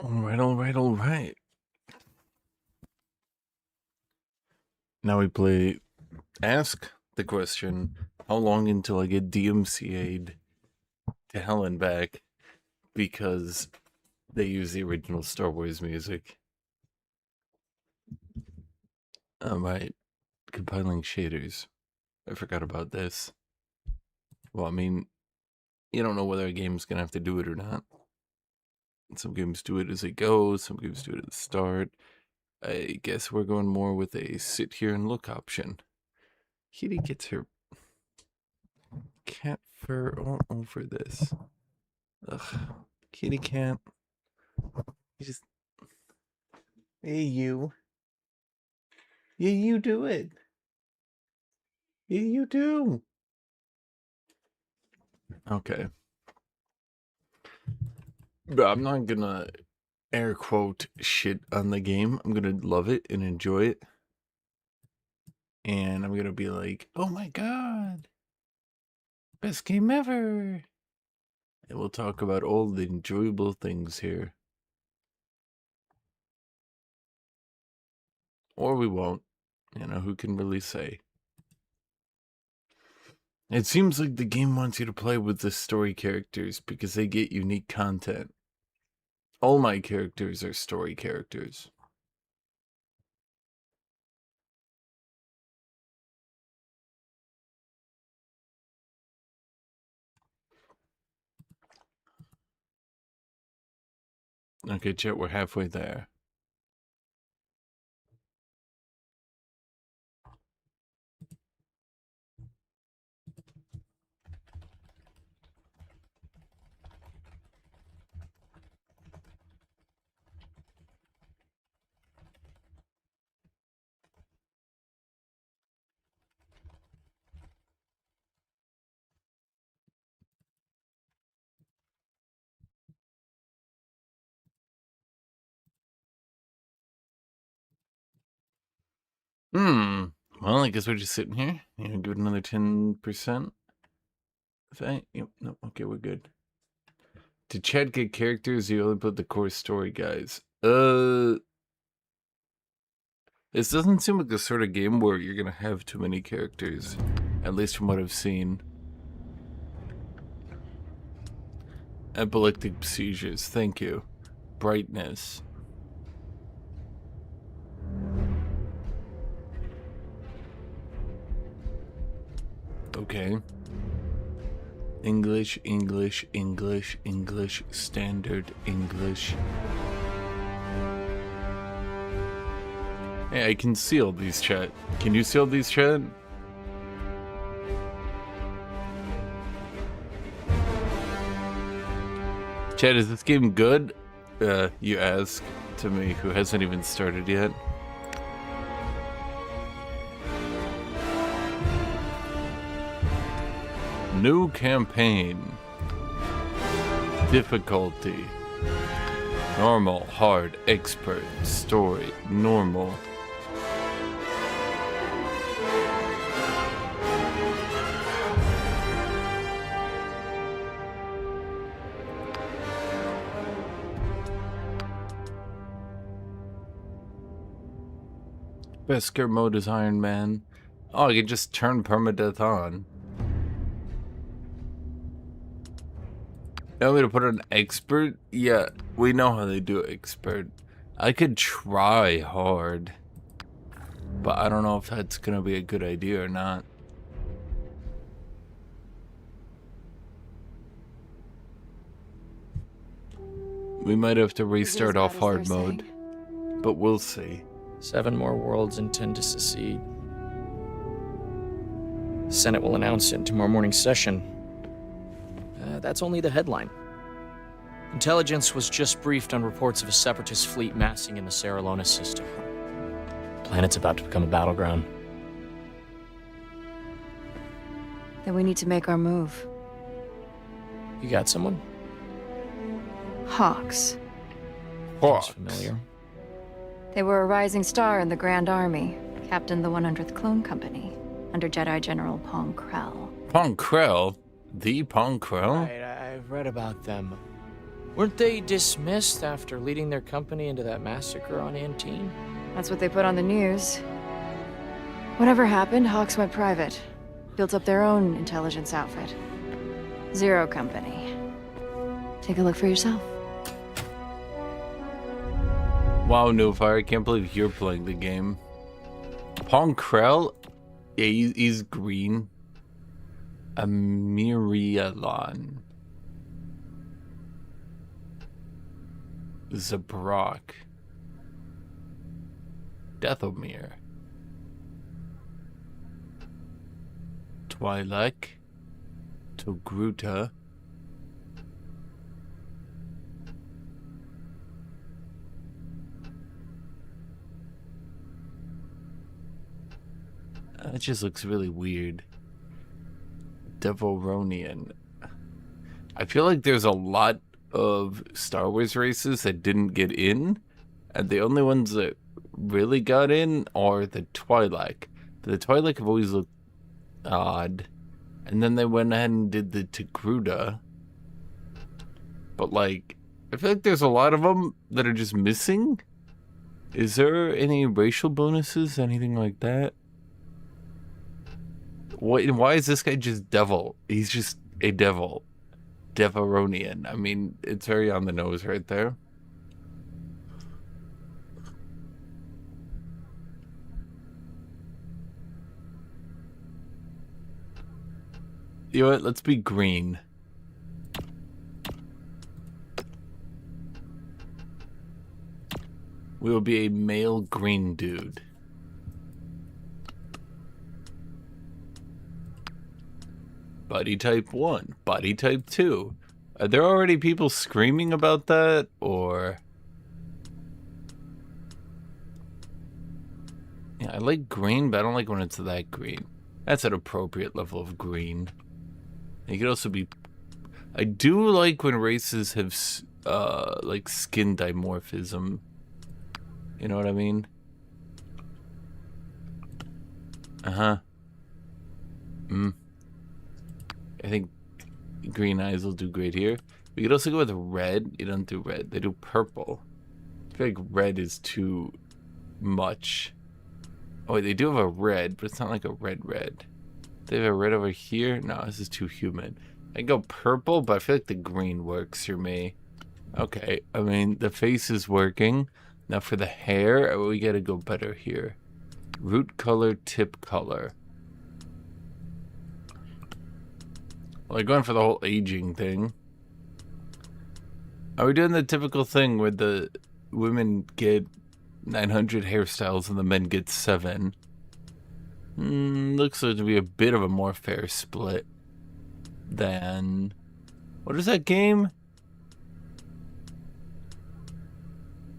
All right. Now we play Ask the Question, how long until I get DMCA'd to hell and back because they use the original Star Wars music. Alright, compiling shaders. I forgot about this. Well, I mean, you don't know whether a game's gonna have to do it or not. Some games do it as it goes, some games do it at the start. I guess we're going more with a sit here and look option. Kitty gets her cat fur all over this. Ugh, kitty cat. You just. Hey, you. Yeah, you do it. Yeah, you do. Okay. But I'm not gonna air quote shit on the game. I'm gonna love it and enjoy it. And I'm gonna be like, oh my god, best game ever. And we'll talk about all the enjoyable things here. Or we won't. You know, who can really say? It seems like the game wants you to play with the story characters because they get unique content. All my characters are story characters. Okay, chat, we're halfway there. Well, I guess we're just sitting here. You know, give it another 10%. Yep, no, okay, we're good. To chat get characters, you only put the core story guys. This doesn't seem like the sort of game where you're gonna have too many characters. At least from what I've seen. Epileptic seizures, thank you. Brightness. Okay. English, standard English. Hey, I can seal these, chat. Can you seal these, chat? Chat, is this game good? You ask to me, who hasn't even started yet. New campaign. Difficulty. Normal, hard, expert, story, normal. Best scare mode is Iron Man. Oh, you can just turn permadeath on. You want me to put an expert? Yeah, we know how they do expert. I could try hard, but I don't know if that's gonna be a good idea or not. We might have to restart off hard mode, but we'll see. 7 more worlds intend to secede. The Senate will announce it in tomorrow morning's session. That's only the headline. Intelligence was just briefed on reports of a separatist fleet massing in the Serralona system. The planet's about to become a battleground. Then we need to make our move. You got someone? Hawks. Sounds familiar. They were a rising star in the Grand Army, captained the 100th Clone Company, under Jedi General Pong Krell. Pong Krell? The Pong Krell? Right, I've read about them. Weren't they dismissed after leading their company into that massacre on Antine? That's what they put on the news. Whatever happened, Hawks went private. Built up their own intelligence outfit. Zero Company. Take a look for yourself. Wow, No Fire, I can't believe you're playing the game. Pong Krell? Yeah, he's green. Amirialon. Zabrak. Deathomir. Twi'lek. Togruta. That just looks really weird. Devoronian. I feel like there's a lot of Star Wars races that didn't get in, and the only ones that really got in are the Twi'lek. The Twi'lek have always looked odd, and then they went ahead and did the Togruta. But like, I feel like there's a lot of them that are just missing. Is there any racial bonuses, anything like that? Why is this guy just devil? He's just a devil. Devoronian. I mean, it's very on the nose right there. You know what? Let's be green. We will be a male green dude. Body type 1, body type 2. Are there already people screaming about that, or... Yeah, I like green, but I don't like when it's that green. That's an appropriate level of green. You could also be... I do like when races have, like, skin dimorphism. You know what I mean? Uh-huh. I think green eyes will do great here. We could also go with red. You don't do red. They do purple. I feel like red is too much. Oh, wait, they do have a red, but it's not like a red. They have a red over here. No, this is too humid. I go purple, but I feel like the green works for me. Okay, I mean, the face is working. Now for the hair, we gotta go better here. Root color, tip color. Like going for the whole aging thing. Are we doing the typical thing where the women get 900 hairstyles and the men get 7? Looks like to be a bit of a more fair split than... What is that game?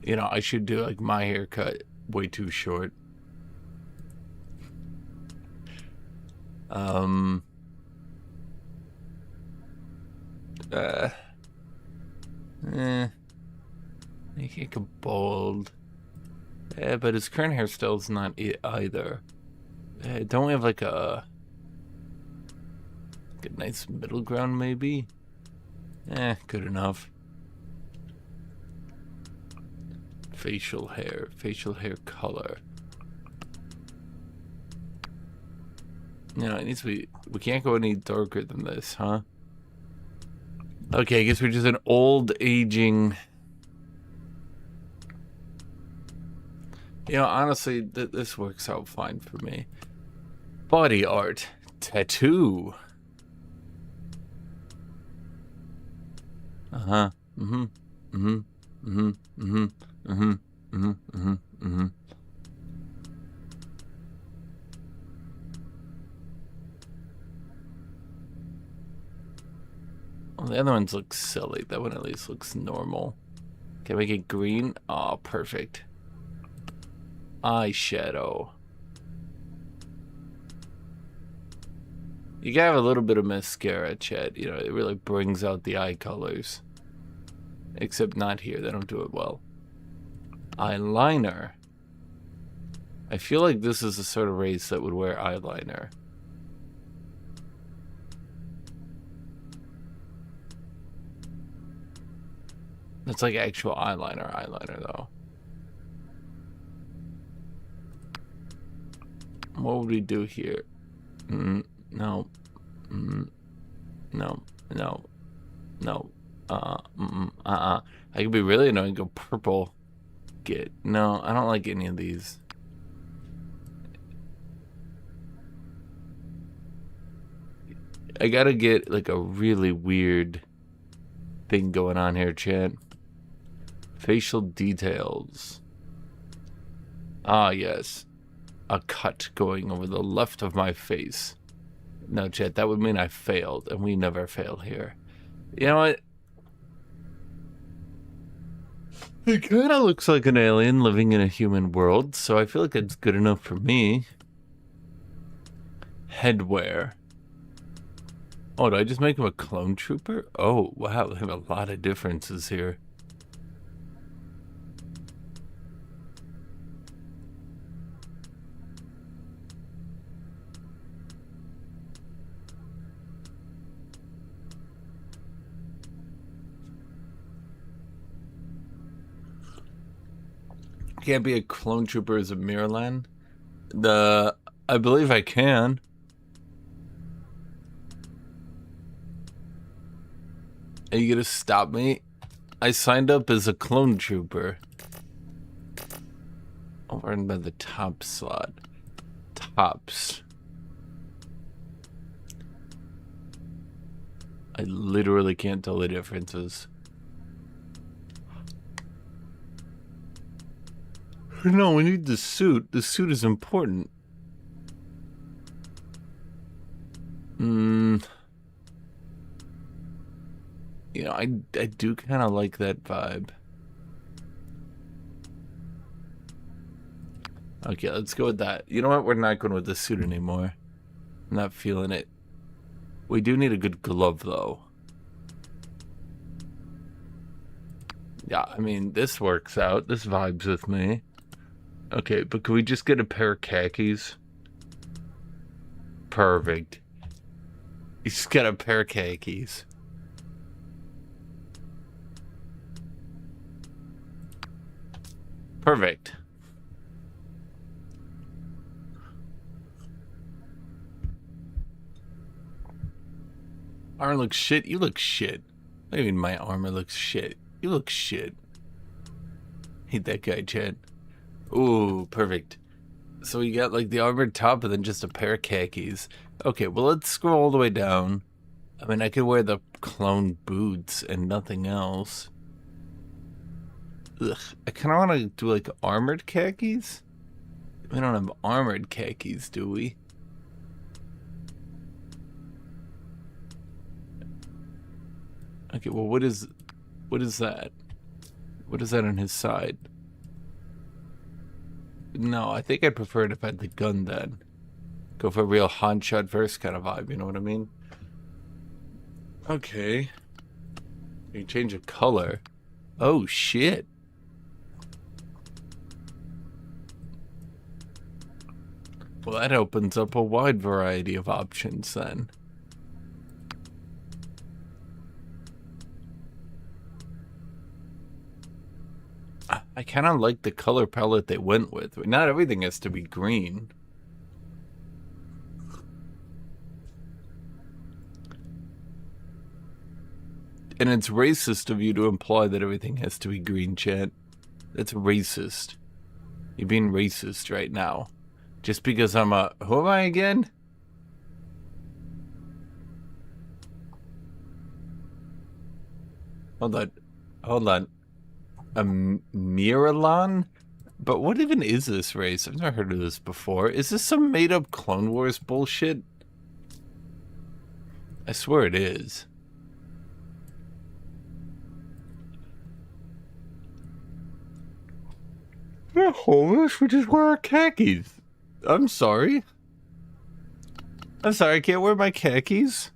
You know, I should do like my haircut way too short. He can't go bald. Yeah, but his current hairstyle's not it either. Don't we have like a nice middle ground maybe? Good enough. Facial hair color. You know, it needs to be, we can't go any darker than this, huh? Okay, I guess we're just an old aging. You know, honestly, this works out fine for me. Body art. Tattoo. Well, the other ones look silly. That one at least looks normal. Can we get green? Oh, perfect. Eyeshadow. You gotta have a little bit of mascara, Chet. You know, it really brings out the eye colors. Except not here. They don't do it well. Eyeliner. I feel like this is the sort of race that would wear eyeliner. That's like actual eyeliner though. What would we do here? No. No. No. No. I could be really annoying and go purple. No, I don't like any of these. I gotta get like a really weird thing going on here, chat. Facial details. Ah, yes. A cut going over the left of my face. No, chat, that would mean I failed, and we never fail here. You know what? It kind of looks like an alien living in a human world, so I feel like it's good enough for me. Headwear. Oh, did I just make him a clone trooper? Oh, wow, they have a lot of differences here. Can't be a clone trooper as a Mirrorland? I believe I can. Are you gonna stop me? I signed up as a clone trooper. Over by the top slot. Tops. I literally can't tell the differences. No, we need the suit. The suit is important. You know, I do kind of like that vibe. Okay, let's go with that. You know what? We're not going with the suit anymore. I'm not feeling it. We do need a good glove, though. Yeah, I mean, this works out. This vibes with me. Okay, but can we just get a pair of khakis? Perfect. You just got a pair of khakis. Perfect. Armor looks shit. You look shit. What do you mean my armor looks shit? You look shit. Hate that guy, Chad. Ooh, perfect. So we got like the armored top and then just a pair of khakis. Okay, well let's scroll all the way down. I mean, I could wear the clone boots and nothing else. Ugh, I kind of want to do like armored khakis. We don't have armored khakis, do we? Okay, well what is that? What is that on his side? No, I think I prefer it if I had the gun then. Go for a real Han shot verse kind of vibe, you know what I mean? Okay. You can change the color. Oh shit. Well, that opens up a wide variety of options then. I kind of like the color palette they went with. Not everything has to be green. And it's racist of you to imply that everything has to be green, chat. That's racist. You're being racist right now. Just because I'm a... Who am I again? Hold on. Hold on. A Miralon? But what even is this race? I've never heard of this before. Is this some made-up Clone Wars bullshit? I swear it is. We're homeless. We just wear our khakis. I'm sorry. I'm sorry, I can't wear my khakis.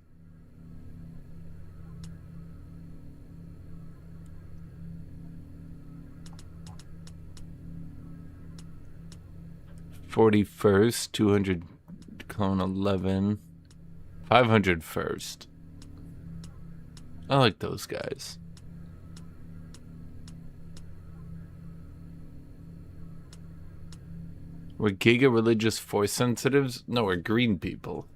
$41st, 200 clone 11, 500 first. I like those guys. We're giga religious force sensitives? No, we're green people.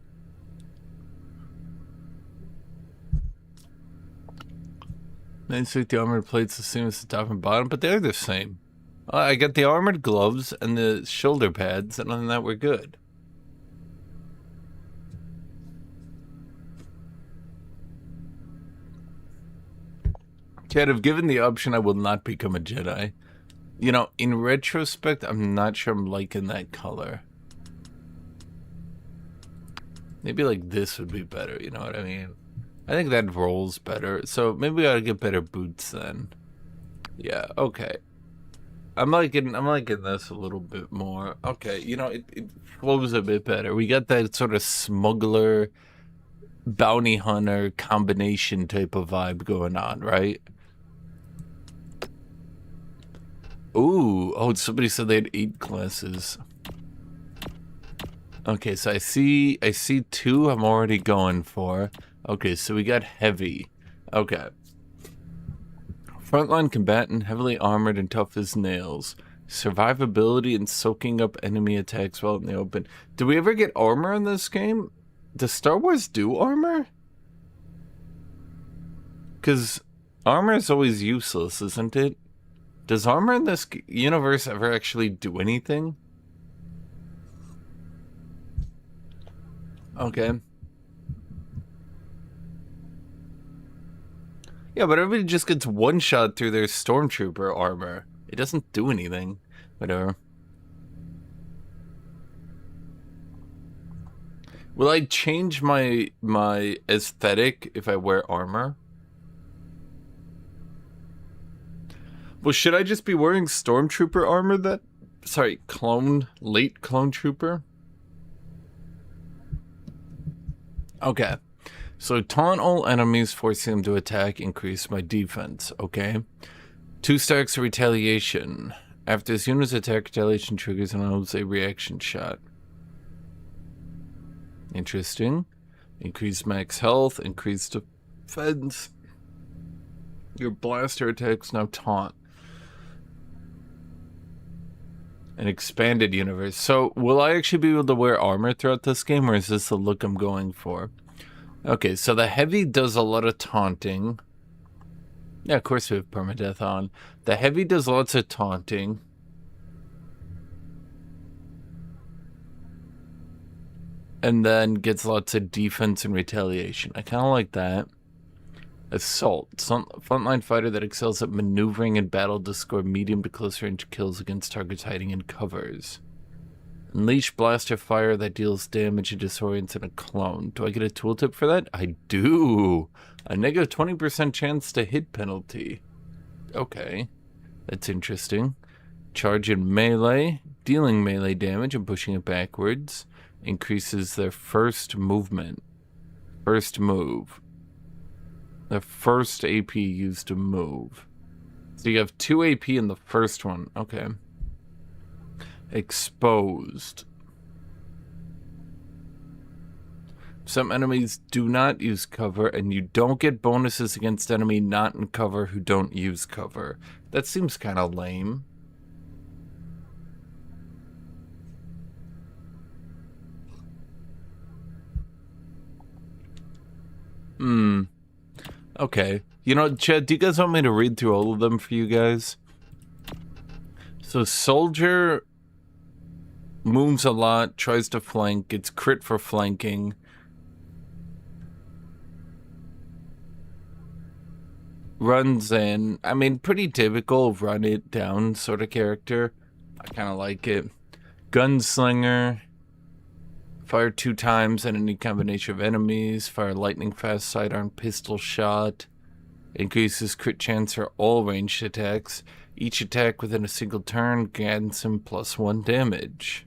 They suit the armored plates the same as the top and bottom, but they're the same. I got the armored gloves and the shoulder pads, and other than that, we're good. Chad, if given the option, I will not become a Jedi. You know, in retrospect, I'm not sure I'm liking that color. Maybe like this would be better, you know what I mean? I think that rolls better, so maybe we gotta get better boots then. Yeah, okay. I'm liking this a little bit more. Okay, you know, it flows a bit better. We got that sort of smuggler, bounty hunter combination type of vibe going on, right? Ooh, oh, somebody said they had 8 classes. Okay, so I see 2 I'm already going for. Okay, so we got heavy. Okay. Frontline combatant, heavily armored and tough as nails. Survivability and soaking up enemy attacks while in the open. Do we ever get armor in this game? Does Star Wars do armor? Because armor is always useless, isn't it? Does armor in this universe ever actually do anything? Okay. Yeah, but everybody just gets one shot through their stormtrooper armor. It doesn't do anything. Whatever. Will I change my aesthetic if I wear armor? Well, should I just be wearing stormtrooper armor that... Sorry, late clone trooper? Okay. So taunt all enemies, forcing them to attack, increase my defense, okay? 2 stacks of retaliation. After this unit's attack, retaliation triggers and holds a reaction shot. Interesting. Increase max health, increase defense. Your blaster attacks now taunt. An expanded universe. So, will I actually be able to wear armor throughout this game, or is this the look I'm going for? Okay, so the heavy does a lot of taunting. Yeah, of course we have permadeath on. The heavy does lots of taunting. And then gets lots of defense and retaliation. I kind of like that. Assault. Some frontline fighter that excels at maneuvering in battle to score medium to close range kills against targets hiding in covers. Unleash blaster fire that deals damage and disorients in a clone. Do I get a tooltip for that? I do. A negative 20% chance to hit penalty. Okay. That's interesting. Charge in melee. Dealing melee damage and pushing it backwards. Increases their first movement. First move. The first AP used to move. So you have 2 AP in the first one. Okay. Exposed. Some enemies do not use cover, and you don't get bonuses against enemy not in cover who don't use cover. That seems kind of lame. Okay. You know, Chad, do you guys want me to read through all of them for you guys? So, Soldier moves a lot, tries to flank, gets crit for flanking. Runs in. I mean, pretty typical run it down sort of character. I kind of like it. Gunslinger. Fire 2 times at any combination of enemies. Fire lightning fast sidearm pistol shot. Increases crit chance for all ranged attacks. Each attack within a single turn grants him +1 damage.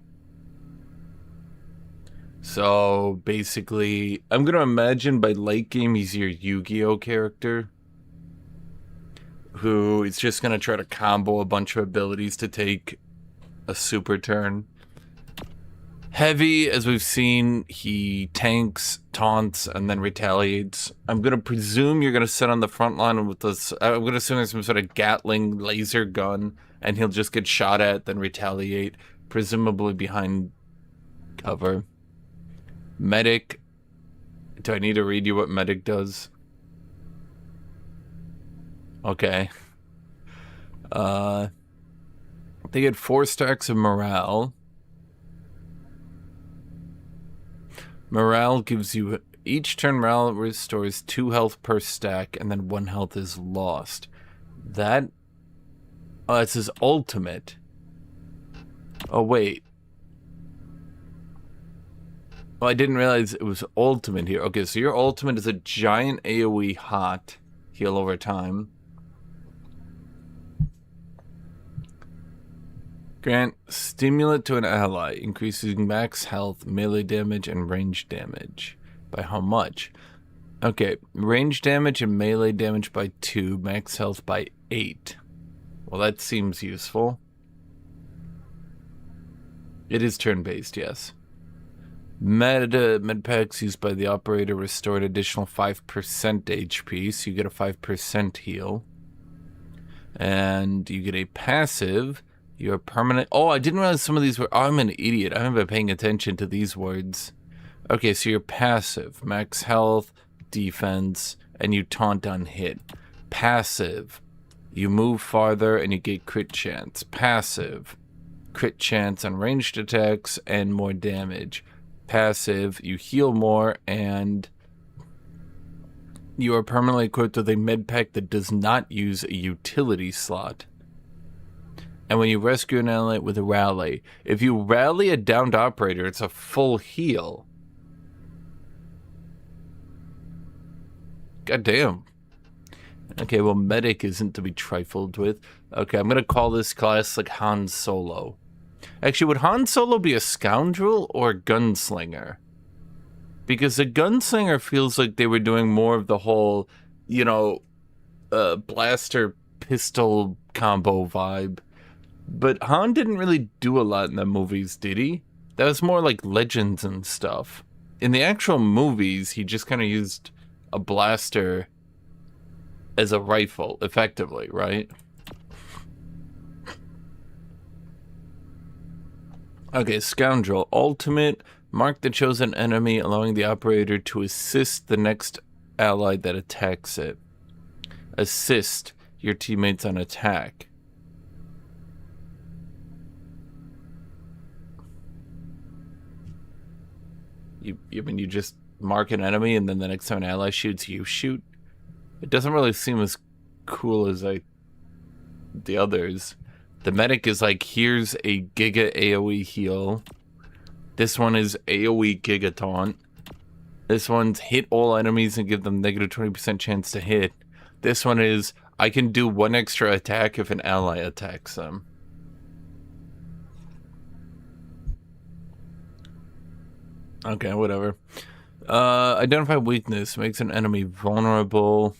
So basically, I'm going to imagine by late game he's your Yu-Gi-Oh character, who is just going to try to combo a bunch of abilities to take a super turn. Heavy, as we've seen, he tanks, taunts, and then retaliates. I'm going to presume you're going to sit on the front line with this. I'm going to assume there's some sort of Gatling laser gun, and he'll just get shot at, then retaliate. presumably behind cover. Medic. Do I need to read you what medic does? Okay. They get 4 stacks of morale. Morale gives you... Each turn morale restores 2 health per stack, and then 1 health is lost. That... Oh, it's his ultimate. Oh, wait. Oh, I didn't realize it was ultimate here. Okay, so your ultimate is a giant AoE hot. Heal over time. Grant stimulant to an ally, increasing max health, melee damage, and range damage. By how much? Okay, range damage and melee damage by 2, max health by 8. Well, that seems useful. It is turn-based, yes. Med packs used by the operator restore an additional 5% HP, so you get a 5% heal. And you get a passive... You're permanent... Oh, I didn't realize some of these were... Oh, I'm an idiot. I haven't been paying attention to these words. Okay, so you're passive. Max health, defense, and you taunt on hit. Passive. You move farther and you get crit chance. Passive. Crit chance on ranged attacks and more damage. Passive. You heal more and... You are permanently equipped with a med pack that does not use a utility slot. And when you rescue an ally with a rally, if you rally a downed operator, it's a full heal. God damn. Okay, well, medic isn't to be trifled with. Okay, I'm going to call this class like Han Solo. Actually, would Han Solo be a scoundrel or a gunslinger? Because a gunslinger feels like they were doing more of the whole, you know, blaster pistol combo vibe. But Han didn't really do a lot in the movies, did he? That was more like Legends and stuff. In the actual movies, he just kind of used a blaster as a rifle, effectively, right? Okay, Scoundrel. Ultimate. Mark the chosen enemy, allowing the operator to assist the next ally that attacks it. Assist your teammates on attack. You mean you just mark an enemy and then the next time an ally shoots, you shoot? It doesn't really seem as cool as the others. The medic is like, here's a Giga AoE heal. This one is AoE Giga Taunt. This one's hit all enemies and give them negative 20% chance to hit. This one is, I can do 1 extra attack if an ally attacks them. Okay, whatever. Identify weakness. Makes an enemy vulnerable.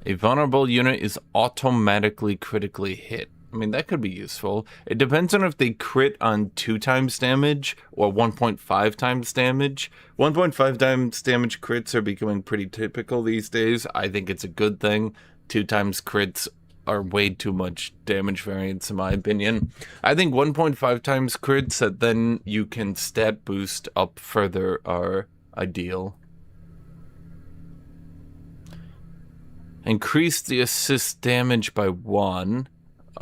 A vulnerable unit is automatically critically hit. I mean, that could be useful. It depends on if they crit on 2 times damage or 1.5 times damage. 1.5 times damage crits are becoming pretty typical these days. I think it's a good thing. 2 times crits are way too much damage variance in my opinion. I think 1.5 times crits that then you can stat boost up further are ideal. Increase the assist damage by 1.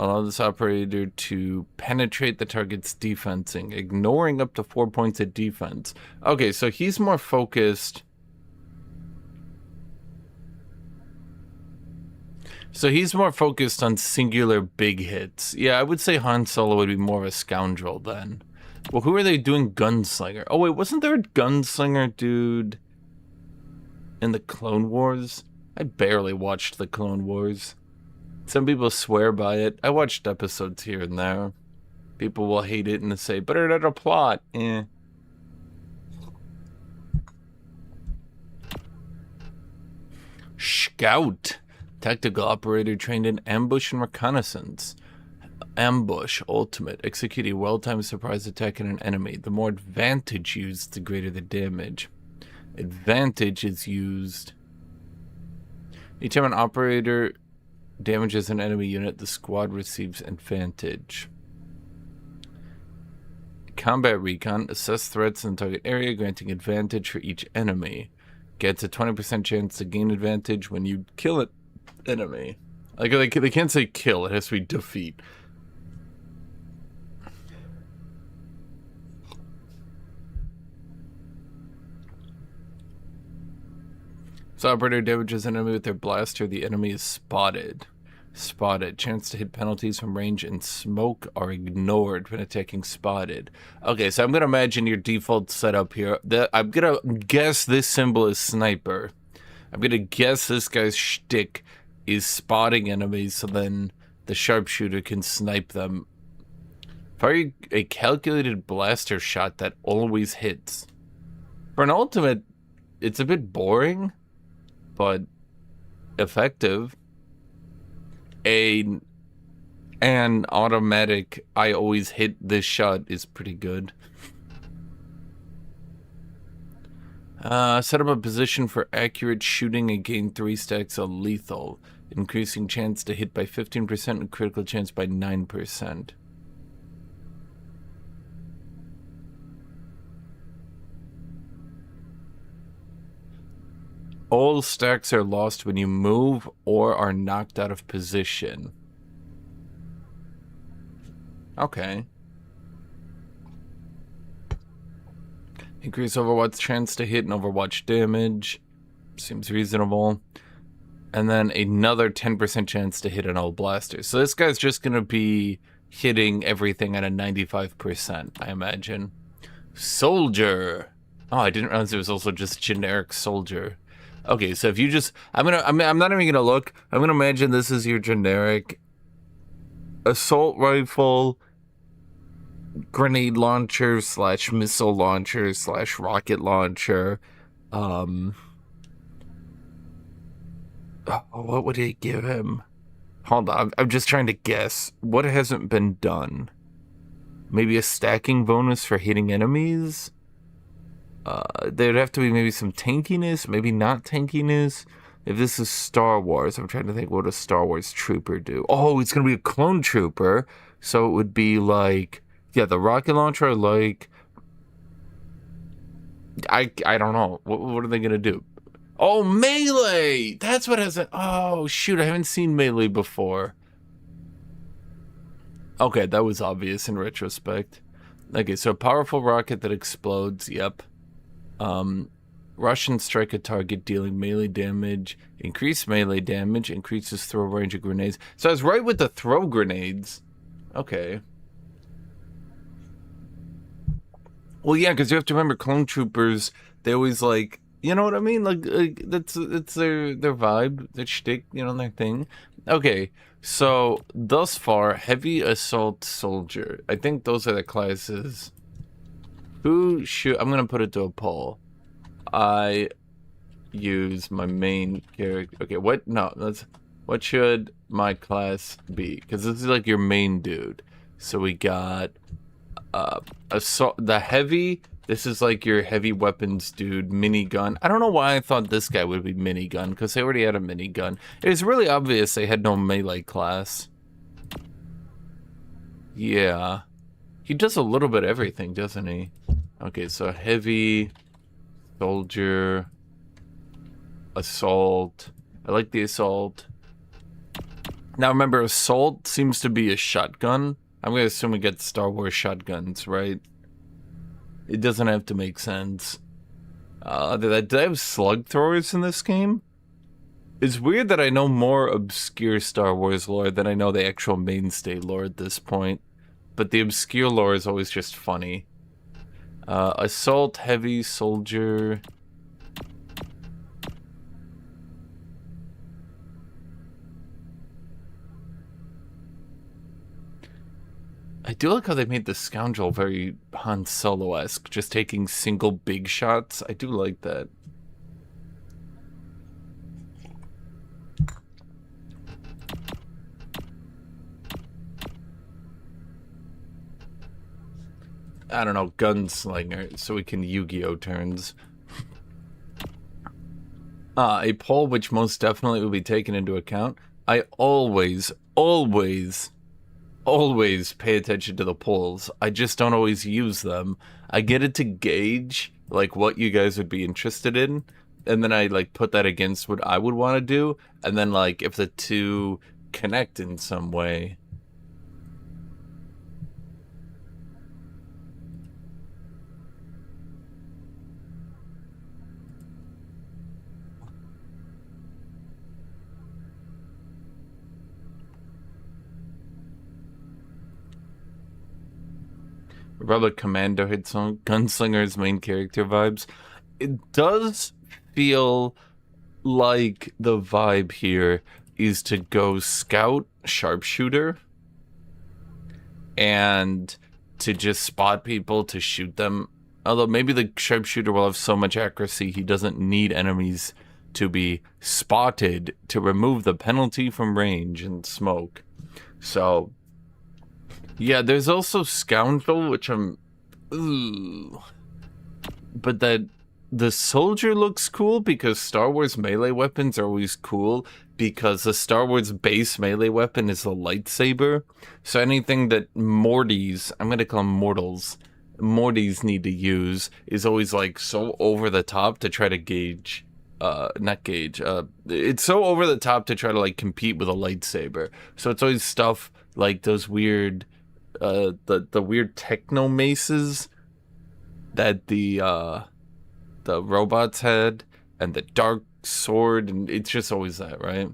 Allow this operator to penetrate the target's defensing, ignoring up to 4 points of defense. Okay, so he's more focused. So he's more focused on singular big hits. Yeah, I would say Han Solo would be more of a scoundrel then. Well, who are they doing Gunslinger? Oh wait, wasn't there a Gunslinger dude in the Clone Wars? I barely watched the Clone Wars. Some people swear by it. I watched episodes here and there. People will hate it and say, but it had a plot. Eh. Scout. Tactical operator trained in ambush and reconnaissance. Ambush, ultimate. Execute a well-timed surprise attack on an enemy. The more advantage used, the greater the damage. Advantage is used. Each time an operator damages an enemy unit, the squad receives advantage. combat recon. Assess threats in the target area, granting advantage for each enemy. Gets a 20% chance to gain advantage when you kill an enemy. Like, they can't say kill, it has to be defeat. So operator damages an enemy with their blaster. The enemy is spotted. Spotted. Chance to hit penalties from range and smoke are ignored when attacking spotted. Okay, so I'm going to imagine your default setup here. I'm going to guess this symbol is sniper. I'm going to guess this guy's shtick is spotting enemies so then the sharpshooter can snipe them. Fire a calculated blaster shot that always hits. For an ultimate, it's a bit boring, but effective. An automatic I always hit this shot is pretty good. Set up a position for accurate shooting and gain 3 stacks of lethal, increasing chance to hit by 15% and critical chance by 9%. All stacks are lost when you move or are knocked out of position. Okay. Increase Overwatch chance to hit and Overwatch damage. Seems reasonable. And then another 10% chance to hit on all blasters. So this guy's just going to be hitting everything at a 95%, I imagine. Soldier. Oh, I didn't realize it was also just generic soldier. Okay, so if you just... I'm not even going to look. I'm going to imagine this is your generic assault rifle, grenade launcher / missile launcher / rocket launcher. What would it give him? Hold on, I'm just trying to guess. What hasn't been done? Maybe a stacking bonus for hitting enemies? There'd have to be maybe some tankiness, maybe not tankiness. If this is Star Wars, I'm trying to think what a Star Wars trooper do. Oh, it's going to be a clone trooper. So it would be like, yeah, the rocket launcher, like, I don't know. What are they going to do? Oh, melee! That's what has it. Oh, shoot, I haven't seen melee before. Okay, that was obvious in retrospect. Okay, so a powerful rocket that explodes, yep. Russian strike a target dealing melee damage, increase melee damage, increases throw range of grenades. So I was right with the throw grenades. Okay. Well, yeah, because you have to remember clone troopers, they always like, you know what I mean? Like it's their vibe, their shtick, you know, their thing. Okay, so thus far, heavy assault soldier. I think those are the classes. Who should... I'm going to put it to a poll. I use my main character. Okay, what? No, what should my class be? Because this is like your main dude. So we got assault, the heavy. This is like your heavy weapons dude, minigun. I don't know why I thought this guy would be minigun, because they already had a minigun. It was really obvious they had no melee class. Yeah. He does a little bit of everything, doesn't he? Okay, so heavy, soldier, assault. I like the assault. Now remember, assault seems to be a shotgun. I'm going to assume we get Star Wars shotguns, right? It doesn't have to make sense. Did I have slug throwers in this game? It's weird that I know more obscure Star Wars lore than I know the actual mainstay lore at this point. But the obscure lore is always just funny. Assault, heavy, soldier. I do like how they made the scoundrel very Han Solo-esque, just taking single big shots. I do like that. I don't know, gunslinger, so we can Yu-Gi-Oh turns. A poll which most definitely will be taken into account. I always always pay attention to the polls. I just don't always use them. I get it to gauge like what you guys would be interested in, and then I like put that against what I would want to do, and then like if the two connect in some way. Republic Commando hit song, Gunslinger's main character vibes. It does feel like the vibe here is to go scout sharpshooter and to just spot people to shoot them. Although maybe the sharpshooter will have so much accuracy he doesn't need enemies to be spotted to remove the penalty from range and smoke. So yeah, there's also Scoundrel, which I'm... Ooh. But that the soldier looks cool because Star Wars melee weapons are always cool because the Star Wars base melee weapon is a lightsaber. So anything that Mortys, I'm going to call them mortals, Mortys need to use is always like so over the top to try to gauge... not gauge. It's so over the top to try to like compete with a lightsaber. So it's always stuff like those weird... the weird techno maces that the robots had, and the dark sword, and it's just always that, right?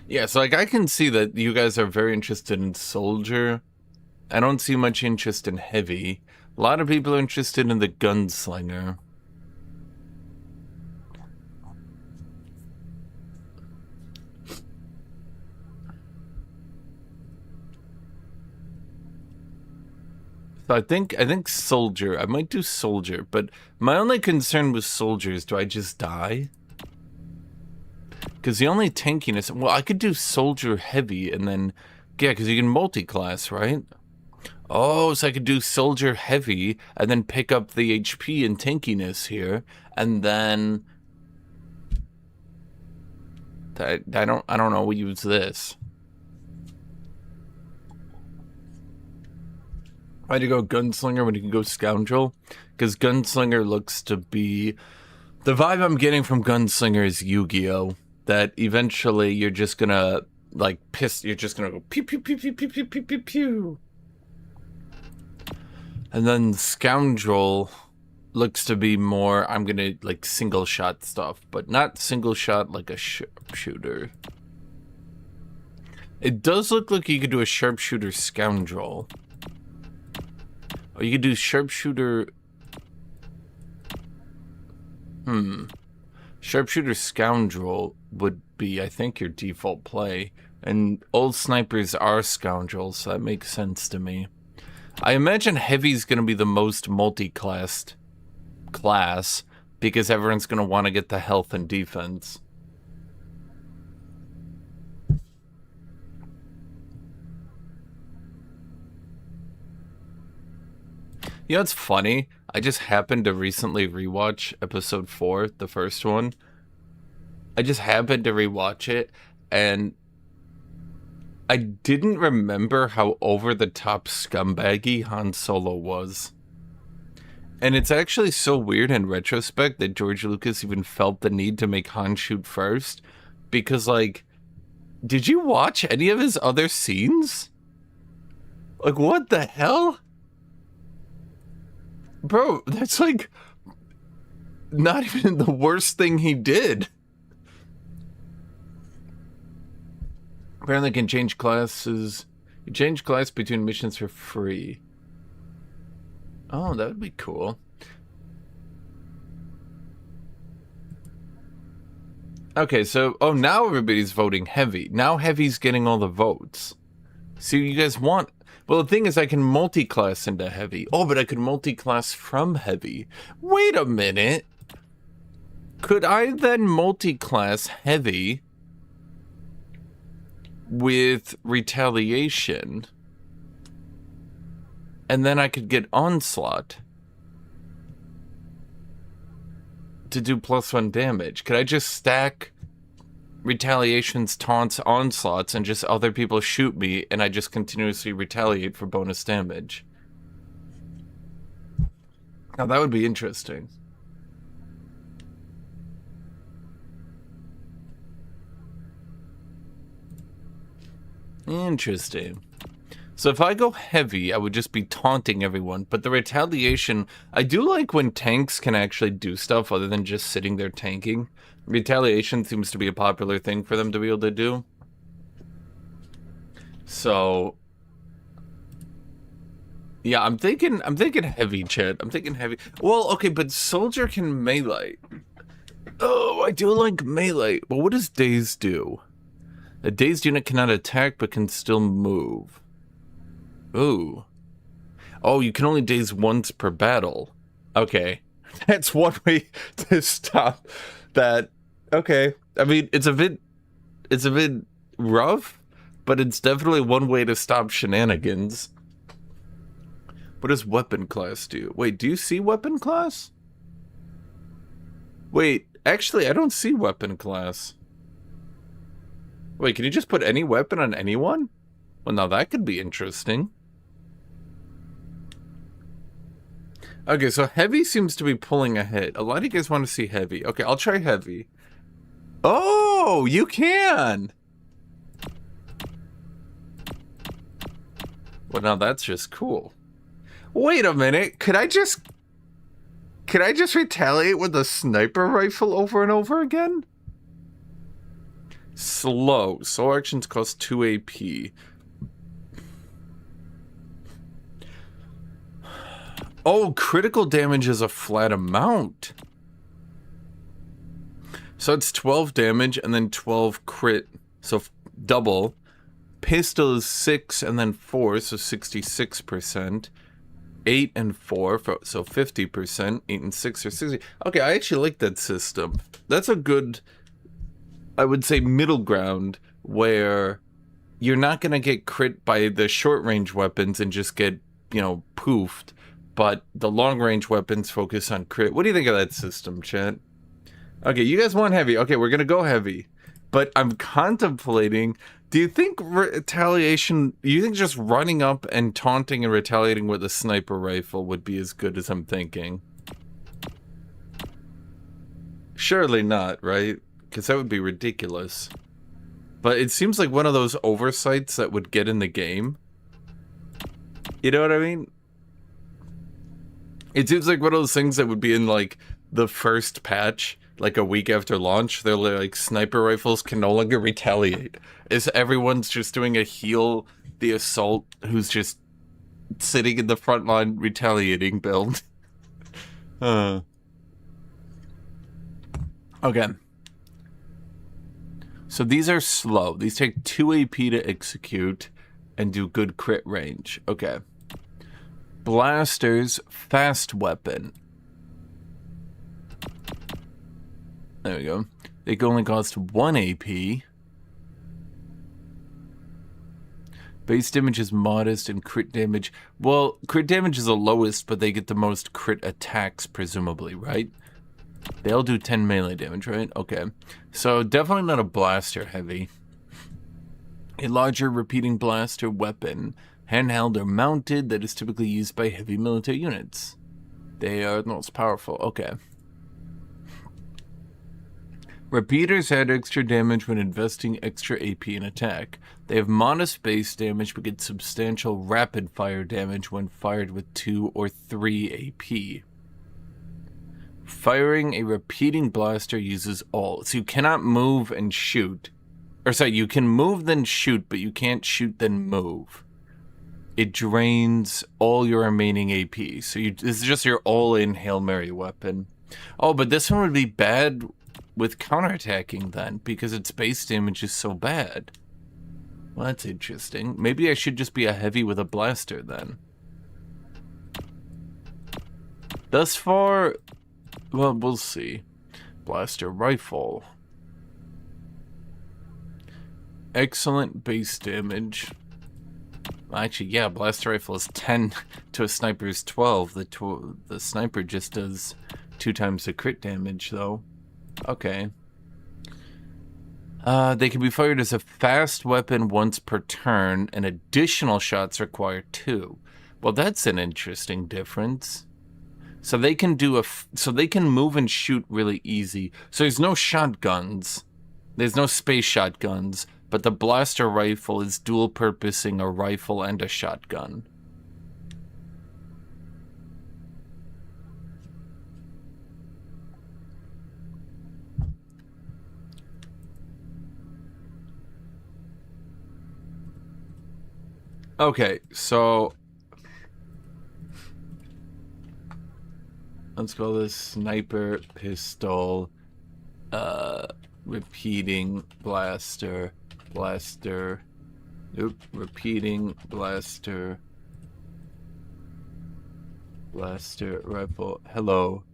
Yeah, so like I can see that you guys are very interested in soldier. I don't see much interest in heavy. A lot of people are interested in the gunslinger. So I think soldier. I might do soldier, but my only concern with soldier is, do I just die? Because the only tankiness... Well, I could do soldier heavy and then... Yeah, because you can multi-class, right? Oh, so I could do soldier heavy and then pick up the HP and tankiness here, and then... I don't know, we use this. Why'd you go Gunslinger when you can go Scoundrel? Because Gunslinger looks to be... The vibe I'm getting from Gunslinger is Yu-Gi-Oh! That eventually you're just gonna, like, you're just gonna go pew pew pew pew pew pew pew pew pew. And then Scoundrel looks to be more, I'm gonna, like, single shot stuff, but not single shot like a sharpshooter. It does look like you could do a sharpshooter Scoundrel. Or you could do sharpshooter... Sharpshooter Scoundrel would be, I think, your default play. And old snipers are scoundrels, so that makes sense to me. I imagine Heavy's going to be the most multi-classed class, because everyone's going to want to get the health and defense. You know what's funny? I just happened to recently rewatch episode 4, the first one. I just happened to rewatch it, and I didn't remember how over-the-top scumbaggy Han Solo was. And it's actually so weird in retrospect that George Lucas even felt the need to make Han shoot first. Because, like, did you watch any of his other scenes? Like, what the hell? Bro, that's like not even the worst thing he did. Apparently can change classes. You change class between missions for free. Oh, that would be cool. Okay, so, oh, now everybody's voting Heavy. Now Heavy's getting all the votes. See, you guys want... Well, the thing is, I can multi-class into Heavy. Oh, but I could multi-class from Heavy. Wait a minute. Could I then multi-class Heavy with Retaliation? And then I could get Onslaught to do +1 damage. Could I just stack retaliations, taunts, onslaughts, and just other people shoot me, and I just continuously retaliate for bonus damage. Now that would be interesting. Interesting. So if I go heavy, I would just be taunting everyone. But the retaliation, I do like when tanks can actually do stuff other than just sitting there tanking. Retaliation seems to be a popular thing for them to be able to do. So yeah, I'm thinking heavy, chat. I'm thinking heavy. Well, okay, but soldier can melee. Oh, I do like melee. Well, what does dazed do? A dazed unit cannot attack but can still move. Ooh. Oh, you can only daze once per battle. Okay. That's one way to stop that. Okay. I mean, it's a bit rough, but it's definitely one way to stop shenanigans. What does weapon class do? Wait, do you see weapon class? Wait, actually, I don't see weapon class. Wait, can you just put any weapon on anyone? Well, now that could be interesting. Okay, so heavy seems to be pulling ahead. A lot of you guys want to see heavy. Okay, I'll try heavy. Oh, you can! Well, now that's just cool. Wait a minute, could I just retaliate with a sniper rifle over and over again? Slow. Slow actions cost 2 AP. Oh, critical damage is a flat amount. So it's 12 damage and then 12 crit. So double. Pistol is 6 and then 4, so 66%. 8 and 4, so 50%. 8 and 6 are 60. Okay, I actually like that system. That's a good, I would say, middle ground where you're not going to get crit by the short range weapons and just get, you know, poofed. But the long-range weapons focus on crit. What do you think of that system, chat? Okay, you guys want heavy. Okay, we're gonna go heavy. But I'm contemplating, do you think retaliation, you think just running up and taunting and retaliating with a sniper rifle would be as good as I'm thinking? Surely not, right? Because that would be ridiculous. But it seems like one of those oversights that would get in the game. You know what I mean? It seems like one of those things that would be in, like, the first patch, like a week after launch. They're like, sniper rifles can no longer retaliate. Everyone's just doing a heal the assault who's just sitting in the front line retaliating build. Okay. So these are slow. These take 2 AP to execute and do good crit range. Okay. Blasters, fast weapon. There we go. They can only cost 1 AP. Base damage is modest and crit damage. Well, crit damage is the lowest, but they get the most crit attacks, presumably, right? They'll do 10 melee damage, right? Okay. So definitely not a blaster heavy. A larger repeating blaster weapon. Handheld or mounted, that is typically used by heavy military units. They are the most powerful. Okay. Repeaters add extra damage when investing extra AP in attack. They have modest base damage but get substantial rapid fire damage when fired with 2 or 3 AP. Firing a repeating blaster uses all. So you cannot move and shoot. Or sorry, you can move then shoot, but you can't shoot then move. It drains all your remaining AP. So this is just your all-in Hail Mary weapon. Oh, but this one would be bad with counterattacking then, because its base damage is so bad. Well, that's interesting. Maybe I should just be a heavy with a blaster then. Thus far, well, we'll see. Blaster rifle. Excellent base damage. Actually, yeah, blaster rifle is 10 to a sniper's 12. The sniper just does 2 times the crit damage, though. Okay. They can be fired as a fast weapon once per turn, and additional shots require 2. Well, that's an interesting difference. So they can so they can move and shoot really easy. So there's no shotguns. There's no space shotguns, but the blaster rifle is dual purposing a rifle and a shotgun. Okay, so let's call this sniper pistol, repeating blaster, repeating blaster rifle. Hello,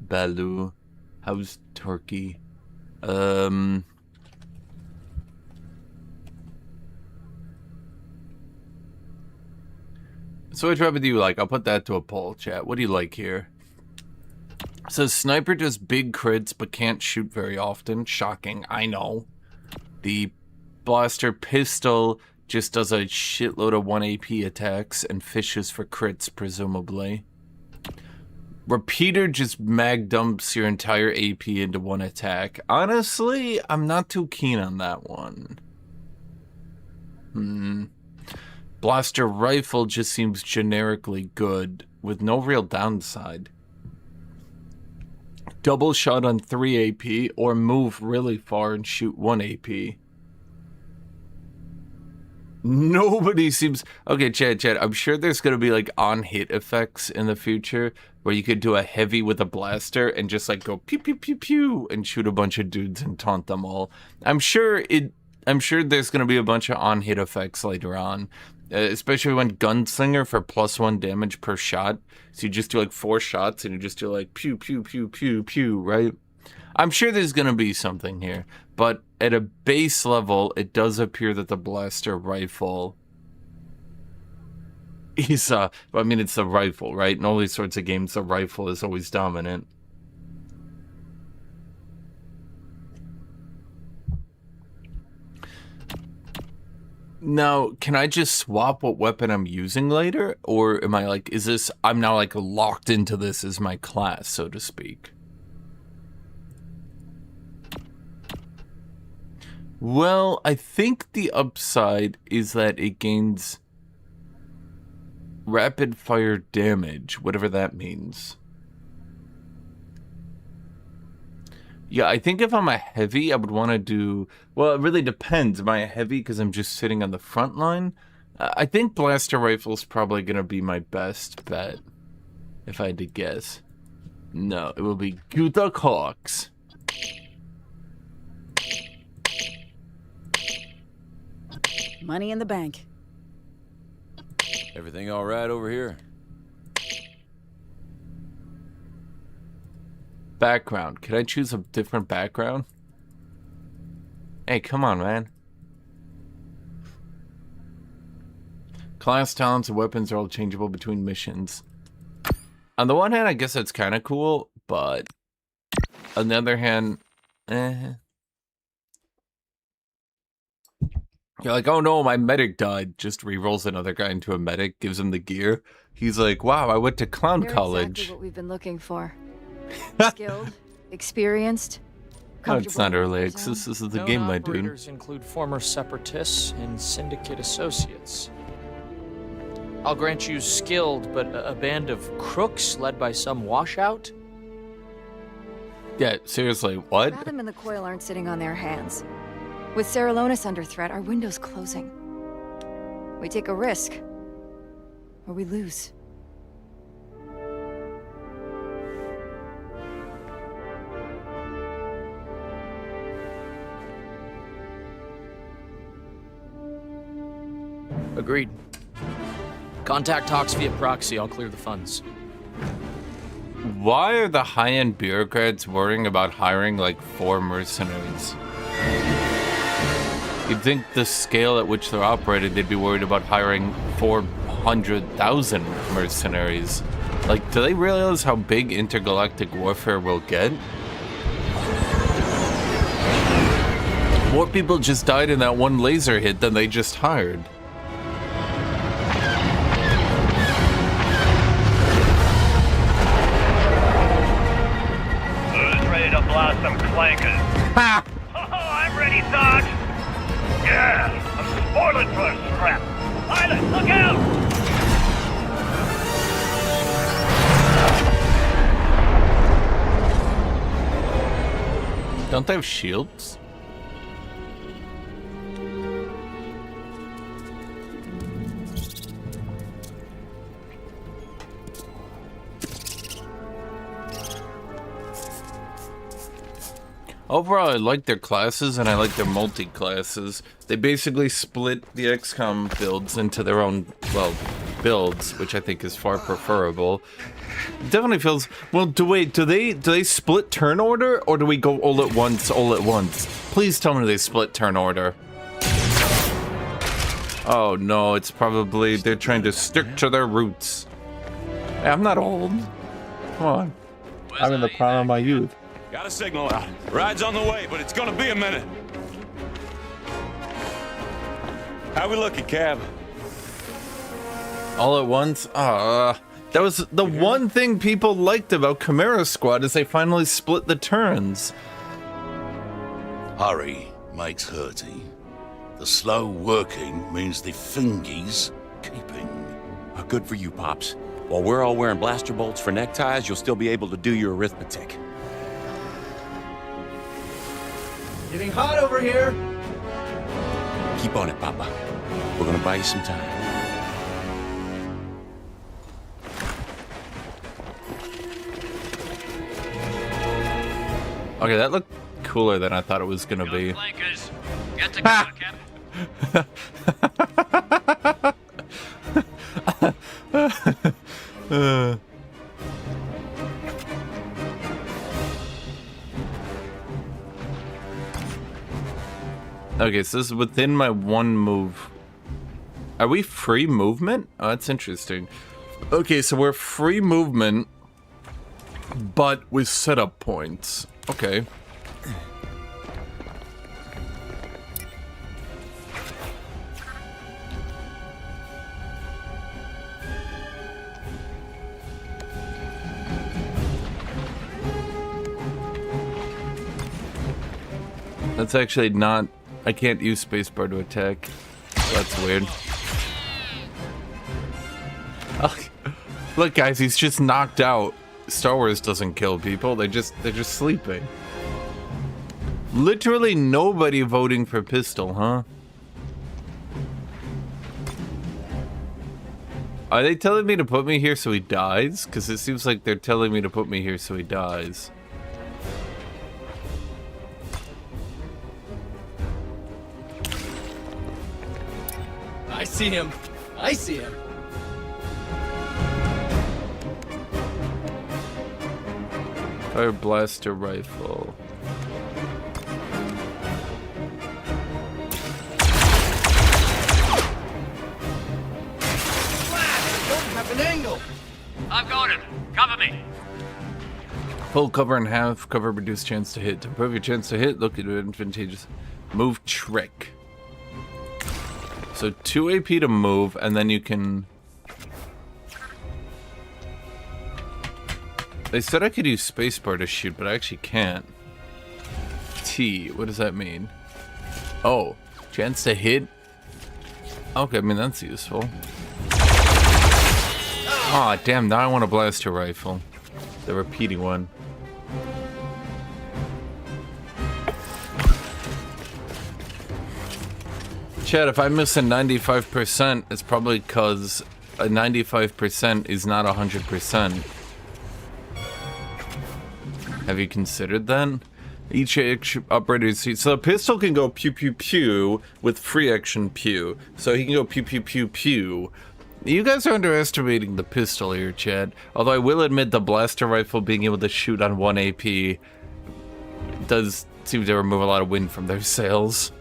Baloo. How's Turkey? So which weapon do you like? I'll put that to a poll, chat. What do you like here? It says sniper does big crits but can't shoot very often. Shocking, I know. The blaster pistol just does a shitload of 1 AP attacks and fishes for crits, presumably. Repeater just mag dumps your entire AP into 1 attack. Honestly, I'm not too keen on that one. Blaster rifle just seems generically good, with no real downside. Double shot on 3 AP, or move really far and shoot 1 AP. Nobody seems... Okay, Chad, I'm sure there's going to be, like, on-hit effects in the future, where you could do a heavy with a blaster and just, like, go pew, pew, pew, pew, and shoot a bunch of dudes and taunt them all. I'm sure there's going to be a bunch of on-hit effects later on. Especially when Gunslinger for +1 damage per shot. So you just do like 4 shots and you just do like pew, pew, pew, pew, pew, right? I'm sure there's going to be something here. But at a base level, it does appear that the blaster rifle is, I mean, it's the rifle, right? In all these sorts of games, the rifle is always dominant. Now, can I just swap what weapon I'm using later? Or am I like, I'm now like locked into this as my class, so to speak? Well, I think the upside is that it gains rapid fire damage, whatever that means. Yeah, I think if I'm a heavy, I would want to do... Well, it really depends. Am I a heavy because I'm just sitting on the front line? I think blaster rifle is probably going to be my best bet, if I had to guess. No, it will be Guthuk Hawks. Money in the bank. Everything all right over here? Background. Can I choose a different background? Hey, come on, man. Class, talents, and weapons are all changeable between missions. On the one hand, I guess that's kind of cool, but on the other hand, You're like, oh no, my medic died. Just re-rolls another guy into a medic, gives him the gear. He's like, wow, I went to clown They're college. exactly what we've been looking for. Skilled, experienced, No, it's not early comfortable access. This is the Known game, my dude. operators include former separatists and syndicate associates. I'll grant you skilled, but a band of crooks led by some washout? Yeah, seriously, what? Fathom and the Coil aren't sitting on their hands. With Saralonis under threat, our window's closing. We take a risk, or we lose. Agreed. Contact talks via proxy. I'll clear the funds. Why are the high-end bureaucrats worrying about hiring like 4 mercenaries? You'd think the scale at which they're operated, they'd be worried about hiring 400,000 mercenaries. Like, do they realize how big intergalactic warfare will get? More people just died in that one laser hit than they just hired. Who's ready to blast some clankers? Ha! Oh, I'm ready, Sarge! Yeah, I'm spoiling for a scrap. Pilot, look out! Don't they have shields? Overall, I like their classes and I like their multi-classes. They basically split the XCOM builds into their own, well, builds, which I think is far preferable. It definitely feels, well, do they split turn order, or do we go all at once, all at once? Please tell me they split turn order. Oh no, it's probably, they're trying to stick to their roots. Hey, I'm not old. Come on. I'm in the prime of my youth. Got a signal out. Ride's on the way, but it's gonna be a minute. How we looking, Cab? All at once? That was the one thing people liked about Chimera Squad is they finally split the turns. Hurry makes hurty. The slow working means the fingies keeping. Good for you, Pops. While we're all wearing blaster bolts for neckties, you'll still be able to do your arithmetic. Getting hot over here. Keep on it, Papa. We're gonna buy you some time. Okay, that looked cooler than I thought it was gonna be. Clankers, get to cover, Captain. Okay, so this is within my one move. Are we free movement? Oh, that's interesting. Okay, so we're free movement, but with setup points. Okay. That's actually not... I can't use spacebar to attack. That's weird. Oh, look, guys, he's just knocked out. Star Wars doesn't kill people. They're just sleeping. Literally nobody voting for pistol, huh? Are they telling me to put me here so he dies? Because it seems like they're telling me to put me here so he dies. I see him. I see him. Fire blaster rifle. Have an angle. I've got it. Cover me. Pull cover in half. Cover reduce chance to hit. To improve your chance to hit, look at it advantageous. Move trick. So 2 AP to move, and then you can... They said I could use spacebar to shoot, but I actually can't. T, what does that mean? Oh, chance to hit? Okay, I mean, that's useful. Aw, damn, now I want a blaster rifle. The repeating one. Chad, if I miss a 95%, it's probably because a 95% is not 100%. Have you considered that? Each operator seat. So a pistol can go pew pew pew with free action pew. So he can go pew pew pew pew. You guys are underestimating the pistol here, Chad. Although I will admit the blaster rifle being able to shoot on 1 AP does seem to remove a lot of wind from their sails.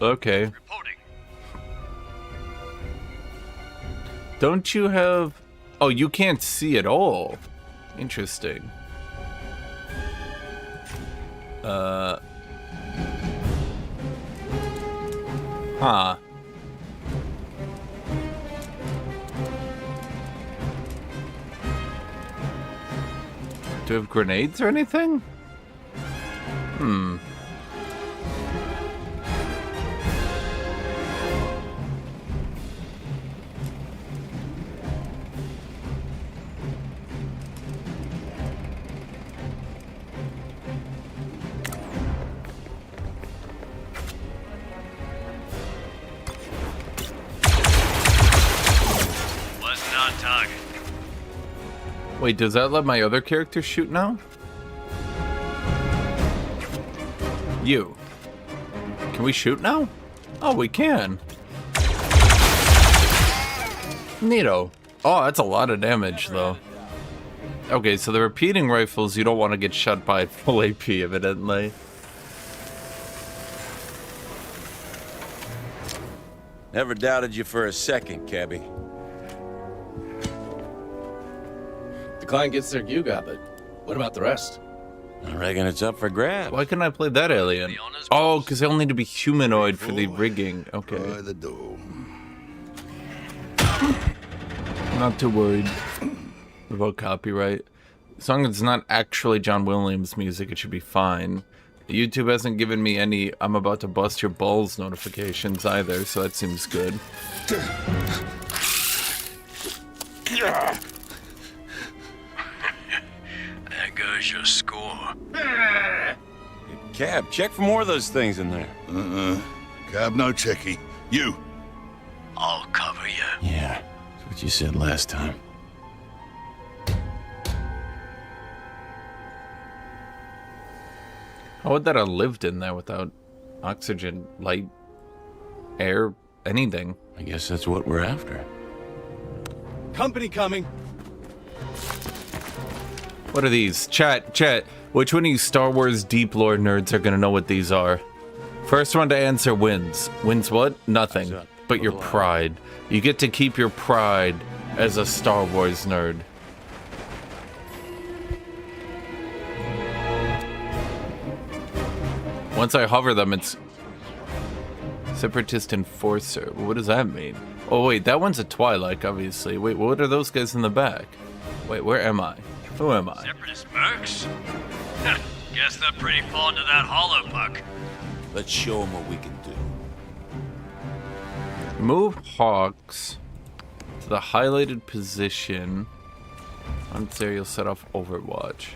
Okay. Reporting. Don't you have... Oh, you can't see at all. Interesting. Huh. Do you have grenades or anything? Hmm. Wasn't on target. Wait, does that let my other character shoot now? You. Can we shoot now? Oh, we can. Neato. Oh, that's a lot of damage, though. Okay, so the repeating rifles, you don't want to get shot by at full AP, evidently. Never doubted you for a second, Cabby. The client gets their Guthuk, but what about the rest? I reckon it's up for grabs. Why couldn't I play that alien? Oh, because they'll need to be humanoid for the rigging. Okay. By the door. Not too worried about copyright. As long as it's not actually John Williams music, it should be fine. YouTube hasn't given me any "I'm about to bust your balls" notifications either, so that seems good. There goes your score. Cab, check for more of those things in there. Cab, no checky. You. I'll cover you. Yeah, that's what you said last time. How would that have lived in there without oxygen, light, air, anything? I guess that's what we're after. Company coming. What are these? Chat. Which one of you Star Wars deep lore nerds are gonna know what these are? First one to answer wins. Wins what? Nothing. But your pride. You get to keep your pride as a Star Wars nerd. Once I hover them, it's Separatist Enforcer. What does that mean? Oh wait, that one's a Twilight, obviously. Wait, what are those guys in the back? Wait, where am I? Who am I? Separatist mercs? Guess they're pretty fond of that hollow puck. Let's show them what we can do. Move Hawks to the highlighted position. Once there, you'll set off Overwatch.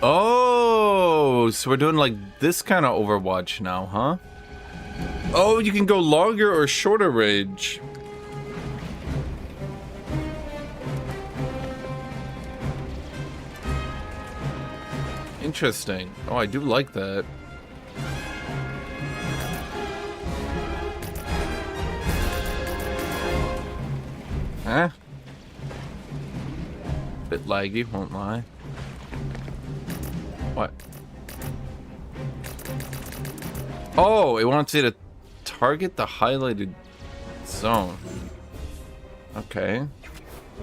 Oh, so we're doing like this kind of Overwatch now, huh? Oh, you can go longer or shorter range. Interesting. Oh, I do like that. Huh? Bit laggy, won't lie. What? Oh, it wants you to target the highlighted zone. Okay.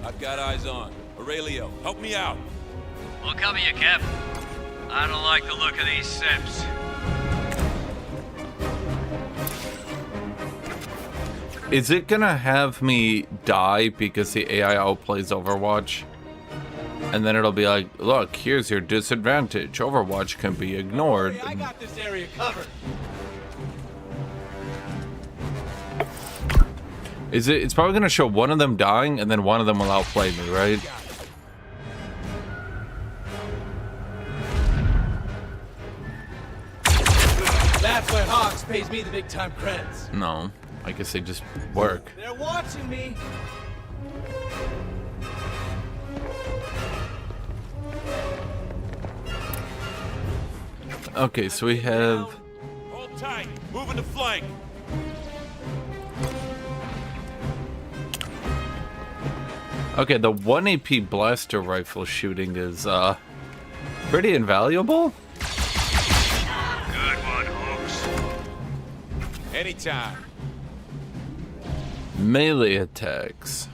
I've got eyes on. Aurelio, help me out. We'll cover you, Cap. I don't like the look of these Seps. Is it gonna have me die because the AI outplays Overwatch? And then it'll be like, look, here's your disadvantage. Overwatch can be ignored. I got this area covered. It's probably gonna show one of them dying and then one of them will outplay me, right? That's why Hawks pays me the big time credits. No, I guess they just work. They're watching me. Okay, so we have... Hold tight. Moving to flank. Okay, the 1 AP blaster rifle shooting is pretty invaluable. Good one, Hooks. Anytime. Melee attacks.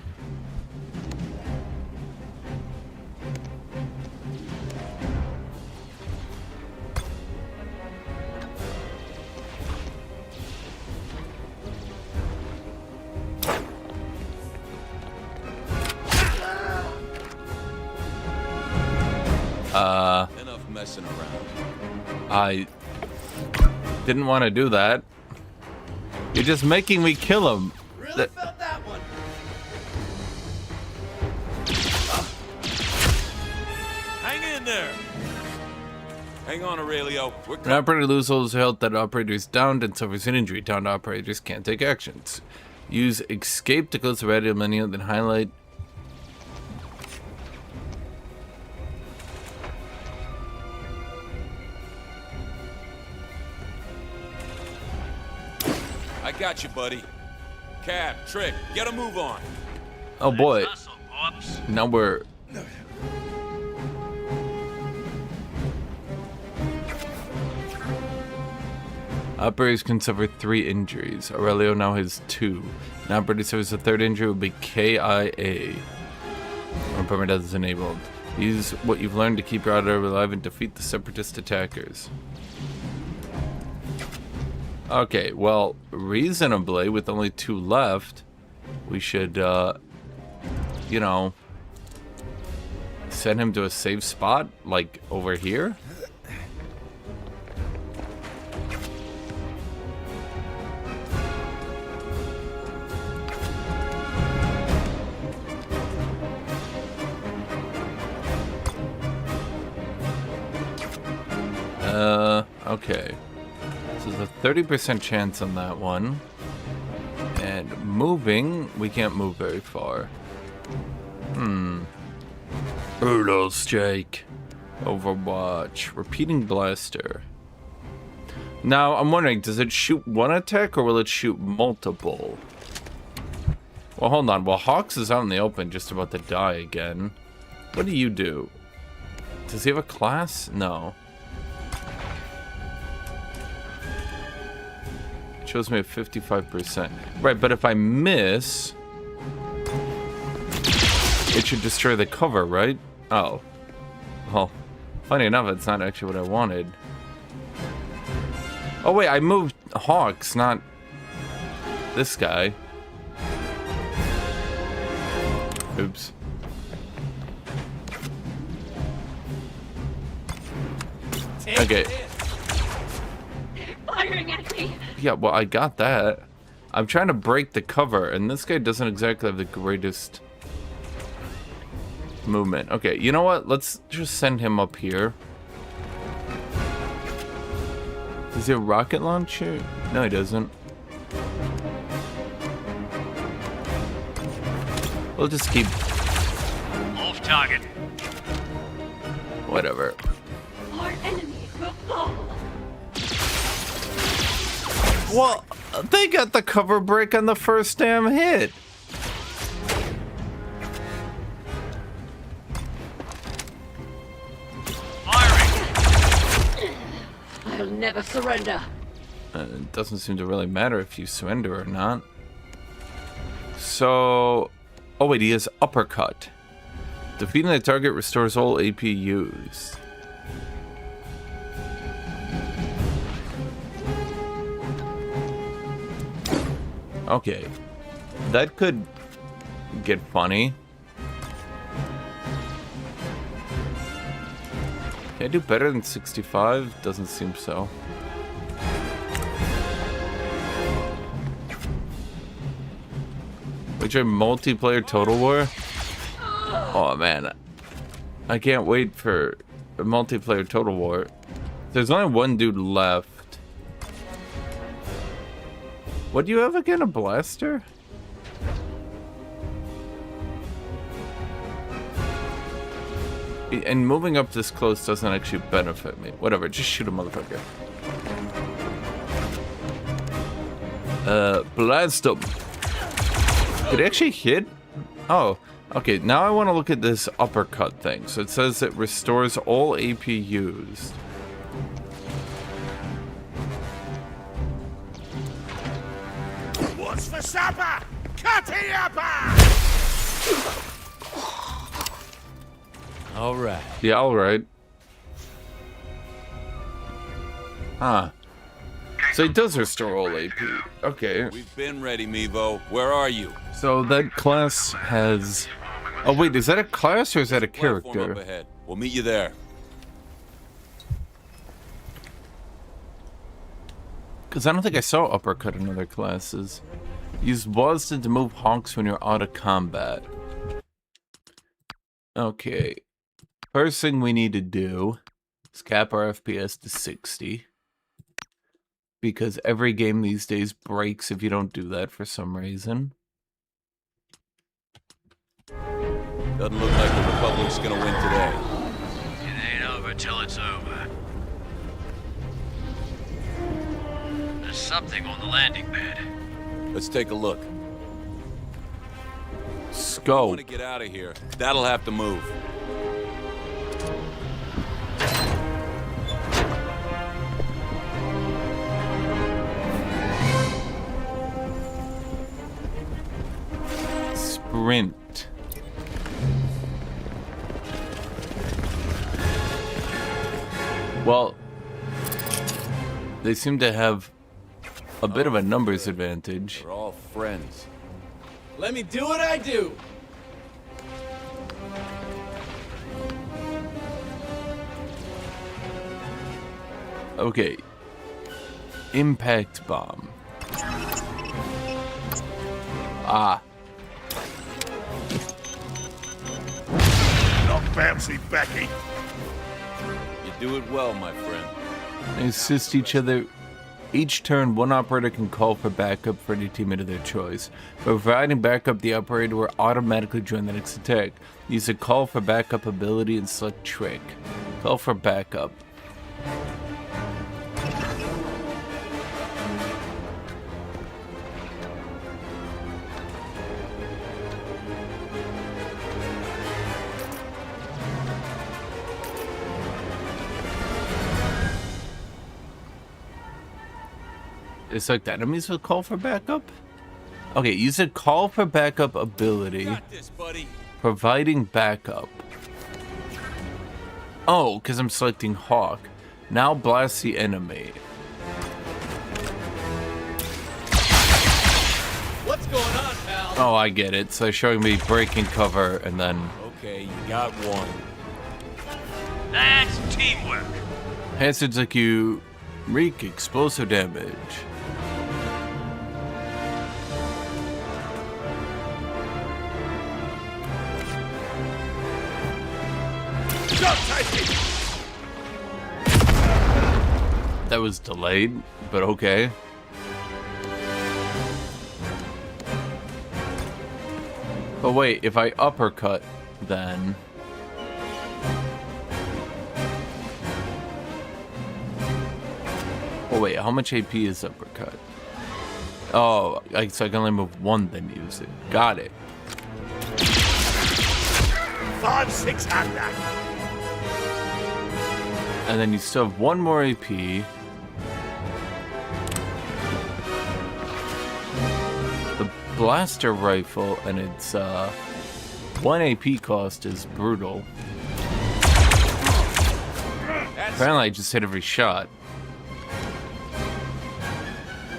Enough messing around. I didn't want to do that. You're just making me kill him. Really felt that one. Hang in there. Hang on, Aurelio. We're An operator loses all his health, that operator is downed and suffers an injury. Downed operators can't take actions. Use escape to close the radio menu, then highlight. I got you, buddy. Cab, Trick, get a move on. Oh boy. Hustle, Pops. Now we're. Operators can suffer 3 injuries. Aurelio now has 2. An operator suffers a 3rd injury will be KIA. When permit is enabled. Use what you've learned to keep your auto alive and defeat the separatist attackers. Okay, well, reasonably, with only 2 left, we should, you know, send him to a safe spot, like over here. Okay. So there's a 30% chance on that one. And moving, we can't move very far. Brutal Strike. Overwatch. Repeating Blaster. Now, I'm wondering, does it shoot 1 attack or will it shoot multiple? Well, hold on. Well, Hawks is out in the open, just about to die again. What do you do? Does he have a class? No. Shows me a 55%. Right, but if I miss, it should destroy the cover, right? Oh. Well, funny enough, it's not actually what I wanted. Oh wait, I moved Hawks, not this guy. Oops. Okay. Firing at me. Yeah, well, I got that. I'm trying to break the cover, and this guy doesn't exactly have the greatest movement. Okay, you know what? Let's just send him up here. Does he have a rocket launcher? No, he doesn't. We'll just keep... Off target. Whatever. Our enemies will fall. Well, they got the cover break on the first damn hit. Firing. I'll never surrender. It doesn't seem to really matter if you surrender or not. So... Oh wait, he has uppercut. Defeating the target restores all AP used. Okay. That could get funny. Can I do better than 65? Doesn't seem so. Which are multiplayer Total War? Oh man. I can't wait for a multiplayer Total War. There's only 1 dude left. What do you have again? A blaster? And moving up this close doesn't actually benefit me. Whatever, just shoot a motherfucker. Blast him. Did it actually hit? Oh, Okay, now I want to look at this uppercut thing. So it says it restores all AP used. What's for supper? Cutty upper! All right. Yeah, alright. Huh. So it does restore all AP. Okay. We've been ready, Mevo. Where are you? So that class has... Oh wait, is that a class or is that a Platform character? up ahead. We'll meet you there. Because I don't think I saw uppercut in other classes. Use Boston to move honks when you're out of combat. Okay. First thing we need to do is cap our FPS to 60. Because every game these days breaks if you don't do that for some reason. Doesn't look like the Republic's gonna win today. It ain't over till it's over. There's something on the landing pad. Let's take a look. I want Scope. to get out of here. That'll have to move. Sprint. Well, they seem to have a bit of a numbers advantage. We're all friends. Let me do what I do. Okay. Impact bomb. Ah. Not bouncy, Becky. You do it well, my friend. They assist each other. Each turn, one operator can call for backup for any teammate of their choice. By providing backup, the operator will automatically join the next attack. Use a call for backup ability and select trick. Call for backup. It's like the enemies will call for backup? Okay, use a call for backup ability. Got this, buddy. Providing backup. Oh, because I'm selecting Hawk. Now blast the enemy. What's going on, pal? Oh, I get it. So they're showing me breaking cover and then... Okay, you got one. That's teamwork. Hazards like you wreak explosive damage. That was delayed, but okay. But wait, if I uppercut, then... Oh wait, how much AP is uppercut? Oh, so I can only move one, then use it. Got it. 5-600. And then you still have one more AP. The blaster rifle and its 1 AP cost is brutal. Apparently I just hit every shot.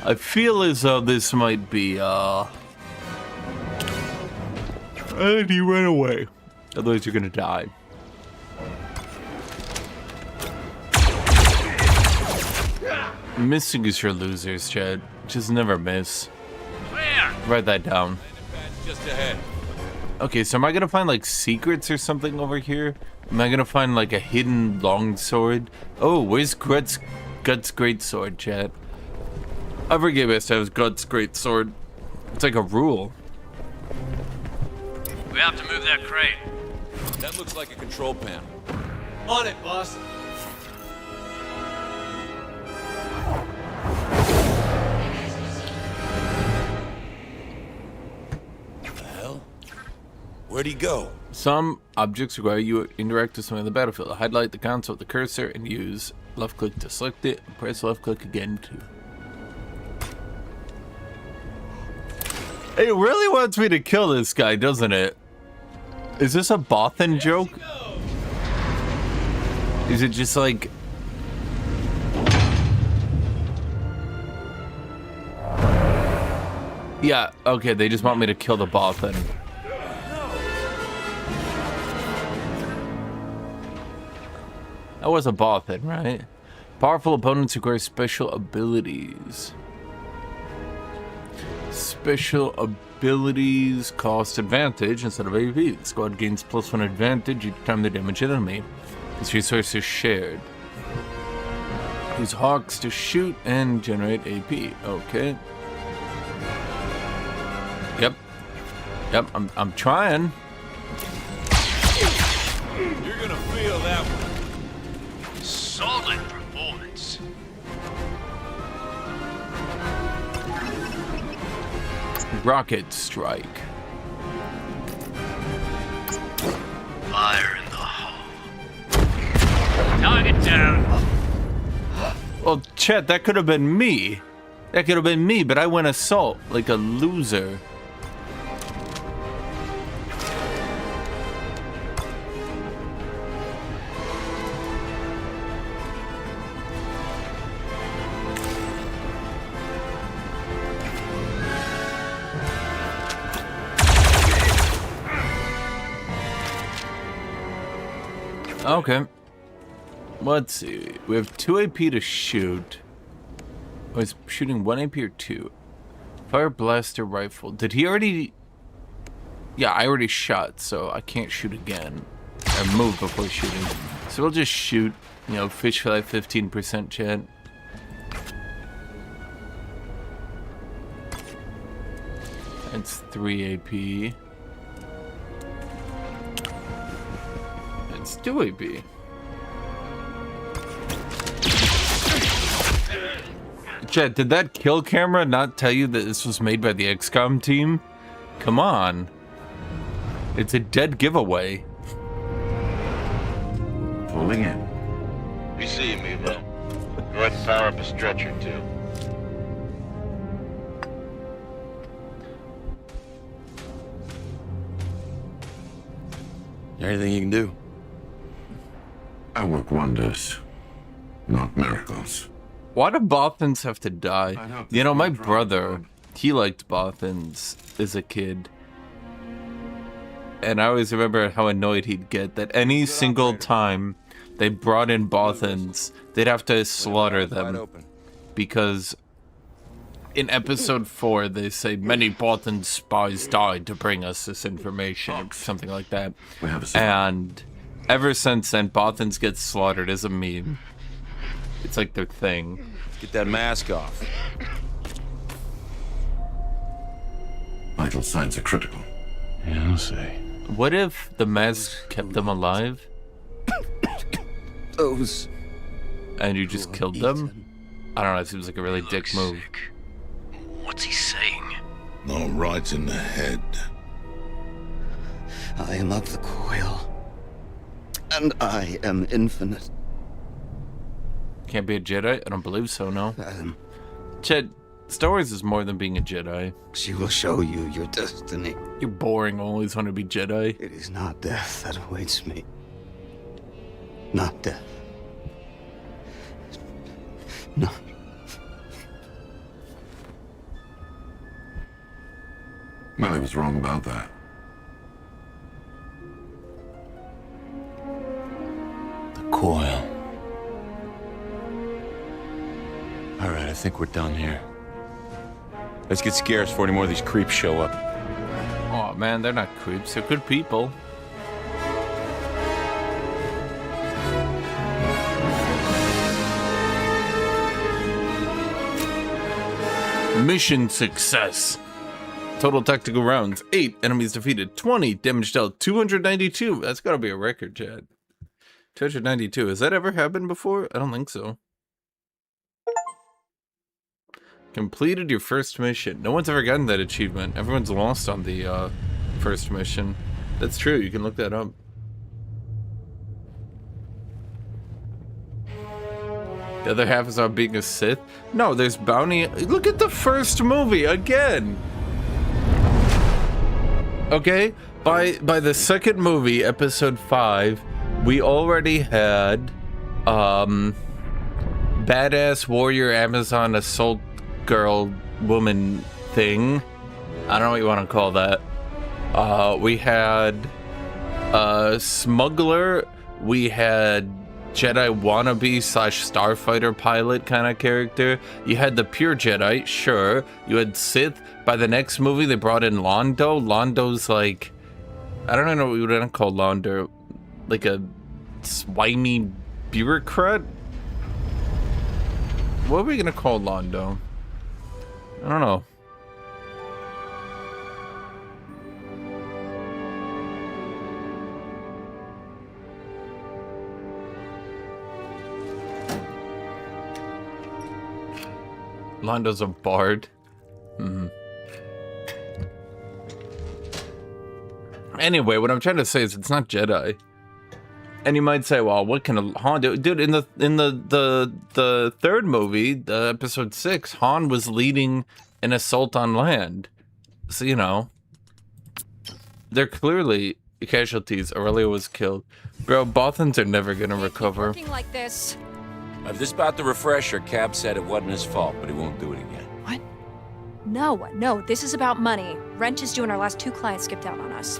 I feel as though this might be and you ran away. Otherwise you're gonna die. Missing is your losers, Chad. Just never miss. Clear. Write that down. Pad's just ahead. Okay, so am I gonna find like secrets or something over here? Am I gonna find like a hidden longsword? Oh, where's Guts' great sword, Chad? Every game has to have Guts' great sword. It's like a rule. We have to move that crate. That looks like a control panel. On it, boss. The hell? Where'd he go? Some objects require you to interact with something on the battlefield. Highlight the console with the cursor and use left click to select it. And press left click again to. It really wants me to kill this guy, doesn't it? Is this a Bothan joke? Is it just like... Yeah, okay, they just want me to kill the Bothan. That was a Bothan, right? Powerful opponents require special abilities. Special abilities cost advantage instead of AP. The squad gains +1 advantage each time they damage an enemy. This resource is shared. Use hawks to shoot and generate AP. Okay. Yep, I'm trying. You're gonna feel that one. Solid performance. Rocket strike. Fire in the hole. Target down. Well, Chet, that could have been me. That could have been me, but I went assault like a loser. Okay. Let's see. We have 2 AP to shoot. Was shooting 1 AP or 2? Fire blaster rifle. Did he already... Yeah, I already shot, so I can't shoot again. I move before shooting. So we'll just shoot, you know, fish fly 15% chance. That's 3 AP. It's 2 AP. Chet, did that kill camera not tell you that this was made by the XCOM team? Come on. It's a dead giveaway. Pulling in. You see me, Lo. Go ahead and power up a stretcher, too. Anything you can do? I work wonders, not miracles. Why do Bothans have to die? You know, my brother, he liked Bothans as a kid. And I always remember how annoyed he'd get that any single time they brought in Bothans, they'd have to slaughter them. Because in episode 4, they say many Bothan spies died to bring us this information, or something like that. And ever since then, Bothans get slaughtered as a meme. It's like their thing. Get that mask off. Vital signs are critical. Yeah, I'll see. What if the mask kept them alive? Those. And you just killed them? I don't know, it seems like a really dick move. What's he saying? Not right in the head. I am of the coil. And I am infinite. Can't be a Jedi? I don't believe so, no. Chet, Star Wars is more than being a Jedi. She will show you your destiny. You're boring, always want to be Jedi. It is not death that awaits me. Not death. No. Well, I was wrong about that. The coil. All right, I think we're done here. Let's get scarce before any more of these creeps show up. Oh man, they're not creeps, they're good people. Mission success. Total tactical rounds, 8. Enemies defeated, 20. Damage dealt, 292. That's gotta be a record, Chad. 292. Has that ever happened before? I don't think so. Completed your first mission. No one's ever gotten that achievement. Everyone's lost on the first mission. That's true. You can look that up. The other half is about being a Sith. No, there's bounty. Look at the first movie again. Okay, by the second movie, episode 5, we already had badass warrior Amazon assault girl woman thing. I don't know what you want to call that. We had smuggler. We had Jedi wannabe / starfighter pilot kind of character. You had the pure Jedi, sure. You had Sith. By the next movie, they brought in Londo. Londo's like, I don't know what we would call Londo, like a slimy bureaucrat. What are we gonna call Londo? I don't know. Londo's a bard. Anyway, what I'm trying to say is it's not Jedi. And you might say, well, what can Han do? Dude, in the third movie, the episode 6, Han was leading an assault on land. So, you know, they're clearly casualties. Aurelia was killed. Bro, Bothans are never gonna recover. Working like this. If this about the refresher, Cab said it wasn't his fault, but he won't do it again. What? No, this is about money. Wrench is doing our last 2 clients skipped out on us.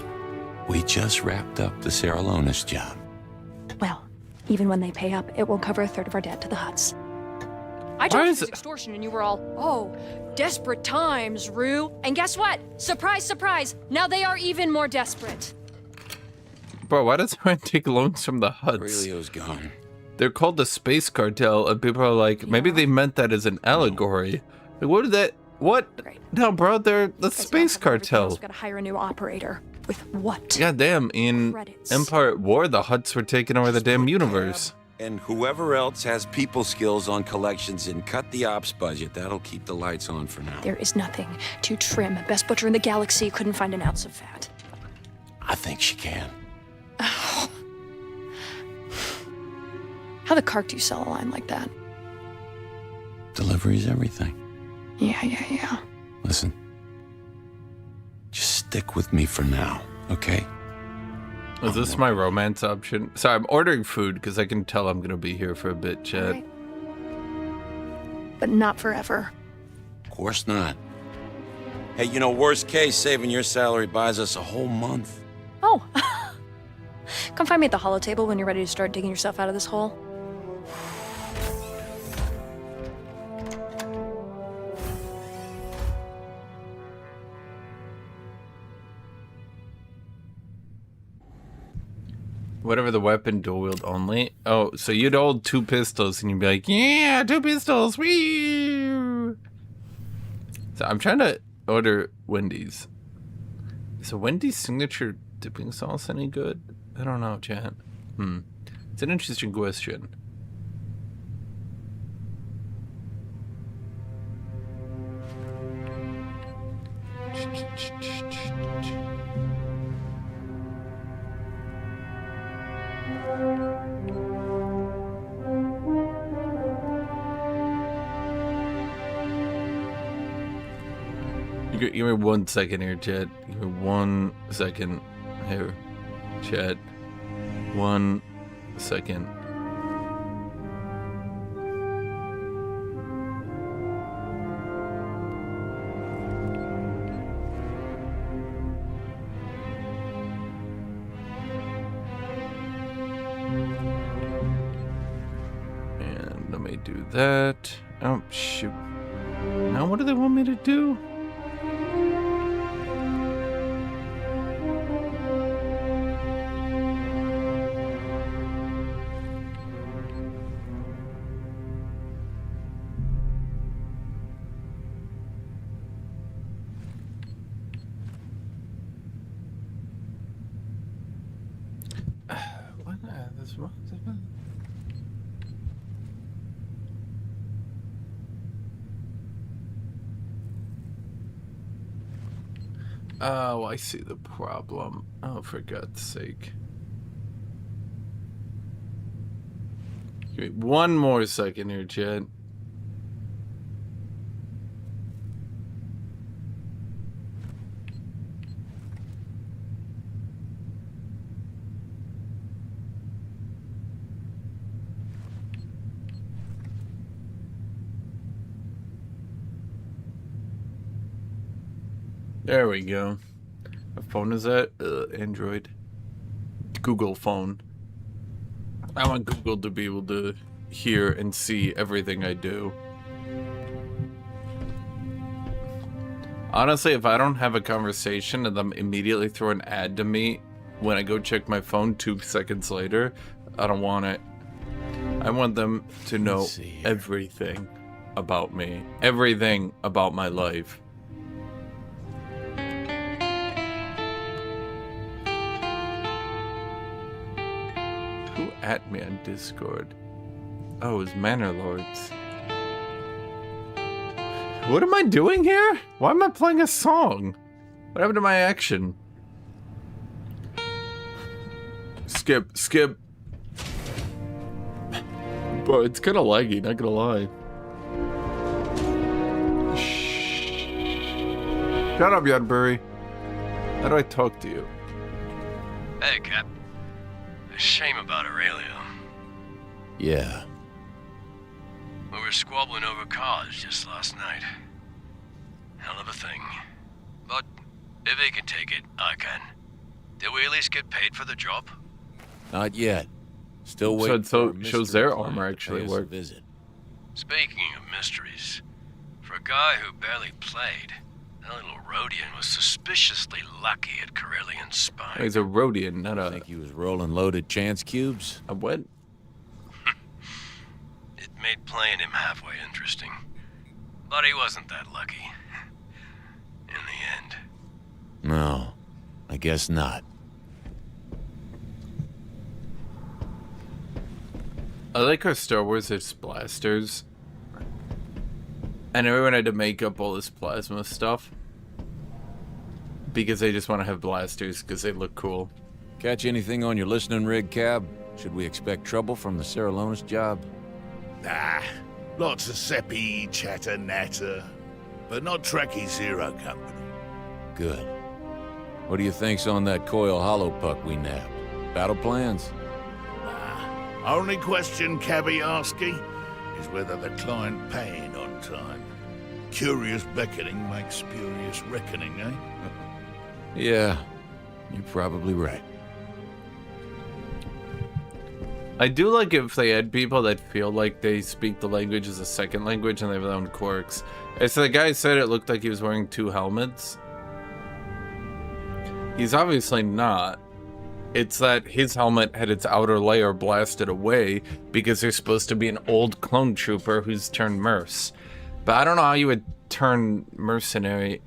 We just wrapped up the Sarah Lonis job. Well, even when they pay up, it won't cover 1/3 of our debt to the Hutts. I told you it was extortion and you were all, oh, desperate times, Rue. And guess what? Surprise, surprise. Now they are even more desperate. Bro, why does everyone take loans from the Hutts? Aurelio's gone. They're called the Space Cartel, and people are like, maybe they meant that as an allegory. Like, what did that? What? Great. No, bro, they're the Space Cartel. We've got to hire a new operator. With what? Goddamn, in Credits. Empire at War, the Hutts were taking over the damn universe. And whoever else has people skills on collections and cut the ops budget, that'll keep the lights on for now. There is nothing too trim. Best butcher in the galaxy couldn't find an ounce of fat. I think she can. How the cark do you sell a line like that? Delivery's everything. Yeah. Listen. Just stick with me for now, okay? Is this my romance option? Sorry, I'm ordering food because I can tell I'm going to be here for a bit, Chad. Right. But not forever. Of course not. Hey, you know, worst case, saving your salary buys us a whole month. Oh. Come find me at the holo table when you're ready to start digging yourself out of this hole. Whatever the weapon, dual wield only. Oh, so you'd hold 2 pistols and you'd be like, yeah, 2 pistols, wee. So I'm trying to order Wendy's. Is a Wendy's signature dipping sauce any good? I don't know, chat. It's an interesting question. Give me 1 second here, chat. Give me 1 second here, chat. 1 second. And let me do that. Oh, shoot. Now what do they want me to do? Oh, I see the problem. Oh, for God's sake. Give me one more second here, Chad. There we go. What phone is that? Android. Google phone. I want Google to be able to hear and see everything I do. Honestly, if I don't have a conversation and them immediately throw an ad to me when I go check my phone 2 seconds later, I don't want it. I want them to know everything about me. Everything about my life. Who at me on Discord? Oh, it's Manor Lords. What am I doing here? Why am I playing a song? What happened to my action? Skip, skip. Bro, it's kind of laggy, not gonna lie. Shh. Shut up, Yadbury. How do I talk to you? Hey, Cap. A shame about Aurelia. Yeah. We were squabbling over cars just last night. Hell of a thing. But if he can take it, I can. Did we at least get paid for the job? Not yet. Still waiting. So shows their armor actually work. Visit. Speaking of mysteries, for a guy who barely played, that little Rhodian was suspiciously lucky at Corellian spine. He's a Rhodian, not a... I think he was rolling loaded chance cubes. A what? It made playing him halfway interesting. But he wasn't that lucky. In the end. No, I guess not. I like how Star Wars has blasters. And everyone had to make up all this plasma stuff. Because they just want to have blasters because they look cool. Catch anything on your listening rig, Cab? Should we expect trouble from the Saralonis job? Nah, lots of seppy chatter natter, but not Trekkie Zero Company. Good. What do you think's on that coil hollow puck we nabbed? Battle plans? Nah, only question Cabby asking is whether the client paying on time. Curious beckoning makes spurious reckoning, eh? Yeah, you're probably right. I do like if they had people that feel like they speak the language as a second language and they have their own quirks. As the guy said, it looked like he was wearing 2 helmets. He's obviously not. It's that his helmet had its outer layer blasted away because there's supposed to be an old clone trooper who's turned merc. But I don't know how you would turn mercenary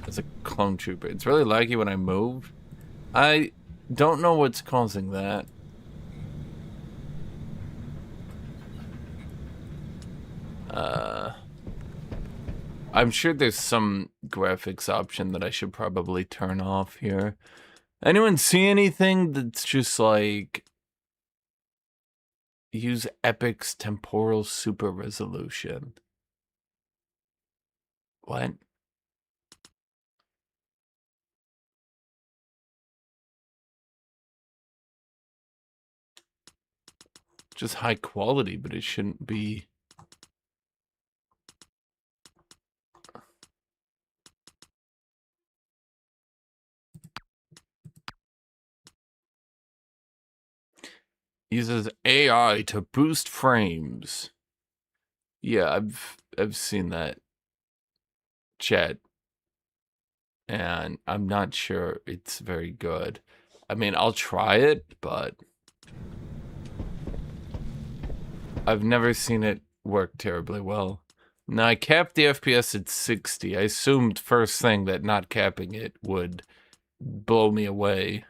as a clone trooper. It's really laggy when I move. I don't know what's causing that. I'm sure there's some graphics option that I should probably turn off here. Anyone see anything that's just like use Epic's temporal super resolution? What? Just high quality, but it shouldn't be. Uses AI to boost frames. Yeah, I've seen that chat. And I'm not sure it's very good. I mean, I'll try it, but I've never seen it work terribly well. Now, I capped the FPS at 60. I assumed first thing that not capping it would blow me away.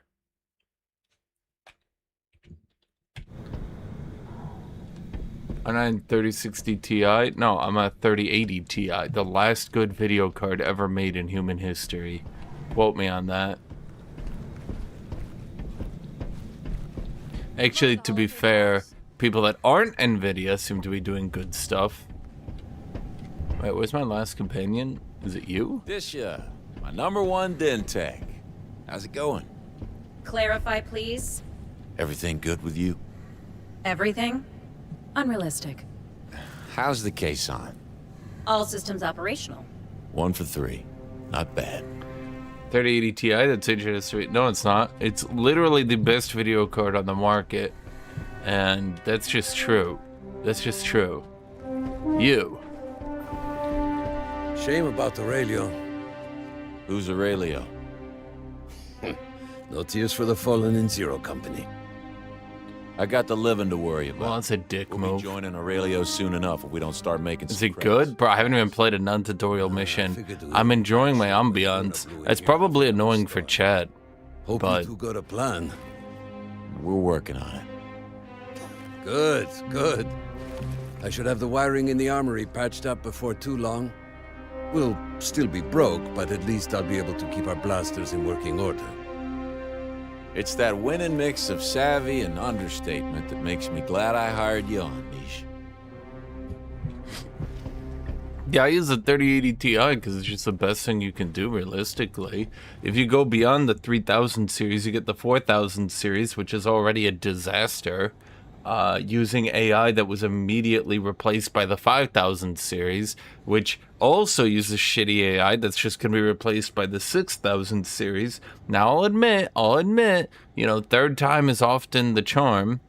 I'm on 3060 Ti. No, I'm a 3080 Ti, the last good video card ever made in human history. quote me on that. Actually, to be fair, people that aren't NVIDIA seem to be doing good stuff. Wait, where's my last companion? Is it you? Disha, my #1 Dentech. How's it going? Clarify, please. Everything good with you? Everything? Unrealistic. How's the case on? All systems operational. 1 for 3. Not bad. 3080 Ti, that's interesting. No, it's not. It's literally the best video card on the market. And that's just true. That's just true. You. Shame about Aurelio. Who's Aurelio? No tears for the fallen in Zero Company. I got the living to worry about. Well, that's a dick We'll move. be joining Aurelio soon enough if we don't start making Is some it credits. good? Bro, I haven't even played a non-tutorial mission. I'm enjoying my ambiance. It's probably annoying for chat. Hope But- you two got a plan. We're working on it. Good, good. I should have the wiring in the armory patched up before too long. We'll still be broke, but at least I'll be able to keep our blasters in working order. It's that winning mix of savvy and understatement that makes me glad I hired you on, Niche. Yeah, I use the 3080 Ti because it's just the best thing you can do realistically. If you go beyond the 3000 series, you get the 4000 series, which is already a disaster. Using AI that was immediately replaced by the 5000 series, which also uses shitty AI that's just going to be replaced by the 6000 series. Now, I'll admit, you know, third time is often the charm,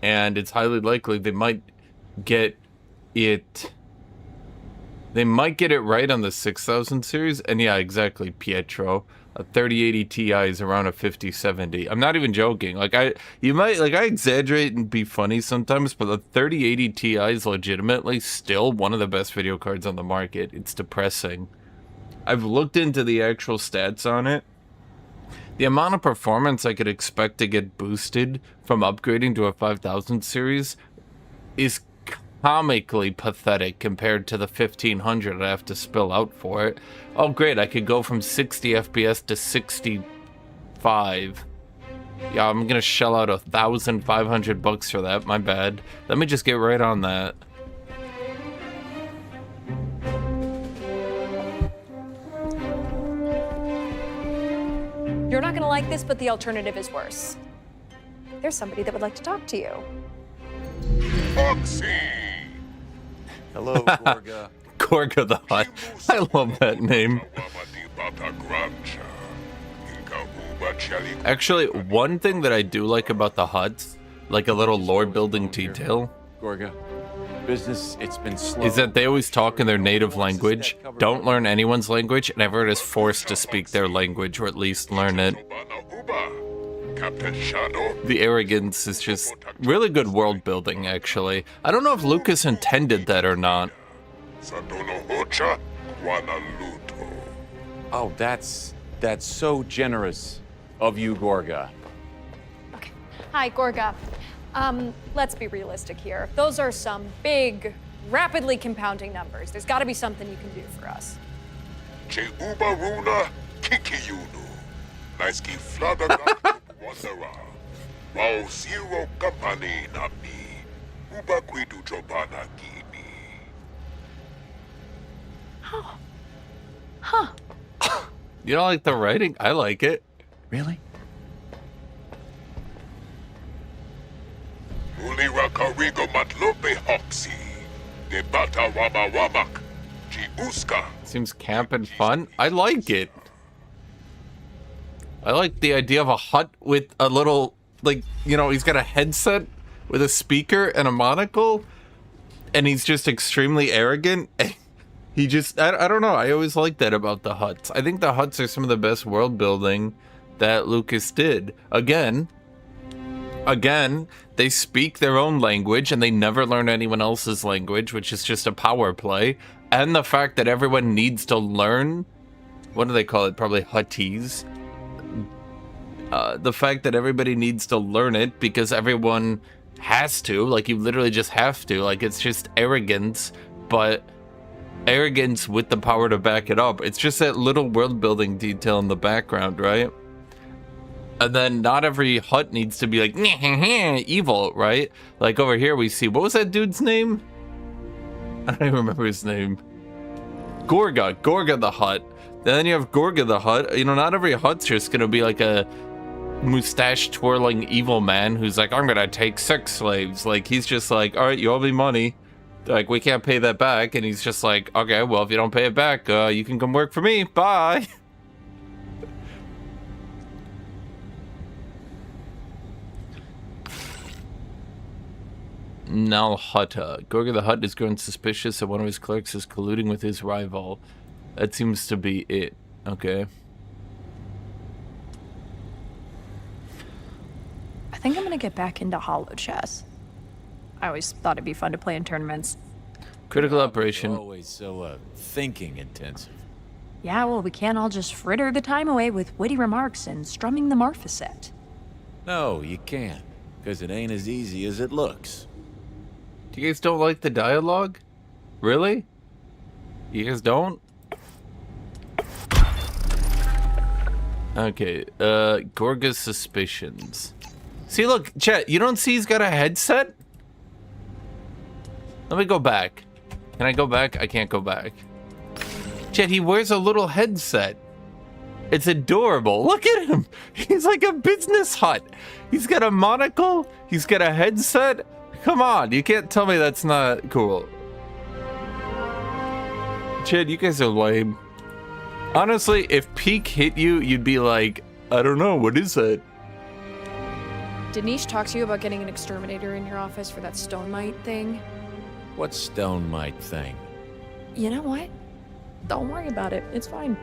and it's highly likely they might get it. They might get it right on the 6000 series, and yeah, exactly, Pietro. A 3080 Ti is around a 5070. I'm not even joking. I exaggerate and be funny sometimes, but the 3080 Ti is legitimately still one of the best video cards on the market. It's depressing. I've looked into the actual stats on it. The amount of performance I could expect to get boosted from upgrading to a 5000 series is comically pathetic compared to the 1500 I have to spill out for it. Oh great, I could go from 60 FPS to 65. Yeah, I'm gonna shell out $1,500 for that, my bad. Let me just get right on that. You're not gonna like this, but the alternative is worse. There's somebody that would like to talk to you. Hello, Gorga. Gorga the Hut. I love that name. Actually, one thing that I do like about the huts, like a little lore building detail, Gorga, business, it's been slow. is that they always talk in their native language, don't learn anyone's language, and everyone is forced to speak their language, or at least learn it. The arrogance is just really good world building, actually. I don't know if Lucas intended that or not. Oh, that's so generous of you, Gorga. Okay. Hi, Gorga. Let's be realistic here. Those are some big, rapidly compounding numbers. There's got to be something you can do for us. Huh. You don't like the writing? I like it. Really? Seems camp and fun. I like it. I like the idea of a hut with a little, like, you know, he's got a headset with a speaker and a monocle, and he's just extremely arrogant. He just, I don't know. I always like that about the huts. I think the huts are some of the best world building that Lucas did. Again, they speak their own language and they never learn anyone else's language, which is just a power play. And the fact that everyone needs to learn, what do they call it? Probably Huttese. The fact that everybody needs to learn it because everyone has to, like you literally just have to, like it's just arrogance, but arrogance with the power to back it up. It's just that little world building detail in the background, right? And then not every hut needs to be like evil, right? Like over here we see, what was that dude's name? I don't even remember his name. Gorga the Hutt. Then you have Gorga the Hutt. You know, not every hut's just gonna be like a mustache twirling evil man who's like, I'm gonna take 6 slaves. Like, he's just like, all right, you owe me money. Like, we can't pay that back. And he's just like, okay, well, if you don't pay it back, you can come work for me. Bye. Nalhutta. Gorga the Hutt is growing suspicious that one of his clerks is colluding with his rival. That seems to be it. Okay. I think I'm gonna get back into hollow chess. I always thought it'd be fun to play in tournaments. Critical operation. Always so thinking intensive. Yeah, well, we can't all just fritter the time away with witty remarks and strumming the marmoset. No, you can't, because it ain't as easy as it looks. You guys don't like the dialogue? Really? You guys don't? Okay, Gorga's suspicions. See, look, chat, you don't see he's got a headset? Let me go back. Can I go back? I can't go back. Chat, he wears a little headset. It's adorable. Look at him. He's like a business hut. He's got a monocle. He's got a headset. Come on, you can't tell me that's not cool. Chat, you guys are lame. Honestly, if Peak hit you, you'd be like, I don't know, what is that? Did Niche talk to you about getting an exterminator in your office for that stone mite thing? What stone mite thing? You know what? Don't worry about it. It's fine.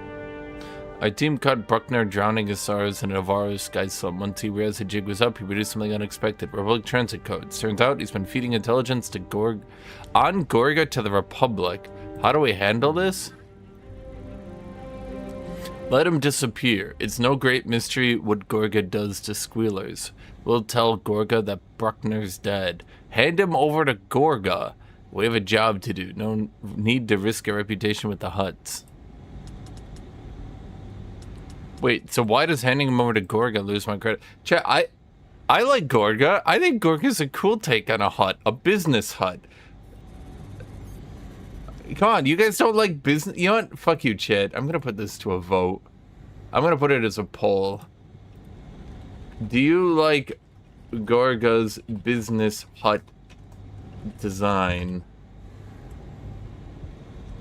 Our team caught Bruckner drowning his sorrows in Navarro's sky slum. Once he realized the jig was up, he produced something unexpected. Republic transit codes. Turns out he's been feeding intelligence to Gorga to the Republic. How do we handle this? Let him disappear. It's no great mystery what Gorga does to squealers. We'll tell Gorga that Bruckner's dead. Hand him over to Gorga. We have a job to do. No need to risk a reputation with the Hutts. Wait, so why does handing him over to Gorga lose my credit? Chat, I like Gorga. I think Gorga's a cool take on a hut. A business hut. Come on, you guys don't like business? You know what? Fuck you, chat. I'm gonna put this to a vote. I'm gonna put it as a poll. Do you like Gorga's business hut design?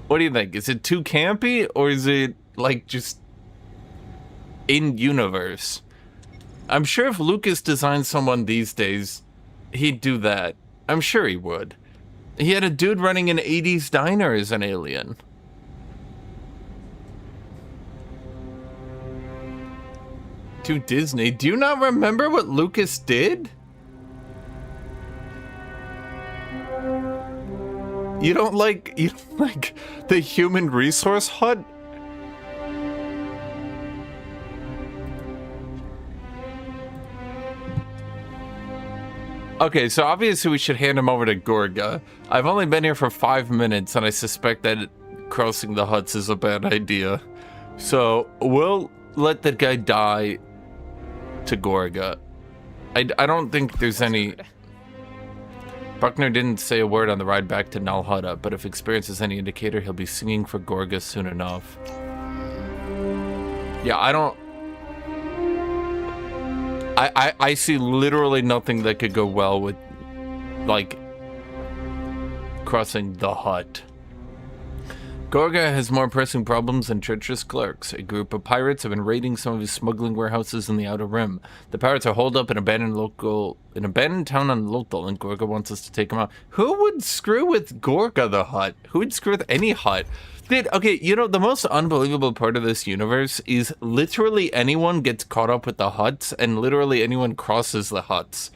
What do you think? Is it too campy, or is it like just in universe? I'm sure if Lucas designed someone these days, he'd do that. I'm sure he would. He had a dude running an 80s diner as an alien. To Disney. Do you not remember what Lucas did? You don't like the human resource hut? Okay, so obviously we should hand him over to Gorga. I've only been here for 5 minutes, and I suspect that crossing the huts is a bad idea. So we'll let that guy die to Gorga. I don't think there's any... Bruckner didn't say a word on the ride back to Nalhutta, but if experience is any indicator, he'll be singing for Gorga soon enough. Yeah, I don't... I see literally nothing that could go well with, like, crossing the hut. Gorga has more pressing problems than treacherous clerks. A group of pirates have been raiding some of his smuggling warehouses in the Outer Rim. The pirates are holed up in an abandoned town on Lothal, and Gorga wants us to take them out. Who would screw with Gorga the Hutt? Who would screw with any hut? Dude, okay, you know, the most unbelievable part of this universe is literally anyone gets caught up with the Hutts, and literally anyone crosses the Hutts.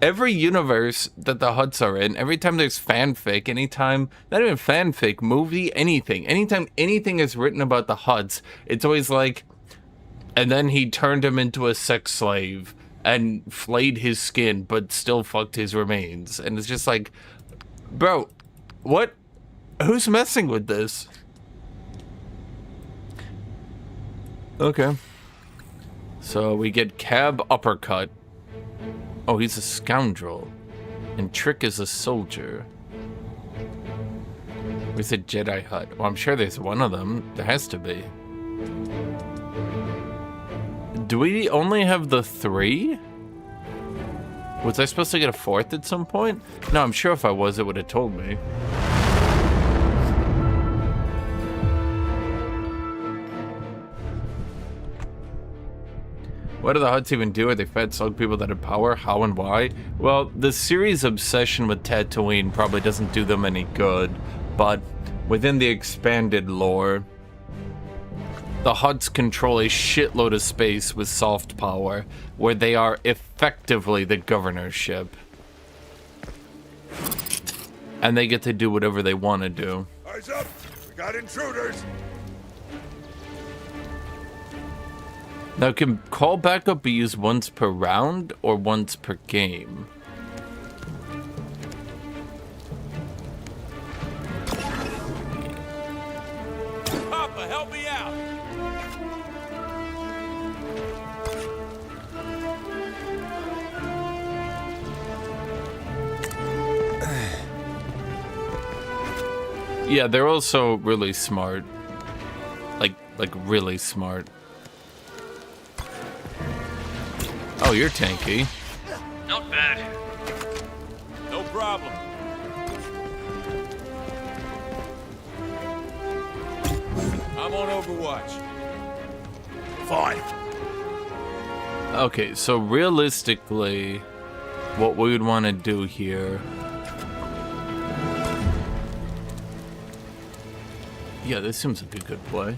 Every universe that the Hutts are in, every time there's fanfic, anytime, not even fanfic, movie, anything, anytime anything is written about the Hutts, it's always like, and then he turned him into a sex slave and flayed his skin, but still fucked his remains. And it's just like, bro, what? Who's messing with this? Okay. So we get Cab uppercut. Oh, he's a scoundrel. And Trick is a soldier. Where's the Jedi hut? Well, I'm sure there's one of them. There has to be. Do we only have the 3? Was I supposed to get a 4th at some point? No, I'm sure if I was, it would have told me. What do the Hutts even do? Are they fed slug people that have power? How and why? Well, the series' obsession with Tatooine probably doesn't do them any good, but within the expanded lore, the Hutts control a shitload of space with soft power, where they are effectively the governorship. And they get to do whatever they want to do. Eyes up! We got intruders! Now, can call backup be used once per round or once per game? Papa, help me out! Yeah, they're also really smart. Like really smart. Oh, you're tanky. Not bad. No problem. I'm on Overwatch. Fine. Okay, so realistically, what we would want to do here... Yeah, this seems like a good play.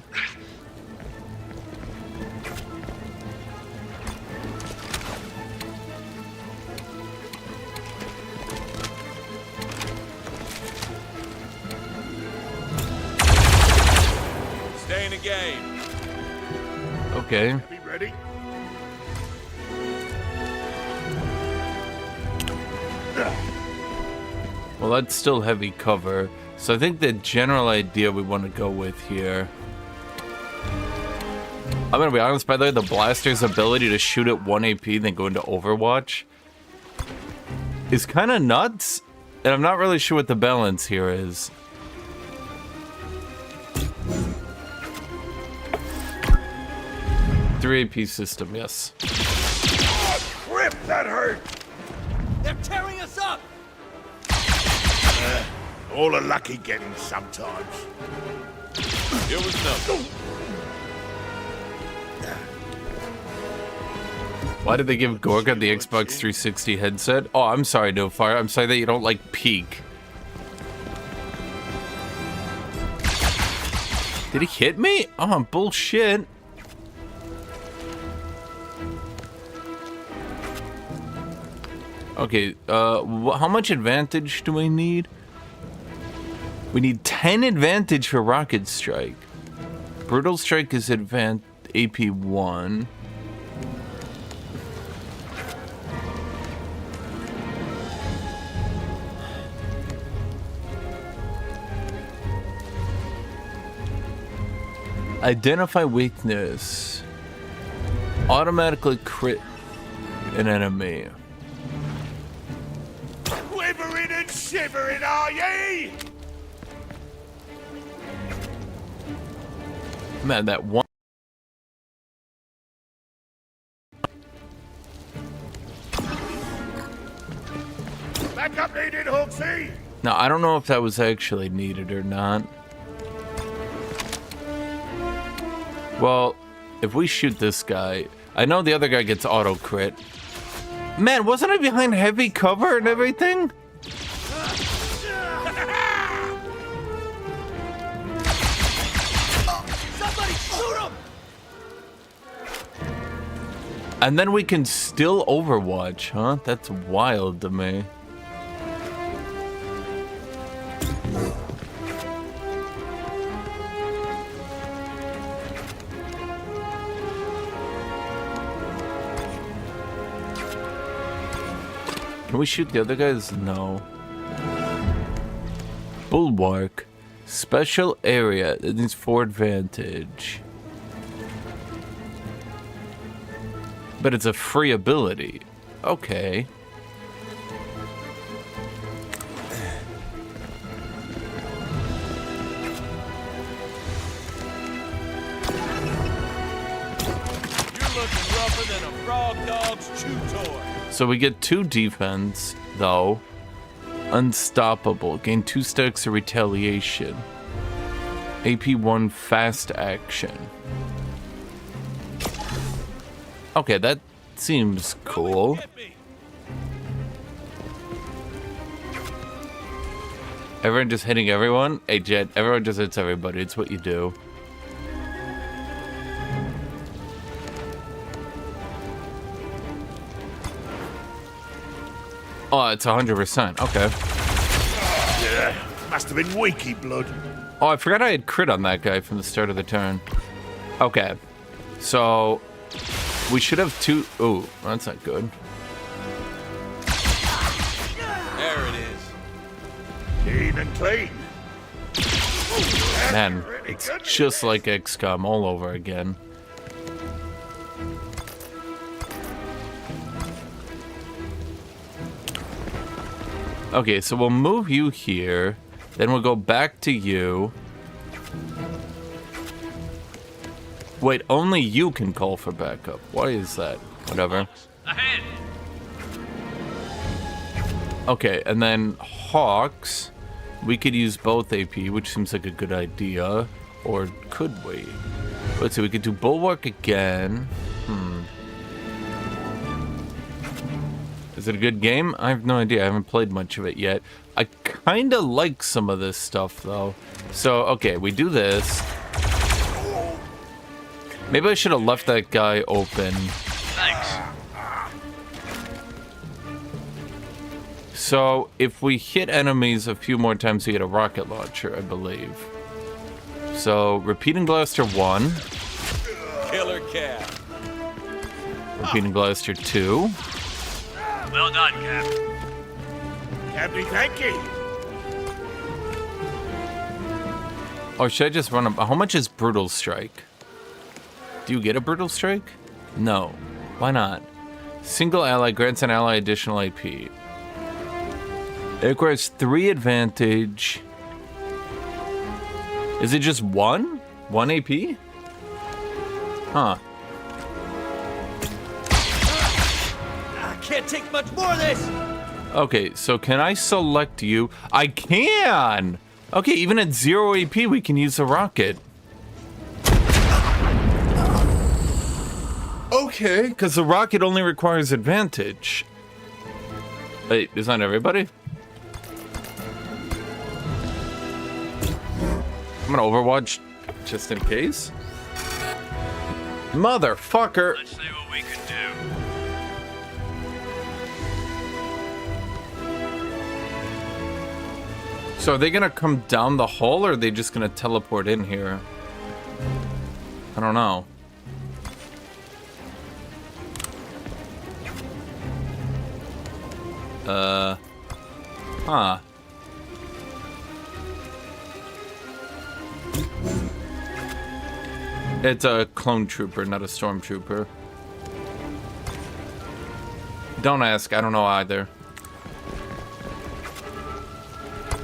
Stay in the game. Okay. Be ready? Well, that's still heavy cover. So I think the general idea we want to go with here... I'm gonna be honest, by the way, the blaster's ability to shoot at 1 AP then go into Overwatch is kind of nuts, and I'm not really sure what the balance here is. Three AP system, yes. Oh, crap, that hurt! They're tearing us up! All a lucky getting sometimes. It was nothing. Why did they give Gorga the Xbox 360 headset? Oh, I'm sorry, No Fire. I'm sorry that you don't like Peak. Did he hit me? Oh, bullshit. Okay, how much advantage do we need? We need 10 advantage for Rocket Strike. Brutal Strike is AP 1. Identify weakness. Automatically crit an enemy. Quivering and shivering, are ye? Man, that one. Backup needed, Hooksy! Now, I don't know if that was actually needed or not. Well, if we shoot this guy, I know the other guy gets auto crit. Man, wasn't I behind heavy cover and everything? Somebody shoot him! And then we can still Overwatch, huh? That's wild to me. Can we shoot the other guys? No. Bulwark. Special area that needs 4 advantage. But it's a free ability. Okay. Than a frog dog's chew toy. So we get 2 defense, though. Unstoppable. Gain 2 stacks of retaliation. AP 1 fast action. Okay, that seems cool. Everyone just hitting everyone? Hey, Jet, everyone just hits everybody. It's what you do. Oh, it's 100%. Okay. Yeah, must have been weaky blood. Oh, I forgot I had crit on that guy from the start of the turn. Okay. So, we should have 2... Ooh, that's not good. There it is. Clean and clean. Man, it's just like XCOM all over again. Okay, so we'll move you here. Then we'll go back to you. Wait, only you can call for backup. Why is that? Whatever. Ahead. Okay, and then Hawks. We could use both AP, which seems like a good idea. Or could we? Let's see, we could do Bulwark again. Is it a good game? I have no idea. I haven't played much of it yet. I kind of like some of this stuff, though. So, okay, we do this. Maybe I should have left that guy open. Thanks. So, if we hit enemies a few more times, we get a rocket launcher, I believe. So, repeating blaster 1. Killer cat. Repeating blaster 2. Well done, Cap. Captain, thank you. Or should I just run up? How much is Brutal Strike? Do you get a Brutal Strike? No. Why not? Single ally grants an ally additional AP. It requires 3 advantage. Is it just 1? 1 AP? Huh. Can't take much more of this. Okay, so can I select you? I can! Okay, even at 0 AP, we can use the rocket. Okay, because the rocket only requires advantage. Wait, is that everybody? I'm gonna Overwatch just in case. Motherfucker! Let's see what we can do. So are they gonna come down the hall, or are they just gonna teleport in here? I don't know. Huh. It's a clone trooper, not a stormtrooper. Don't ask, I don't know either.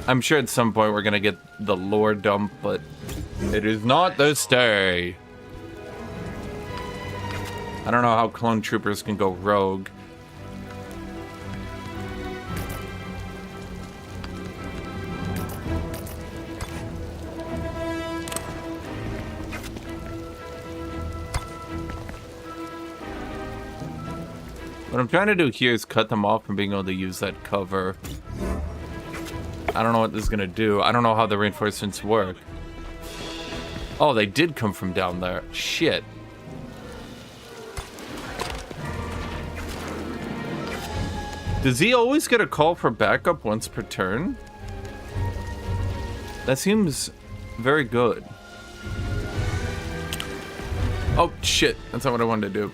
I'm sure at some point we're gonna get the lore dump, but it is not this day. I don't know how clone troopers can go rogue. What I'm trying to do here is cut them off from being able to use that cover. I don't know what this is gonna do. I don't know how the reinforcements work. Oh, they did come from down there. Shit. Does he always get a call for backup once per turn? That seems very good. Oh, shit. That's not what I wanted to do.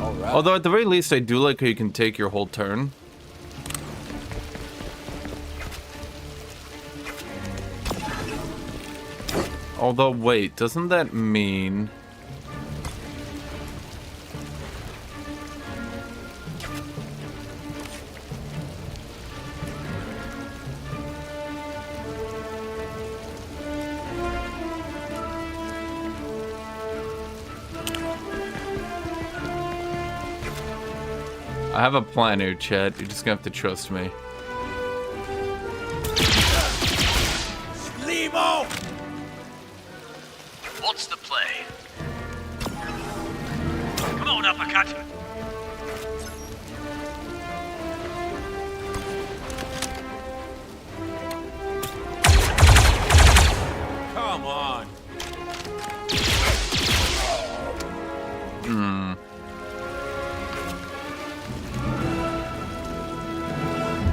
All right. Although at the very least, I do like how you can take your whole turn. Although, wait, doesn't that mean... I have a plan here, Chet. You're just gonna have to trust me. Limo! What's the play? Come on, uppercut! Come on.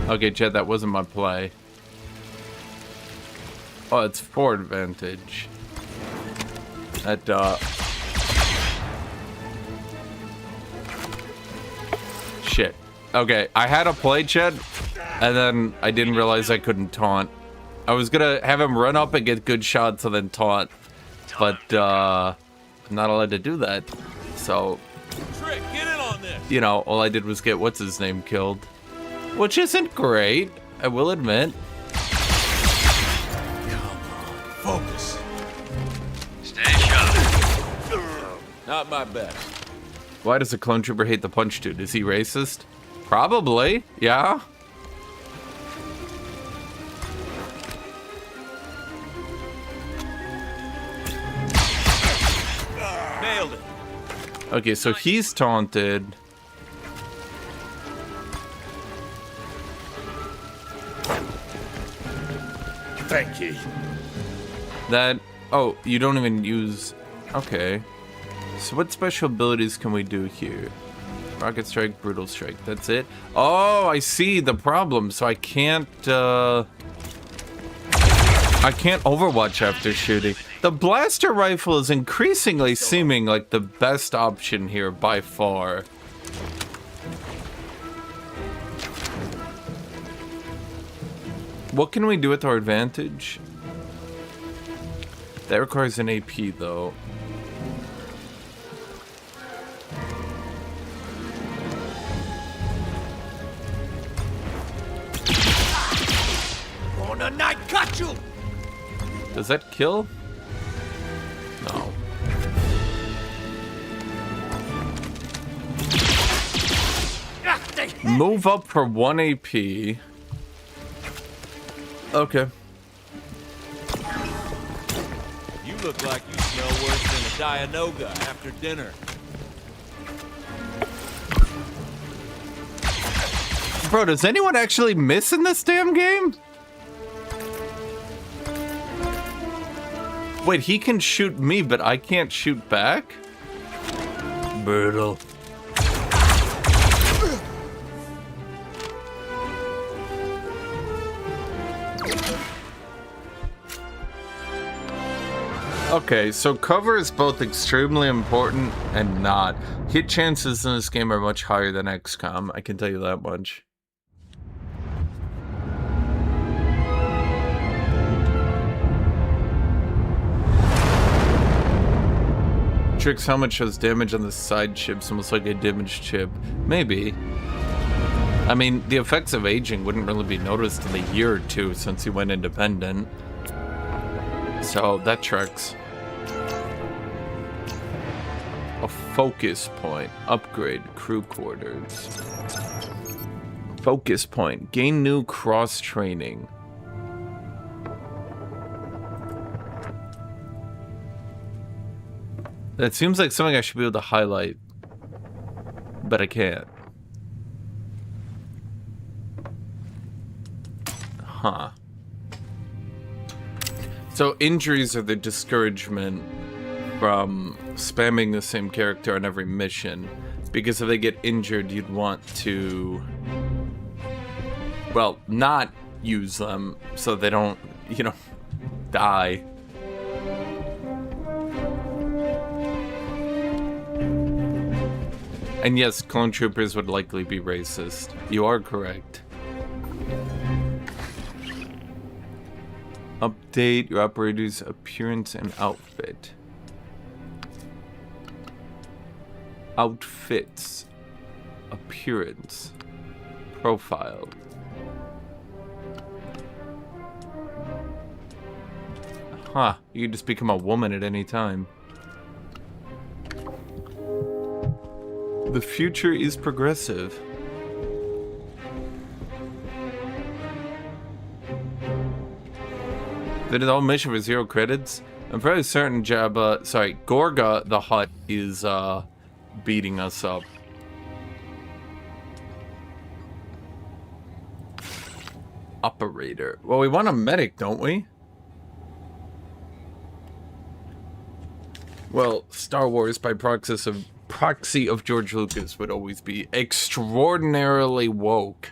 Okay, Chad, that wasn't my play. Oh, it's for advantage. That, Shit. Okay, I had a play, Chad, and then I didn't realize I couldn't taunt. I was gonna have him run up and get good shots and then taunt, but, I'm not allowed to do that. So, Trick, get in on this. you know, all I did was get what's-his-name killed. Which isn't great, I will admit. Focus. Stay sharp. Not my best. Why does a clone trooper hate the punch dude? Is he racist? Probably, yeah. Nailed it. Okay, so he's taunted. Thank you. That... Oh, you don't even use... Okay. So what special abilities can we do here? Rocket Strike, Brutal Strike, that's it? Oh, I see the problem. So I can't Overwatch after shooting. The blaster rifle is increasingly seeming like the best option here by far. What can we do with our advantage? That requires an AP though. On a night, got you! Does that kill? No. Move up for 1 AP. Okay. You look like you smell worse than a Dianoga after dinner. Bro, does anyone actually miss in this damn game? Wait, he can shoot me, but I can't shoot back? Brutal. Okay, so cover is both extremely important and not. Hit chances in this game are much higher than XCOM, I can tell you that much. Tricks how much does damage on the side chips, almost like a damaged chip. Maybe. I mean, the effects of aging wouldn't really be noticed in a year or two since he went independent. So, that tracks. A focus point. Upgrade crew quarters. Focus point. Gain new cross training. That seems like something I should be able to highlight. But I can't. Huh. So injuries are the discouragement from spamming the same character on every mission, because if they get injured, you'd want to, well, not use them so they don't, you know, die. And yes, clone troopers would likely be racist. You are correct. Update your operator's appearance and outfit. Outfits. Appearance. Profile. Huh. You can just become a woman at any time. The future is progressive. That is all mission for 0 credits. I'm fairly certain Gorga the Hutt is beating us up. Operator. Well, we want a medic, don't we? Well, Star Wars by proxy of George Lucas would always be extraordinarily woke.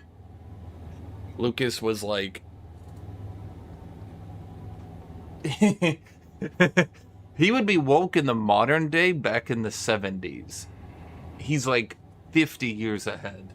Lucas was like... he would be woke in the modern day back in the 70s. He's like 50 years ahead.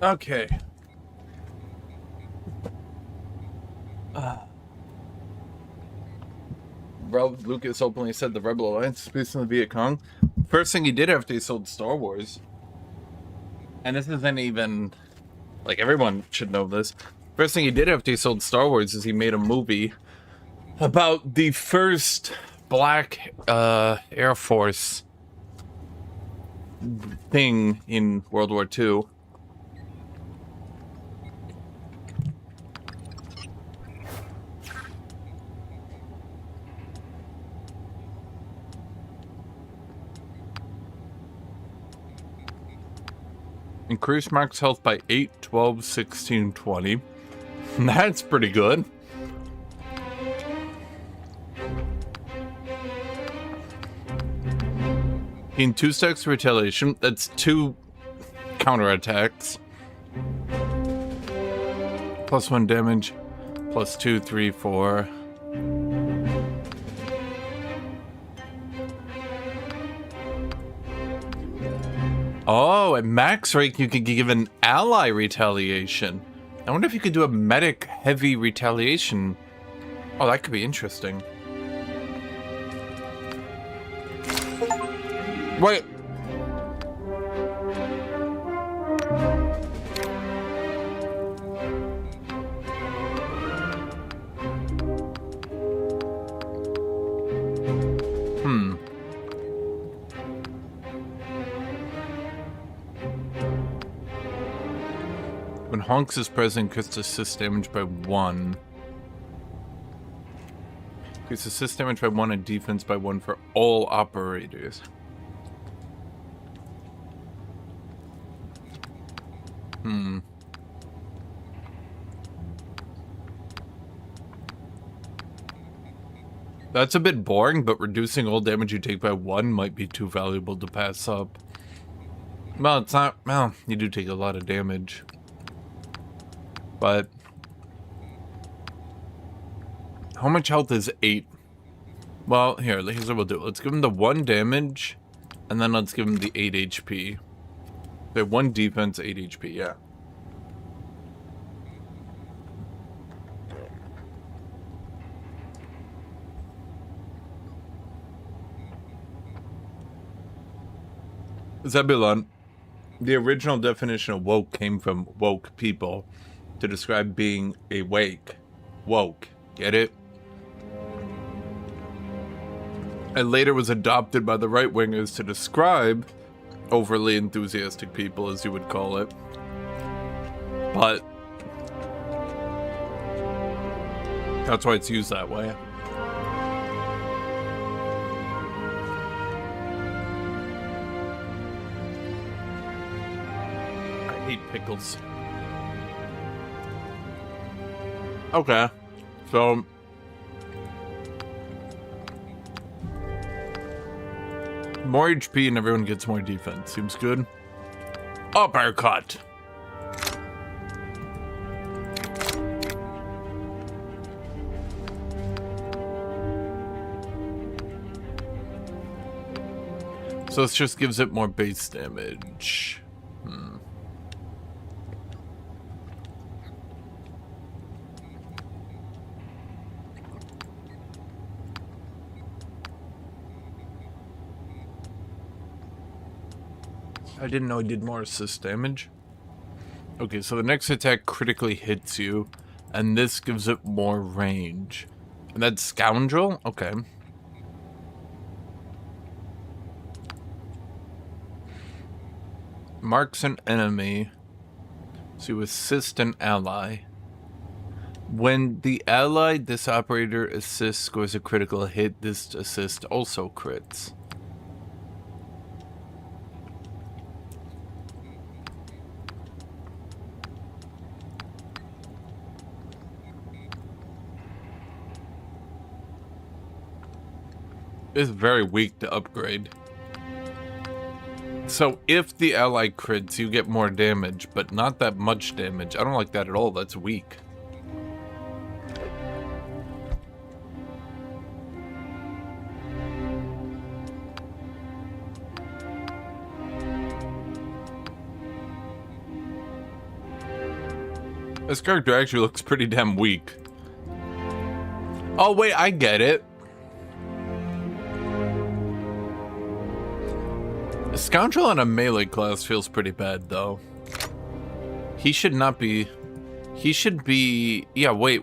Okay. Lucas openly said the Rebel Alliance is based on the Viet Cong. First thing he did after he sold Star Wars, and this isn't even, like, everyone should know this. First thing he did after he sold Star Wars is he made a movie about the first black Air Force thing in World War II. Increase max health by 8, 12, 16, 20. That's pretty good. Gain 2 stacks of retaliation. That's 2 counterattacks. Plus 1 damage. Plus 2, 3, 4. Oh, at max rank you could give an ally retaliation. I wonder if you could do a medic heavy retaliation. Oh, that could be interesting. Wait. When Honks is present, increase assist damage by 1. Increase assist damage by 1 and defense by 1 for all operators. That's a bit boring, but reducing all damage you take by 1 might be too valuable to pass up. Well, it's not. Well, you do take a lot of damage. But how much health is 8? Well, here's what we'll do. Let's give him the 1 damage, and then let's give him the 8 HP. Okay, 1 defense, 8 HP, yeah. Zebulon, the original definition of woke came from woke people to describe being awake. Woke. Get it? And later was adopted by the right-wingers to describe overly enthusiastic people, as you would call it. But that's why it's used that way. I hate pickles. Okay, so more HP and everyone gets more defense. Seems good. Uppercut. So this just gives it more base damage. I didn't know he did more assist damage. Okay, so the next attack critically hits you, and this gives it more range. And that's Scoundrel? Okay. Marks an enemy. So you assist an ally. When the ally this operator assists scores a critical hit, this assist also crits. It's very weak to upgrade. So if the ally crits, you get more damage, but not that much damage. I don't like that at all. That's weak. This character actually looks pretty damn weak. Oh wait, I get it. A Scoundrel in a melee class feels pretty bad, though. He should not be He should be... Yeah, wait.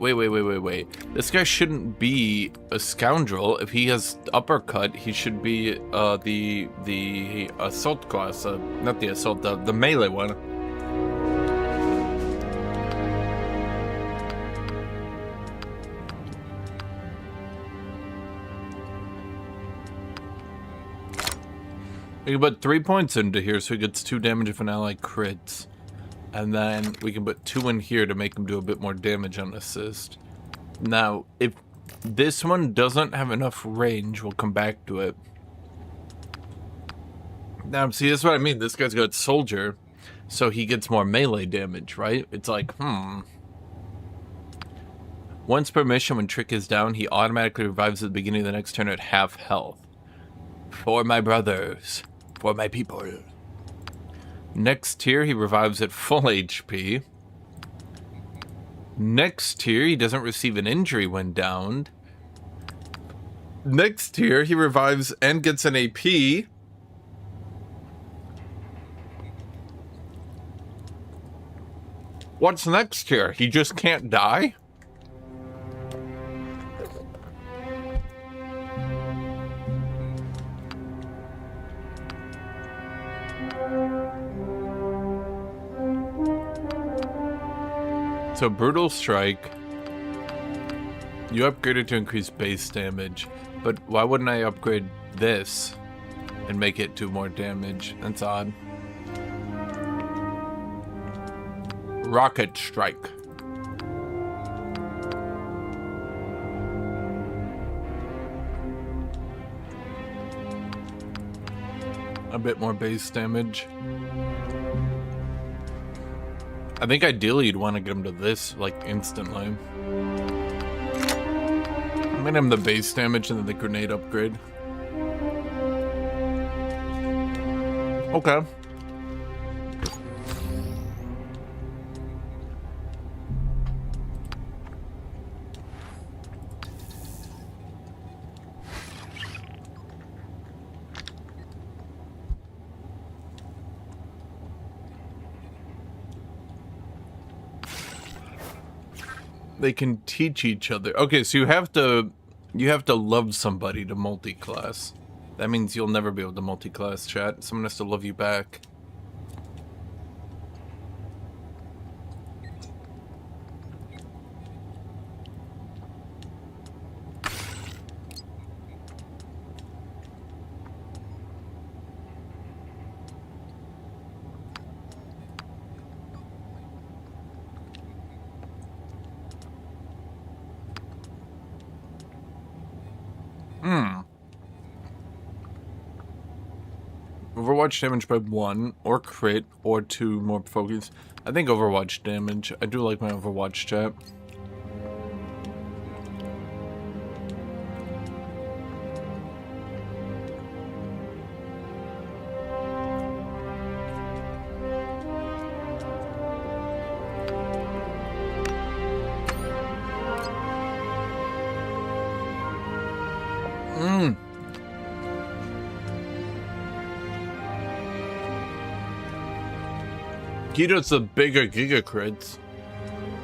This guy shouldn't be a scoundrel. If he has uppercut, he should be the assault class. Not the assault, the melee one. We can put 3 points into here so he gets 2 damage if an ally crits. And then we can put 2 in here to make him do a bit more damage on assist. Now, if this one doesn't have enough range, we'll come back to it. Now, see, that's what I mean. This guy's got soldier, so he gets more melee damage, right? It's like, Once per mission, when Trick is down, he automatically revives at the beginning of the next turn at half health. For my brothers. For my people. Next tier, he revives at full HP. Next tier, he doesn't receive an injury when downed. Next tier, he revives and gets an AP. What's next tier? He just can't die? So Brutal Strike, you upgraded to increase base damage, but why wouldn't I upgrade this and make it do more damage? That's odd. Rocket Strike. A bit more base damage. I think ideally you'd want to get him to this, like, instantly. I'm gonna have the base damage and then the grenade upgrade. Okay. They can teach each other. Okay, so you have to love somebody to multi-class. That means you'll never be able to multi-class, chat. Someone has to love you back. Overwatch damage by 1, or crit, or 2 more focus. I think Overwatch damage. I do like my Overwatch chat. He does the bigger giga crits,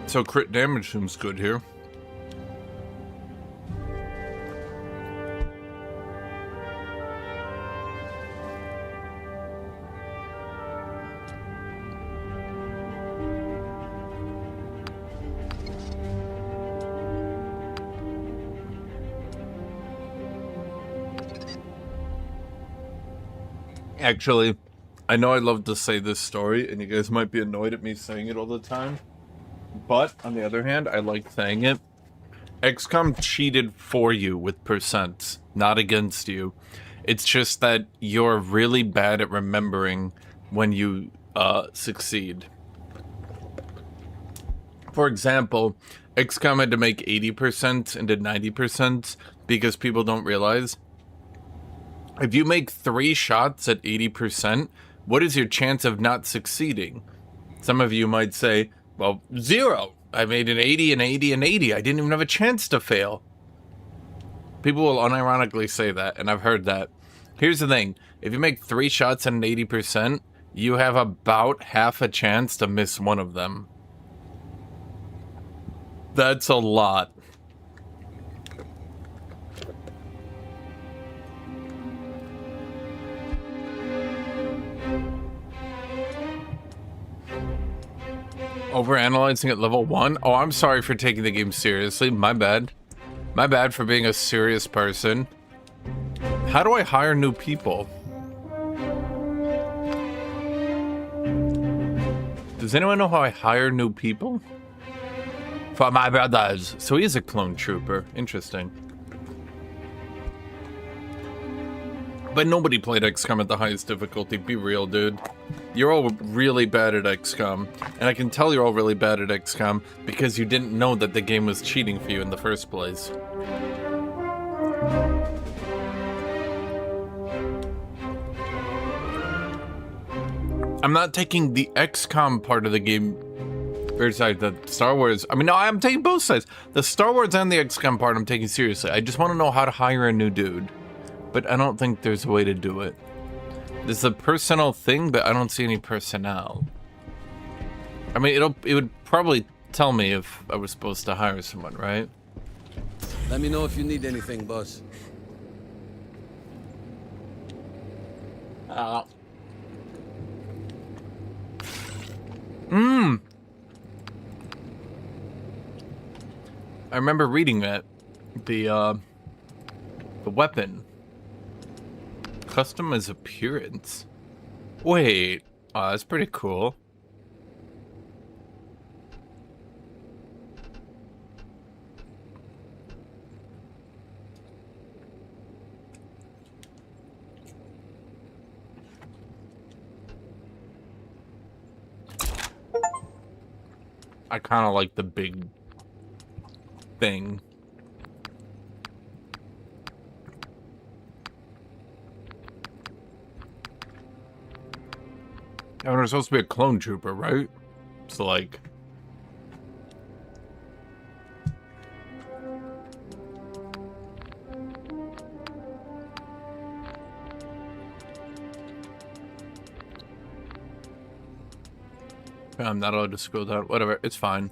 so crit damage seems good here. Actually, I know I love to say this story, and you guys might be annoyed at me saying it all the time. But, on the other hand, I like saying it. XCOM cheated for you with percents, not against you. It's just that you're really bad at remembering when you succeed. For example, XCOM had to make 80% and did 90% because people don't realize. If you make 3 shots at 80%, what is your chance of not succeeding? Some of you might say, well, 0. I made an 80, an 80, an 80. I didn't even have a chance to fail. People will unironically say that, and I've heard that. Here's the thing. If you make 3 shots at an 80%, you have about half a chance to miss one of them. That's a lot. Overanalyzing at level 1? Oh, I'm sorry for taking the game seriously. My bad. My bad for being a serious person. How do I hire new people? Does anyone know how I hire new people? For my brothers. So he is a clone trooper. Interesting. But nobody played XCOM at the highest difficulty. Be real, dude. You're all really bad at XCOM. And I can tell you're all really bad at XCOM because you didn't know that the game was cheating for you in the first place. I'm not taking the XCOM part of the game, or sorry, the Star Wars. I mean, no, I'm taking both sides. The Star Wars and the XCOM part I'm taking seriously. I just want to know how to hire a new dude. But I don't think there's a way to do it. There's a personnel thing, but I don't see any personnel. I mean, it would probably tell me if I was supposed to hire someone, right? Let me know if you need anything, boss. I remember reading that. The weapon. Customize appearance. Wait. Oh, that's pretty cool. I kind of like the big thing. And we're supposed to be a clone trooper, right? So like... I'm not allowed to scroll down. Whatever, it's fine.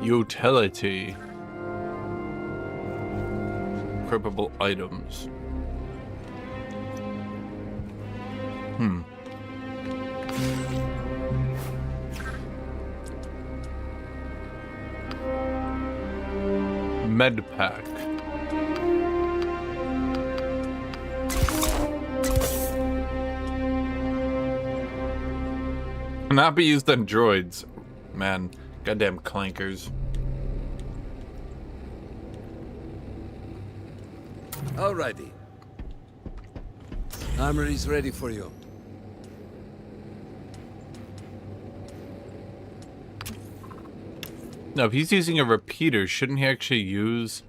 Utility. Equipable items. Med pack. Not be used on droids. Man, goddamn clankers. Alrighty. Armory's ready for you. No, if he's using a repeater, shouldn't he actually use...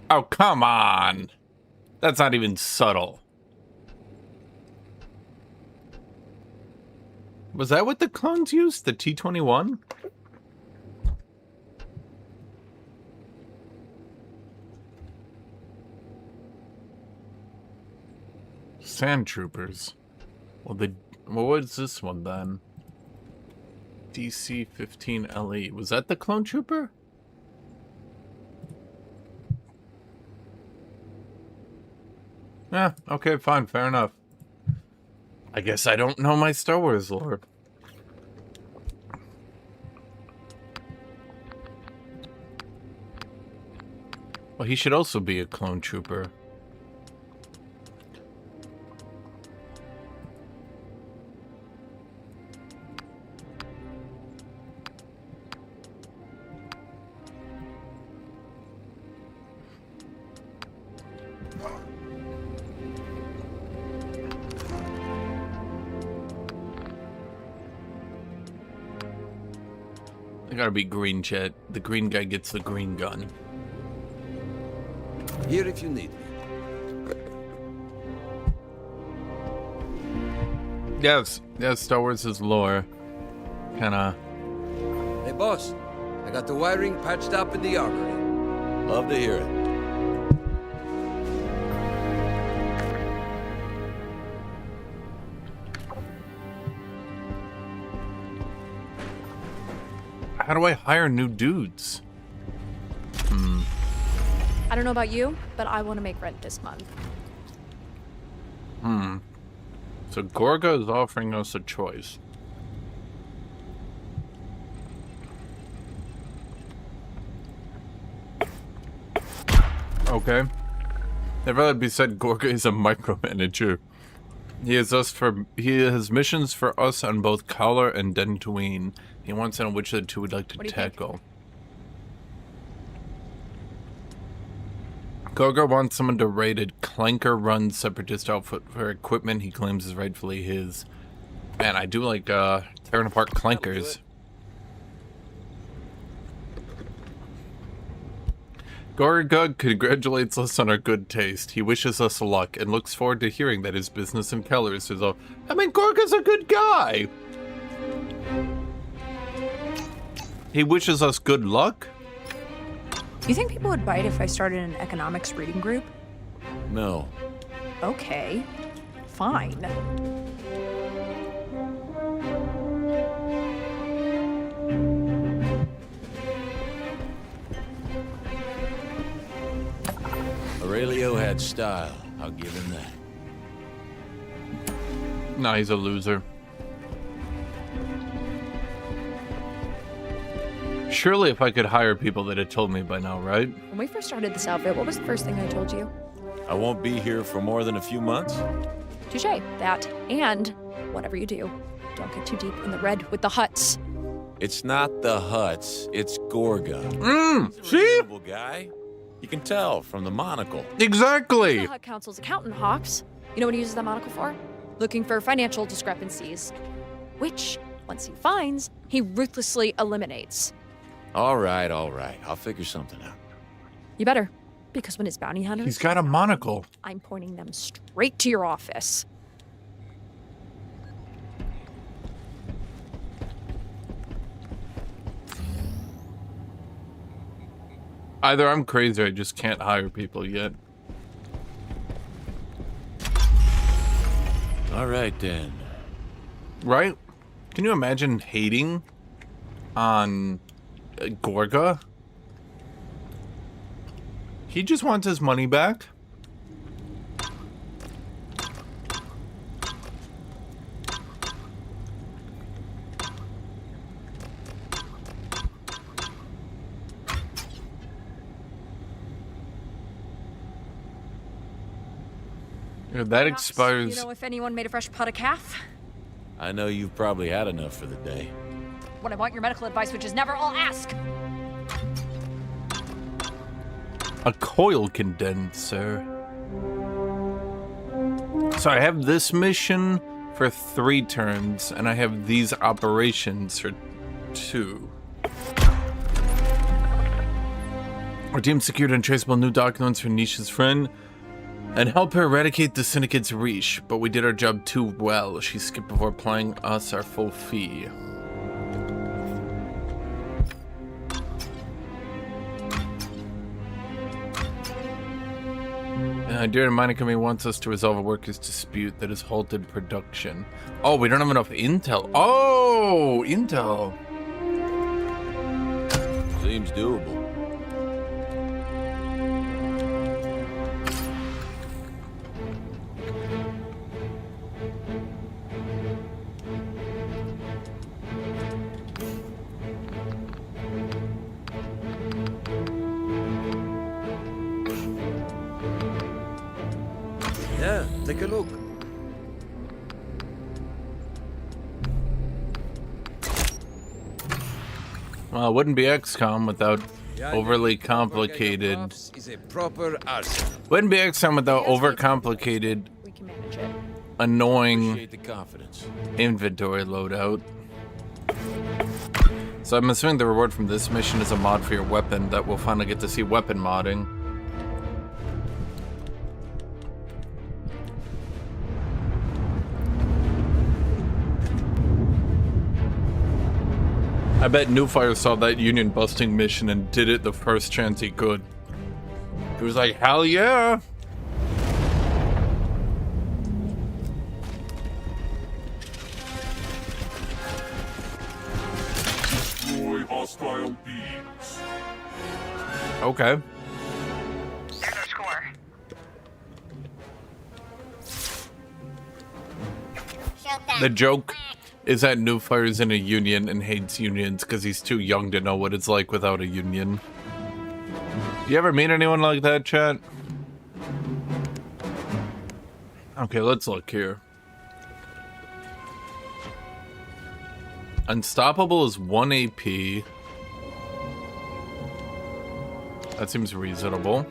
Oh, come on! That's not even subtle. Was that what the clones used? The T-21? Sand troopers. Well, what was this one then? DC-15 LE. Was that the clone trooper? Yeah, okay, fine, fair enough. I guess I don't know my Star Wars lore. Well, he should also be a clone trooper. Gotta be green, Chet. The green guy gets the green gun. Here if you need me. Yes, Star Wars is lore. Kinda. Hey, boss. I got the wiring patched up in the armory. Love to hear it. How do I hire new dudes? I don't know about you, but I want to make rent this month. So Gorga is offering us a choice. Okay. I'd rather be said Gorga is a micromanager. He has missions for us on both Collar and Dentooine. He wants to know which of the two we'd like to tackle. Gorga wants someone to raid a clanker-run separatist outfit for equipment he claims is rightfully his. Man, I do like tearing apart clankers. Gorga congratulates us on our good taste. He wishes us luck and looks forward to hearing that his business in Kellers is all. I mean, Gorga's a good guy. He wishes us good luck? You think people would bite if I started an economics reading group? No. Okay. Fine. Aurelio had style. I'll give him that. Nah, he's a loser. Surely if I could hire people that had told me by now, right? When we first started this outfit, what was the first thing I told you? I won't be here for more than a few months. Touché. That. And whatever you do, don't get too deep in the red with the huts. It's not the huts, it's Gorga. See? Reasonable guy. You can tell from the monocle. Exactly. The Hut Council's accountant, Hawks. You know what he uses that monocle for? Looking for financial discrepancies. Which, once he finds, he ruthlessly eliminates. All right. I'll figure something out. You better. Because when his bounty hunters... He's got a monocle. I'm pointing them straight to your office. Either I'm crazy or I just can't hire people yet. All right, then. Right? Can you imagine hating on Gorga? He just wants his money back. Yeah, that expires. You know if anyone made a fresh pot of calf? I know you've probably had enough for the day. When I want your medical advice, which is never all ask. A coil condenser. So I have this mission for 3 turns, and I have these operations for 2. Our team secured untraceable new documents for Nisha's friend and help her eradicate the Syndicate's reach, but we did our job too well. She skipped before paying us our full fee. Dear Mining Company wants us to resolve a workers' dispute that has halted production. Oh, we don't have enough intel. Oh, intel. Seems doable. Yeah, take a look. Well, it wouldn't be XCOM without overly complicated. Is a proper arsenal. Wouldn't be XCOM without overcomplicated, We can manage it. annoying Appreciate the confidence. inventory loadout. So I'm assuming the reward from this mission is a mod for your weapon that we'll finally get to see weapon modding. I bet Newfire saw that union busting mission and did it the first chance he could. He was like, hell yeah! Destroy hostile beings. Okay. The joke is that Newfire's in a union and hates unions because he's too young to know what it's like without a union. You ever meet anyone like that, chat? Okay, let's look here. Unstoppable is 1 AP. That seems reasonable.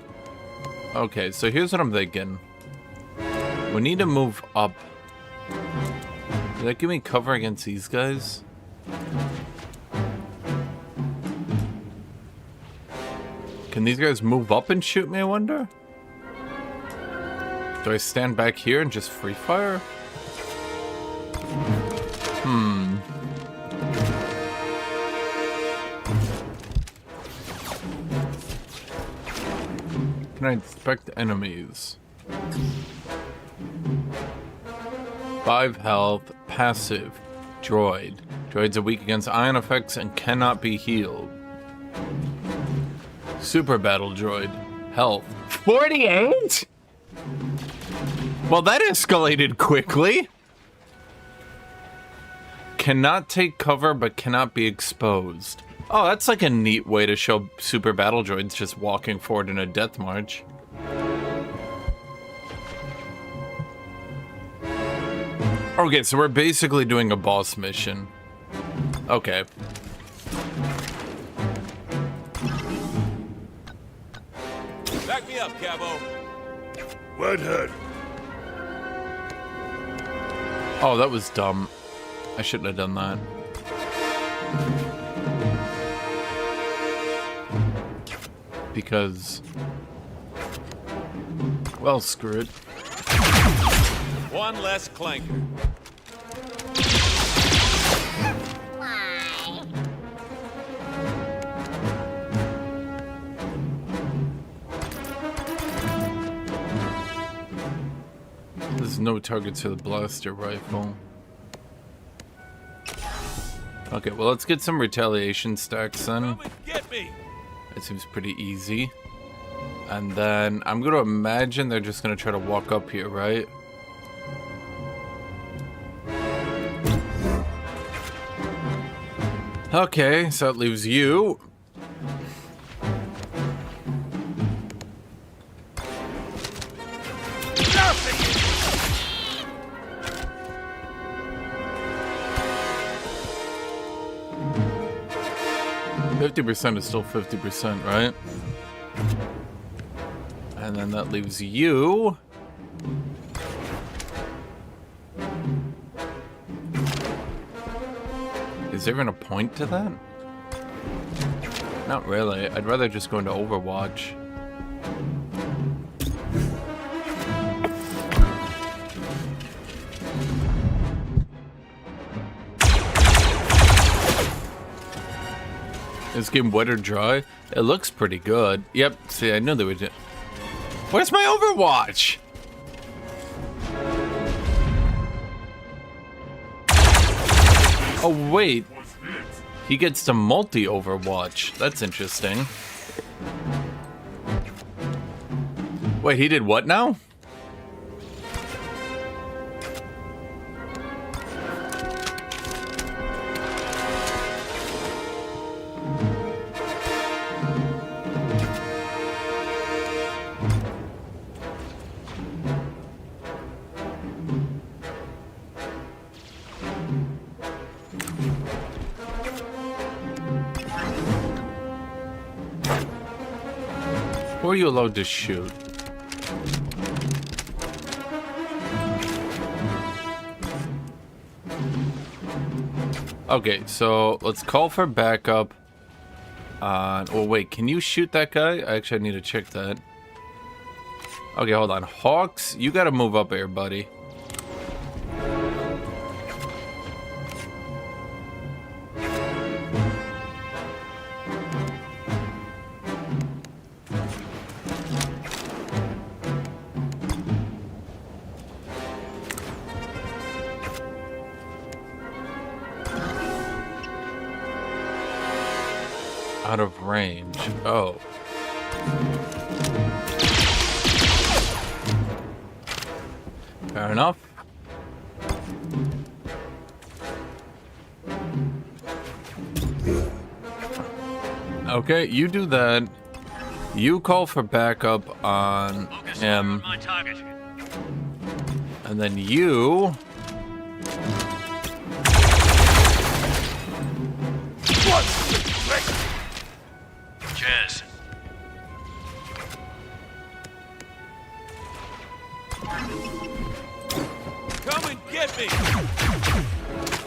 Okay, so here's what I'm thinking. We need to move up. Did that give me cover against these guys? Can these guys move up and shoot me, I wonder? Do I stand back here and just free fire? Can I inspect enemies? 5 health, passive, droid. Droids are weak against ion effects and cannot be healed. Super battle droid. Health. 48? Well, that escalated quickly. Cannot take cover but cannot be exposed. Oh, that's like a neat way to show super battle droids just walking forward in a death march. Okay, so we're basically doing a boss mission. Okay. Back me up, Cabo. Redhead. Oh, that was dumb. I shouldn't have done that. Because... well, screw it. One less clanker. There's no targets for the blaster rifle. Okay, well, let's get some retaliation stacks then. Get me. It seems pretty easy. And then I'm gonna imagine they're just gonna try to walk up here, right? Okay, so that leaves you. Nothing. 50% is still 50%, right? And then that leaves you. Is there even a point to that? Not really. I'd rather just go into Overwatch. Is this game wet or dry? It looks pretty good. Yep, see, I knew they would. Where's my Overwatch? Oh, wait. He gets to multi-Overwatch. That's interesting. Wait, he did what now? Who are you allowed to shoot? Okay, so let's call for backup. Oh wait, can you shoot that guy? Actually, I need to check that. Okay, hold on. Hawks, you gotta move up here, buddy. Out of range. Oh. Fair enough. Okay, you do that. You call for backup on him. And then you... Cheers. Come and get me!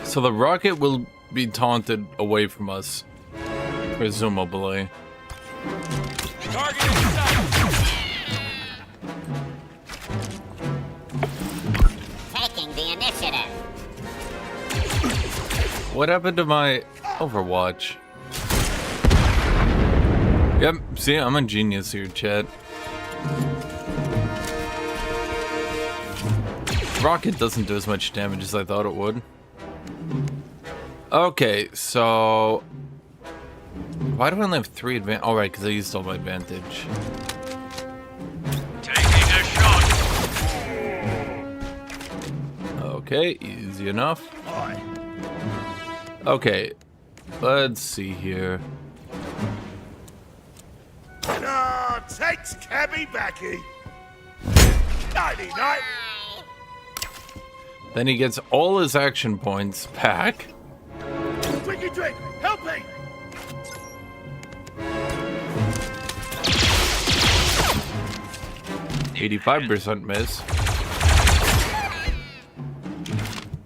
So the rocket will be taunted away from us, presumably. Target in sight! Taking the initiative. What happened to my Overwatch? Yep, see, I'm a genius here, chat. Rocket doesn't do as much damage as I thought it would. Okay, so... Why do I only have 3 advantage? Oh, right, because I used all my advantage. Taking a shot. Okay, easy enough. Okay, let's see here. Ah, takes cabby backy. Nighty night. Then he gets all his action points back. Drinky drink, help me. 85% miss.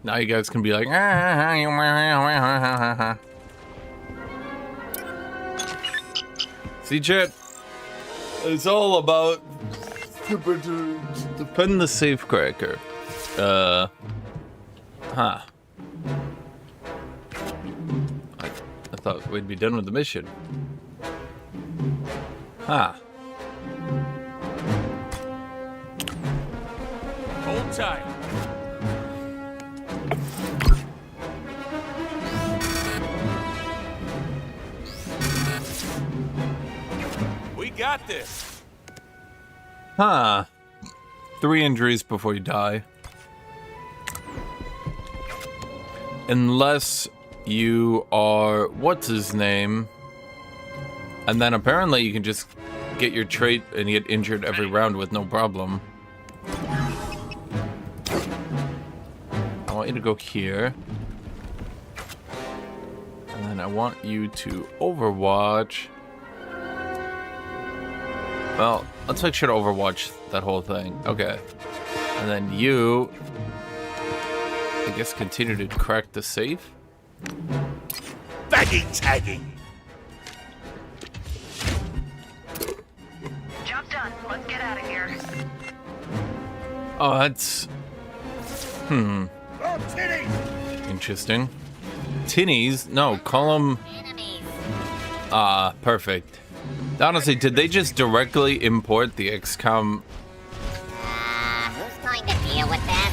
Now you guys can be like, see, chat? It's all about defend the safecracker. Huh. I thought we'd be done with the mission. Huh. Hold tight. We got this. Huh. 3 injuries before you die. Unless you are... what's his name? And then apparently you can just get your trait and get injured every round with no problem. I want you to go here. And then I want you to Overwatch. Well, let's make sure to Overwatch that whole thing. Okay. And then you... I guess continue to crack the safe? Baggy tagging. Job done. Let's get out of here. Oh, that's... Oh, titty. Interesting. Tinnies? No, call them... perfect. Honestly, did they just directly import the XCOM? Who's going to deal with that?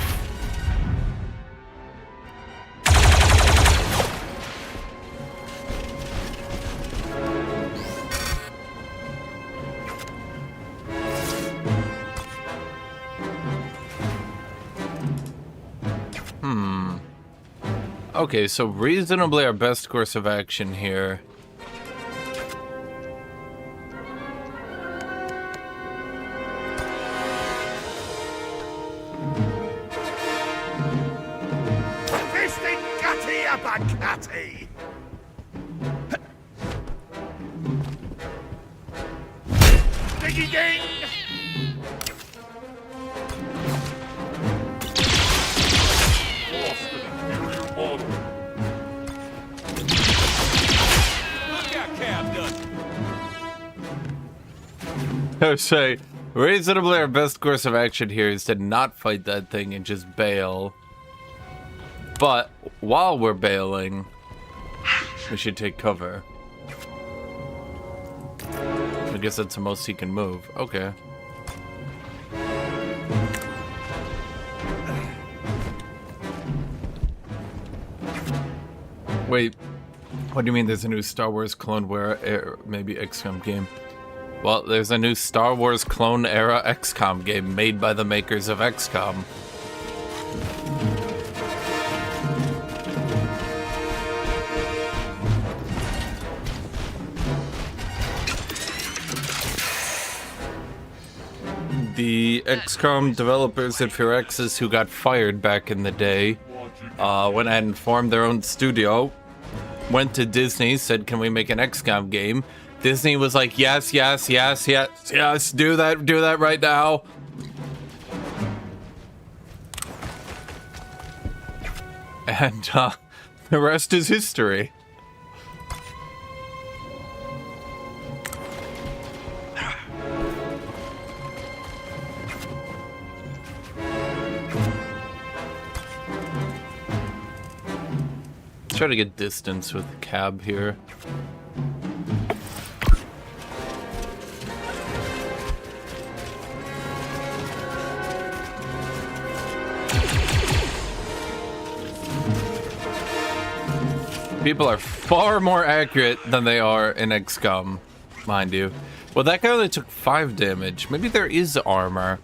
Okay, so reasonably our best course of action here. Fisting gutty abacati. Diggy ding. I would say, reasonably our best course of action here is to not fight that thing and just bail. But while we're bailing, we should take cover. I guess that's the most he can move. Okay. Wait, What do you mean there's a new Star Wars Clone Era, maybe XCOM game? Well, there's a new Star Wars Clone Era XCOM game made by the makers of XCOM. The XCOM developers at Firaxis who got fired back in the day went ahead and formed their own studio, went to Disney, said, can we make an XCOM game? Disney was like, yes, yes, yes, yes, yes, do that right now. And the rest is history. Try to get distance with the cab here. People are far more accurate than they are in XCOM, mind you. Well, that guy only took 5 damage. Maybe there is armor.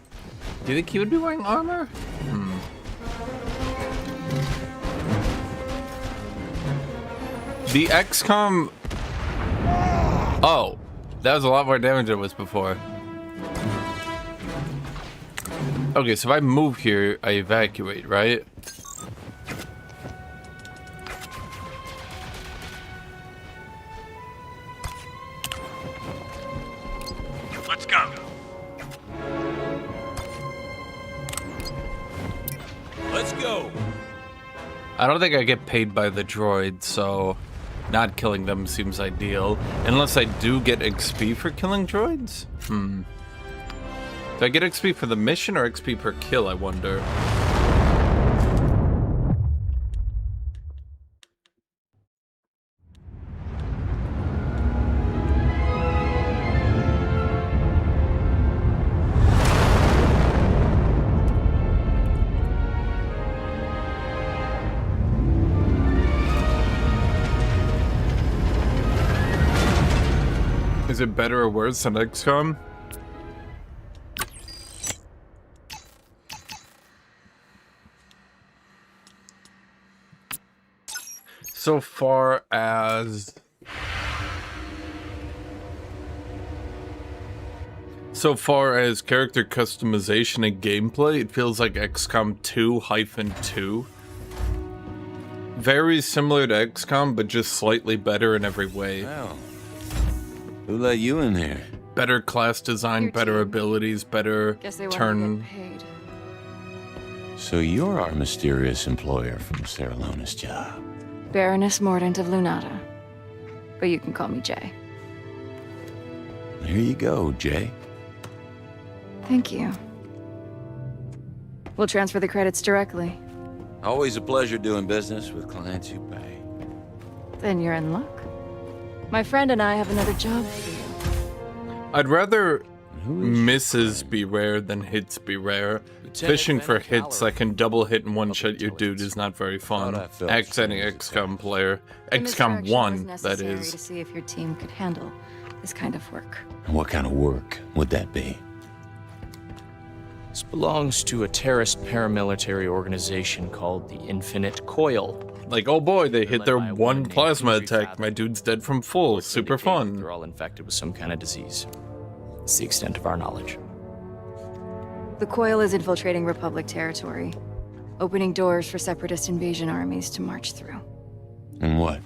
Do you think he would be wearing armor? The XCOM... Oh, that was a lot more damage than it was before. Okay, so if I move here, I evacuate, right? Let's go. Let's go. I don't think I get paid by the droid, so not killing them seems ideal. Unless I do get XP for killing droids? Do I get XP for the mission or XP per kill, I wonder? Is it better or worse than XCOM? So far as character customization and gameplay, it feels like XCOM 2-2. Very similar to XCOM, but just slightly better in every way. Well, who let you in here? Better class design, better abilities, better turn. So you're our mysterious employer from Saralona's job. Baroness Mordant of Lunata. But you can call me Jay. Here you go, Jay. Thank you. We'll transfer the credits directly. Always a pleasure doing business with clients who pay. Then you're in luck. My friend and I have another job for you. I'd rather misses be rare than hits be rare. Fishing for hits that can double hit and one-shot your dude is not very fun. Ask any XCOM player. XCOM 1, that is. To see if your team could handle this kind of work. And what kind of work would that be? This belongs to a terrorist paramilitary organization called the Infinite Coil. Like, oh boy, they hit their one plasma attack. My dude's dead from full. Super fun. They're all infected with some kind of disease. It's the extent of our knowledge. The Coil is infiltrating Republic territory, opening doors for separatist invasion armies to march through. And what?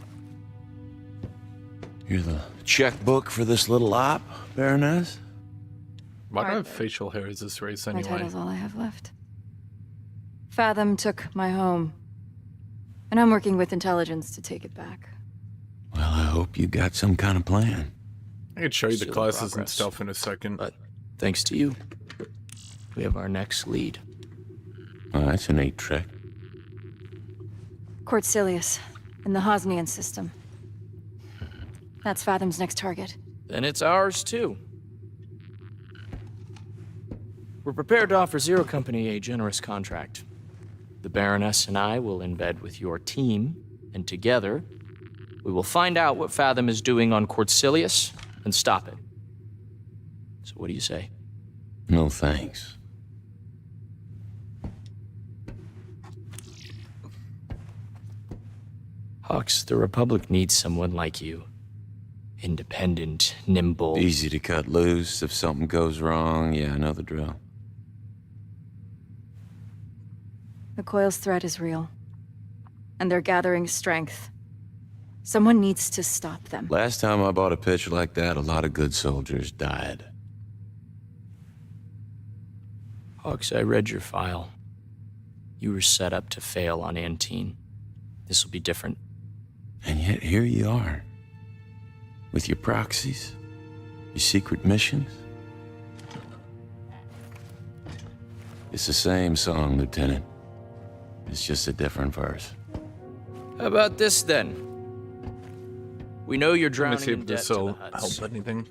You're the checkbook for this little op, Baroness? Why do I have facial hair as this race anyway? My title's all I have left. Fathom took my home, and I'm working with intelligence to take it back. Well, I hope you got some kind of plan. I could show you the classes and stuff in a second. But thanks to you, we have our next lead. Well, that's a neat trick. Court Silius, in the Hosnian system. That's Fathom's next target. Then it's ours, too. We're prepared to offer Zero Company a generous contract. The Baroness and I will embed with your team, and together, We will find out what Fathom is doing on Cordsilius and stop it. So what do you say? No thanks. Hawks, the Republic needs someone like you. Independent, nimble. Easy to cut loose if something goes wrong. Yeah, I know the drill. The Coil's threat is real. And they're gathering strength. Someone needs to stop them. Last time I bought a pitch like that, a lot of good soldiers died. Hawks, I read your file. You were set up to fail on Antine. This will be different. And yet here you are. With your proxies, your secret missions. It's the same song, Lieutenant. It's just a different verse. How about this, then? We know you're Let me drowning see in if debt this to the will Huts. help anything.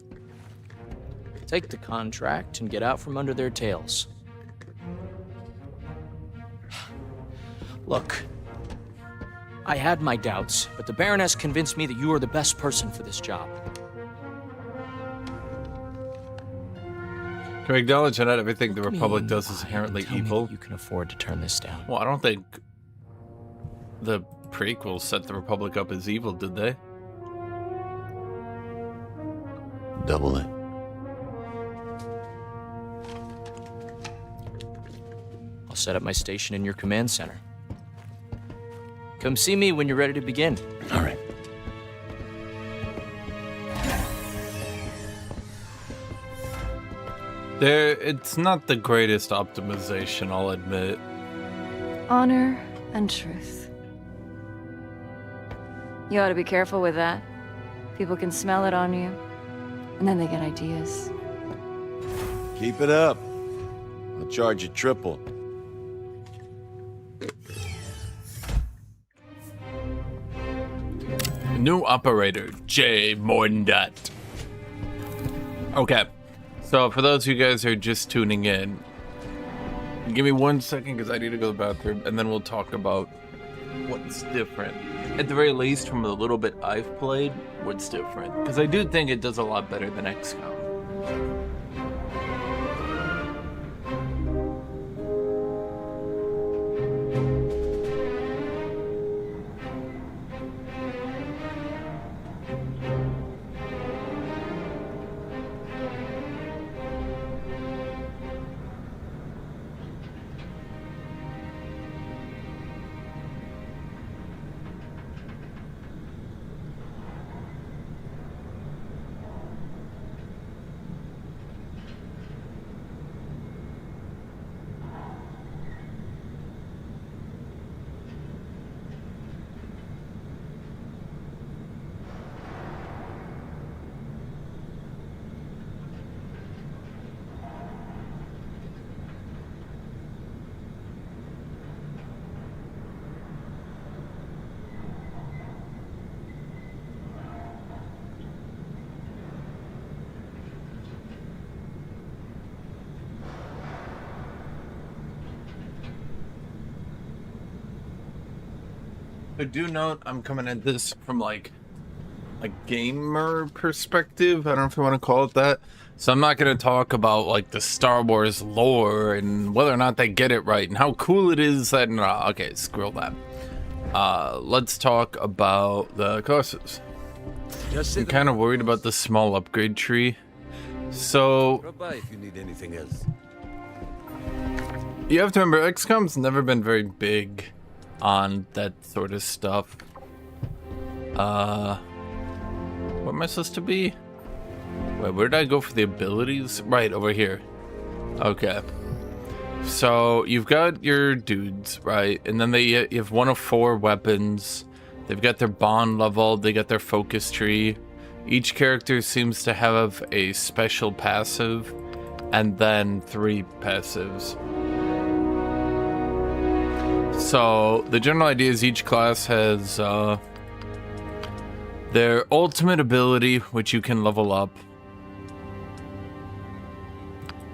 Take the contract and get out from under their tails. Look, I had my doubts, but the Baroness convinced me that you are the best person for this job. Can we acknowledge that not everything the Look me Republic in the does is eye inherently and tell me evil? that you can afford to turn this down. Well, I don't think the prequels set the Republic up as evil, did they? Double it. I'll set up my station in your command center. Come see me when you're ready to begin. All right. It's not the greatest optimization, I'll admit. Honor and truth. You ought to be careful with that. People can smell it on you, and then they get ideas. Keep it up. I'll charge you triple. New operator, Jay Morndat. Okay, so for those of you guys who are just tuning in, give me 1 second because I need to go to the bathroom, and then we'll talk about what's different. At the very least, from the little bit I've played, what's different. Because I do think it does a lot better than XCOM. I do note I'm coming at this from like a gamer perspective. I don't know if you want to call it that. So I'm not going to talk about like the Star Wars lore and whether or not they get it right and how cool it is that, okay, screw that. Let's talk about the classes. I'm kind of worried about the small upgrade tree. So Drop by if you need anything else. you have to remember, XCOM's never been very big on that sort of stuff. What am I supposed to be? Wait, where did I go for the abilities? Right, over here. Okay. So, you've got your dudes, right? And then you have one of 4 weapons. They've got their bond level, they got their focus tree. Each character seems to have a special passive, and then 3 passives. So, the general idea is each class has their ultimate ability, which you can level up.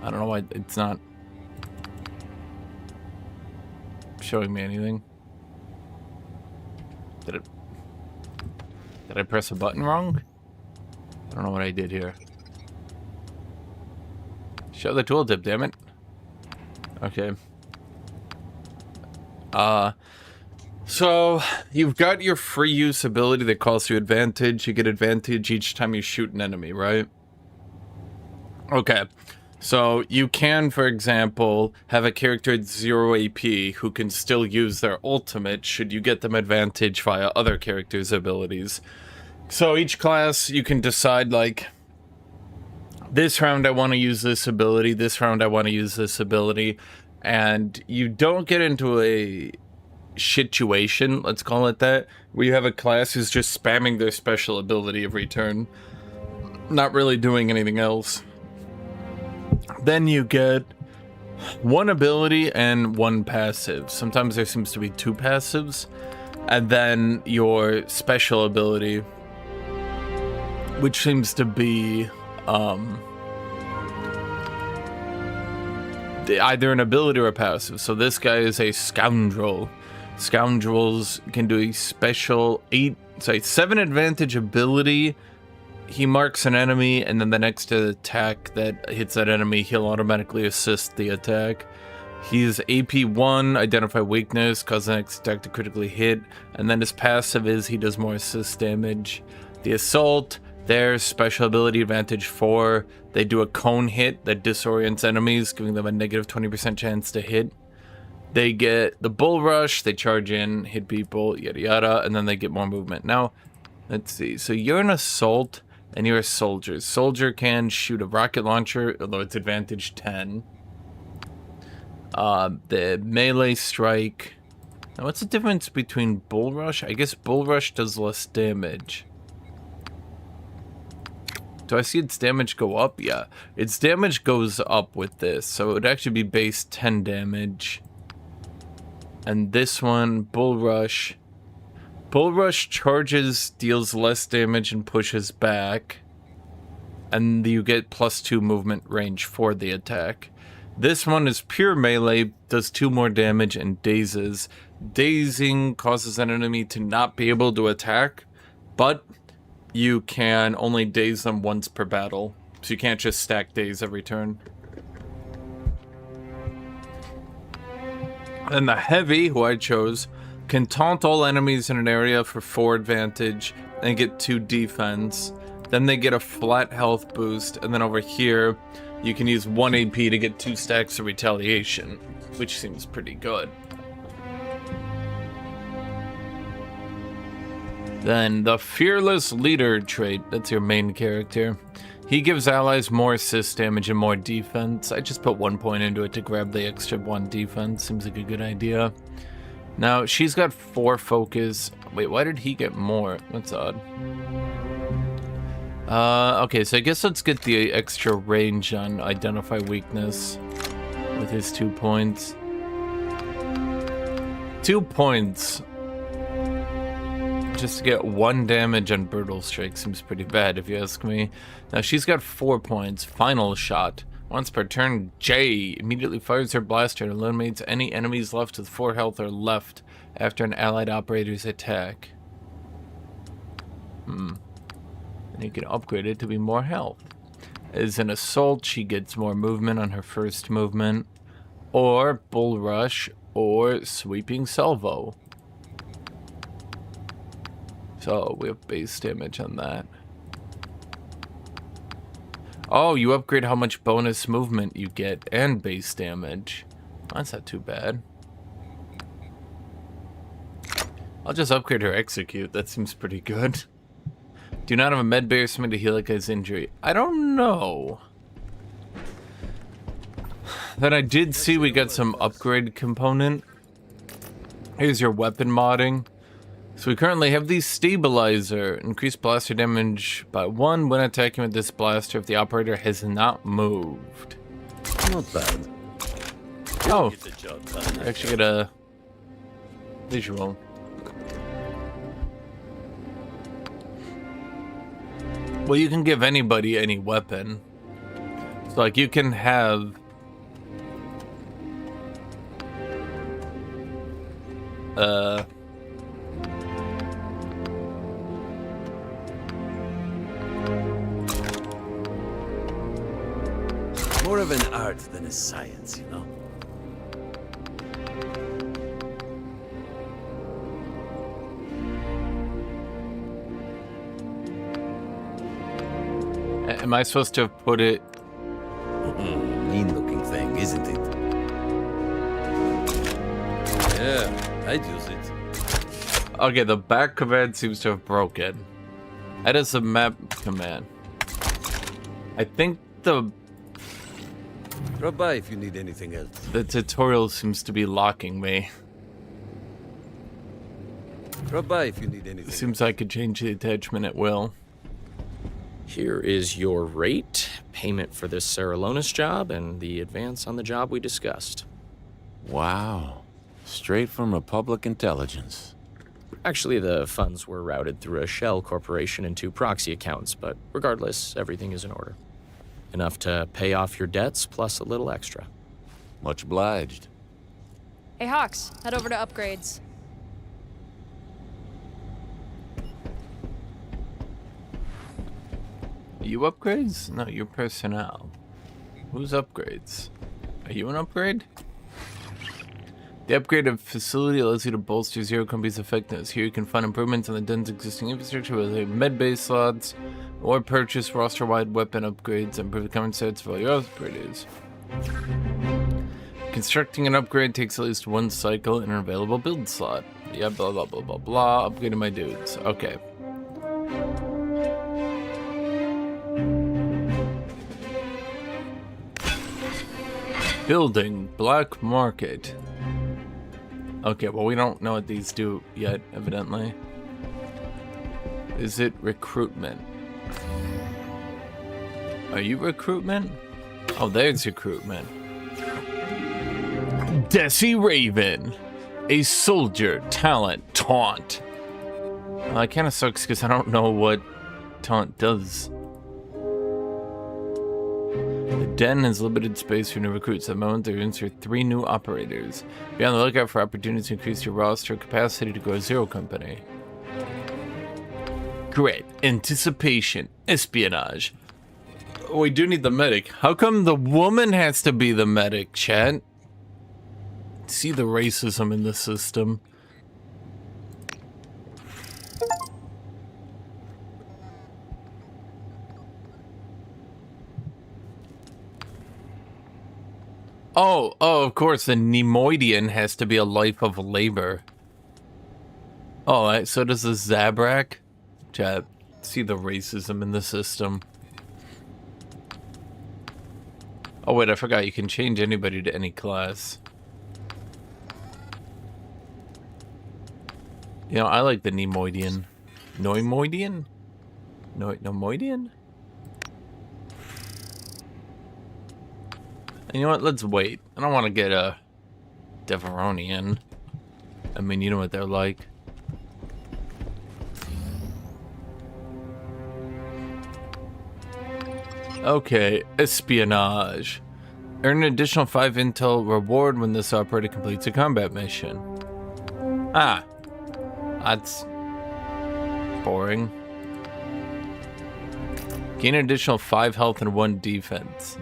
I don't know why it's not showing me anything. Did it? Did I press a button wrong? I don't know what I did here. Show the tooltip, damn it. Okay. So you've got your free use ability that costs you advantage. You get advantage each time you shoot an enemy, right? Okay. So you can, for example, have a character at 0 AP who can still use their ultimate should you get them advantage via other characters' abilities. So each class you can decide, like, this round I want to use this ability, this round I want to use this ability, and you don't get into a situation, let's call it that, where you have a class who's just spamming their special ability every turn, not really doing anything else. Then you get one ability and one passive. Sometimes there seems to be two passives. And then your special ability, which seems to be either an ability or a passive. So this guy is a scoundrel. Scoundrels can do a special 7 advantage ability. He marks an enemy, and then the next attack that hits that enemy, he'll automatically assist the attack. He's AP 1, identify weakness, cause the next attack to critically hit, and then his passive is he does more assist damage. The assault, their special ability advantage 4, they do a cone hit that disorients enemies, giving them a negative 20% chance to hit. They get the bull rush, they charge in, hit people, yada yada, and then they get more movement. Now, let's see, so you're an assault, and you're a soldier. Soldier can shoot a rocket launcher, although it's advantage 10. The melee strike. Now, what's the difference between bull rush? I guess bull rush does less damage. Do I see its damage go up? Yeah. Its damage goes up with this, so it would actually be base 10 damage. And this one, bull rush. Bull rush charges, deals less damage, and pushes back. And you get +2 movement range for the attack. This one is pure melee, does 2 more damage, and dazes. Dazing causes an enemy to not be able to attack, but you can only daze them once per battle. So you can't just stack daze every turn. And the heavy, who I chose, can taunt all enemies in an area for 4 advantage and get 2 defense. Then they get a flat health boost, and then over here you can use 1 AP to get 2 stacks of retaliation, which seems pretty good. Then the Fearless Leader trait, that's your main character. He gives allies more assist damage and more defense. I just put 1 point into it to grab the extra 1 defense. Seems like a good idea. Now, she's got 4 focus. Wait, why did he get more? That's odd. Okay, so I guess let's get the extra range on Identify Weakness with his 2 points. 2 points. Just to get 1 damage on Brutal Strike seems pretty bad, if you ask me. Now, she's got 4 points. Final Shot. Once per turn, J immediately fires her blaster and eliminates any enemies left with 4 health or left after an allied operator's attack. And you can upgrade it to be more health. As an assault, she gets more movement on her first movement, or Bull Rush, or Sweeping Salvo. So we have base damage on that. Oh, you upgrade how much bonus movement you get and base damage. That's not too bad. I'll just upgrade her execute. That seems pretty good. Do not have a med bay or something to heal a guy's injury. I don't know. Then I did see we got some upgrade component. Here's your weapon modding. So we currently have the Stabilizer. Increase blaster damage by 1 when attacking with this blaster if the operator has not moved. Not bad. Oh, I actually get a visual. Well, you can give anybody any weapon. So, like, you can have... of an art than a science, you know? Am I supposed to have put it? Mean-looking thing, isn't it? Yeah, I'd use it. Okay, the back command seems to have broken. That is the map command. I think the Drop by if you need anything else. the tutorial seems to be locking me. Drop by if you need anything. Seems I could change the attachment at will. Here is your rate, payment for this Saralonis job, and the advance on the job we discussed. Wow. Straight from Republic Intelligence. Actually, the funds were routed through a shell corporation and 2 proxy accounts, but regardless, everything is in order. Enough to pay off your debts, plus a little extra. Much obliged. Hey, Hawks, head over to upgrades. You upgrades? No, you're personnel. Who's upgrades? Are you an upgrade? The upgrade of facility allows you to bolster Zero Company's effectiveness. Here you can find improvements on the Den's existing infrastructure with med-based slots, or purchase roster-wide weapon upgrades and improve the common sets for all your upgrades. Constructing an upgrade takes at least 1 cycle in an available build slot. Yeah, blah blah blah blah blah. Upgrading my dudes. Okay. Building black market. Okay, well, we don't know what these do yet, evidently. Is it recruitment? Are you recruitment? Oh, there's recruitment. Desi Raven. A soldier, talent, taunt. Well, that kind of sucks because I don't know what taunt does. The den has limited space for new recruits. At the moment, there are 3 new operators. Be on the lookout for opportunities to increase your roster capacity to grow Zero Company. Great. Anticipation. Espionage. Oh, we do need the medic. How come the woman has to be the medic, chat? See the racism in the system. Oh, of course, the Nemoidian has to be a life of labor. Oh, so does the Zabrak? Chat, see the racism in the system. Oh wait, I forgot you can change anybody to any class. You know, I like the Nemoidian. Nemoidian? Nemoidian? You know what? Let's wait. I don't want to get a Deveronian. I mean, you know what they're like. Okay, espionage. Earn an additional 5 intel reward when this operator completes a combat mission. Ah, that's boring. Gain an additional 5 health and 1 defense.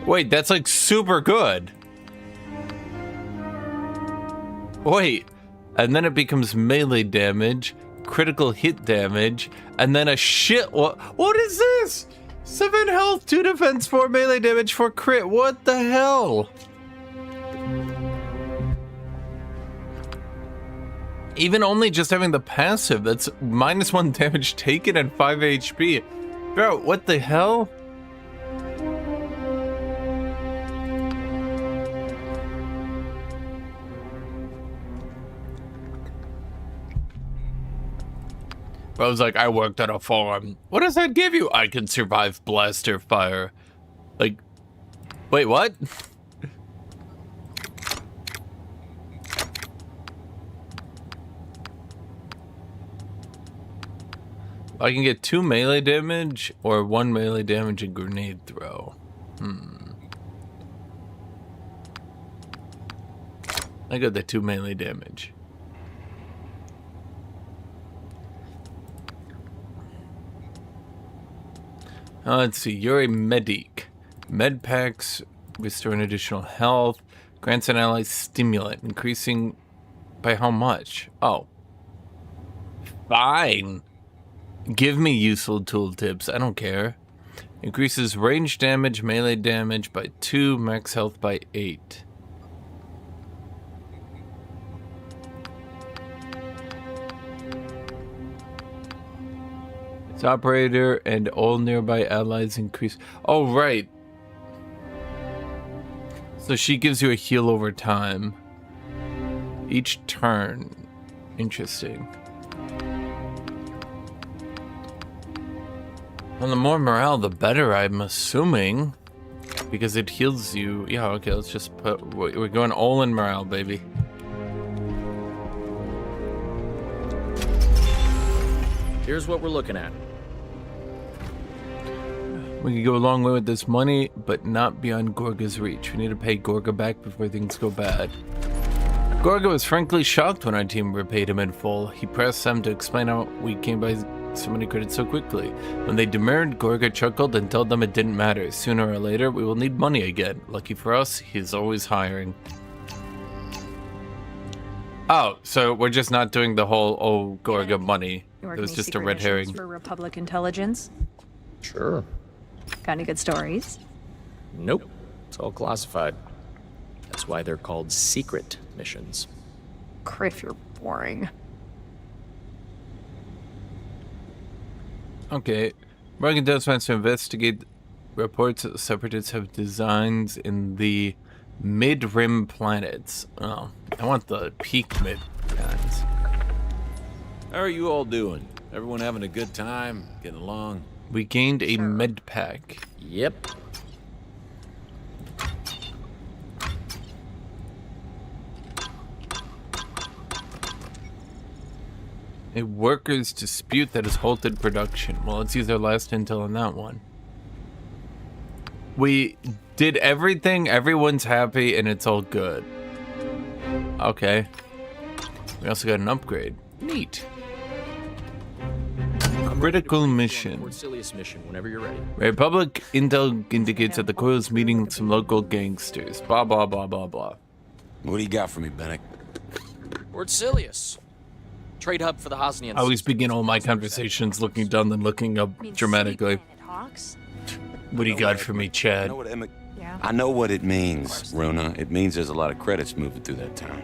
Wait, that's like super good. Wait, and then it becomes melee damage, critical hit damage, and then a shit. What is this? 7 health, 2 defense, 4 melee damage, 4 crit. What the hell? Even only just having the passive, that's -1 damage taken and 5 HP. Bro, what the hell? I was like, I worked at a farm. What does that give you? I can survive blaster fire. Like, wait, what? I can get 2 melee damage or 1 melee damage and grenade throw. I got the 2 melee damage. Let's see, you're a medic. Med packs restore an additional health. Grants an ally stimulant, increasing by how much? Oh. Fine. Give me useful tooltips. I don't care. Increases range damage, melee damage by 2, max health by 8. Its operator and all nearby allies increase. Oh, right. So she gives you a heal over time. Each turn. Interesting. Well, the more morale, the better, I'm assuming. Because it heals you. Yeah, okay, let's just put... We're going all in morale, baby. Here's what we're looking at. We can go a long way with this money, but not beyond Gorga's reach. We need to pay Gorga back before things go bad. Gorga was frankly shocked when our team repaid him in full. He pressed them to explain how we came by so many credits so quickly. When they demurred, Gorga chuckled and told them it didn't matter. Sooner or later, we will need money again. Lucky for us, he's always hiring. Oh, so we're just not doing the whole, oh, Gorga money. It was just a red herring. For Republic intelligence? Sure. Got any good stories? Nope. It's all classified. That's why they're called secret missions. Criff, you're boring. Okay. Morgan does wants to investigate reports that the Separatists have designs in the mid-rim planets. Oh, I want the peak mid planets. How are you all doing? Everyone having a good time? Getting along? We gained a med pack. Yep. A workers' dispute that has halted production. Well, let's use our last intel on that one. We did everything, everyone's happy, and it's all good. Okay. We also got an upgrade. Neat. Critical mission. Corsilius mission, whenever you're ready. Republic intel indicates that the Coil's meeting with some local gangsters. Blah, blah, blah, blah, blah. What do you got for me, Bennick? Corsilius. Trade hub for the Hosnians. I always begin all my conversations looking down and looking up dramatically. What do you got for me, Chad? I know what it means, Runa. It means there's a lot of credits moving through that town.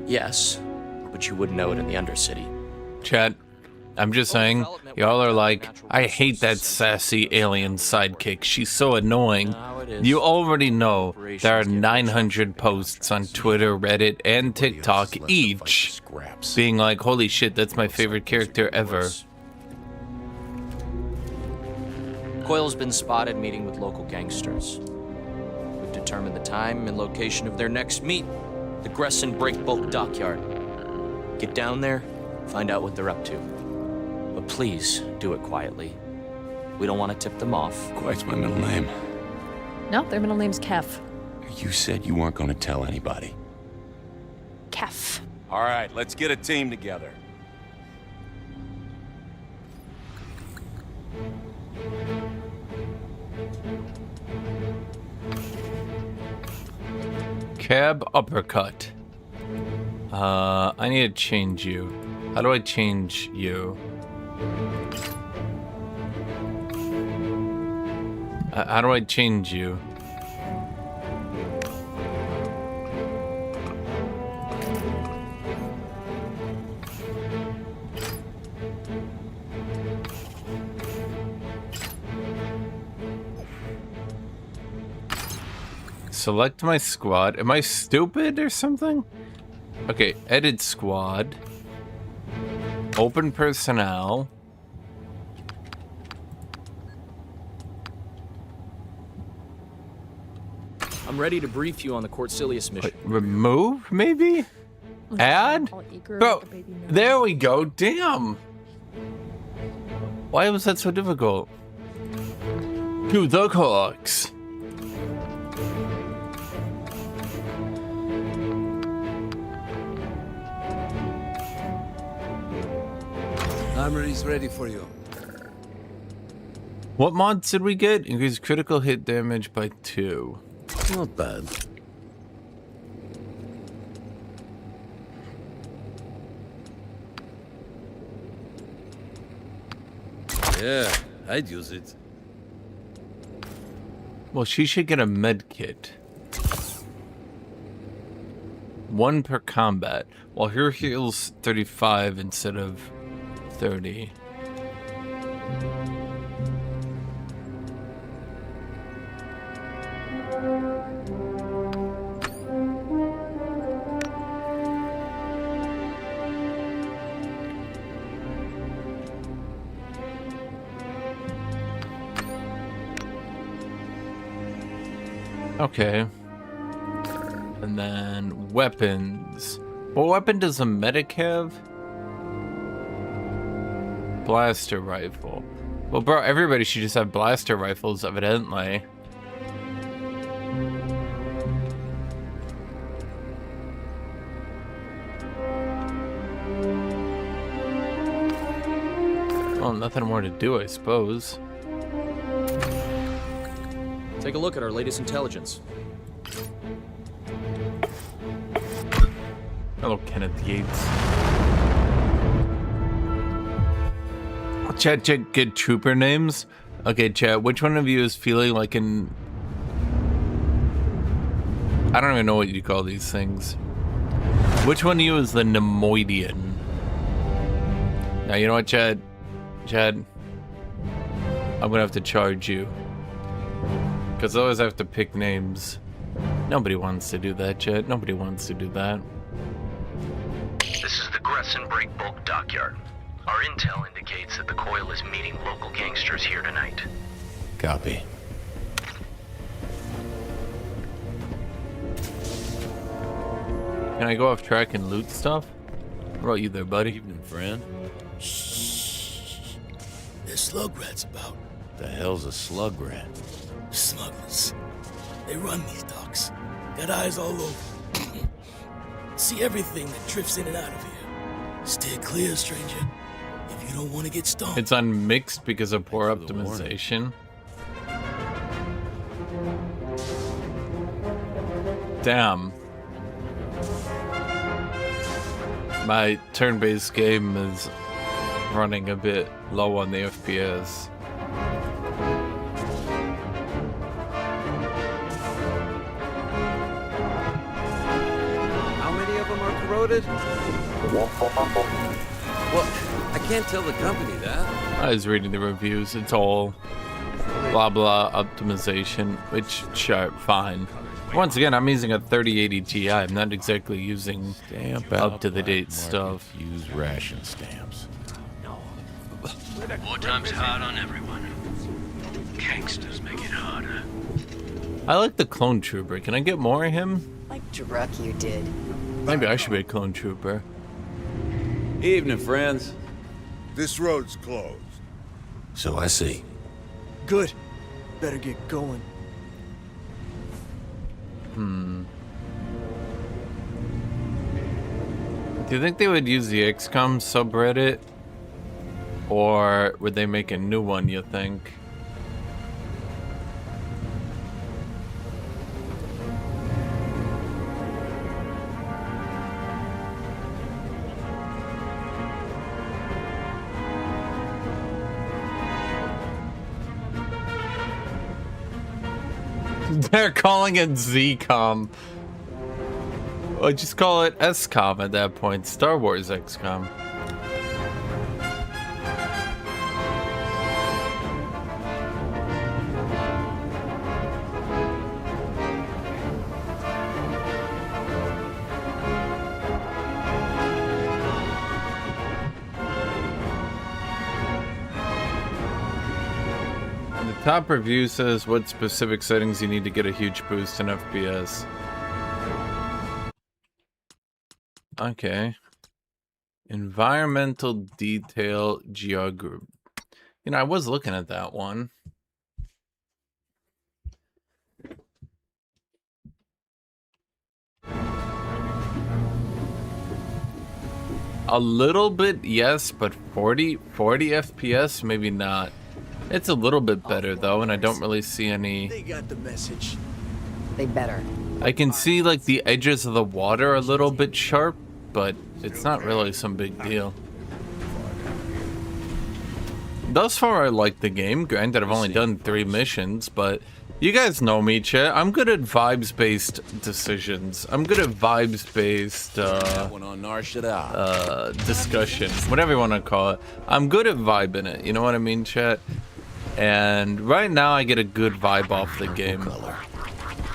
Yes, but you wouldn't know it in the Undercity. Chad, I'm just saying, y'all are like, I hate that sassy alien sidekick. She's so annoying. You already know there are 900 posts on Twitter, Reddit, and TikTok each being like, holy shit, that's my favorite character ever. Coil's been spotted meeting with local gangsters. We've determined the time and location of their next meet, the Gresson Breakboat Dockyard. Get down there, find out what they're up to. But please, do it quietly. We don't want to tip them off. Quiet's my middle name. No, their middle name's Kef. You said you weren't going to tell anybody. Kef. All right, let's get a team together. Cab uppercut. I need to change you. How do I change you? How do I change you? Select my squad. Am I stupid or something? Okay, edit squad. Open personnel. I'm ready to brief you on the Corsilius mission. Remove, maybe? Add? Bro, there we go. Damn. Why was that so difficult? To the Hawks. Armory's ready for you. What mods did we get? Increase critical hit damage by 2. Not bad. Yeah, I'd use it. Well, she should get a med kit. 1 per combat. While her heals 35 instead of 30. Okay. And then weapons. What weapon does a medic have? Blaster rifle. Well, bro, everybody should just have blaster rifles, evidently. Well, nothing more to do, I suppose. Take a look at our latest intelligence. Hello, Kenneth Yates. Chat, get trooper names. Okay, chat, which one of you is feeling like an... I don't even know what you call these things. Which one of you is the Nemoidian? Now, you know what, Chad? Chad, I'm gonna have to charge you. Because I always have to pick names. Nobody wants to do that, Chad. Nobody wants to do that. This is the Gresson Break Bulk Dockyard. Our intel indicates that the Coil is meeting local gangsters here tonight. Copy. Can I go off track and loot stuff? What about you there, buddy? Evening, friend. Shh. There's slug rats about. The hell's a slug rat? Smugglers. They run these docks. Got eyes all over. See everything that drifts in and out of here. Steer clear, stranger. If you don't want to get stoned. It's unmixed because of poor optimization. Damn. My turn-based game is running a bit low on the FPS. How many of them are corroded? Well, I can't tell the company that. I was reading the reviews. It's all blah blah optimization, which sure, fine. Once again, I'm using a 3080 Ti. I'm not exactly using up-to-the-date stuff. Use ration stamps. Wartime's hard on everyone. Gangsters make it harder. I like the clone trooper. Can I get more of him? Like Druck you did. Maybe I should be a clone trooper. Evening, friends. This road's closed. So I see. Good. Better get going. Do you think they would use the XCOM subreddit? Or would they make a new one, you think? They're calling it ZCOM. Or just call it SCOM at that point. Star Wars XCOM. Top review says what specific settings you need to get a huge boost in FPS. Okay. Environmental detail geography. You know, I was looking at that one. A little bit, yes, but 40 FPS, maybe not. It's a little bit better though, and I don't really see any. They got the message. They better. I can see like the edges of the water a little bit sharp, but it's not really some big deal. Thus far, I like the game. Granted, I've only done 3 missions, but you guys know me, chat. I'm good at vibes-based decisions. I'm good at vibes-based discussion, whatever you want to call it. I'm good at vibing it. You know what I mean, chat? And right now, I get a good vibe off the game.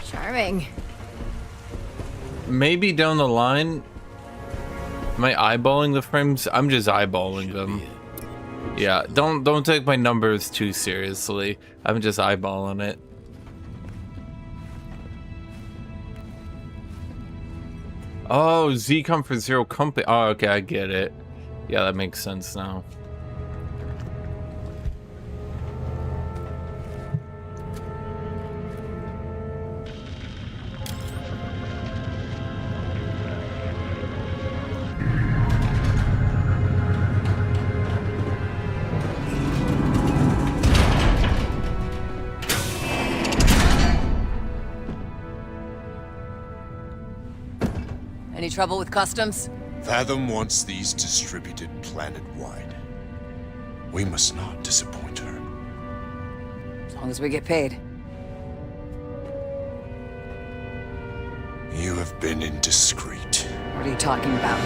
Charming. Maybe down the line, am I eyeballing the frames? I'm just eyeballing them. Yeah, don't take my numbers too seriously. I'm just eyeballing it. Oh, Z come for zero company. Oh, okay, I get it. Yeah, that makes sense now. Any trouble with customs? Fathom wants these distributed planet-wide. We must not disappoint her. As long as we get paid. You have been indiscreet. What are you talking about?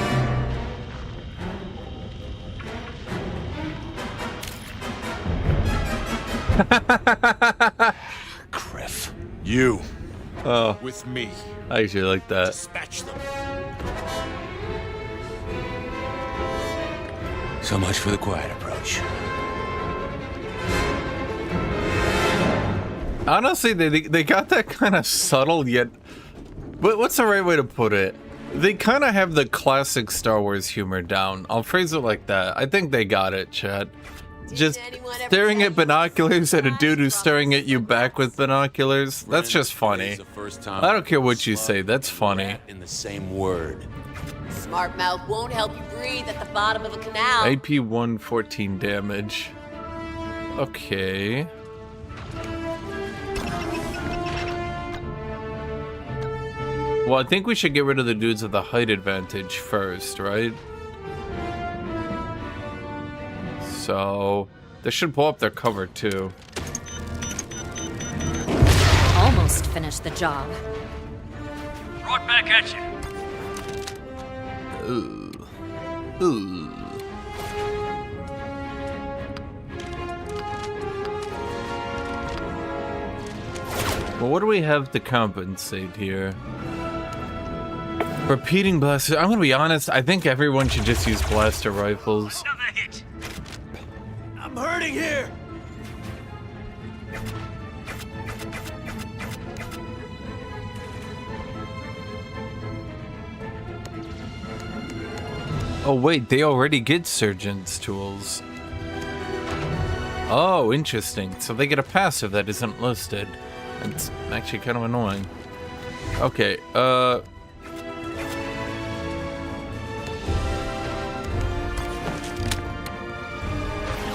Griff. You. Oh. With me. I actually like that. Dispatch them. So much for the quiet approach. Honestly, they got that kind of subtle yet. What's the right way to put it? They kind of have the classic Star Wars humor down. I'll phrase it like that. I think they got it, Chad. Just staring at binoculars at a dude who's staring at you back with binoculars. That's just funny. I don't care what you say. That's funny. In the same word. Smart mouth won't help you breathe at the bottom of a canal. AP 114 damage. Okay. Well, I think we should get rid of the dudes with the height advantage first, right? So, this should pull up their cover too. Almost finished the job. Right back at you. Ooh. Ooh. Well, what do we have to compensate here? Repeating blaster. I'm gonna be honest, I think everyone should just use blaster rifles. Another hit. I'm hurting here. Oh wait, they already get surgeon's tools. Oh, interesting. So they get a passive that isn't listed. It's actually kind of annoying. Okay,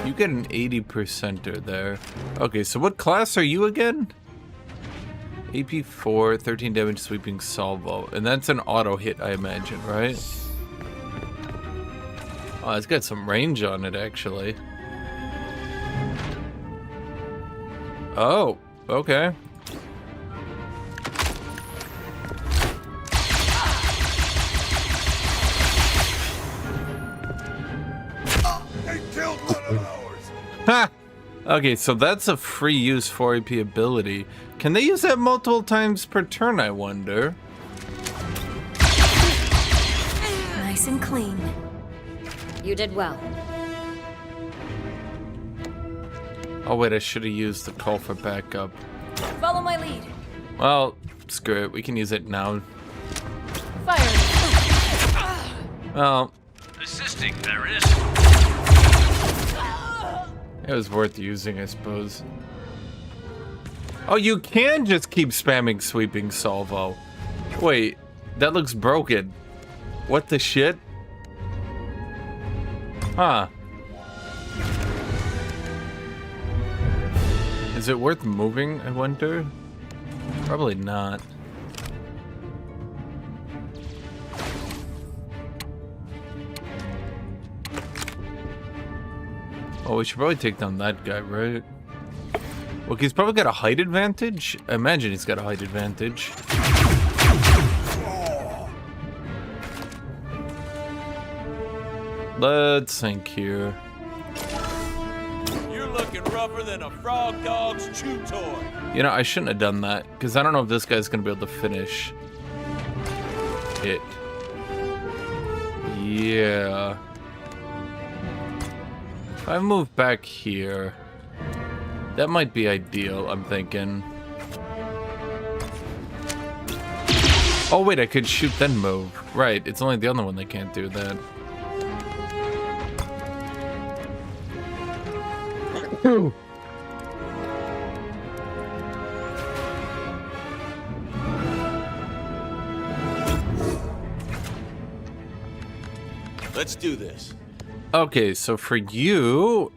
you get an 80%er there. Okay, so what class are you again? AP 4, 13 damage sweeping salvo. And that's an auto hit, I imagine, right? Oh, it's got some range on it, actually. Oh, okay. They killed one of ours. Ha! Okay, so that's a free use 4 AP ability. Can they use that multiple times per turn, I wonder? Nice and clean. You did well. Oh wait, I should have used the call for backup. Follow my lead. Well, screw it, we can use it now. Fire. Well, Assisting, there is. it was worth using, I suppose. Oh, you can just keep spamming sweeping salvo. Wait, that looks broken. What the shit? Huh. Is it worth moving, I wonder? Probably not. Oh, we should probably take down that guy, right? Look, he's probably got a height advantage. I imagine he's got a height advantage. Let's think here. You're looking rougher than a frog dog's chew toy. You know, I shouldn't have done that, because I don't know if this guy's going to be able to finish it. Yeah. If I move back here, that might be ideal, I'm thinking. Oh, wait, I could shoot then move. Right, it's only the other one that can't do that. Let's do this. Okay, so for you...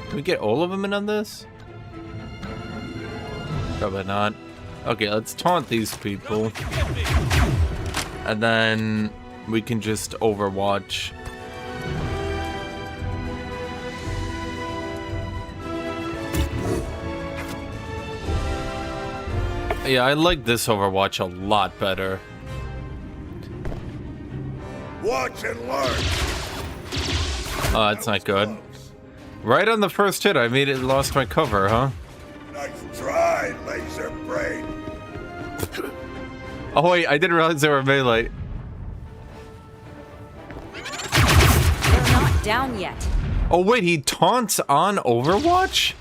Can we get all of them in on this? Probably not. Okay, let's taunt these people. And then we can just overwatch. Yeah, I like this overwatch a lot better. Watch and learn. Oh, that's not good. Right on the first hit, I immediately lost my cover, huh? Nice try, laser brain. Oh wait, I didn't realize they were melee. They're not down yet. Oh wait, he taunts on Overwatch?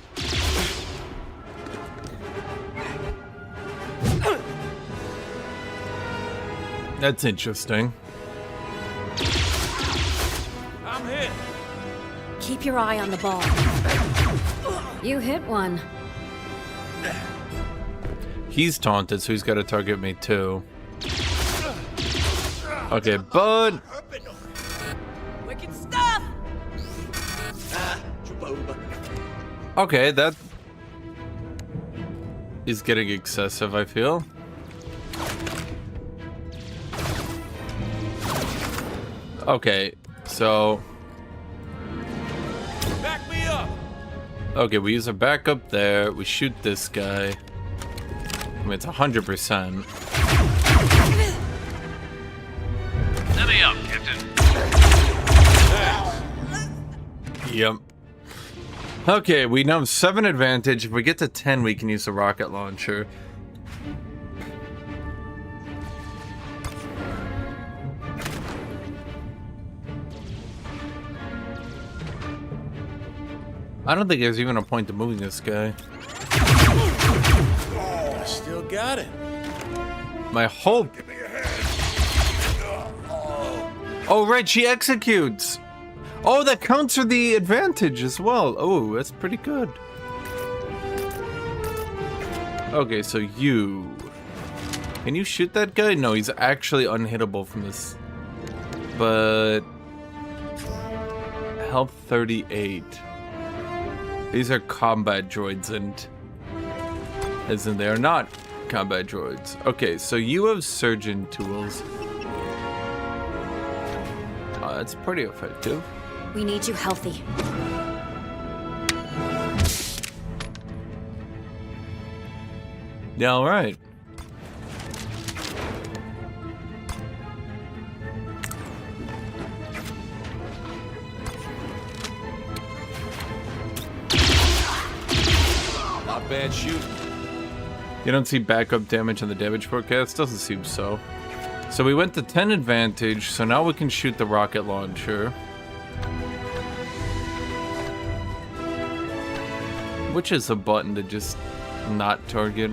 That's interesting. I'm hit. Keep your eye on the ball. You hit one. He's taunted, so he's got to target me too. Okay, bud. Wicked stuff! Okay, that is getting excessive, I feel. Okay, so... Back me up. Okay, we use a backup there. We shoot this guy. I mean, it's 100%. Let me up, Captain. Yep. Okay, we now have 7 advantage. If we get to 10, we can use the rocket launcher. I don't think there's even a point to moving this guy. I still got it. My hope. Oh, right, she executes. Oh, that counts for the advantage as well. Oh, that's pretty good. Okay, so you... Can you shoot that guy? No, he's actually unhittable from this. But... Health 38. These are combat droids, and... As in, they are not combat droids. Okay, so you have surgeon tools. That's pretty effective. We need you healthy. Yeah, alright. Not bad shooting. You don't see backup damage on the damage forecast? Doesn't seem so. So we went to 10 advantage, so now we can shoot the rocket launcher. Which is a button to just not target.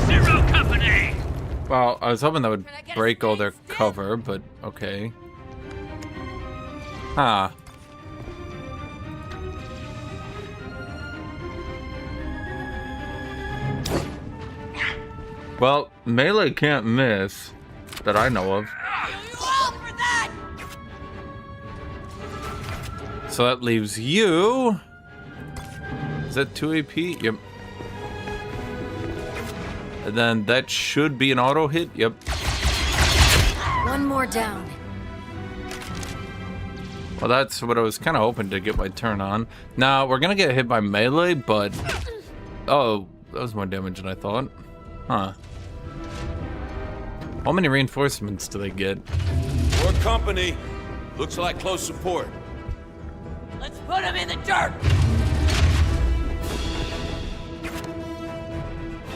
Zero Company! Well, I was hoping that would break all their cover, but okay. Huh. Well, melee can't miss that I know of. So that leaves you. Is that 2 AP? Yep. And then that should be an auto hit. Yep. One more down. Well, that's what I was kind of hoping to get my turn on. Now, we're going to get hit by melee, but... Oh, that was more damage than I thought. Huh. How many reinforcements do they get? More company. Looks like close support. Let's put him in the dirt!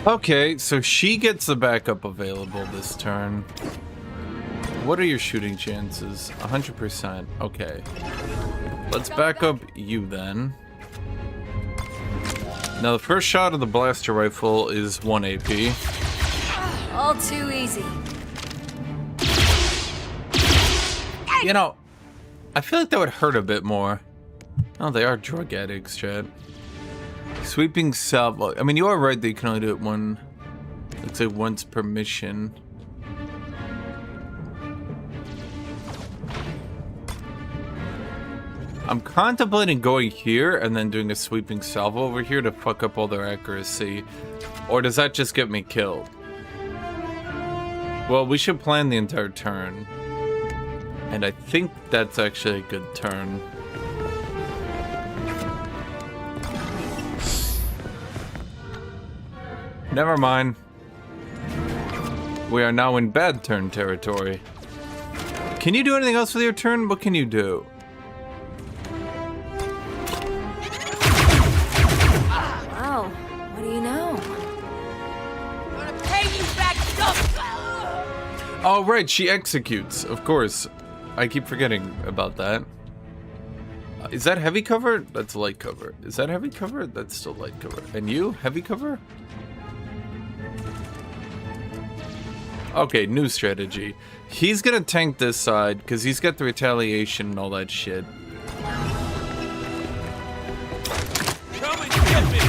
Okay, so she gets the backup available this turn. What are your shooting chances? 100%. Okay. Let's back up you then. Now, the first shot of the blaster rifle is 1 AP. All too easy. You know, I feel like that would hurt a bit more. Oh, they are drug addicts, Chad. Sweeping salvo. I mean, you are right that you can only do it let's say once per mission. I'm contemplating going here and then doing a sweeping salvo over here to fuck up all their accuracy. Or does that just get me killed? Well, we should plan the entire turn. And I think that's actually a good turn. Never mind. We are now in bad turn territory. Can you do anything else with your turn? What can you do? Wow, what do you know? I'm gonna pay you back, Oh, right, she executes. Of course. I keep forgetting about that. Is that heavy cover? That's light cover. Is that heavy cover? That's still light cover. And you? Heavy cover? Okay, new strategy. He's gonna tank this side because he's got the retaliation and all that shit. Come and get me!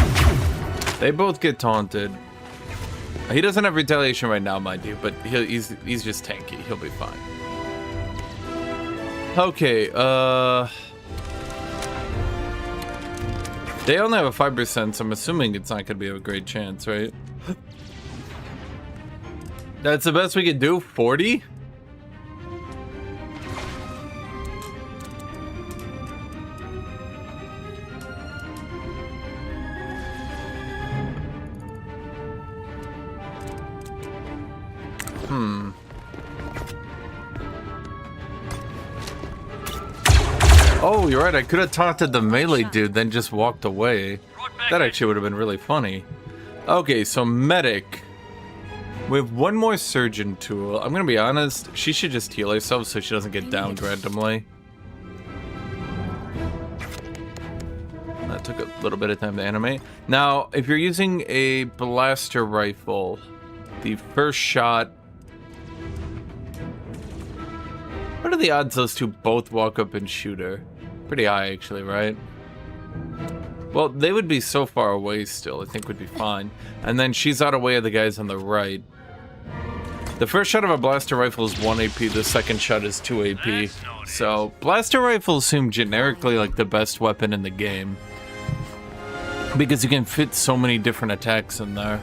They both get taunted. He doesn't have retaliation right now, mind you, but he's just tanky. He'll be fine. Okay, they only have a 5%, so I'm assuming it's not gonna be a great chance, right? That's the best we could do? 40? Oh, you're right. I could have taunted the melee dude, then just walked away. That actually would have been really funny. Okay, so medic. We have one more surgeon tool. I'm gonna be honest, she should just heal herself so she doesn't get downed randomly. That took a little bit of time to animate. Now, if you're using a blaster rifle, the first shot... What are the odds those two both walk up and shoot her? Pretty high, actually, right? Well, they would be so far away still, I think would be fine. And then she's out of way of the guys on the right. The first shot of a blaster rifle is 1 AP, the second shot is 2 AP. So, blaster rifles seem generically like the best weapon in the game. Because you can fit so many different attacks in there.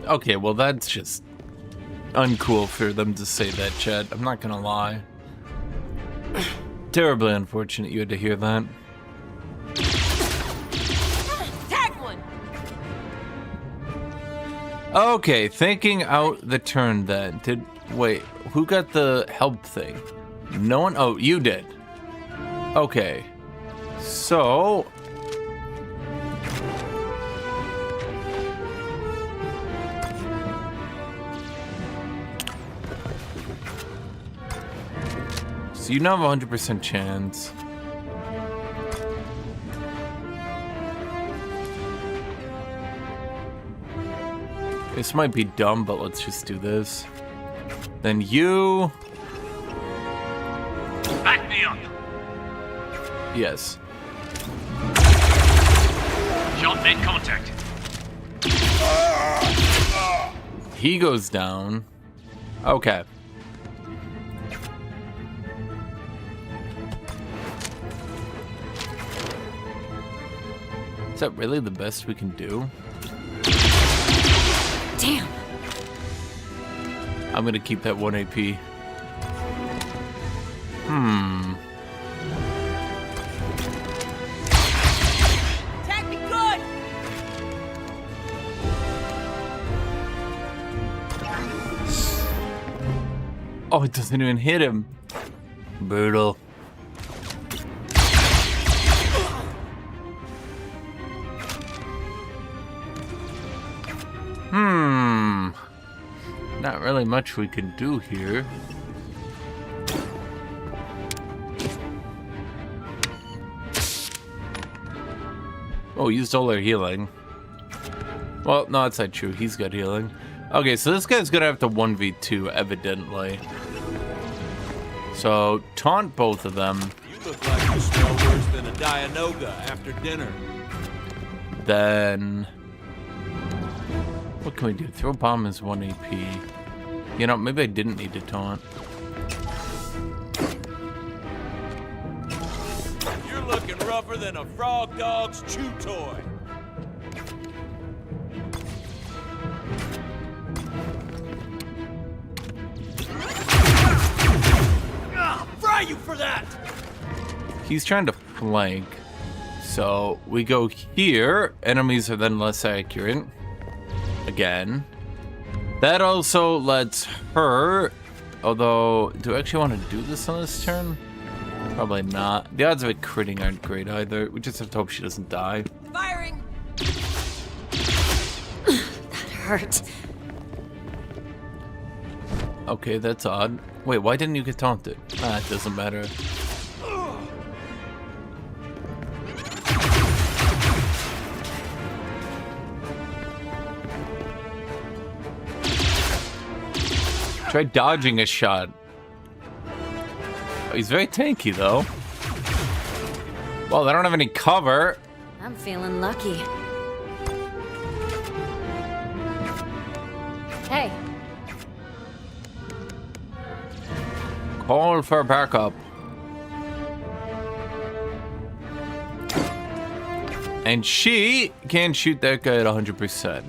Okay, well that's just uncool for them to say that, Chad. I'm not gonna lie. Terribly unfortunate you had to hear that. Tag one. Okay, thinking out the turn then. Wait, who got the help thing? No one? Oh, you did. Okay. So... So you now have a 100% chance. This might be dumb, but let's just do this. Then you... Back me up. Yes. Shot made contact. He goes down. Okay. Is that really the best we can do? Damn. I'm gonna keep that 1 AP. Attack me good! Oh, it doesn't even hit him. Brutal. Not really much we can do here. Oh, used all their healing. Well, no, that's not true. He's got healing. Okay, so this guy's gonna have to 1v2, evidently. So, taunt both of them. You look like you smell worse than a Dianoga after dinner. Then... what can we do? Throw bomb is 1 AP. You know, maybe I didn't need to taunt. You're looking rougher than a frog dog's chew toy. Fry you for that! He's trying to flank. So, we go here. Enemies are then less accurate. Again. That also lets her... although, do I actually want to do this on this turn? Probably not. The odds of it critting aren't great either. We just have to hope she doesn't die. Firing! That hurt. Okay, that's odd. Wait, why didn't you get taunted? Ah, it doesn't matter. Try dodging a shot. Oh, he's very tanky, though. Well, they don't have any cover. I'm feeling lucky. Hey. Call for backup. And she can shoot that guy at 100%.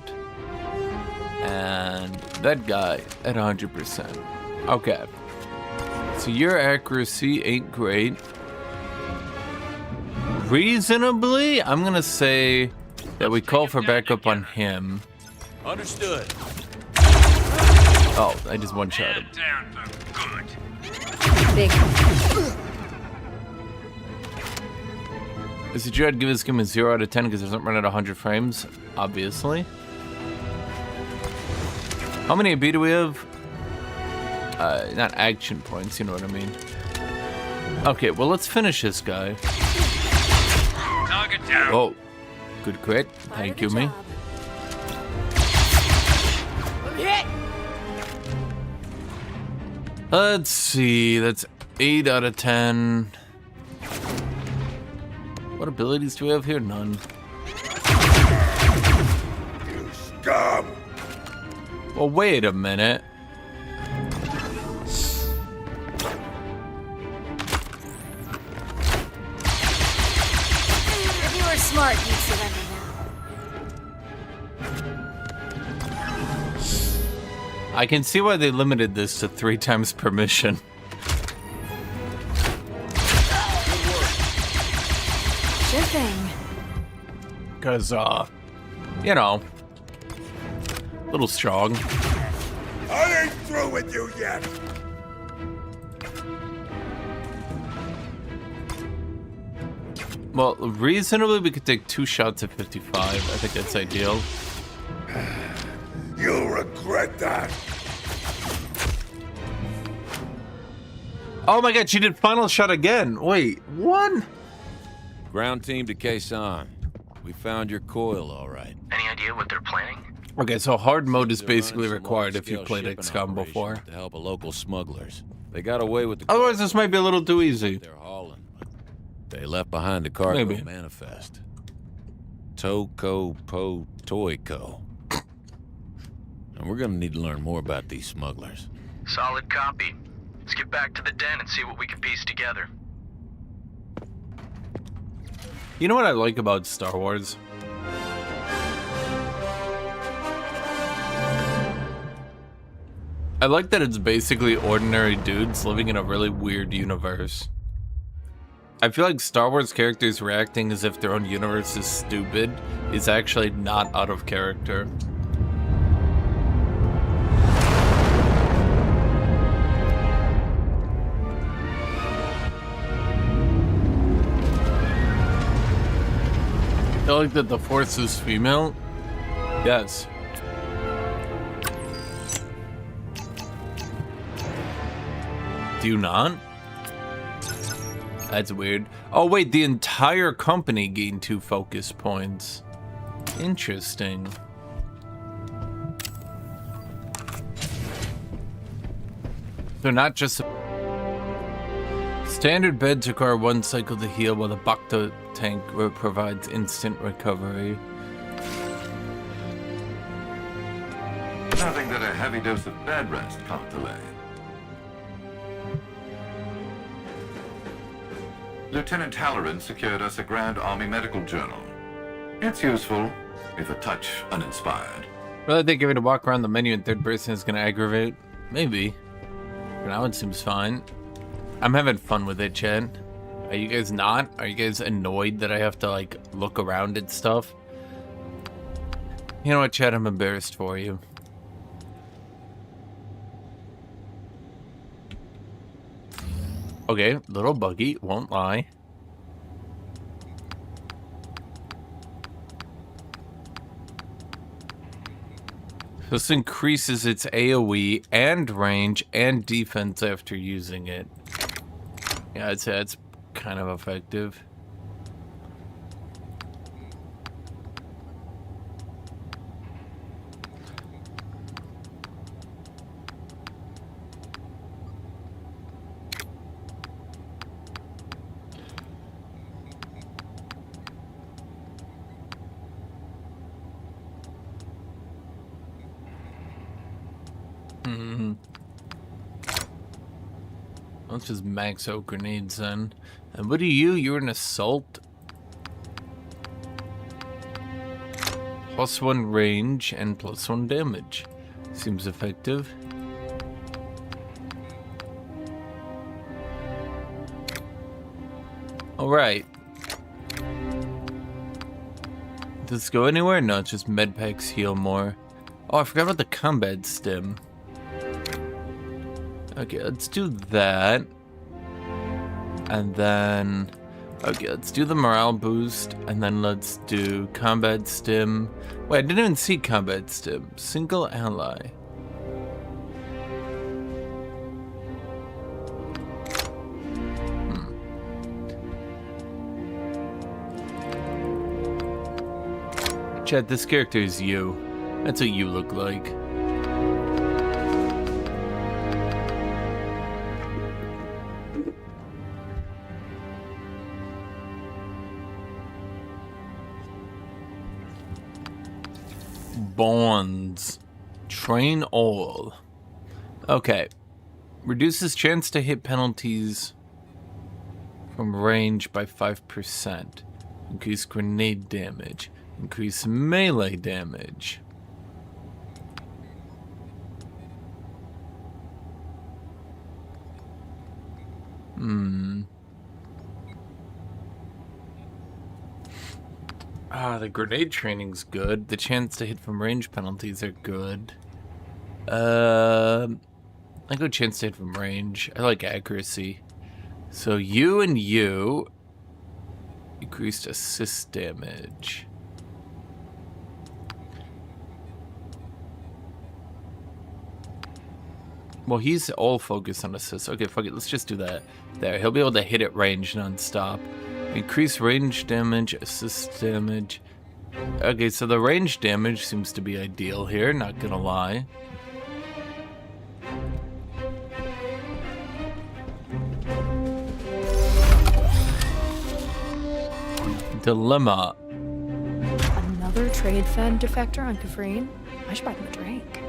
And that guy at 100%. Okay. So your accuracy ain't great. Reasonably, I'm gonna say that we call for backup on him. Understood. Oh, I just one-shot him. Down for good. Big. Is it I'd give this game a 0 out of 10 because it doesn't run at 100 frames? Obviously. How many AB do we have? Not action points, you know what I mean. Okay, well, let's finish this guy. Target down. Oh, good crit. Thank you, me. Hit! Let's see, that's 8 out of 10. What abilities do we have here? None. You scum! Well, wait a minute. If you were smart, you'd surrender now. I can see why they limited this to 3 times per mission. Sure thing. Because, you know, a little strong. I ain't through with you yet! Well, reasonably, we could take 2 shots at 55. I think that's ideal. You'll regret that! Oh my god, she did final shot again. Wait, what? Ground team to Quezon. We found your coil, all right. Any idea what they're planning? Okay, so hard mode is basically They're running some required if large-scale you've played shipping XCOM operations before. to help a local smugglers. They got away with the. Otherwise, this might be a little too easy. They're hauling. They left behind a cargo Maybe. manifest. Toko Po Toiko. And we're gonna need to learn more about these smugglers. Solid copy. Let's get back to the den and see what we can piece together. You know what I like about Star Wars? I like that it's basically ordinary dudes living in a really weird universe. I feel like Star Wars characters reacting as if their own universe is stupid is actually not out of character. I feel like that the Force is female. Yes. Do you not? That's weird. Oh wait, the entire company gained 2 focus points. Interesting. They're not just... Standard beds require 1 cycle to heal, while the Bacta tank provides instant recovery. Nothing that a heavy dose of bed rest can't delay. Lieutenant Halloran secured us a Grand Army medical journal. It's useful, if a touch uninspired. Really think giving a walk around the menu in third person is going to aggravate? Maybe. For now it seems fine. I'm having fun with it, Chad. Are you guys not? Are you guys annoyed that I have to, like, look around at stuff? You know what, Chad? I'm embarrassed for you. Okay, little buggy, won't lie. This increases its AoE and range and defense after using it. Yeah, I'd say that's kind of effective. Let's just max out grenades then. And what are you? You're an assault. +1 range and +1 damage. Seems effective. Alright. Does this go anywhere? No, it's just medpacks heal more. Oh, I forgot about the combat stim. Okay, let's do that. And then... Okay, let's do the morale boost. And then let's do combat stim. Wait, I didn't even see combat stim. Single ally. Chad, this character is you. That's what you look like. Bonds. Train all. Okay. Reduces chance to hit penalties from range by 5%. Increase grenade damage. Increase melee damage. The grenade training's good. The chance to hit from range penalties are good. I go chance to hit from range. I like accuracy. So you and you increased assist damage. Well, he's all focused on assist. Okay, fuck it. Let's just do that. There, he'll be able to hit at range non-stop. Increase range damage, assist damage. Okay, so the range damage seems to be ideal here, not gonna lie. Dilemma. Another trade fed defector on Kafrine? I should buy them a drink.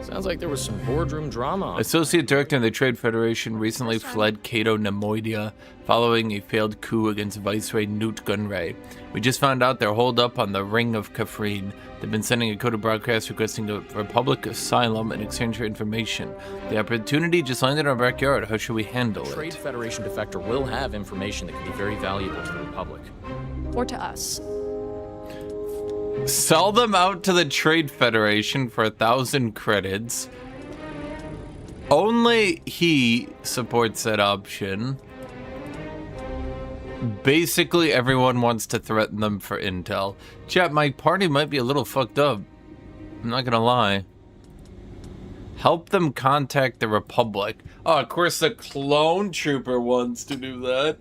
Sounds like there was some boardroom drama. Associate Director of the Trade Federation recently fled Cato Nemoidia following a failed coup against Viceroy Newt Gunray. We just found out they're holed up on the Ring of Kafrine. They've been sending a code of broadcast requesting a Republic asylum in exchange for information. The opportunity just landed in our backyard. How should we handle it? Trade Federation defector will have information that could be very valuable to the Republic. Or to us. Sell them out to the Trade Federation for 1,000 credits. Only he supports that option. Basically, everyone wants to threaten them for intel. Chat, my party might be a little fucked up. I'm not gonna lie. Help them contact the Republic. Oh, of course the clone trooper wants to do that.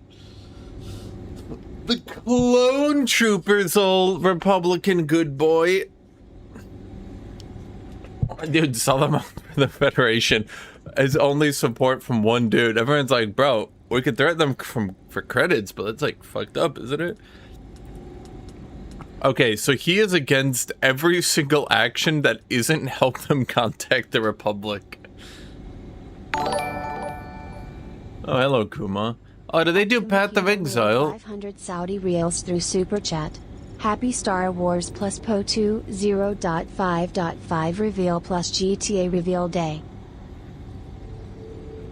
The clone trooper's old Republican good boy. Dude, sell them out for the Federation as only support from one dude. Everyone's like, bro, we could threaten them for credits, but that's like fucked up, isn't it? Okay, so he is against every single action that isn't help them contact the Republic. Oh, hello, Kuma. Oh, do they do Path of Exile? 500 Saudi Reals through Super Chat. Happy Star Wars plus Po2 0.5.5 reveal plus GTA reveal day.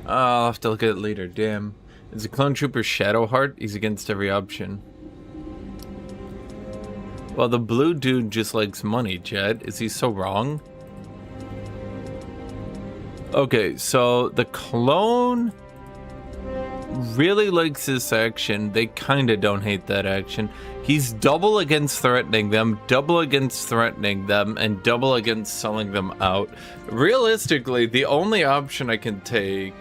I'll have to look at it later, damn. Is the clone trooper Shadowheart? He's against every option. Well, the blue dude just likes money, Jed. Is he so wrong? Okay, so the clone really likes this action. They kind of don't hate that action. He's double against threatening them, double against threatening them, and double against selling them out. Realistically, the only option I can take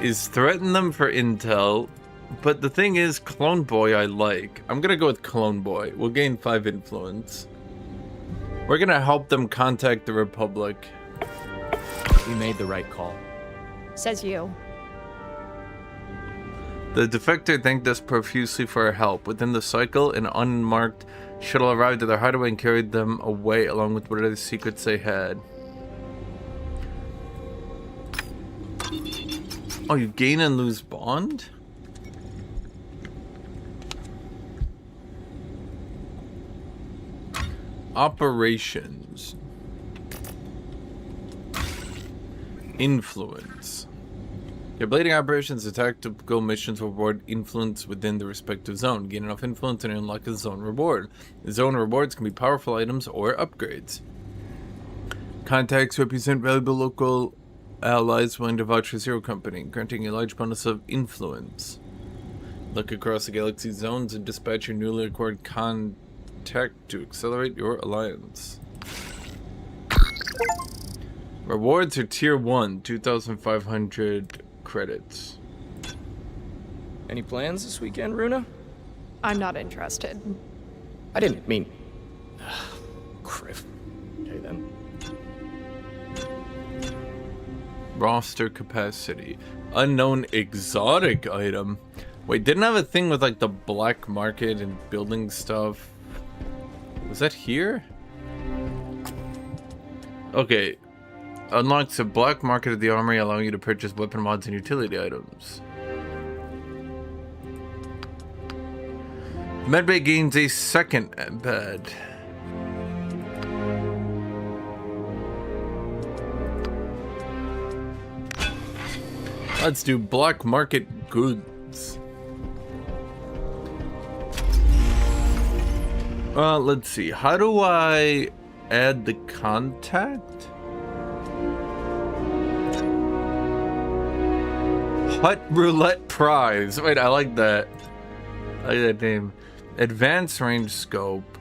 is threaten them for intel. But the thing is, Clone Boy I like. I'm gonna go with Clone Boy. We'll gain 5 influence. We're gonna help them contact the Republic. We made the right call. Says you. The defector thanked us profusely for our help. Within the cycle, an unmarked shuttle arrived at their hideaway and carried them away along with whatever secrets they had. Oh, you gain and lose bond? Operations. Influence. Your blading operations and tactical missions will reward influence within the respective zone. Gain enough influence and unlock a zone reward. The zone rewards can be powerful items or upgrades. Contacts represent valuable local allies willing to vouch for Zero Company, granting a large bonus of influence. Look across the galaxy's zones and dispatch your newly acquired contact to accelerate your alliance. Rewards are tier 1, 2,500 credits. Any plans this weekend, Runa? I'm not interested. I didn't mean... Criff. Okay then. Roster capacity. Unknown exotic item. Wait, didn't I have a thing with like the black market and building stuff? Was that here? Okay. Unlocks a black market of the armory, allowing you to purchase weapon mods and utility items. Medbay gains a second bed. Let's do black market goods. Let's see. How do I add the contact? Hut Roulette Prize. Wait, I like that. I like that name. Advanced Range Scope.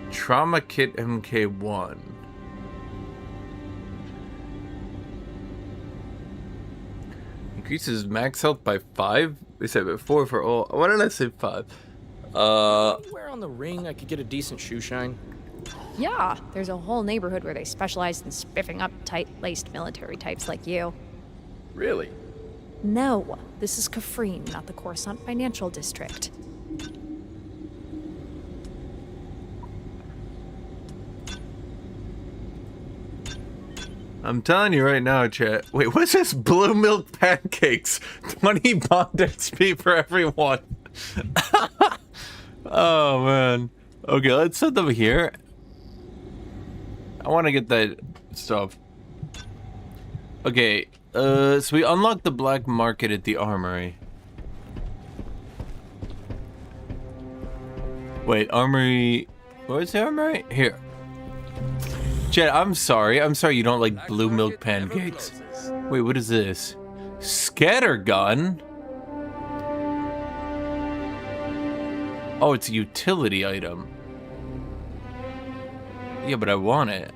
Trauma Kit MK1. Increases max health by 5? They said 4 for all. Why did I say 5? Anywhere on the ring I could get a decent shoe shine? Yeah, there's a whole neighborhood where they specialize in spiffing up tight-laced military types like you. Really? No, this is Kafrine, not the Coruscant Financial District. I'm telling you right now, chat. Wait, what's this? Blue milk pancakes. 20 bond XP for everyone. Oh, man. Okay, let's set them here. I want to get that stuff. Okay, so we unlocked the black market at the armory. Wait, armory... Where's the armory? Here. Chat, I'm sorry you don't like blue milk pancakes. Wait, what is this? Scattergun? Oh, it's a utility item. Yeah, but I want it.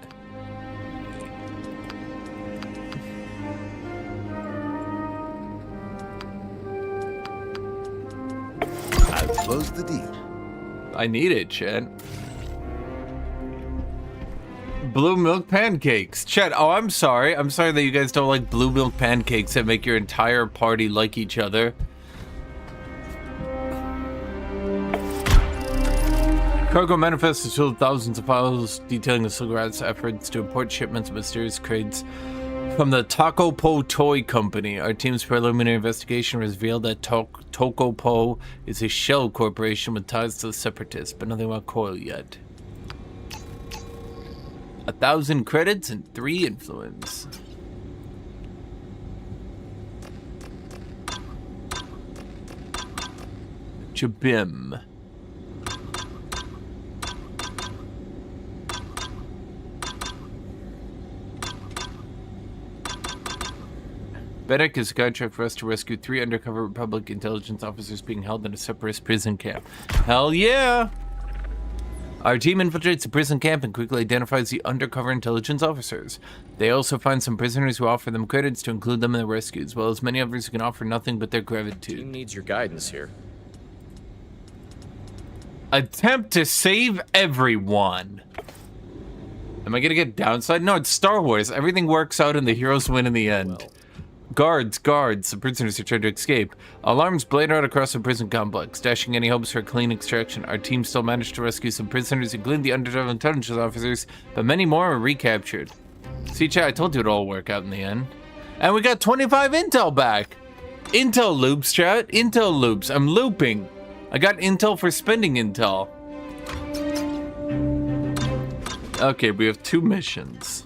I've closed the deal. I need it, chat. Blue milk pancakes. Chat, oh, I'm sorry. I'm sorry that you guys don't like blue milk pancakes that make your entire party like each other. Cargo manifest is filled with thousands of files detailing the Silverat's efforts to import shipments of mysterious crates from the Taco Po Toy Company. Our team's preliminary investigation revealed that Taco Po is a shell corporation with ties to the Separatists, but nothing about Coil yet. 1,000 credits and 3 influence. Jabim. Bedek is a contract for us to rescue 3 undercover Republic intelligence officers being held in a separatist prison camp. Hell yeah! Our team infiltrates the prison camp and quickly identifies the undercover intelligence officers. They also find some prisoners who offer them credits to include them in the rescue, as well as many others who can offer nothing but their gratitude. Team needs your guidance here. Attempt to save everyone. Am I gonna get downside? No, it's Star Wars. Everything works out and the heroes win in the end. Well. Guards, the prisoners are trying to escape. Alarms blade out across the prison complex, dashing any hopes for a clean extraction. Our team still managed to rescue some prisoners, including the undercover intelligence officers, but many more were recaptured. See, chat, I told you it'd all work out in the end. And we got 25 intel back! Intel loops, chat, intel loops. I'm looping. I got intel for spending intel. Okay, we have 2 missions.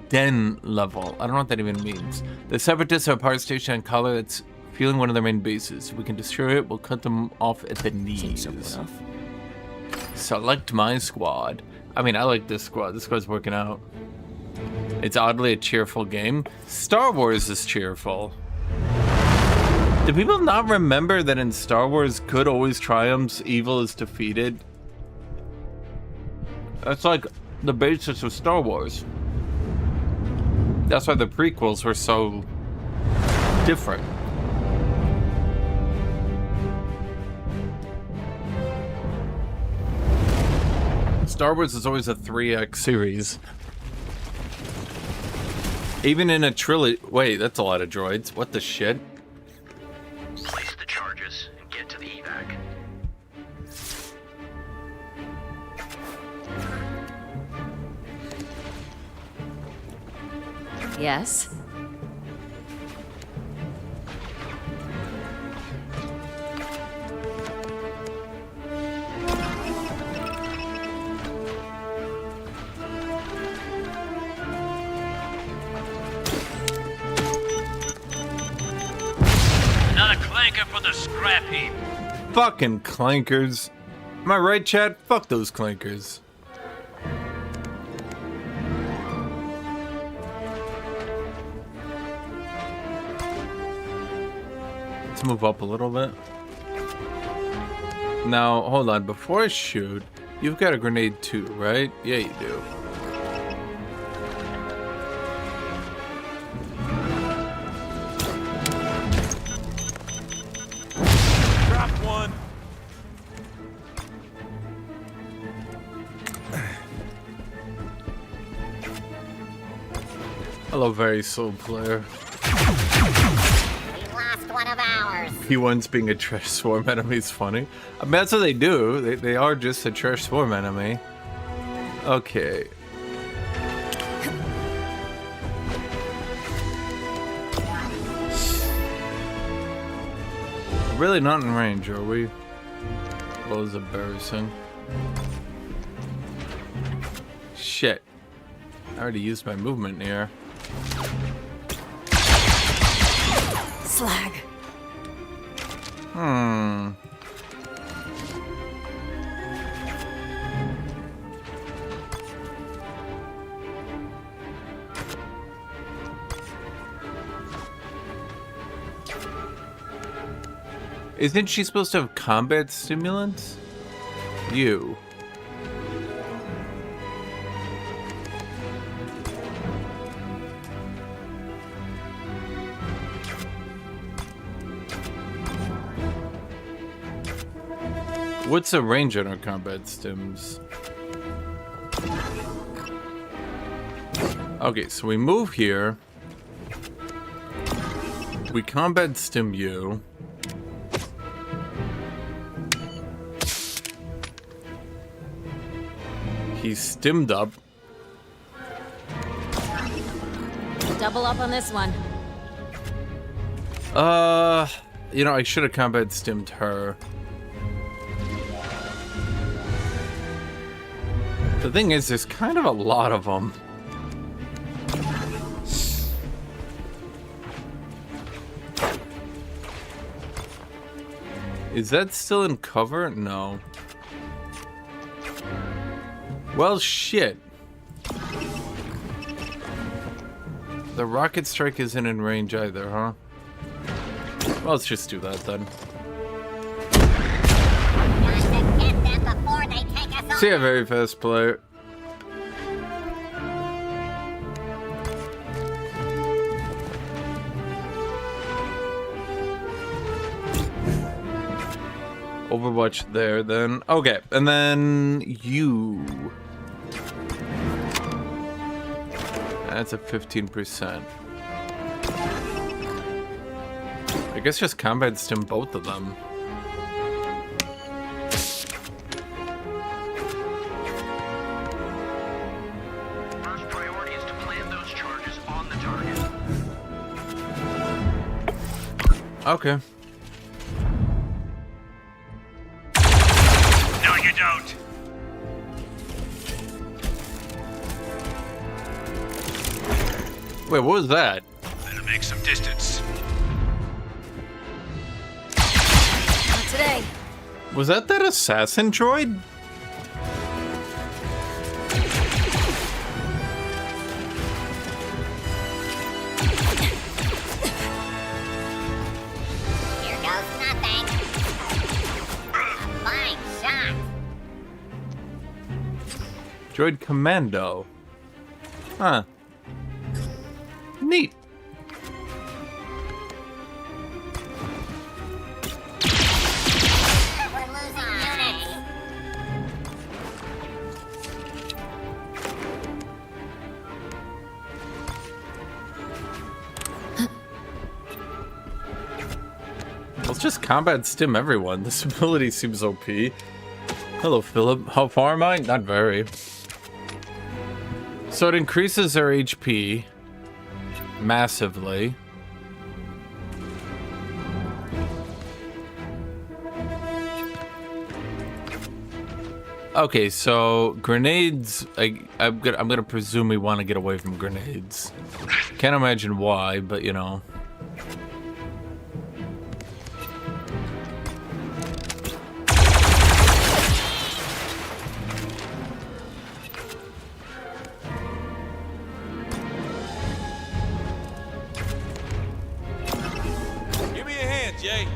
Den level. I don't know what that even means. The Separatists have a power station on Collar that's fueling one of their main bases. If we can destroy it, we'll cut them off at the knees. Select my squad. I mean, I like this squad. This squad's working out. It's oddly a cheerful game. Star Wars is cheerful. Do people not remember that in Star Wars, good always triumphs, evil is defeated? That's like the basis of Star Wars. That's why the prequels were so different. Star Wars is always a 3X series. Even in a trilogy. Wait, that's a lot of droids. What the shit? Place the charges and get to the evac. Yes? Another clanker for the scrap heap. Fucking clankers. Am I right, chat? Fuck those clankers. Let's move up a little bit. Now, hold on. Before I shoot, you've got a grenade too, right? Yeah, you do. Drop one. Hello, very slow player. One of ours. P1's being a trash swarm enemy is funny. I mean, that's what they do. They are just a trash swarm enemy. Okay. Really not in range, are we? That was embarrassing. Shit. I already used my movement here. Slag. Isn't she supposed to have combat stimulants? You. What's the range on our combat stims? Okay, so we move here. We combat stim you. He's stimmed up. Double up on this one. You know, I should have combat stimmed her. The thing is, there's kind of a lot of them. Is that still in cover? No. Well, shit. The rocket strike isn't in range either, huh? Well, let's just do that then. See a very fast player. Overwatch there then. Okay, and then you. That's a 15%. I guess just combat stim both of them. First priority is to plant those charges on the target. Okay. No, you don't. Wait, what was that? Better make some distance. Not today. Was that assassin droid? Here goes nothing. A fine shot. Droid Commando. Huh. Neat. We're losing units. Let's just combat stim everyone. This ability seems OP. Hello, Philip. How far am I? Not very. So it increases their HP massively. Okay, so grenades. I'm gonna presume we want to get away from grenades. Can't imagine why, but you know. Give me a hand, Jay.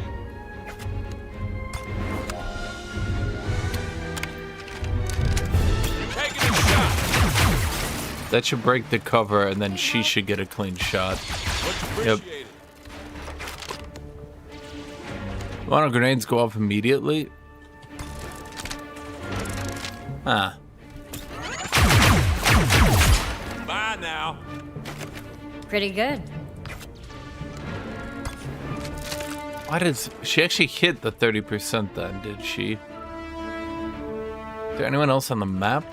Taking a shot. That should break the cover, and then she should get a clean shot. Yep. Why don't grenades go off immediately? Ah. Bye now. Pretty good. Why does she actually hit the 30% then, did she? Is there anyone else on the map?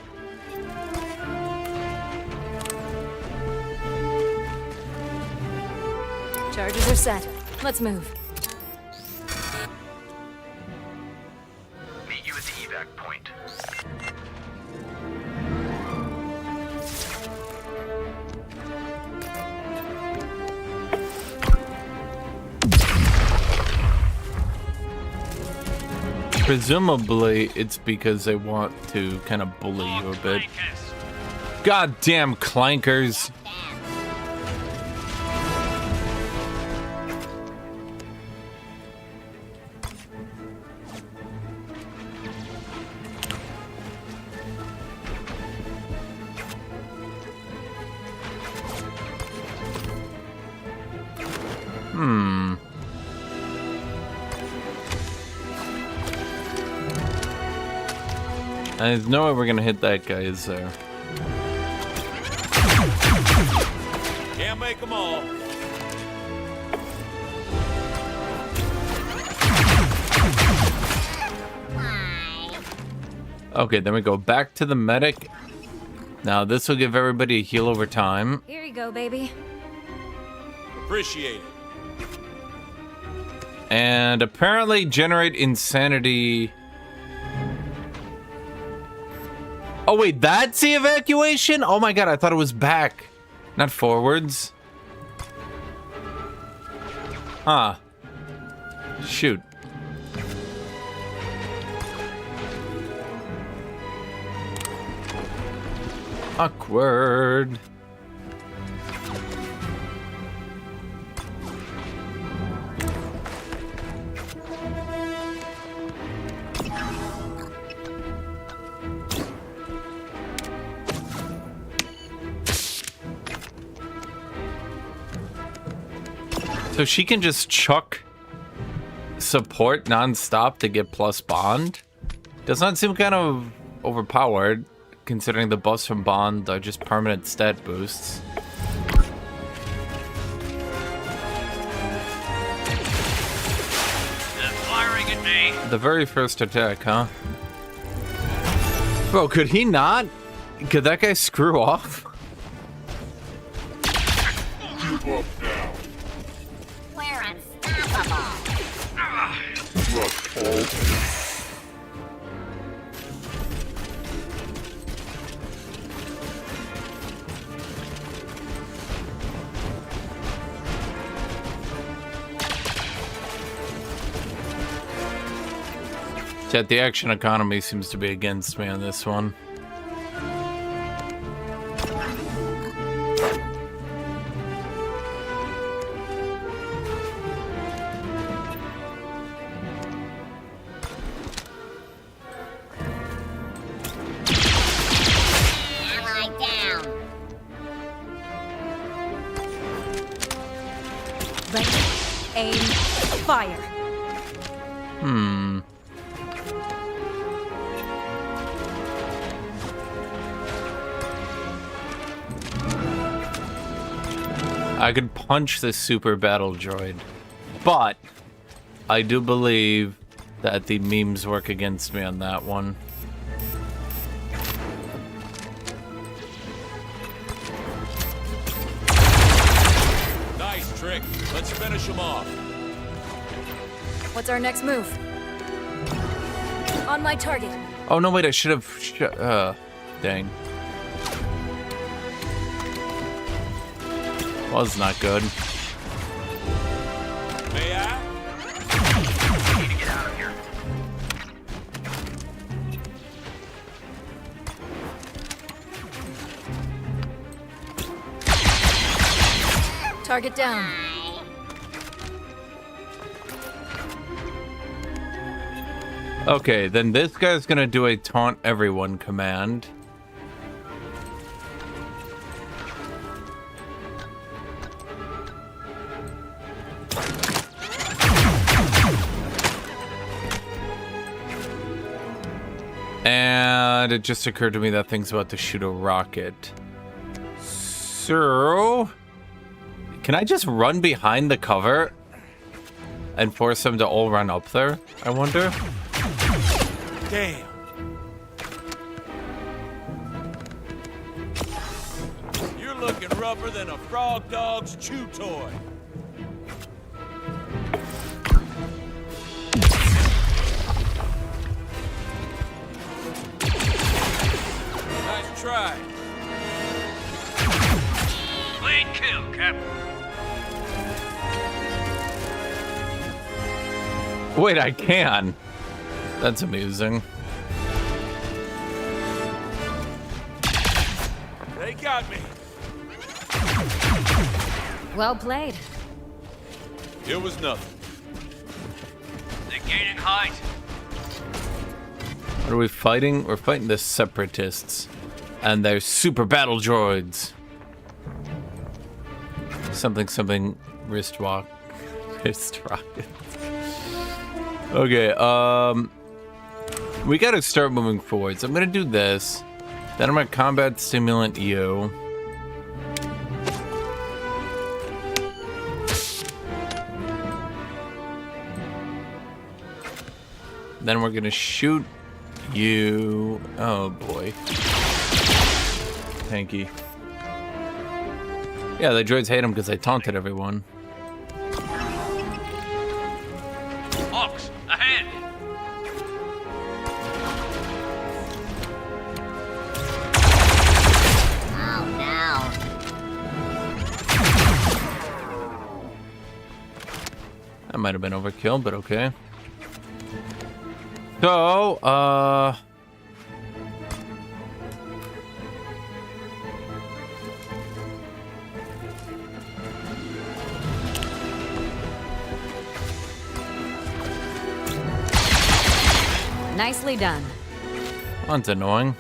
Charges are set. Let's move. Presumably, it's because they want to kind of bully you a bit. Goddamn clankers. There's no way we're gonna hit that guy, is there? Can't make them all. Okay, then we go back to the medic. Now this will give everybody a heal over time. Here you go, baby. Appreciate it. And apparently generate insanity. Oh wait, that's the evacuation? Oh my god, I thought it was back, not forwards. Huh. Shoot. Awkward. So she can just chuck support non-stop to get plus bond? Does not seem kind of overpowered, considering the buffs from bond are just permanent stat boosts. They're firing at me. The very first attack, huh? Bro, could he not? Could that guy screw off? Keep up now. We're unstoppable. Yet the action economy seems to be against me on this one. Aim, fire. I could punch the super battle droid, but I do believe that the memes work against me on that one. Nice trick. Let's finish him off. What's our next move? On my target. Oh no, wait! I should have. Dang. Was not good. May I? We need to get out of here. Target down. Okay, then this guy's gonna do a taunt everyone command. And it just occurred to me that thing's about to shoot a rocket. So, can I just run behind the cover and force them to all run up there, I wonder? Damn. You're looking rougher than a frog dog's chew toy. Nice try. Clean kill, Captain. Wait, I can. That's amusing. They got me. Well played. It was nothing. They're gaining height. What are we fighting? We're fighting the Separatists. And their super battle droids. Something wrist rockets. Okay, we gotta start moving forward. So I'm gonna do this. Then I'm gonna combat stimulant you. Then we're gonna shoot you. Oh boy. Tanky. Yeah, the droids hate him because they taunted everyone. Hawks, ahead! Oh no. That might have been overkill, but okay. So, Nicely done. that's annoying.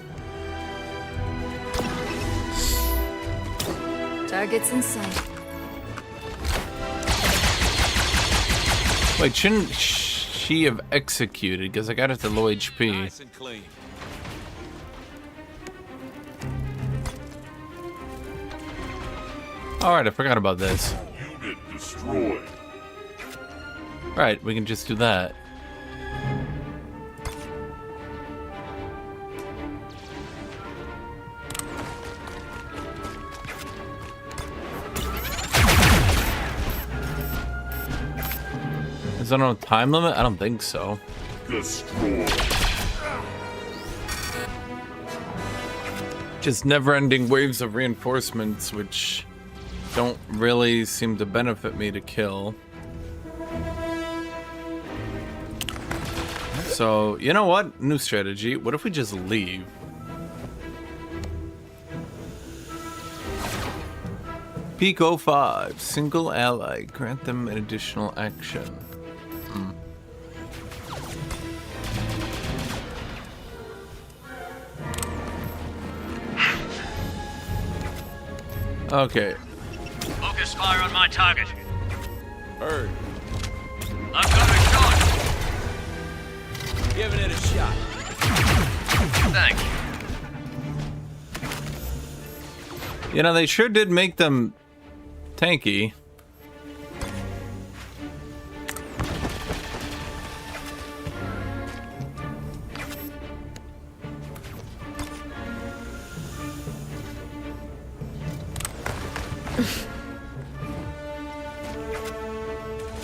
Targets in sight. Wait, shouldn't she have executed? Because I got it to low HP. Nice and clean. Alright, I forgot about this. Unit destroyed. Right, we can just do that. Is there no time limit? I don't think so. Destroyed. Just never-ending waves of reinforcements, which don't really seem to benefit me to kill. So, you know what? New strategy. What if we just leave? Pico 5. Single ally. Grant them an additional action. Okay. Focus fire on my target. Heard. I've got a shot. Giving it a shot. Thank you. You know, they sure did make them tanky.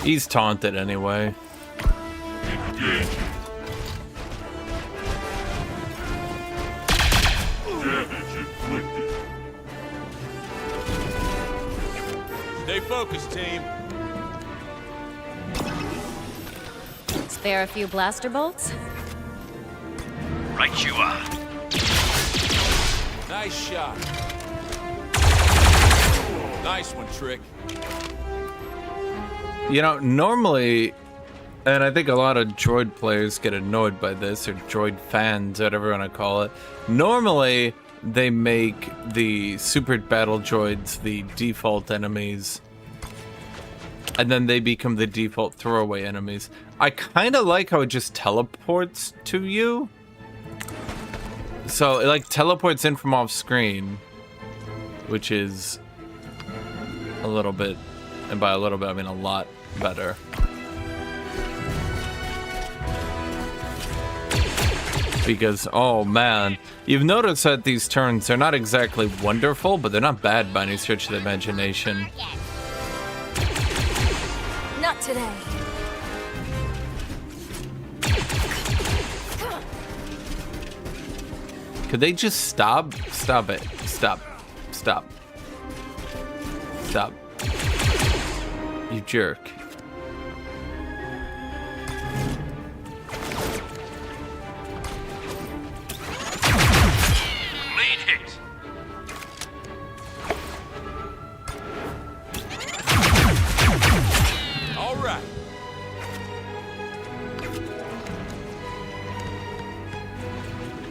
He's taunted anyway. Stay focused, team. Spare a few blaster bolts? Right you are. Nice shot. Nice one, Trick. You know, normally, and I think a lot of droid players get annoyed by this, or droid fans, whatever you want to call it. Normally, they make the super battle droids the default enemies, and then they become the default throwaway enemies. I kind of like how it just teleports to you. So it like teleports in from off screen, which is a little bit, and by a little bit I mean a lot better. Because, oh man, you've noticed that these turns, they're not exactly wonderful, but they're not bad by any stretch of the imagination. Not today. Could they just stop? Stop it. Stop. Stop. Stop. You jerk.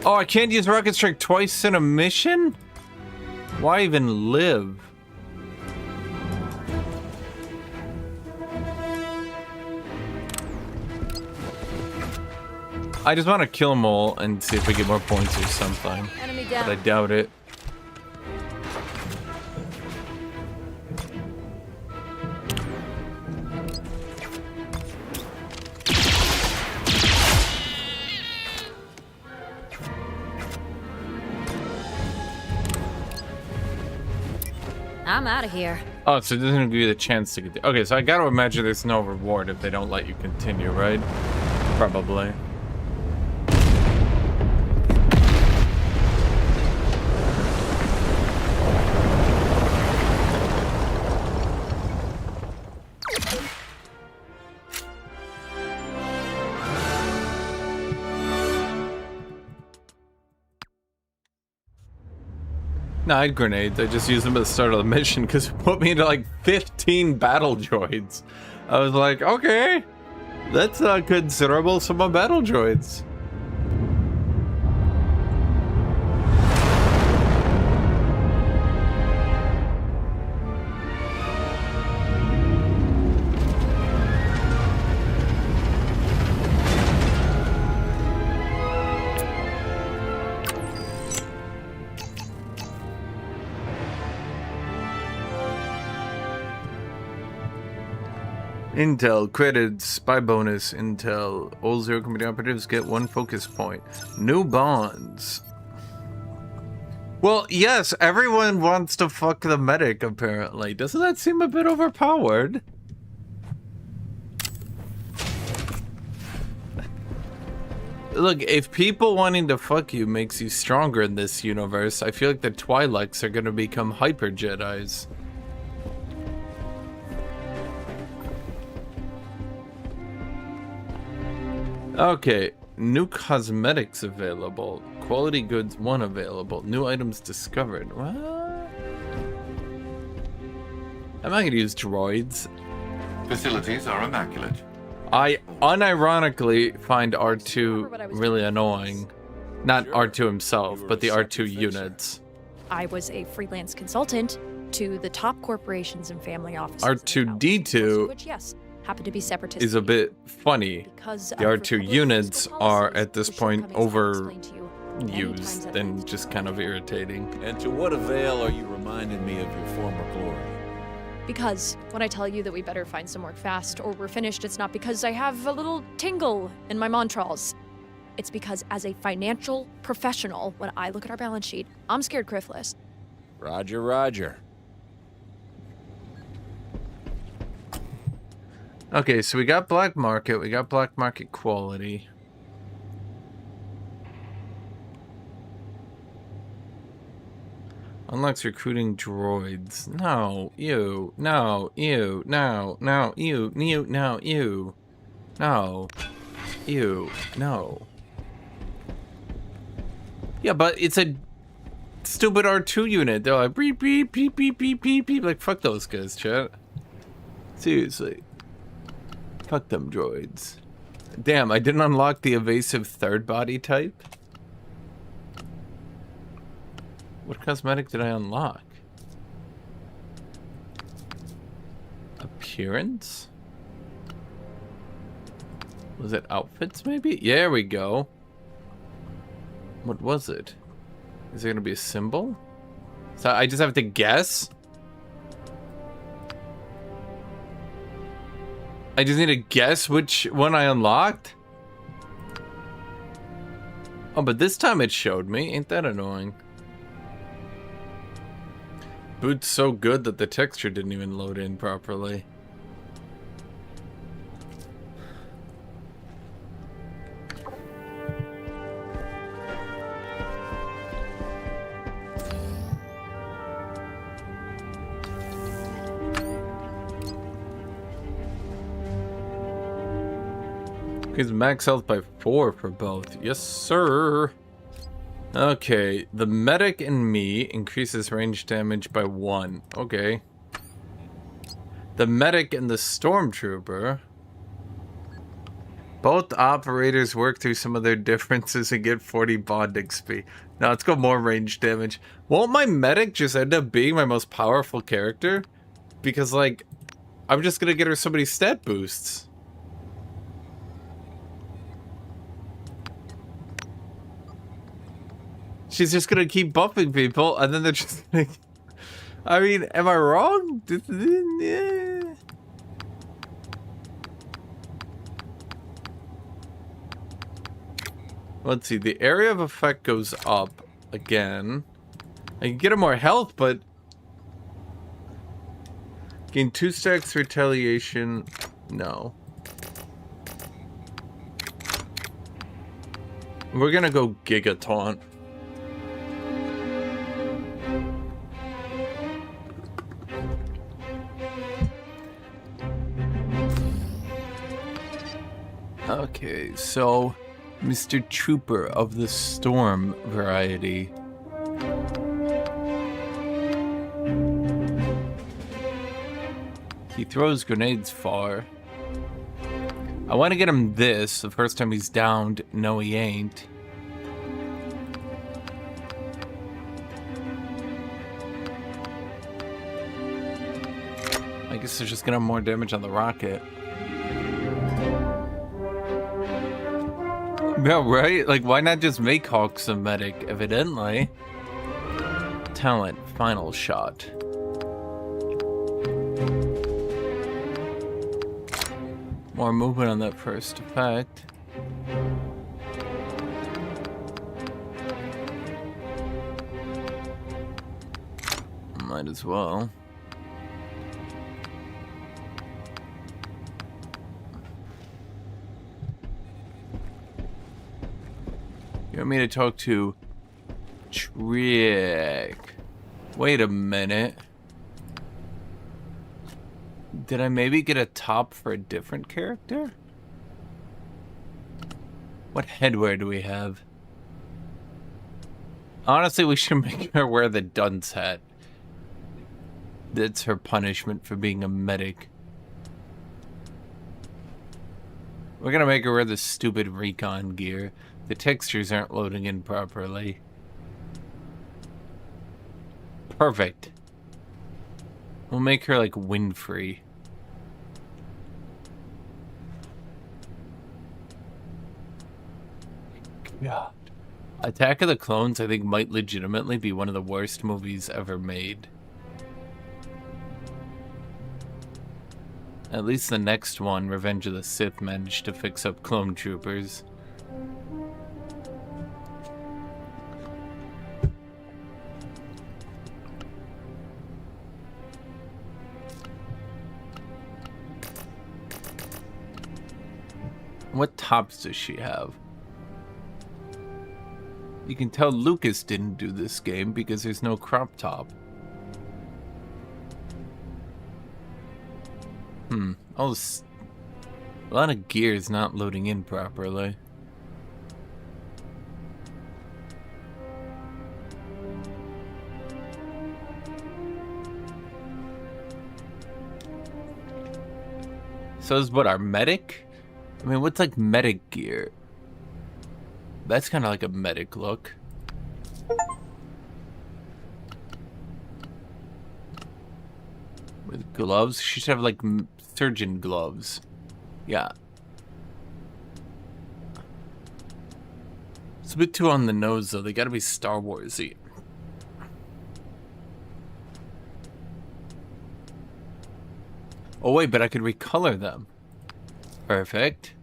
Oh, I can't use Rocket Strike twice in a mission? Why even live? I just want to kill them all and see if we get more points or something. Enemy down. But I doubt it. I'm out of here. Oh, so it doesn't give you the chance to get. Okay, so I gotta imagine there's no reward if they don't let you continue, right? Probably. No, I had grenades. I just used them at the start of the mission because it put me into like 15 battle droids. I was like, okay, that's a considerable sum of battle droids. Intel credits, spy bonus, Intel. All zero computer operatives get 1 focus point. New bonds. Well, yes, everyone wants to fuck the medic, apparently. Doesn't that seem a bit overpowered? Look, if people wanting to fuck you makes you stronger in this universe, I feel like the Twi'leks are gonna become hyper Jedis. Okay, new cosmetics available. Quality goods 1 available. New items discovered. What? I'm not gonna use droids. Facilities are immaculate. I unironically find R2 really annoying. Not R2 himself, but the R2 units. I was a freelance consultant to the top corporations and family offices. R2D2 which, yes, happen to be separatist. is a bit funny. The R2 units are at this point overused and just kind of irritating. And to what avail are you reminding me of your former glory? Because when I tell you that we better find some work fast or we're finished, it's not because I have a little tingle in my montrals. It's because as a financial professional, when I look at our balance sheet, I'm scared criffless. Roger, roger. Okay, so we got black market, we got black market quality. Unlocks recruiting droids. No, you. No, you. No, no, you. You, no, you. No. You. No. Yeah, but it's a stupid R2 unit. They're like beep, beep, beep, beep, beep, beep, beep. Like, fuck those guys, chat. Seriously. Fuck them droids. Damn, I didn't unlock the evasive third body type. What cosmetic did I unlock? Appearance? Was it outfits, maybe? Yeah, there we go. What was it? Is there gonna be a symbol? So I just have to guess? I just need to guess which one I unlocked? Oh, but this time it showed me. Ain't that annoying? Boot's so good that the texture didn't even load in properly. Increase max health by 4 for both. Yes, sir. Okay, the medic and me increases range damage by 1. Okay. The medic and the stormtrooper Both operators work through some of their differences and get 40 bond XP. Now let's go more range damage. Won't my medic just end up being my most powerful character? Because, like, I'm just gonna get her so many stat boosts. She's just gonna keep buffing people, and then they're just gonna... I mean, am I wrong? Yeah. Let's see, the area of effect goes up again. I can get her more health, but... Gain 2 stacks retaliation. No. We're gonna go Giga Taunt. Okay, so Mr. Trooper of the Storm variety. He throws grenades far. I want to get him this the first time he's downed. No, he ain't. I guess they're just gonna have more damage on the rocket. Yeah, right? Like, why not just make Hawks a medic, evidently? Talent, final shot. More movement on that first effect. Might as well. You want me to talk to Trick? Wait a minute. Did I maybe get a top for a different character? What headwear do we have? Honestly, we should make her wear the dunce hat. That's her punishment for being a medic. We're gonna make her wear the stupid recon gear. The textures aren't loading in properly. Perfect. We'll make her like Winfrey. God. Attack of the Clones, I think, might legitimately be one of the worst movies ever made. At least the next one, Revenge of the Sith, managed to fix up clone troopers. What tops does she have? You can tell Lucas didn't do this game because there's no crop top. All this... A lot of gear is not loading in properly. So is what, our medic? I mean, what's like medic gear? That's kind of like a medic look. With gloves? She should have like surgeon gloves. Yeah. It's a bit too on the nose though. They gotta be Star Wars-y. Oh wait, but I could recolor them. Perfect.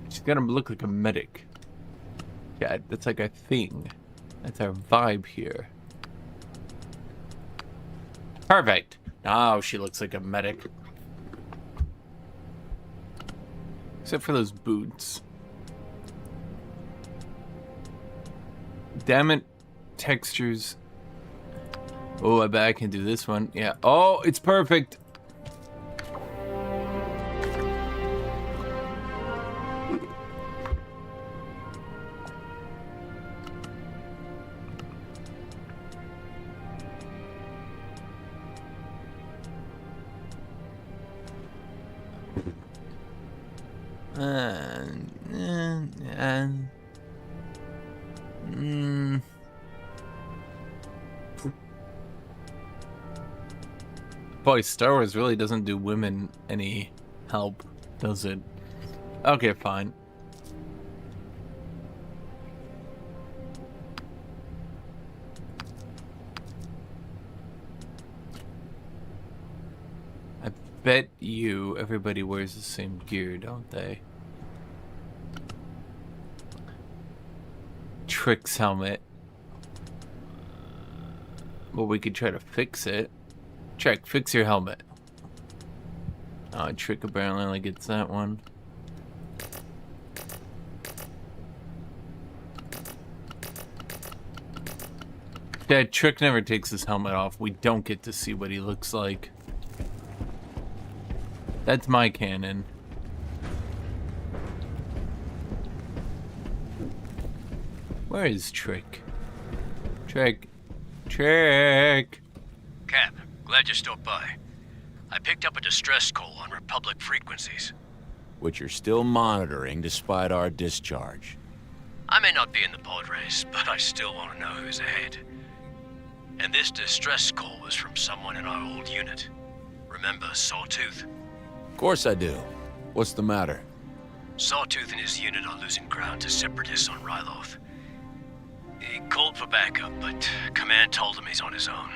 She's gonna look like a medic. Yeah, that's like a thing. That's our vibe here. Perfect. Now she looks like a medic. Except for those boots. Damn it. Textures. Oh, I bet I can do this one. Yeah. Oh, it's perfect. Boy, Star Wars really doesn't do women any help, does it? Okay, fine. I bet you everybody wears the same gear, don't they? Trick's helmet. Well, we could try to fix it. Check, fix your helmet. Oh, Trick apparently only gets that one. Yeah, Trick never takes his helmet off. We don't get to see what he looks like. That's my canon. Where is Trick? Trick. Trick! Cap, glad you stopped by. I picked up a distress call on Republic frequencies. Which you're still monitoring despite our discharge. I may not be in the pod race, but I still want to know who's ahead. And this distress call was from someone in our old unit. Remember Sawtooth? Of course I do. What's the matter? Sawtooth and his unit are losing ground to separatists on Ryloth. He called for backup, but Command told him he's on his own.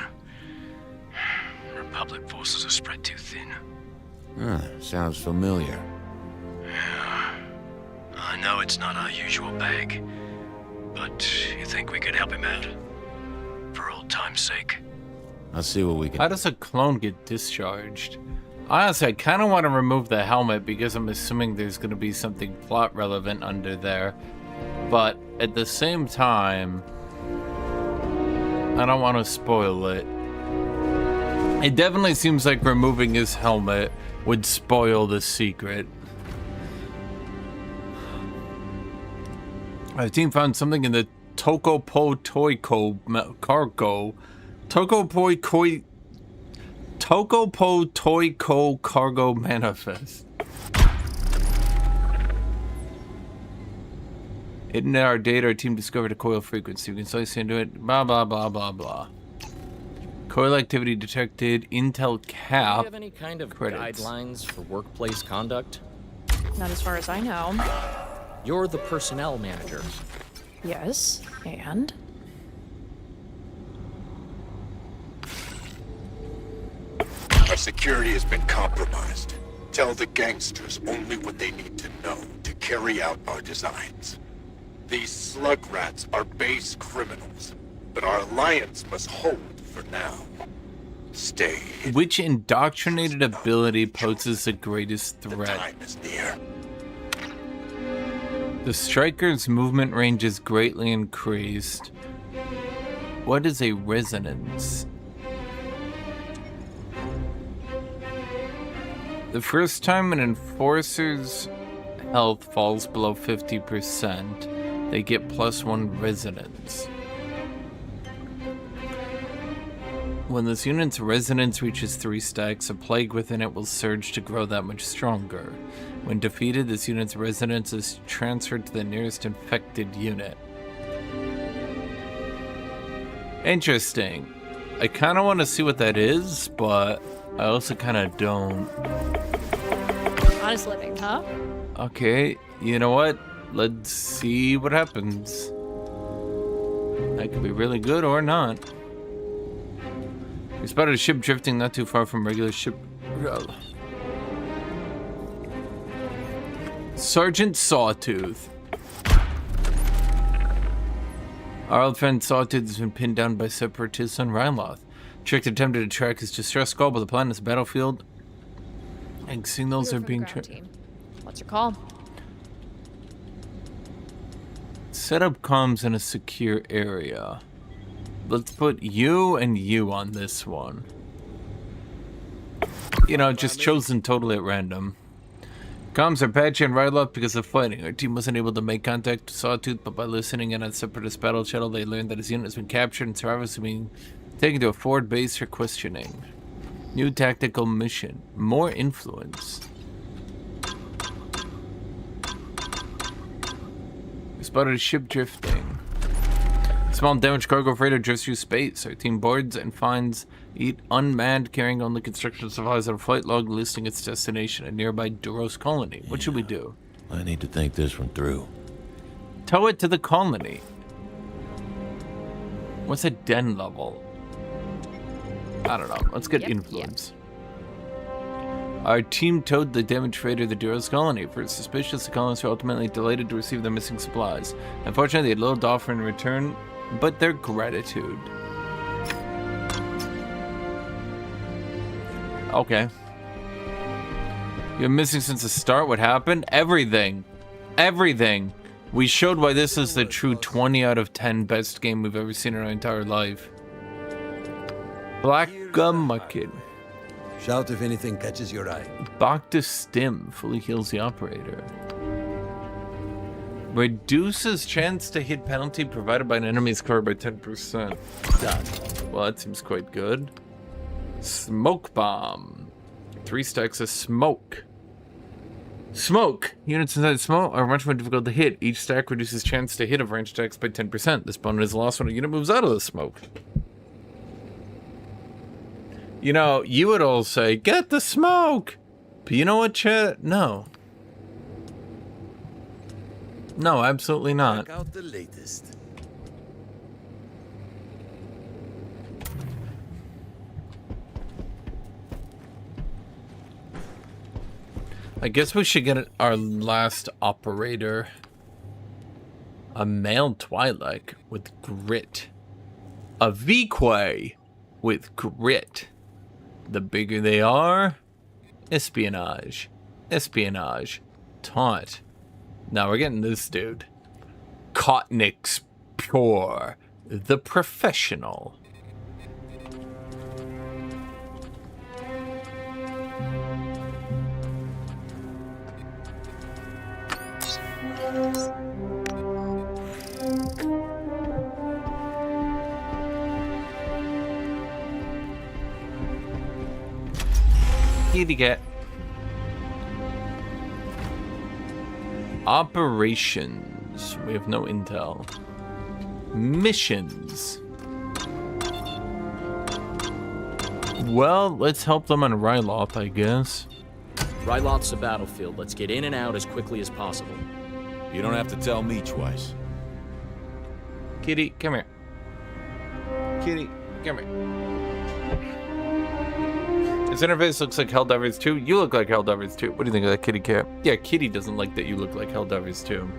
Republic forces are spread too thin. Sounds familiar. Yeah. I know it's not our usual bag, but you think we could help him out? For old time's sake. I'll see what we can... How does a clone get discharged? Honestly, I kind of want to remove the helmet because I'm assuming there's going to be something plot relevant under there. But at the same time, I don't want to spoil it. It definitely seems like removing his helmet would spoil the secret. Our team found something in the Tokopo Toiko cargo manifest. In our data, our team discovered a coil frequency. We can slice into it. Blah, blah, blah, blah, blah. Coil activity detected. Intel cap. Do you have any kind of credits. guidelines for workplace conduct? Not as far as I know. You're the personnel manager. Yes, and? Our security has been compromised. Tell the gangsters only what they need to know to carry out our designs. These slug rats are base criminals, but our alliance must hold for now. Stay. Which indoctrinated ability poses the greatest The threat? time is near. The striker's movement range is greatly increased. What is a resonance? The first time an enforcer's health falls below 50%, they get +1 resonance. When this unit's resonance reaches 3 stacks, a plague within it will surge to grow that much stronger. When defeated, this unit's resonance is transferred to the nearest infected unit. Interesting. I kind of want to see what that is, but I also kind of don't. Honest living, huh? Okay, you know what? Let's see what happens. That could be really good or not. We spotted a ship drifting not too far from regular ship. Sergeant Sawtooth. Our old friend Sawtooth has been pinned down by separatists on Ryloth. Trick attempted to track his distress call, but the planet's battlefield and signals are being What's your call? set up comms in a secure area. Let's put you and you on this one. You know, just chosen totally at random. Comms are patchy and Ryloth because of fighting. Our team wasn't able to make contact with Sawtooth, but by listening in on Separatist battle channel, they learned that his unit has been captured and survivors are being taken to a forward base for questioning. New tactical mission. More influence. We spotted a ship drifting. Small damaged cargo freighter drifts through space. Our team boards and finds it unmanned, carrying only construction supplies on a flight log listing its destination, a nearby Duros colony. What should we do? I need to think this one through. Tow it to the colony. What's a den level? I don't know. Let's get influence. Our team towed the damaged freighter to the Duros colony. For suspicious, the colonists were ultimately delighted to receive their missing supplies. Unfortunately, they had little to offer in return, but their gratitude. Okay. You're missing since the start. What happened? Everything. Everything. We showed why this is the true 20 out of 10 best game we've ever seen in our entire life. Black Gummucket. Shout if anything catches your eye. Bacta Stim fully heals the operator. Reduces chance to hit penalty provided by an enemy's car by 10%. Done. Well, that seems quite good. Smoke bomb. 3 stacks of smoke. Smoke. Units inside smoke are much more difficult to hit. Each stack reduces chance to hit of range attacks by 10%. This bonus is lost when a unit moves out of the smoke. You know, you would all say, get the smoke! But you know what, chat? No. No, absolutely not. Check out the latest. I guess we should get our last operator. A male Twi'lek with grit. A Viquay with grit. The bigger they are, espionage. Espionage. Taunt. Now we're getting this dude. Kotnik's Pure. The professional. Kitty cat. Operations. We have no intel. Missions. Well, let's help them on Ryloth, I guess. Ryloth's a battlefield. Let's get in and out as quickly as possible. You don't have to tell me twice. Kitty, come here. Kitty, come here. This interface looks like Helldivers 2. You look like Helldivers 2. What do you think of that, kitty cat? Yeah, Kitty doesn't like that you look like Helldivers 2.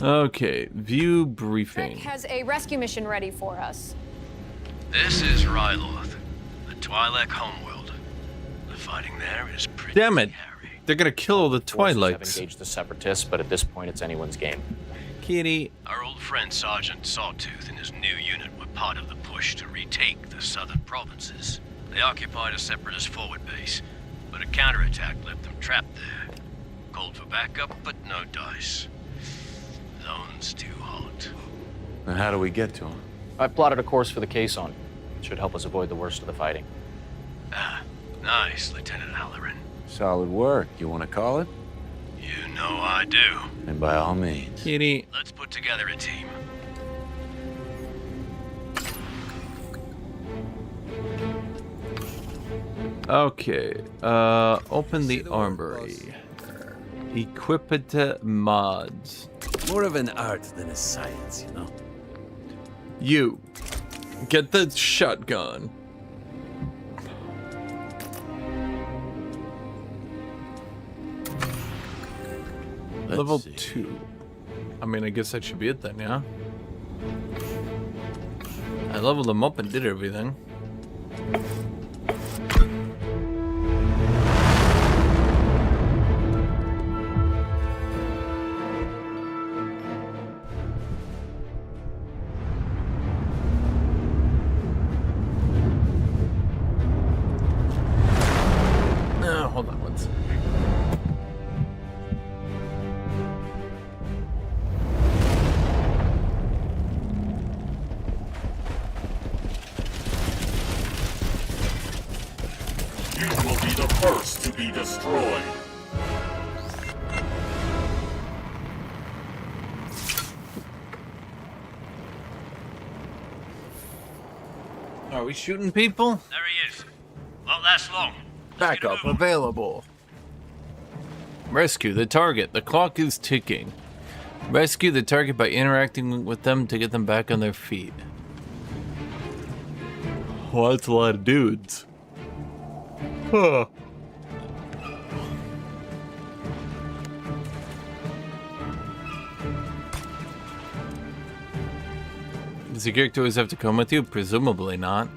Okay, view briefing. Has a rescue mission ready for us. This is Ryloth, the Twi'lek homeworld. The fighting there is pretty Damn it! They're gonna kill all the Forces have Twi'leks. engaged the Separatists, but at this point it's anyone's game. Kitty. Our old friend Sergeant Sawtooth and his new unit were part of the push to retake the southern provinces. They occupied a Separatist forward base, but a counterattack left them trapped there. Called for backup, but no dice. Zone's too hot. And how do we get to him? I plotted a course for the caisson. Should help us avoid the worst of the fighting. Ah, nice, Lieutenant Halloran. Solid work. You want to call it? You know I do. And by all means. Kitty. Let's put together a team. Okay, open the armory. Equip it to mods. More of an art than a science, you know? You. Get the shotgun. Level 2. I mean, I guess that should be it then, yeah? leveled them up and did everything. Hold on one second. You will be the first to be destroyed. Are we shooting people? There he is. Won't last long. Backup available. Rescue the target. The clock is ticking. Rescue the target by interacting with them to get them back on their feet. Well, that's a lot of dudes. Huh. Does the character always have to come with you? Presumably not.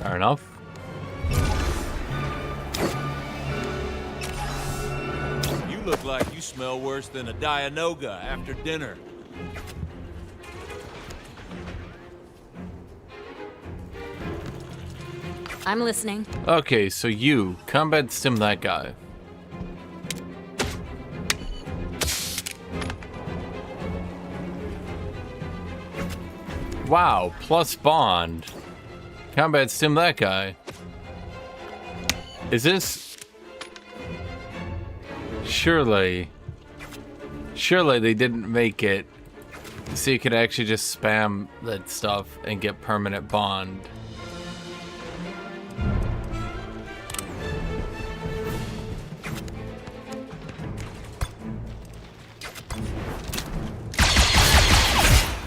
Fair enough. You look like you smell worse than a Dianoga after dinner. I'm listening. Okay, so you combat stim that guy. Wow, plus bond. Combat stim that guy. Is this... Surely they didn't make it so you could actually just spam that stuff and get permanent bond.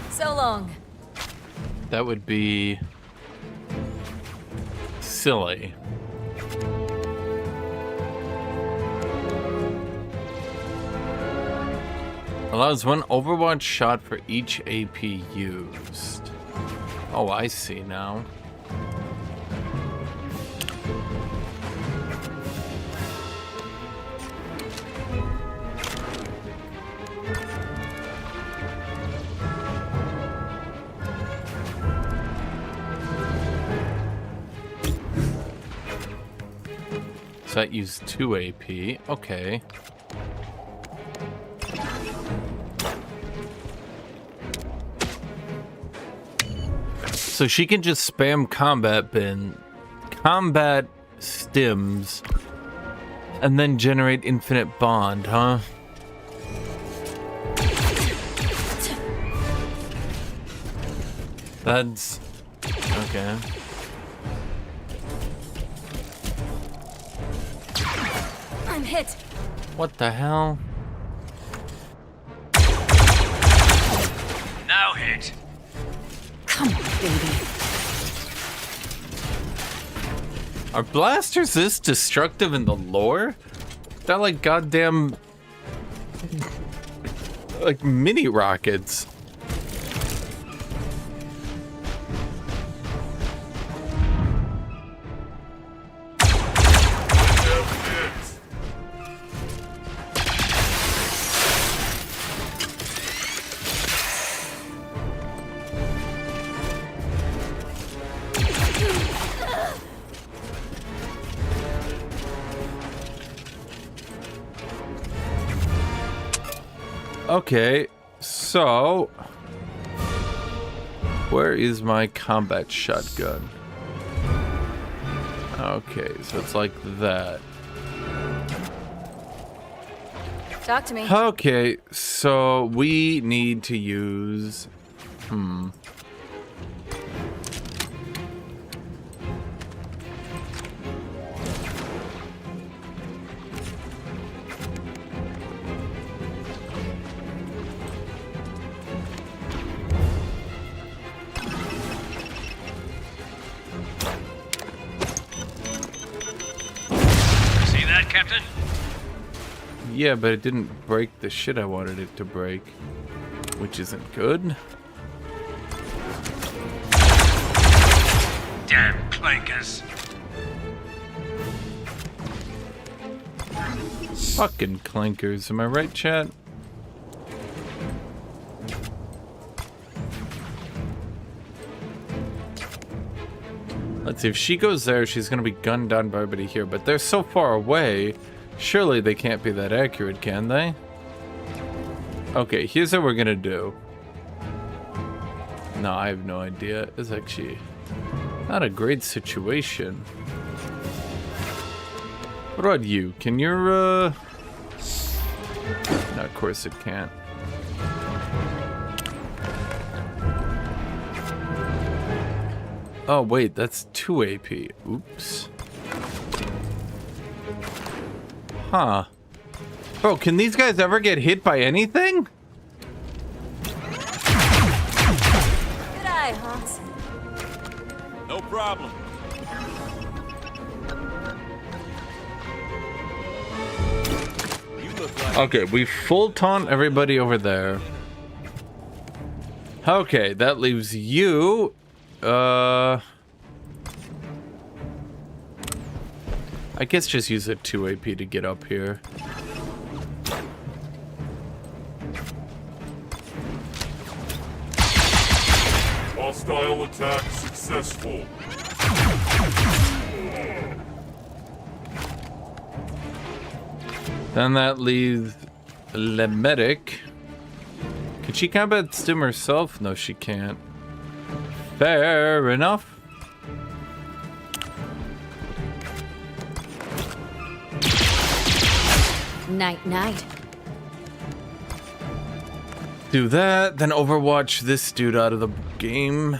So long. That would be silly. Allows one Overwatch shot for each AP used. Oh, I see now. So that used 2 AP. Okay. So she can just spam combat stims, and then generate infinite bond, huh? That's okay. I'm hit. What the hell? Now hit. Come on, baby. Are blasters this destructive in the lore? They're like goddamn... like mini rockets. Okay, so where is my combat shotgun? Okay, so it's like that. Talk to me. Okay, so we need to use Captain? Yeah, but it didn't break the shit I wanted it to break, which isn't good. Damn clankers. Fucking clankers, am I right, chat? Let's see, if she goes there, she's gonna be gunned down by everybody here, but they're so far away, surely they can't be that accurate, can they? Okay, here's what we're gonna do. No, I have no idea. It's actually not a great situation. What about you? Can your, No, of course it can't. Oh, wait, that's 2 AP. Oops. Huh. Bro, can these guys ever get hit by anything? G'day, Hans. No problem. You look like... Okay, we full taunt everybody over there. Okay, that leaves you. I guess just use a 2 AP to get up here. Hostile attack successful. Then that leaves Le Medic. Can she combat Stim herself? No, she can't. Fair enough. Night, night. Do that, then Overwatch this dude out of the game.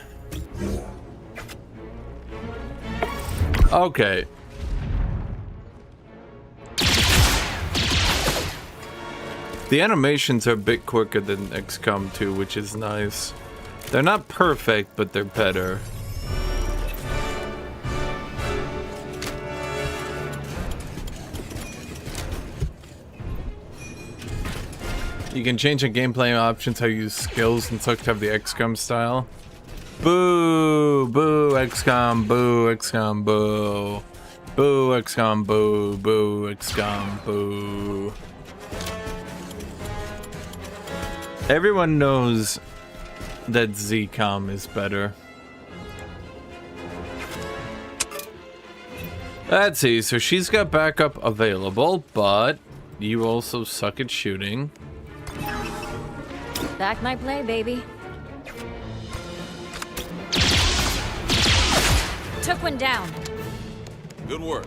Okay. The animations are a bit quicker than XCOM 2, which is nice. They're not perfect, but they're better. You can change the gameplay options, how you use skills and such to have the XCOM style. Boo! Boo XCOM, boo XCOM, boo. Boo XCOM, boo, boo XCOM, boo. Everyone knows that ZCOM is better. Let's see, so she's got backup available, but you also suck at shooting. Back my play, baby. Took one down. Good work.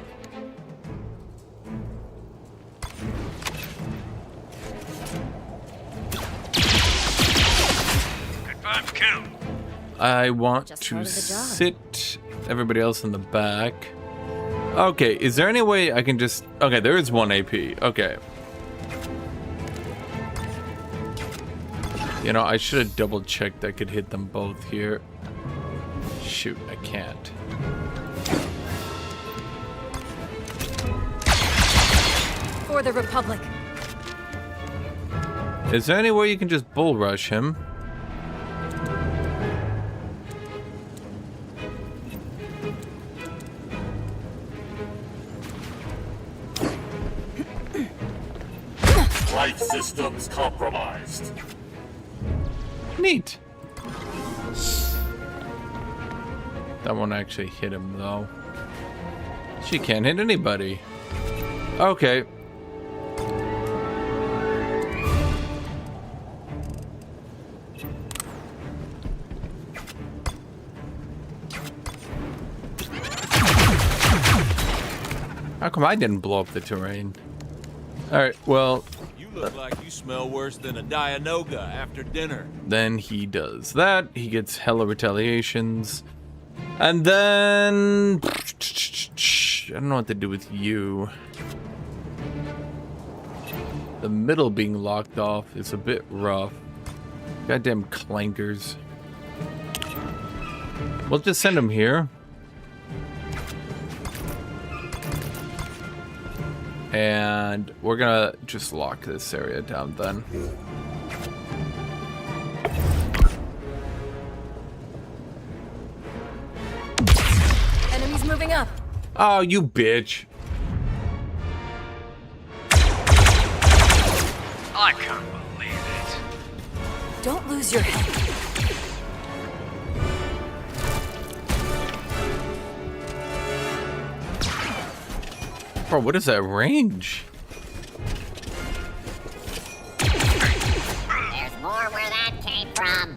Confirmed kill. I want Just to part of the job. sit everybody else in the back. Okay, is there any way I can just... Okay, there is 1 AP. Okay. You know, I should have double checked I could hit them both here. Shoot, I can't. For the Republic. Is there any way you can just bull rush him? Life systems compromised. Neat. That won't actually hit him, though. She can't hit anybody. Okay. How come I didn't blow up the terrain? Alright, well... You look like you smell worse than a Dianoga after dinner. Then he does that. He gets hella retaliations. And then... I don't know what to do with you. The middle being locked off is a bit rough. Goddamn clankers. We'll just send him here. And we're gonna just lock this area down then. Enemies moving up. Oh, you bitch. I can't believe it. Don't lose your head. Bro, what is that range? There's more where that came from.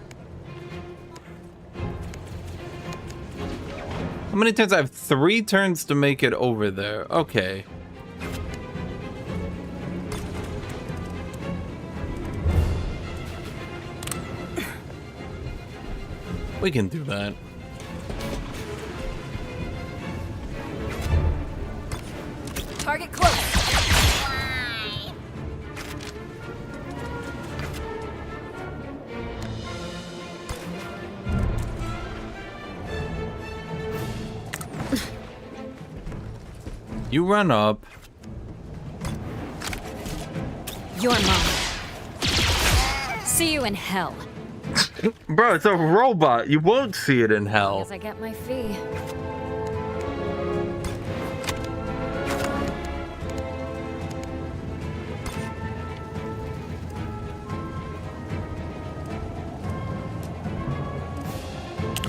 How many turns? I have 3 turns to make it over there. Okay. We can do that. Target close. You run up. You're mine. See you in hell. Bro, it's a robot. You won't see it in hell. As I get my fee.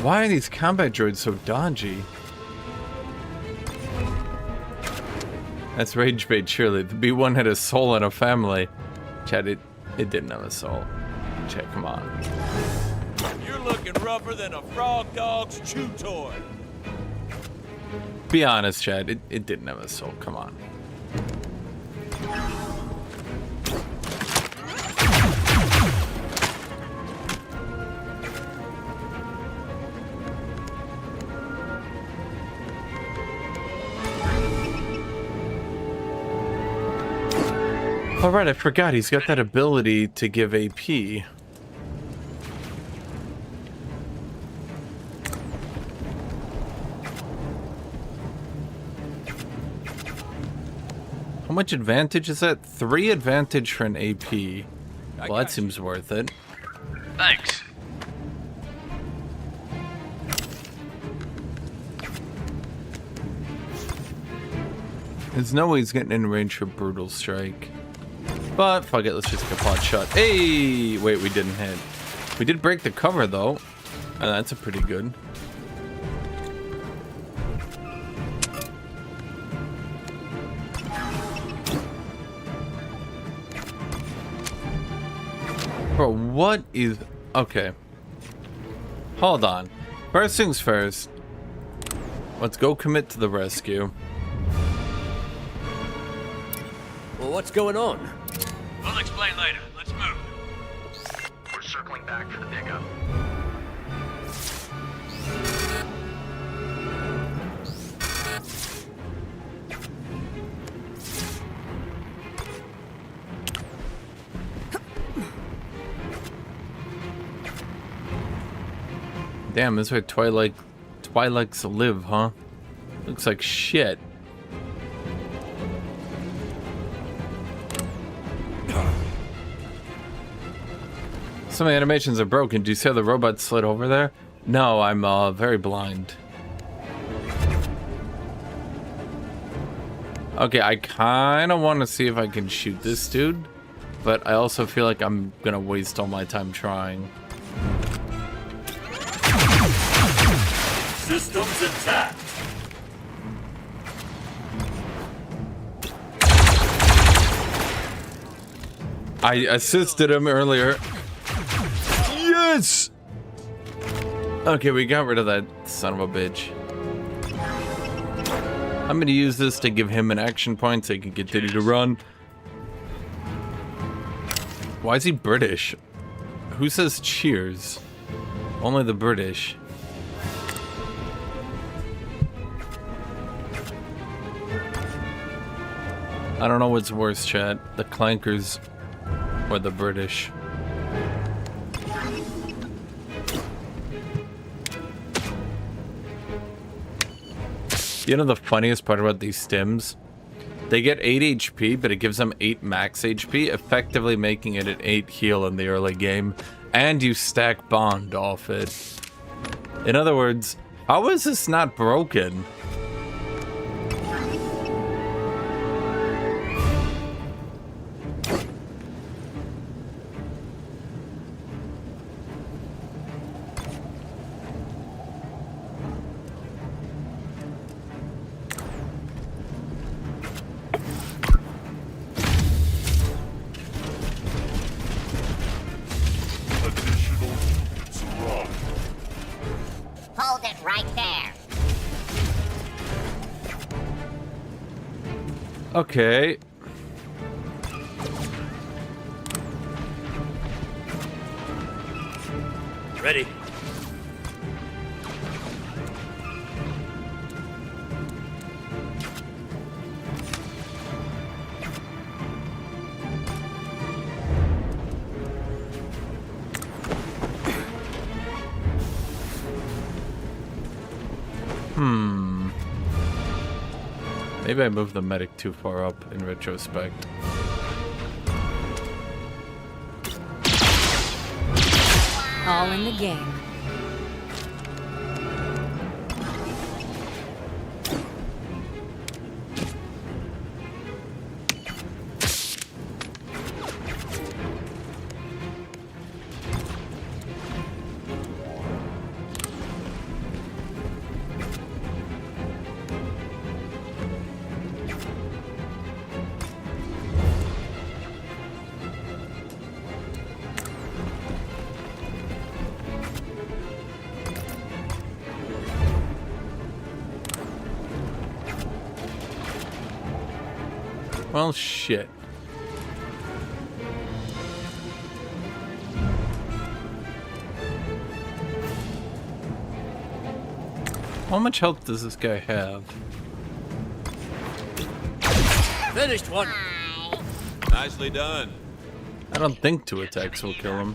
Why are these combat droids so dodgy? That's rage bait, surely. The B1 had a soul and a family. Chad, it didn't have a soul. Chad, come on. You're looking rougher than a frog dog's chew toy. Be honest, Chad, it didn't have a soul. Come on. Alright, I forgot. He's got that ability to give AP. How much advantage is that? 3 advantage for an AP. Well, that seems worth it. Thanks. There's no way he's getting in range for Brutal Strike. But fuck it, let's just get pot shot. Hey! Wait, we didn't hit. We did break the cover though. And that's a pretty good. Bro, what is... Okay. Hold on. First things first. Let's go commit to the rescue. Well, what's going on? We'll explain later. Let's move. We're circling back for the pickup. Damn, this is where Twi'leks live, huh? Looks like shit. Some animations are broken. Do you see how the robot slid over there? No, I'm very blind. Okay, I kind of want to see if I can shoot this dude, but I also feel like I'm gonna waste all my time trying. Systems intact. I assisted him earlier. Yes! Okay, we got rid of that son of a bitch. I'm gonna use this to give him an action point so he can continue to run. Why is he British? Who says cheers? Only the British. I don't know what's worse, chat. The Clankers or the British. You know the funniest part about these stims? They get 8 HP, but it gives them 8 max HP, effectively making it an 8 heal in the early game. And you stack bond off it. In other words, how is this not broken? Hold it right there. Okay. Ready. Maybe I moved the medic too far up in retrospect. All in the game. Well, shit. How much health does this guy have? Finished one. Nicely done. I don't think 2 attacks will kill him.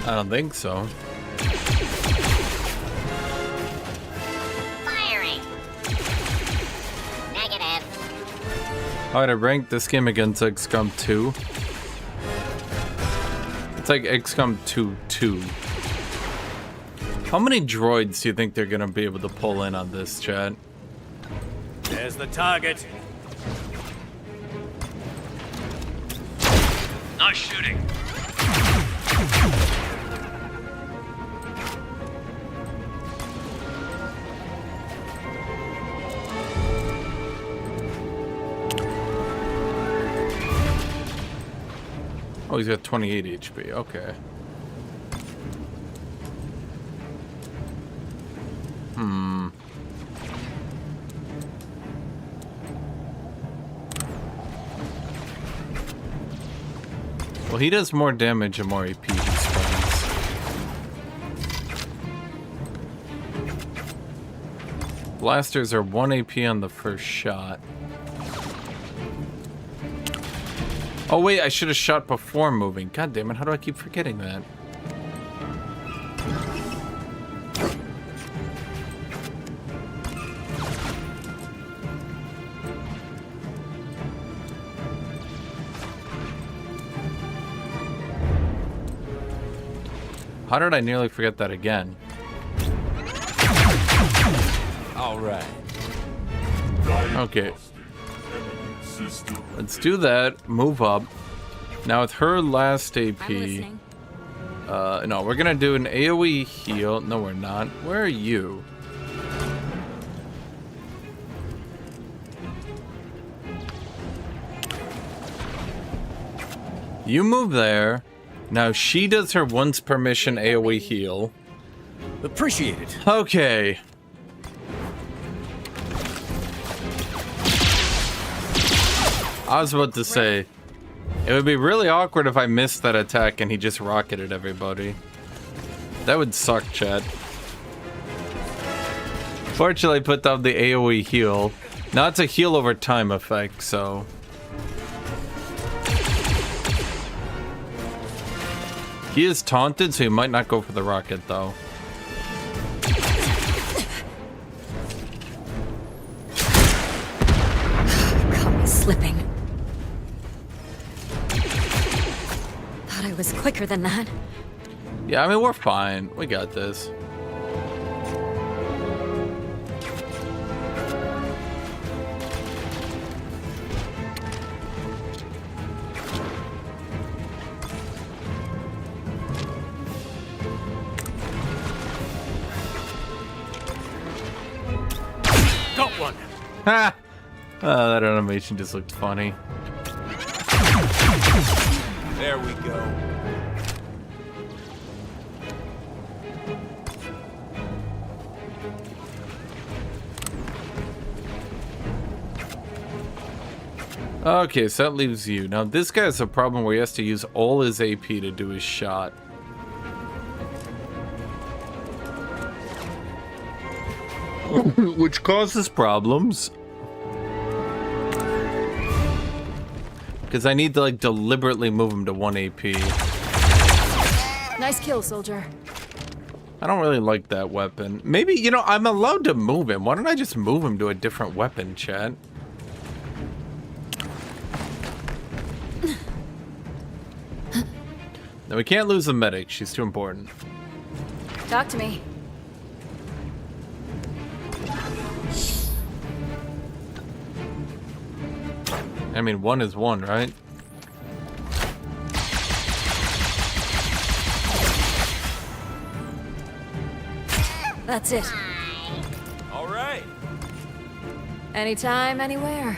I don't think so. Firing. Negative. Alright, I ranked this game against XCOM 2. It's like XCOM 2-2. How many droids do you think they're gonna be able to pull in on this, chat? There's the target. Nice shooting. Oh, he's got 28 HP. Okay. Well, he does more damage and more AP, he spends. Blasters are 1 AP on the first shot. Oh wait, I should have shot before moving. God damn it, how do I keep forgetting that? How did I nearly forget that again? All right. Okay. Let's do that. Move up. Now with her last AP. No, we're gonna do an AoE heal. No, we're not. Where are you? You move there. Now she does her once per mission AoE heal. Appreciate it. Okay. I was about to say, it would be really awkward if I missed that attack and he just rocketed everybody. That would suck, chat. Fortunately, I put down the AoE heal. Now it's a heal over time effect, so... He is taunted, so he might not go for the rocket, though. Caught me slipping. Thought I was quicker than that. Yeah, I mean, we're fine. We got this. Got one. Ha! Oh, that animation just looked funny. There we go. Okay, so that leaves you. Now, this guy has a problem where he has to use all his AP to do his shot. Which causes problems. Because I need to, like, deliberately move him to 1 AP. Nice kill, soldier. I don't really like that weapon. Maybe, you know, I'm allowed to move him. Why don't I just move him to a different weapon, chat? No, we can't lose the medic. She's too important. Talk to me. I mean, 1 is 1, right? That's it. All right. Anytime, anywhere.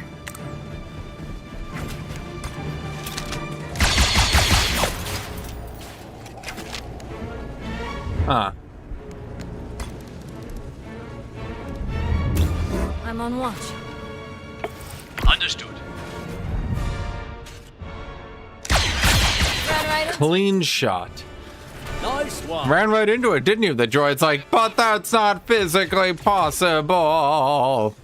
Huh. I'm on watch. Understood. Clean shot. Nice one. Ran right into it, didn't you? The droid's like, but that's not physically possible.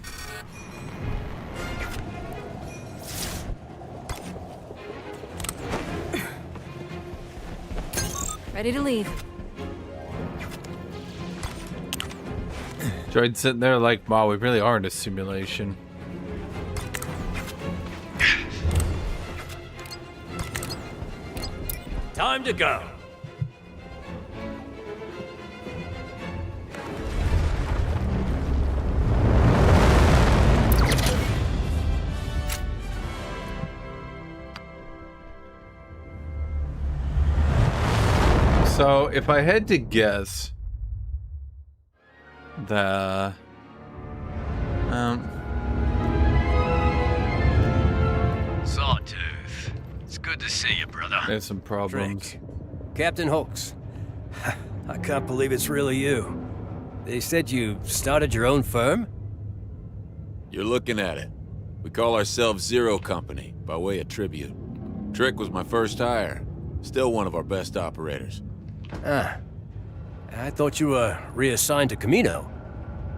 Ready to leave. Droid's sitting there like, wow, we really are in a simulation. Time to go. So, if I had to guess, the Sawtooth. It's good to see you, brother. There's some problems. Drake. Captain Hawks. I can't believe it's really you. They said you started your own firm? You're looking at it. We call ourselves Zero Company, by way of tribute. Trick was my first hire. Still one of our best operators. Ah. I thought you were reassigned to Camino.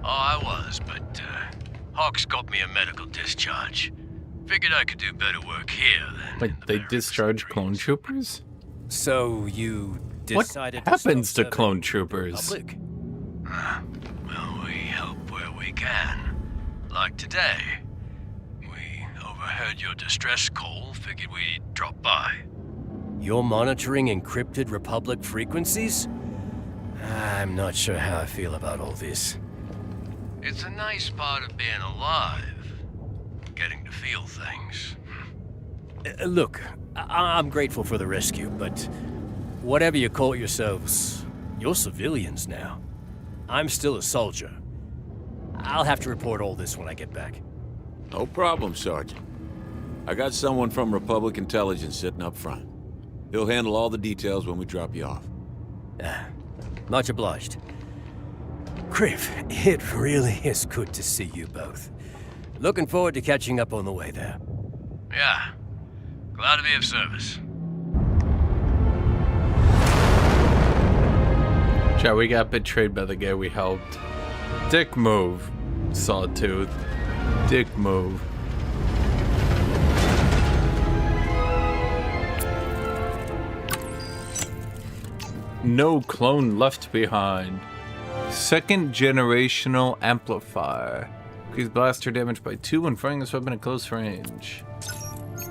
Oh, I was, but Hawks got me a medical discharge. Figured I could do better work here than... Like, they discharge clone troopers? So you decided what happens to clone troopers? Well, we help where we can. Like today. We overheard your distress call, figured we'd drop by. You're monitoring encrypted Republic frequencies? I'm not sure how I feel about all this. It's a nice part of being alive. Getting to feel things. Look, I'm grateful for the rescue, but whatever you call yourselves, you're civilians now. I'm still a soldier. I'll have to report all this when I get back. No problem, Sergeant. I got someone from Republic Intelligence sitting up front. He'll handle all the details when we drop you off. Much obliged. Kriv, it really is good to see you both. Looking forward to catching up on the way there. Yeah. Glad to be of service. Chat, we got betrayed by the guy we helped. Dick move, Sawtooth. Dick move. No clone left behind. Second generational amplifier. Increase blaster damage by 2 when firing this weapon at close range.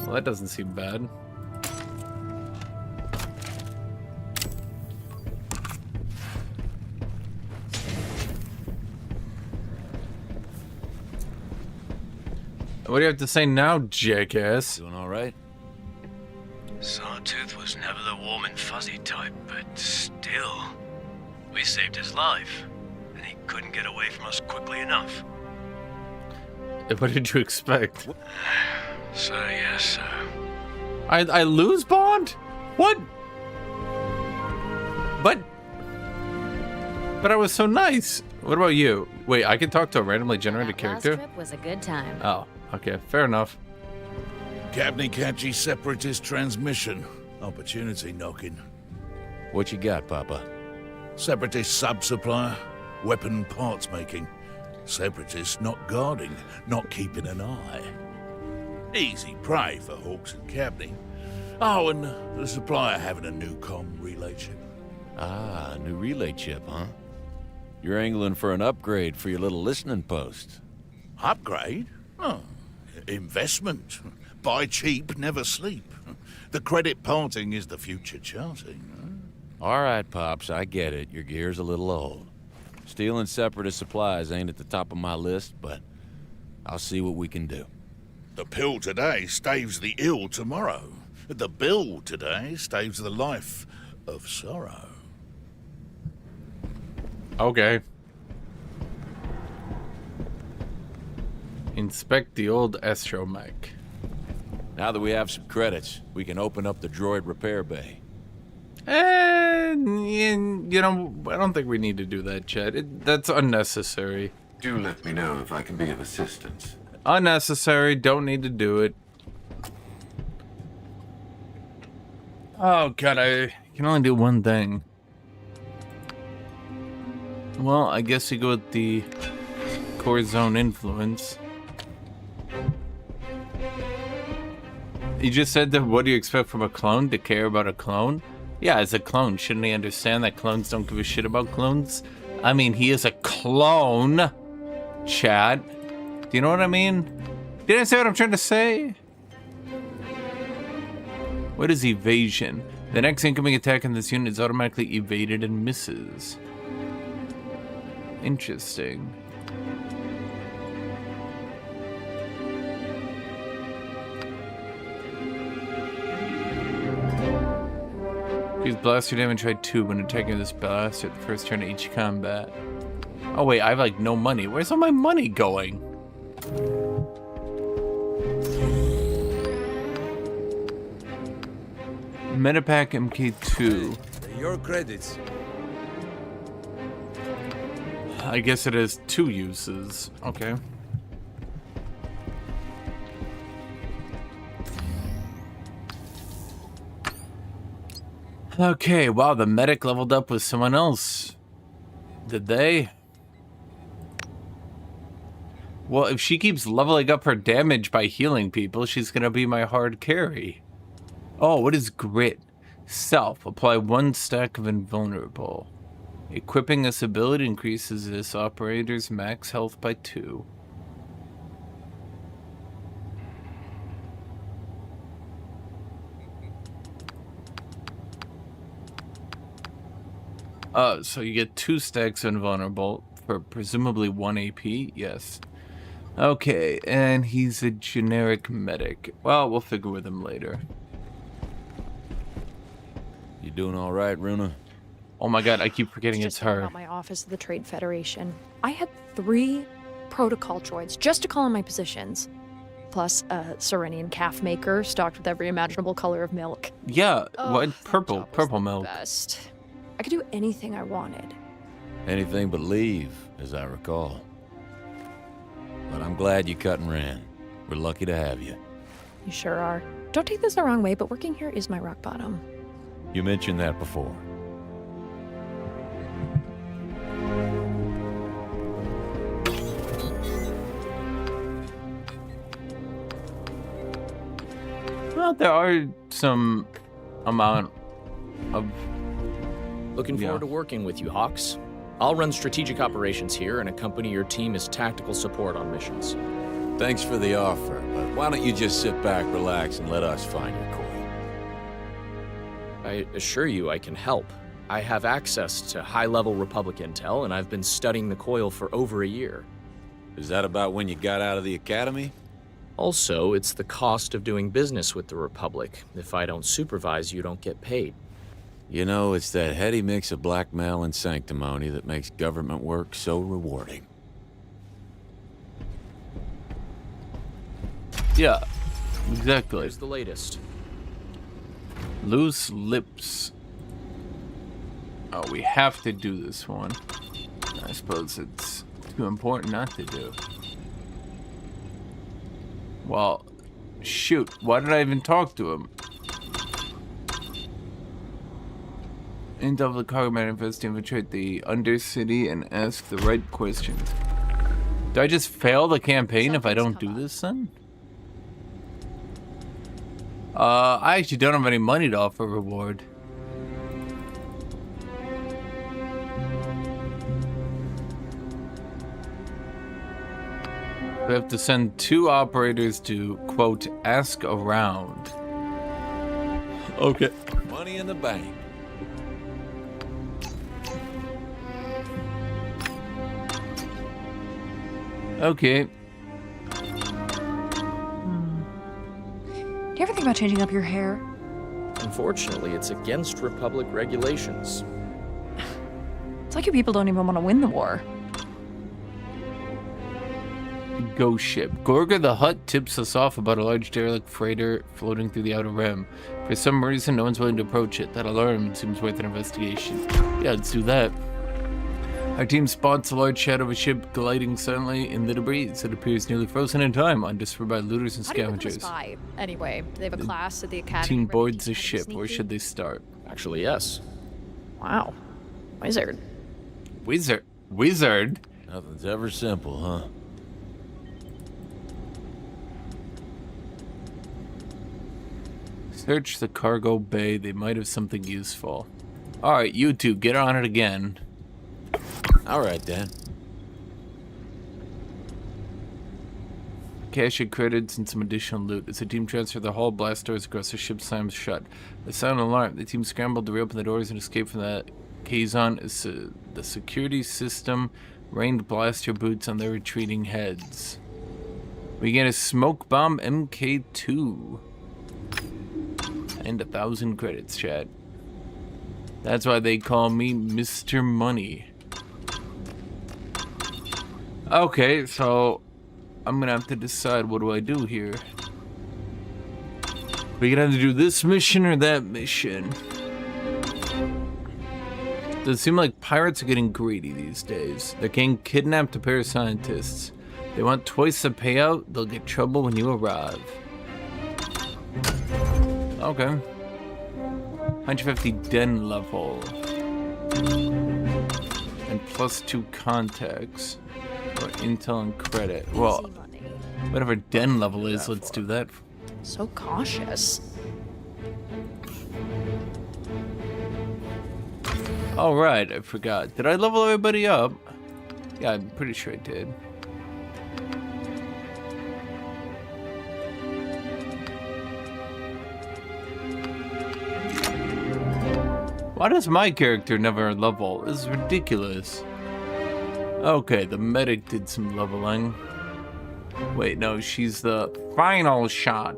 Well, that doesn't seem bad. What do you have to say now, jackass? Doing all right? Sawtooth was never the warm and fuzzy type, but still, we saved his life, and he couldn't get away from us quickly enough. What did you expect? So yes, I lose Bond? What? But I was so nice. What about you? Wait, I can talk to a randomly generated character? Last trip was a good time. Oh, okay, fair enough. Captain catchy separatist transmission. Opportunity knocking. What you got, Papa? Separatist sub-supplier. Weapon parts making. Separatists not guarding, not keeping an eye. Easy prey for Hawks and Cabney. Oh, and the supplier having a new comm relay chip. Ah, a new relay chip, huh? You're angling for an upgrade for your little listening post. Upgrade? Oh, investment. Buy cheap, never sleep. The credit parting is the future charting. All right, Pops, I get it. Your gear's a little old. Stealing separatist supplies ain't at the top of my list, but I'll see what we can do. The pill today staves the ill tomorrow. The bill today staves the life of sorrow. Okay. Inspect the old astromech. Now that we have some credits, we can open up the droid repair bay. And, you know, I don't think we need to do that, Chad. That's unnecessary. Do let me know if I can be of assistance. Unnecessary, don't need to do it. Oh, God, I can only do one thing. Well, I guess you go with the core zone influence. You just said that what do you expect from a clone? To care about a clone? Yeah, as a clone, shouldn't he understand that clones don't give a shit about clones? I mean, he is a clone, Chad. Do you know what I mean? Did I say what I'm trying to say? What is evasion? The next incoming attack in this unit is automatically evaded and misses. Interesting. Use blaster damage by 2 when attacking this blaster at the first turn of each combat. Oh wait, I have like no money. Where's all my money going? Metapack MK2. Your credits. I guess it has 2 uses. Okay. Okay, wow, the medic leveled up with someone else. Did they? Well, if she keeps leveling up her damage by healing people, she's gonna be my hard carry. Oh, what is grit? Self. Apply 1 stack of invulnerable. Equipping this ability increases this operator's max health by 2. So you get 2 stacks invulnerable for presumably 1 AP? Yes. Okay, and he's a generic medic. Well, we'll figure with him later. You doing all right, Runa? Oh my god, I keep forgetting it's her. Out my office of the Trade Federation. I had 3 protocol droids just to call in my positions. Plus a Serenian calf maker stocked with every imaginable color of milk. Yeah, what? Purple milk. Best. I could do anything I wanted. Anything but leave, as I recall. But I'm glad you cut and ran. We're lucky to have you. You sure are. Don't take this the wrong way, but working here is my rock bottom. You mentioned that before. Well, there are some amount of Looking forward to working with you, Hawks. I'll run strategic operations here and accompany your team as tactical support on missions. Thanks for the offer, but why don't you just sit back, relax, and let us find your coil? I assure you I can help. I have access to high-level Republic intel, and I've been studying the coil for over a year. Is that about when you got out of the academy? Also, it's the cost of doing business with the Republic. If I don't supervise, you don't get paid. You know, it's that heady mix of blackmail and sanctimony that makes government work so rewarding. Yeah, exactly. Here's the latest. Loose lips. Oh, we have to do this one. I suppose it's too important not to do. Well, shoot. Why did I even talk to him? Intel of the cargo manifest to infiltrate the Undercity and ask the right questions. Do I just fail the campaign if I don't do this then? I actually don't have any money to offer reward. We have to send 2 operators to, quote, ask around. Okay. Money in the bank. Okay. Do you ever think about changing up your hair? Unfortunately, it's against Republic regulations. It's like you people don't even want to win the war. Ghost ship. Gorga the Hutt tips us off about a large derelict freighter floating through the outer rim. For some reason, no one's willing to approach it. That alarm seems worth an investigation. Yeah, let's do that. Our team spots a large shadow of a ship gliding silently in the debris. It appears nearly frozen in time, undiscovered by looters and scavengers. How do you become a spy? Anyway, do they have a class at the academy? Team boards the ship. Where should they start? Actually, yes. Wow. Wizard. Wizard? Nothing's ever simple, huh? Search the cargo bay. They might have something useful. Alright, you two, get on it again. Alright, Dan. Cash and credits and some additional loot. As the team transferred the hull, blast doors across the ship slams shut. The sound alarm. The team scrambled to reopen the doors and escape from the caisson as the security system rained blaster boots on their retreating heads. We get a smoke bomb MK2. And 1,000 credits, chat. That's why they call me Mr. Money. Okay, so I'm gonna have to decide, what do I do here? We gonna have to do this mission or that mission? Does it seem like pirates are getting greedy these days? They're getting kidnapped to pair scientists. They want twice the payout, they'll get trouble when you arrive. Okay. 150 den level. And +2 contacts. Or intel and credit. Well, whatever den level is, let's do that. So cautious. All right, I forgot. Did I level everybody up? Yeah, I'm pretty sure I did. Why does my character never level? This is ridiculous. Okay, the medic did some leveling. Wait, no, she's the final shot.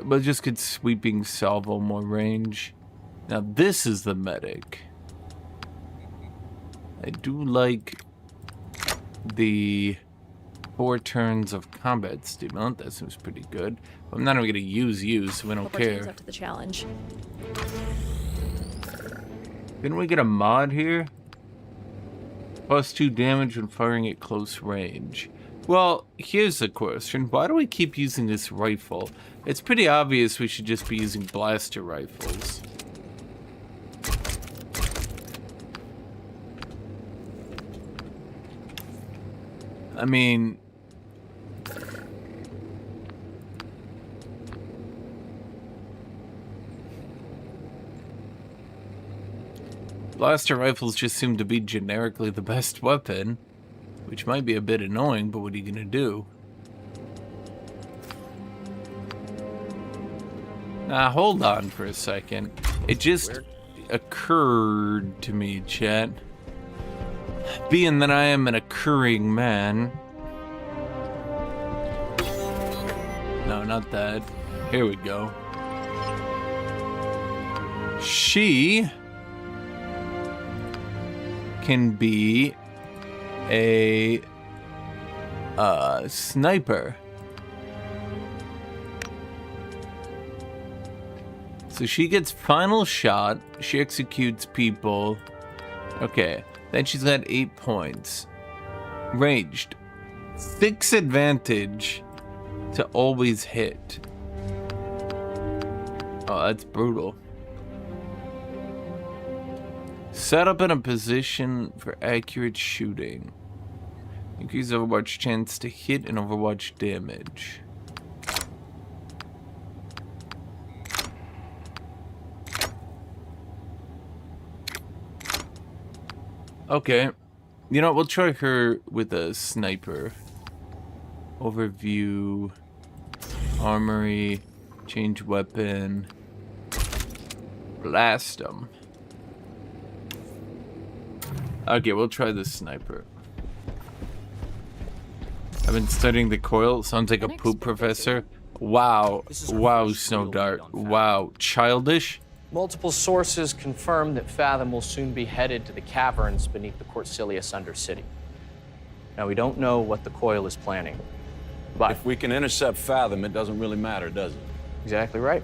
But just get sweeping salvo, more range. Now this is the medic. I do like the 4 turns of combat stimulant. That seems pretty good. I'm not even gonna use you, so we don't care. Up to the challenge. Didn't we get a mod here? +2 damage when firing at close range. Well, here's the question. Why do we keep using this rifle? It's pretty obvious we should just be using blaster rifles. I mean... Blaster rifles just seem to be generically the best weapon, which might be a bit annoying, but what are you gonna do? Now, hold on for a second. It just occurred to me, chat. Being that I am an occurring man. No, not that. Here we go. She can be a sniper. So she gets final shot, she executes people. Okay, then she's got 8 points. Ranged. 6 advantage to always hit. Oh, that's brutal. Set up in a position for accurate shooting. Increase Overwatch chance to hit and Overwatch damage. Okay. You know what, we'll try her with a sniper. Overview. Armory. Change weapon. Blast them. Okay, we'll try the sniper. I've been studying the coil. Sounds like a poop professor. Wow. Wow, Snow Dart. Wow. Childish? Multiple sources confirm that Fathom will soon be headed to the caverns beneath the Corsilius Undercity. Now, we don't know what the coil is planning, but if we can intercept Fathom, it doesn't really matter, does it? Exactly right.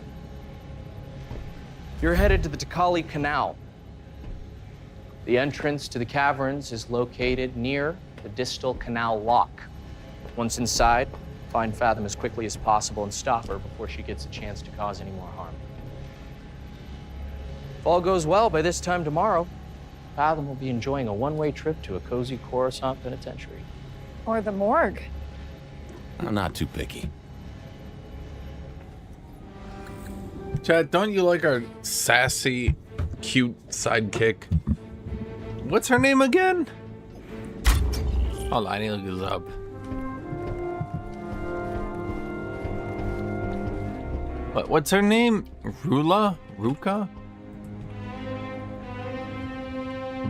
You're headed to the Takali Canal. The entrance to the caverns is located near the distal canal lock. Once inside, find Fathom as quickly as possible and stop her before she gets a chance to cause any more harm. If all goes well, by this time tomorrow, Fathom will be enjoying a one-way trip to a cozy Coruscant penitentiary. Or the morgue. I'm not too picky. Chad, don't you like our sassy, cute sidekick? What's her name again? Hold on, I need to look this up. What's her name? Rula? Ruka?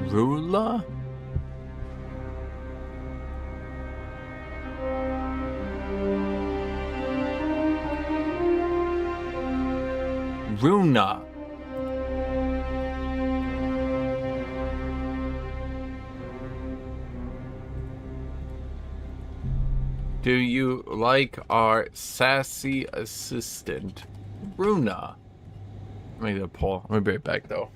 Rula? Runa. Do you like our sassy assistant, Runa? Let me get a poll. I'll be right back, though.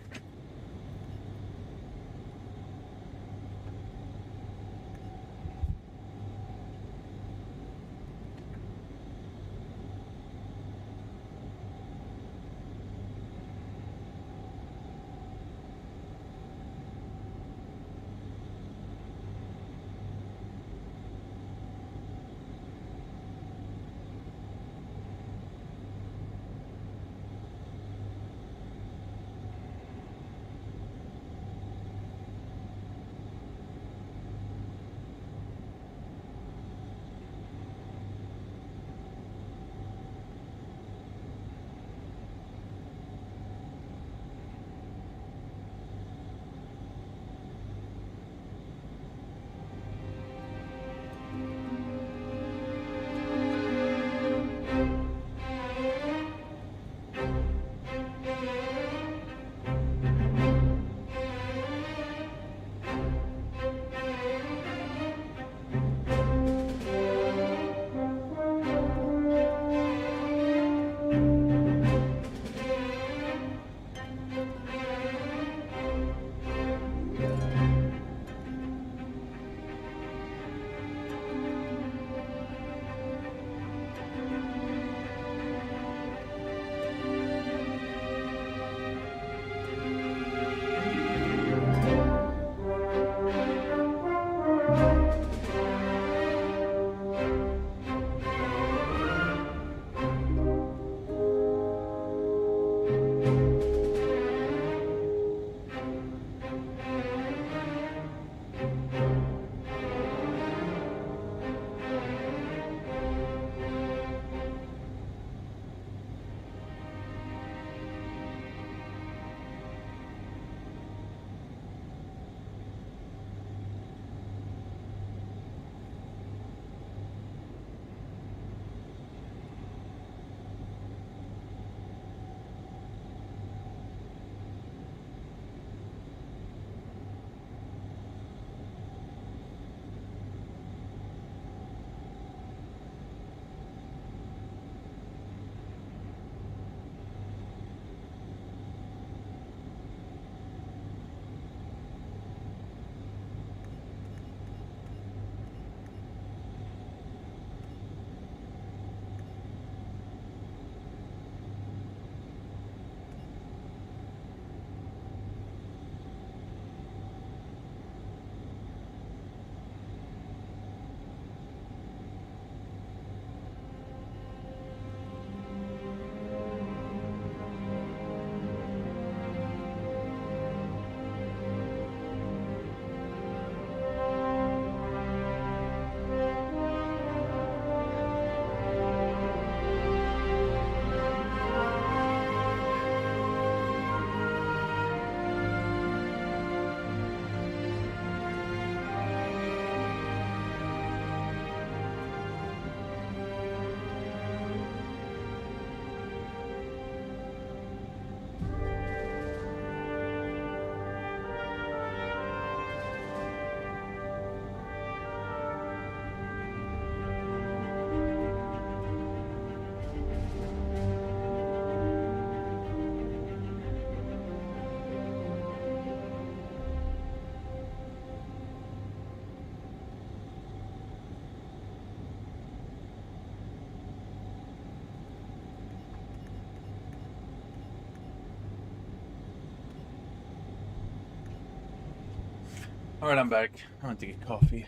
Alright, I'm back. I went to get coffee.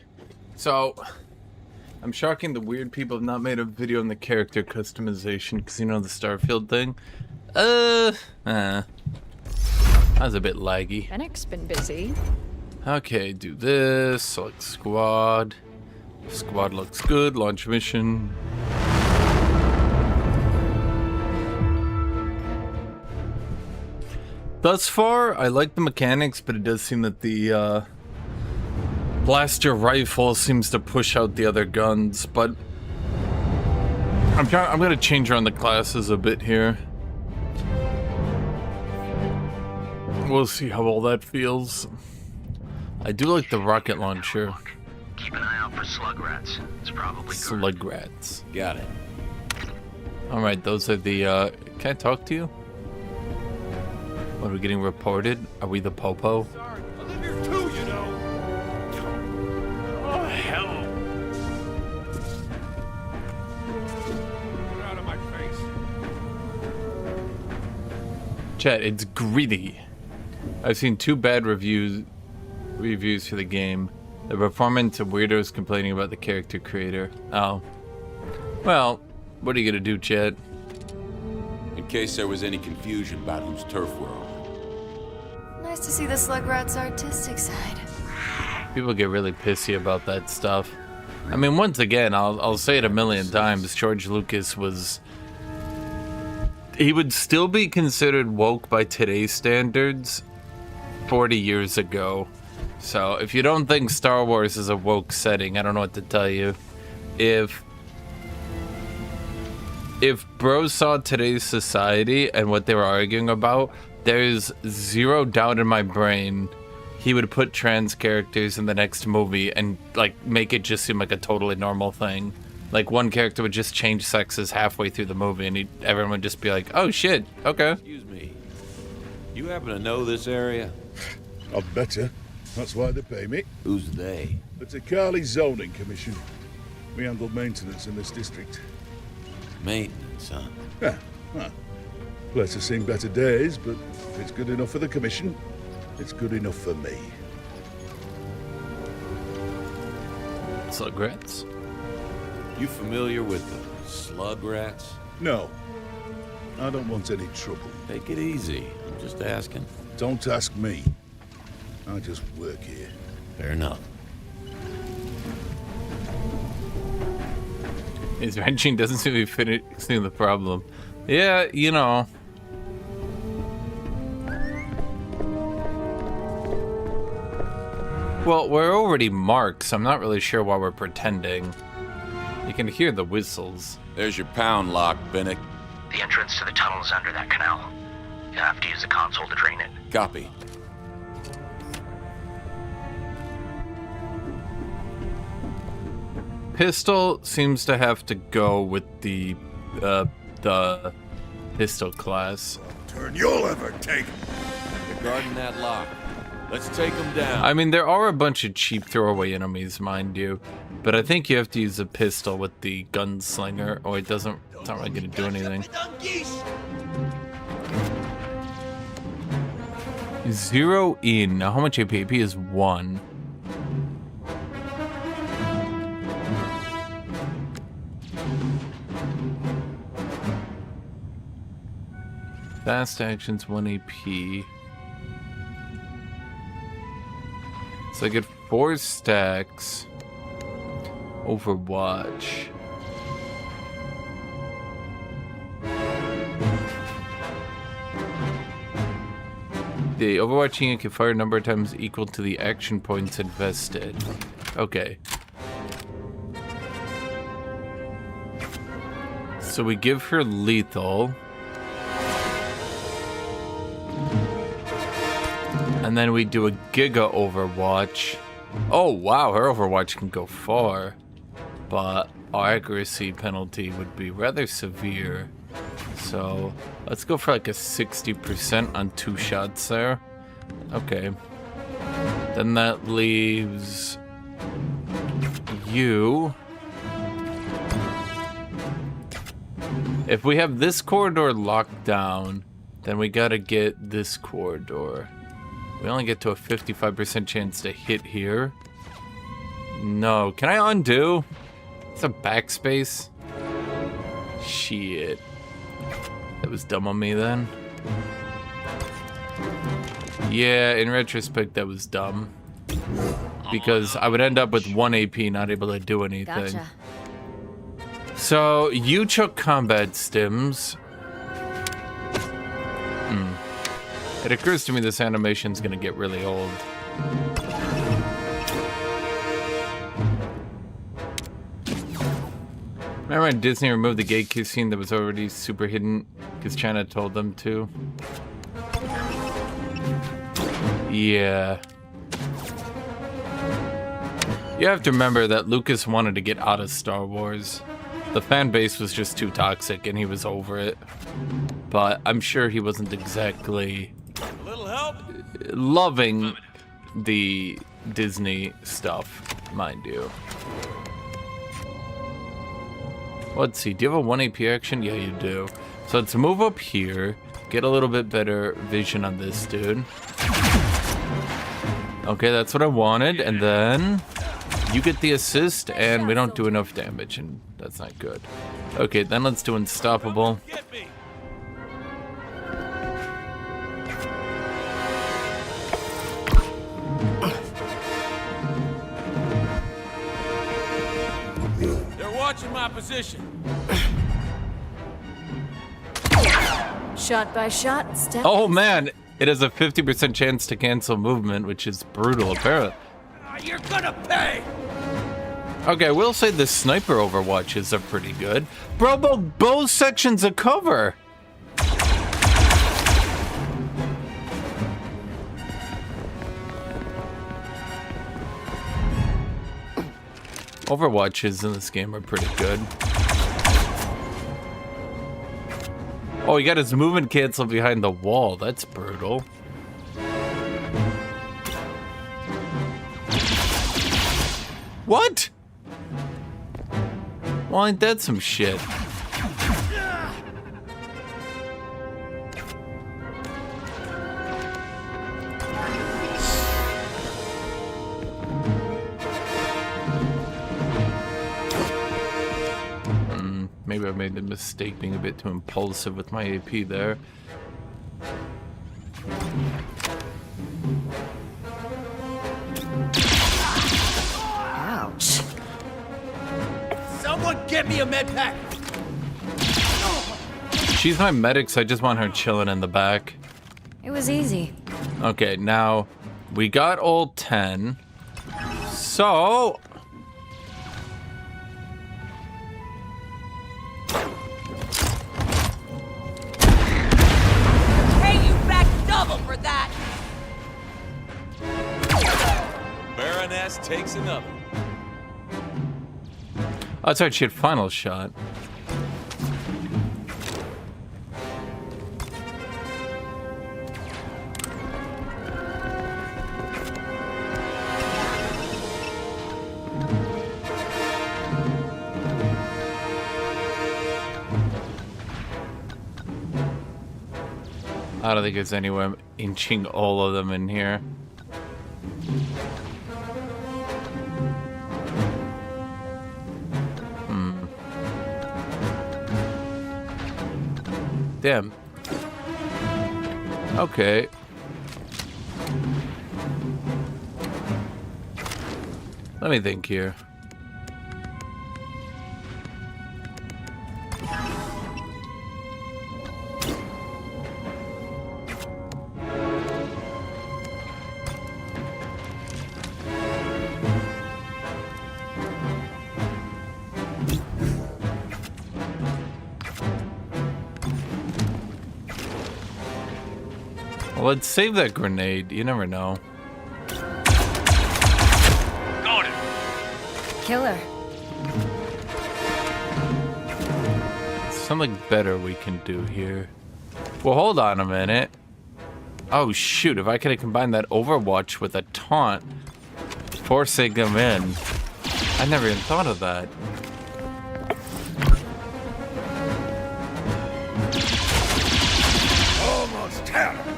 So, I'm shocking the weird people have not made a video on the character customization, because you know the Starfield thing? That was a bit laggy. Fennec's been busy. Okay, do this, select squad. Squad looks good, launch mission. Thus far, I like the mechanics, but it does seem that the blaster rifle seems to push out the other guns, but I'm gonna change around the classes a bit here. We'll see how all that feels. I do like the rocket launcher. Keep an eye out for slug rats. It's probably slug rats. Got it. Alright, those are the, can I talk to you? What, are we getting reported? Are we the popo? Sorry, I live here too, you know. Oh, hell. Get out of my face. Chat, it's greedy. I've seen 2 bad reviews for the game. The performance of weirdos complaining about the character creator. Oh. Well, what are you gonna do, Chat? In case there was any confusion about whose turf we're on. Nice to see the slug rat's artistic side. People get really pissy about that stuff. I mean, once again, I'll say it a million times, George Lucas was... He would still be considered woke by today's standards 40 years ago. So, if you don't think Star Wars is a woke setting, I don't know what to tell you. If bros saw today's society and what they were arguing about, there's zero doubt in my brain he would put trans characters in the next movie and, like, make it just seem like a totally normal thing. Like, one character would just change sexes halfway through the movie and everyone would just be like, oh shit, okay. Excuse me. You happen to know this area? I'd better. That's why they pay me. Who's they? The Takali Zoning Commission. We handle maintenance in this district. Maintenance, huh? Yeah, well, place has seen better days, but if it's good enough for the commission, it's good enough for me. Slug rats? You familiar with the slug rats? No. I don't want any trouble. Take it easy. I'm just asking. Don't ask me. I just work here. Fair enough. His wrenching doesn't seem to be fixing the problem. Yeah, you know. Well, we're already marked, so I'm not really sure why we're pretending. You can hear the whistles. There's your pound lock, Binnick. The entrance to the tunnel is under that canal. You have to use the console to drain it. Copy. Pistol seems to have to go with the pistol class. Turn you'll ever take. They're guarding that lock. Let's take them down. I mean, there are a bunch of cheap throwaway enemies, mind you, but I think you have to use a pistol with the gunslinger, or it's not really gonna do anything. 0 in. Now, how much AP is 1? Fast actions 1 AP. So I get 4 stacks. Overwatch. The Overwatch unit can fire a number of times equal to the action points invested. Okay. So we give her lethal. And then we do a Giga Overwatch. Oh wow, her Overwatch can go far. But our accuracy penalty would be rather severe. So let's go for like a 60% on 2 shots there. Okay. Then that leaves you. If we have this corridor locked down, then we gotta get this corridor. We only get to a 55% chance to hit here. No. Can I undo? It's a backspace. Shit. That was dumb on me then. Yeah, in retrospect, that was dumb. Because I would end up with 1 AP, not able to do anything. Gotcha. So, you took combat stims. It occurs to me this animation's gonna get really old. Remember when Disney removed the gay kiss scene that was already super hidden because China told them to? Yeah. You have to remember that Lucas wanted to get out of Star Wars. The fan base was just too toxic and he was over it. But I'm sure he wasn't exactly loving the Disney stuff, mind you. Let's see, do you have a 1 AP action? Yeah, you do. So let's move up here, get a little bit better vision on this dude. Okay, that's what I wanted, and then you get the assist, and we don't do enough damage, and that's not good. Okay, then let's do Unstoppable. Watching my position. Shot by shot, step. Oh man, it has a 50% chance to cancel movement, which is brutal, apparently. You're gonna pay. Okay, we'll say the sniper overwatches are pretty good. Bro, both sections of cover. Overwatches in this game are pretty good. Oh, he got his movement canceled behind the wall. That's brutal. What? Well, ain't that some shit? Maybe I made the mistake being a bit too impulsive with my AP there. Ouch. Someone get me a med pack. She's my medic, so I just want her chilling in the back. It was easy. Okay, now we got all 10. So For that. Baroness takes another. Oh, that's right, she had final shot. I don't think there's anywhere inching all of them in here. Damn. Okay. Let me think here. Well, let's save that grenade. You never know. Got it. Killer. Something better we can do here. Well, hold on a minute. Oh, shoot. If I could have combined that Overwatch with a taunt, forcing them in. I never even thought of that. Almost had him.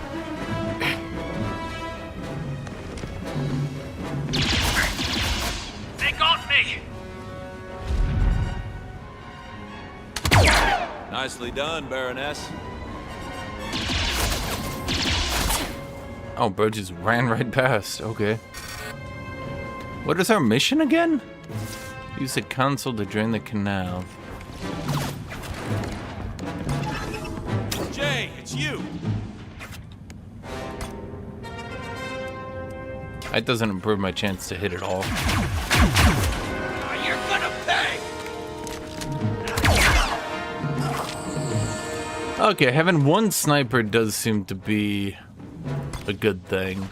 Nicely done, Baroness. Oh, bro just ran right past. Okay. What is our mission again? Use the console to drain the canal. Jay, it's you. That doesn't improve my chance to hit at all. You're gonna pay. Okay, having one sniper does seem to be a good thing.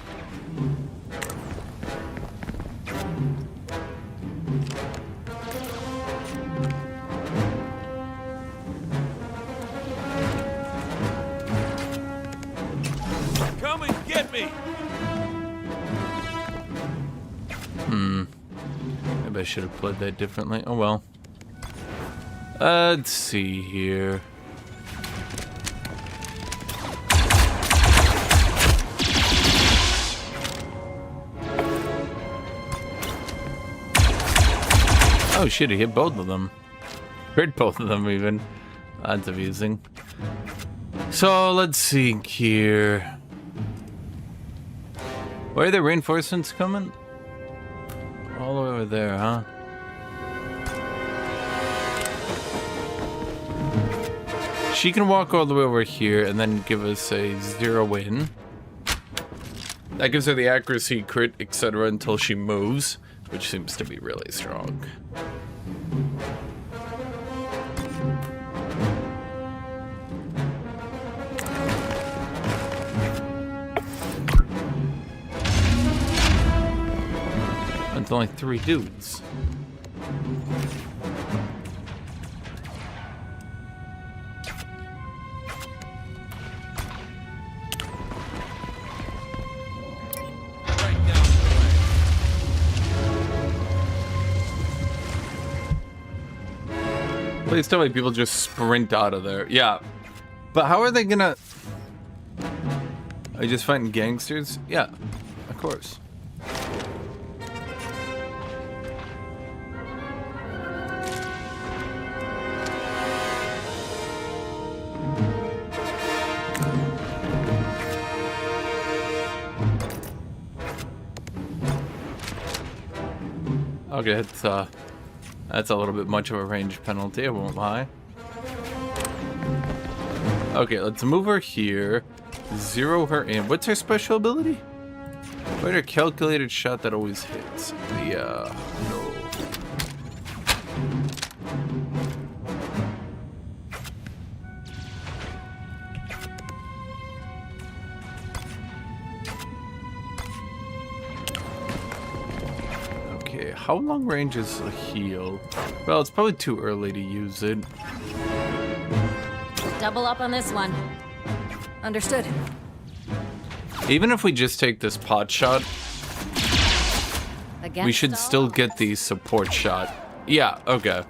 Come and get me. Maybe I should have played that differently. Oh well. Let's see here. Oh shit, he hit both of them. Hit both of them even. That's amusing. So let's see here. Where are the reinforcements coming? All over there, huh? She can walk all the way over here and then give us a 0 win. That gives her the accuracy, crit, etc. until she moves, which seems to be really strong. It's only 3 dudes. Please tell me people just sprint out of there. Yeah. But how are they gonna... Are you just fighting gangsters? Yeah, of course. Okay, that's a little bit much of a range penalty, I won't lie. Okay, let's move her here. 0 her in. What's her special ability? Fight a calculated shot that always hits. No. Okay, how long range is a heal? Well, it's probably too early to use it. Double up on this one. Understood. Even if we just take this pot shot, Against we should still get the support shot. Yeah, okay.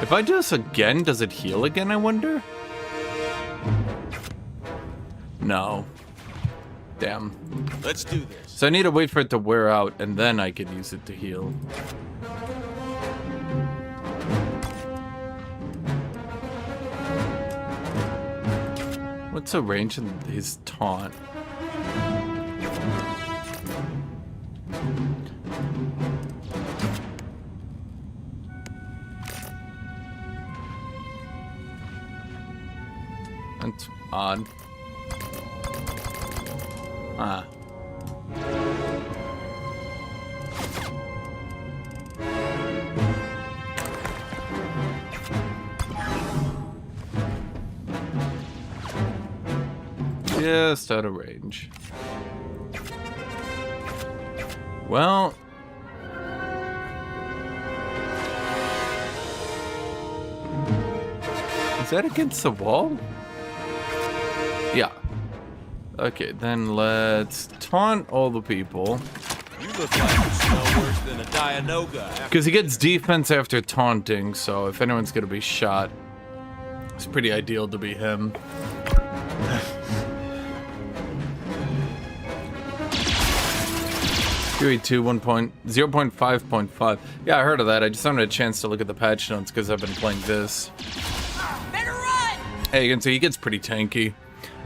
If I do this again, does it heal again, I wonder? No. Damn. Let's do this. So I need to wait for it to wear out, and then I can use it to heal. What's the range in his taunt? That's odd. Ah. Just out of range. Well, is that against the wall? Yeah. Okay, then let's taunt all the people. You look like you smell worse than a Dianoga. Because he gets defense after taunting, so if anyone's gonna be shot, it's pretty ideal to be him. QE2 0.5.5. Yeah, I heard of that. I just wanted a chance to look at the patch notes because I've been playing this. Better run! Hey, you can see he gets pretty tanky.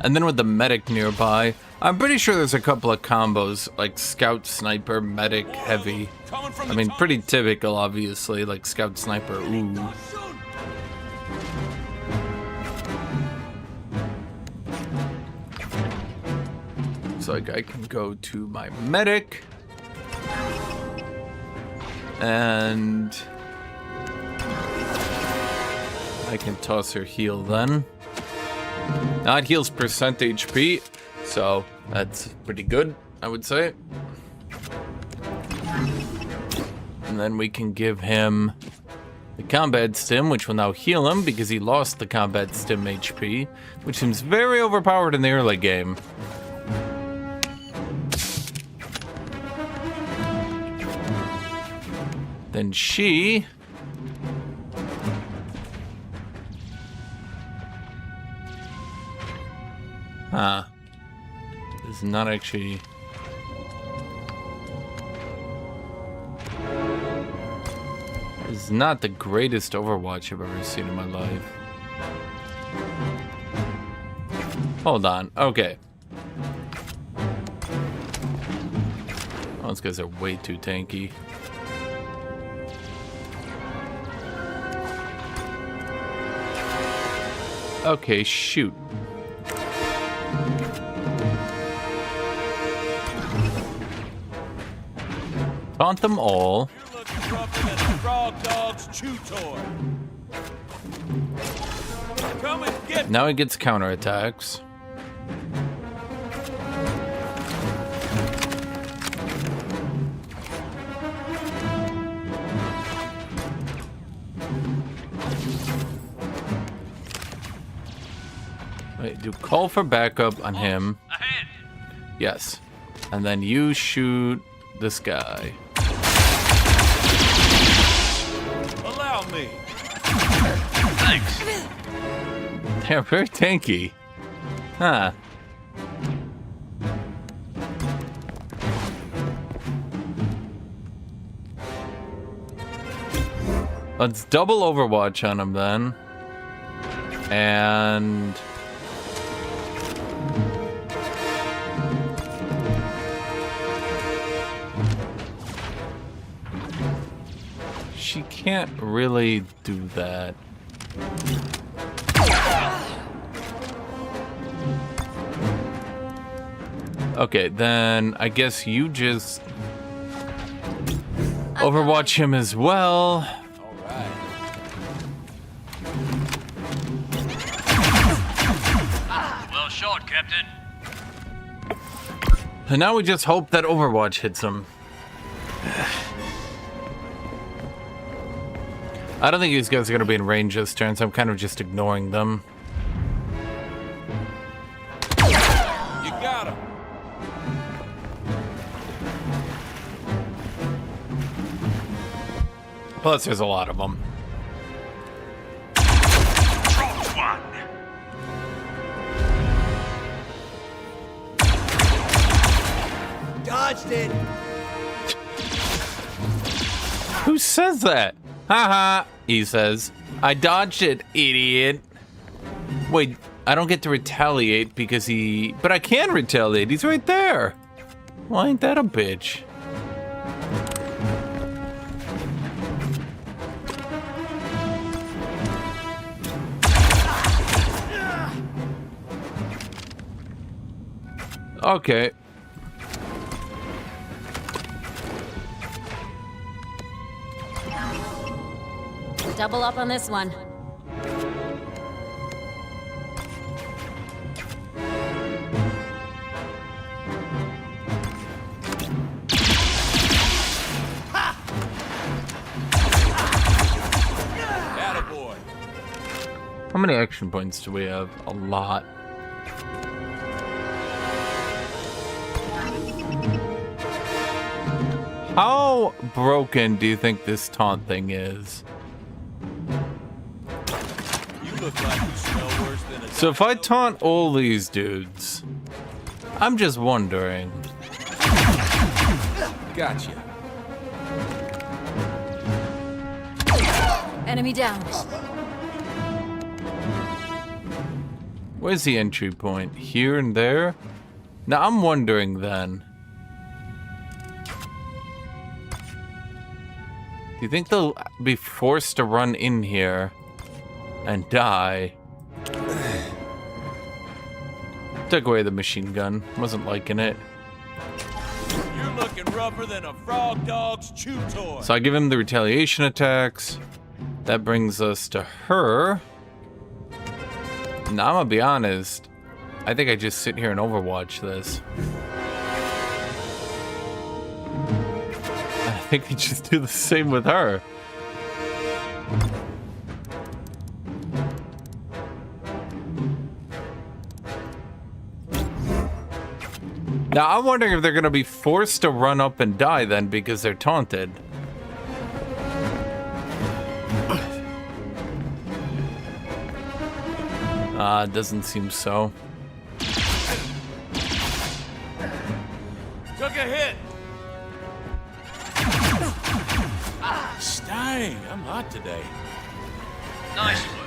And then with the medic nearby, I'm pretty sure there's a couple of combos, like scout, sniper, medic, heavy. I mean, pretty typical, obviously, like scout, sniper, ooh. So like I can go to my medic. And I can toss her heal then. Now it heals percent HP, so that's pretty good, I would say. And then we can give him the combat stim, which will now heal him because he lost the combat stim HP, which seems very overpowered in the early game. Then she... Huh. This is not actually... This is not the greatest Overwatch I've ever seen in my life. Hold on. Okay. Oh, those guys are way too tanky. Okay, shoot. Taunt them all. You're looking rougher than a frog dog's chew toy. Come and get Now he gets counterattacks. Wait, do call for backup on him. ahead. Yes. And then you shoot this guy. Allow me. Thanks. They're very tanky. Huh. Let's double Overwatch on him then. And... she can't really do that. Okay, then I guess you just Overwatch him as well. Well shot, Captain. And now we just hope that Overwatch hits him. I don't think these guys are going to be in range this turn, so I'm kind of just ignoring them. You got him. Plus, there's a lot of them. Dodged it. Who says that? Haha, he says. I dodged it, idiot. Wait, I don't get to retaliate because he... But I can retaliate, he's right there. Well, ain't that a bitch? Okay. Double up on this one. Attaboy. How many action points do we have? A lot. How broken do you think this taunt thing is? You look like you smell worse than a... So if I taunt all these dudes, I'm just wondering. Gotcha. Enemy down. Where's the entry point? Here and there? Now I'm wondering then. Do you think they'll be forced to run in here and die? Took away the machine gun. Wasn't liking it. You're looking rougher than a frog dog's chew toy. So I give him the retaliation attacks. That brings us to her. Now I'm gonna be honest. I think I just sit here and overwatch this. I think they just do the same with her. Now I'm wondering if they're gonna be forced to run up and die then because they're taunted. Doesn't seem so. Took a hit. Dang, I'm hot today. Nice work.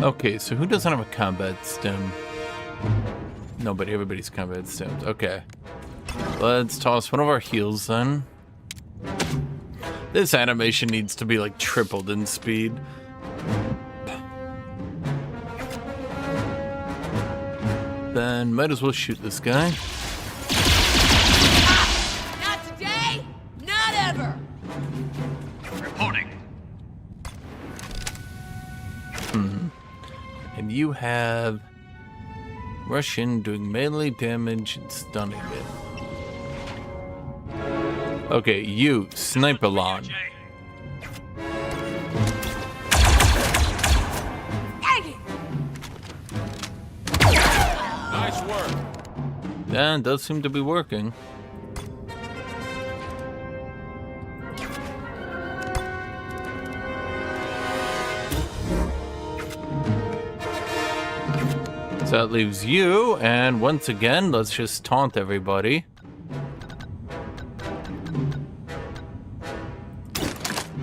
Okay, so who doesn't have a combat stem? Nobody, everybody's combat stems. Okay. Let's toss one of our heals then. This animation needs to be like tripled in speed. Then might as well shoot this guy. Not today, not ever. Reporting. And you have Russian doing melee damage and stunning it. Okay, you, Sniper Lawn. Nice work. Yeah, it does seem to be working. So that leaves you, and once again, let's just taunt everybody.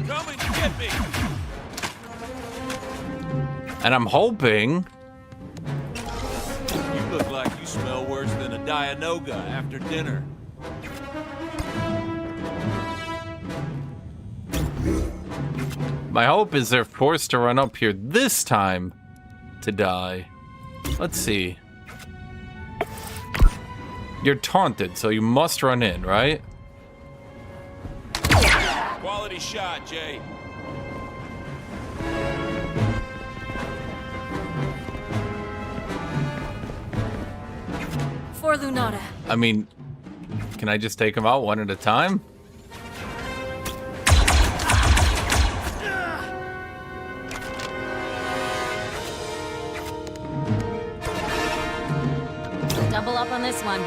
Coming to get me. And I'm hoping... You look like you smell worse than a Dianoga after dinner. My hope is they're forced to run up here this time to die. Let's see. You're taunted, so you must run in, right? Quality shot, Jay. For Lunata. I mean, can I just take them out one at a time? Double up on this one.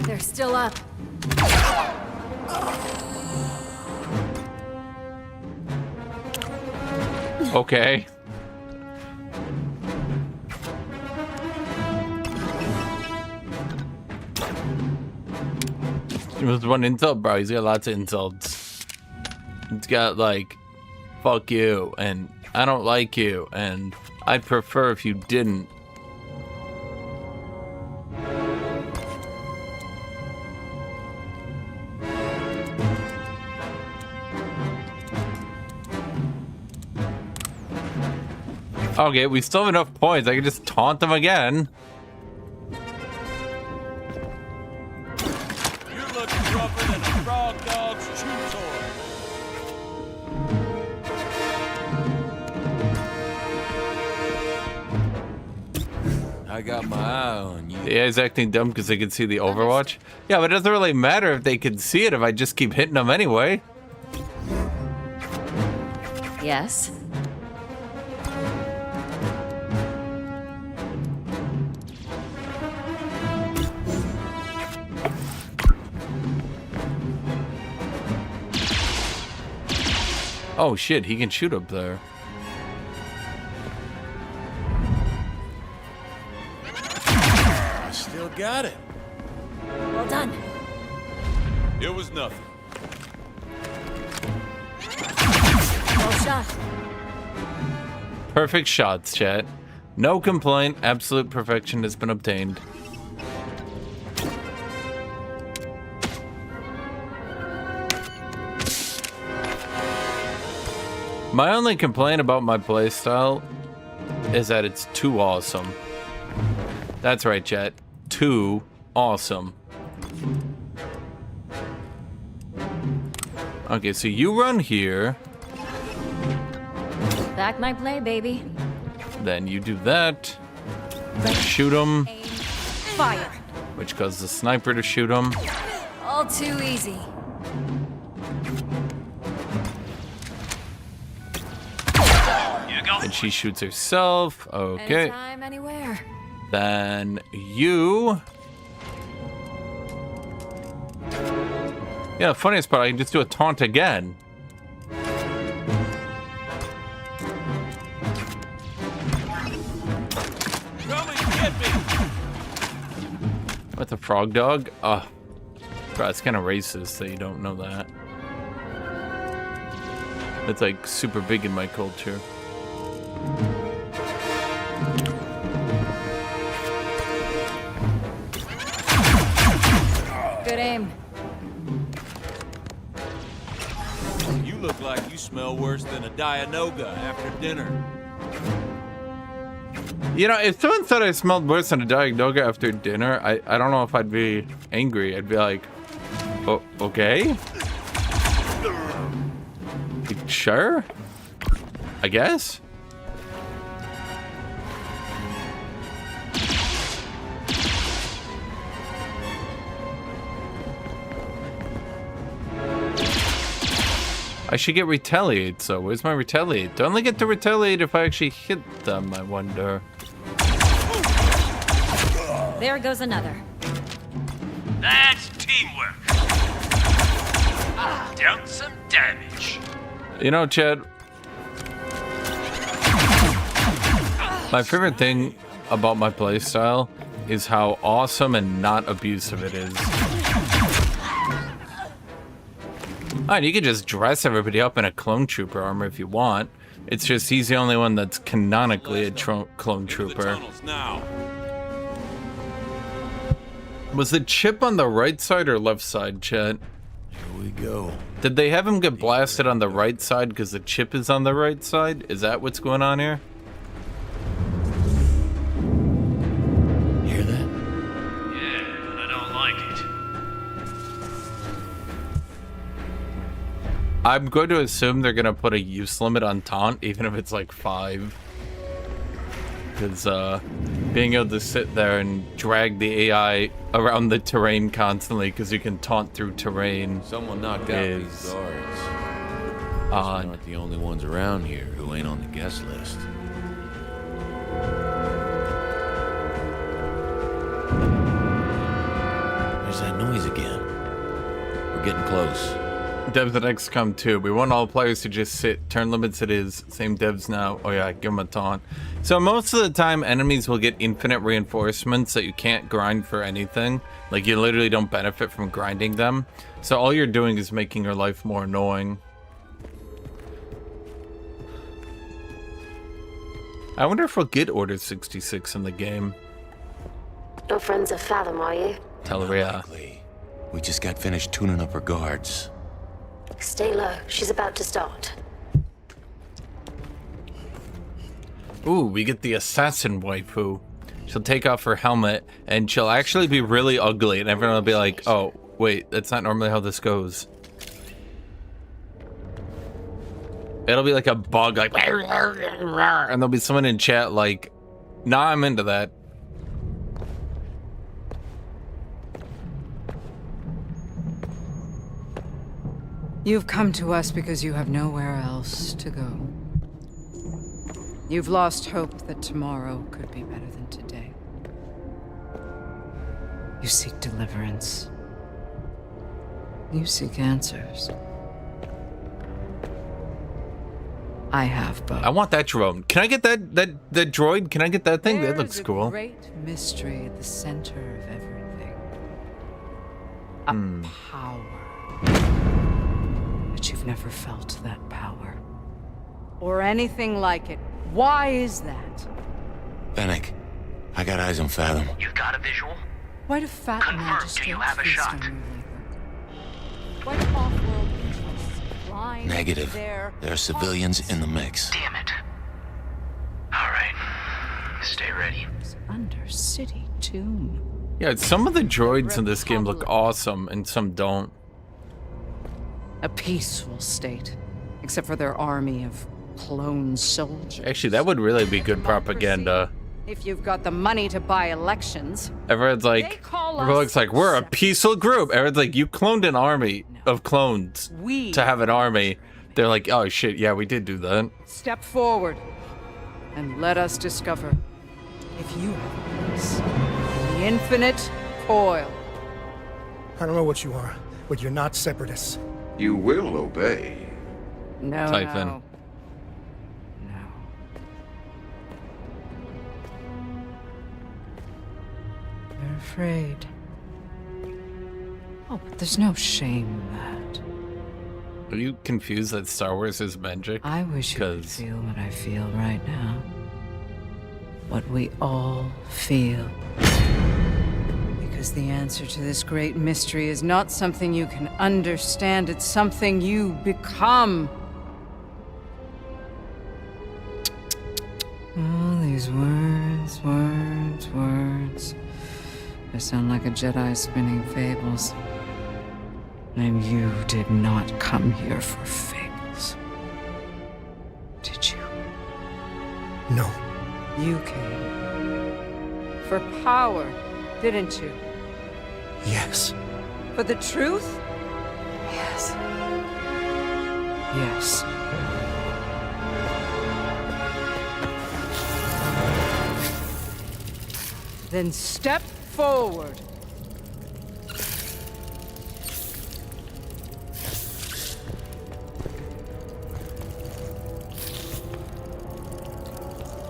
They're still up. Okay. It was one insult, bro. He's got lots of insults. It's got like, fuck you, and I don't like you, and I'd prefer if you didn't. Okay, we still have enough points. I can just taunt them again. You're looking rougher than a frog dog's chew toy. I got my eye on you. The AI's acting dumb because they can see the Overwatch. Yeah, but it doesn't really matter if they can see it if I just keep hitting them anyway. Yes? Oh shit, he can shoot up there. I still got it. Well done. It was nothing. Well shot. Perfect shots, chat. No complaint. Absolute perfection has been obtained. My only complaint about my playstyle is that it's too awesome. That's right, chat. Too awesome. Okay, so you run here. Back my play, baby. Then you do that. Shoot him. Fire. Which causes the sniper to shoot him. All too easy. And she shoots herself. Okay. Anytime, anywhere. Then you. Yeah, the funniest part, I can just do a taunt again. Come and get me! With a frog dog? Oh, bro, it's kind of racist that you don't know that. It's like super big in my culture. Good aim. You look like you smell worse than a Dianoga after dinner. You know, if someone said I smelled worse than a Dianoga after dinner, I don't know if I'd be angry. I'd be like, oh, okay? Sure? I guess? I should get retaliate, so where's my retaliate? Do I only get to retaliate if I actually hit them, I wonder? There goes another. That's teamwork. Dealt some damage. You know, Chad, my favorite thing about my playstyle is how awesome and not abusive it is. Alright, you can just dress everybody up in a clone trooper armor if you want. It's just he's the only one that's canonically a clone trooper. Was the chip on the right side or left side, Chet? Here we go. Did they have him get blasted on the right side because the chip is on the right side? Is that what's going on here? Hear that? Yeah, I don't like it. I'm going to assume they're going to put a use limit on taunt, even if it's like 5. Because being able to sit there and drag the AI around the terrain constantly, because you can taunt through terrain. Someone knocked out these guards. They're not the only ones around here who ain't on the guest list. There's that noise again. We're getting close. Devs at XCOM 2. We want all players to just sit. Turn limits it is. Same devs now. Oh yeah, give them a taunt. So most of the time, enemies will get infinite reinforcements that you can't grind for anything. Like you literally don't benefit from grinding them. So all you're doing is making your life more annoying. I wonder if we'll get Order 66 in the game. No friends of Fathom, are you? Teleria. We just got finished tuning up her guards. Stay low. She's about to start. Ooh, we get the assassin waifu. She'll take off her helmet, and she'll actually be really ugly, and everyone will be like, oh, wait, that's not normally how this goes. It'll be like a bug, like, and there'll be someone in chat like, nah, I'm into that. You've come to us because you have nowhere else to go. You've lost hope that tomorrow could be better than today. You seek deliverance. You seek answers. I have both. I want that drone. Can I get that droid? Can I get that thing? That looks There's cool. a great mystery at the center of everything. A power. But you've never felt that power. Or anything like it. Why is that? Fennec, I got eyes on Fathom. You've got a visual? Why do fat magistrates do you have a feast shot? on your labor? What off-world interests line Negative. their There are civilians in the mix. Damn it. All right. Stay ready. Under City Tomb. Yeah, some of the droids in this game look awesome, and some don't. A peaceful state, except for their army of clone soldiers. Actually, that would really be good propaganda. If you've got the money to buy elections. Everyone's like, everyone's like, we're a peaceful group. Everyone's like, you cloned an army of clones to have an army. They're like, oh shit, yeah, we did do that. Step forward and let us discover if you have a place in the infinite coil. I don't know what you are, but you're not separatists. You will obey. No, Typhon. no. You're afraid. Oh, but there's no shame in that. Are you confused that Star Wars is magic? I wish you could feel what I feel right now. What we all feel. Because the answer to this great mystery is not something you can understand, it's something you become. All these words, words, words. They sound like a Jedi spinning fables. And you did not come here for fables. Did you? No. You came for power, didn't you? Yes. For the truth? Yes. Yes. Then step forward.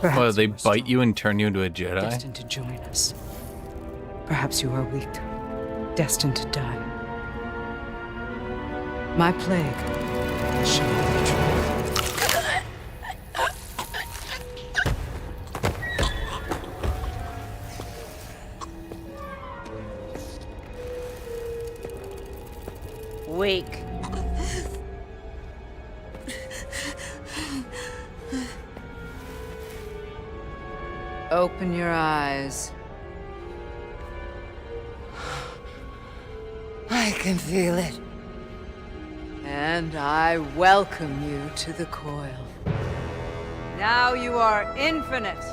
Well, they bite you and turn you into a Jedi? Destined to join us. Perhaps you are weak, destined to die. My plague will show you the truth. Weak. Open your eyes. I can feel it. And I welcome you to the coil. Now you are infinite.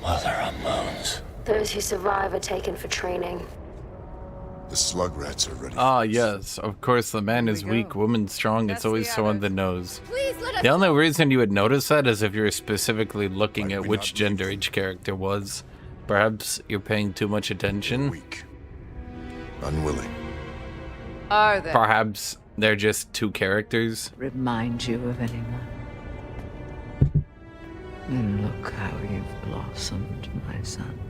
Mother of moons. Those who survive are taken for training. The slug rats are ready. Ah, yes. Of course, the man is weak, woman strong. It's always someone that knows. The only reason you would notice that is if you're specifically looking at which gender each character was. Perhaps you're paying too much attention. Weak. Unwilling. Are they? Perhaps they're just two characters. Remind you of anyone? And look how you've blossomed, my son.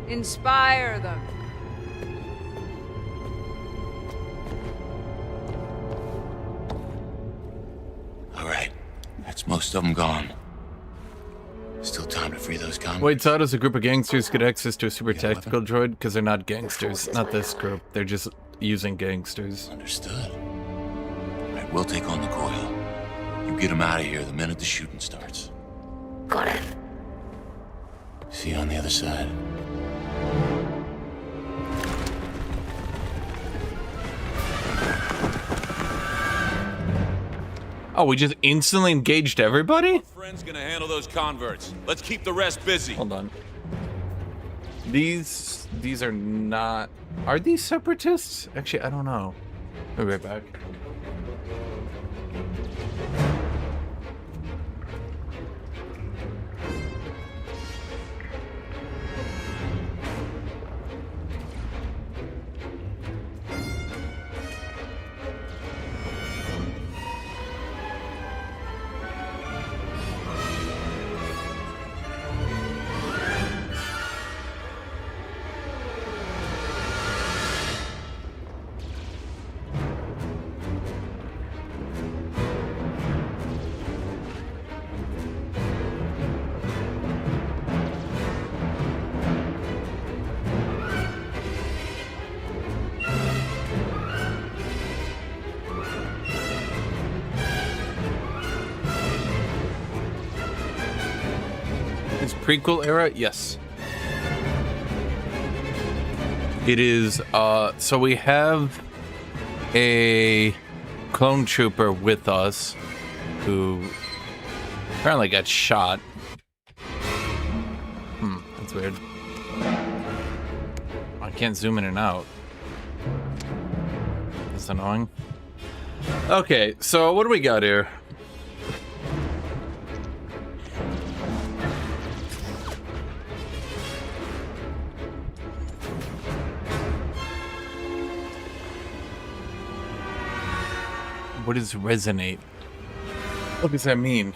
Inspire them. All right, that's most of them gone. Still time to free those convicts. Wait, so how does a group of gangsters get access to a super tactical droid? Because they're not gangsters. Not this group. They're just using gangsters. Understood. All right, we'll take on the coil. You get them out of here the minute the shooting starts. Got it. See you on the other side. Oh, we just instantly engaged everybody? Friend's gonna handle those converts. Let's keep the rest busy. Hold on. These are not... Are these separatists? Actually, I don't know. I'll be right back. Prequel era? Yes. It is, so we have a clone trooper with us who apparently got shot. That's weird. I can't zoom in and out. That's annoying. Okay, so what do we got here? What does resonate? What does that mean?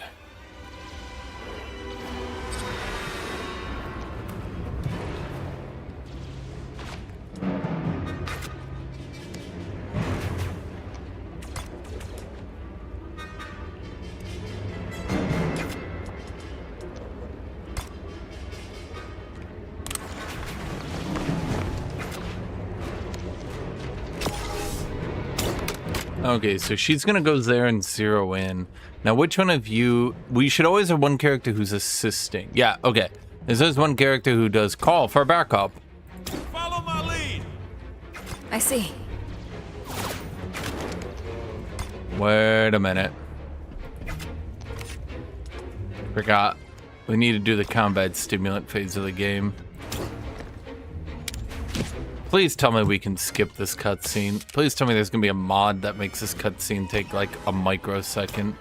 Okay, so she's gonna go there and zero in. Now, which one of you... We should always have one character who's assisting. Yeah, okay. There's one character who does call for backup. Follow my lead. I see. Wait a minute. Forgot. We need to do the combat stimulant phase of the game. Please tell me we can skip this cutscene. Please tell me there's gonna be a mod that makes this cutscene take like a microsecond.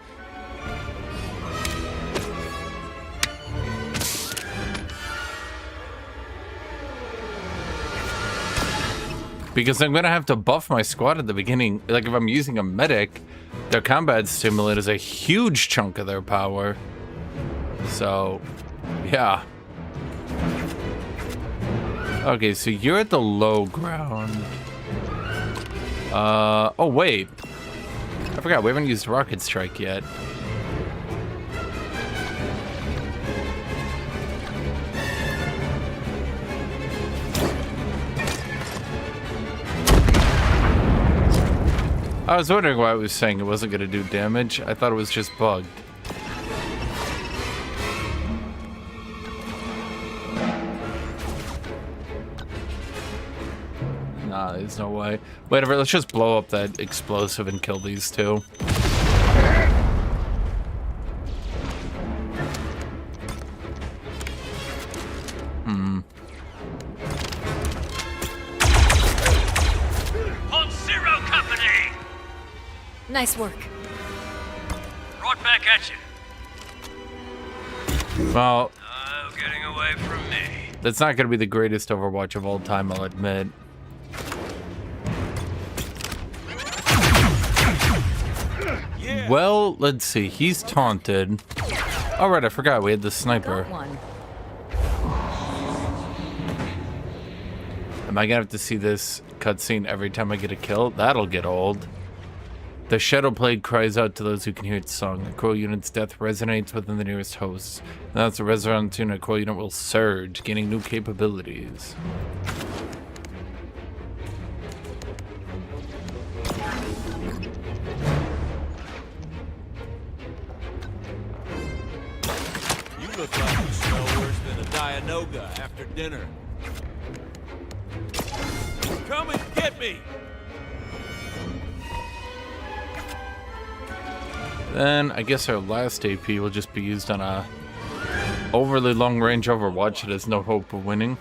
Because I'm gonna have to buff my squad at the beginning. Like if I'm using a medic, their combat stimulant is a huge chunk of their power. So, yeah. Okay, so you're at the low ground. Oh wait. I forgot, we haven't used Rocket Strike yet. I was wondering why it was saying it wasn't gonna do damage. I thought it was just bugged. Nah, there's no way. Whatever, let's just blow up that explosive and kill these two. On Zero Company! Nice work. Right back at you. Well, No getting away from me. that's not gonna be the greatest Overwatch of all time, I'll admit. Well, let's see. He's taunted. All right, I forgot we had the sniper. Am I gonna have to see this cutscene every time I get a kill? That'll get old. The Shadow Plague cries out to those who can hear its song. A Crow unit's death resonates within the nearest hosts. Now it's a resonating tune, a Crow unit will surge, gaining new capabilities. You look like you smell worse than a Dianoga after dinner. Come and get me! Then I guess our last AP will just be used on a overly long-range Overwatch that has no hope of winning.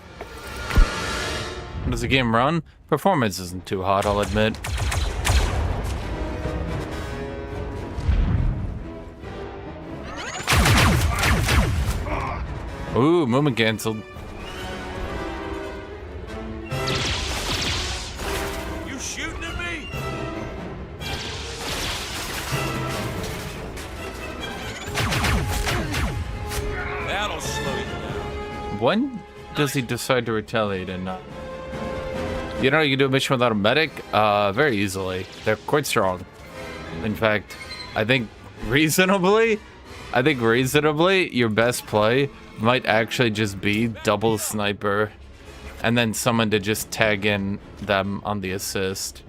Does the game run? Performance isn't too hot, I'll admit. Ooh, movement cancelled. You shooting at me? That'll slow you down. When does he decide to retaliate and not? You know, you can do a mission without a medic very easily. They're quite strong. In fact, I think reasonably, your best play might actually just be double sniper and then someone to just tag in them on the assist.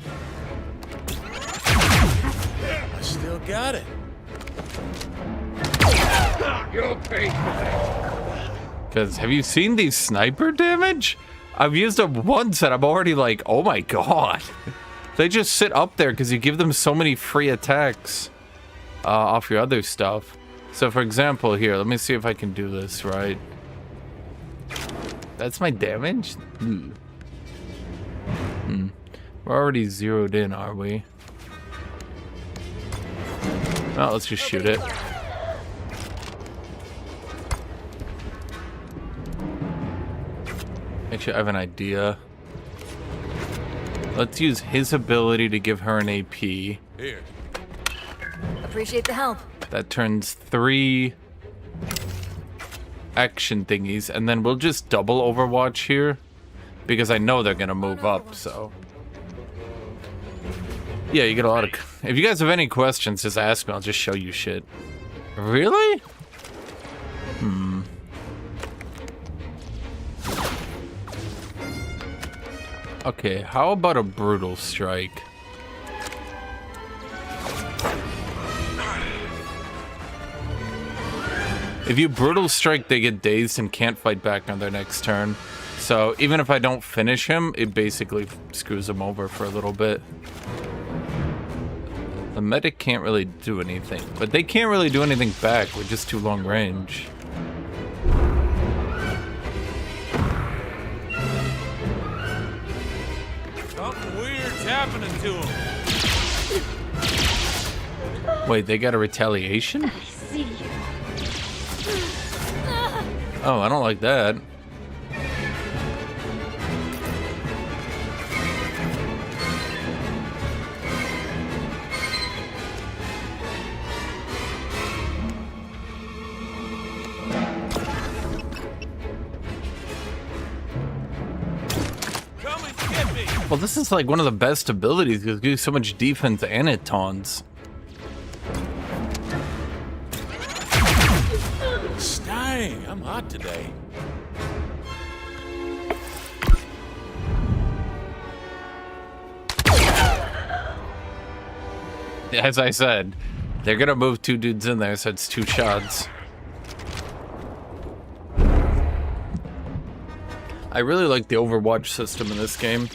I still got it. You'll pay for that. Because have you seen these sniper damage? I've used them once and I'm already like, oh my god. They just sit up there because you give them so many free attacks off your other stuff. So for example here, let me see if I can do this right. That's my damage? We're already zeroed in, are we? Well, let's just shoot it. Actually, I have an idea. Let's use his ability to give her an AP. Here. Appreciate the help. That turns 3 action thingies, and then we'll just double Overwatch here because I know they're gonna move up, so yeah, you get a lot of. If you guys have any questions, just ask me. I'll just show you shit. Really? Okay, how about a brutal strike? If you brutal strike, they get dazed and can't fight back on their next turn. So even if I don't finish him, it basically screws him over for a little bit. The medic can't really do anything, but they can't really do anything back. We're just too long range. Something weird's happening to him. Wait, they got a retaliation? I see you. Oh, I don't like that. Come and get me. Well, this is like one of the best abilities because it gives so much defense and it taunts. Dang, I'm hot today. As I said, they're gonna move 2 dudes in there, so it's 2 shots. I really like the Overwatch system in this game.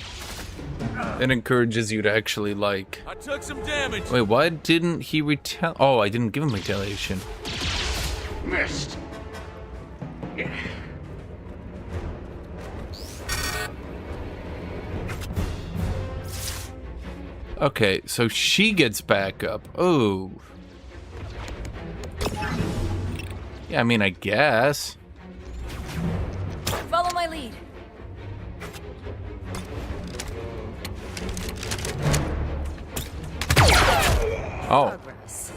It encourages you to actually like... I took some damage. Wait, why didn't he retaliate? Oh, I didn't give him retaliation. Missed. Okay, so she gets back up. Oh. Yeah, I mean, I guess. Follow my lead. Oh. Progress.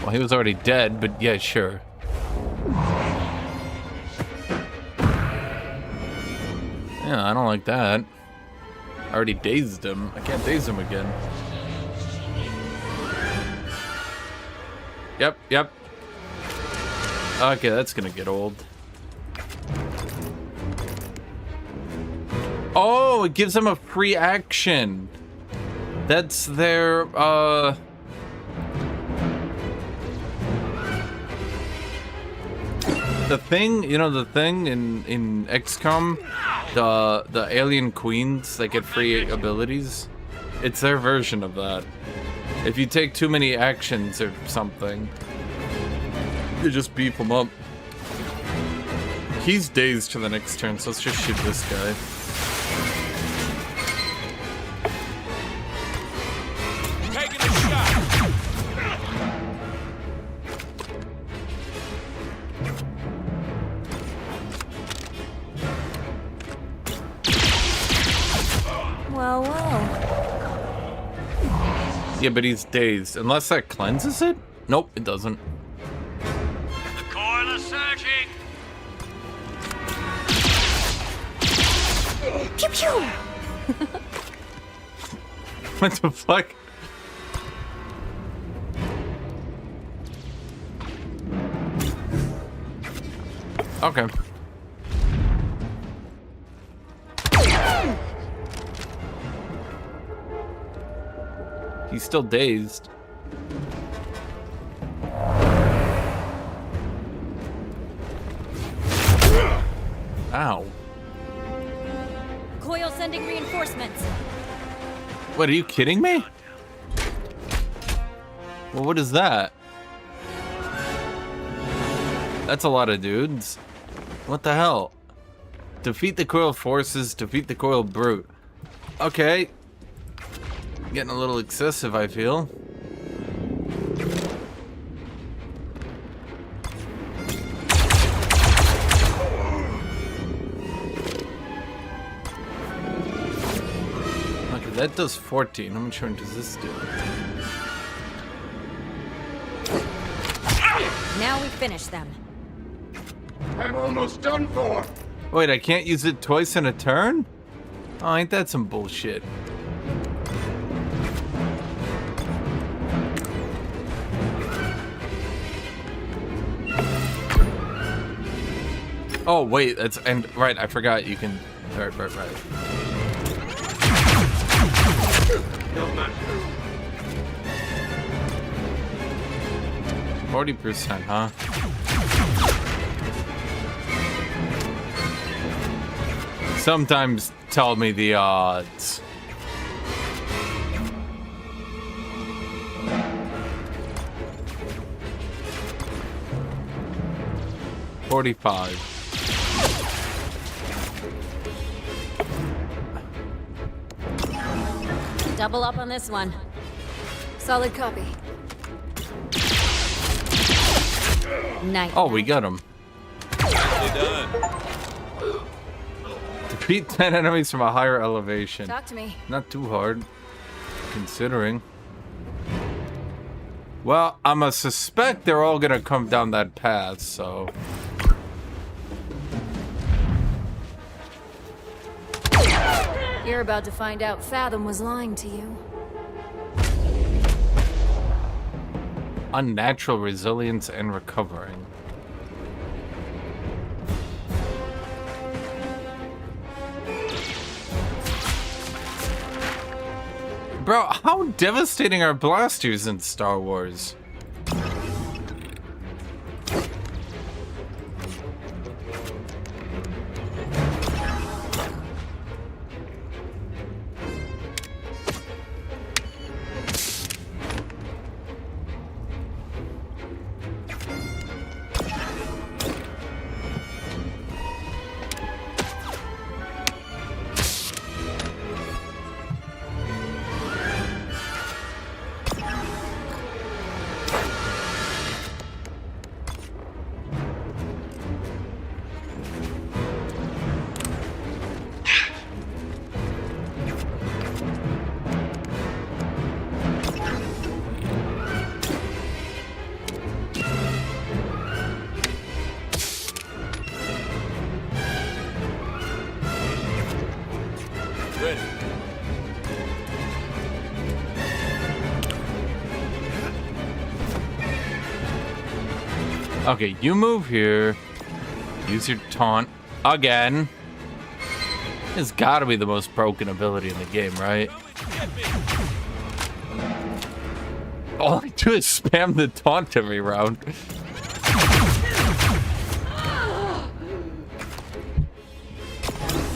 Well, he was already dead, but yeah, sure. Yeah, I don't like that. I already dazed him. I can't daze him again. Yep. Okay, that's gonna get old. Oh, it gives them a free action. That's their, the thing, you know, the thing in XCOM, the alien queens that get free abilities, it's their version of that. If you take too many actions or something, you just beef him up. He's dazed to the next turn, so let's just shoot this guy. Taking a shot. Well, well. Yeah, but he's dazed. Unless that cleanses it? Nope, it doesn't. The coil is surging. Pew pew! What the fuck? Okay. He's still dazed. Ow. Coil sending reinforcements. What, are you kidding me? Well, what is that? That's a lot of dudes. What the hell? Defeat the coil forces, defeat the coil brute. Okay. Getting a little excessive, I feel. Okay, that does 14. How much does this do? Now we finish them. I'm almost done for. Wait, I can't use it twice in a turn? Oh, ain't that some bullshit? Oh, wait, that's... and right, I forgot you can... Right. 40%, huh? Sometimes tell me the odds. $45. Double up on this one. Solid copy. Nice. Oh, we got him. Done. Defeat 10 enemies from a higher elevation. Talk to me. Not too hard, considering. Well, I'm a suspect they're all gonna come down that path, so... You're about to find out Fathom was lying to you. Unnatural resilience and recovering. Bro, how devastating are blasters in Star Wars? Ready. Okay, you move here. Use your taunt again. It's gotta be the most broken ability in the game, right? All I do is spam the taunt every round.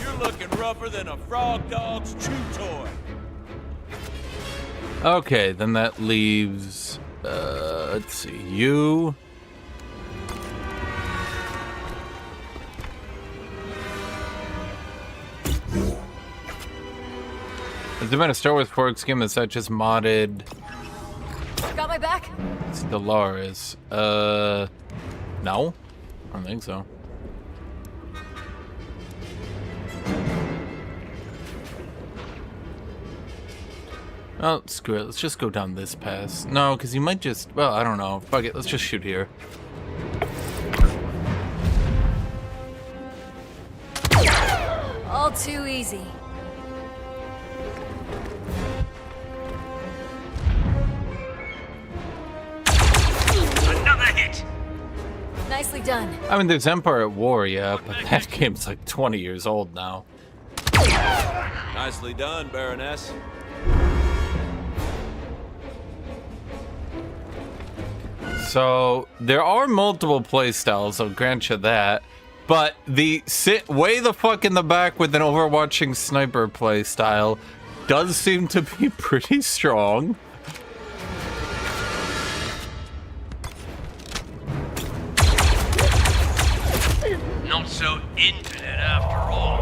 You're looking rougher than a frog dog's chew toy. Okay, then that leaves, let's see, you. Has there been a Star Wars 4X game that's not just modded Got my back? Stellaris? No? I don't think so. Oh, screw it. Let's just go down this pass. No, because you might just... Well, I don't know. Fuck it. Let's just shoot here. All too easy. Another hit. Nicely done. I mean, there's Empire at War, yeah, but that game's like 20 years old now. Nicely done, Baroness. So, there are multiple playstyles, I'll grant you that. But the sit way the fuck in the back with an overwatching sniper playstyle does seem to be pretty strong. Not so infinite after all.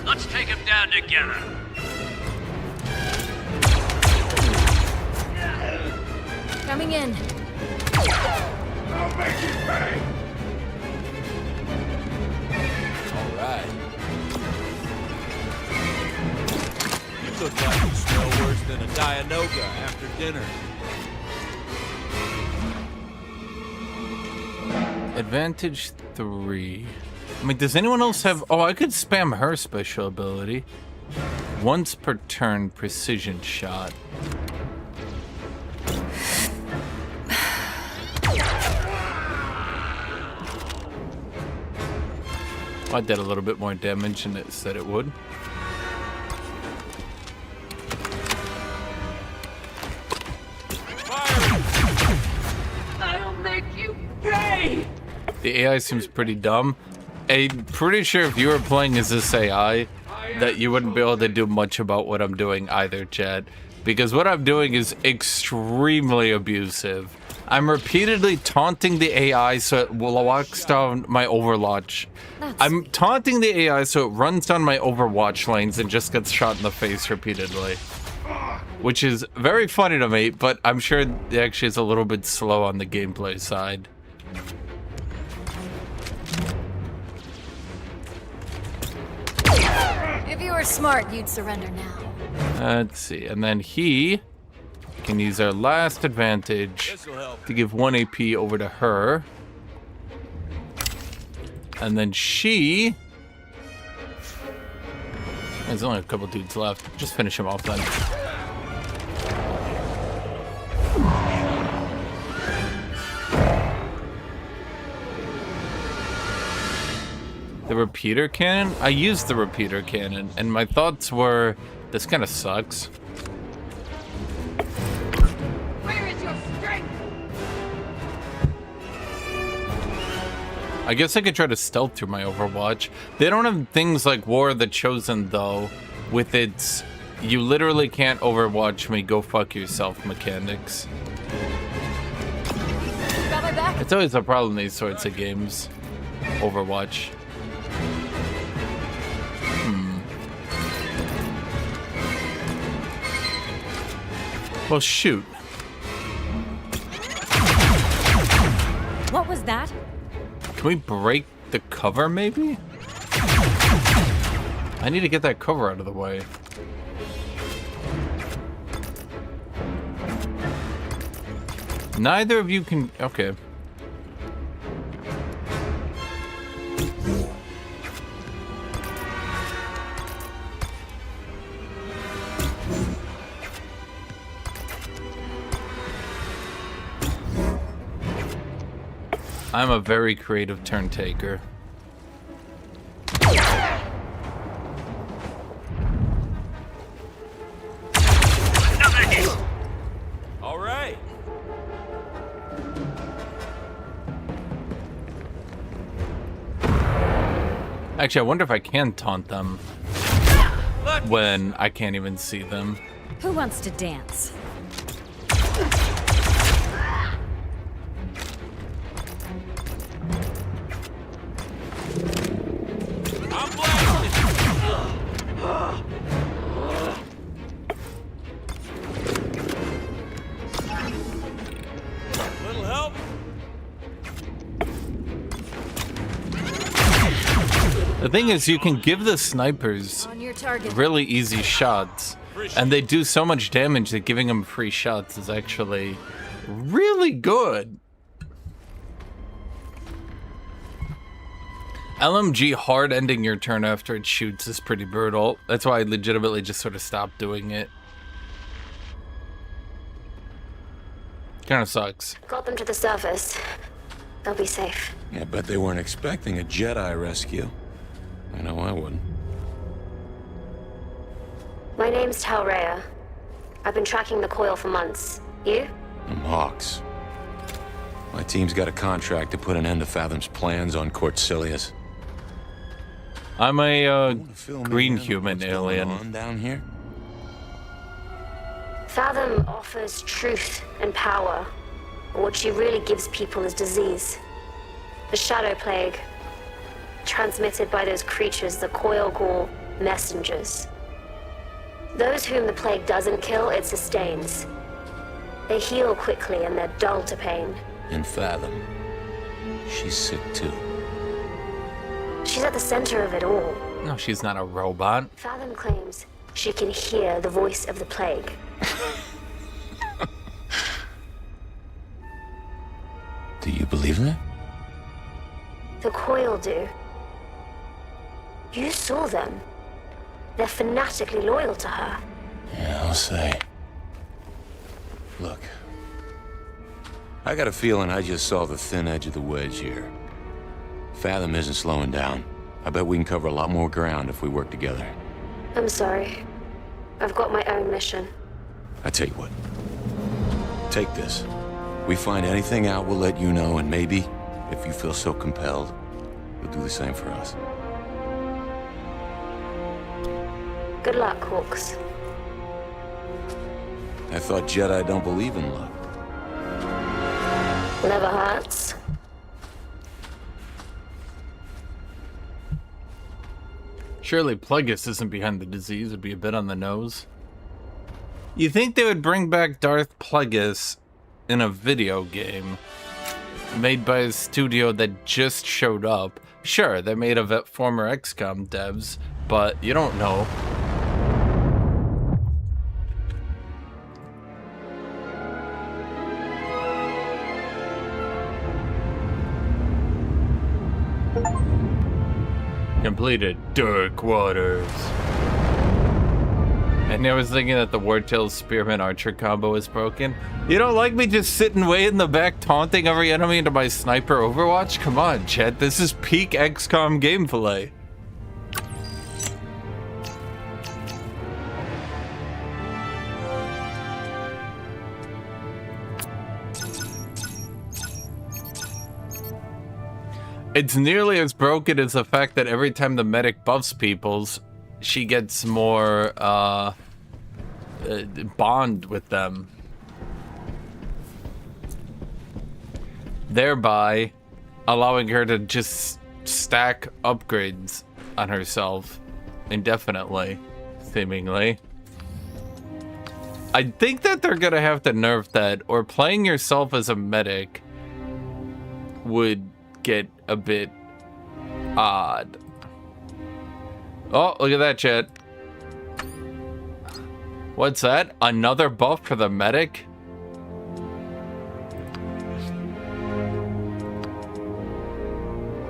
Let's take him down together. Coming in. I'll make you pay. All right. You look like you smell worse than a Dianoga after dinner. Advantage 3. I mean, does anyone else have... Oh, I could spam her special ability. Once per turn, precision shot. I did a little bit more damage than it said it would. I'll make you pay. The AI seems pretty dumb. I'm pretty sure if you were playing as this AI, that you wouldn't be able to do much about what I'm doing either, Chad. Because what I'm doing is extremely abusive. I'm repeatedly taunting the AI so it walks down my Overwatch. I'm taunting the AI so it runs down my Overwatch lanes and just gets shot in the face repeatedly. Which is very funny to me, but I'm sure it actually is a little bit slow on the gameplay side. If you were smart, you'd surrender now. Let's see, and then he can use our last advantage to give 1 AP over to her. And then she... There's only a couple dudes left. Just finish him off then. The repeater cannon? I used the repeater cannon, and my thoughts were, this kind of sucks. Where is your strength? I guess I could try to stealth through my Overwatch. They don't have things like War of the Chosen, though, with its you literally can't Overwatch me, go fuck yourself mechanics. Got my back? It's always a problem in these sorts of games. Overwatch. Well, shoot. What was that? Can we break the cover, maybe? I need to get that cover out of the way. Neither of you can... Okay. I'm a very creative turn taker. All right. Actually, I wonder if I can taunt them when I can't even see them. Who wants to dance? Little help? The thing is, you can give the snipers On your target. really easy shots, and they do so much damage that giving them free shots is actually really good. LMG hard ending your turn after it shoots is pretty brutal. That's why I legitimately just sort of stopped doing it. Kind of sucks. Got them to the surface. They'll be safe. Yeah, but they weren't expecting a Jedi rescue. I know I wouldn't. My name's Talrea. I've been tracking the coil for months. You? I'm Hawks. My team's got a contract to put an end to Fathom's plans on Cortcilius. I'm a green human alien. On down here? Fathom offers truth and power. But what she really gives people is disease. The Shadow Plague. Transmitted by those creatures the coil call messengers. Those whom the plague doesn't kill, it sustains. They heal quickly and they're dull to pain. And Fathom. She's sick too. She's at the center of it all. No, she's not a robot. Fathom claims she can hear the voice of the plague. Do you believe that? The coil do. You saw them. They're fanatically loyal to her. Yeah, I'll say. Look. I got a feeling I just saw the thin edge of the wedge here. Fathom isn't slowing down. I bet we can cover a lot more ground if we work together. I'm sorry. I've got my own mission. I tell you what. Take this. We find anything out, we'll let you know, and maybe, if you feel so compelled, you'll do the same for us. Good luck, Hawks. I thought Jedi don't believe in luck. Never hurts. Surely Plagueis isn't behind the disease. It'd be a bit on the nose. You think they would bring back Darth Plagueis in a video game made by a studio that just showed up? Sure, they're made of former XCOM devs, but you don't know. Completed Dark Waters. And I was thinking that the Wartail Spearman Archer combo is broken. You don't like me just sitting way in the back taunting every enemy into my sniper Overwatch? Come on, Chet. This is peak XCOM gameplay. It's nearly as broken as the fact that every time the medic buffs peoples, she gets more bond with them. Thereby allowing her to just stack upgrades on herself indefinitely, seemingly. I think that they're gonna have to nerf that, or playing yourself as a medic would get a bit odd. Oh, look at that, chat. What's that? Another buff for the medic?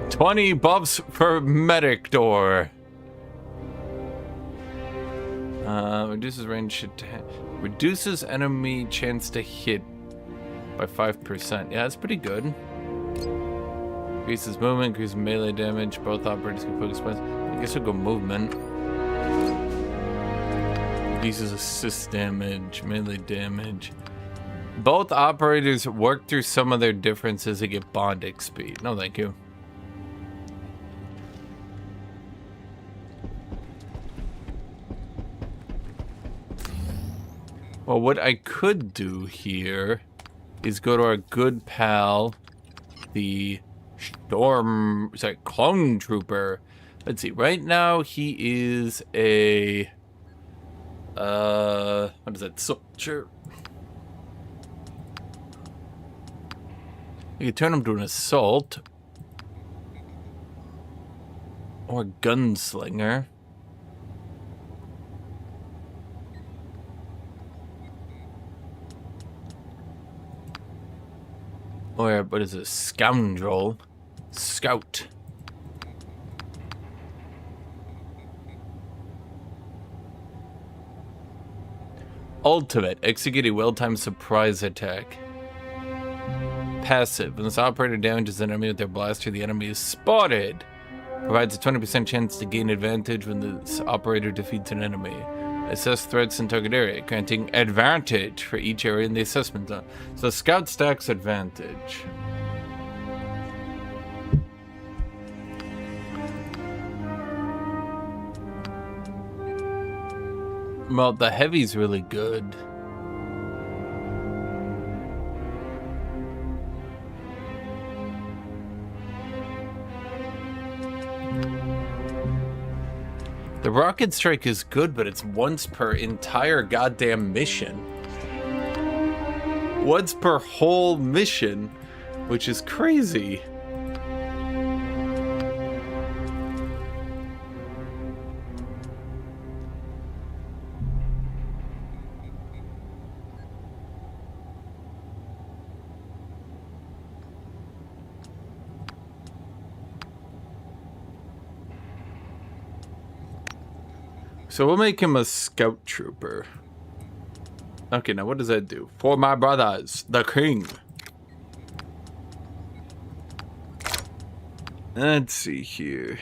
$20 buffs for medic door. Reduces range reduces enemy chance to hit by 5%. Yeah, that's pretty good. Increases movement, increases melee damage. Both operators can focus points. I guess we'll go movement. Increases assist damage, melee damage. Both operators work through some of their differences and get bond XP. No, thank you. Well, what I could do here is go to our good pal, the Clone Trooper. Let's see. Right now, he is a what is that? Soldier. You could turn him to an assault or gunslinger. Or, what is it? Scoundrel. Scout. Ultimate. Execute a well-timed surprise attack. Passive. When this operator damages an enemy with their blaster, the enemy is spotted. Provides a 20% chance to gain advantage when this operator defeats an enemy. Assess threats in target area, granting advantage for each area in the assessment zone. So Scout stacks advantage. Well, the heavy's really good. The rocket strike is good, but it's once per entire goddamn mission. Once per whole mission, which is crazy. So we'll make him a scout trooper. Okay, now what does that do? For my brothers, the king. Let's see here.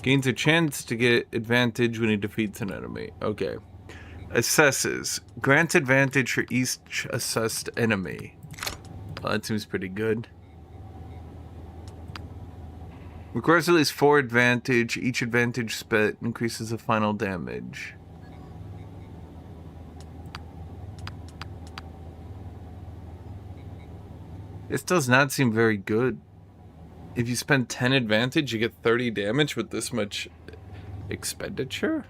Gains a chance to get advantage when he defeats an enemy. Okay. Assesses. Grants advantage for each assessed enemy. Well, that seems pretty good. Requires at least 4 advantage. Each advantage spent increases the final damage. This does not seem very good. If you spend 10 advantage, you get 30 damage with this much expenditure?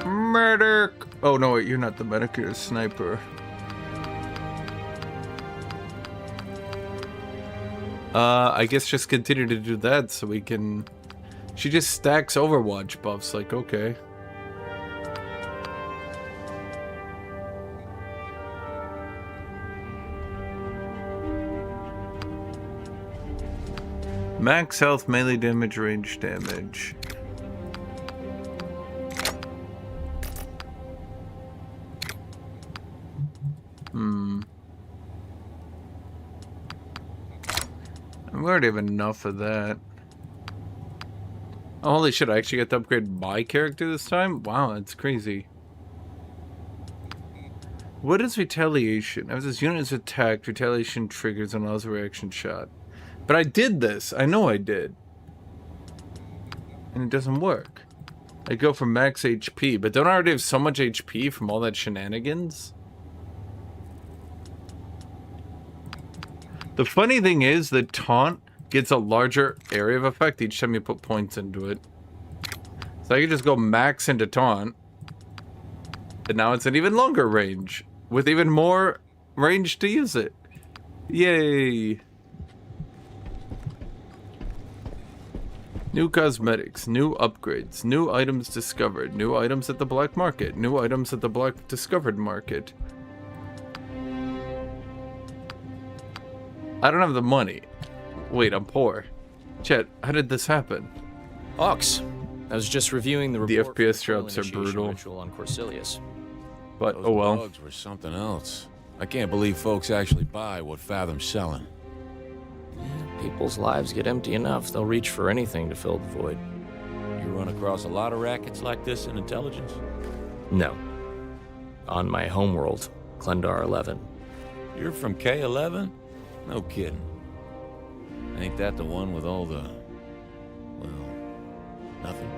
Medic! Oh no, wait, you're not the medic, you're a sniper. I guess just continue to do that so we can... She just stacks Overwatch buffs, like, okay. Max health, melee damage, range damage. We already have enough of that. Oh, holy shit, I actually got to upgrade my character this time? Wow, that's crazy. What is retaliation? As this unit is attacked, retaliation triggers and allows a reaction shot. But I did this. I know I did. And it doesn't work. I go for max HP, but don't I already have so much HP from all that shenanigans? The funny thing is that taunt gets a larger area of effect each time you put points into it. So I can just go max into taunt. And now it's an even longer range. With even more range to use it. Yay! New cosmetics, new upgrades, new items discovered, new items at the black market, new items at the black discovered market. I don't have the money. Wait, I'm poor. Chet, how did this happen? Ox, I was just reviewing the report. The FPS drops are brutal. Ritual on Corsilius. But, Those oh well. bugs were something else. I can't believe folks actually buy what Fathom's selling. People's lives get empty enough, they'll reach for anything to fill the void. You run across a lot of rackets like this in intelligence? No. On my homeworld, Klendar 11. You're from K-11? No kidding. Ain't that the one with all the... well, nothing?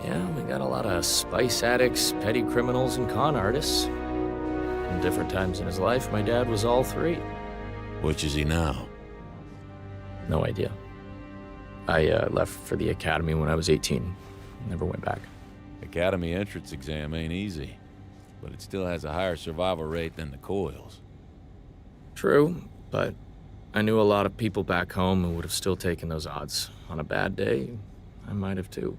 Yeah, we got a lot of spice addicts, petty criminals, and con artists. In different times in his life, my dad was all three. Which is he now? No idea. I left for the academy when I was 18. Never went back. Academy entrance exam ain't easy, but it still has a higher survival rate than the coils. True, but I knew a lot of people back home who would have still taken those odds. On a bad day, I might have too.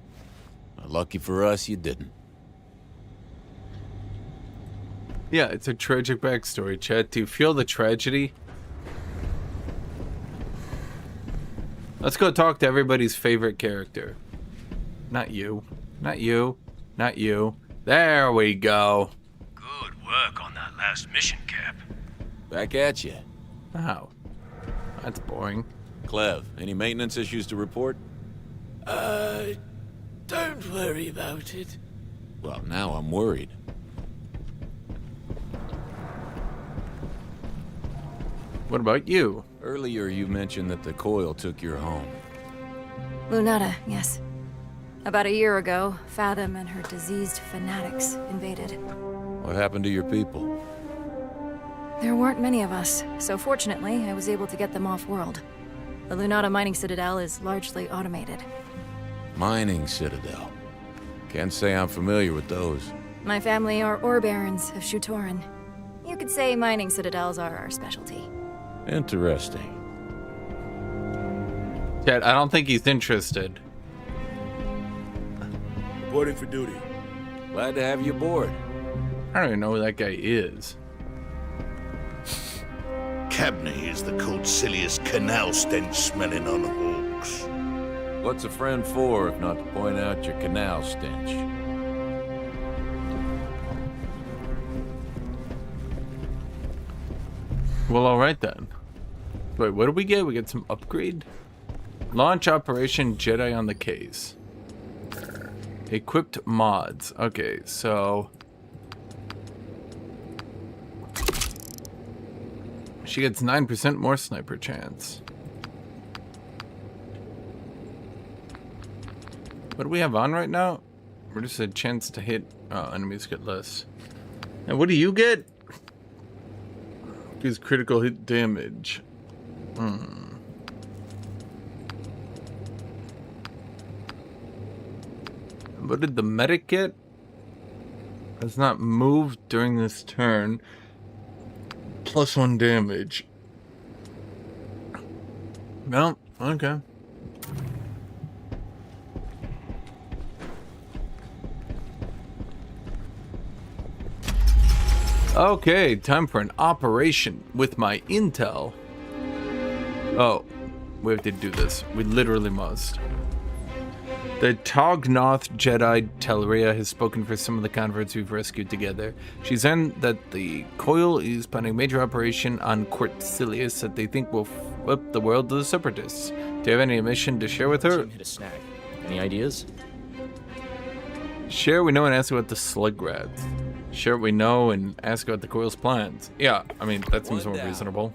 Lucky for us, you didn't. Yeah, it's a tragic backstory, Chet. Do you feel the tragedy? Let's go talk to everybody's favorite character. Not you. Not you. Not you. There we go. Good work on that last mission, Cap. Back at you. Wow. That's boring. Clev, any maintenance issues to report? Don't worry about it. Well, now I'm worried. What about you? Earlier you mentioned that the coil took your home. Lunata, yes. About a year ago, Fathom and her diseased fanatics invaded. What happened to your people? There weren't many of us, so fortunately, I was able to get them off-world. The Lunata mining citadel is largely automated. Mining citadel. Can't say I'm familiar with those. My family are ore barons of Shutoran. You could say mining citadels are our specialty. Interesting. Chet, I don't think he's interested. Reporting for duty. Glad to have you aboard. I don't even know who that guy is. Cabney is the Codcilius canal stench smelling on hawks. What's a friend for if not to point out your canal stench? Well, alright then. Wait, what do we get? We get some upgrade? Launch Operation Jedi on the case. Equipped mods. Okay, so... she gets 9% more sniper chance. What do we have on right now? Reduce a chance to hit enemies get less. And what do you get? Gives critical hit damage. What did the medic get? Has not moved during this turn. +1 damage. Well, okay. Okay, time for an operation with my intel. Oh, we have to do this. We literally must. The Tognoth Jedi Telria has spoken for some of the converts we've rescued together. She's learned that the Coil is planning a major operation on Codcilius that they think will flip the world to the Separatists. Do you have any mission to share with her? Hit a snag. Any ideas? Share what we know and ask about the slug rats. Share what we know and ask about the Coil's plans. Yeah, I mean, that seems more reasonable.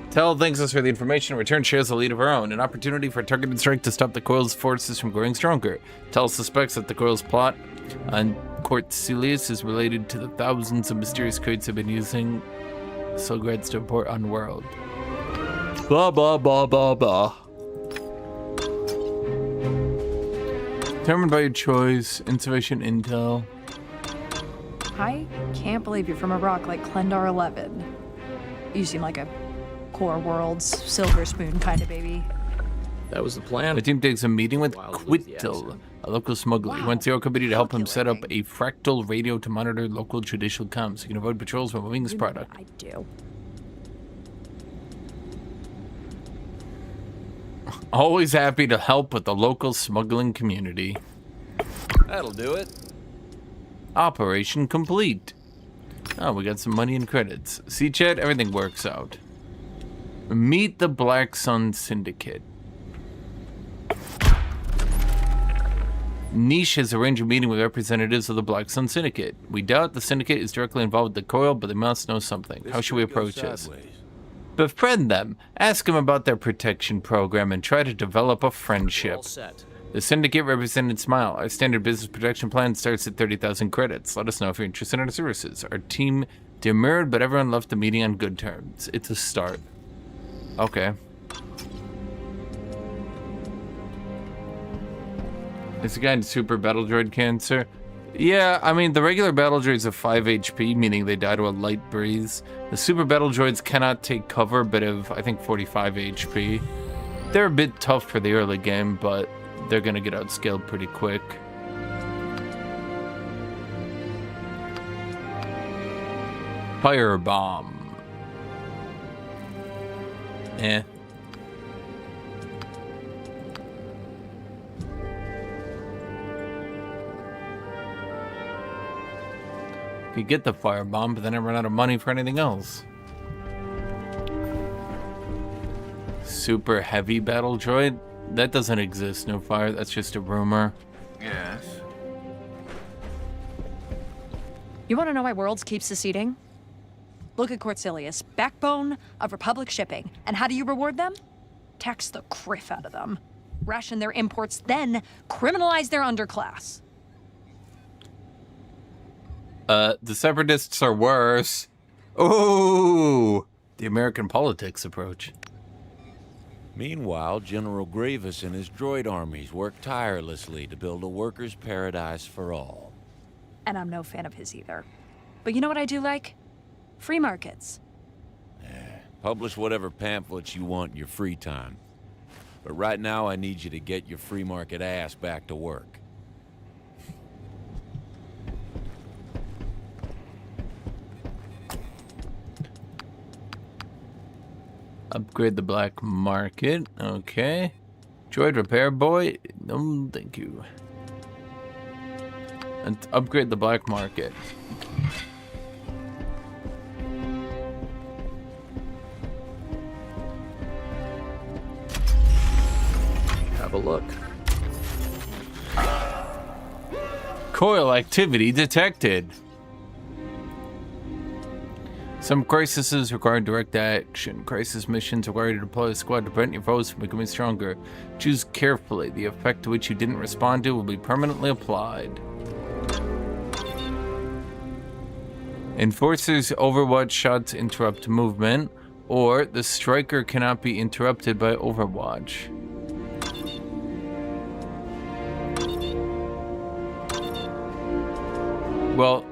Tell thanks us for the information. Return shares a lead of her own. An opportunity for a targeted strike to stop the Coil's forces from growing stronger. Tell suspects that the Coil's plot on Codcilius is related to the thousands of mysterious codes have been using Silgreds to import on world. Blah, blah, blah, blah, blah. Determined by your choice. Insufficient intel. I can't believe you're from a rock like Klendar 11. You seem like a Core Worlds, silver spoon kind of baby. That was the plan. The team takes a meeting with Quittel, a local smuggler. He wants your company to help him set up a fractal radio to monitor local judicial comms so you can avoid patrols while moving his product. I do. Always happy to help with the local smuggling community. That'll do it. Operation complete. Oh, we got some money and credits. See, Chet, everything works out. Meet the Black Sun Syndicate. Niche has arranged a meeting with representatives of the Black Sun Syndicate. We doubt the Syndicate is directly involved with the Coil, but they must know something. How should we approach this? Befriend them, ask them about their protection program, and try to develop a friendship. All set. The Syndicate represented Smile. Our standard business protection plan starts at 30,000 credits. Let us know if you're interested in our services. Our team demurred, but everyone left the meeting on good terms. It's a start. Okay. Is the guy in super battle droid cancer? Yeah, I mean, the regular battle droids have 5 HP, meaning they die to a light breeze. The super battle droids cannot take cover, but have, I think, 45 HP. They're a bit tough for the early game, but they're gonna get outscaled pretty quick. Firebomb. Eh. You get the firebomb, but then I run out of money for anything else. Super heavy battle droid? That doesn't exist, no fire. That's just a rumor. Yes. You want to know why Worlds keeps seceding? Look at Cortilius, backbone of Republic shipping. And how do you reward them? Tax the criff out of them. Ration their imports, then criminalize their underclass. The Separatists are worse. Oh, the American politics approach. Meanwhile, General Grievous and his droid armies work tirelessly to build a workers' paradise for all. And I'm no fan of his either. But you know what I do like? Free markets. Publish whatever pamphlets you want in your free time. But right now, I need you to get your free market ass back to work. Upgrade the black market. Okay. Droid repair boy. No, thank you. And upgrade the black market. Have a look. Coil activity detected. Some crises require direct action. Crisis missions require you to deploy a squad to prevent your foes from becoming stronger. Choose carefully. The effect to which you didn't respond to will be permanently applied. Enforcer's Overwatch shots interrupt movement, or the striker cannot be interrupted by Overwatch. Well,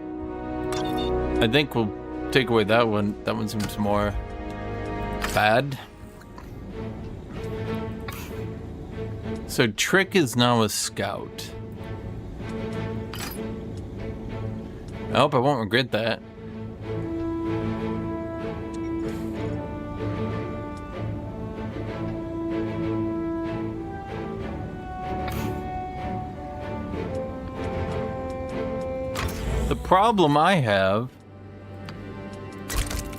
I think we'll take away that one. That one seems more bad. So Trick is now a scout. I hope I won't regret that. The problem I have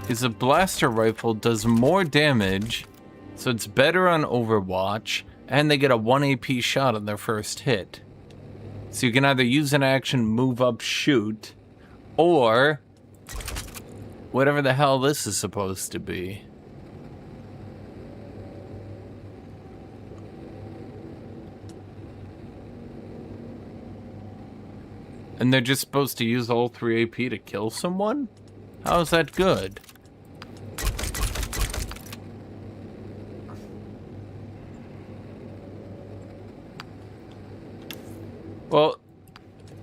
is a blaster rifle does more damage, so it's better on Overwatch, and they get a 1 AP shot on their first hit. So you can either use an action, move up, shoot, or whatever the hell this is supposed to be. And they're just supposed to use all 3 AP to kill someone? How is that good? Well,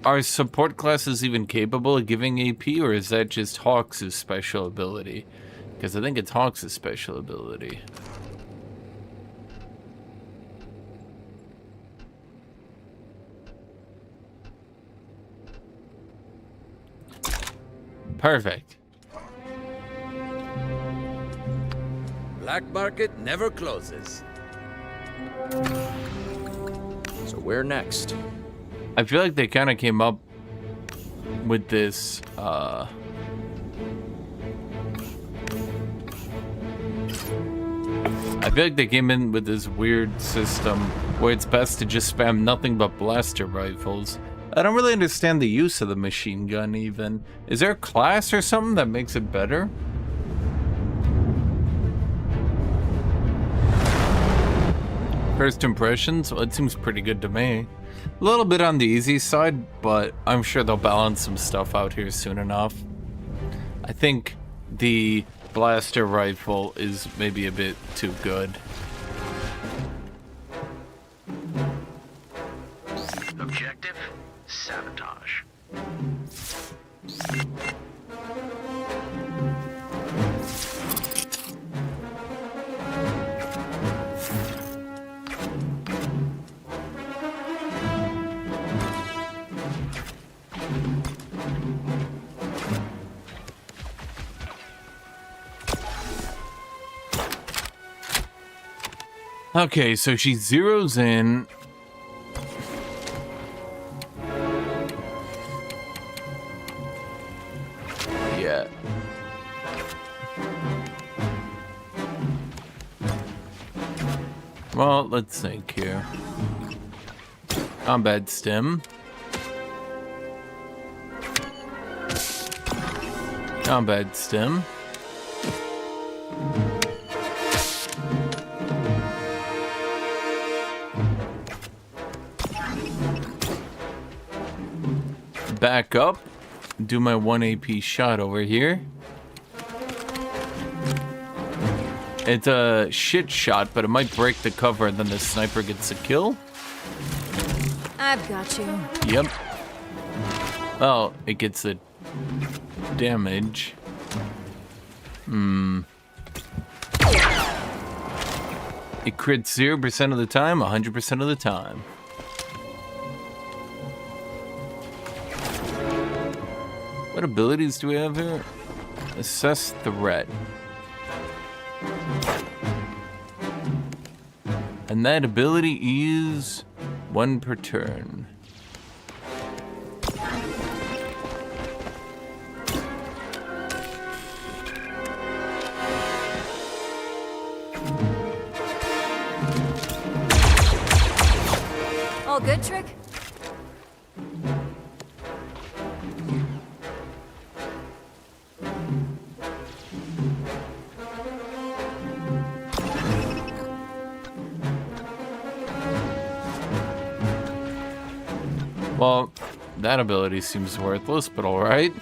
are support classes even capable of giving AP, or is that just Hawks' special ability? Because I think it's Hawks' special ability. Perfect. Black market never closes. So where next? I feel like they kind of came up with this, feel like they came in with this weird system where it's best to just spam nothing but blaster rifles. I don't really understand the use of the machine gun even. Is there a class or something that makes it better? First impressions? Well, it seems pretty good to me. A little bit on the easy side, but I'm sure they'll balance some stuff out here soon enough. I think the blaster rifle is maybe a bit too good. Objective: sabotage. Okay, so she zeroes in. Yeah. Well, let's think here. Combat stim. Combat stim. Back up, do my 1 AP shot over here. It's a shit shot, but it might break the cover and then the sniper gets a kill. I've got you. Yep. Oh, it gets the damage. It crits 0% of the time, 100% of the time. What abilities do we have here? Assess threat. And that ability is 1 per turn. All good, Trick? Well, that ability seems worthless, but alright.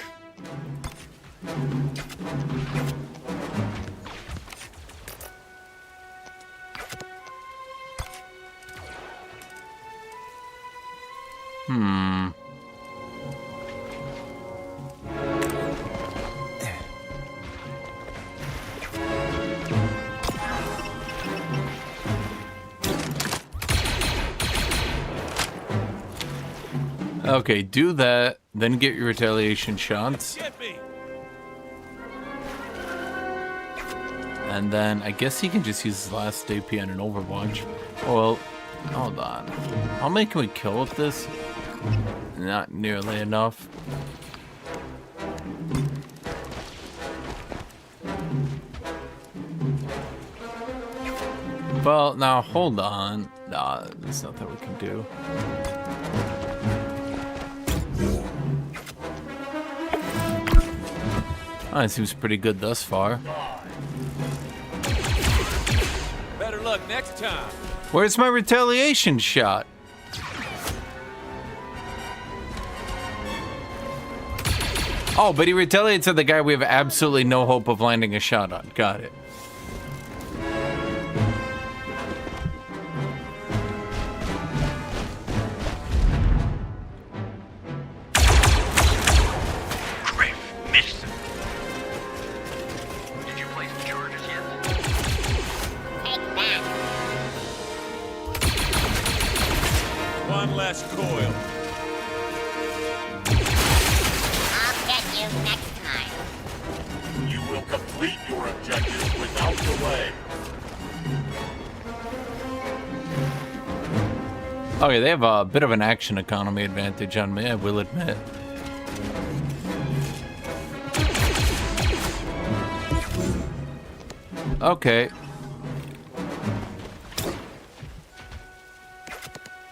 Okay, do that, then get your retaliation shots. And then I guess he can just use his last AP on an Overwatch. Well, hold on. How many can we kill with this? Not nearly enough. Well, now hold on. Nah, there's nothing we can do. Oh, it seems pretty good thus far. Better luck next time. Where's my retaliation shot? Oh, but he retaliates at the guy we have absolutely no hope of landing a shot on. Got it. One less coil. I'll get you next time. You will complete your objective without delay. Okay, they have a bit of an action economy advantage on me, I will admit. Okay.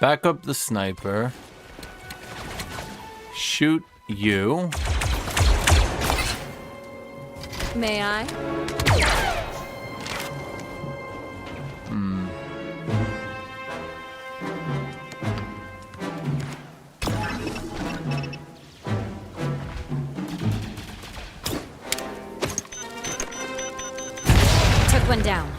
Back up the sniper. Shoot you. May I? Took one down.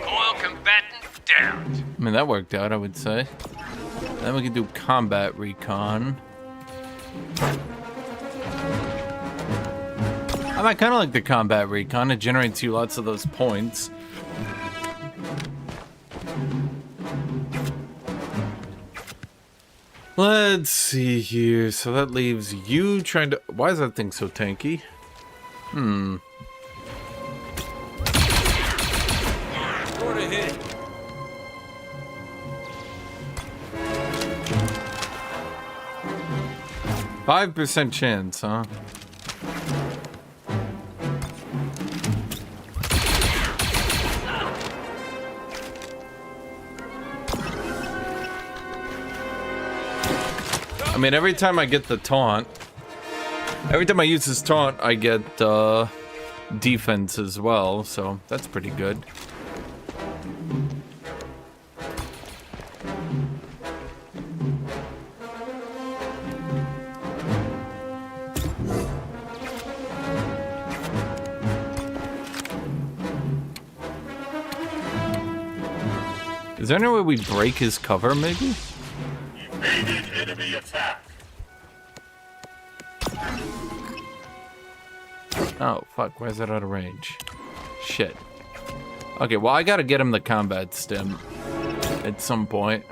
Coil combatant down. I mean, that worked out, I would say. Then we can do combat recon. I kind of like the combat recon. It generates you lots of those points. Let's see here. So that leaves you trying to... Why is that thing so tanky? Sort of hit. 5% chance, huh? I mean, every time I get the taunt, every time I use this taunt, I get defense as well, so that's pretty good. Is there any way we break his cover, maybe? Evaded enemy attack. Oh, fuck. Why is that out of range? Shit. Okay, well, I gotta get him the combat stim at some point.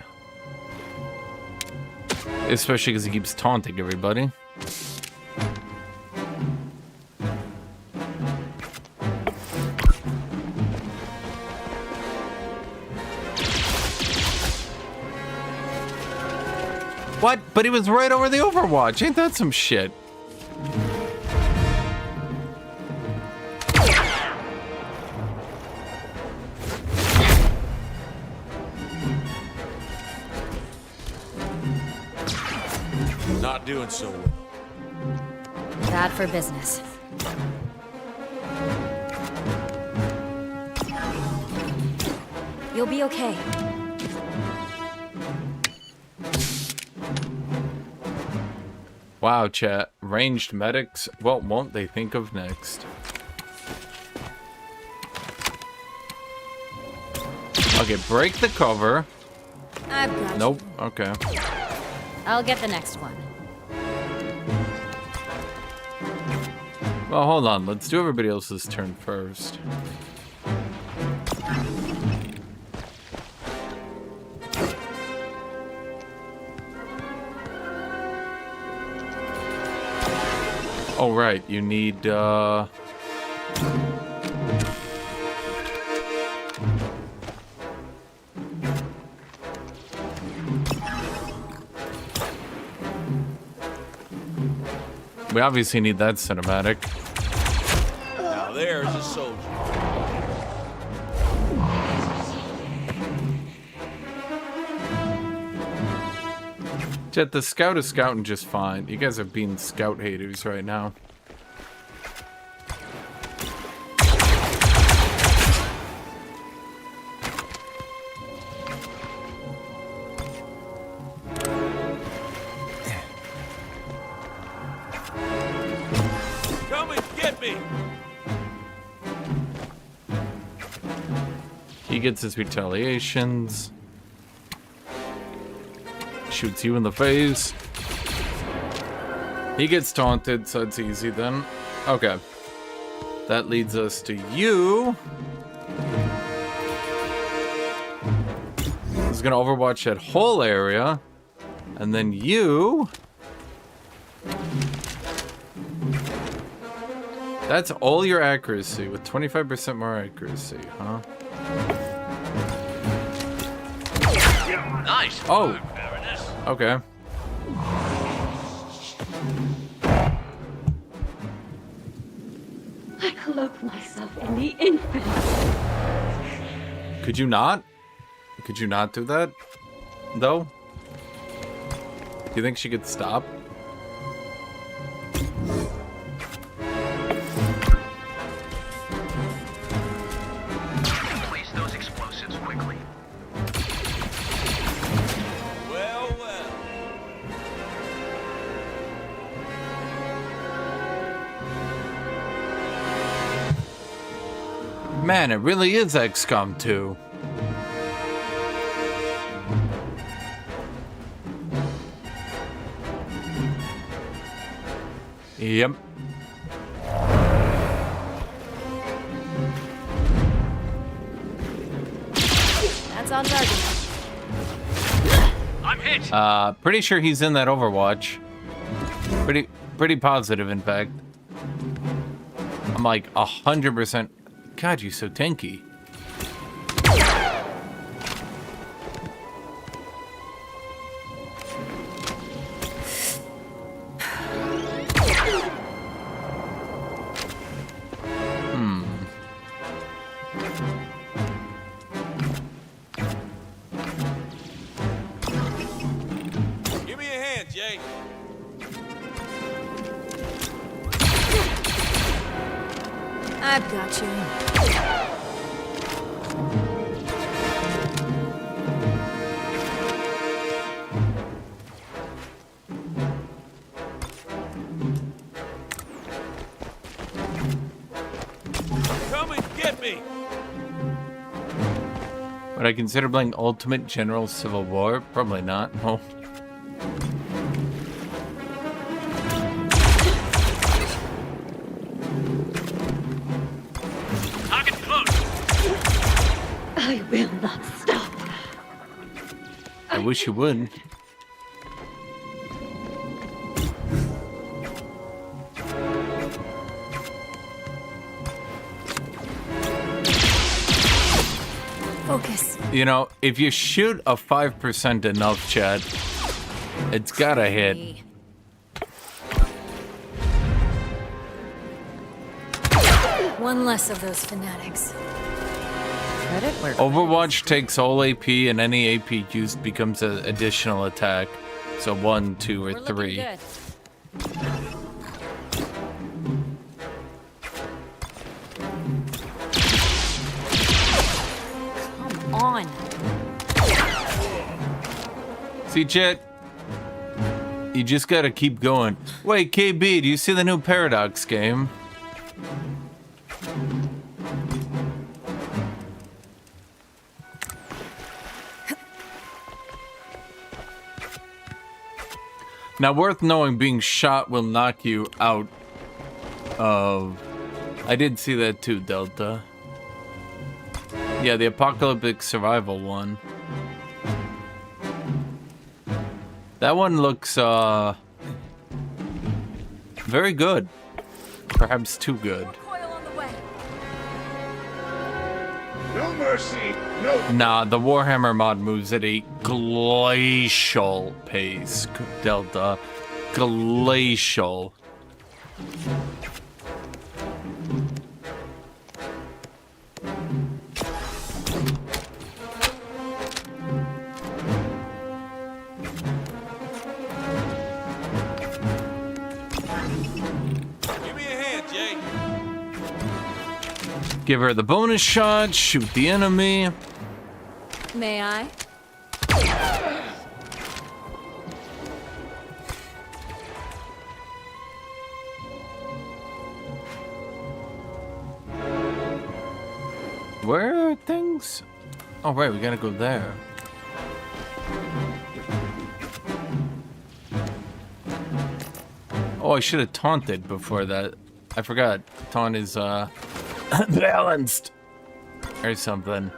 Especially because he keeps taunting everybody. What? But he was right over the Overwatch. Ain't that some shit? Not doing so well. Bad for business. You'll be okay. Wow, chat. Ranged medics. What won't they think of next? Okay, break the cover. I've got Nope. Okay. you. I'll get the next one. Well, hold on. Let's do everybody else's turn first. Oh, right. You need, we obviously need that cinematic. Now there's a soldier. Jet, the scout is scouting just fine. You guys are being scout haters right now. Come and get me. He gets his retaliations. Shoots you in the face. He gets taunted, so it's easy then. Okay. That leads us to you. He's gonna overwatch that whole area. And then you. That's all your accuracy with 25% more accuracy, huh? Nice. Oh. Okay. cloak myself in the infinite. Could you not? Could you not do that? Though? Do you think she could stop? Place those explosives quickly. Well, well. Man, it really is XCOM 2. Yep. That's on target. I'm hit. Pretty sure he's in that Overwatch. Pretty positive, in fact. I'm like 100%. God, you're so tanky. Give me a hand, Jay. I've got you. Come and get me. Would I consider playing Ultimate General Civil War? Probably not. No. Target close. I will not stop. I wish you would. Focus. You know, if you shoot a 5% enough, Chad, it's gotta hit. One less of those fanatics. Credit where Overwatch takes all AP, and any AP used becomes an additional attack. So 1, 2, or 3. Come on. See, Chet? You just gotta keep going. Wait, KB, do you see the new Paradox game? Now, worth knowing, being shot will knock you out of... I did see that too, Delta. Yeah, the apocalyptic survival one. That one looks, very good. Perhaps too good. No mercy, no. Nah, the Warhammer mod moves at a glacial pace, Delta. Glacial. Give me a hand, Jay. Give her the bonus shot, shoot the enemy. May I? Where are things? Oh, right, we gotta go there. Oh, I should have taunted before that. I forgot. Taunt is, balanced. Or something.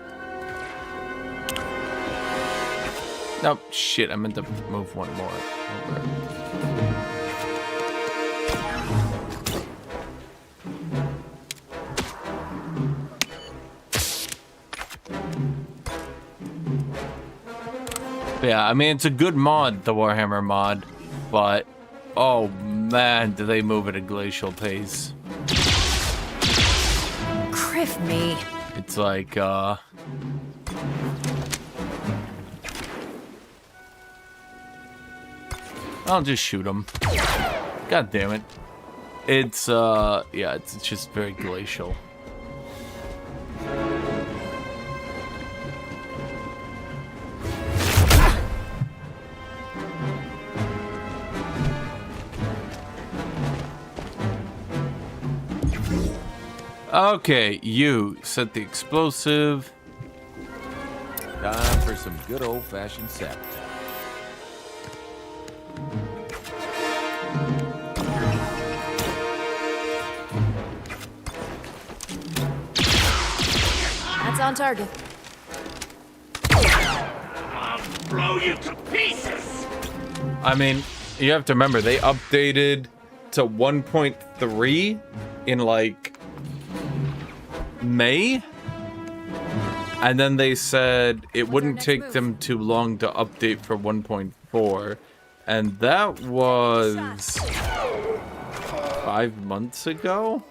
Nope, shit, I meant to move one more. Yeah, I mean, it's a good mod, the Warhammer mod, but, oh man, do they move at a glacial pace. Griff me. It's like, I'll just shoot him. God damn it. It's, yeah, it's just very glacial. Okay, you set the explosive. Time for some good old-fashioned sabotage. That's on target. I'll blow you to pieces! I mean, you have to remember, they updated to 1.3 in, like, May? And then they said it wouldn't take them too long to update for 1.4. And that was 5 months ago?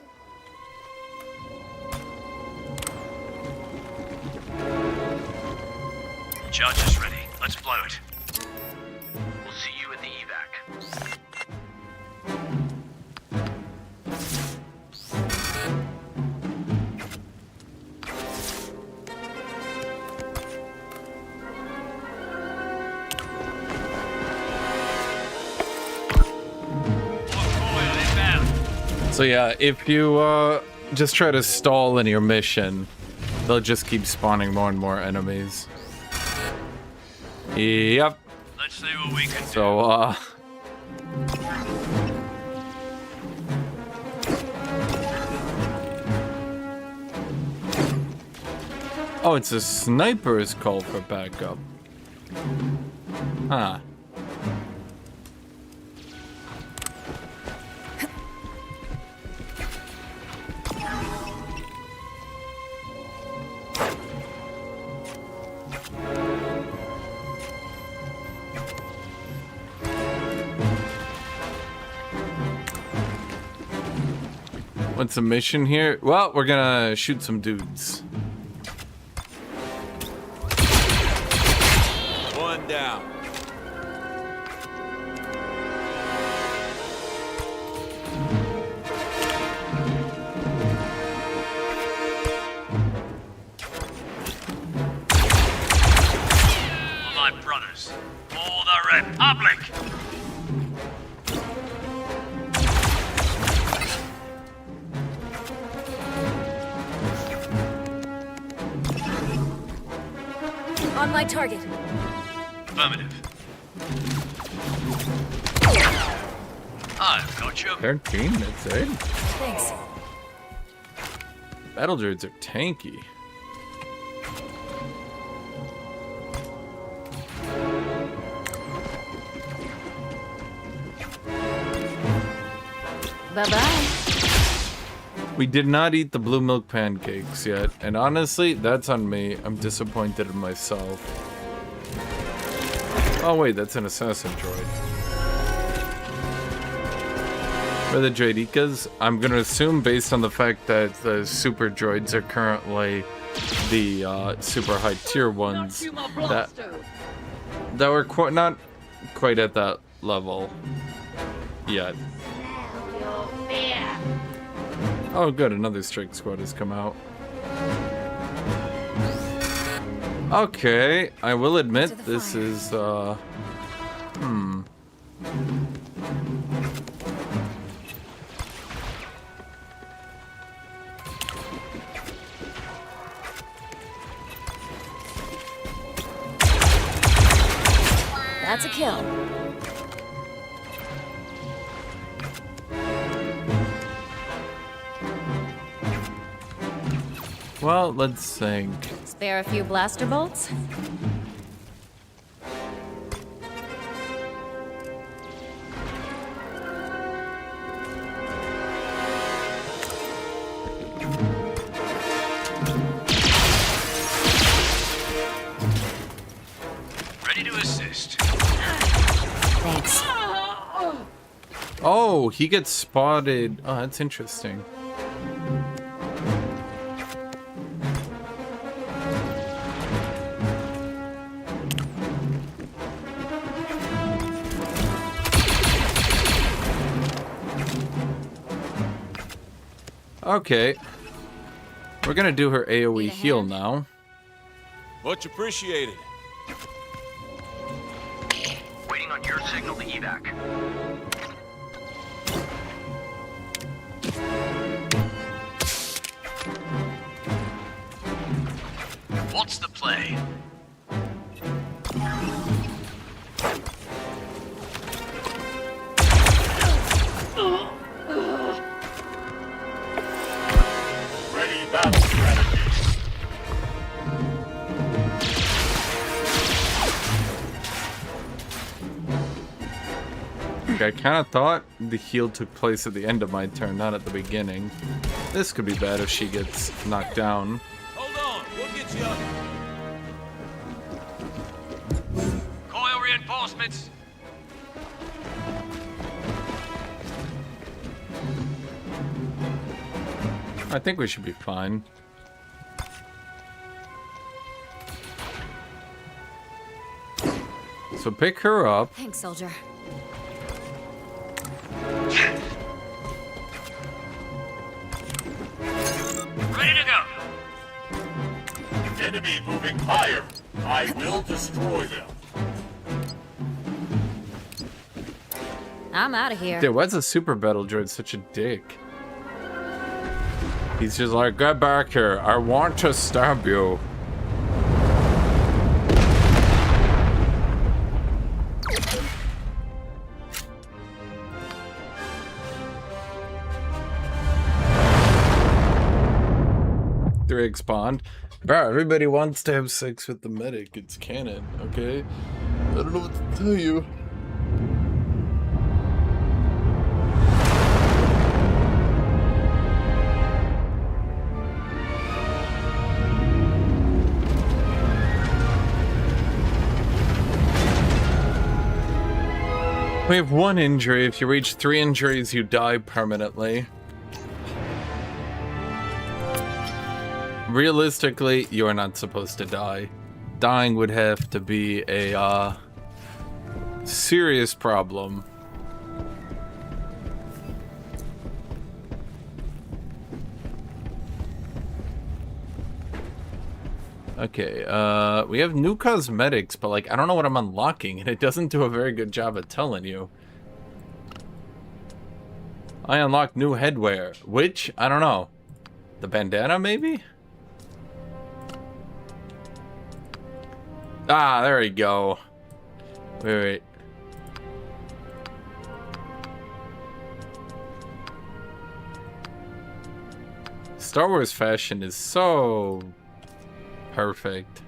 Charge is ready. Let's blow it. We'll see you at the evac. So yeah, if you just try to stall in your mission, they'll just keep spawning more and more enemies. Yep. Let's see what we can do. So oh, it's a sniper's call for backup. Huh. What's the mission here? Well, we're gonna shoot some dudes. One down. For my brothers. For the Republic. On my target. Affirmative. I've got you. 13, that's it. Thanks. Battle droids are tanky. Bye-bye. We did not eat the blue milk pancakes yet, and honestly, that's on me. I'm disappointed in myself. Oh wait, that's an assassin droid. For the droidikas, I'm gonna assume based on the fact that the super droids are currently the super high tier ones, that were not quite at that level yet. Oh good, another strike squad has come out. Okay, I will admit this is That's a kill. well, let's think. Spare a few blaster bolts? Ready to assist. Thanks. Oh, he gets spotted. Oh, that's interesting. Okay. We're gonna do her AoE heal now. Much appreciated. Waiting on your signal to evac. What's the play? Ready battle strategy. I kind of thought the heal took place at the end of my turn, not at the beginning. This could be bad if she gets knocked down. Hold on, we'll get you up. Coil reinforcements. I think we should be fine. So pick her up. Thanks, soldier. Ready to go. Enemy moving higher. I will destroy them. I'm out of here. Dude, why's a super battle droid such a dick? He's just like, get back here. I want to stab you. Drake spawned. Bro, everybody wants to have sex with the medic. It's canon, okay? I don't know what to tell you. We have 1 injury. If you reach 3 injuries, you die permanently. Realistically, you are not supposed to die. Dying would have to be a serious problem. Okay, we have new cosmetics, but like, I don't know what I'm unlocking, and it doesn't do a very good job of telling you. I unlocked new headwear, which, I don't know. The bandana, maybe? Ah, there we go. Wait. Star Wars fashion is so perfect.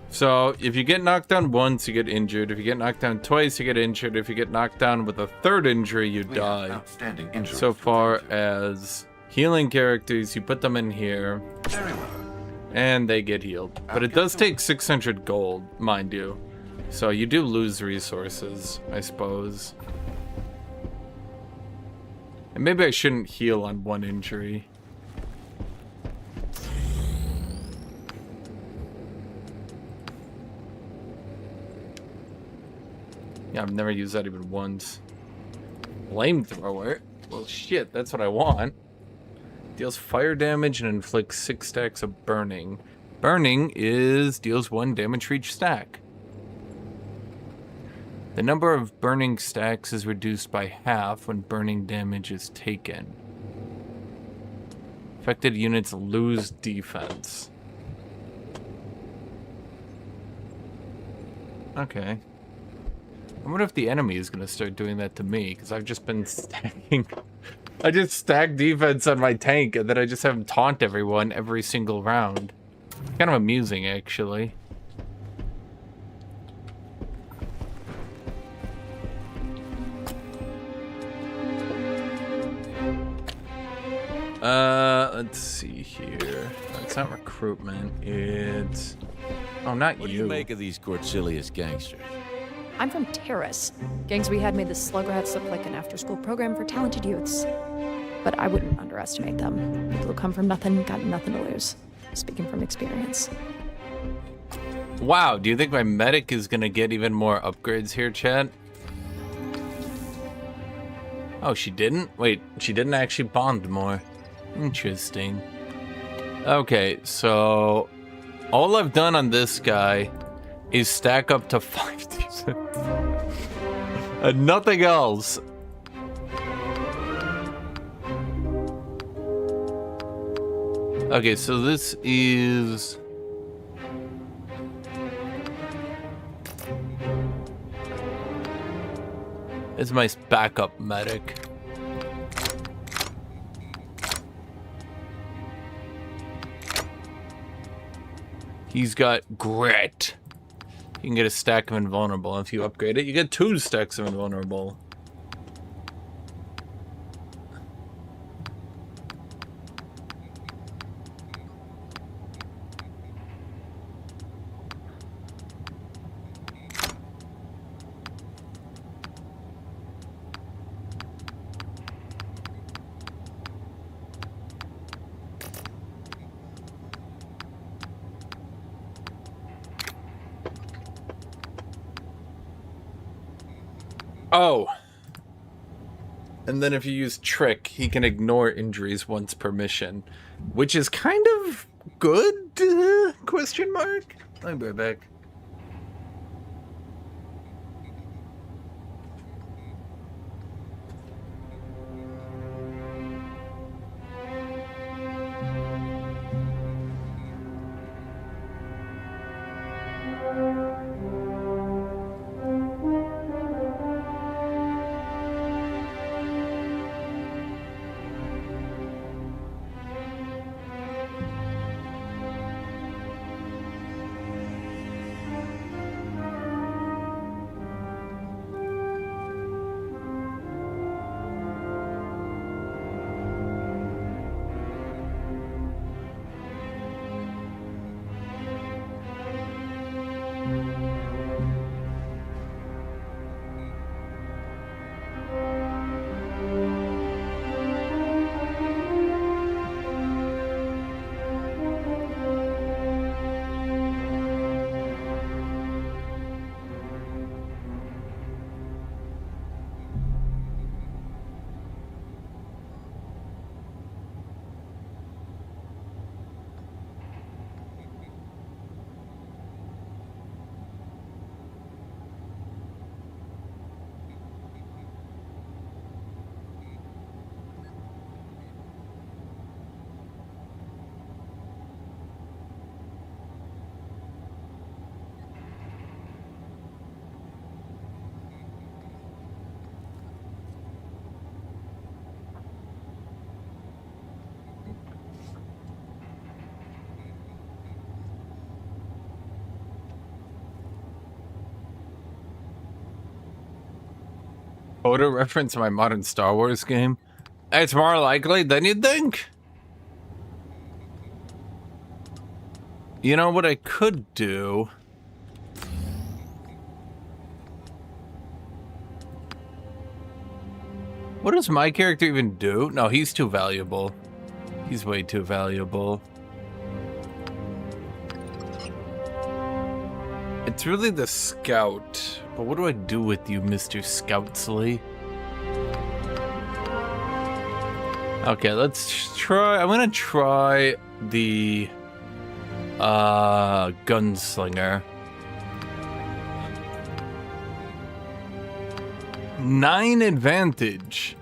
So, if you get knocked down once, you get injured. If you get knocked down twice, you get injured. If you get knocked down with a 3rd injury, you die. Outstanding injury. So far as healing characters, you put them in here, and they get healed. But it does take 600 gold, mind you. So you do lose resources, I suppose. And maybe I shouldn't heal on 1 injury. Yeah, I've never used that even once. Flamethrower? Well, shit, that's what I want. Deals fire damage and inflicts 6 stacks of burning. Burning deals 1 damage for each stack. The number of burning stacks is reduced by half when burning damage is taken. Affected units lose defense. Okay. I wonder if the enemy is going to start doing that to me, because I've just been stacking... I just stack defense on my tank, and then I just have him taunt everyone every single round. Kind of amusing, actually. Let's see here. It's not recruitment, it's... Oh, not What do you make of these Cortilius gangsters? I'm from Terrace. Gangs we had made the Slugrats look like an after-school program for talented youths. But I wouldn't underestimate them. People who come from nothing got nothing to lose. Speaking from experience. Wow, do you think my medic is gonna get even more upgrades here, Chad? Oh, she didn't? Wait, she didn't actually bond more. Interesting. Okay, so all I've done on this guy is stack up to 5 defense. And nothing else. Okay, so this is... It's my backup medic. He's got grit. You can get a stack of invulnerable. If you upgrade it, you get 2 stacks of invulnerable. Oh. And then if you use Trick, he can ignore injuries once per mission, which is kind of good? Question mark? I'll be right back. Photo reference to my modern Star Wars game? It's more likely than you'd think. You know what I could do? What does my character even do? No, he's too valuable. He's way too valuable. It's really the scout. But what do I do with you, Mr. Scoutsley? Okay, let's try. I'm gonna try the gunslinger. 9 advantage.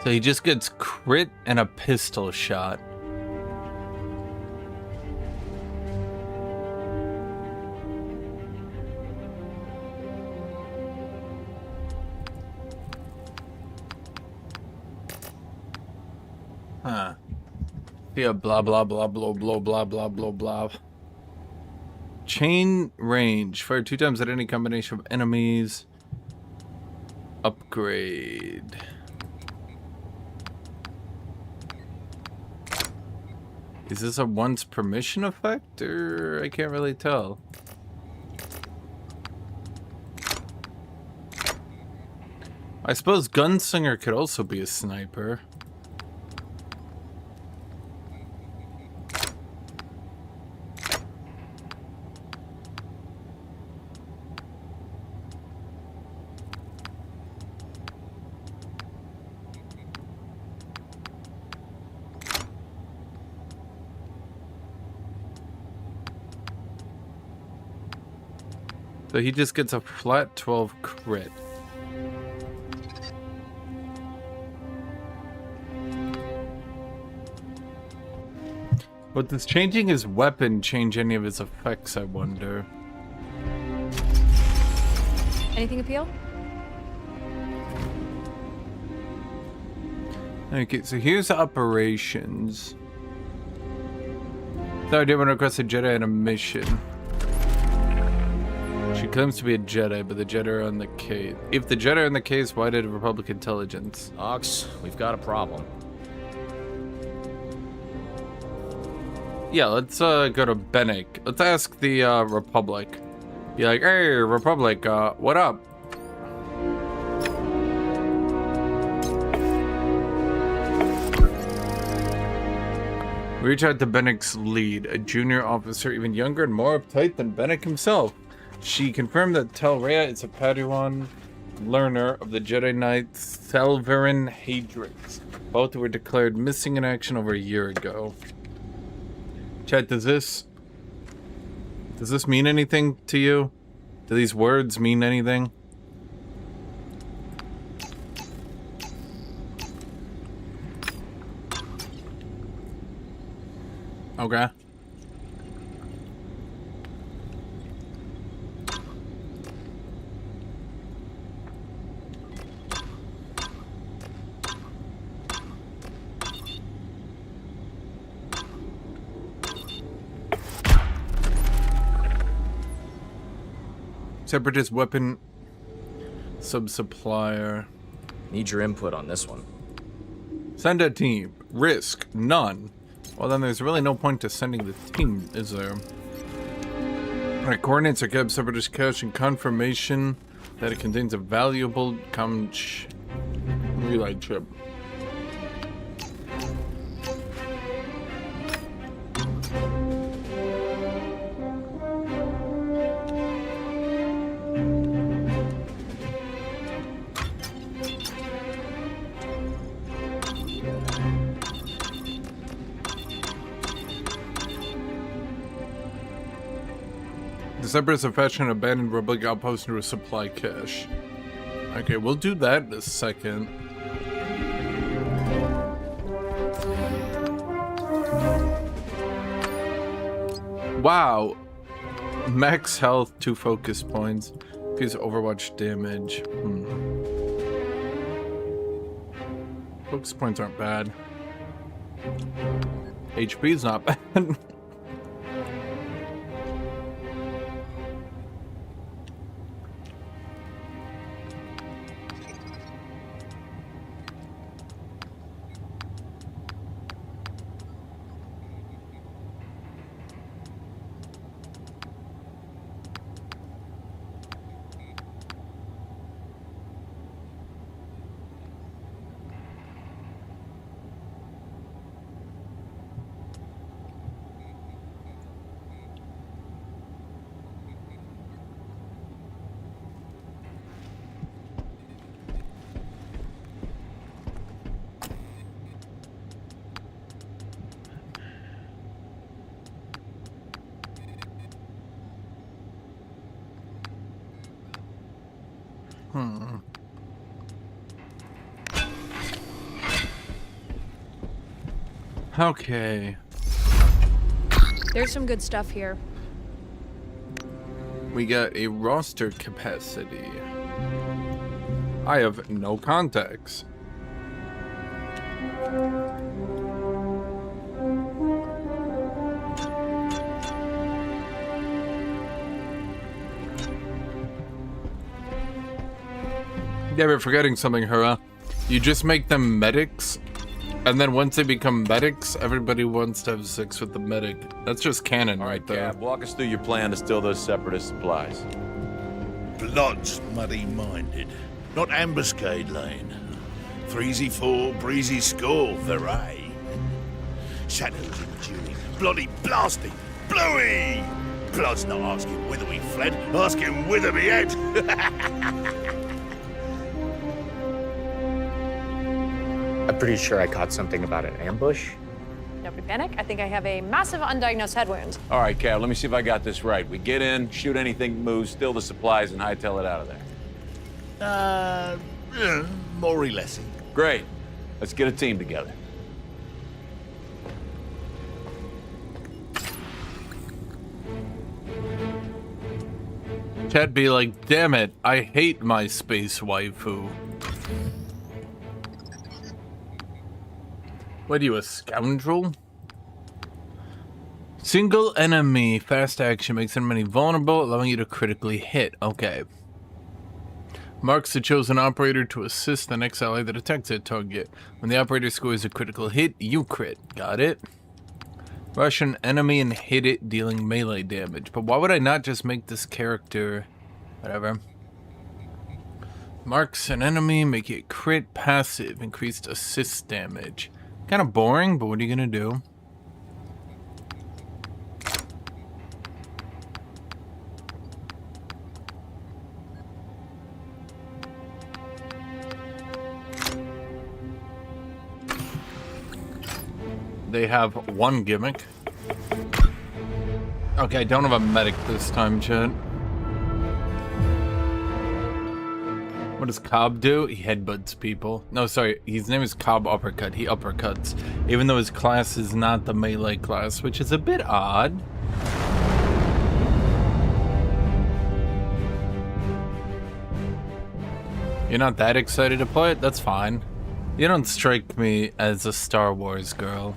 So he just gets crit and a pistol shot. Huh. Yeah, blah blah blah blah blah blah blah blah blah. Chain range. Fire 2 times at any combination of enemies. Upgrade. Is this a once permission effect, or I can't really tell? I suppose Gunslinger could also be a sniper. So he just gets a flat 12 crit. But does changing his weapon change any of his effects, I wonder? Anything appeal? Okay, so here's operations. So I did want to request a Jedi on a mission. She claims to be a Jedi, but the Jedi are on the case. If the Jedi are on the case, why did Republic intelligence? Ox, we've got a problem. Yeah, let's go to Bennick. Let's ask the Republic. Be like, hey, Republic, what up? We reach out to Bennick's lead, a junior officer, even younger and more uptight than Bennick himself. She confirmed that Telrea is a Padawan learner of the Jedi Knight Selverin Hadrix. Both were declared missing in action over a year ago. Chat, does this mean anything to you? Do these words mean anything? Okay. Separatist weapon sub-supplier. Need your input on this one. Send a team. Risk none. Well, then there's really no point to sending the team, is there? Alright, coordinates are kept. Separatist cache and confirmation that it contains a valuable relay chip. Separatists have fetched an abandoned Republic outpost into a supply cache. Okay, we'll do that in a second. Wow. Max health, 2 focus points. Gives Overwatch damage. Focus points aren't bad. HP's not bad. Okay. There's some good stuff here. We got a roster capacity. I have no contacts. Yeah, we're forgetting something, Hura. You just make them medics, and then once they become medics, everybody wants to have sex with the medic. That's just canon right there. Cap, walk us through your plan to steal those separatist supplies. Blood's muddy-minded, not ambuscade lane. 3Z4, breezy score, Veray. Shadows enduring, bloody blasting, bluey! Blood's not asking whither we fled, asking whither we head. I'm pretty sure I caught something about an ambush. Nobody panic. I think I have a massive undiagnosed head wound. All right, Cav, let me see if I got this right. We get in, shoot anything that moves, steal the supplies, and hightail it out of there. More or less. Great. Let's get a team together. Chad be like, damn it, I hate my space waifu. What are you, a scoundrel? Single enemy. Fast action makes enemy vulnerable, allowing you to critically hit. Okay. Marks the chosen operator to assist the next ally that attacks that target. When the operator scores a critical hit, you crit. Got it? Rush an enemy and hit it, dealing melee damage. But why would I not just make this character... Whatever. Marks an enemy, make it crit, passive, increased assist damage. Kind of boring, but what are you gonna do? They have one gimmick. Okay, I don't have a medic this time, chat. What does Cobb do? He headbutts people. No, sorry, his name is Cobb Uppercut. He uppercuts. Even though his class is not the melee class, which is a bit odd. You're not that excited to play it? That's fine. You don't strike me as a Star Wars girl.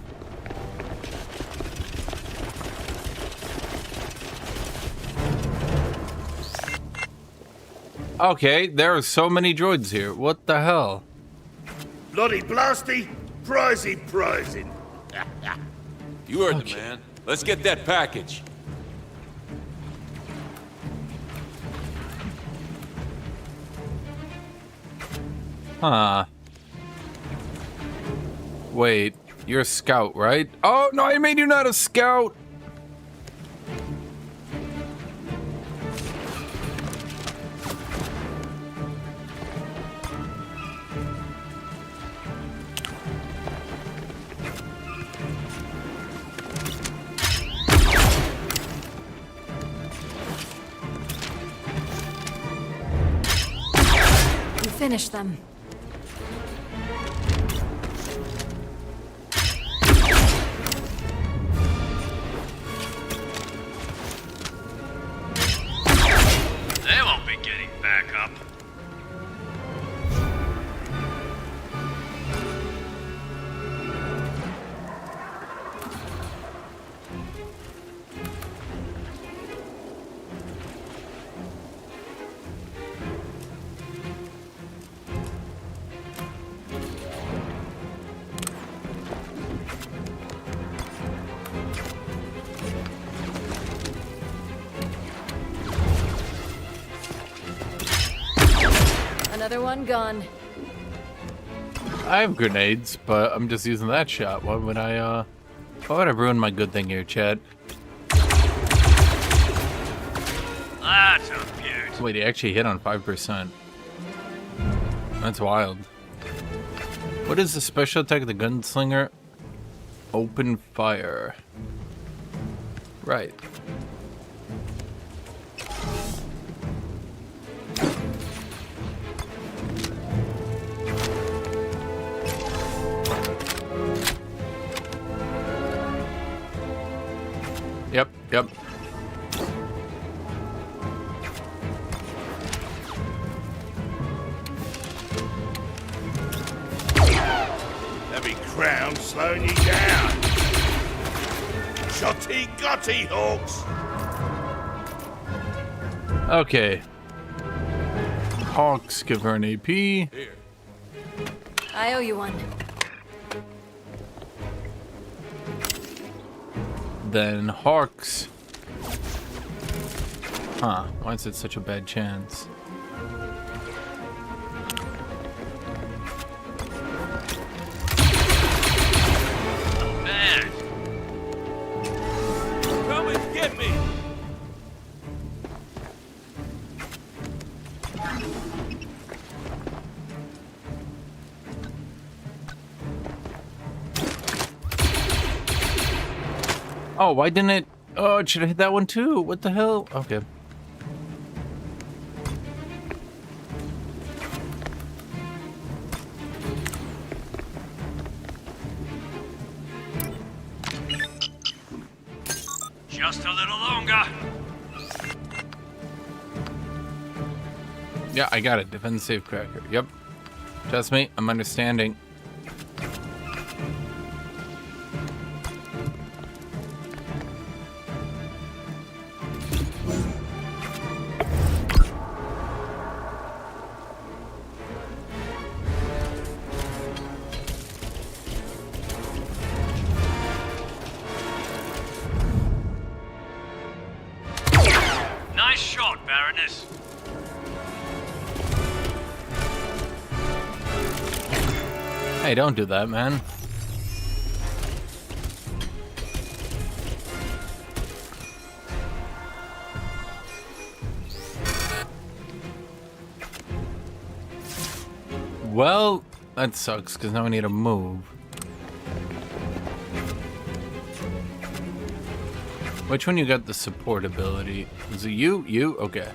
Okay, there are so many droids here. What the hell? Bloody blasty, prizy prizing. You heard the man. Let's get that package. Huh. Wait, you're a scout, right? Oh, no, I made you not a scout! Finish them. They won't be getting back up. Another one gone. I have grenades, but I'm just using that shot. Why would I ruin my good thing here, Chad? That's a beaut. Wait, he actually hit on 5%. That's wild. What is the special attack of the gunslinger? Open fire. Right. Yep. Heavy crown slowing you down. Shotty gotty, Hawks. Okay. Hawks, give her an AP. Here. I owe you one. Then Hawks. Huh, why is it such a bad chance? Man. Come and get me. Oh, why didn't it? Oh, it should have hit that one too. What the hell? Okay. Just a little longer. Yeah, I got it. Defend the safecracker. Yep. Trust me, I'm understanding. Nice shot, Baroness. Hey, don't do that, man. Well, that sucks, because now I need to move. Which one you got the support ability? Is it you? You? Okay.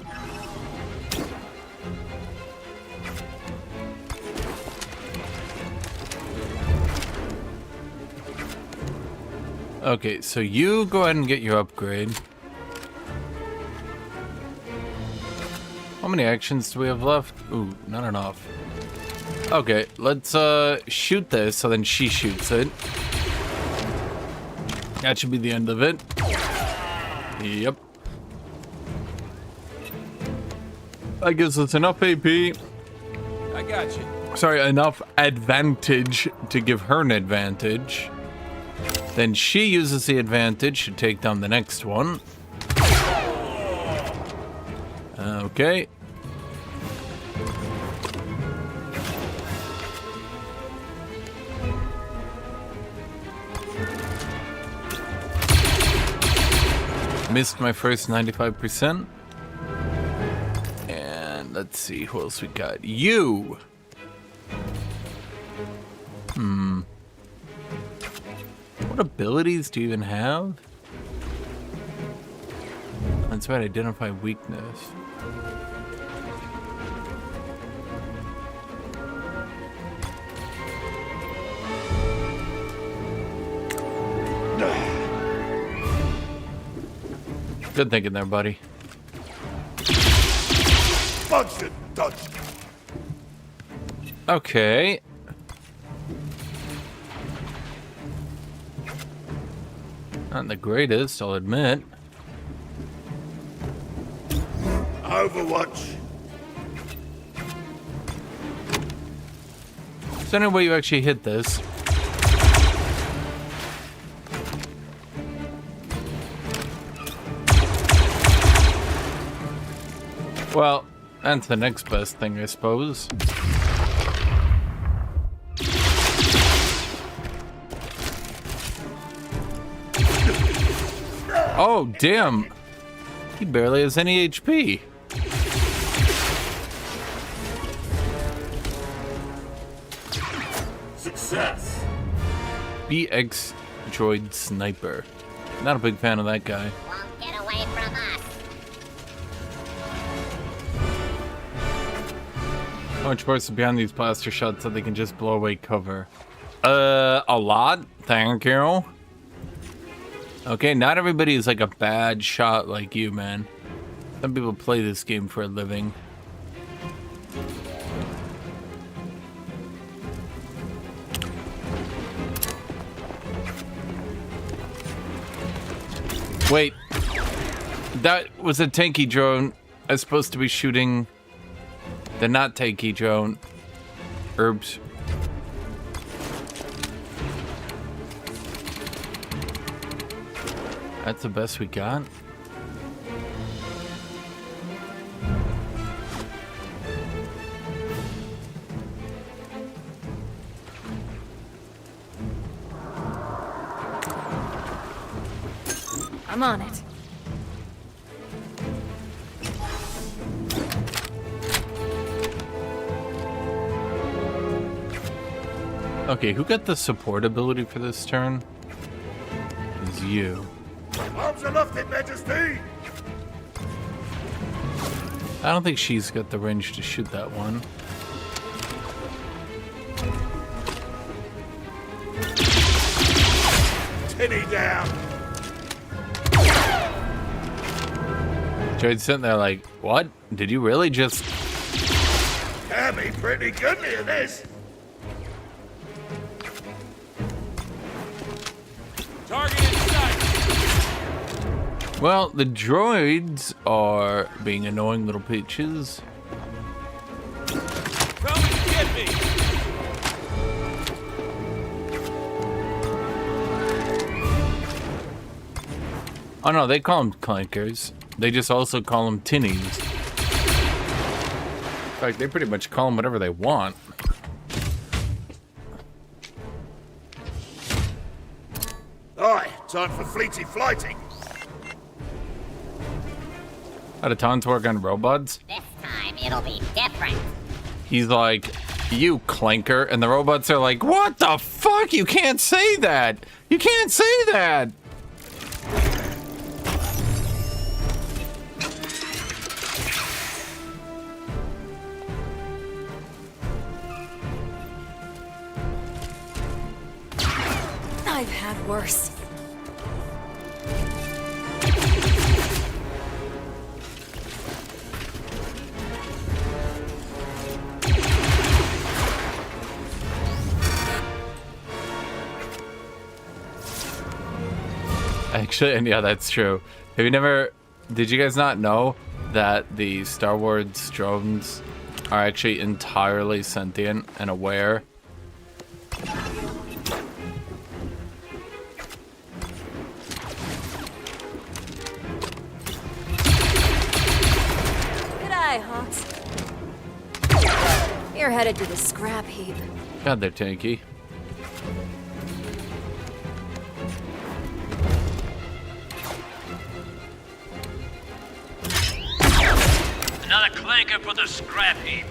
Okay, so you go ahead and get your upgrade. How many actions do we have left? Ooh, not enough. Okay, let's shoot this so then she shoots it. That should be the end of it. Yep. That gives us enough AP. I got you. Sorry, enough advantage to give her an advantage. Then she uses the advantage to take down the next one. Okay. Missed my first 95%. And let's see who else we got. You! What abilities do you even have? That's right, identify weakness. Good thinking there, buddy. Budget Dutch. Okay. Not the greatest, I'll admit. Overwatch. Is there any way you actually hit this? Well, that's the next best thing, I suppose. Oh, damn. He barely has any HP. Success. BX Droid Sniper. Not a big fan of that guy. Won't get away from us. How much worse is beyond these blaster shots so they can just blow away cover? A lot. Thank you. Okay, not everybody is like a bad shot like you, man. Some people play this game for a living. Wait. That was a tanky drone. I was supposed to be shooting the not tanky drone. Herbs. That's the best we got? I'm on it. Okay, who got the support ability for this turn? It was you. Arms aloft, Your Majesty! I don't think she's got the range to shoot that one. Tinny down! Jade's sitting there like, what? Did you really just... Can be pretty good near this! Target in sight. Well, the droids are being annoying little peaches. Come and get me. Oh no, they call them clankers. They just also call them tinnies. In fact, they pretty much call them whatever they want. Aye, time for fleety flighting. How do tons work on robots? This time it'll be different. He's like, you clanker, and the robots are like, what the fuck? You can't say that! You can't say that! I've had worse. Actually, and yeah, that's true. Have you never... Did you guys not know that the Star Wars drones are actually entirely sentient and aware? G'day, Hawks. You're headed to the scrap heap. God, they're tanky. Another clanker for the scrap heap.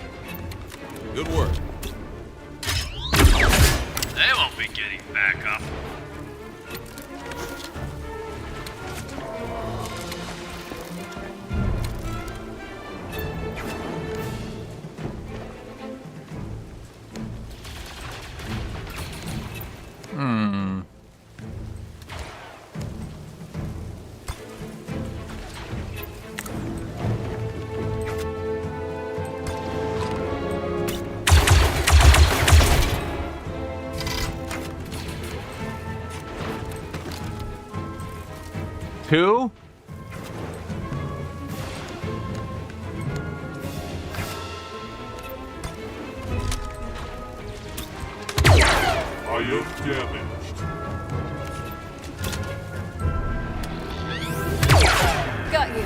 Good work. They won't be getting back up. Hmm. Two? I am damaged. Got you.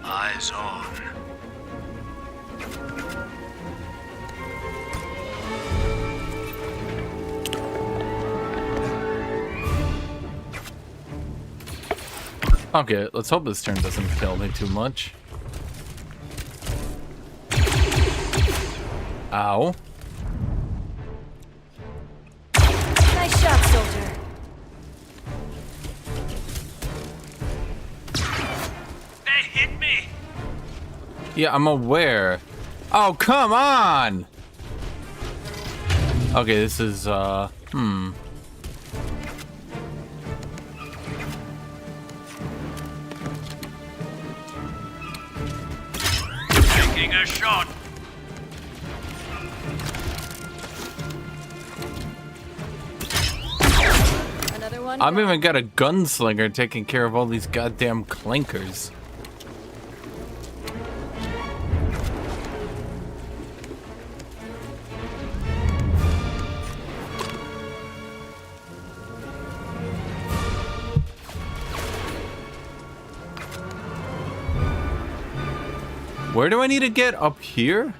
Eyes on. Okay, let's hope this turn doesn't kill me too much. Ow. Nice shot, soldier. They hit me. Yeah, I'm aware. Oh, come on! Okay, this is, Taking a shot. Another one. I've even got a gunslinger taking care of all these goddamn clankers. Where do I need to get? Up here?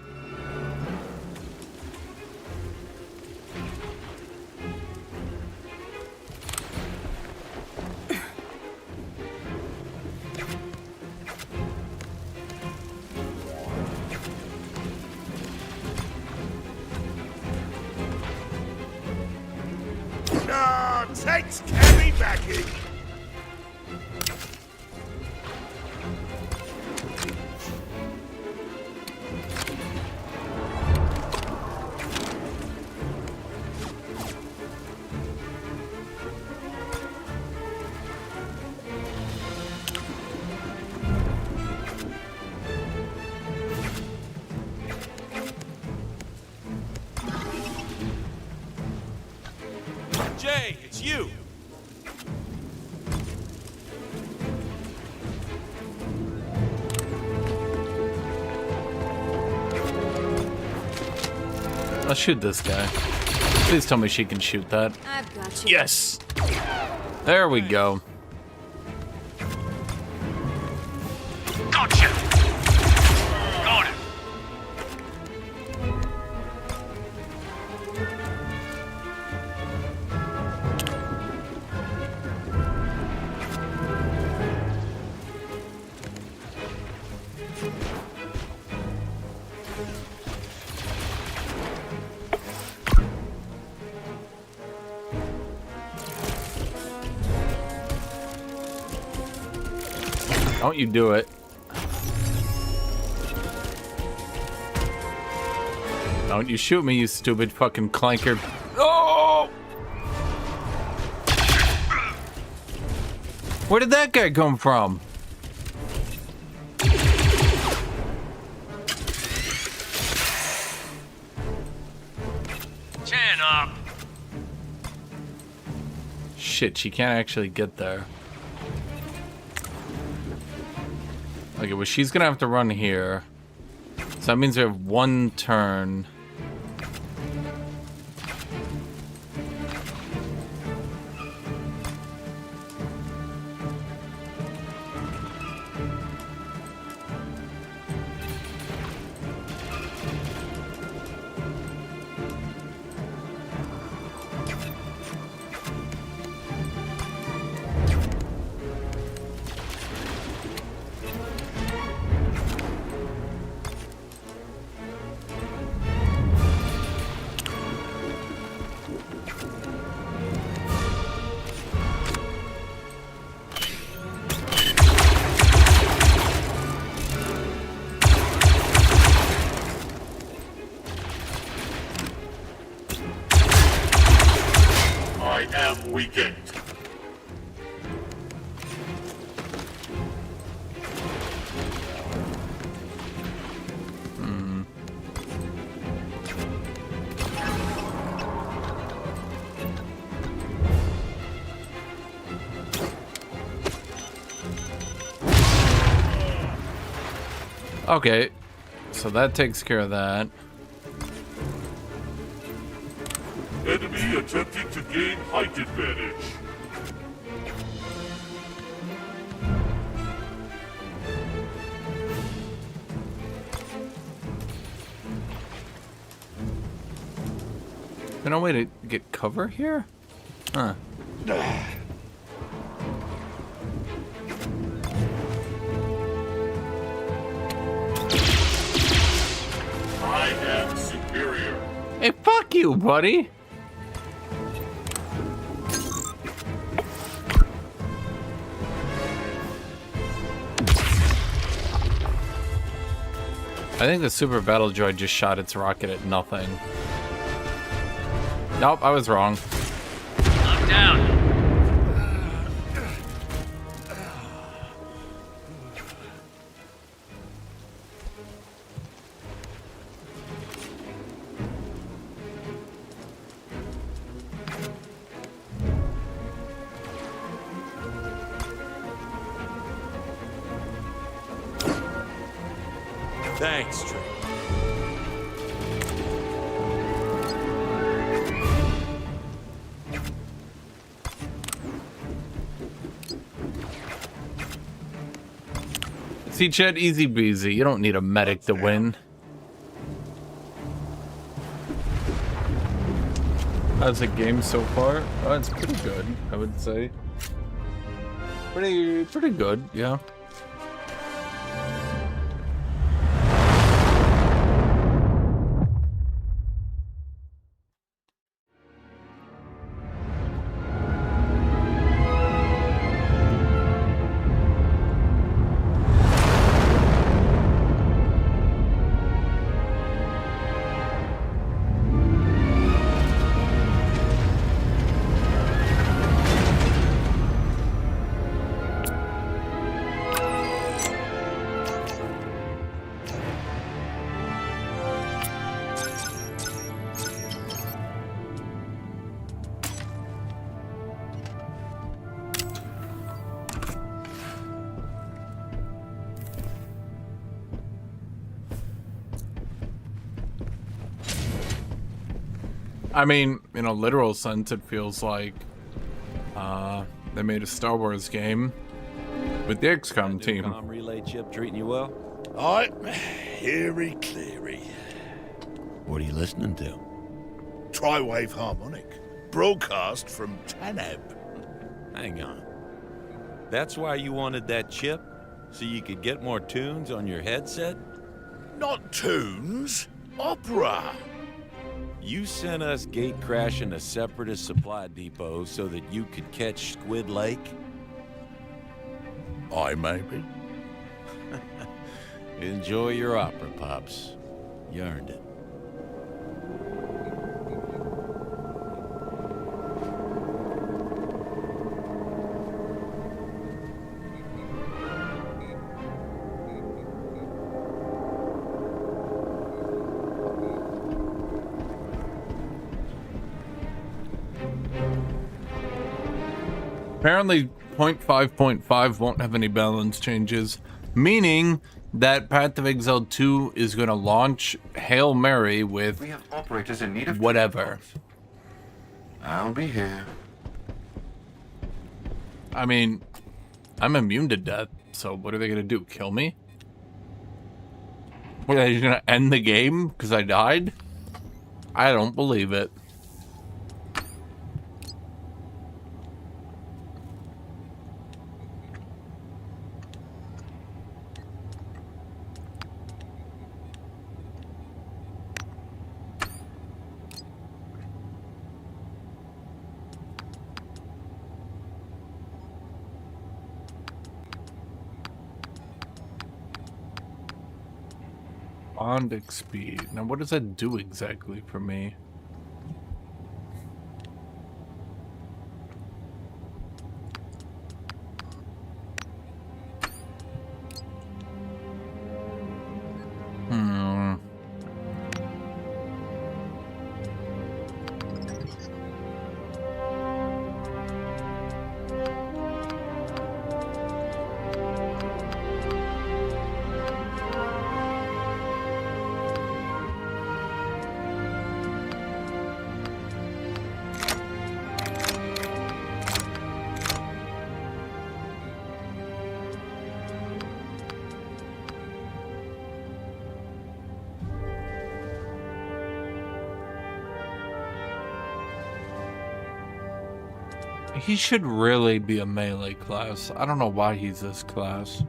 Protect carry backing! Jay, it's you! I'll shoot this guy. Please tell me she can shoot that. I've got you. Yes! There we go. Gotcha! Got it! Don't you do it. Don't you shoot me, you stupid fucking clanker. Oh! Where did that guy come from? Chin up! Shit, she can't actually get there. Okay, well, she's gonna have to run here. So that means we have one turn. I am weakened. Okay, so that takes care of that. Enemy attempting to gain height advantage. There's no way to get cover here? Huh. I am superior. Hey, fuck you, buddy! I think the super battle droid just shot its rocket at nothing. Nope, I was wrong. I'm down. Thanks, Trick. See, Chet, easy breezy. You don't need a medic to win. How's the game so far? Oh, it's pretty good, I would say. Pretty good, yeah. I mean, in a literal sense, it feels like they made a Star Wars game with the XCOM team. Relay chip treating you well? Aye, eerie cleary. What are you listening to? Tri-wave harmonic, broadcast from Tanab. Hang on. That's why you wanted that chip? So you could get more tunes on your headset? Not tunes, opera. You sent us gate-crashing a separatist supply depot so that you could catch Squid Lake? I maybe. Enjoy your opera, Pops. You earned it. Apparently 0.5.5 won't have any balance changes, meaning that Path of Exile 2 is going to launch Hail Mary with We have operators in need of whatever. I'll be here. I mean, I'm immune to death, so what are they going to do? Kill me? What, are they going to end the game because I died? I don't believe it. Bondic speed. Now, what does that do exactly for me? He should really be a melee class. I don't know why he's this class.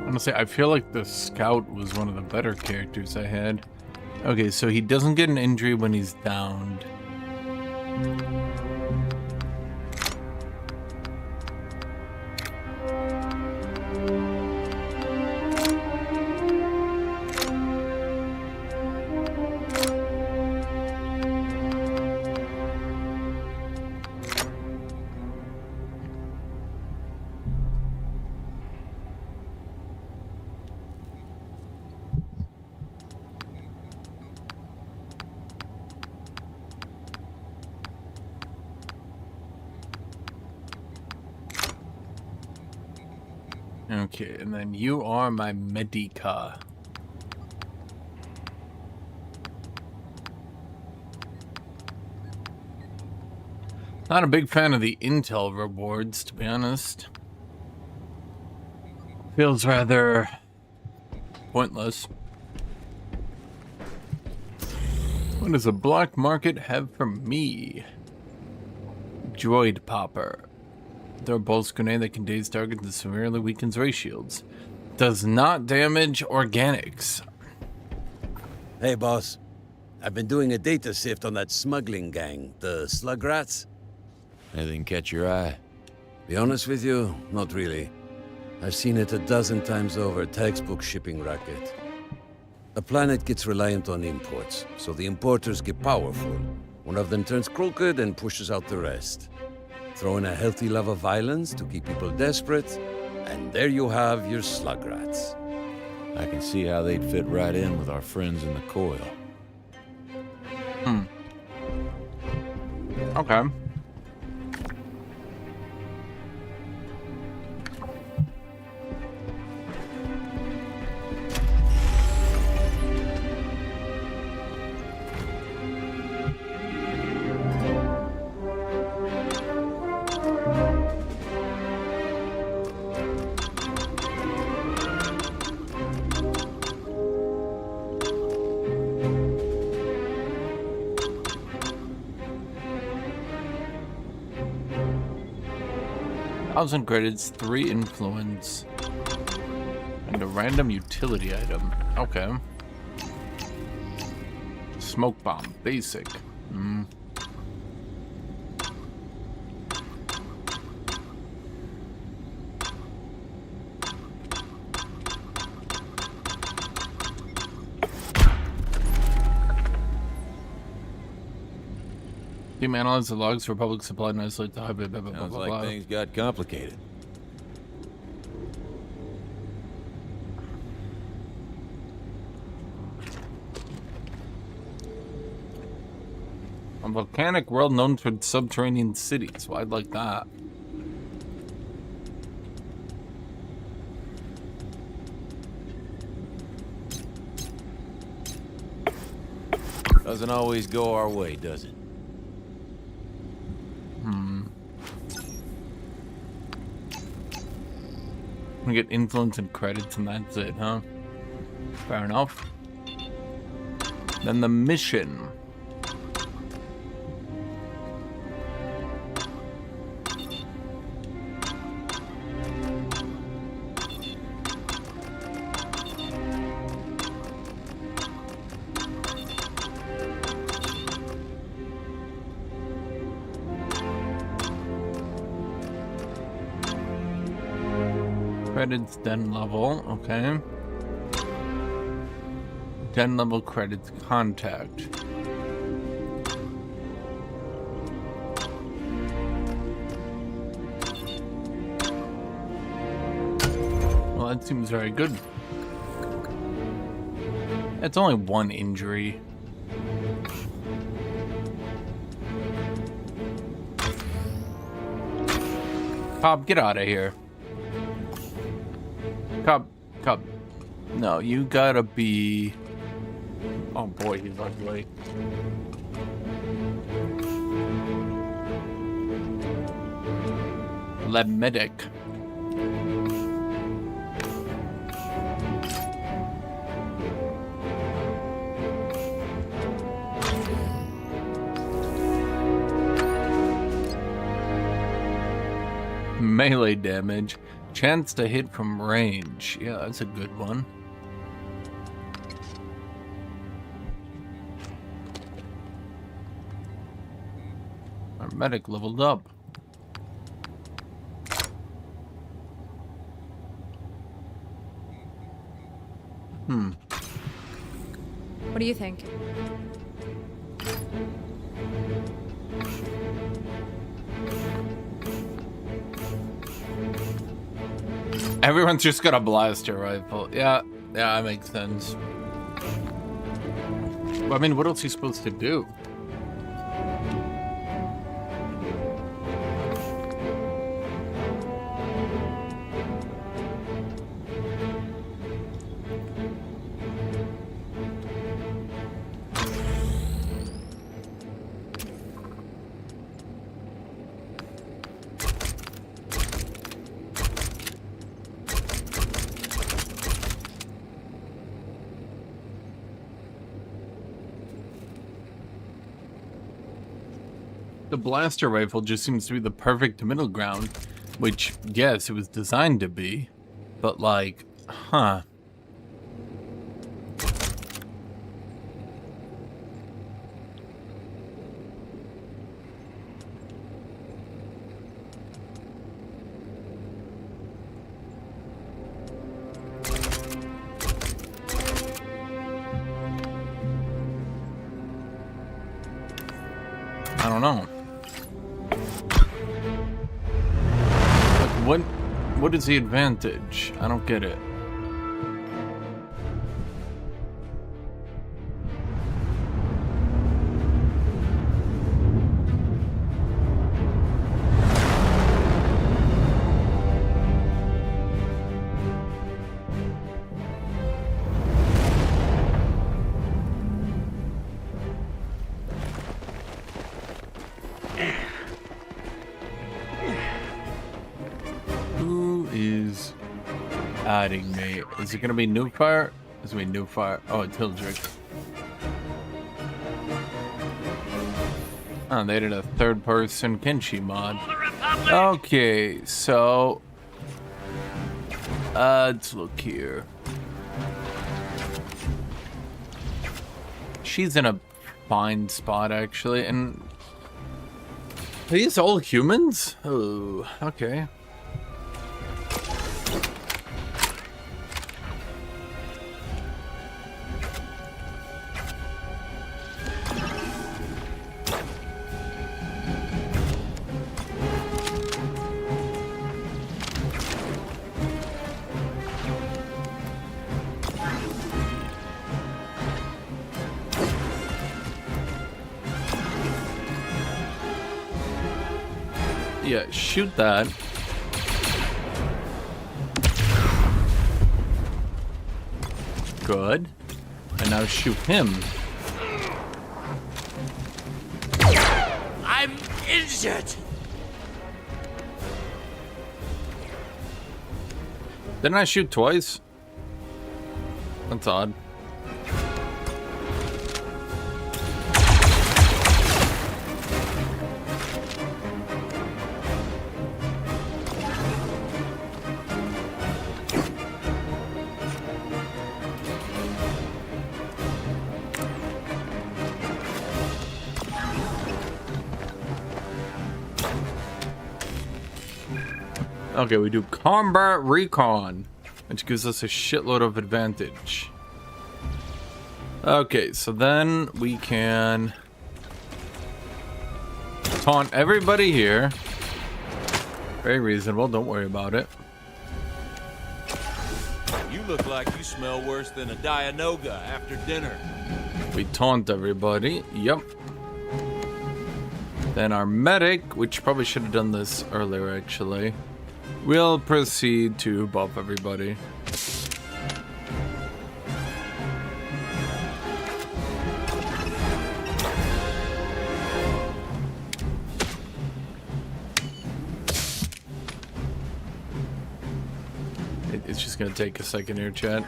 Honestly, I feel like the scout was one of the better characters I had. Okay, so he doesn't get an injury when he's downed. Okay, and then you are my Medica. Not a big fan of the intel rewards, to be honest. Feels rather pointless. What does the black market have for me? Droid popper. Throw a pulse grenade that can daze targets and severely weakens ray shields. Does not damage organics. Hey, boss. I've been doing a data sift on that smuggling gang, the slug rats. Anything catch your eye? Be honest with you, not really. I've seen it a dozen times over, textbook shipping racket. The planet gets reliant on imports, so the importers get powerful. One of them turns crooked and pushes out the rest. Throw in a healthy love of violence to keep people desperate, and there you have your slug rats. I can see how they'd fit right in with our friends in the coil. Okay. Thousand credits, 3 influence, and a random utility item. Okay. Smoke bomb, basic. Team analyze the logs for public supply and isolate the high blah, blah, blah, Sounds blah, like blah. things got complicated. A volcanic world known for subterranean cities. Well, I'd like that. Doesn't always go our way, does it? We get influence and credits and that's it, huh? Fair enough. Then the mission. Credits, den level, okay. Den level credits, contact. Well, that seems very good. It's only 1 injury. Cobb, get out of here. Cobb. No, you gotta be... Oh boy, he's ugly. Lab medic. Melee damage. Chance to hit from range. Yeah, that's a good one. Our medic leveled up. What do you think? Everyone's just got a blaster rifle. Yeah, that makes sense. Well, I mean, what else are you supposed to do? The blaster rifle just seems to be the perfect middle ground, which, yes, it was designed to be, but like, huh. I don't know. Like, what is the advantage? I don't get it. Adding me. Is it gonna be Nuke Fire? It's gonna be Nuke Fire. Oh, it's Hildrick. Oh, they did a third-person Kenshi mod. Okay, so let's look here. She's in a fine spot actually, and are these all humans? Oh, okay. Yeah, shoot that. Good. And now shoot him. I'm injured. Didn't I shoot twice? That's odd. Okay, we do combat recon, which gives us a shitload of advantage. Okay, so then we can taunt everybody here. Very reasonable, don't worry about it. You look like you smell worse than a Dianoga after dinner. We taunt everybody, yep. Then our medic, which probably should have done this earlier actually, we'll proceed to buff everybody. It's just gonna take a second here, chat.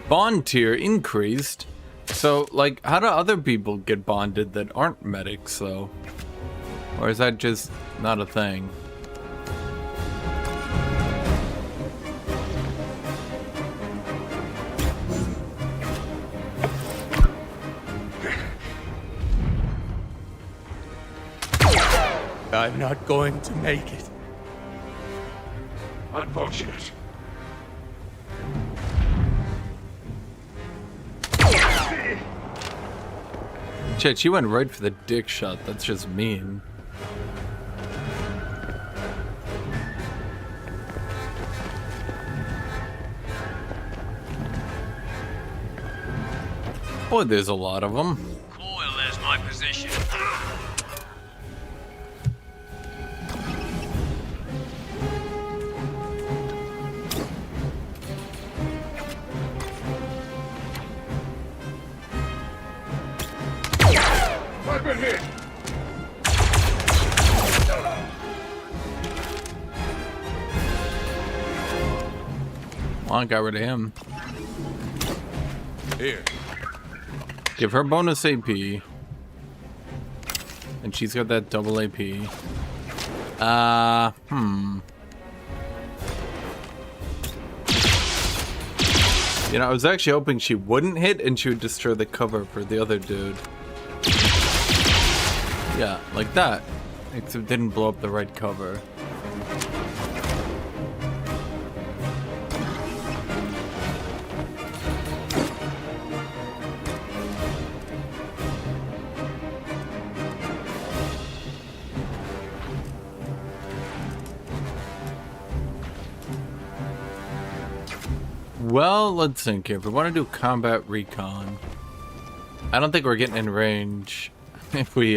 Bond tier increased. So, like, how do other people get bonded that aren't medics, though? Or is that just not a thing? I'm not going to make it. Unfortunate. Chet, she went right for the dick shot. That's just mean. Boy, there's a lot of them. Coil is my position. Weapon hit. Well, I got rid of him. Here. Give her bonus AP. And she's got that double AP. You know, I was actually hoping she wouldn't hit and she would destroy the cover for the other dude. Yeah, like that. Except it didn't blow up the right cover. Well, let's think here. If we want to do combat recon, I don't think we're getting in range if we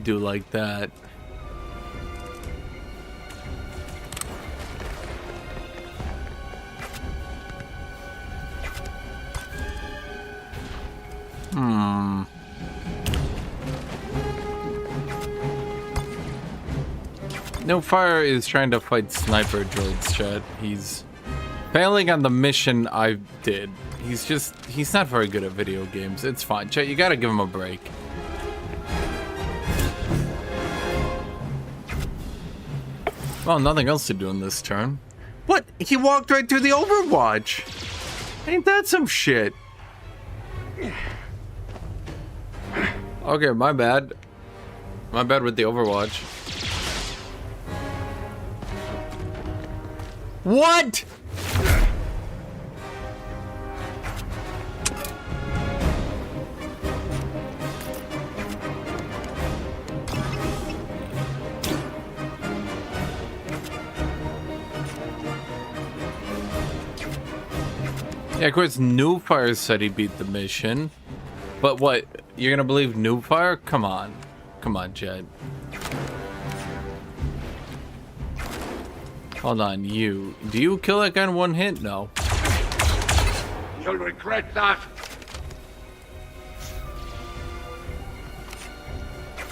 do like that. No Fire is trying to fight sniper droids, chat. He's failing on the mission I did. He's not very good at video games. It's fine. Chat, you gotta give him a break. Well, nothing else to do in this turn. What? He walked right through the Overwatch. Ain't that some shit? Okay, my bad. My bad with the Overwatch. What? Yeah, of course, New Fire said he beat the mission. But what? You're gonna believe New Fire? Come on. Come on, Jed. Hold on, you. Do you kill that guy in one hit? No. You'll regret that.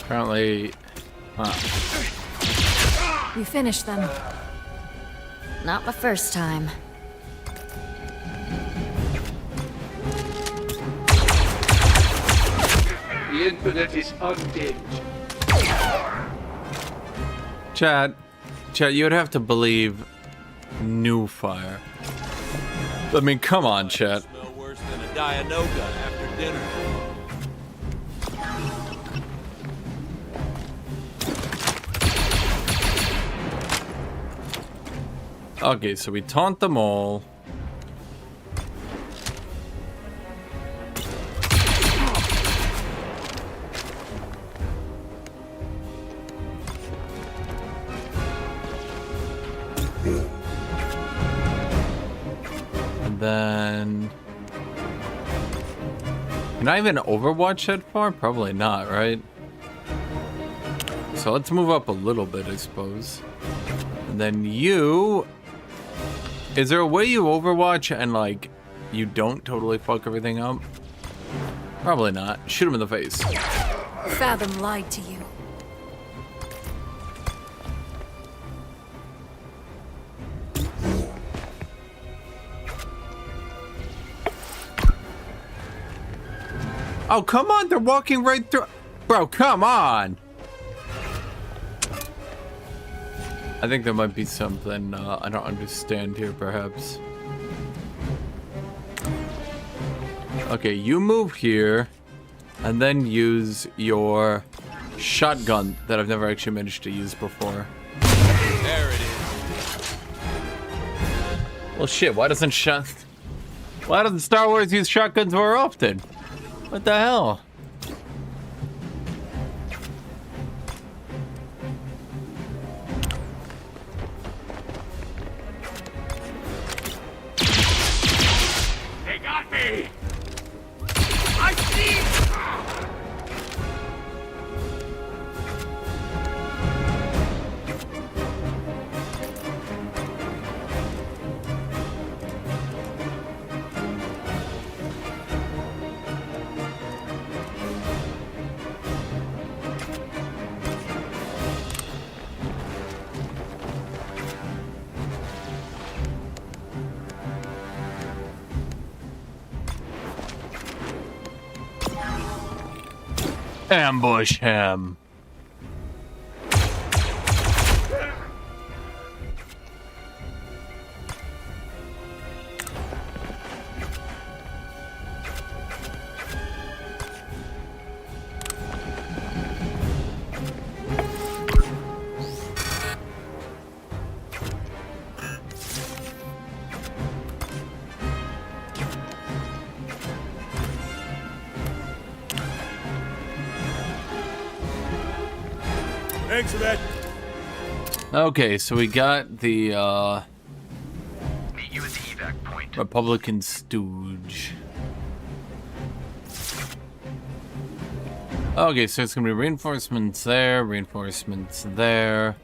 Apparently... You finished them. Not the first time. The Infinite is undimmed. Chat, you would have to believe New Fire. I mean, come on, chat. Smell worse than a Dianoga after dinner. Okay, so we taunt them all. And then... Can I even Overwatch that far? Probably not, right? So let's move up a little bit, I suppose. And then you... Is there a way you Overwatch and, like, you don't totally fuck everything up? Probably not. Shoot him in the face. Fathom lied to you. Oh, come on. They're walking right through. Bro, come on. I think there might be something I don't understand here, perhaps. Okay, you move here, and then use your shotgun that I've never actually managed to use before. There it is. Well, shit, why doesn't Star Wars use shotguns more often? What the hell? They got me. I see. Ambush him. Thanks for that. Okay, so we got the Meet you at the evac point. Republican stooge. Okay, so it's gonna be reinforcements there, reinforcements there.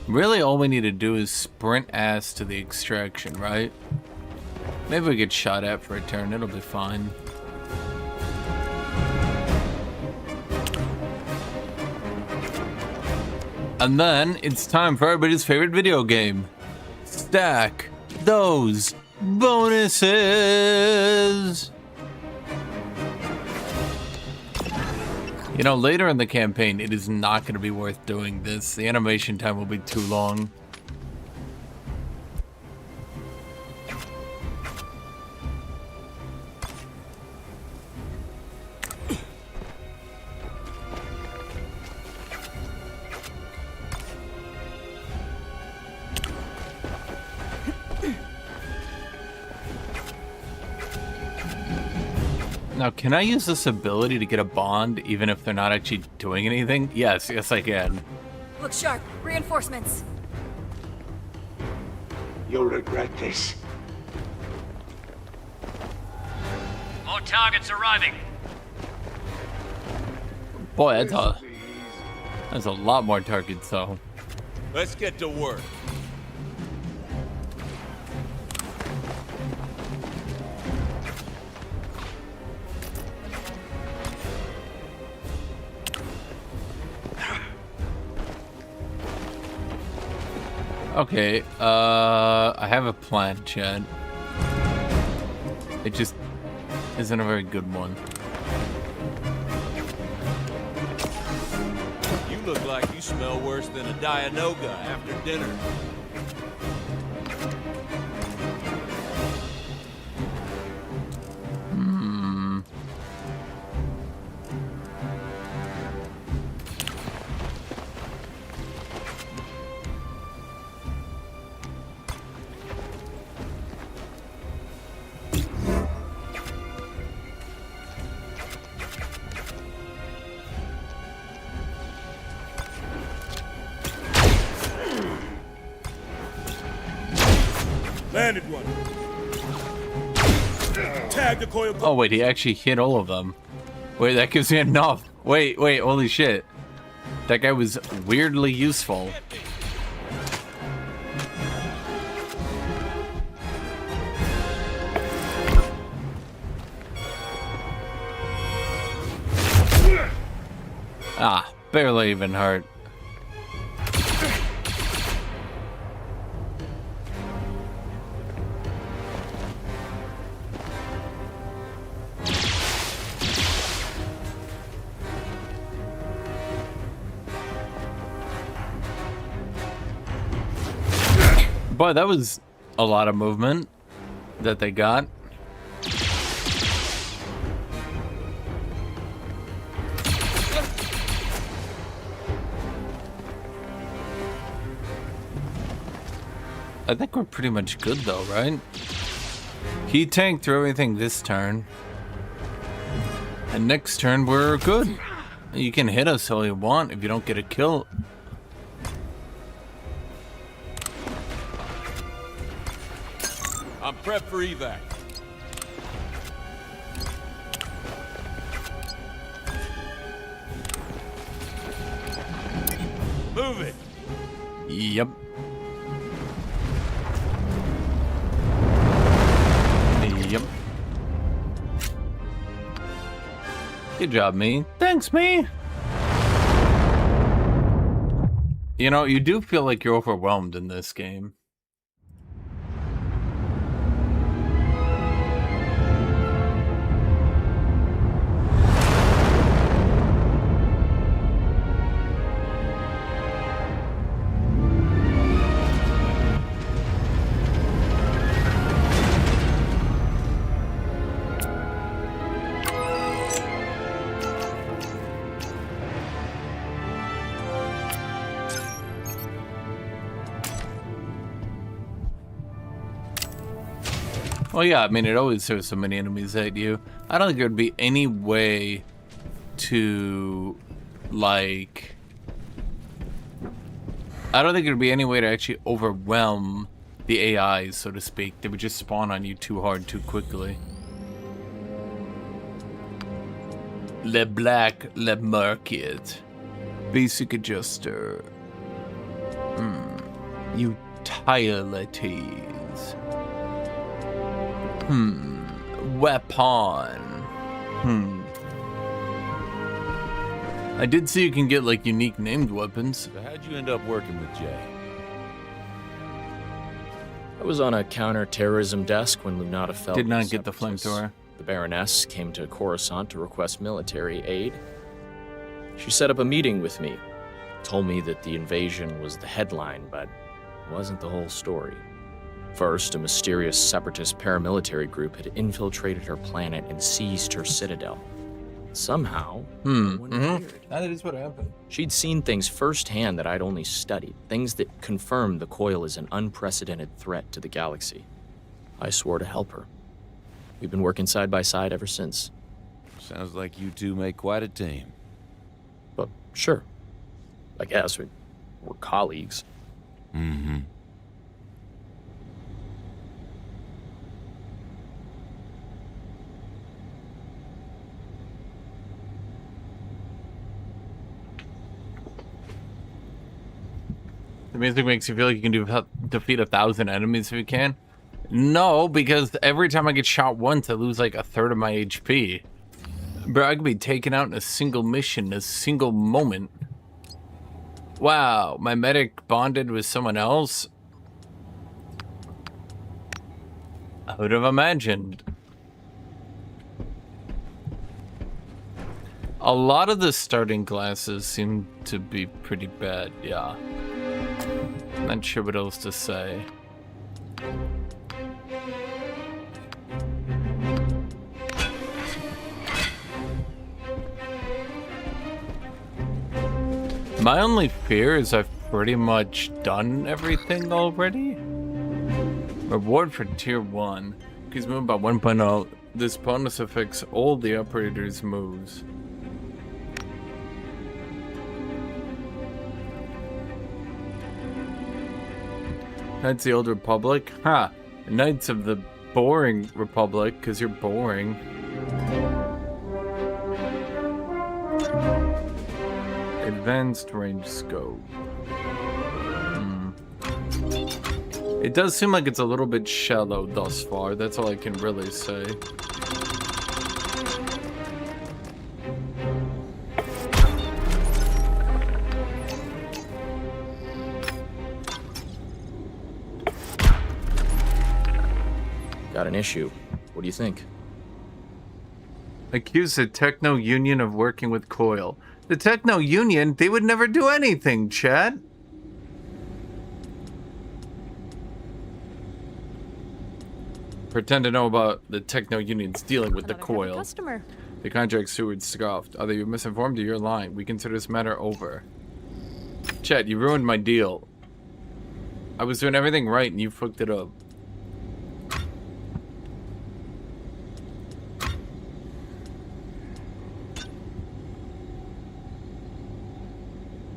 Really, all we need to do is sprint ass to the extraction, right? Maybe we get shot at for a turn, it'll be fine. And then it's time for everybody's favorite video game. Stack those bonuses. You know, later in the campaign, it is not going to be worth doing this. The animation time will be too long. Now, can I use this ability to get a bond even if they're not actually doing anything? Yes, yes I can. Look sharp. Reinforcements. You'll regret this. More targets arriving. Boy, that's a lot more targets though. Let's get to work. Okay, I have a plan, Chad. It just isn't a very good one. You look like you smell worse than a Dianoga after dinner. Landed one. Tag the coil. Oh wait, he actually hit all of them. Wait, that gives me enough. Wait, holy shit. That guy was weirdly useful. Ah, barely even hurt. Boy, that was a lot of movement that they got. I think we're pretty much good though, right? He tanked through everything this turn. And next turn we're good. You can hit us all you want if you don't get a kill. I'm prepped for evac. Move it. Yep. Yep. Good job, me. Thanks, me. You know, you do feel like you're overwhelmed in this game. Well, yeah, I mean, it always throws so many enemies at you. I don't think there'd be any way to, like... I don't think there'd be any way to actually overwhelm the AIs, so to speak. They would just spawn on you too hard, too quickly. Le Black, Le Market. Basic adjuster. Utilities. Weapon. I did see you can get, like, unique named weapons. So how'd you end up working with Jay? I was on a counter-terrorism desk when Lunata fell. Did not get the flamethrower. The Baroness came to Coruscant to request military aid. She set up a meeting with me, told me that the invasion was the headline, but it wasn't the whole story. First, a mysterious separatist paramilitary group had infiltrated her planet and seized her citadel. Somehow, that is what happened. She'd seen things firsthand that I'd only studied, things that confirmed the Coil is an unprecedented threat to the galaxy. I swore to help her. We've been working side by side ever since. Sounds like you two make quite a team. But sure, I guess we're colleagues. The music makes you feel like you can defeat 1,000 enemies if you can. No, because every time I get shot once, I lose like 1/3 of my HP. Bro, I could be taken out in a single mission, in a single moment. Wow, my medic bonded with someone else? I would have imagined. A lot of the starting classes seem to be pretty bad, yeah. Not sure what else to say. My only fear is I've pretty much done everything already. Reward for Tier 1. Increase movement by 1.0. This bonus affects all the operators' moves. Knights of the Old Republic? Ha! Knights of the Boring Republic, because you're boring. Advanced range scope. It does seem like it's a little bit shallow thus far. That's all I can really say. Got an issue. What do you think? Accuse the Techno Union of working with Coil. The Techno Union? They would never do anything, Chad. Pretend to know about the Techno Union's dealing with the Coil. Customer. The contract steward scoffed. Either you're misinformed or you're lying. We consider this matter over. Chad, you ruined my deal. I was doing everything right and you fucked it up.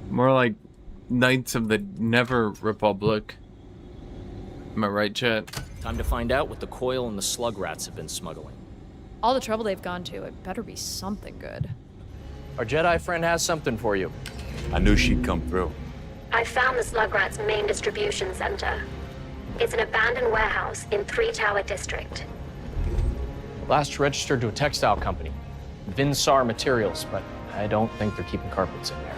More like Knights of the Never Republic. Am I right, chat? Time to find out what the Coil and the Slug Rats have been smuggling. All the trouble they've gone to, it better be something good. Our Jedi friend has something for you. I knew she'd come through. I found the Slugrat's main distribution center. It's an abandoned warehouse in Three Tower District. Last registered to a textile company, Vinsar Materials, but I don't think they're keeping carpets in there.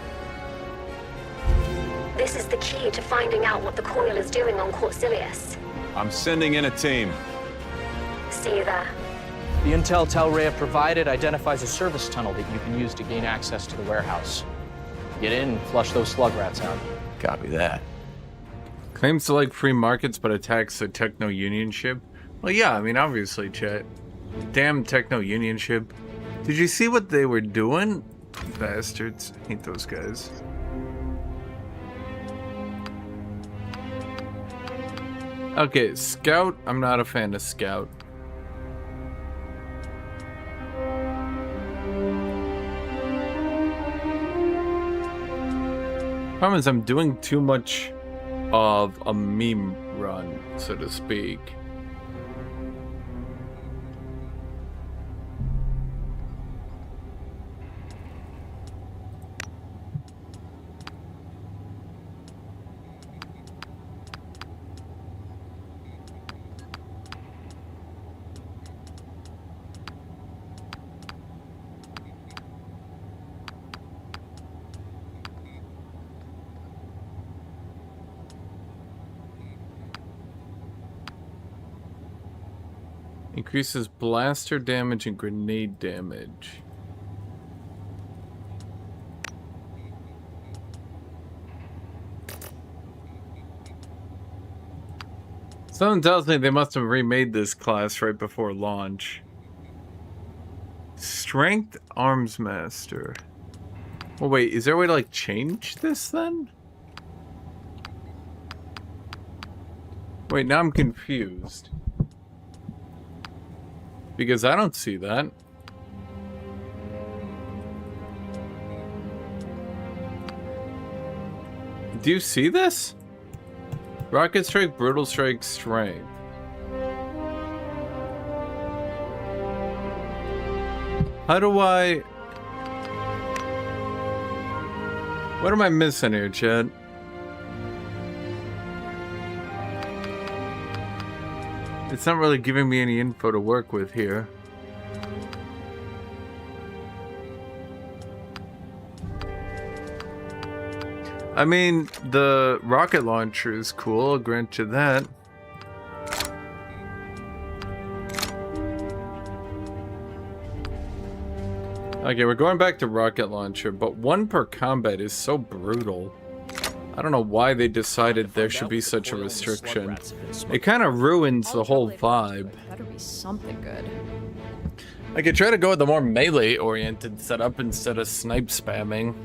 This is the key to finding out what the Coil is doing on Corsilius. I'm sending in a team. See you there. The intel Telrea provided identifies a service tunnel that you can use to gain access to the warehouse. Get in and flush those slug rats out. Copy that. Claims to like free markets but attacks the Techno Union ship? Well, yeah, I mean, obviously, chat. Damn Techno Union ship. Did you see what they were doing? Bastards. Hate those guys. Okay, Scout. I'm not a fan of Scout. Problem is, I'm doing too much of a meme run, so to speak. Increases blaster damage and grenade damage. Someone tells me they must have remade this class right before launch. Strength Arms Master. Well, wait, is there a way to, like, change this then? Wait, now I'm confused. Because I don't see that. Do you see this? Rocket Strike, Brutal Strike, Strength. How do I... What am I missing here, Chad? It's not really giving me any info to work with here. I mean, the rocket launcher is cool, I'll grant you that. Okay, we're going back to rocket launcher, but 1 per combat is so brutal. I don't know why they decided there should be such a restriction. It kind of ruins the whole vibe. Better be something good. I could try to go with the more melee-oriented setup instead of snipe spamming.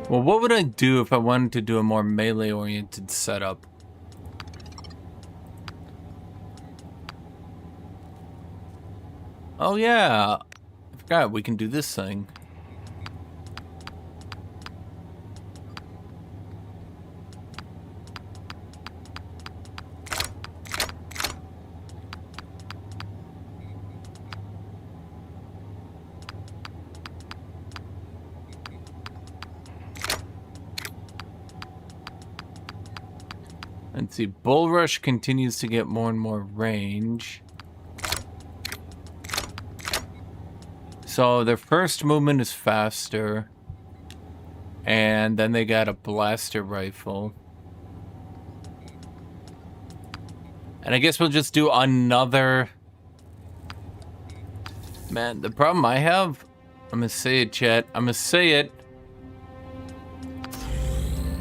Well, what would I do if I wanted to do a more melee-oriented setup? Oh yeah, I forgot we can do this thing. Let's see, Bull Rush continues to get more and more range. So their first movement is faster. And then they got a blaster rifle. And I guess we'll just do another... Man, the problem I have... I'm gonna say it, chat. I'm gonna say it.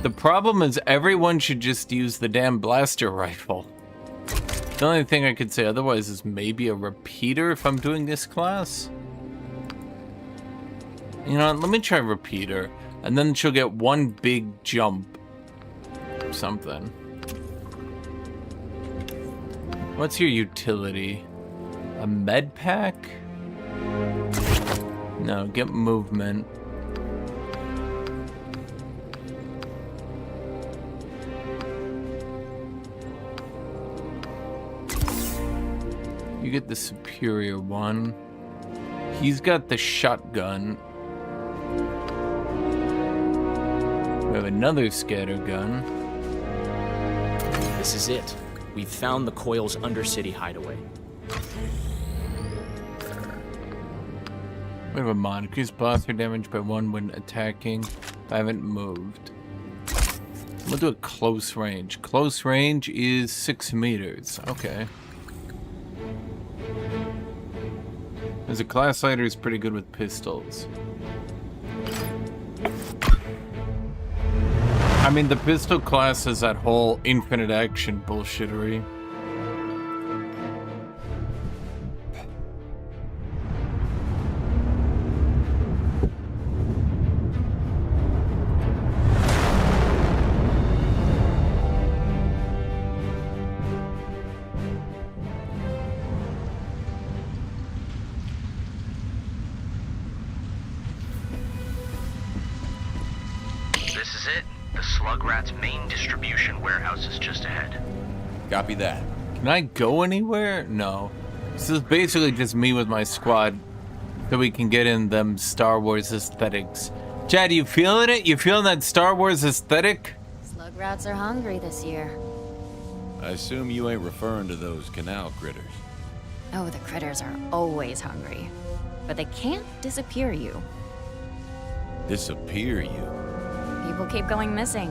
The problem is everyone should just use the damn blaster rifle. The only thing I could say otherwise is maybe a repeater if I'm doing this class. You know what, let me try repeater. And then she'll get one big jump. Or something. What's your utility? A med pack? No, get movement. You get the superior one. He's got the shotgun. We have another scatter gun. This is it. We've found the Coil's Undercity hideaway. We have a mod. Increase blaster damage by 1 when attacking. I haven't moved. We'll do a close range. Close range is 6 meters. Okay. As a class leader, is pretty good with pistols. I mean, the pistol class is that whole infinite action bullshittery. This is it. The Slug Rat's main distribution warehouse is just ahead. Copy that. Can I go anywhere? No. This is basically just me with my squad, so we can get in them Star Wars aesthetics. Chad, you feeling it? You feeling that Star Wars aesthetic? Slug rats are hungry this year. I assume you ain't referring to those canal critters. Oh, the critters are always hungry. But they can't disappear you. Disappear you? People keep going missing.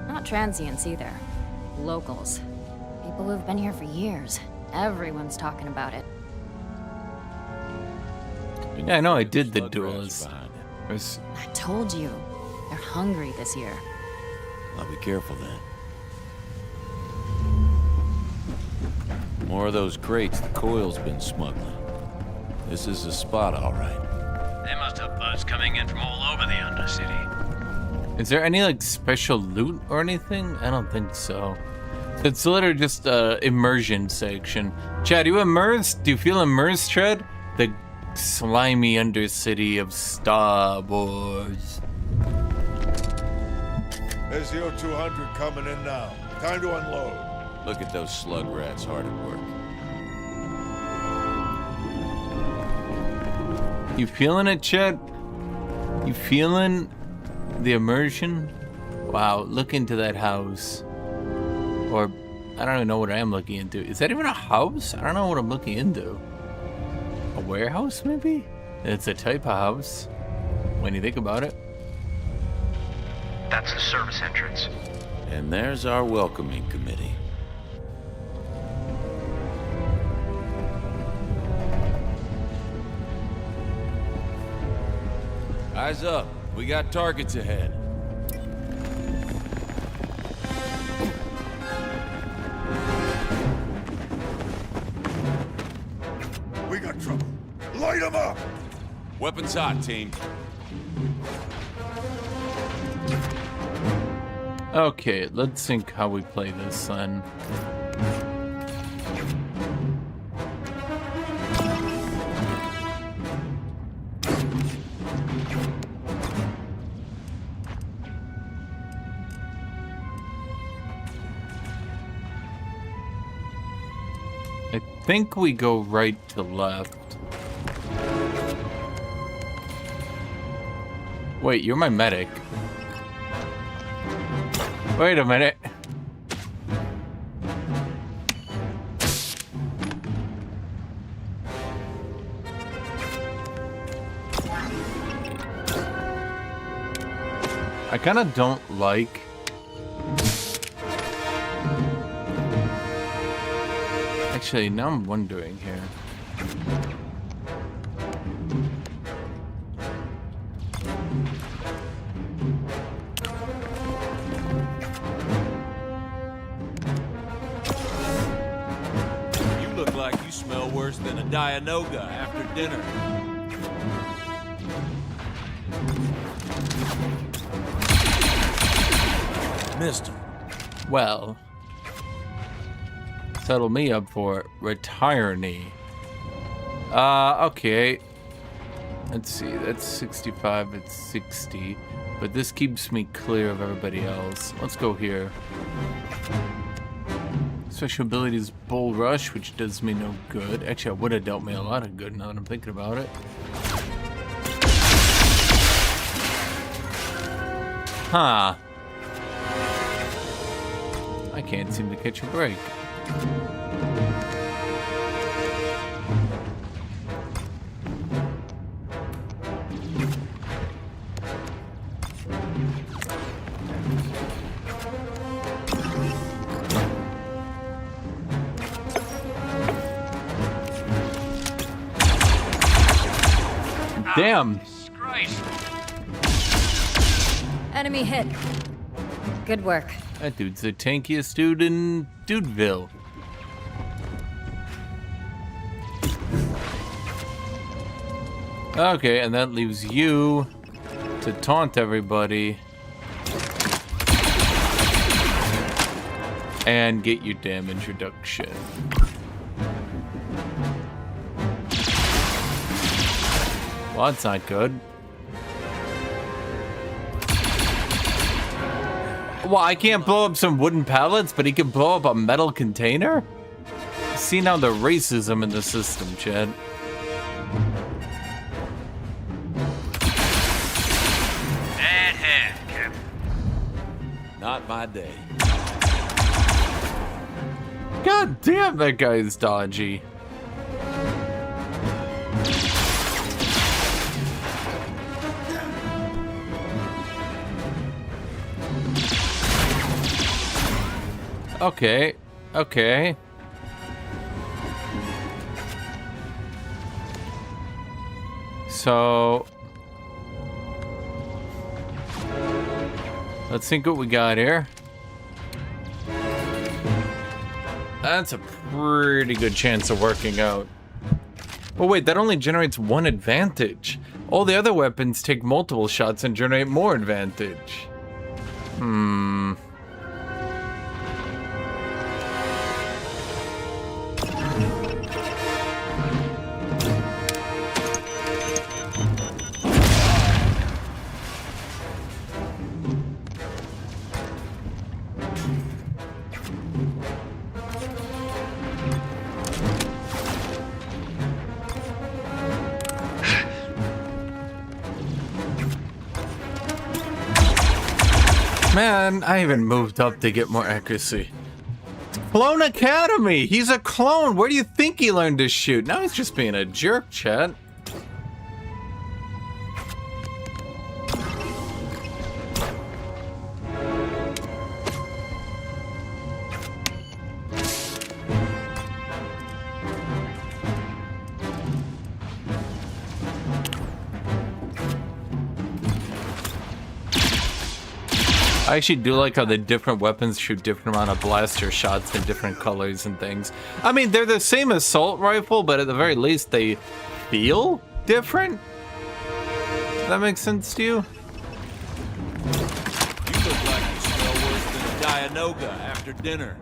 Not transients either. Locals. People who've been here for years. Everyone's talking about it. Yeah, I know I did the duels. I told you. They're hungry this year. I'll be careful then. More of those crates the Coil's been smuggling. This is the spot, all right. They must have buzz coming in from all over the Undercity. Is there any, like, special loot or anything? I don't think so. It's literally just a immersion section. Chad, you immersed? Do you feel immersed, Chad? The slimy Undercity of Star Wars. SEO-200 coming in now. Time to unload. Look at those slug rats hard at work. You feeling it, Chad? You feeling the immersion? Wow, look into that house. Or, I don't even know what I am looking into. Is that even a house? I don't know what I'm looking into. A warehouse, maybe? It's a type of house, when you think about it. That's the service entrance. And there's our welcoming committee. Eyes up. We got targets ahead. We got trouble. Light them up! Weapons hot, team. Okay, let's think how we play this then. I think we go right to left. Wait, you're my medic. Wait a minute. I kind of don't like actually, now I'm wondering here. You look like you smell worse than a Dianoga after dinner. Missed him. Well, settle me up for retiree. Okay. Let's see, that's 65, it's 60. But this keeps me clear of everybody else. Let's go here. Special ability is Bull Rush, which does me no good. Actually, it would have dealt me a lot of good now that I'm thinking about it. Huh. I can't seem to catch a break. Damn. Enemy hit. Good work. That dude's the tankiest dude in Dudeville. Okay, and that leaves you to taunt everybody and get your damage reduction. Well, that's not good. Well, I can't blow up some wooden pallets, but he can blow up a metal container? See now the racism in the system, Chad. Bad hand, Captain. Not my day. God damn, that guy is dodgy. Okay, okay. So let's think what we got here. That's a pretty good chance of working out. Oh wait, that only generates one advantage. All the other weapons take multiple shots and generate more advantage. Man, I even moved up to get more accuracy. Clone Academy! He's a clone! Where do you think he learned to shoot? Now he's just being a jerk, chat. I actually do like how the different weapons shoot different amount of blaster shots in different colors and things. I mean, they're the same assault rifle, but at the very least, they feel different. Does that make sense to you? You look like you smell worse than a Dianoga after dinner.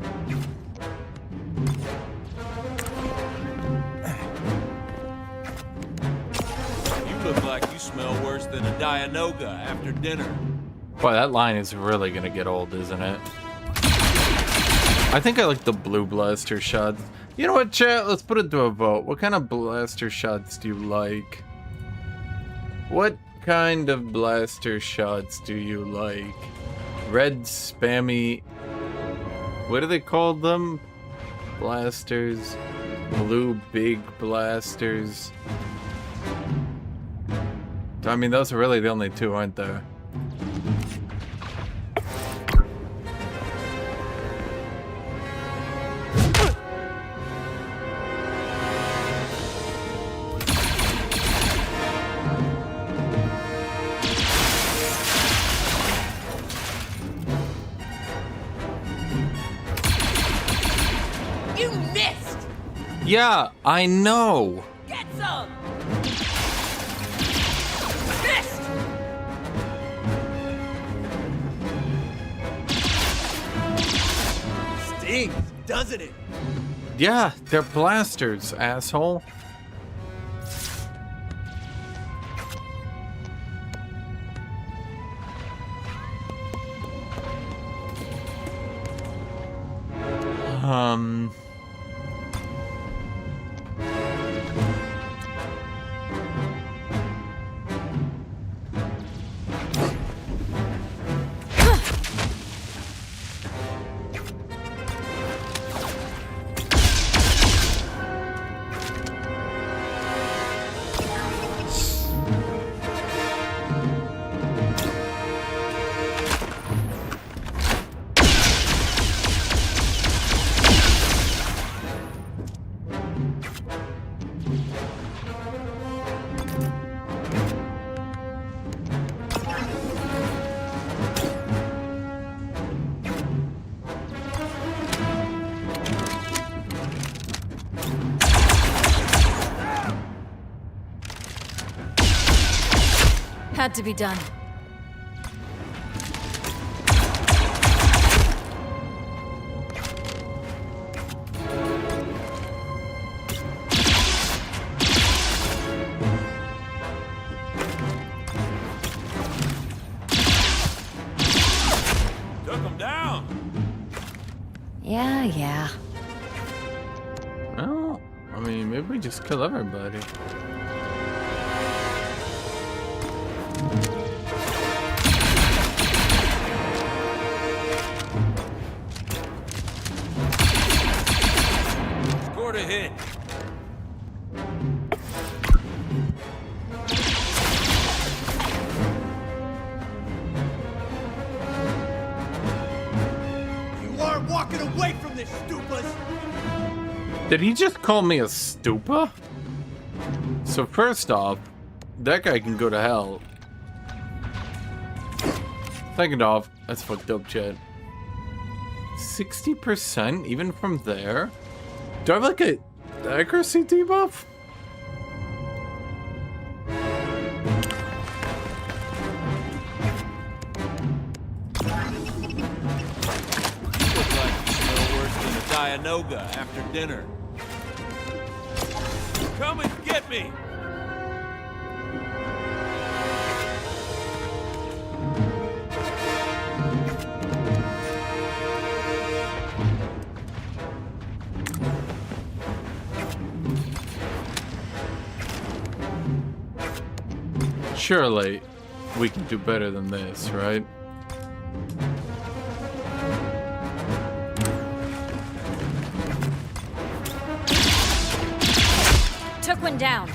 You look like you smell worse than a Dianoga after dinner. Boy, that line is really gonna get old, isn't it? I think I like the blue blaster shots. You know what, chat? Let's put it to a vote. What kind of blaster shots do you like? What kind of blaster shots do you like? Red spammy... What do they call them? Blasters. Blue big blasters. I mean, those are really the only two, aren't there? You missed! Yeah, I know. Get some! Missed! Stings, doesn't it? Yeah, they're blasters, asshole. Had to be done. Took him Yeah. Well, I mean, maybe we just kill everybody. Scored a hit. You aren't walking away from this, stupas! Did he just call me a stupa? So first off, that guy can go to hell. Second off, that's fucked up, Chad. 60% even from there? Do I have like a accuracy debuff? Looks like it's no worse than a Dianoga after dinner. Come and get me! Surely we can do better than this, right? Took one down.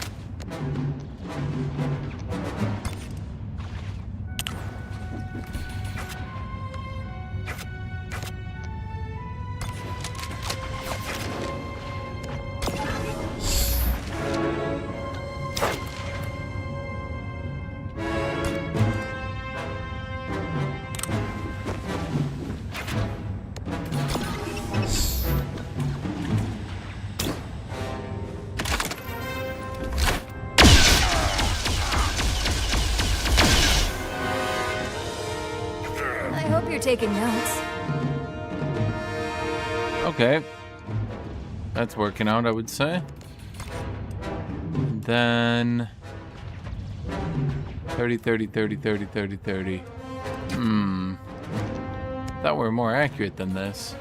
I hope you're taking notes. Okay. That's working out, I would say. Then 30, 30, 30, 30, 30, 30. Thought we were more accurate than this.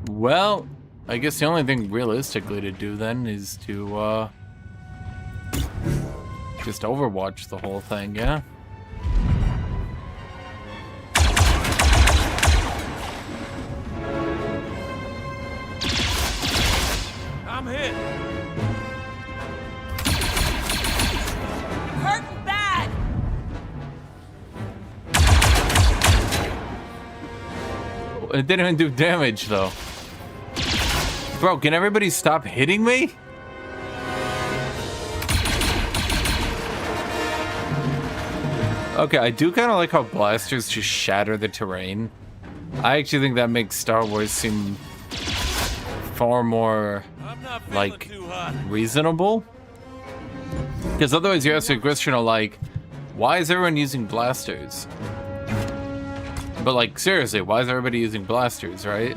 Well, I guess the only thing realistically to do then is to just overwatch the whole thing, yeah? I'm hit. Hurting bad! It didn't even do damage, though. Bro, can everybody stop hitting me? Okay, I do kind of like how blasters just shatter the terrain. I actually think that makes Star Wars seem far more, like, reasonable. Because otherwise you ask a question of, like, why is everyone using blasters? But, like, seriously, why is everybody using blasters, right?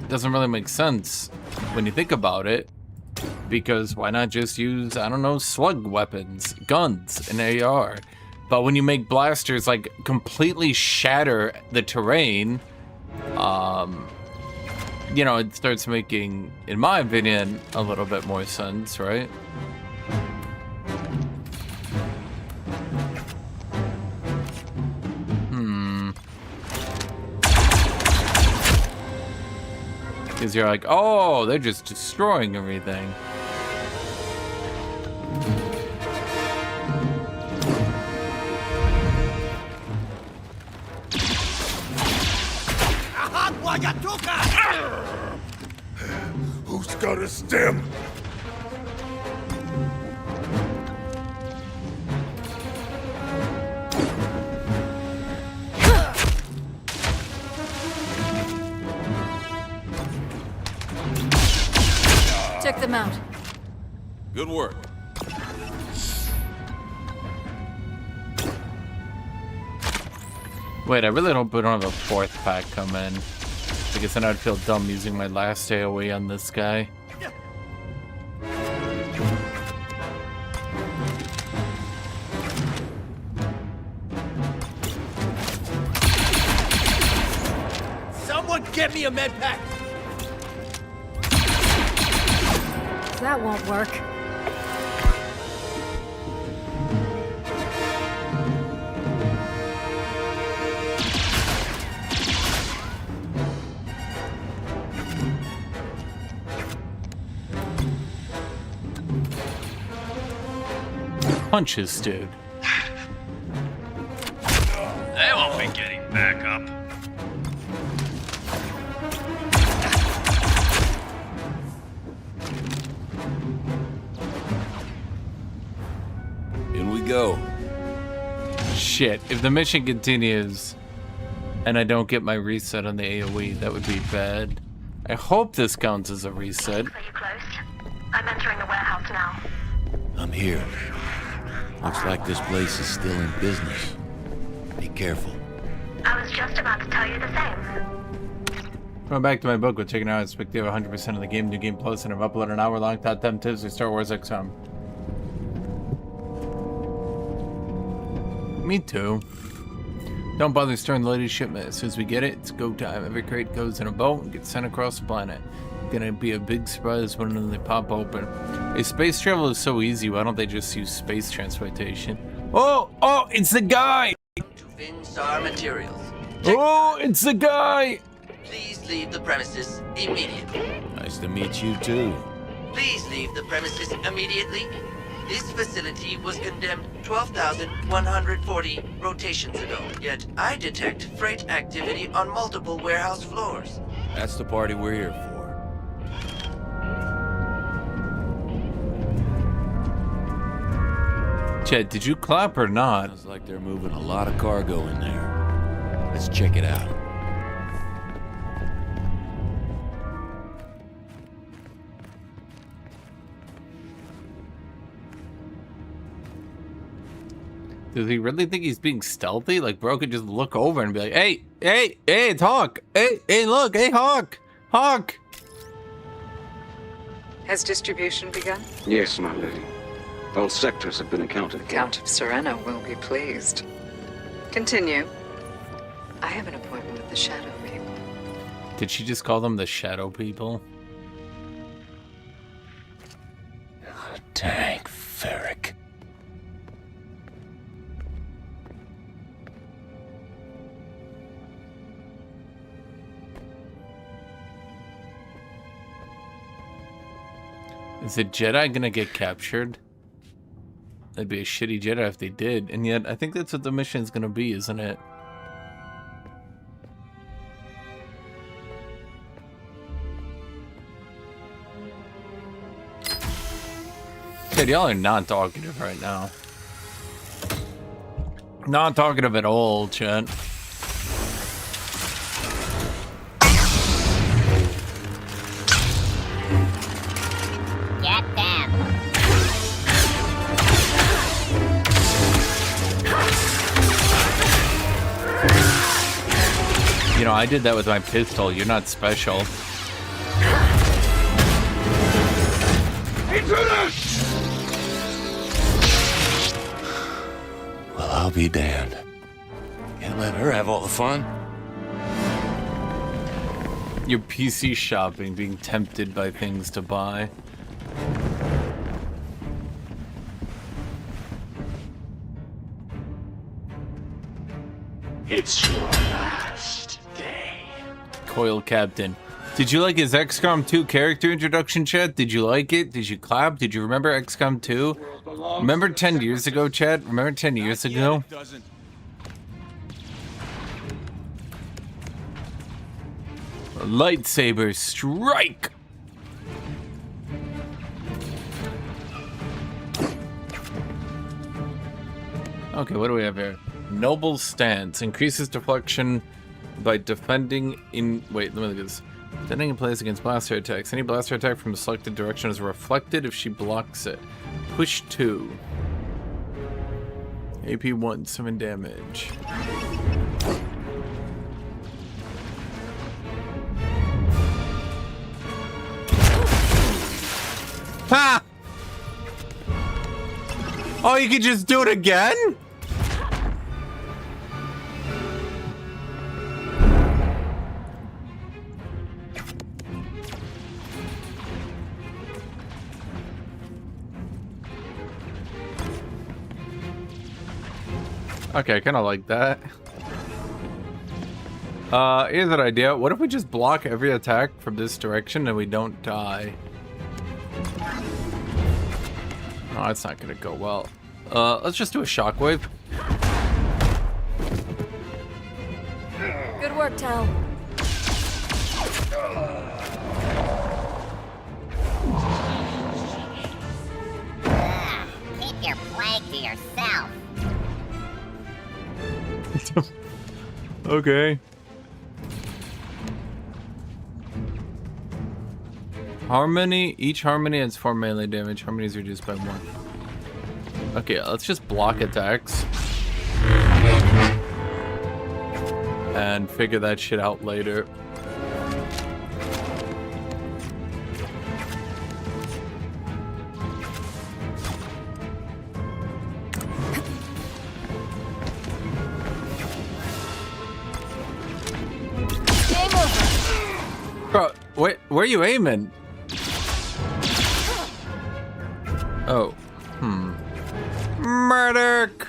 Doesn't really make sense when you think about it. Because why not just use, I don't know, slug weapons, guns, an AR? But when you make blasters, like, completely shatter the terrain, you know, it starts making, in my opinion, a little bit more sense, right? Because you're like, oh, they're just destroying everything. Who's got a stem? Took them out. Good work. Wait, I really hope we don't have a fourth pack come in. Because then I'd feel dumb using my last AoE on this guy. Get me a med pack! That won't work. Punch his dude. They won't be getting back up. In we go. Shit, if the mission continues and I don't get my reset on the AoE, that would be bad. I hope this counts as a reset. Are you close? I'm entering the warehouse now. I'm here. Looks like this place is still in business. Be careful. I was just about to tell you the same. Going back to my book, we're checking out perspective 100% of the game, New Game Plus, and I've uploaded an hour-long top 10 tips for Star Wars XCOM. Me too. Don't bother storing the latest shipment. As soon as we get it, it's go time. Every crate goes in a boat and gets sent across the planet. Gonna be a big surprise when they pop open. If space travel is so easy, why don't they just use space transportation? Oh, it's the guy! To Finstar Materials. Oh, it's the guy! Please leave the premises immediately. Nice to meet you too. Please leave the premises immediately. This facility was condemned 12,140 rotations ago, yet I detect freight activity on multiple warehouse floors. That's the party we're here for. Chad, did you clap or not? Sounds like they're moving a lot of cargo in there. Let's check it out. Does he really think he's being stealthy? Like, bro could just look over and be like, hey, it's Hawk. Hey, look, hey, Hawk. Hawk. Has distribution begun? Yes, my lady. All sectors have been accounted for. The Count of Serena will be pleased. Continue. I have an appointment with the Shadow People. Did she just call them the Shadow People? Dang, Ferric. Is the Jedi gonna get captured? That'd be a shitty Jedi if they did, and yet I think that's what the mission's gonna be, isn't it? Dude, y'all are not talkative right now. Not talkative at all, chat. Get them. You know, I did that with my pistol. You're not special. Intruders! Well, I'll be damned. Can't let her have all the fun. Your PC shopping, being tempted by things to buy. It's your last day. Coil Captain. Did you like his XCOM 2 character introduction, chat? Did you like it? Did you clap? Did you remember XCOM 2? Remember 10 years ago, chat? Remember 10 years ago? Lightsaber strike! Okay, what do we have here? Noble stance. Increases deflection by defending in... Wait, let me look at this. Defending in place against blaster attacks. Any blaster attack from a selected direction is reflected if she blocks it. Push 2. AP 1, 7 damage. Ha! Oh, you could just do it again? Okay, I kind of like that. Here's an idea. What if we just block every attack from this direction and we don't die? Oh, that's not gonna go well. Let's just do a shockwave. Good work, Tal. Keep your plague to yourself. Okay. Harmony. Each harmony has 4 melee damage. Harmony is reduced by 1. Okay, let's just block attacks. And figure that shit out later. Game over. Bro, where are you aiming? Oh. Murdoch!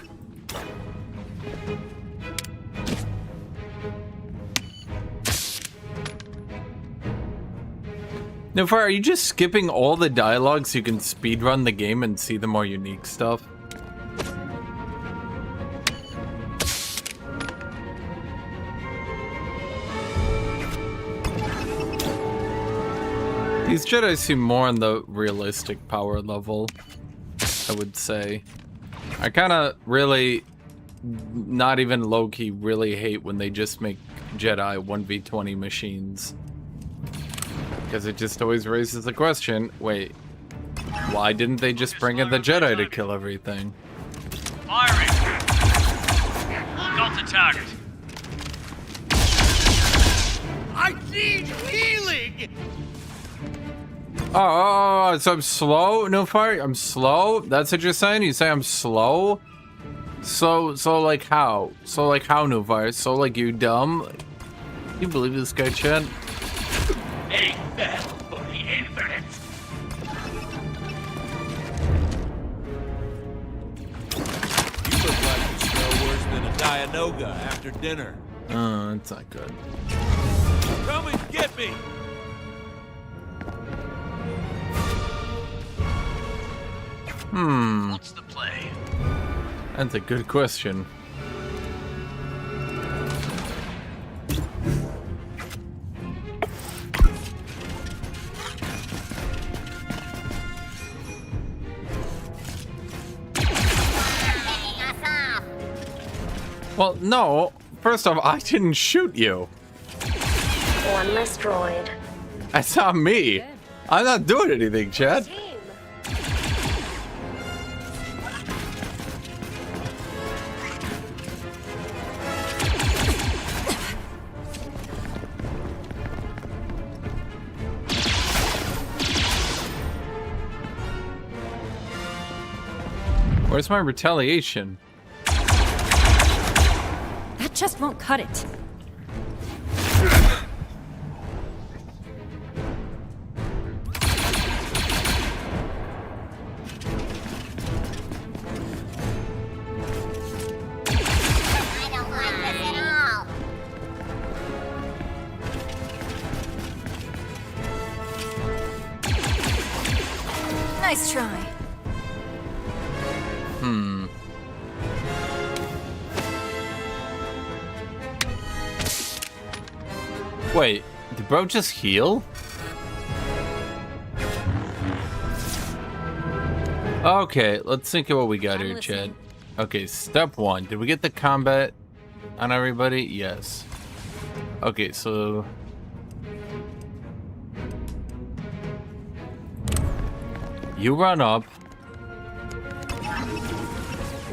No, Fire, are you just skipping all the dialogue so you can speedrun the game and see the more unique stuff? These Jedi seem more on the realistic power level, I would say. I kind of really, not even low-key, really hate when they just make Jedi 1v20 machines. Because it just always raises the question, wait, why didn't they just bring in the Jedi to kill everything? Firing! Got the target. I need healing! Oh, so I'm slow? No Fire? I'm slow? That's what you're saying? You say I'm slow? So like how? So like how, No Fire? So like you dumb? You believe this guy, Chad? Hey, for the infinite. You look like you smell worse than a Dianoga after dinner. Oh, that's not good. Come and get me! What's the play? That's a good question. Well, no. First off, I didn't shoot you. One less droid. That's not me. I'm not doing anything, Chad. Where's my retaliation? That just won't cut it. I don't like this at all. Nice try. Wait, did bro just heal? Okay, let's think of what we got here, Chad. Okay, step 1. Did we get the combat on everybody? Yes. Okay, so... you run up.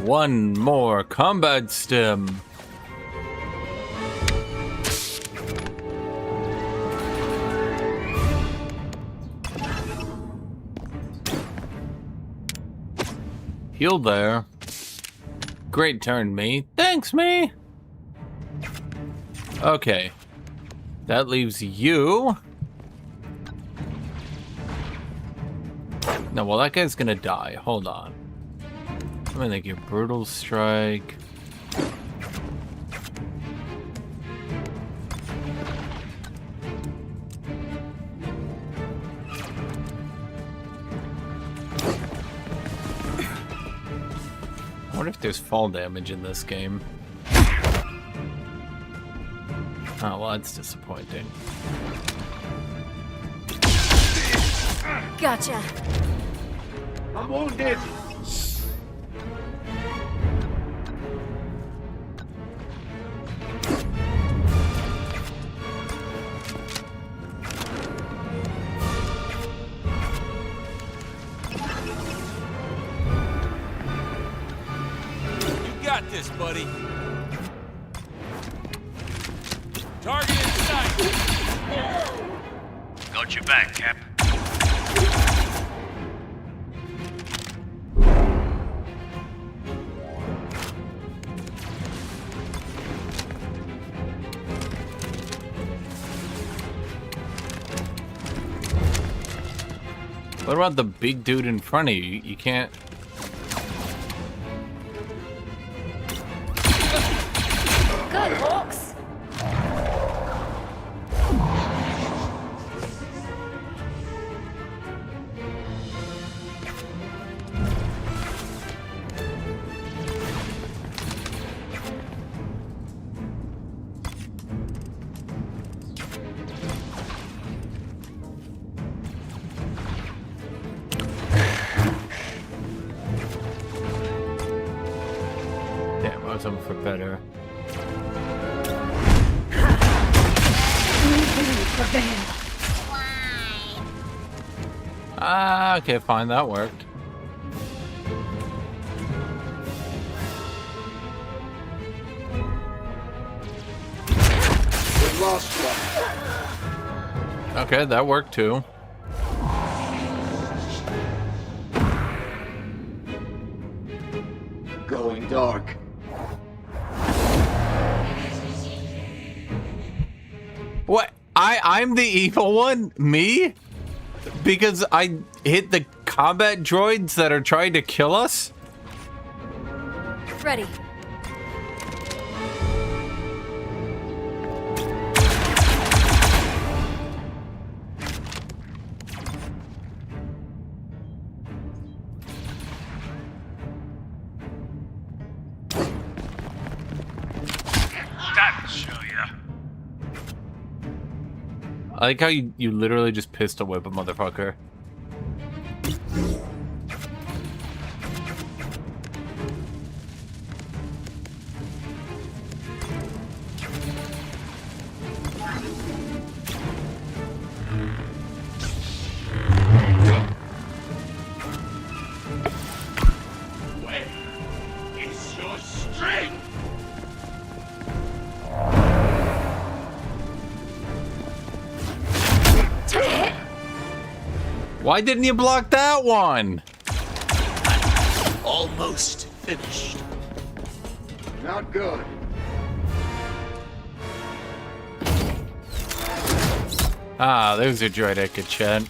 One more combat stem. Heal there. Great turn, me. Thanks, me. Okay. That leaves you. No, well, that guy's gonna die. Hold on. I'm gonna give Brutal Strike. wonder if there's fall damage in this game. Oh, well, that's disappointing. Gotcha. I'm wounded. You got this, buddy. Target in sight. Got your back, Cap. What about the big dude in front of you? You can't... Good, Hawks. Damn, I was hoping for better. Ah, okay, fine, that worked. We lost one. Okay, that worked too. Going dark. What? I'm the evil one? Me? Because I hit the combat droids that are trying to kill us? Ready. That'll show ya. I like how you literally just pistol whip a motherfucker. Where is your strength? Why didn't you block that one? Almost finished. Not good. Ah, there's a droid I could chat.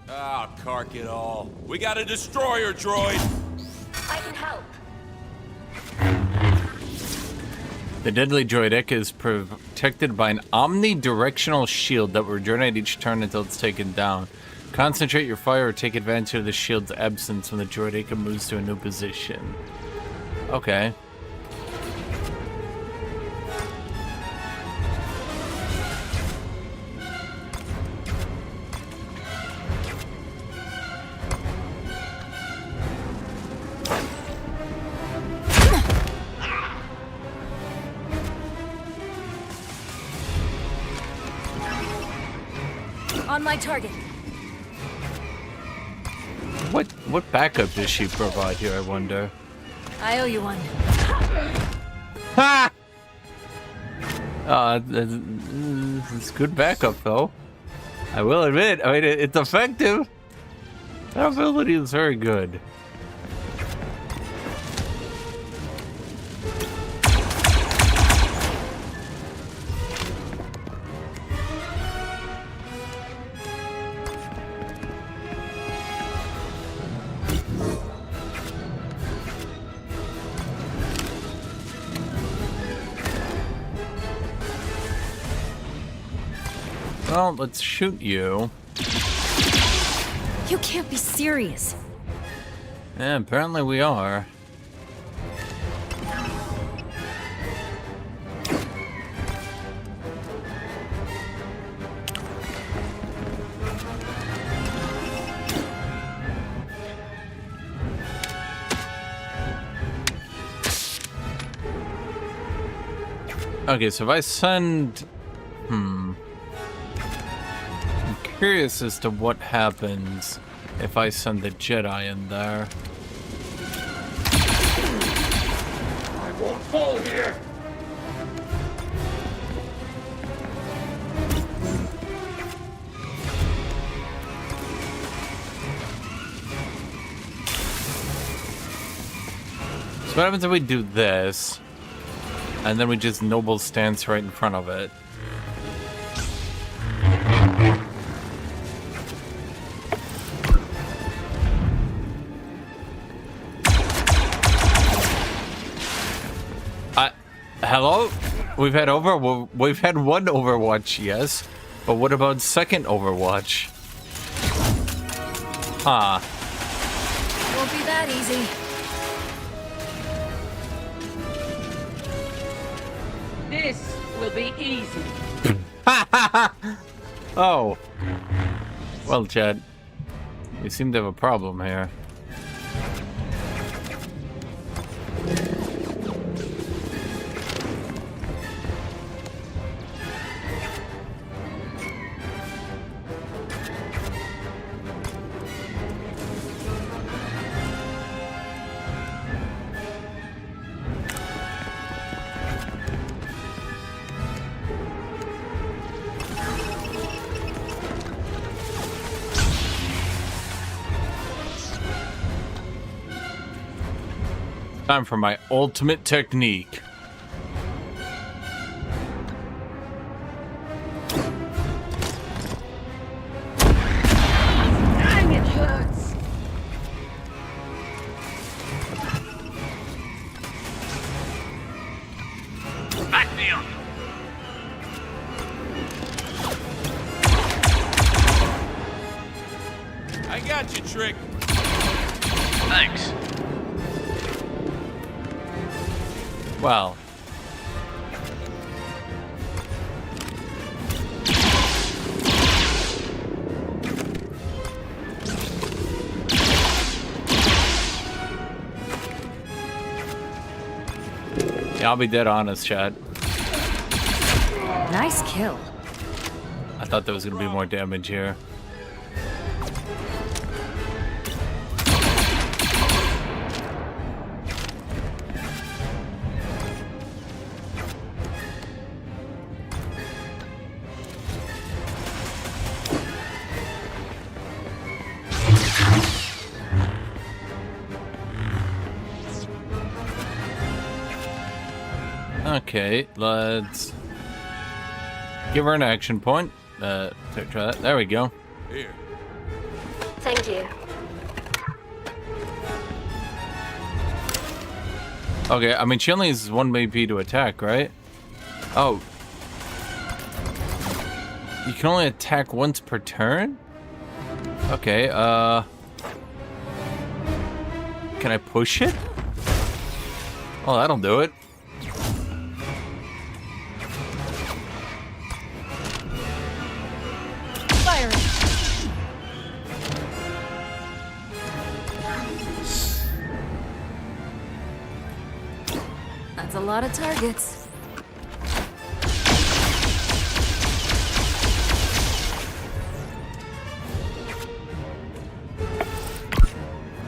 Ah, cark it all. We got a destroyer droid. I can help. The deadly droidek is protected by an omnidirectional shield that will regenerate each turn until it's taken down. Concentrate your fire or take advantage of the shield's absence when the droideka moves to a new position. Okay. On my target. What backup does she provide here, I wonder? I owe you one. Ha! It's good backup, though. I will admit, I mean, it's effective. That ability is very good. Well, let's shoot you. You can't be serious. Yeah, apparently we are. Okay, so if I send... I'm curious as to what happens if I send the Jedi in there. I won't fall here. So what happens if we do this, and then we just noble stance right in front of it? Hello? We've had one Overwatch, yes, but what about second Overwatch? Huh. Won't be that easy. This will be easy. Oh. Well, Chad, we seem to have a problem here. Time for my ultimate technique. Dang, it hurts. Back me up. I got you, Trick. Thanks. Well. Yeah, I'll be dead honest, Chad. Nice kill. I thought there was gonna be more damage here. Okay, let's give her an action point. Try that. There we go. Here. Thank you. Okay, I mean, she only has 1 BP to attack, right? Oh. You can only attack once per turn? Okay, can I push it? Oh, that'll do it. Firing. That's a lot of targets.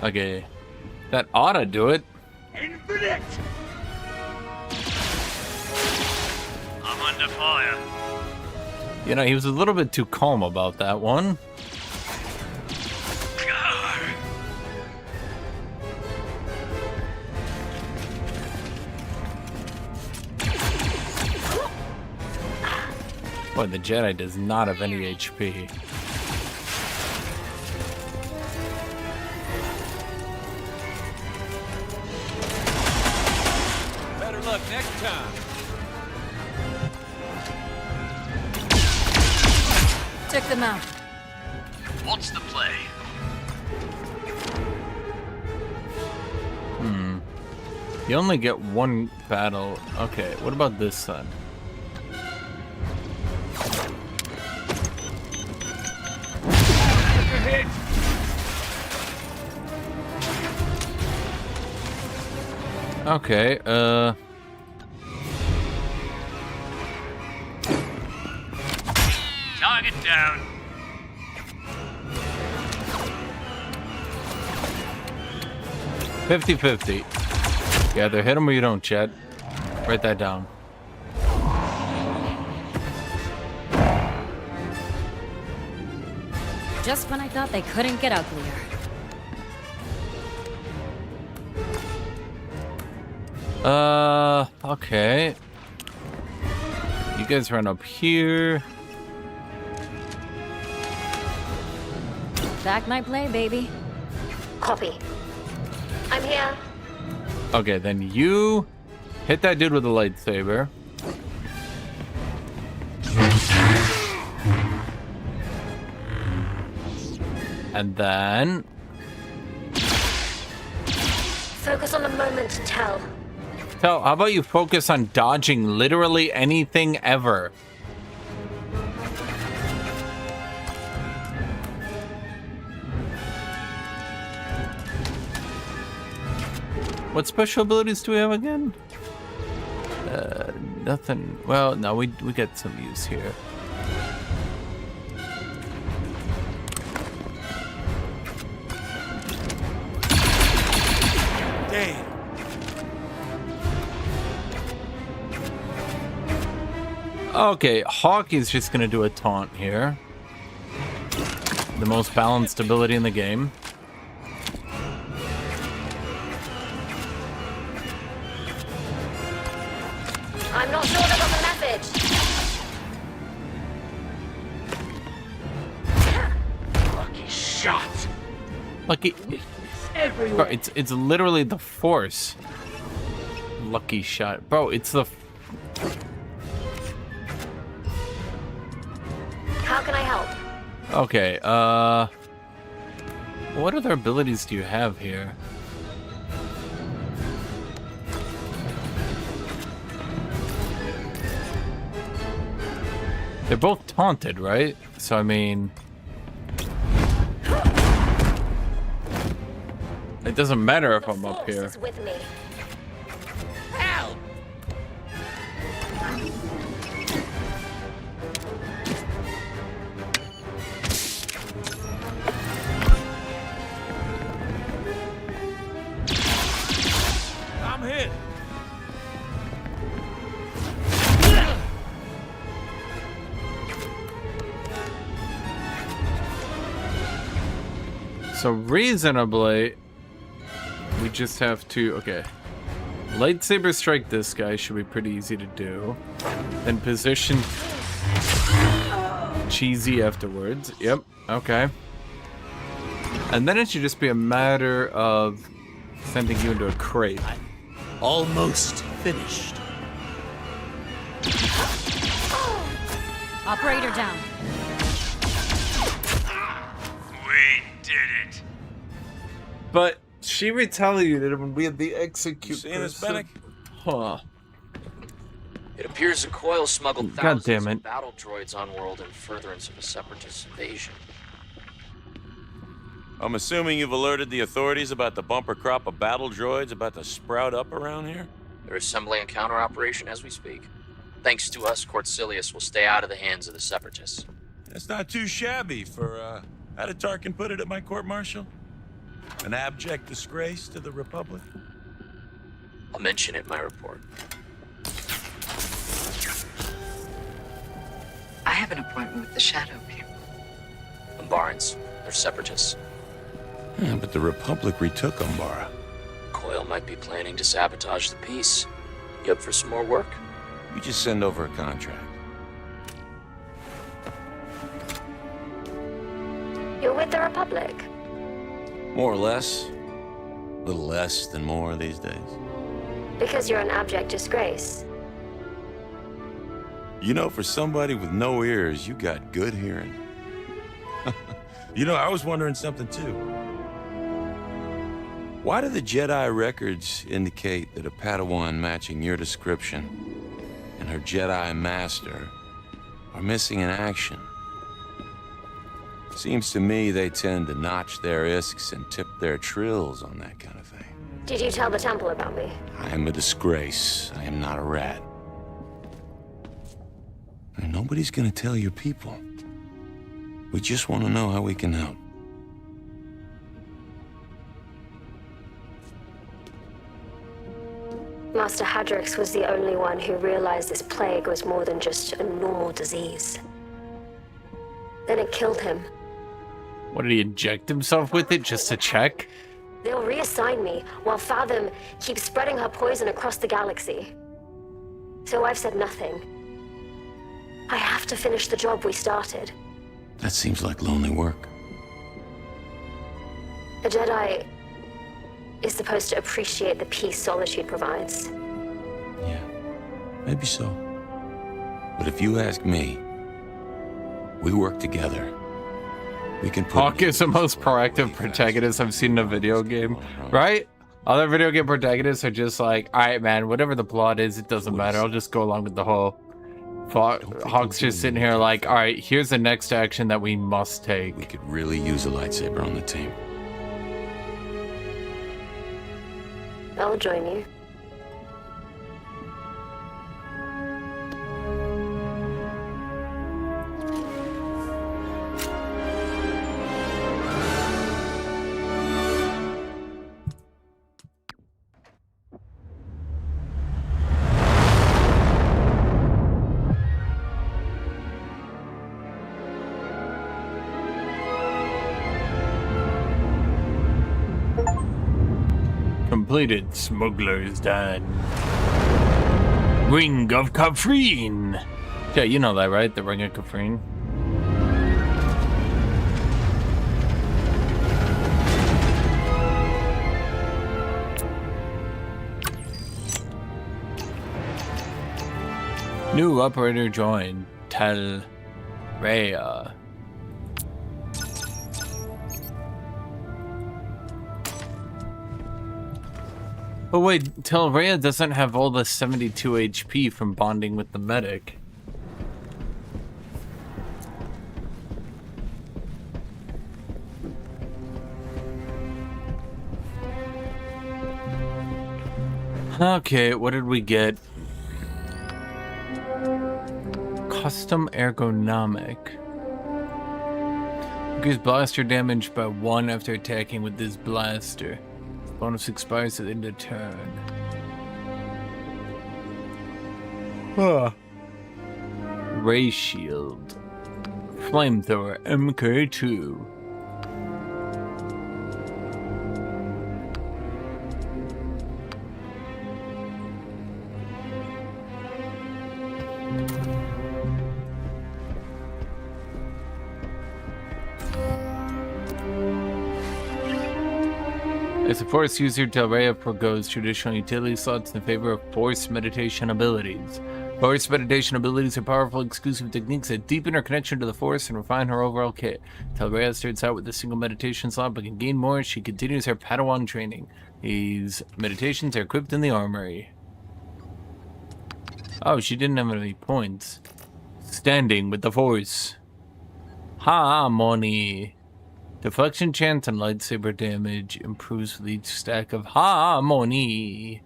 Okay, that ought to do it. Infinite! I'm under fire. You know, he was a little bit too calm about that one. Boy, the Jedi does not have any HP. Better luck next time. Took them out. What's the play? You only get one battle. Okay, what about this then? Okay, Target down. $50-50. You either hit him or you don't, Chet. Write that down. Just when I thought they couldn't get uglier. Okay. You guys run up here. Back my play, baby. Copy. I'm here. Okay, then you hit that dude with a lightsaber. And then... Focus on the moment to tell. So, how about you focus on dodging literally anything ever? What special abilities do we have again? Nothing. Well, no, we get some use here. Damn. Okay, Hawk is just gonna do a taunt here. The most balanced ability in the game. I'm not sure they got the message. Lucky shot. Lucky. Bro, it's literally the Force. Lucky shot, bro. It's the. How can I help? Okay. What other abilities do you have here? They're both taunted, right? So, I mean... It doesn't matter if I'm up here. With me. Help! I'm hit. So, reasonably... We just have to... Okay. Lightsaber strike this guy should be pretty easy to do. Then position... Cheesy afterwards. Yep. Okay. And then it should just be a matter of sending you into a crate. Almost finished. Operator down. We did it. But she retaliated when we had the execute. Seeing this, Fennec? Huh. It appears the Coil smuggled God thousands damn it. of battle droids on world in furtherance of a separatist invasion. I'm assuming you've alerted the authorities about the bumper crop of battle droids about to sprout up around here? They're assembling a counter operation as we speak. Thanks to us, Cortcilius will stay out of the hands of the separatists. That's not too shabby for, how did Tarkin put it at my court-martial? An abject disgrace to the Republic? I'll mention it in my report. I have an appointment with the Shadow people. Umbarans, they're separatists. Yeah, but the Republic retook Umbara. Coil might be planning to sabotage the peace. You up for some more work? You just send over a contract. You're with the Republic. More or less. A little less than more these days. Because you're an abject disgrace. You know, for somebody with no ears, you got good hearing. You know, I was wondering something too. Why do the Jedi records indicate that a Padawan matching your description and her Jedi master are missing in action? Seems to me they tend to notch their isks and tip their trills on that kind of thing. Did you tell the temple about me? I am a disgrace. I am not a rat. And nobody's gonna tell your people. We just want to know how we can help. Master Hadrix was the only one who realized this plague was more than just a normal disease. Then it killed him. What, did he inject himself with it just to check? They'll reassign me while Fathom keeps spreading her poison across the galaxy. So I've said nothing. I have to finish the job we started. That seems like lonely work. A Jedi is supposed to appreciate the peace solitude provides. Yeah, maybe so. But if you ask me, we work together. We can put Hawk is the most proactive protagonist I've seen in a video game, right? Other video game protagonists are just like, alright man, whatever the plot is, it doesn't matter, I'll just go along with the whole. Hawk's just sitting here like, alright, here's the next action that we must take. We could really use a lightsaber on the team. I'll join you. Completed. Smuggler's done. Ring of Kafrene. Yeah, you know that, right? The Ring of Kafrene. New operator joined. Tel Rhea. But wait, Telrea doesn't have all the 72 HP from bonding with the medic. Okay, what did we get? Custom ergonomic. Increase blaster damage by 1 after attacking with this blaster. Bonus expires at the end of turn. Ray shield. Flamethrower MK2. As a Force user, Telrea forgoes traditional utility slots in favor of Force meditation abilities. Force meditation abilities are powerful, exclusive techniques that deepen her connection to the Force and refine her overall kit. Telrea starts out with a single meditation slot but can gain more as she continues her Padawan training. These meditations are equipped in the armory. Oh, she didn't have any points. Standing with the Force. Harmony. Deflection chance and lightsaber damage improves with each stack of harmony.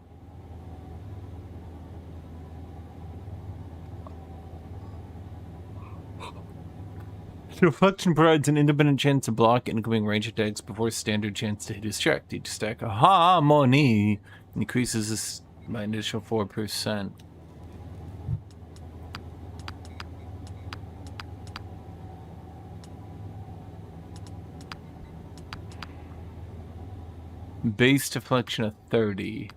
Deflection provides an independent chance to block incoming range attacks before standard chance to distract. Each stack of harmony increases this by an additional 4%. Base deflection of 30.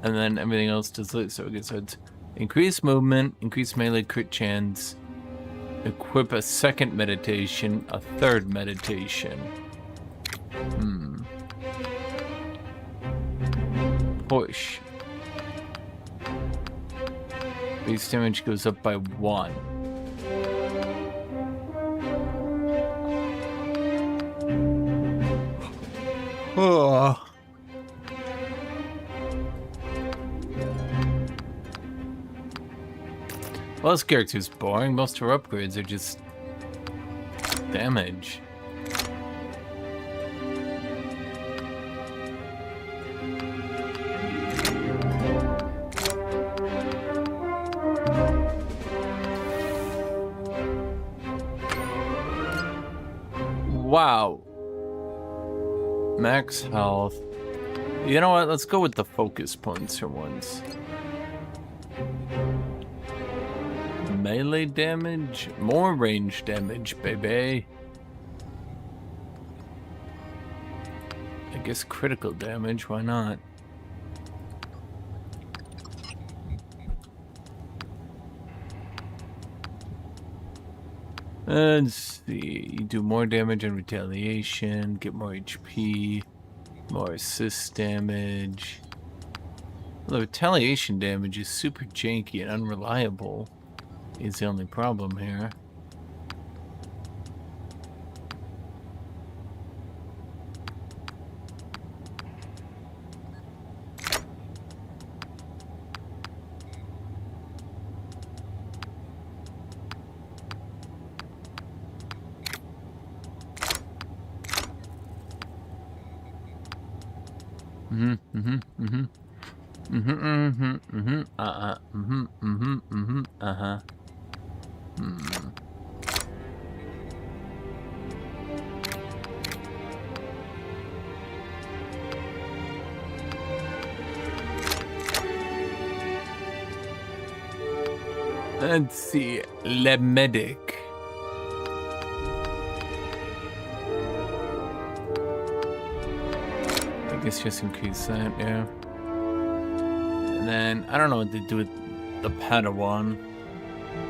And then everything else does it. So it's increased movement, increased melee crit chance, equip a second meditation, a third meditation. Push. Base damage goes up by 1. Oh. Well, this character's boring. Most of her upgrades are just damage. Wow. Max health. You know what? Let's go with the focus points for once. Melee damage, more range damage, baby. I guess critical damage, why not? Let's see, you do more damage and retaliation, get more HP, more assist damage. Well, the retaliation damage is super janky and unreliable. Is the only problem here. Let's see, Le Medic. I guess just increase that, yeah. And then, I don't know what to do with the Padawan.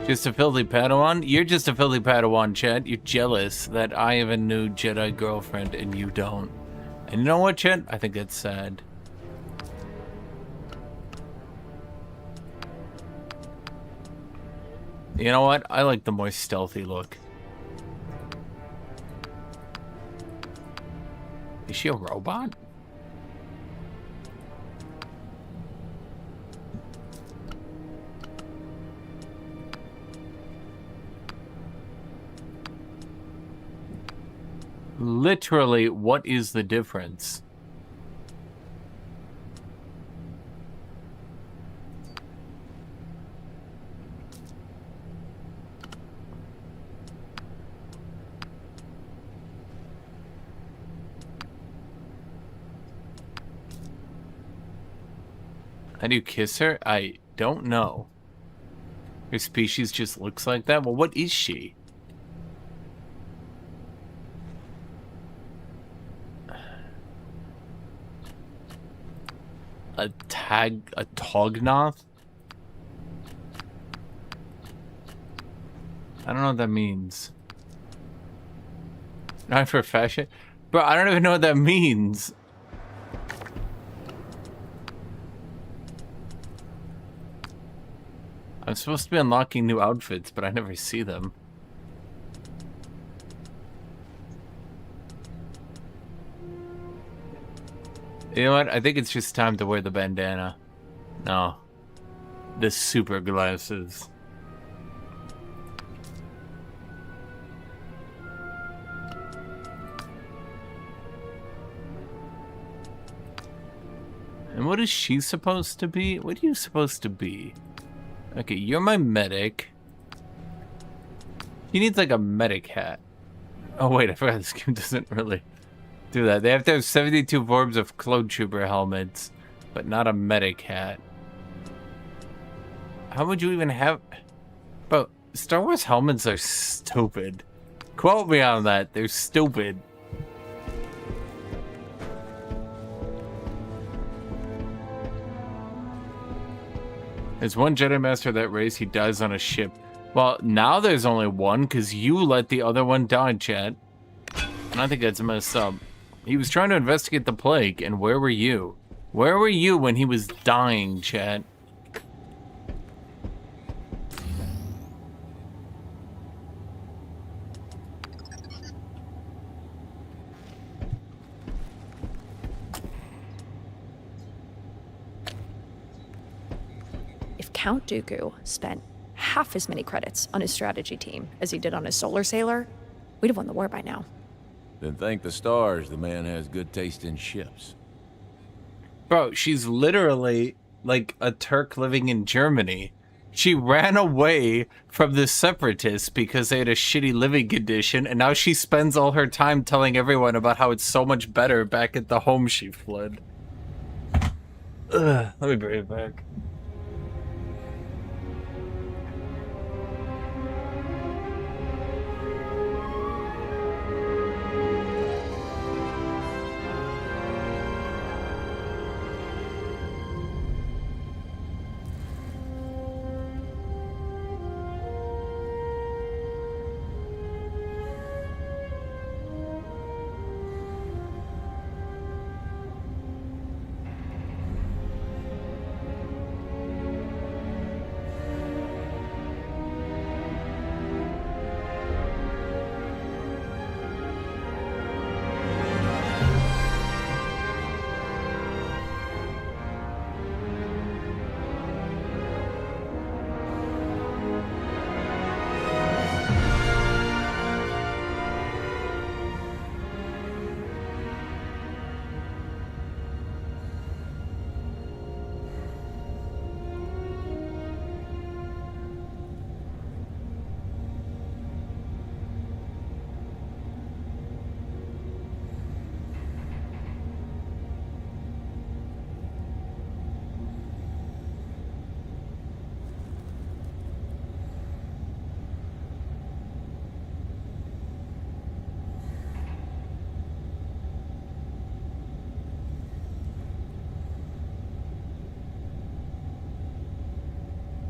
Just a filthy Padawan? You're just a filthy Padawan, Chet. You're jealous that I have a new Jedi girlfriend and you don't. And you know what, Chet? I think that's sad. You know what? I like the more stealthy look. Is she a robot? Literally, what is the difference? How do you kiss her? I don't know. Her species just looks like that? Well, what is she? A Tognoth? I don't know what that means. Not for fashion? Bro, I don't even know what that means. I'm supposed to be unlocking new outfits, but I never see them. You know what? I think it's just time to wear the bandana. No. The super glasses. And what is she supposed to be? What are you supposed to be? Okay, you're my medic. He needs like a medic hat. Oh wait, I forgot this game doesn't really do that. They have to have 72 forms of clone trooper helmets, but not a medic hat. How would you even have... Bro, Star Wars helmets are stupid. Quote me on that, they're stupid. There's one Jedi Master of that race, he dies on a ship. Well, now there's only one, because you let the other one die, chat. And I think that's messed up. He was trying to investigate the plague, and where were you? Where were you when he was dying, chat? Count Dooku spent half as many credits on his strategy team as he did on his solar sailor, we'd have won the war by now. Then thank the stars the man has good taste in ships. Bro, she's literally like a Turk living in Germany. She ran away from the separatists because they had a shitty living condition, and now she spends all her time telling everyone about how it's so much better back at the home she fled. Ugh, let me bring it back.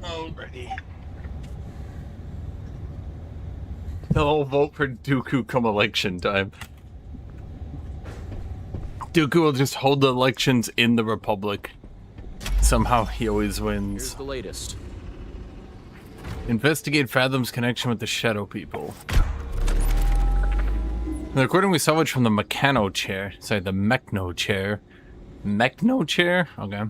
Alrighty. They'll vote for Dooku come election time. Dooku will just hold the elections in the Republic. Somehow he always wins. Here's the latest. Investigate Fathom's connection with the Shadow People. In the recording we salvaged from the Mechno chair. Sorry, the Mechno chair. Mechno chair? Okay.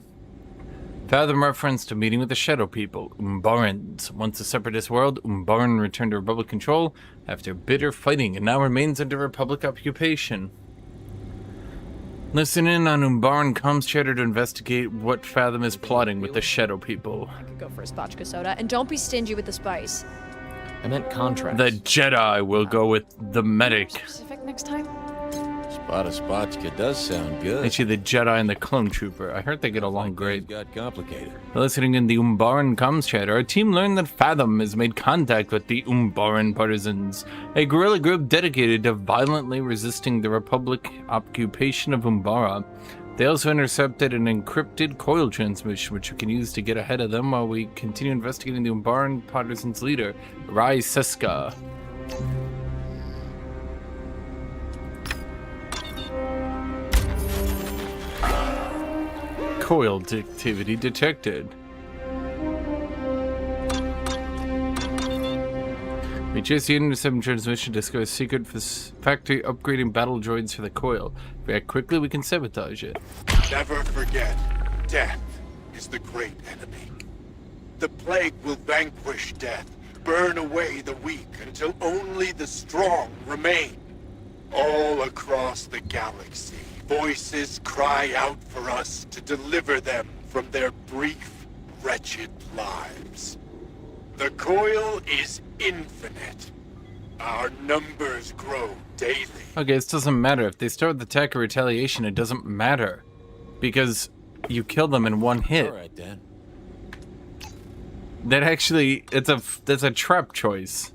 Fathom referenced a meeting with the Shadow People, Umbarans. Once a separatist world, Umbaran returned to Republic control after bitter fighting and now remains under Republic occupation. Listen in on Umbaran comms chatter to investigate what Fathom is plotting with the Shadow People. I could go for a spotchka soda, and don't be stingy with the spice. I meant contrast. The Jedi will go with the medic. Specific next time? Spot Spotchka does sound good. Actually, the Jedi and the Clone Trooper. I heard they get along great. Got complicated. Listening in the Umbaran comms chatter, our team learned that Fathom has made contact with the Umbaran Partisans, a guerrilla group dedicated to violently resisting the Republic occupation of Umbara. They also intercepted an encrypted coil transmission, which we can use to get ahead of them while we continue investigating the Umbaran Partisans' leader, Rai Seska. Coil activity detected. We chased the intercept transmission to discover a secret factory upgrading battle droids for the coil. If we act quickly, we can sabotage it. Never forget, death is the great enemy. The plague will vanquish death, burn away the weak until only the strong remain. All across the galaxy, voices cry out for us to deliver them from their brief, wretched lives. The coil is infinite. Our numbers grow daily. Okay, this doesn't matter. If they start with attack or retaliation, it doesn't matter. Because you kill them in one hit. Alright, Dan. That actually, that's a trap choice.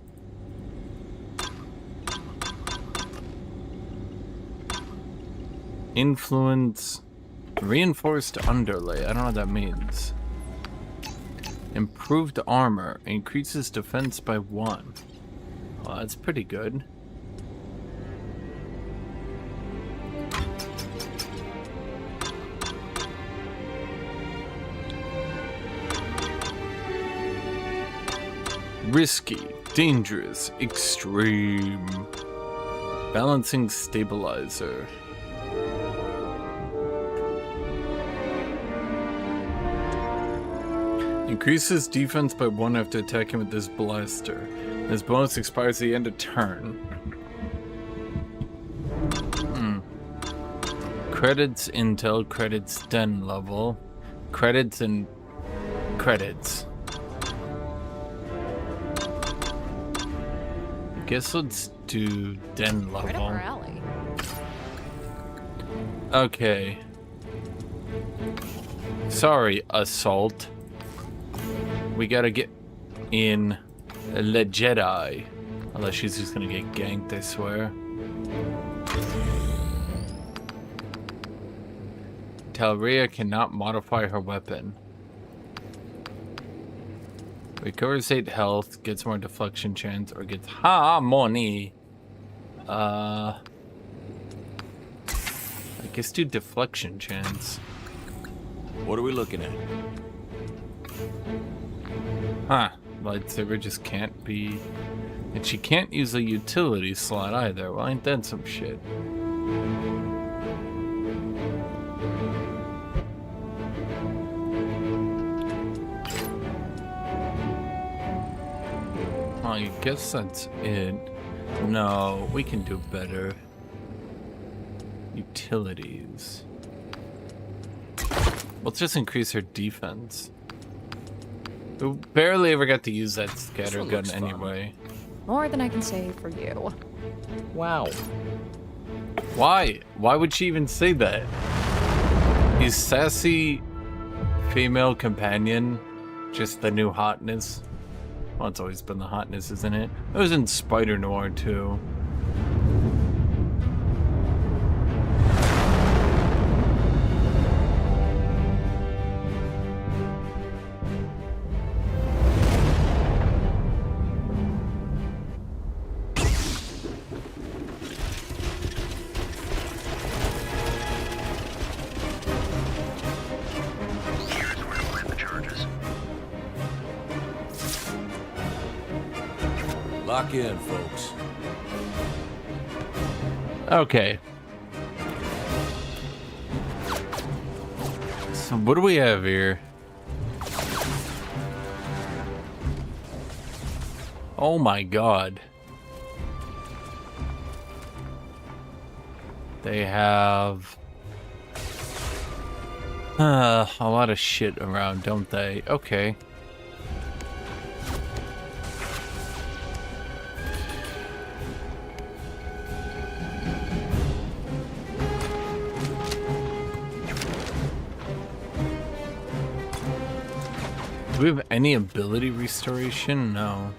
Influence, reinforced underlay. I don't know what that means. Improved armor, increases defense by 1. Well, that's pretty good. Risky, dangerous, extreme. Balancing stabilizer. Increases defense by 1 after attacking with this blaster. This bonus expires at the end of turn. Credits intel, credits den level. Credits and credits. Guess let's do den level. Right up our alley. Okay. Sorry, Assault. We gotta get in Le Jedi. Unless she's just gonna get ganked, I swear. Talria cannot modify her weapon. Recovers 8 health, gets more deflection chance, or gets harmony. I guess do deflection chance. What are we looking at? Huh. Lightsaber just can't be... And she can't use a utility slot either. Well, ain't that some shit? I guess that's it. No, we can do better. Utilities. Let's just increase her defense. We barely ever got to use that scatter gun anyway. More than I can say for you. Wow. Why? Why would she even say that? Is sassy female companion just the new hotness? Well, it's always been the hotness, isn't it? It was in Spider Noir too. Lock in, folks. Okay. So what do we have here? Oh my god. They have a lot of shit around, don't they? Okay. Do we have any ability restoration? No.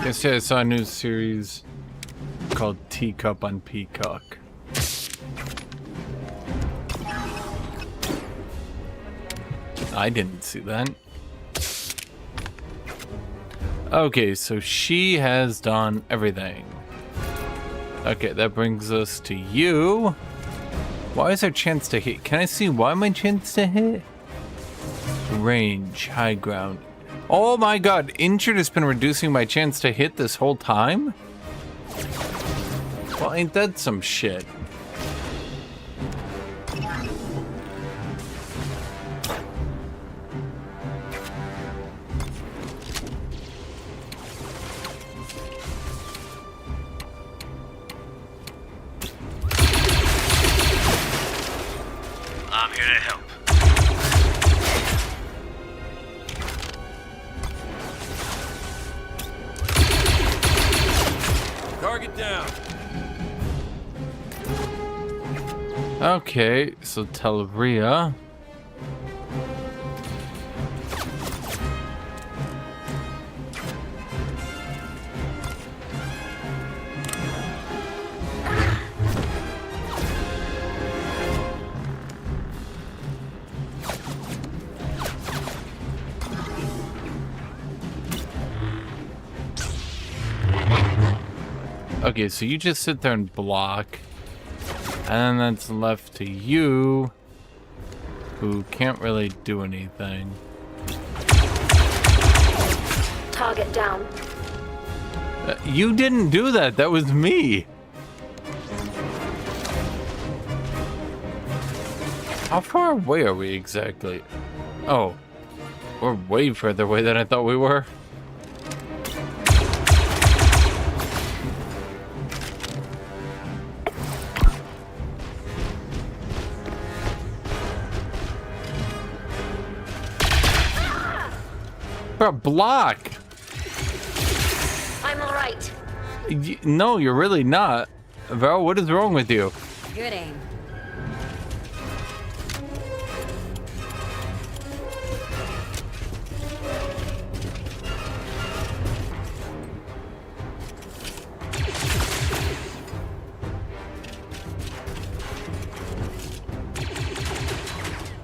Yesterday I saw a new series called Teacup on Peacock. I didn't see that. Okay, so she has done everything. Okay, that brings us to you. Why is our chance to hit? Can I see why my chance to hit? Range, high ground. Oh my god, injured has been reducing my chance to hit this whole time? Well, ain't that some shit? I'm here to help. Target down. Okay, so Telria. Okay, so you just sit there and block. And then that's left to you, who can't really do anything. Target down. You didn't do that. That was me. How far away are we exactly? Oh, we're way further away than I thought we were. Bro, block. I'm all right. No, you're really not. Val, what is wrong with you? Good aim.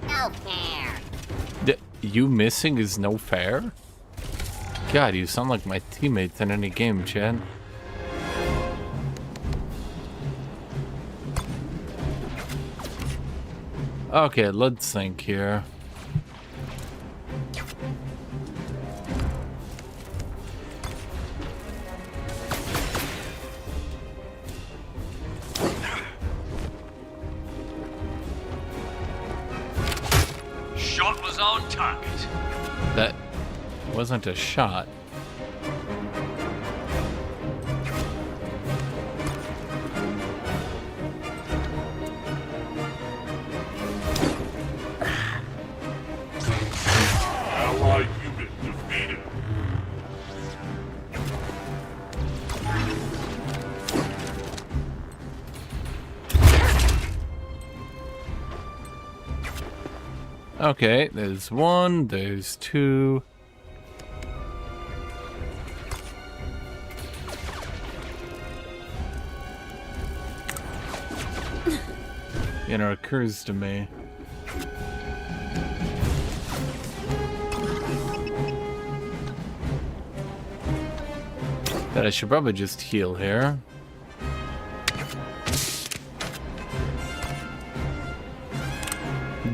No fair. You missing is no fair? God, you sound like my teammates in any game, Chad. Okay, let's think here. Shot was on target. That wasn't a shot. Allied unit defeated. Okay, there's one, there's two. You know, it occurs to me. That I should probably just heal here.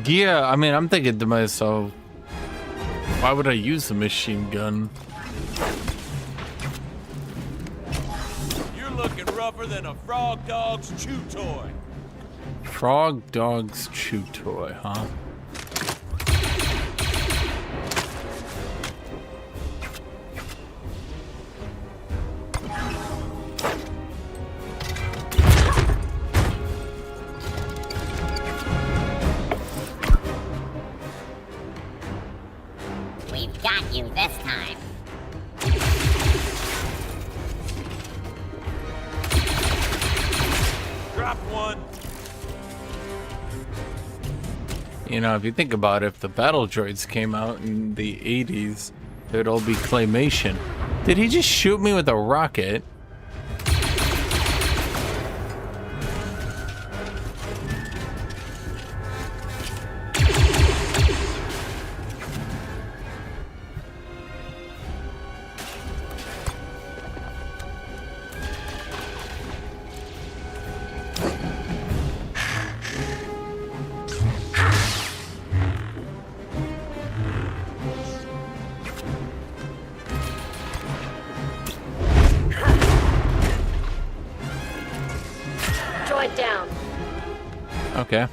Yeah, I mean, I'm thinking to myself, why would I use a machine gun? You're looking rougher than a frog dog's chew toy. Frog dog's chew toy, huh? We've got you this time. Drop one. You know, if you think about it, if the battle droids came out in the 80s, they'd all be claymation. Did he just shoot me with a rocket? Droid down. Okay.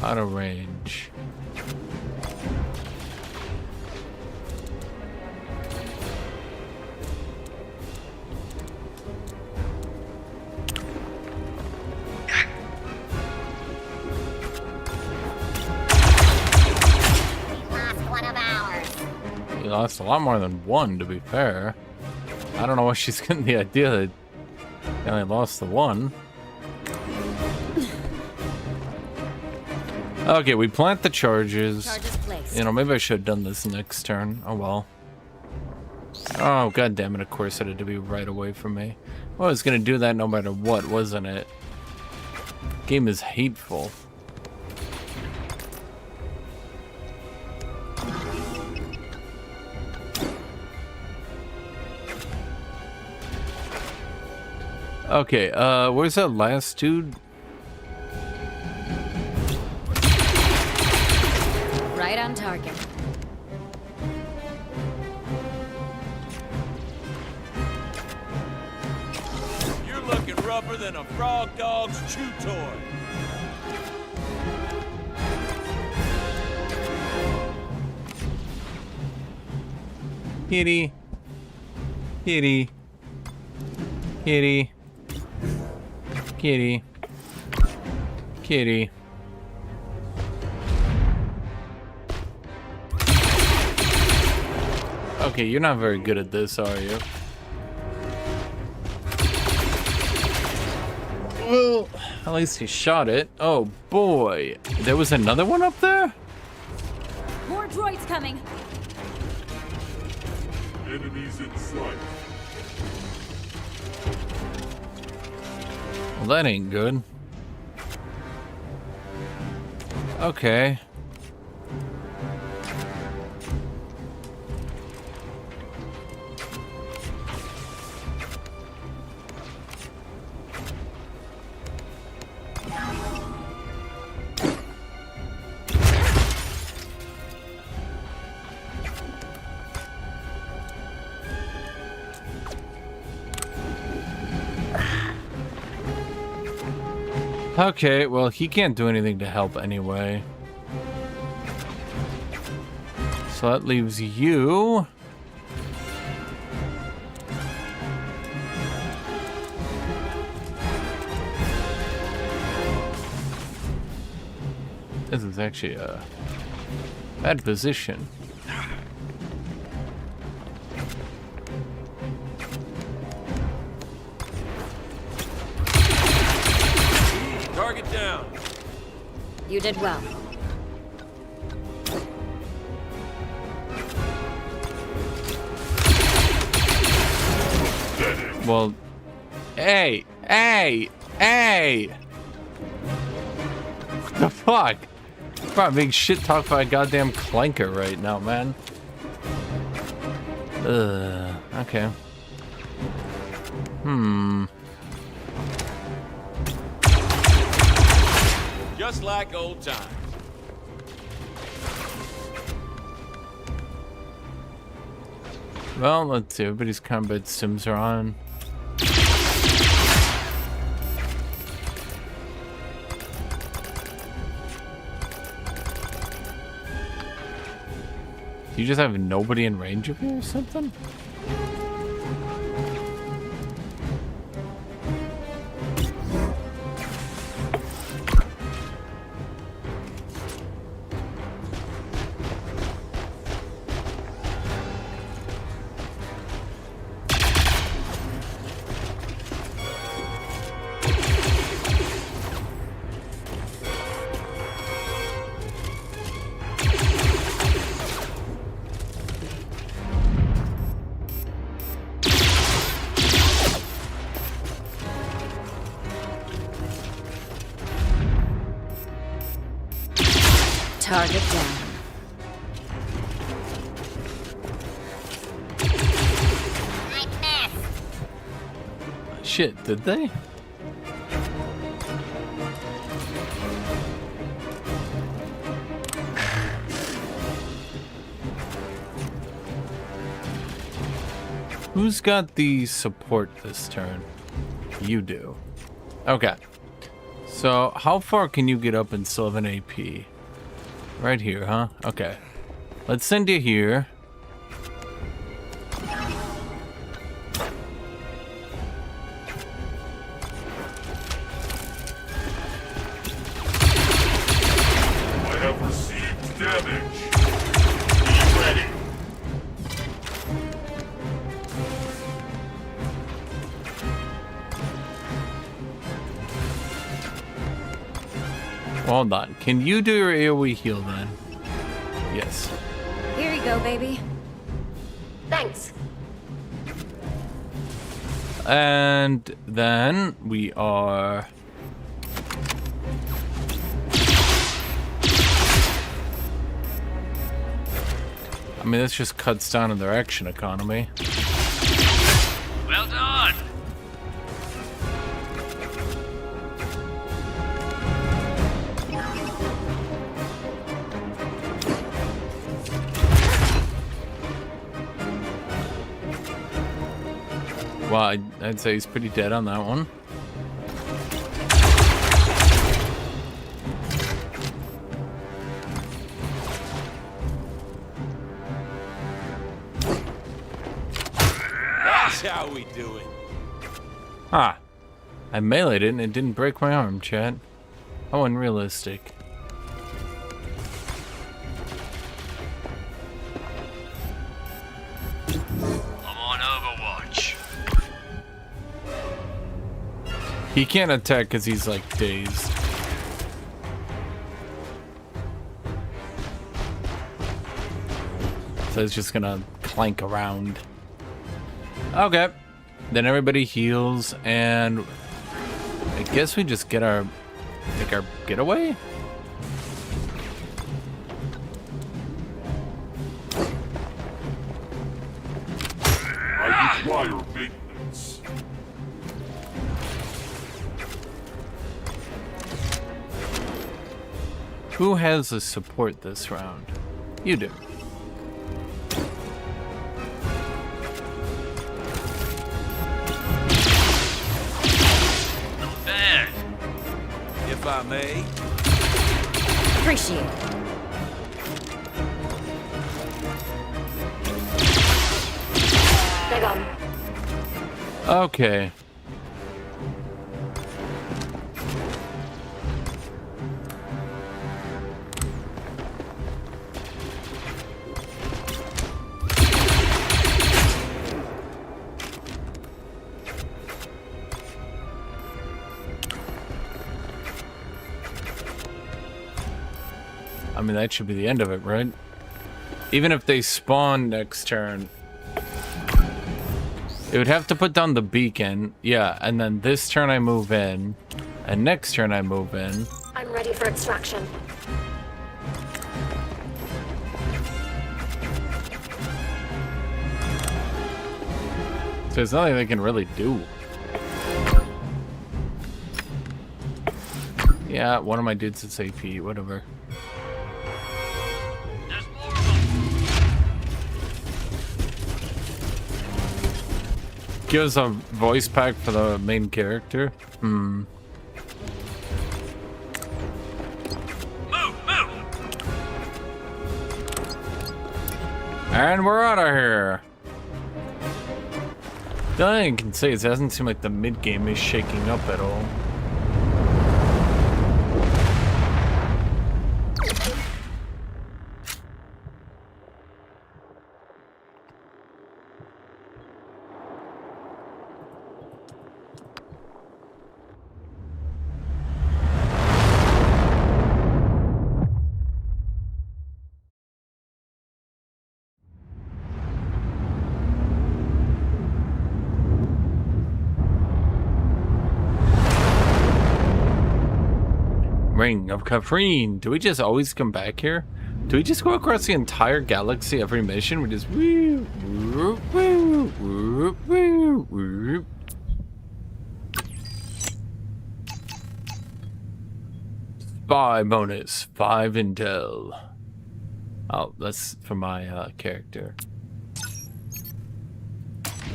Out of range. You lost a lot more than one, to be fair. I don't know why she's getting the idea that they only lost the one. Okay, we plant the charges. You know, maybe I should have done this next turn. Oh well. Oh, god damn it, of course it had to be right away from me. Well, I was gonna do that no matter what, wasn't it? Game is hateful. Okay, where's that last dude? target. You're looking rougher than a frog dog's chew toy. Kitty. Kitty. Kitty. Kitty. Kitty. Okay, you're not very good at this, are you? Well, at least he shot it. Oh boy. There was another one up there? More droids coming. Enemies in sight. Well, that ain't good. Okay. Okay, well, he can't do anything to help anyway. So that leaves you. This is actually a bad position. Target down. You did well. Well, hey! What the fuck? I'm being shit talked by a goddamn clanker right now, man. Okay. Just like old times. Well, let's see. Everybody's combat sims are on. Do you just have nobody in range of you or something? Target down. Shit, did they? Who's got the support this turn? You do. Okay. So, how far can you get up and still have an AP? Right here, huh? Okay. Let's send you here. I have received damage. Be ready. Hold on. Can you do your AoE heal then? Yes. Here you go, baby. Thanks. And then we are... I mean, this just cuts down on their action economy. Well done. Well, I'd say he's pretty dead on that one. That's how we do it. Ah, I meleeed it and it didn't break my arm, chat. How unrealistic. I'm on Overwatch. He can't attack because he's like dazed. So it's just gonna clank around. Okay. Then everybody heals and I guess we just get our getaway? I require maintenance. Who has the support this round? You do. Not bad. If I may. Appreciate it. They're gone. Okay. I mean, that should be the end of it, right? Even if they spawn next turn, it would have to put down the beacon. Yeah, and then this turn I move in, and next turn I move in. I'm ready for extraction. So there's nothing they can really do. Yeah, one of my dudes is AP, whatever. Give us a voice pack for the main character. Move, move. And we're out of here. The only thing I can say is it doesn't seem like the mid game is shaking up at all. Ring of Kafrine. Do we just always come back here? Do we just go across the entire galaxy every mission? We just woo, woo, woo, woo, woo, woo. Spy bonus, 5 intel. Oh, that's for my character.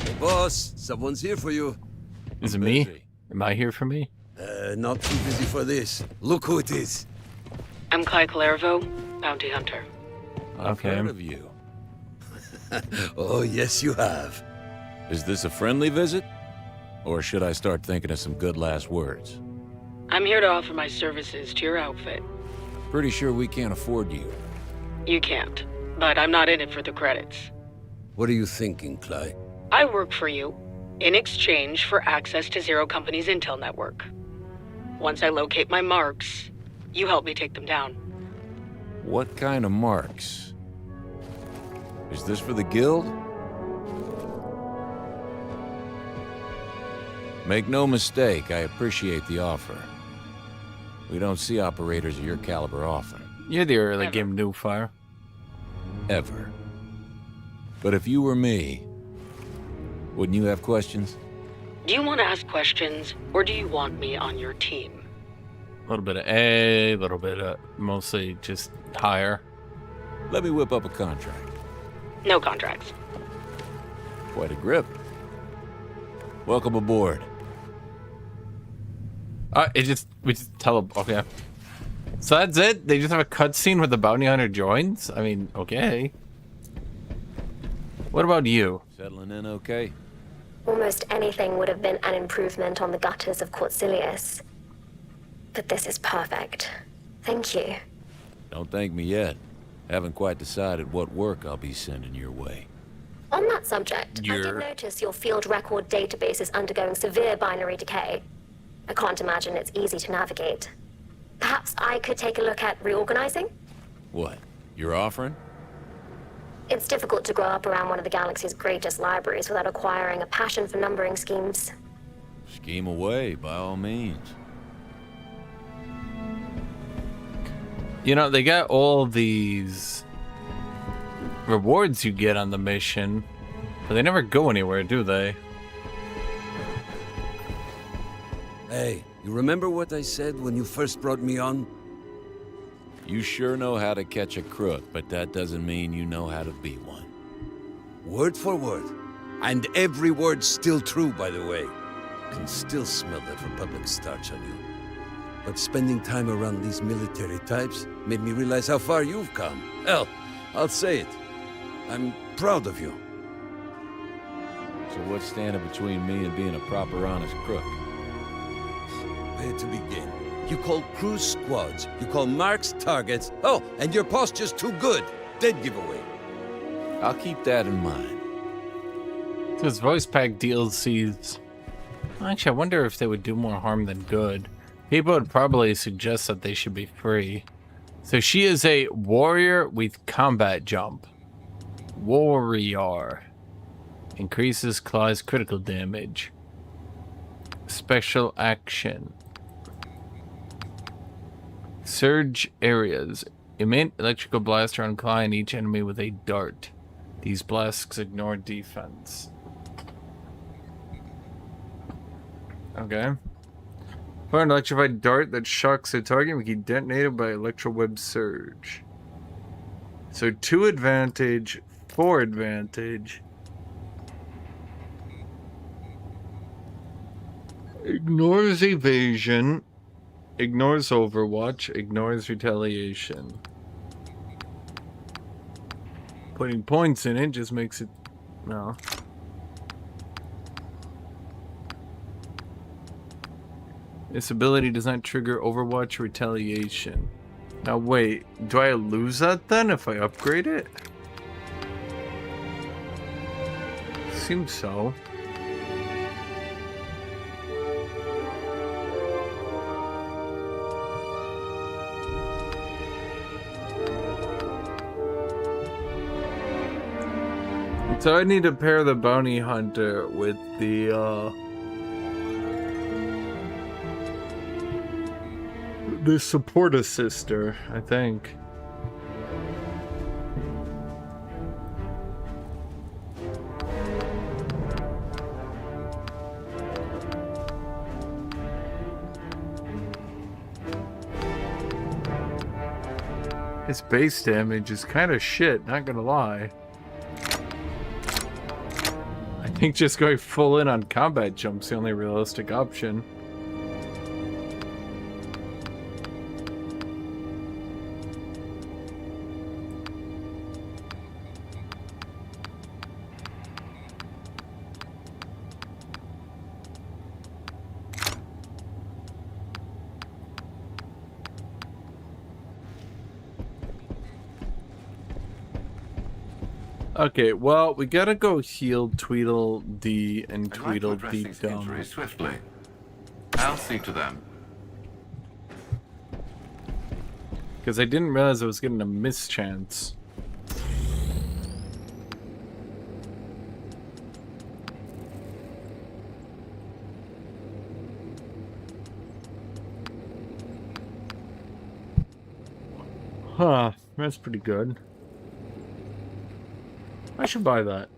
Hey, boss, someone's here for you. Is it me? Am I here for me? Not too busy for this. Look who it is. I'm Kai Clairvaux, bounty hunter. I've heard of you. Oh, yes, you have. Is this a friendly visit? Or should I start thinking of some good last words? I'm here to offer my services to your outfit. Pretty sure we can't afford you. You can't, but I'm not in it for the credits. What are you thinking, Clay? I work for you, in exchange for access to Zero Company's intel network. Once I locate my marks, you help me take them down. What kind of marks? Is this for the guild? Make no mistake, I appreciate the offer. We don't see operators of your caliber often. You're the early game new fire. Ever. But if you were me, wouldn't you have questions? Do you want to ask questions, or do you want me on your team? A little bit of A, a little bit of mostly just higher. Let me whip up a contract. No contracts. Quite a grip. Welcome aboard. We just tell them, okay. So that's it? They just have a cutscene where the bounty hunter joins? I mean, okay. What about you? Settling in okay? Almost anything would have been an improvement on the gutters of Cortilius. But this is perfect. Thank you. Don't thank me yet. Haven't quite decided what work I'll be sending your way. On that subject, I did notice your field record database is undergoing severe binary decay. I can't imagine it's easy to navigate. Perhaps I could take a look at reorganizing? What? You're offering? It's difficult to grow up around one of the galaxy's greatest libraries without acquiring a passion for numbering schemes. Scheme away, by all means. You know, they got all these rewards you get on the mission, but they never go anywhere, do they? Hey, you remember what I said when you first brought me on? You sure know how to catch a crook, but that doesn't mean you know how to be one. Word for word. And every word's still true, by the way. Can still smell that Republic starch on you. But spending time around these military types made me realize how far you've come. Hell, I'll say it. I'm proud of you. So what's standing between me and being a proper honest crook? Where to begin? You call crews squads, you call marks targets. Oh, and your posture's too good. Dead giveaway. I'll keep that in mind. Because voice pack DLCs... Actually, I wonder if they would do more harm than good. People would probably suggest that they should be free. So she is a warrior with combat jump. Warrior. Increases claws critical damage. Special action. Surge areas. Emit electrical blaster on claw and each enemy with a dart. These blasts ignore defense. Okay. Fire an electrified dart that shocks the target and can be detonated by electroweb surge. So 2 advantage, 4 advantage. Ignores evasion. Ignores overwatch. Ignores retaliation. Putting points in it just makes it... No. This ability does not trigger overwatch retaliation. Now wait, do I lose that then if I upgrade it? Seems so. So I need to pair the bounty hunter with the support assister, I think. His base damage is kind of shit, not gonna lie. I think just going full in on combat jump's the only realistic option. Okay, well, we gotta go heal Tweedledee and Tweedledee Dum. Swiftly. I'll see to them. Because I didn't realize I was getting a mischance. Huh, that's pretty good. I should buy that.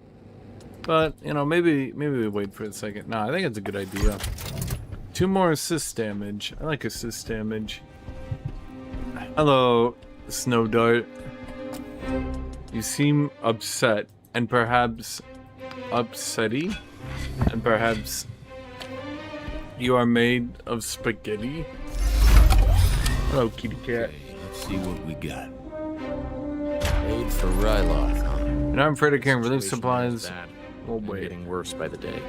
But, you know, maybe we wait for a second. Nah, I think it's a good idea. 2 more assist damage. I like assist damage. Hello, Snow Dart. You seem upset and perhaps upsetty and perhaps You are made of spaghetti. Hello, kitty cat. Okay, let's see what we got. Made for Ryloth, huh? And I'm afraid of carrying relief Situation is supplies. bad, Oh, and wait. getting worse by the day.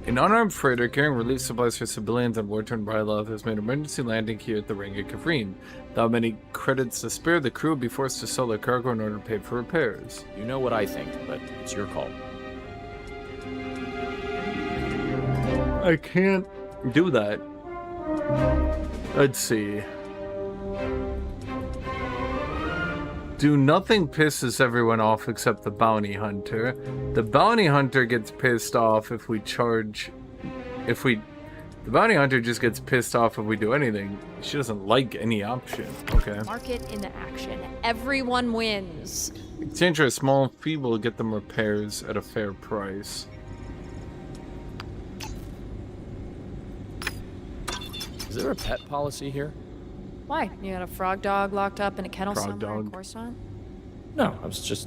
An unarmed freighter carrying relief supplies for civilians on war-torn Ryloth has made emergency landing here at the Ring of Kafrene. Without many credits to spare, the crew would be forced to sell their cargo in order to pay for repairs. You know what I think, but it's your call. I can't do that. Let's see. Do nothing pisses everyone off except the bounty hunter. The bounty hunter gets pissed off if we charge... The bounty hunter just gets pissed off if we do anything. She doesn't like any option. Okay. Market into action. Everyone wins. Exchange for a small fee will get them repairs at a fair price. Is there a pet policy here? Why? You got a frog dog locked up in a kennel Frog somewhere in dog. Coruscant? No, I was just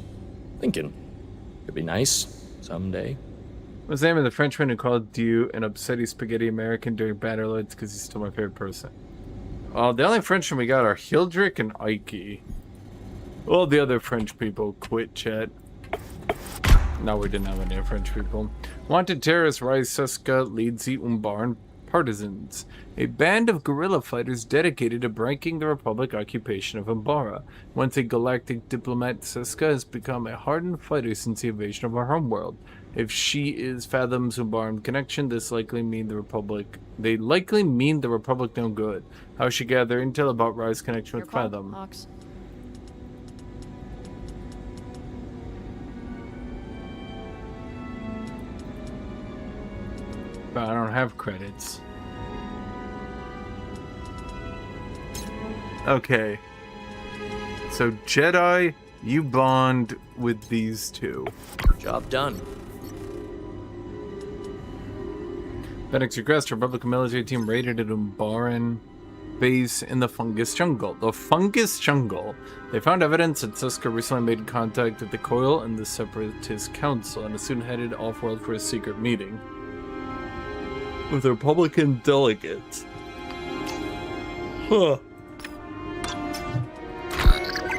thinking. Could be nice someday. What's the name of the Frenchman who called you an upsetty spaghetti American during Battle? It's because he's still my favorite person. The only Frenchmen we got are Hildrick and Ike. All the other French people quit, chat. No, we didn't have any French people. Wanted terrorist Rise Suska leads the Umbaran Partisans, a band of guerrilla fighters dedicated to breaking the Republic occupation of Umbara. Once a galactic diplomat, Suska has become a hardened fighter since the invasion of our homeworld. If she is Fathom's Umbaran connection, this likely mean the Republic. They likely mean the Republic no good. How she gather intel about Rise connection with Fathom? Hawks. But I don't have credits. Okay. So Jedi, you bond with these two. Job done. Fenix request, Republican military team raided an Umbaran base in the Fungus Jungle. The Fungus Jungle. They found evidence that Suska recently made contact with the Coil and the Separatist Council and is soon headed off-world for a secret meeting with Republican delegates. Huh.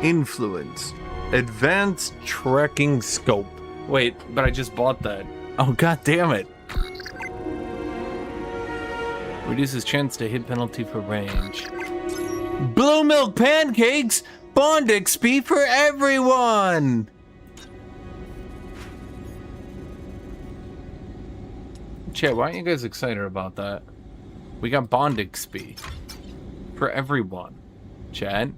Influence. Advanced tracking scope. Wait, but I just bought that. Oh, god damn it. Reduces chance to hit penalty for range. Blue milk pancakes! Bond XP for everyone! Chat, why aren't you guys excited about that? We got Bond XP. For everyone. Chat.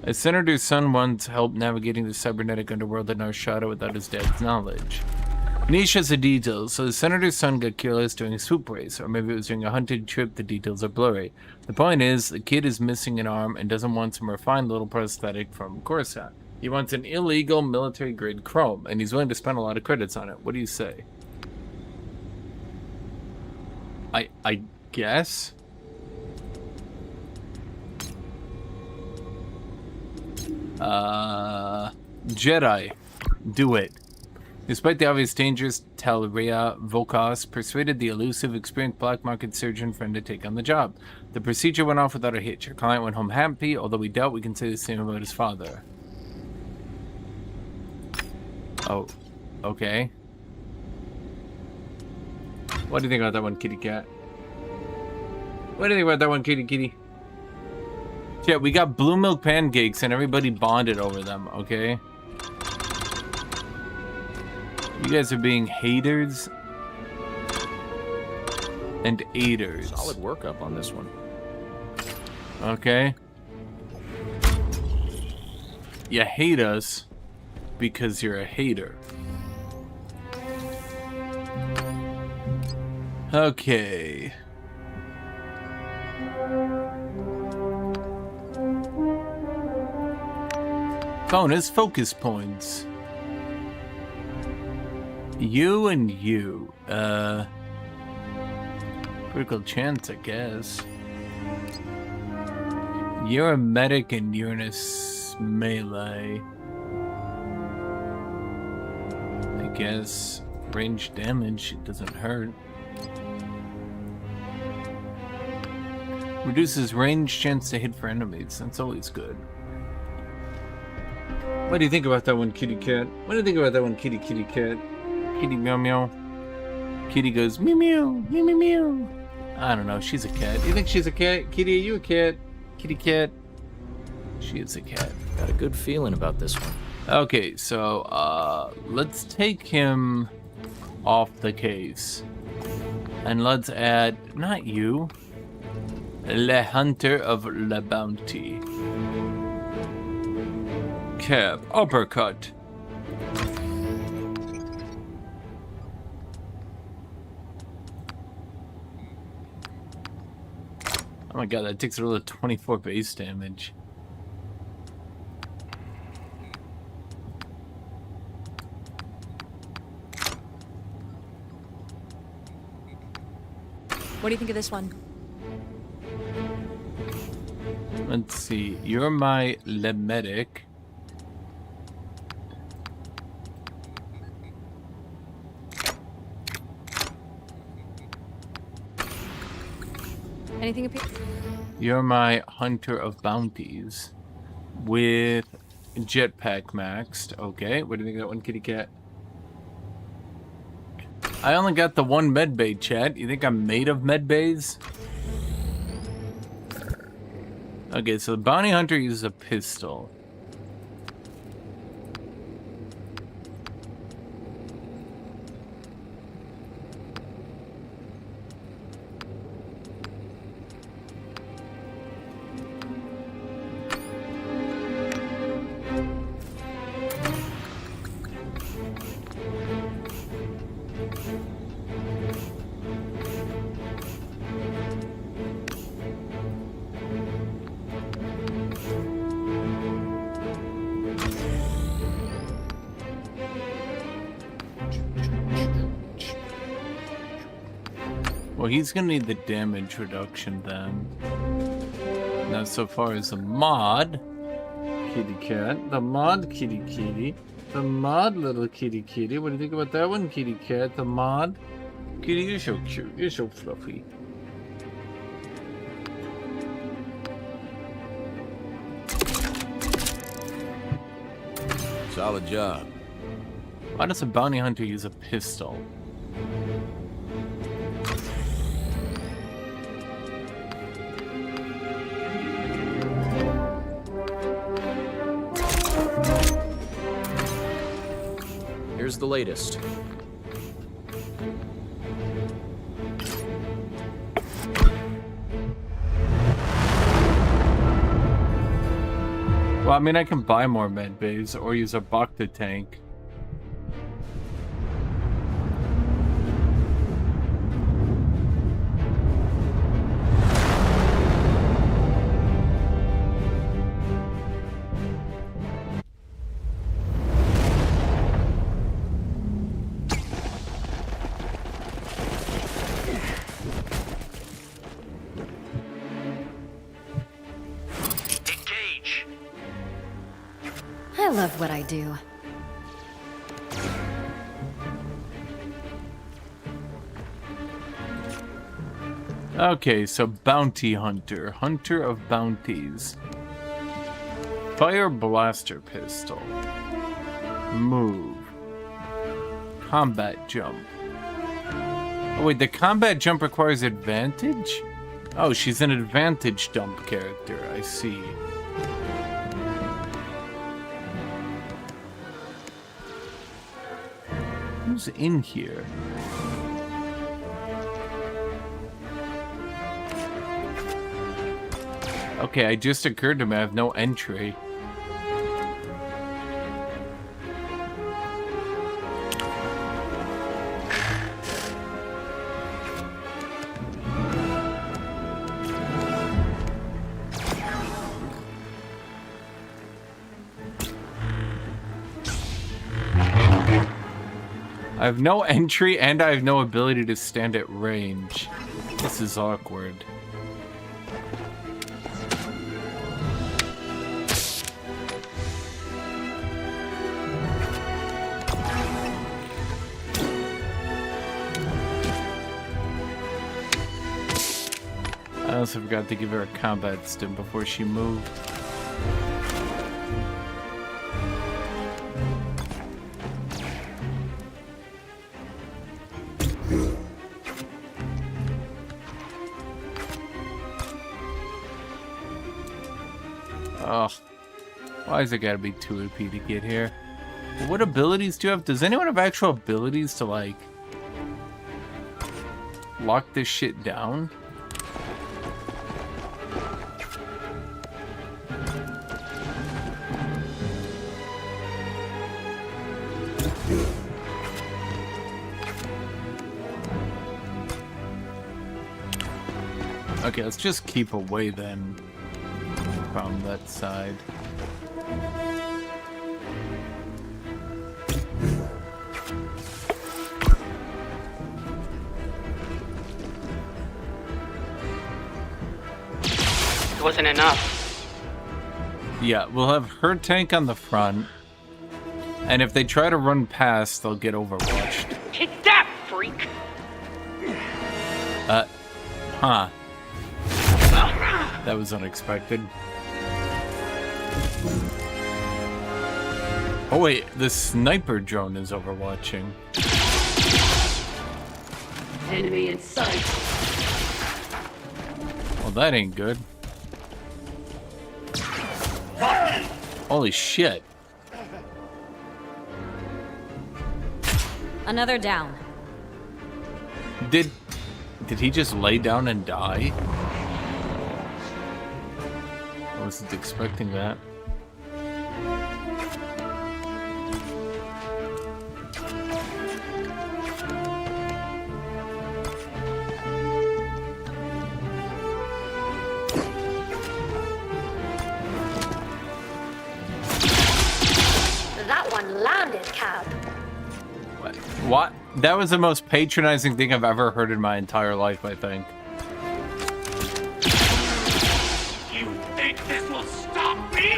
A senator's son wants help navigating the cybernetic underworld in our shadow without his dad's knowledge. Niche has the details, so the senator's son got careless during a swoop race, or maybe it was during a hunted trip. The details are blurry. The point is, the kid is missing an arm and doesn't want some refined little prosthetic from Coruscant. He wants an illegal military-grade chrome, and he's willing to spend a lot of credits on it. What do you say? I guess? Jedi. Do it. Despite the obvious dangers, Talria Vokos persuaded the elusive, experienced black market surgeon friend to take on the job. The procedure went off without a hitch. Your client went home happy, although we doubt we can say the same about his father. Oh, okay. What do you think about that one, kitty cat? What do you think about that one, kitty kitty? Yeah, we got blue milk pancakes and everybody bonded over them, okay? You guys are being haters and aiders. Solid workup on this one. Okay. You hate us because you're a hater. Okay. Bonus focus points. You and you. Critical chance, I guess. You're a medic and you're in a melee. I guess. range damage. It doesn't hurt. Reduces range chance to hit for enemies. That's always good. What do you think about that one, kitty cat? What do you think about that one, kitty cat? Kitty meow meow. Kitty goes meow meow meow meow meow. I don't know. She's a cat. You think she's a cat? Kitty, are you a cat? Kitty cat. She is a cat. Got a good feeling about this one. Okay, so let's take him off the case. And let's add, not you, Le Hunter of La Bounty. Cab, uppercut. Oh my god, that takes a roll of 24 base damage. What do you think of this one? Let's see. You're my Le Medic. Anything appear? You're my Hunter of Bounties. With jetpack maxed. Okay, what do you think of that one, kitty cat? I only got the one medbay, chat. You think I'm made of medbays? Okay, so the bounty hunter uses a pistol. Well, he's gonna need the damage reduction then. Now, so far as the mod, kitty cat, the mod kitty kitty, the mod little kitty kitty. What do you think about that one, kitty cat? The mod, kitty, you're so cute, you're so fluffy. Solid job. Why does a bounty hunter use a pistol? Here's the latest. Well, I mean, I can buy more med bays or use a Bacta tank. I love what I do. Okay, so bounty hunter, hunter of bounties. Fire blaster pistol. Move. Combat jump. Oh wait, the combat jump requires advantage? Oh, she's an advantage dump character, I see. Who's in here? Okay, it just occurred to me I have no entry. I have no entry and I have no ability to stand at range. This is awkward. also forgot to give her a combat stim before she moved. Oh, why is it gotta be 2 AP to get here? What abilities do you have? Does anyone have actual abilities to, like, lock this shit down? Okay, let's just keep away then from that side. It wasn't enough. Yeah, we'll have her tank on the front, and if they try to run past, they'll get overwatched. Take that, freak! Huh. That was unexpected. Oh wait, the sniper drone is overwatching. Enemy in sight. Well, that ain't good. Holy shit. Another down. Did he just lay down and die? I wasn't expecting that. That one landed, Cab. What? That was the most patronizing thing I've ever heard in my entire life, I think. You think this will stop me?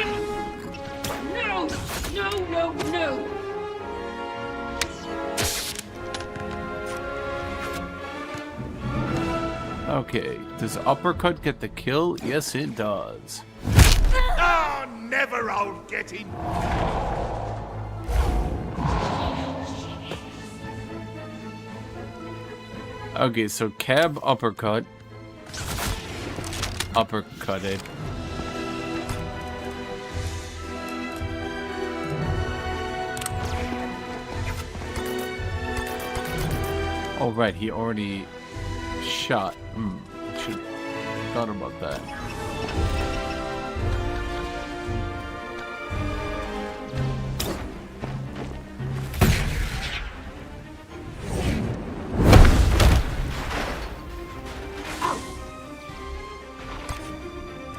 No! No, no, no! Okay, does uppercut get the kill? Yes, it does. Ah, never outget him! Okay, so Cab uppercut. Uppercutted. Oh, right, he already shot. Should have thought about that.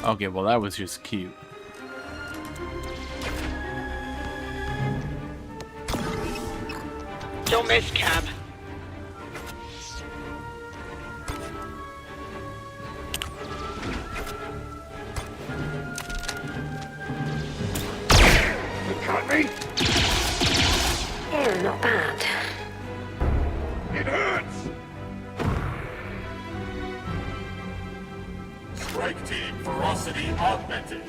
Okay, well that was just cute. Don't miss, Cab. You got me? Ew, not bad. It hurts! Strike team ferocity augmented.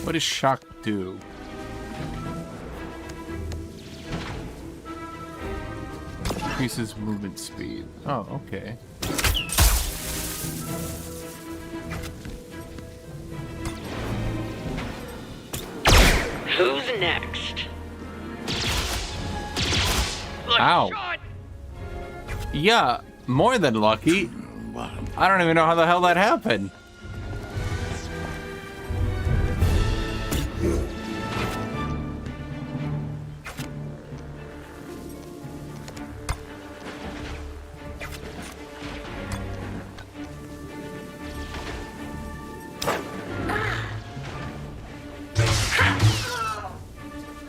What does shock do? Increases movement speed. Oh, okay. Who's next? Ow. Yeah, more than lucky. I don't even know how the hell that happened.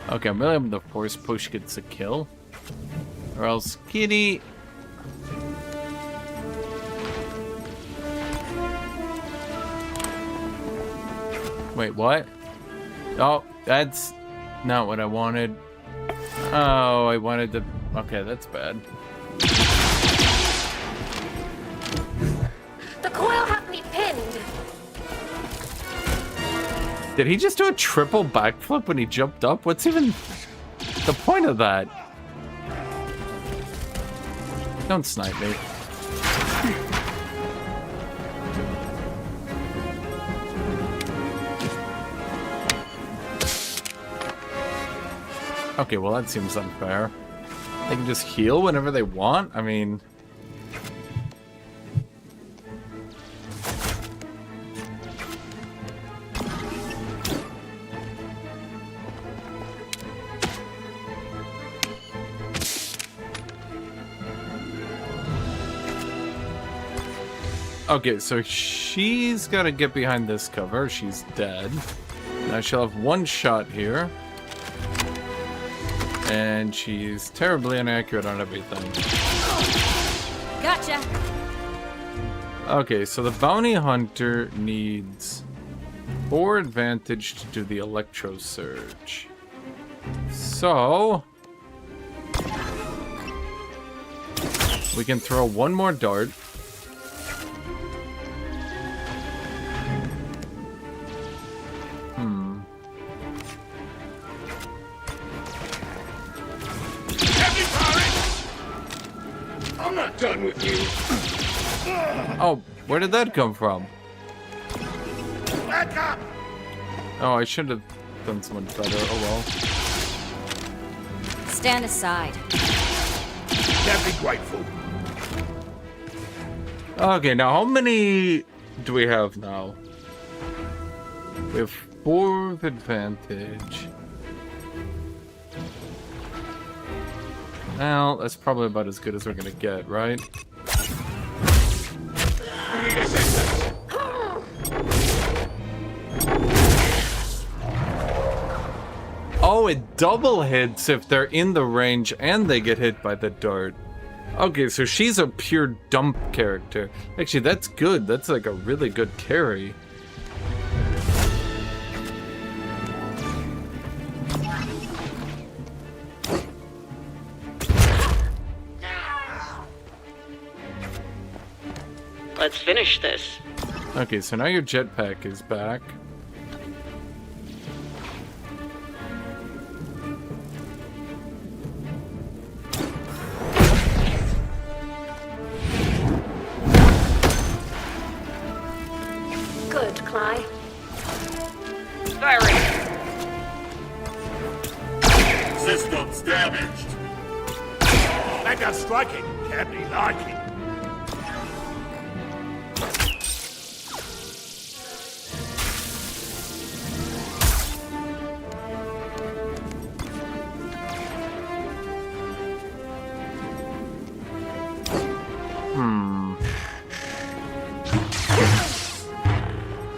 Okay, I'm really hoping the force push gets a kill. Or else Kitty. Wait, what? Oh, that's not what I wanted. Oh, I wanted to... Okay, that's bad. Did he just do a triple backflip when he jumped up? What's even the point of that? Don't snipe me. Okay, well that seems unfair. They can just heal whenever they want? I mean... Okay, so she's got to get behind this cover. She's dead. Now she'll have one shot here. And she's terribly inaccurate on everything. Gotcha. Okay, so the bounty hunter needs 4 advantage to do the electro surge. So we can throw one more dart. I'm not done with you. Oh, where did that come from? Back up! Oh, I should have done someone better. Oh well. Stand aside. Can't be grateful. Okay, now how many do we have now? We have 4 of advantage. Well, that's probably about as good as we're gonna get, right? Oh, it double hits if they're in the range and they get hit by the dart. Okay, so she's a pure dump character. Actually, that's good. That's like a really good carry. Let's finish this. Okay, so now your jetpack is back. Good, Cly. Firing. Systems damaged. Back up striking. Can't be liking.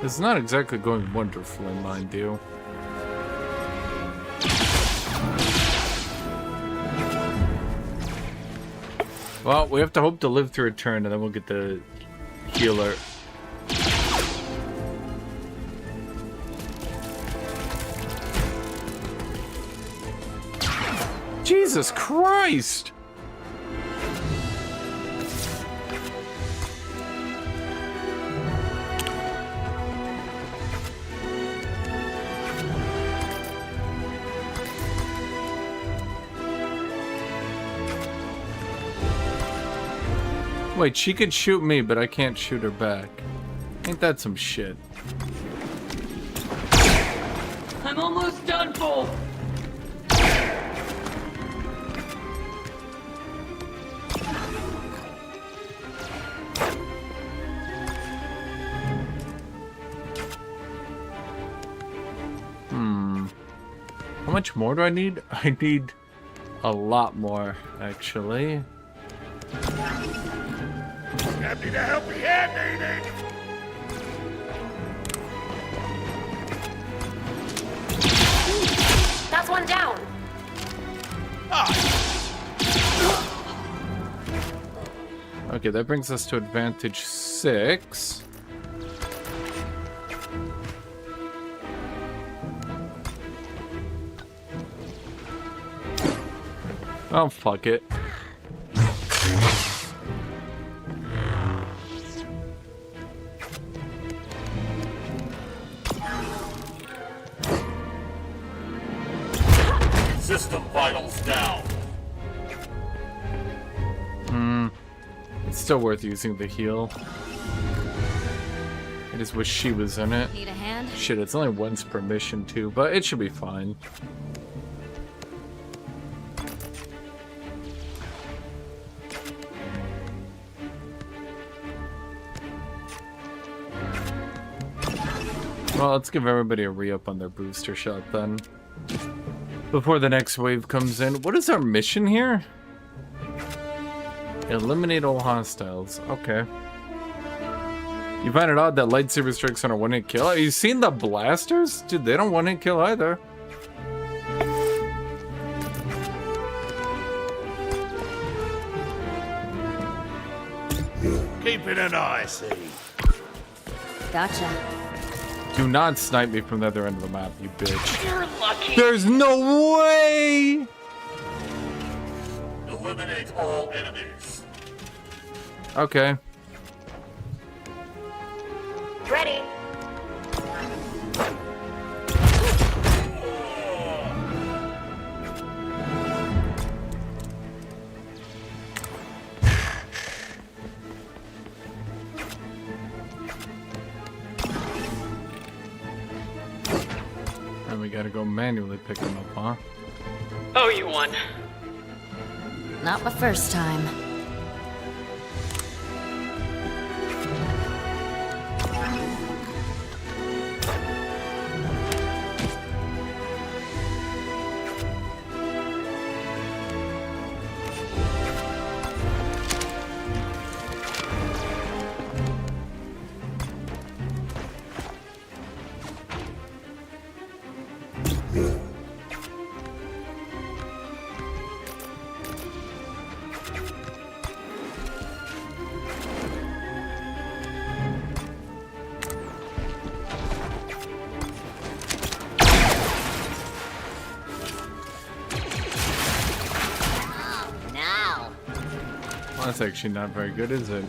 It's not exactly going wonderfully, mind you. Well, we have to hope to live through a turn, and then we'll get the healer. Jesus Christ! Wait, she could shoot me, but I can't shoot her back. Ain't that some shit? I'm almost done for. How much more do I need? I need a lot more, actually. Happy to help me hand, Nene. That's one down. Okay, that brings us to advantage 6. Oh, fuck it. system vitals down. It's still worth using the heal. I just wish she was in it. Need a hand? Shit, it's only once per mission too, but it should be fine. Well, let's give everybody a re-up on their booster shot then. Before the next wave comes in. What is our mission here? Eliminate all hostiles. Okay. You find it odd that lightsaber strikes on a one-hit kill? Have you seen the blasters? Dude, they don't one-hit kill either. Keeping an eye, see. Gotcha. Do not snipe me from the other end of the map, you bitch. You're lucky. There's no way! Eliminate all enemies. Okay. Ready. And we gotta go manually pick them up, huh? Oh, you won. Not the first time. That's actually not very good, is it?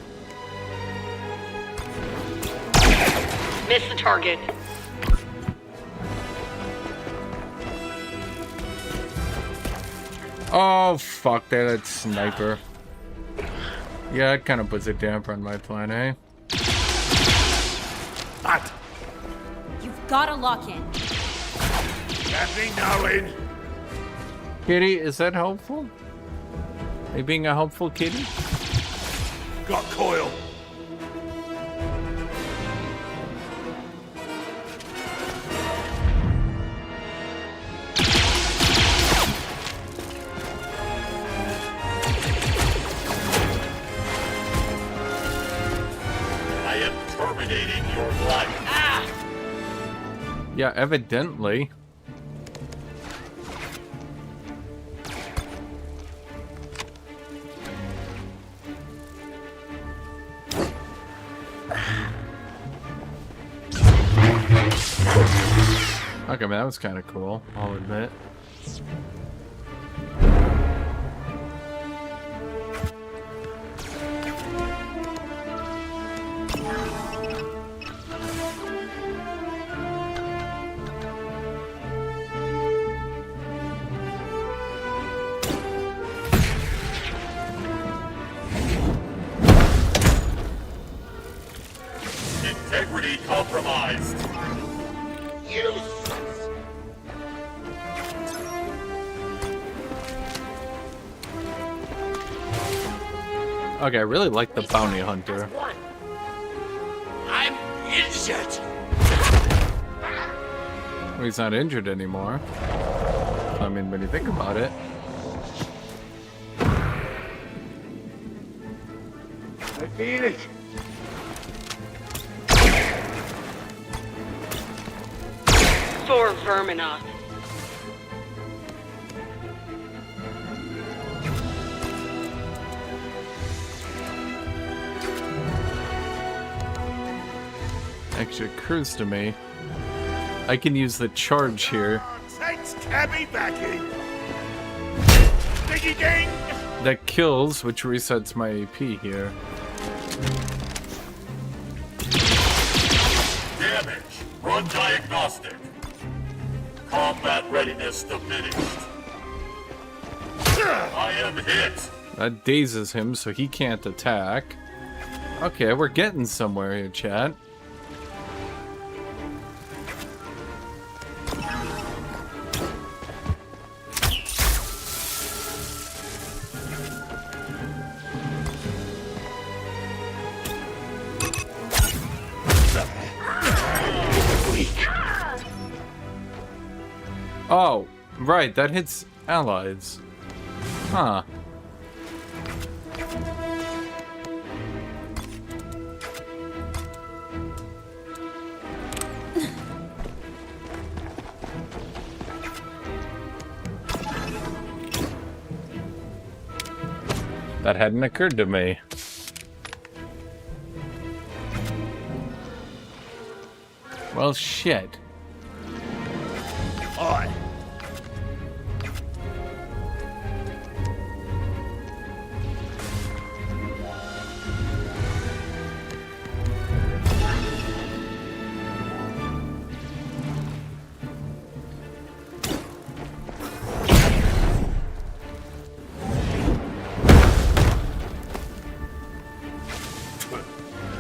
Miss the target. Oh, fuck that sniper. Yeah, it kind of puts a damper on my plan, eh? What? You've got to lock in. Got me knowing. Kitty, is that helpful? Are you being a helpful kitty? Got coil. I am terminating your life. Ah! Yeah, evidently. Okay, man, that was kind of cool, I'll admit. Integrity compromised. Useless. Okay, I really like the bounty hunter. I'm injured. Well, he's not injured anymore. I mean, when you think about it. I feel it. For Vermina. Actually occurs to me, I can use the charge here. Thanks, cabby backing. Diggy ding. That kills, which resets my AP here. Damage. Run diagnostic. Combat readiness diminished. am hit. That dazes him, so he can't attack. Okay, we're getting somewhere here, chat. Oh, right, that hits allies. Huh. That hadn't occurred to me. Well, shit. Oi.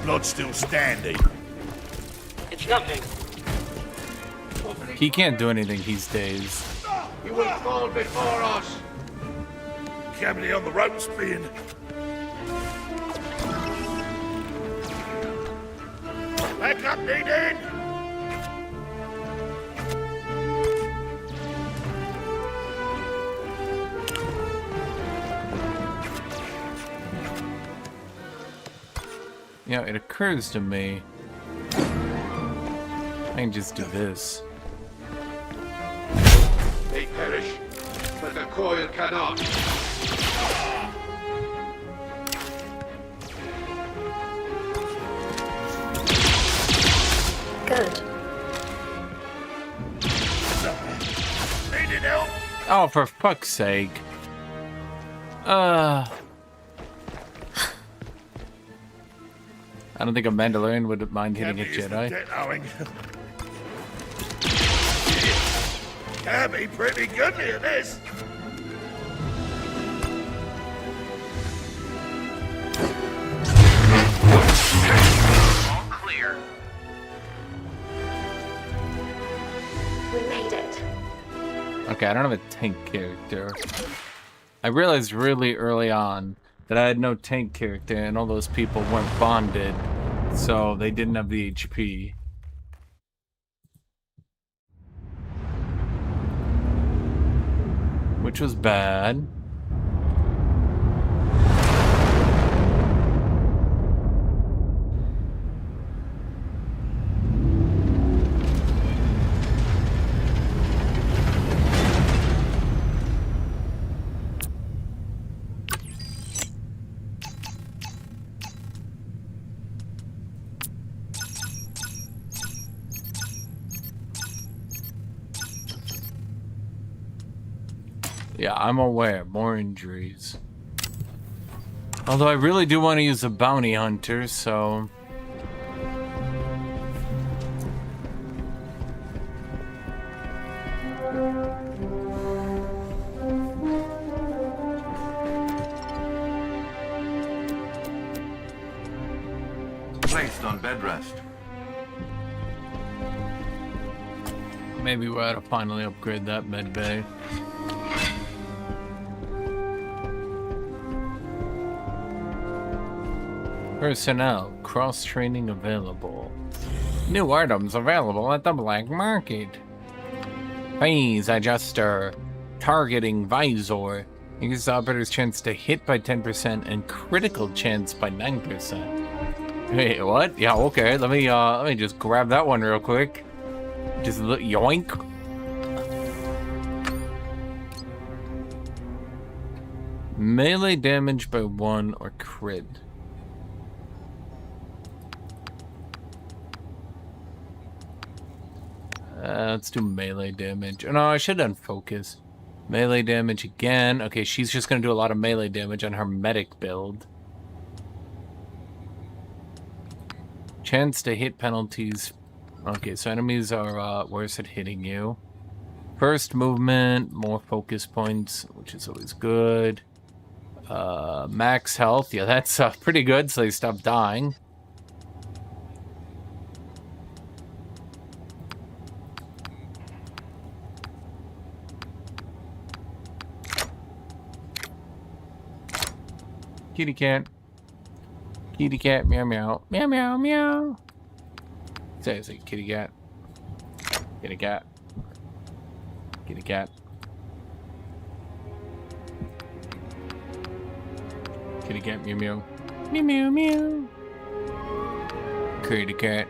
Blood still standing. It's nothing. He can't do anything, he's dazed. You will fall before us. Cavity on the ropes, being. Back up, needed. You know, it occurs to me I can just do this. They perish, but the coil cannot. Good. Needed help. Oh, for fuck's sake. I don't think a Mandalorian would mind hitting a Jedi. Can be pretty goodly at this. All clear. We made it. Okay, I don't have a tank character. I realized really early on that I had no tank character and all those people weren't bonded, so they didn't have the HP. Which was bad. Yeah, I'm aware. More injuries. Although I really do want to use a bounty hunter, so... Placed on bed rest. Maybe we ought to finally upgrade that med bay. Personnel, cross-training available. New items available at the black market. Phase adjuster, targeting visor. Increases operator's chance to hit by 10% and critical chance by 9%. Hey, what? Yeah, okay. Let me just grab that one real quick. Just yoink. Melee damage by 1 or crit. Let's do melee damage. Oh, no, I should have done focus. Melee damage again. Okay, she's just going to do a lot of melee damage on her medic build. Chance to hit penalties. Okay, so enemies are worse at hitting you. First movement, more focus points, which is always good. Max health. Yeah, that's pretty good, so they stop dying. Kitty cat. Kitty cat, meow meow. Meow meow meow. Say kitty cat. Kitty cat. Kitty cat. Kitty cat, meow meow. Meow meow meow. Kitty cat.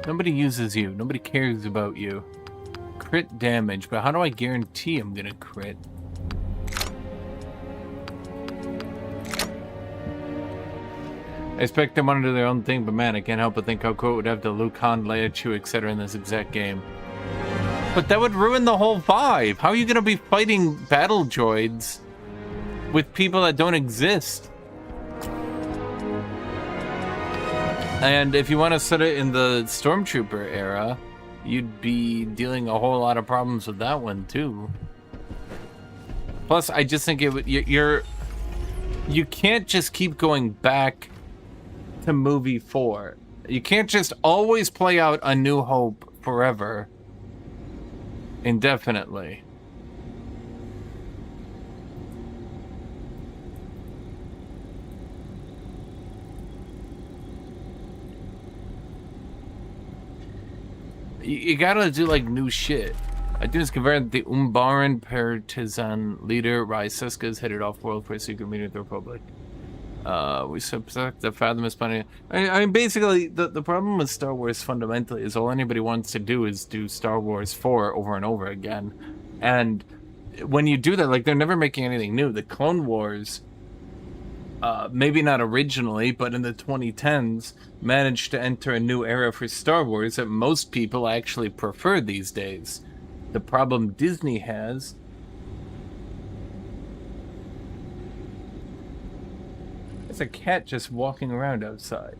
Nobody uses you. Nobody cares about you. Crit damage, but how do I guarantee I'm gonna crit? I expect them to do their own thing, but man, I can't help but think how cool it would have the Luke, Han, Leia, Chewie, etc. in this exact game. But that would ruin the whole vibe. How are you gonna be fighting battle droids with people that don't exist? And if you want to set it in the Stormtrooper era, you'd be dealing a whole lot of problems with that one too. Plus, I just think it would. You can't just keep going back to movie 4. You can't just always play out A New Hope forever, indefinitely. You gotta do like new shit. I do this convert the Umbaran partisan leader Raiseska is headed off world for a secret meeting with the Republic. We suspect the Fathom is planning. I mean, basically, the problem with Star Wars fundamentally is all anybody wants to do is do Star Wars 4 over and over again. And when you do that, like, they're never making anything new. The Clone Wars, maybe not originally, but in the 2010s, managed to enter a new era for Star Wars that most people actually prefer these days. The problem Disney has is a cat just walking around outside.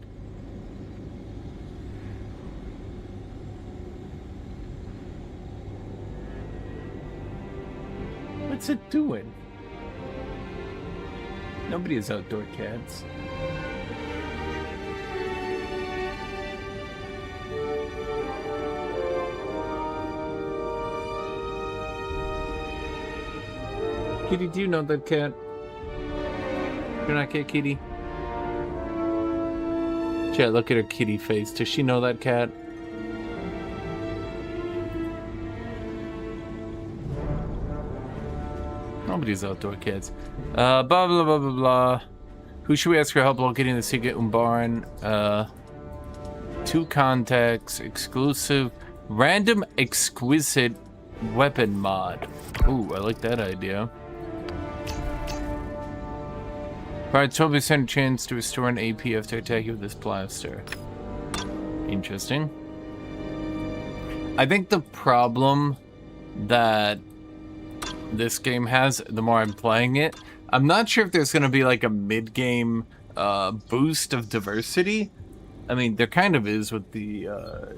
What's it doing? Nobody has outdoor cats. Kitty, do you know that cat? You're not cat, Kitty? Chat, look at her kitty face. Does she know that cat? Nobody's outdoor cats. Blah, blah, blah, blah, blah. Who should we ask for help locating the secret Umbaran? 2 contacts, exclusive, random exquisite weapon mod. Ooh, I like that idea. Provide 12% chance to restore an AP after attacking with this blaster. Interesting. I think the problem that this game has, the more I'm playing it, I'm not sure if there's going to be like a mid-game boost of diversity. I mean, there kind of is with the,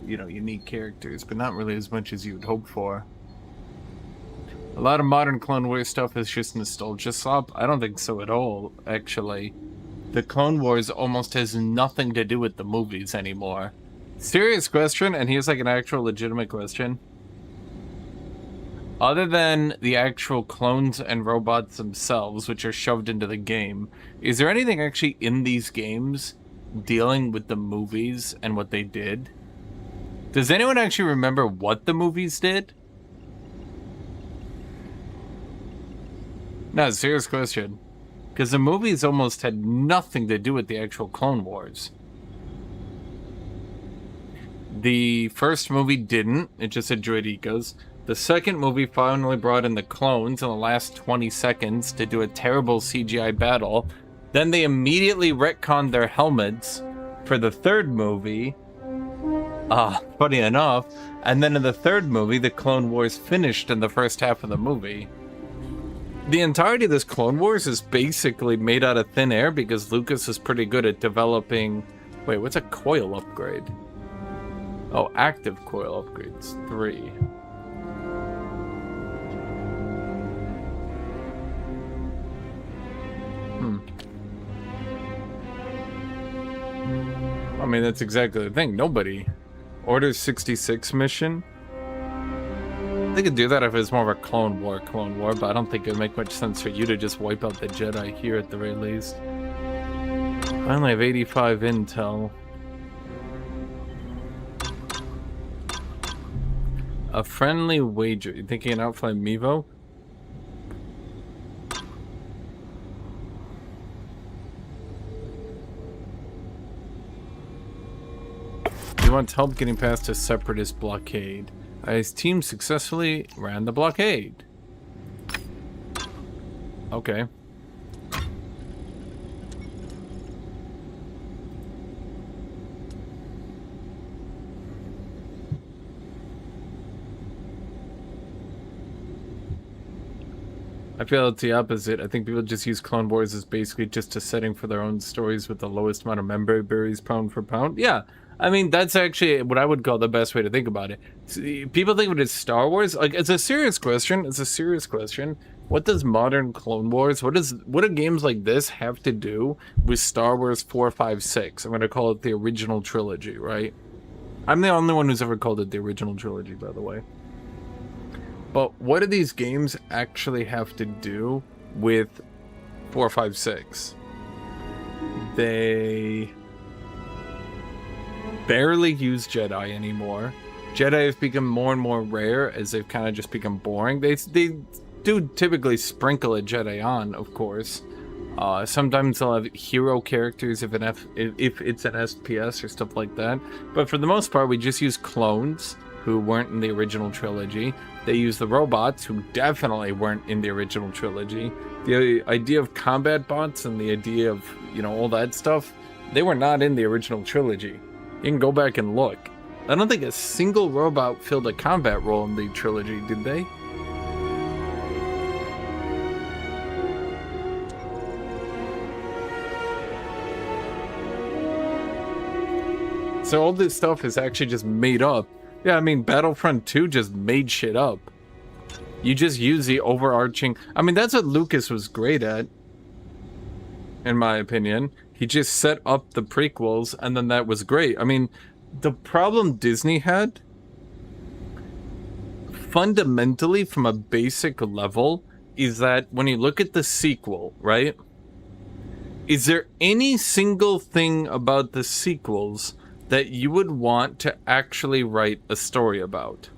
you know, unique characters, but not really as much as you would hope for. A lot of modern Clone Wars stuff is just nostalgia slop. I don't think so at all, actually. The Clone Wars almost has nothing to do with the movies anymore. Serious question, and here's like an actual legitimate question. Other than the actual clones and robots themselves, which are shoved into the game, is there anything actually in these games dealing with the movies and what they did? Does anyone actually remember what the movies did? No, serious question. Because the movies almost had nothing to do with the actual Clone Wars. The first movie didn't. It just had droid ecos. The second movie finally brought in the clones in the last 20 seconds to do a terrible CGI battle. Then they immediately retconned their helmets for the third movie. Funny enough. And then in the third movie, the Clone Wars finished in the first half of the movie. the entirety of this Clone Wars is basically made out of thin air because Lucas is pretty good at developing... Wait, what's a coil upgrade? Oh, active coil upgrades. 3. I mean, that's exactly the thing. Nobody. Order 66 mission. They could do that if it's more of a Clone War, but I don't think it would make much sense for you to just wipe out the Jedi here at the very least. I only have 85 intel. A friendly wager. You think you can outfly Mevo? He wants help getting past a separatist blockade. His team successfully ran the blockade. Okay. I feel it's the opposite. I think people just use Clone Wars as basically just a setting for their own stories with the lowest amount of member berries pound for pound. Yeah, I mean, that's actually what I would call the best way to think about it. See, people think of it as Star Wars. Like, it's a serious question. It's a serious question. What does modern Clone Wars, what do games like this have to do with Star Wars 4, 5, 6? I'm going to call it the original trilogy, right? I'm the only one who's ever called it the original trilogy, by the way. But what do these games actually have to do with 4, 5, 6? They barely use Jedi anymore. Jedi have become more and more rare as they've kind of just become boring. They do typically sprinkle a Jedi on, of course. Sometimes they'll have hero characters if it's an SPS or stuff like that. But for the most part, we just use clones who weren't in the original trilogy. They use the robots who definitely weren't in the original trilogy. The idea of combat bots and the idea of, you know, all that stuff, they were not in the original trilogy. You can go back and look. I don't think a single robot filled a combat role in the trilogy, did they? So all this stuff is actually just made up. Yeah, I mean, Battlefront 2 just made shit up. You just use the overarching... I mean, that's what Lucas was great at, in my opinion. He just set up the prequels, and then that was great. I mean, the problem Disney had, fundamentally, from a basic level, is that when you look at the sequel, right? Is there any single thing about the sequels that you would want to actually write a story about?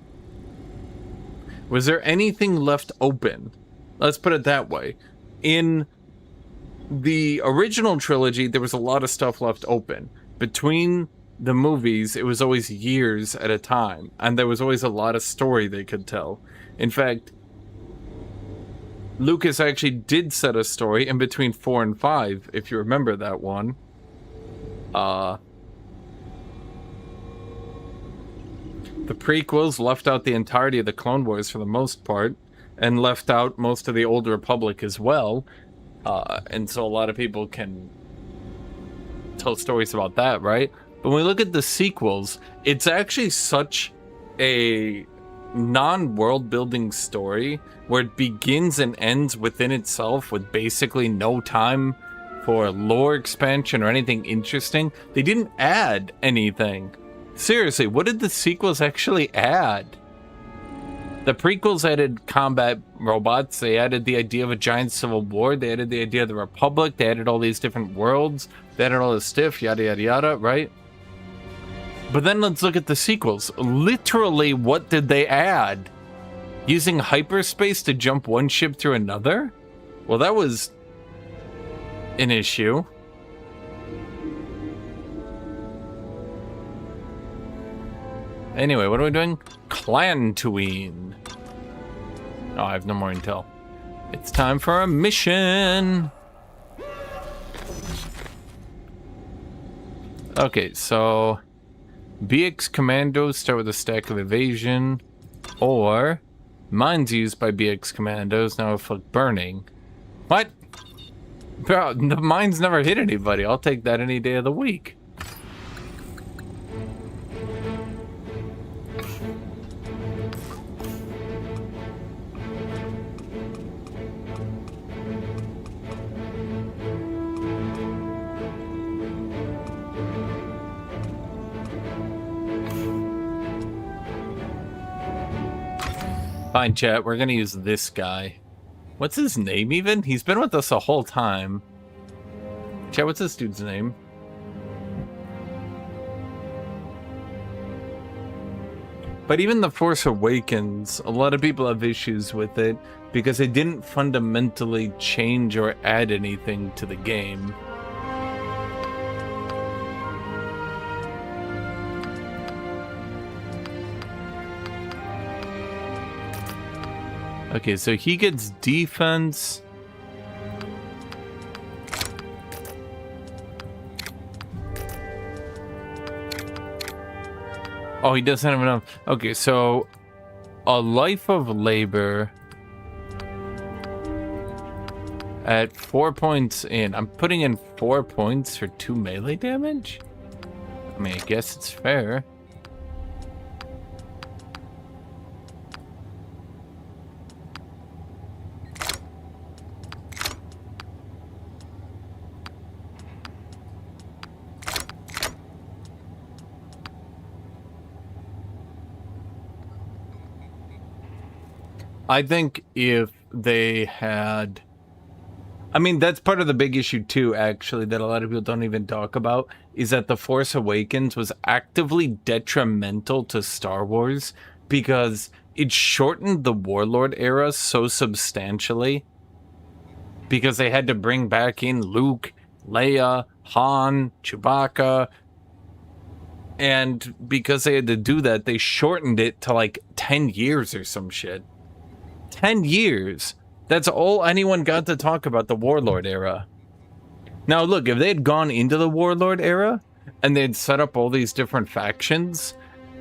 Was there anything left open? Let's put it that way. In the original trilogy, there was a lot of stuff left open. Between the movies, it was always years at a time, and there was always a lot of story they could tell. In fact, Lucas actually did set a story in between 4 and 5, if you remember that one. The prequels left out the entirety of the Clone Wars for the most part, and left out most of the Old Republic as well. And so a lot of people can tell stories about that, right? But when we look at the sequels, it's actually such a non-world building story where it begins and ends within itself with basically no time for lore expansion or anything interesting. They didn't add anything. Seriously, what did the sequels actually add? The prequels added combat robots, they added the idea of a giant civil war, they added the idea of the Republic, they added all these different worlds, they added all this stuff, yada yada yada, right? But then let's look at the sequels. Literally, what did they add? Using hyperspace to jump one ship through another? Well, that was an issue. Anyway, what are we doing? Clantooine. Oh, I have no more intel. It's time for a mission. Okay, so BX commandos start with a stack of evasion, or Mines used by BX commandos now inflict burning. What? Bro, the mines never hit anybody. I'll take that any day of the week. Fine, chat. We're gonna use this guy. What's his name even? He's been with us the whole time. Chat, what's this dude's name? But even The Force Awakens, a lot of people have issues with it because it didn't fundamentally change or add anything to the game. Okay, so he gets defense. Oh, he doesn't have enough. Okay, so a life of labor at 4 points in. I'm putting in 4 points for 2 melee damage? I mean, I guess it's fair. I think if they had... I mean, that's part of the big issue too, actually, that a lot of people don't even talk about, is that The Force Awakens was actively detrimental to Star Wars because it shortened the Warlord era so substantially because they had to bring back in Luke, Leia, Han, Chewbacca, and because they had to do that, they shortened it to like 10 years or some shit. 10 years. That's all anyone got to talk about the Warlord era. Now, look, if they had gone into the Warlord era and they'd set up all these different factions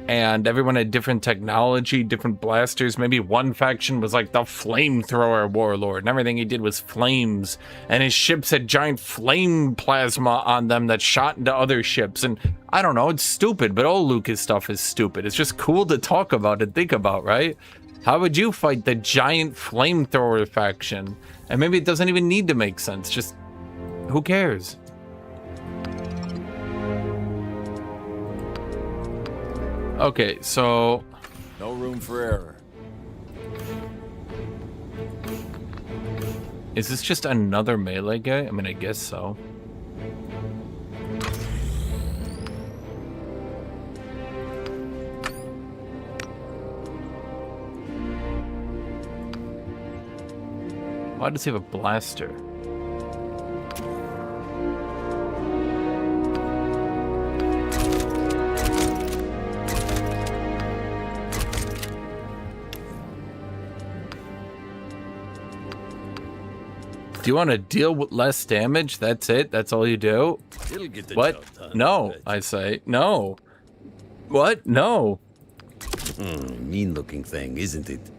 and everyone had different technology, different blasters, maybe one faction was like the flamethrower Warlord and everything he did was flames and his ships had giant flame plasma on them that shot into other ships. And I don't know, it's stupid, but all Lucas stuff is stupid. It's just cool to talk about and think about, right? How would you fight the giant flamethrower faction? And maybe it doesn't even need to make sense. Just, who cares? Okay, so... No room for error. Is this just another melee guy? I mean, I guess so. Why does he have a blaster? Do you want to deal with less damage? That's it? That's all you do? It'll get the What? job done, No, I say. No. What? No. Mean-looking thing, isn't it?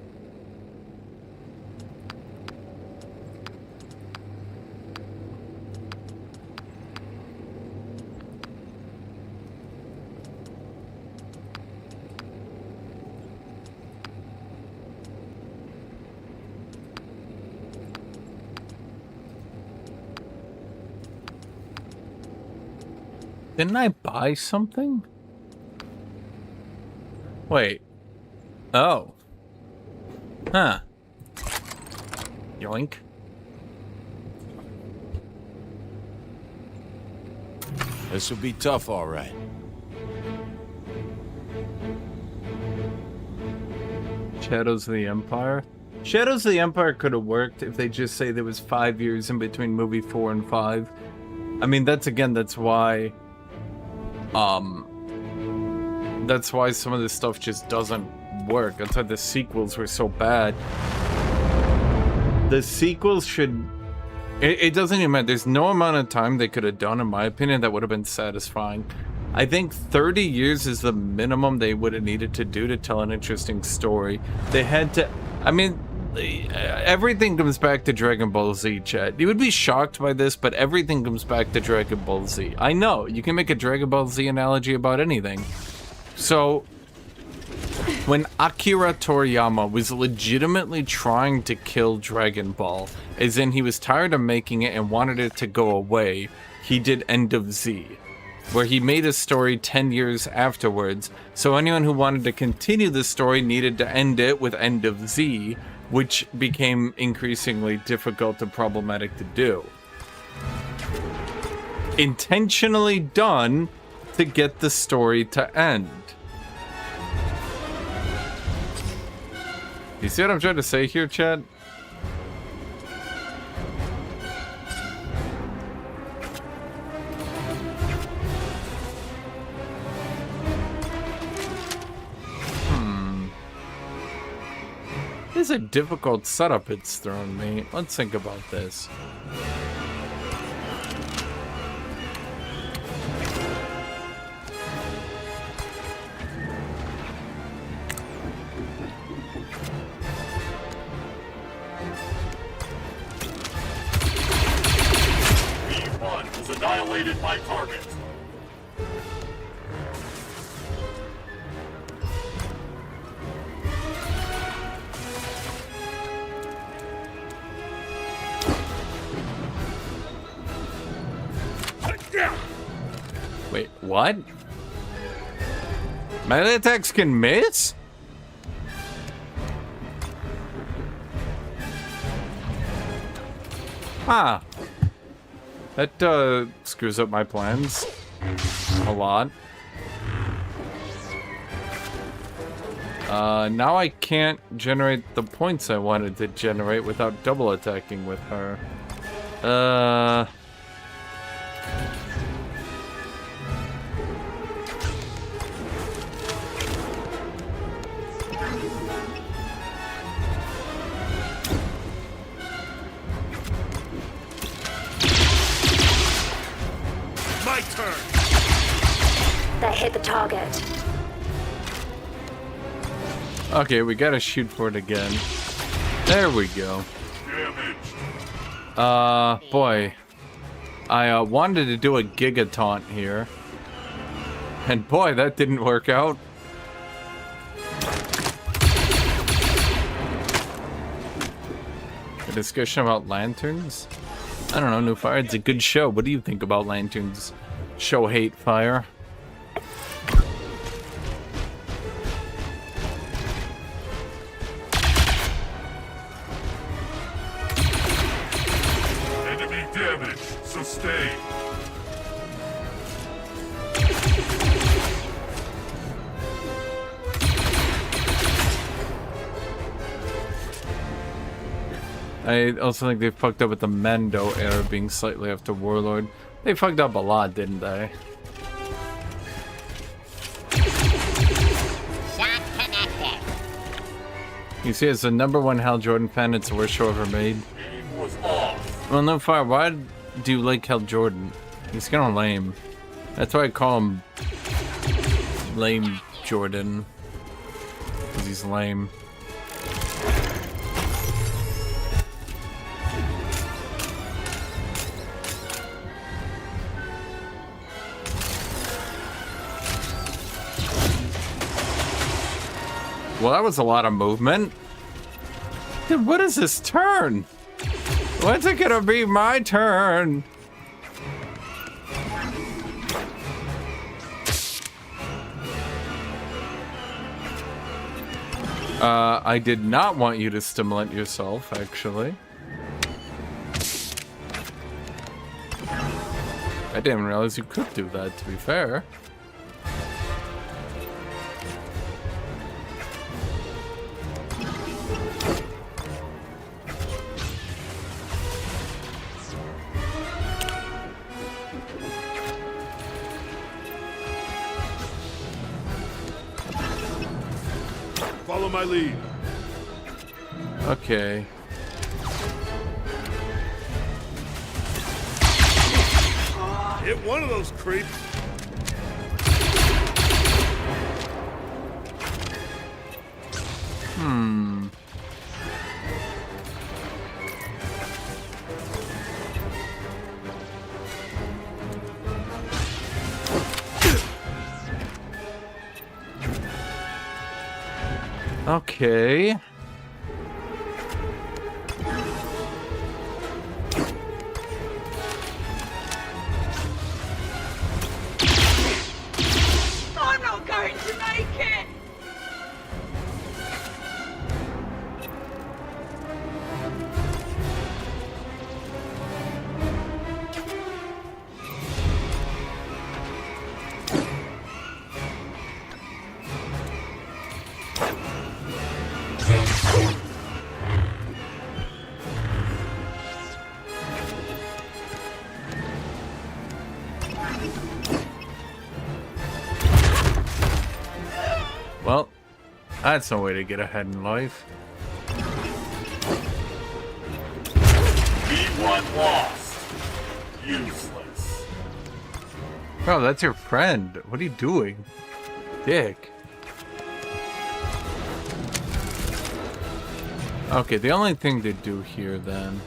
Didn't I buy something? Wait. Oh. Huh. Yoink. This will be tough, all right. Shadows of the Empire? Shadows of the Empire could have worked if they just say there was 5 years in between movie 4 and 5. I mean, that's why... That's why some of this stuff just doesn't work. That's why the sequels were so bad. The sequels should... It doesn't even matter. There's no amount of time they could have done, in my opinion, that would have been satisfying. I think 30 years is the minimum they would have needed to do to tell an interesting story. They had to, I mean, everything comes back to Dragon Ball Z, chat. You would be shocked by this, but everything comes back to Dragon Ball Z. I know, you can make a Dragon Ball Z analogy about anything. So, when Akira Toriyama was legitimately trying to kill Dragon Ball, as in he was tired of making it and wanted it to go away, he did End of Z, where he made a story 10 years afterwards, so anyone who wanted to continue the story needed to end it with End of Z, which became increasingly difficult and problematic to do. Intentionally done to get the story to end. You see what I'm trying to say here, Chad? This is a difficult setup it's thrown me. Let's think about this. B1 has annihilated my target. Wait, what? Melee attacks can miss? Huh. That screws up my plans a lot. Now I can't generate the points I wanted to generate without double attacking with her. My turn. That hit the target. Okay, we gotta shoot for it again. There we go. Boy. I wanted to do a Giga Taunt here. And boy, that didn't work out. A discussion about lanterns? I don't know, New Fire, it's a good show. What do you think about lanterns? Show hate, Fire. Enemy damage sustained. I also think they fucked up with the Mando era being slightly after Warlord. They fucked up a lot, didn't they? Shot connected. You see, as the #1 Hal Jordan fan, it's the worst show ever made. Was off. Well, no, Fire, why do you like Hal Jordan? He's kinda lame. That's why I call him Lame Jordan. Because he's lame. Well, that was a lot of movement. Dude, what is this turn? When's it gonna be my turn? I did not want you to stimulant yourself, actually. I didn't realize you could do that, to be fair. Follow my lead. Okay. Hit one of those creeps. Okay. I'm not going to make it! Well, that's no way to get ahead in life. V1 lost. Useless. Bro, that's your friend. What are you doing? Dick. Okay, the only thing to do here then...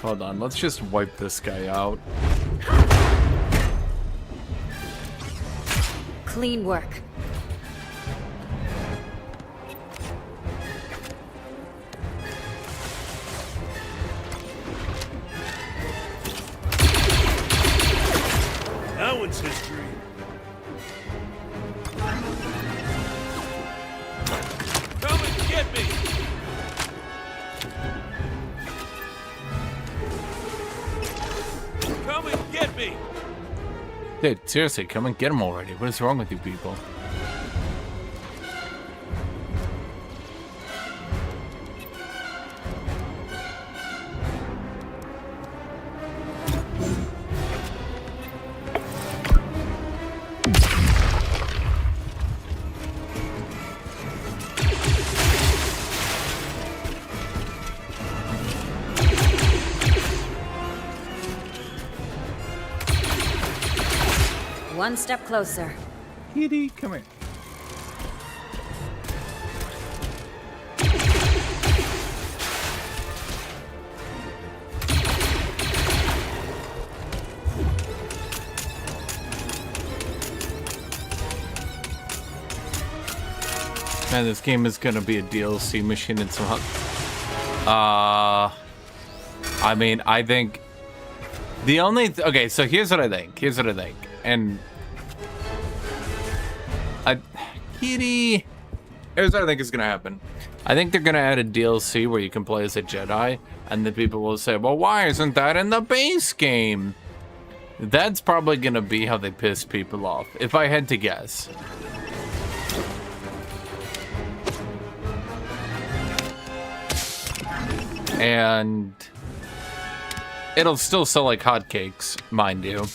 Hold on, let's just wipe this guy out. Clean work. That one's history. Come and get me! Come and get me! Dude, seriously, come and get him already. What is wrong with you people? One step closer. Kitty, come here. Man, this game is gonna be a DLC machine and somehow. I mean, I think the only okay. So here's what I think. And Kitty. Here's what I think is gonna happen. I think they're gonna add a DLC where you can play as a Jedi, and then people will say, "Well, why isn't that in the base game?" That's probably gonna be how they piss people off, if I had to guess. And it'll still sell like hotcakes, mind you.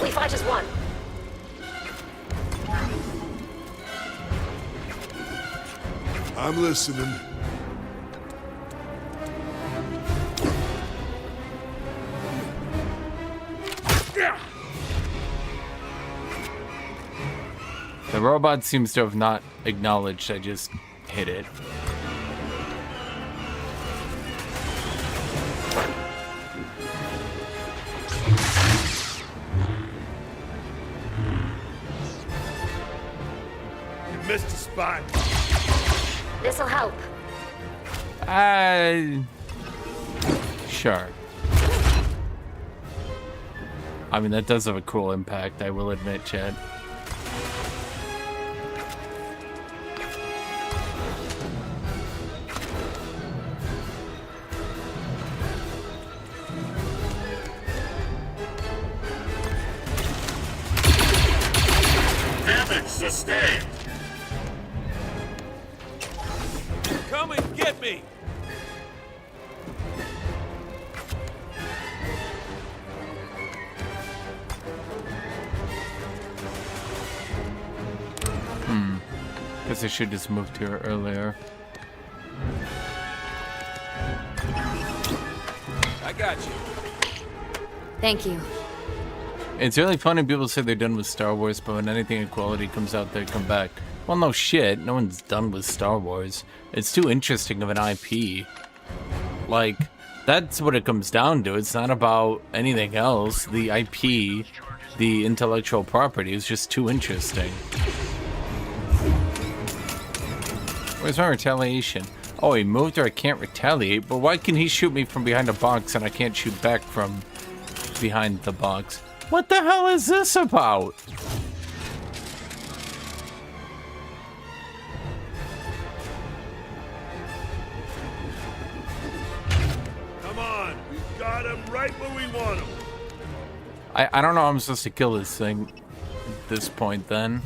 We fight as one. I'm listening. The robot seems to have not acknowledged I just hit it. You missed a spot. This'll help. Sure. I mean, that does have a cool impact, I will admit, Chad. Damage sustained. Come and get me! Guess I should just moved here earlier. I got you. Thank you. It's really funny people say they're done with Star Wars, but when anything of quality comes out, they come back. Well, no shit. No one's done with Star Wars. It's too interesting of an IP. Like, that's what it comes down to. It's not about anything else. The IP, the intellectual property, is just too interesting. Where's my retaliation? Oh, he moved or I can't retaliate, but why can he shoot me from behind a box and I can't shoot back from behind the box? What the hell is this about? Come on, we've got him right where we want him. I don't know how I'm supposed to kill this thing at this point then.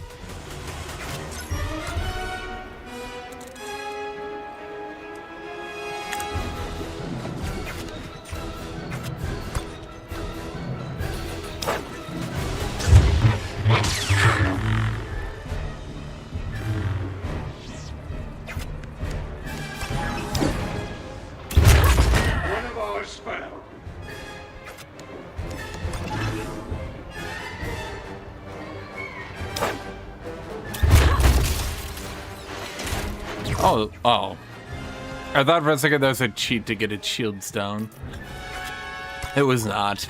One of ours fell. Oh. I thought for a second that was a cheat to get its shields down. It was not.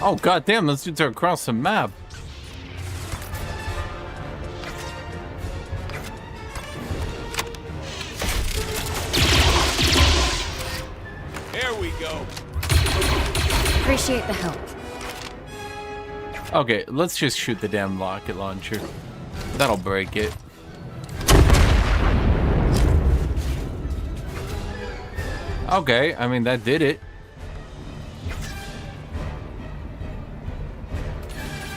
Oh goddamn, those dudes are across the map. There we go. Appreciate the help. Okay, let's just shoot the damn rocket launcher. That'll break it. Okay, I mean that did it.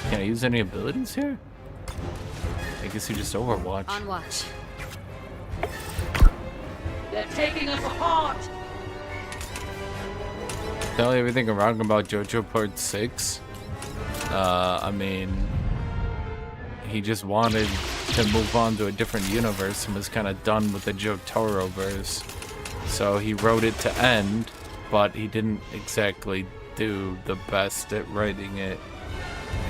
Can I use any abilities here? I guess you just Overwatch. On watch. They're taking us apart. Tell you everything wrong about JoJo Part 6. I mean, he just wanted to move on to a different universe and was kind of done with the Jotaro verse. So he wrote it to end, but he didn't exactly do the best at writing it.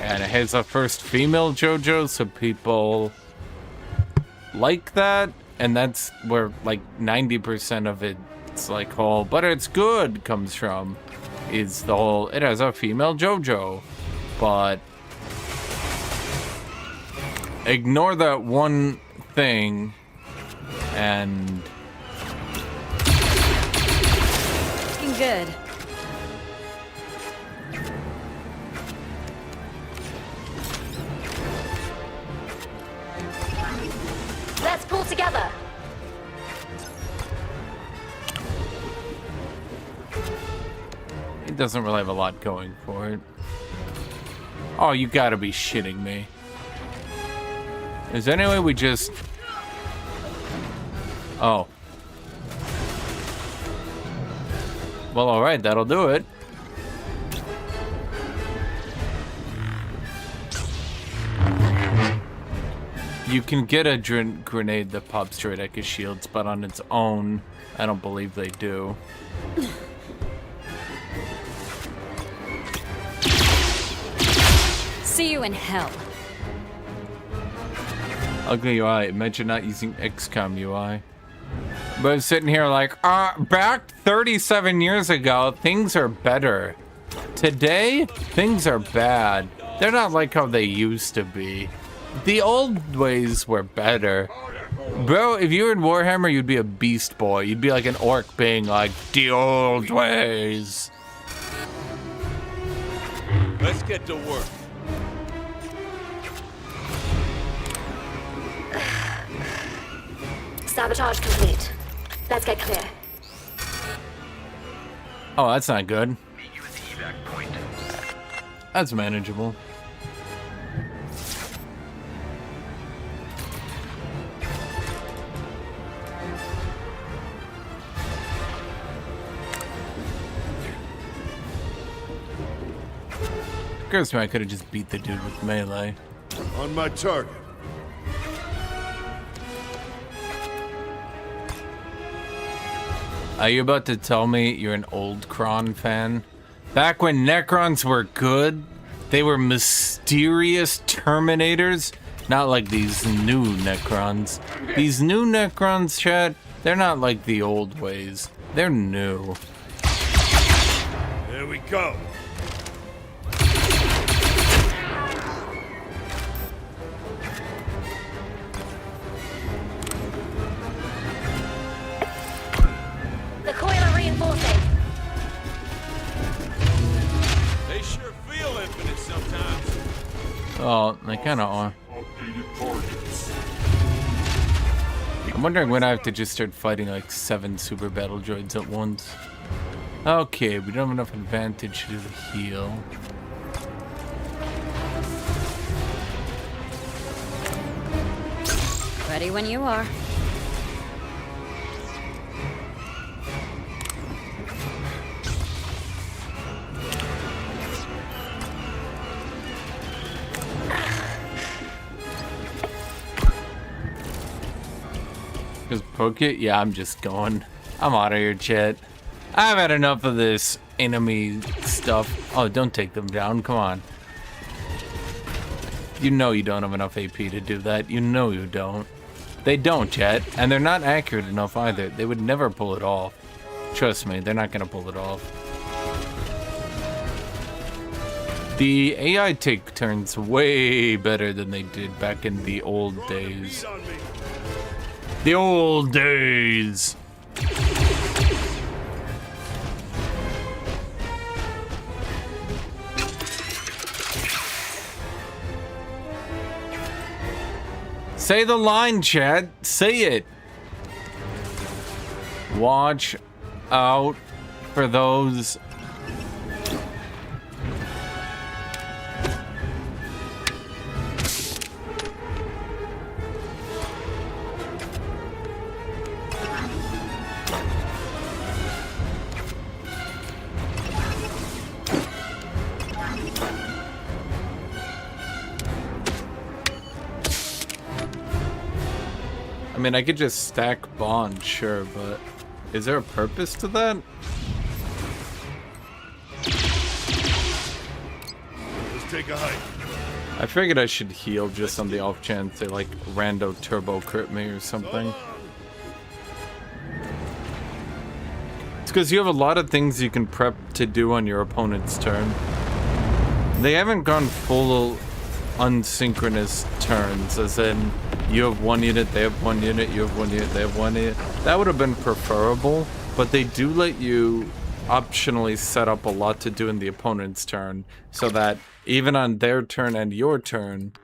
And it has a first female JoJo, so people like that. And that's where like 90% of it's like whole, but it's good comes from, is the whole, it has a female JoJo. But ignore that one thing and Looking good. Let's pull together. it doesn't really have a lot going for it. Oh, you gotta be shitting me. Is there any way we just... Oh. Well, alright, that'll do it. You can get a grenade that pops straight at his shields, but on its own, I don't believe they do. See you in hell. Ugly UI. Imagine not using XCOM UI. But sitting here like, back 37 years ago, things are better. Today, things are bad. They're not like how they used to be. The old ways were better. Bro, if you were in Warhammer, you'd be a beast boy. You'd be like an orc being like, the old ways. Let's get to work. Sabotage complete. Let's get clear. Oh, that's not good. That's manageable. Occurs to me I could have just beat the dude with melee. On my target. Are you about to tell me you're an old Kron fan? Back when Necrons were good, they were mysterious Terminators, not like these new Necrons. These new Necrons, chat, they're not like the old ways. They're new. There we go. The coil are reinforcing. They sure feel infinite sometimes. Oh, they kind of are. I'm wondering when I have to just start fighting like 7 super battle droids at once. Okay, we don't have enough advantage to do the heal. Ready when you are. Just poke it? Yeah, I'm just going. I'm out of here, chat. I've had enough of this enemy stuff. Oh, don't take them down. Come on. You know you don't have enough AP to do that. You know you don't. They don't, chat. And they're not accurate enough either. They would never pull it off. Trust me, they're not going to pull it off. The AI take turns way better than they did back in the old days. The old days. Say the line, Chad. Say it. Watch out for those. I mean, I could just stack bond, sure, but is there a purpose to that? Let's take a hike. I figured I should heal just on the off chance they like rando turbo crit me or something. It's because you have a lot of things you can prep to do on your opponent's turn. They haven't gone full unsynchronous turns, as in you have one unit, they have one unit, you have one unit, they have one unit. That would have been preferable, but they do let you optionally set up a lot to do in the opponent's turn, so that even on their turn and your turn,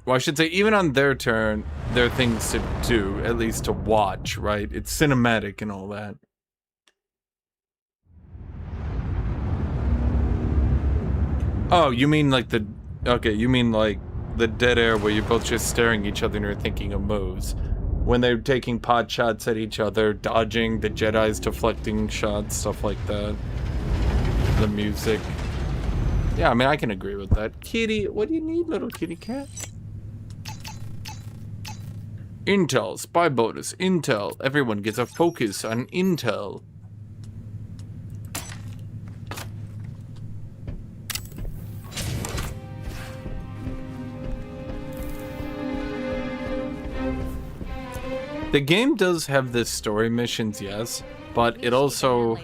well, I should say even on their turn, there are things to do, at least to watch, right? It's cinematic and all that. Oh, you mean like the... Okay, you mean like the dead air where you're both just staring at each other and you're thinking of moves. When they're taking pot shots at each other, dodging, the Jedi's deflecting shots, stuff like that. The music. Yeah, I mean, I can agree with that. Kitty, what do you need, little kitty cat? Intel, spy bonus, Intel. Everyone gets a focus on Intel. The game does have this story missions, yes, but it also...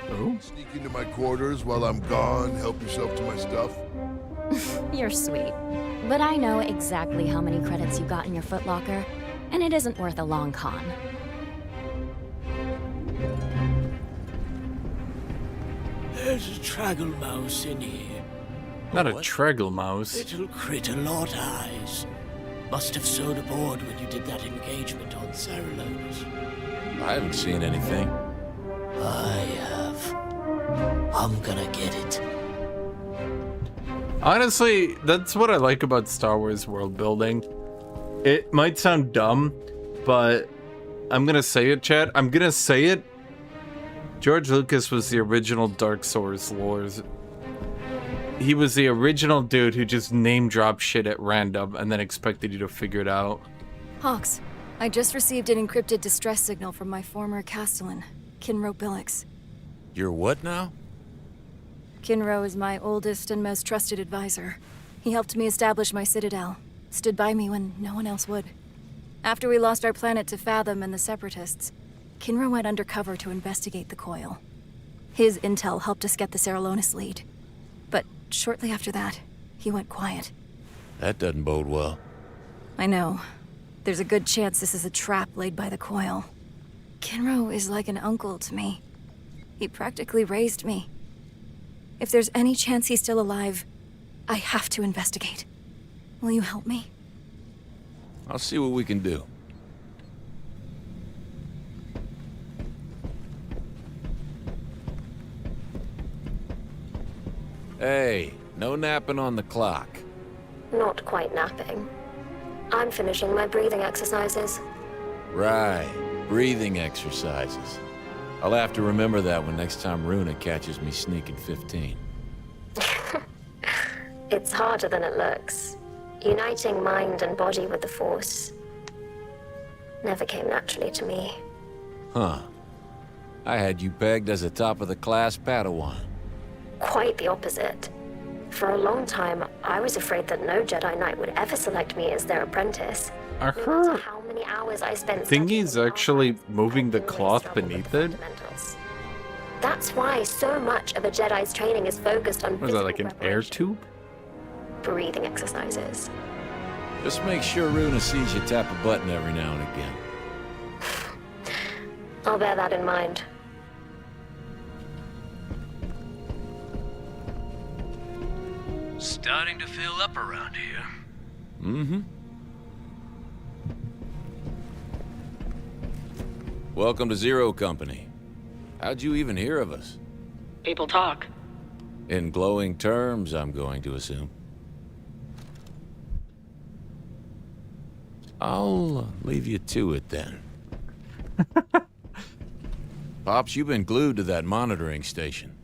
Oh? Sneak into my quarters while I'm gone, help yourself to my stuff. You're sweet. But I know exactly how many credits you got in your footlocker, and it isn't worth a long con. There's a traggle mouse in here. Not a traggle mouse. Little critter lot eyes. Must have sewed aboard when you did that engagement on Saralonis. I haven't seen anything. I have. I'm gonna get it. Honestly, that's what I like about Star Wars world building. It might sound dumb, but I'm gonna say it, Chad. I'm gonna say it. George Lucas was the original Dark Souls lords. He was the original dude who just name dropped shit at random and then expected you to figure it out. Hawks, I just received an encrypted distress signal from my former castellan, Kinro Billix. You're what now? Kinro is my oldest and most trusted advisor. He helped me establish my citadel, stood by me when no one else would. After we lost our planet to Fathom and the Separatists, Kinro went undercover to investigate the coil. His intel helped us get the Saralonis lead. But shortly after that, he went quiet. That doesn't bode well. I know. There's a good chance this is a trap laid by the coil. Kinro is like an uncle to me. He practically raised me. If there's any chance he's still alive, I have to investigate. Will you help me? I'll see what we can do. Hey, no napping on the clock. Not quite napping. I'm finishing my breathing exercises. Right, breathing exercises. I'll have to remember that when next time Runa catches me sneaking 15. It's harder than it looks. Uniting mind and body with the Force never came naturally to me. Huh. I had you pegged as a top-of-the-class Padawan. Quite the opposite. For a long time, I was afraid that no Jedi Knight would ever select me as their apprentice. Are No her matter how many hours I spent thingies actually moving the cloth beneath it? That's why so much of a Jedi's training is focused on Was that like an air tube? breathing exercises. Just make sure Runa sees you tap a button every now and again. I'll bear that in mind. Starting to fill up around here. Mm-hmm. Welcome to Zero Company. How'd you even hear of us? People talk. In glowing terms, I'm going to assume. I'll leave you to it then. Pops, you've been glued to that monitoring station.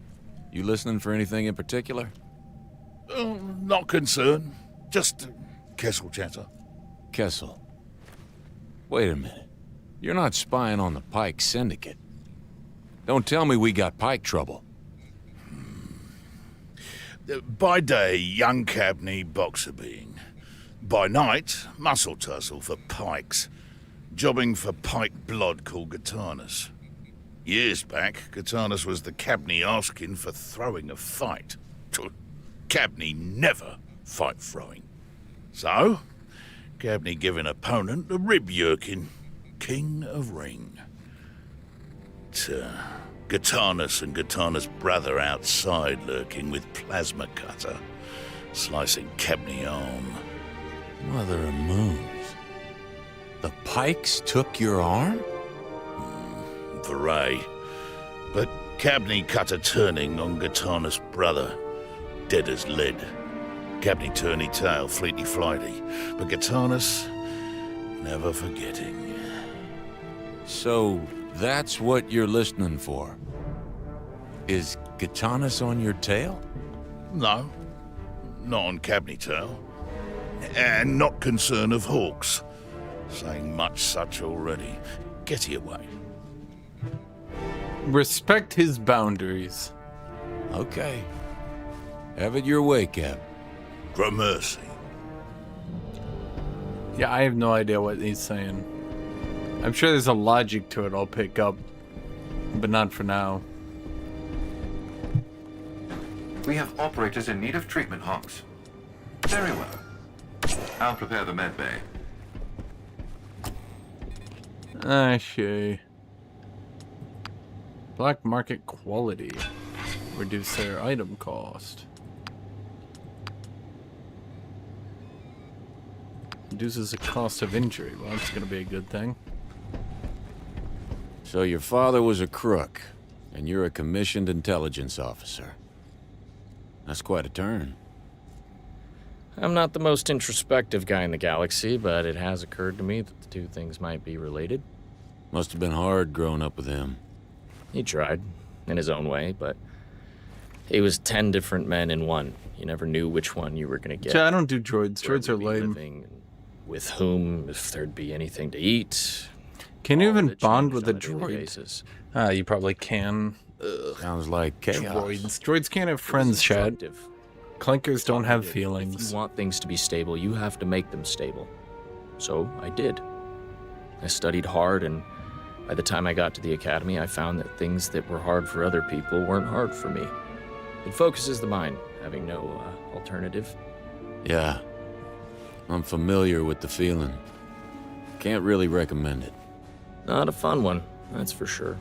You listening for anything in particular? Not concerned. Just Kessel chatter. Kessel. Wait a minute. You're not spying on the Pike Syndicate. Don't tell me we got Pike trouble. By day, young Cabney boxer being. By night, muscle tussle for Pikes. Jobbing for Pike blood called Gutanus. Years back, Gutanus was the Cabney asking for throwing a fight. Cabney never fight throwing. So, Cabney giving opponent a rib yerking. King of Ring. Gutanus and Gutanus' brother outside lurking with plasma cutter, slicing Cabney arm. Mother of moons. The Pikes took your arm? Varay. But Cabney cut a turning on Gutanus' brother. Dead as lead. Cabney turny tail, fleety flighty. But Gutanus, never forgetting. So, that's what you're listening for? Is Gutanus on your tail? No. Not on Cabney tail. And not concern of Hawks. Saying much such already. Get ye away. Respect his boundaries. Okay. Have it your way, Cap. Gramercy. Yeah, I have no idea what he's saying. I'm sure there's a logic to it I'll pick up, but not for now. We have operators in need of treatment, Hawks. Very well. I'll prepare the med bay. Okay. Black market quality. Reduce their item cost. reduces the cost of injury. Well, that's going to be a good thing. So your father was a crook, and you're a commissioned intelligence officer. That's quite a turn. I'm not the most introspective guy in the galaxy, but it has occurred to me that the two things might be related. Must have been hard growing up with him. He tried, in his own way, but he was 10 different men in one. You never knew which one you were going to get. Yeah, I don't do droids. Droids are lame. Living, with whom, if there'd be anything to eat. Can you even bond with a droid? You probably can. Ugh. Sounds like chaos. Droids can't have friends, Chad. Clankers don't have feelings. If you want things to be stable, you have to make them stable. So I did. I studied hard, and by the time I got to the academy, I found that things that were hard for other people weren't hard for me. It focuses the mind, having no alternative. Yeah. I'm familiar with the feeling. Can't really recommend it. Not a fun one, that's for sure.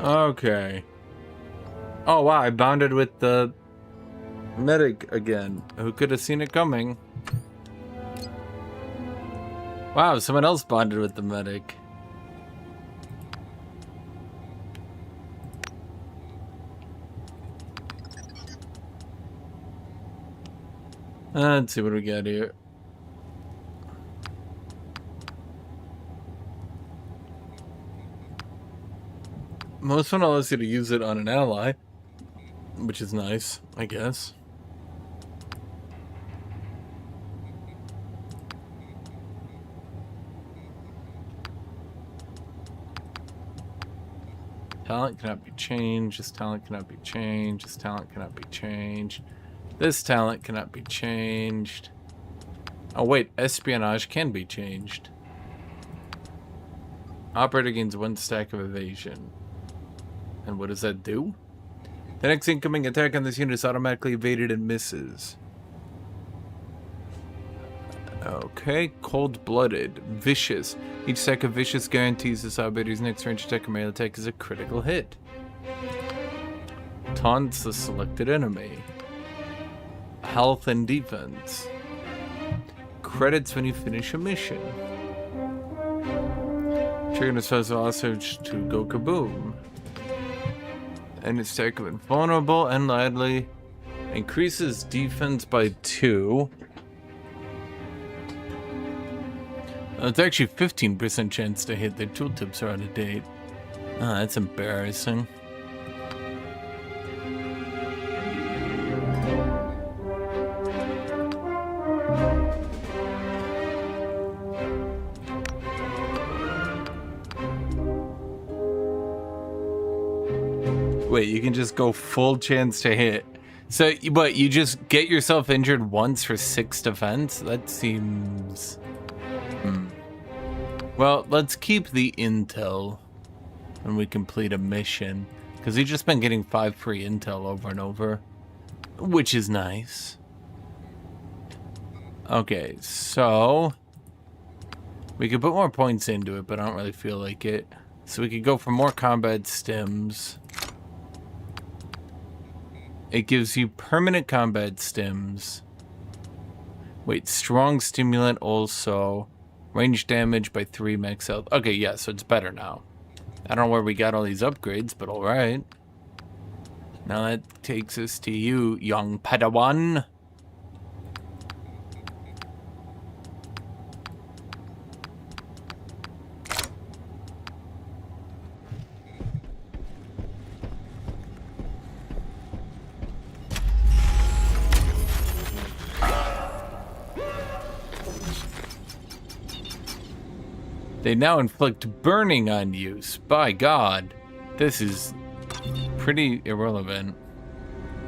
Okay. Oh wow, I bonded with the medic again. Who could have seen it coming? Wow, someone else bonded with the medic. Let's see what we got here. Most one allows you to use it on an ally, which is nice, I guess. Talent cannot be changed. This talent cannot be changed. This talent cannot be changed. This talent cannot be changed. Oh wait, espionage can be changed. Operator gains 1 stack of evasion. And what does that do? The next incoming attack on this unit is automatically evaded and misses. Okay, cold-blooded, vicious. Each stack of vicious guarantees this operator's next range attack or melee attack is a critical hit. Taunts the selected enemy. Health and defense. Credits when you finish a mission. Triggering this special also to go kaboom. And its attack of invulnerable and lively. Increases defense by 2. It's actually 15% chance to hit. Their tooltips are out of date. Oh, that's embarrassing. Wait, you can just go full chance to hit. So, but you just get yourself injured once for 6 defense? That seems... Well, let's keep the intel when we complete a mission. Because we've just been getting 5 free intel over and over. Which is nice. Okay, so... we could put more points into it, but I don't really feel like it. So we could go for more combat stims. It gives you permanent combat stims. Wait, strong stimulant also. Range damage by 3 max health. Okay, yeah, so it's better now. I don't know where we got all these upgrades, but alright. Now that takes us to you, young Padawan. They now inflict burning on you. By God, this is pretty irrelevant.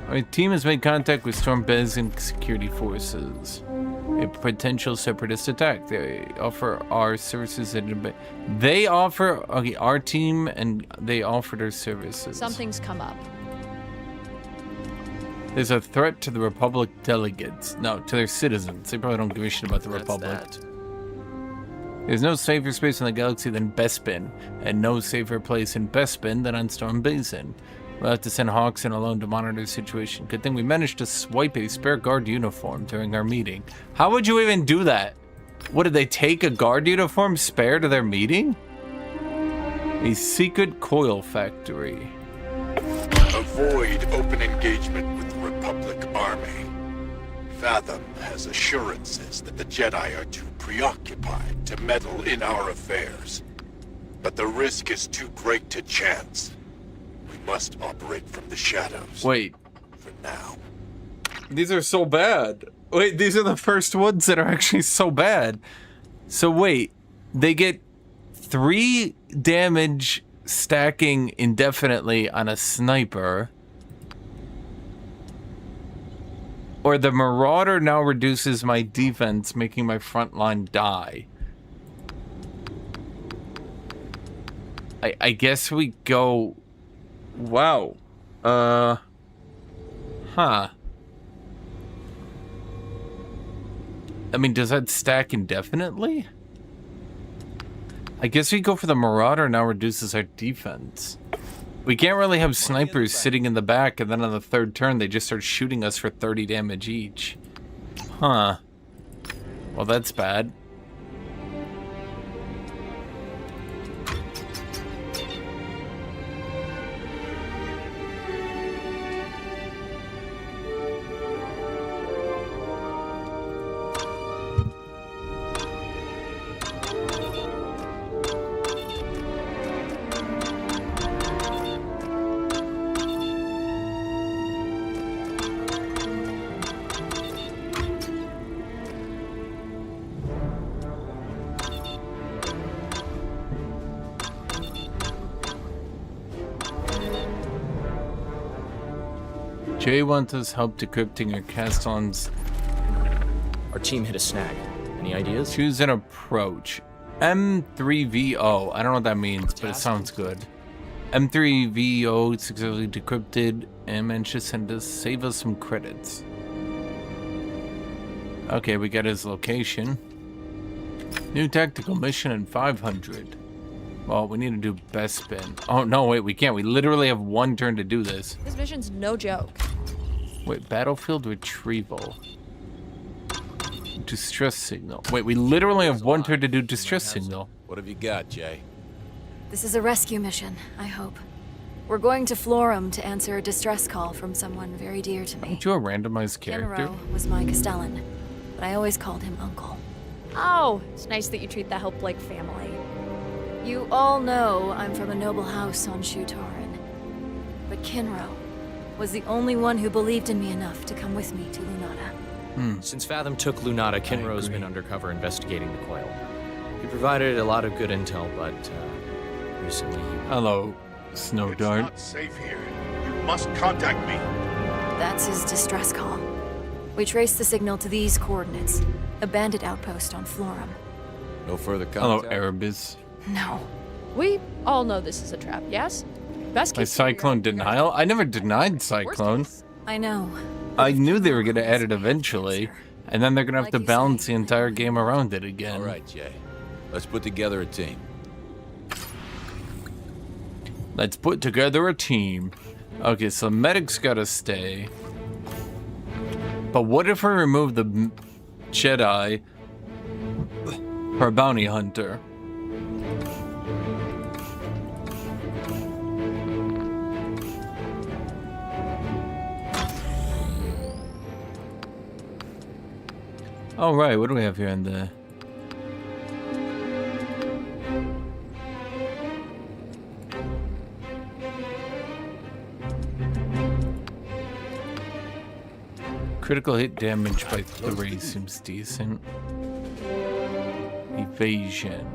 Our team has made contact with Storm Bez and security forces. A potential separatist attack. They offer our services. They offer our team, and they offered our services. Something's come up. There's a threat to the Republic delegates. No, to their citizens. They probably don't give a shit about the Republic. There's no safer space in the galaxy than Bespin, and no safer place in Bespin than on Storm Basin. We'll have to send Hawks in alone to monitor the situation. Good thing we managed to swipe a spare guard uniform during our meeting. How would you even do that? What, did they take a guard uniform spare to their meeting? A secret coil factory. Avoid open engagement with the Republic Army. Fathom has assurances that the Jedi are too preoccupied to meddle in our affairs. But the risk is too great to chance. We must operate from the shadows. Wait. For now. These are so bad. Wait, these are the first ones that are actually so bad. So wait, they get 3 damage stacking indefinitely on a sniper. Or the Marauder now reduces my defense, making my front line die. I guess we go... Wow. Huh. I mean, does that stack indefinitely? I guess we go for the Marauder, now reduces our defense. We can't really have snipers sitting in the back and then on the 3rd turn they just start shooting us for 30 damage each. Huh. Well, that's bad. Jay wants us help decrypting our Castellan's. Our team hit a snag. Any ideas? Choose an approach. M3VO. I don't know what that means, but it sounds good. M3VO successfully decrypted and managed to save us some credits. Okay, we got his location. New tactical mission and 500. Well, we need to do best spin. Oh, no, wait, we can't. We literally have 1 turn to do this. This mission's no joke. Wait, battlefield retrieval. Distress signal. Wait, we literally have 1 turn to do distress signal. What have you got, Jay? This is a rescue mission, I hope. We're going to Florum to answer a distress call from someone very dear to me. Aren't you a randomized character? Kinro was my Castellan, but I always called him Uncle. Oh, it's nice that you treat the help like family. You all know I'm from a noble house on Shu-Torun, but Kinro was the only one who believed in me enough to come with me to Lunata. Since Fathom took Lunata, Kinro's been undercover investigating the coil. He provided a lot of good intel, but recently he... Hello, Snow Dart. It's not safe here. You must contact me. That's his distress call. We traced the signal to these coordinates. A bandit outpost on Florum. No further Hello, contact? Arabis. No. We all know this is a trap, yes? Best My case Cyclone denial? I never denied Cyclone. I know. I knew they were going to add it eventually, and then they're going to have to balance the entire game around it again. All right, Jay. Let's put together a team. Let's put together a team. Okay, so medic's got to stay. But what if we remove the Jedi for bounty hunter? All right, what do we have here in the... Critical hit damage by 3 seems decent. Evasion.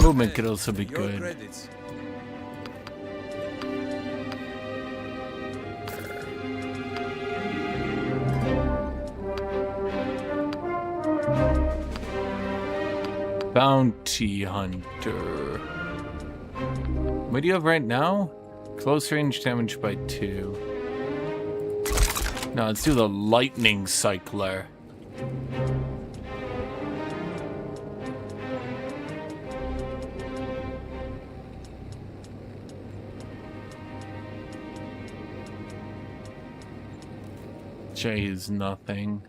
Movement could also be good. Bounty Hunter. What do you have right now? Close range damage by 2. No, let's do the lightning cycler. J is nothing.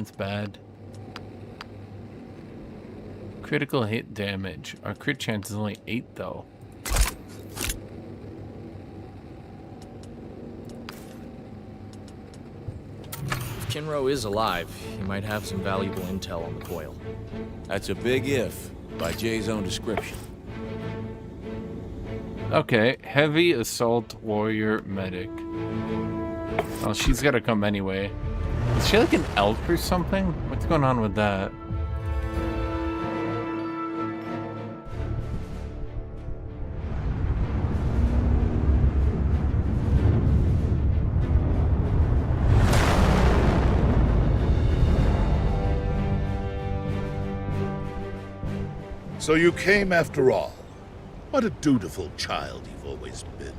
That's bad. Critical hit damage. Our crit chance is only 8 though. If Kinro is alive, he might have some valuable intel on the coil. That's a big if, by Jay's own description. Okay, heavy assault warrior medic. Oh, she's gotta come anyway. Is she like an elf or something? What's going on with that? So you came after all. What a dutiful child you've always been.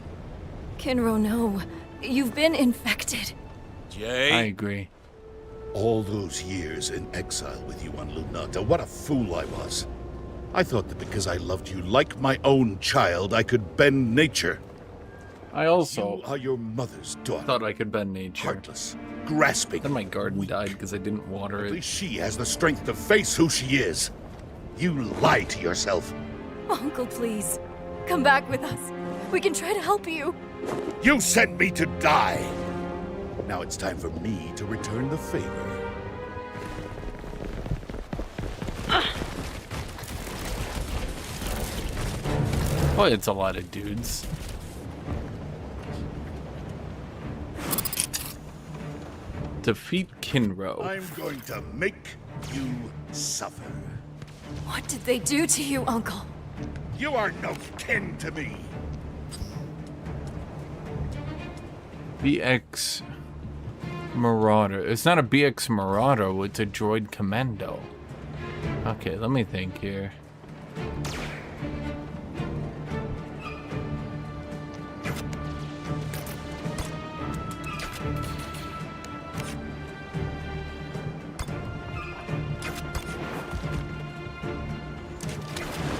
Kinro, no. You've been infected. Jay? I agree. All those years in exile with you on Lunata, what a fool I was. I thought that because I loved you like my own child, I could bend nature. I also You are your mother's daughter. thought I could bend nature. Heartless, grasping. Then my garden died because I didn't water Only it. she has the strength to face who she is. You lie to yourself. Uncle, please. Come back with us. We can try to help you. You sent me to die. Now it's time for me to return the favor. Boy, it's a lot of dudes. Defeat Kinro. I'm going to make you suffer. What did they do to you, Uncle? You are no kin to me. BX Marauder. It's not a BX Marauder, it's a droid commando. Okay, let me think here.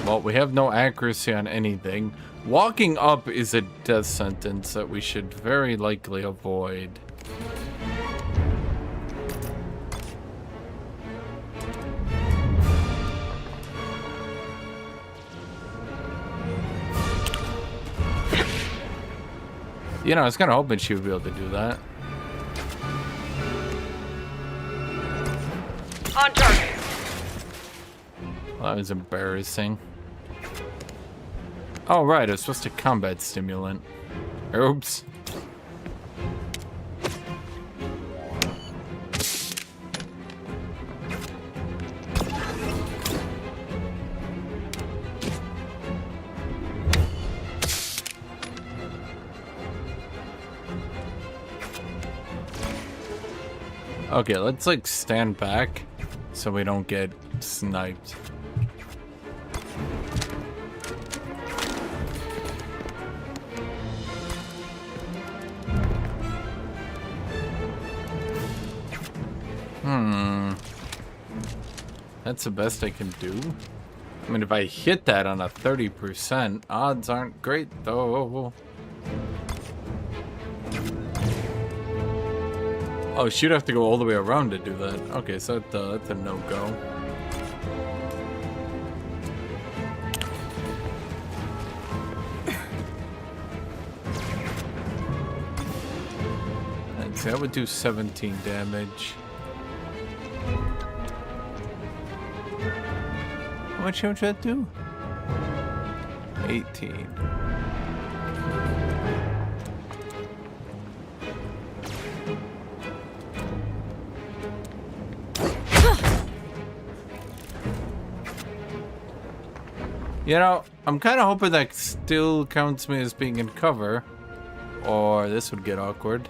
Well, we have no accuracy on anything. Walking up is a death sentence that we should very likely avoid. You know, I was kind of hoping she would be able to do that. On target. Well, that was embarrassing. Oh, right, it's supposed to combat stimulant. Oops. Okay, let's like stand back so we don't get sniped. That's the best I can do. I mean, if I hit that on a 30%, odds aren't great though. Oh, she'd have to go all the way around to do that. Okay, so that's a no-go. Let's see, that would do 17 damage. How much would that do? 18. You know, I'm kind of hoping that still counts me as being in cover. or this would get awkward.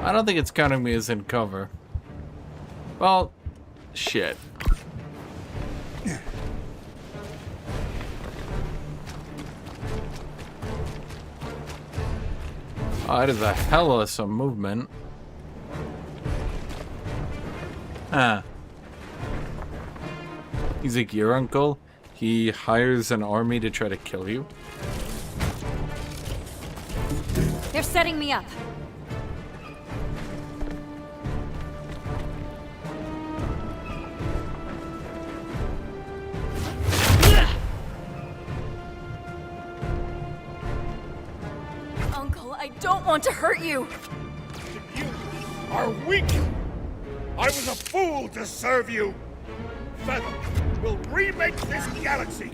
I don't think it's counting me as in cover. Well, shit. Oh, that is a hell of some movement. Ah. He's like your uncle. He hires an army to try to kill you. They're setting me up. Uncle, I don't want to hurt you. You are weak. I was a fool to serve you. Fathom will remake this galaxy.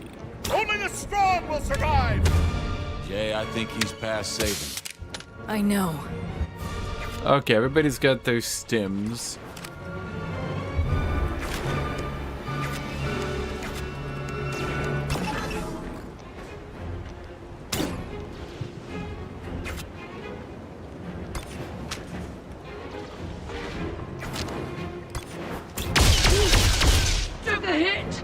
Only the strong will survive. Jay, I think he's past saving. I know. Okay, everybody's got their stims. Took a hit!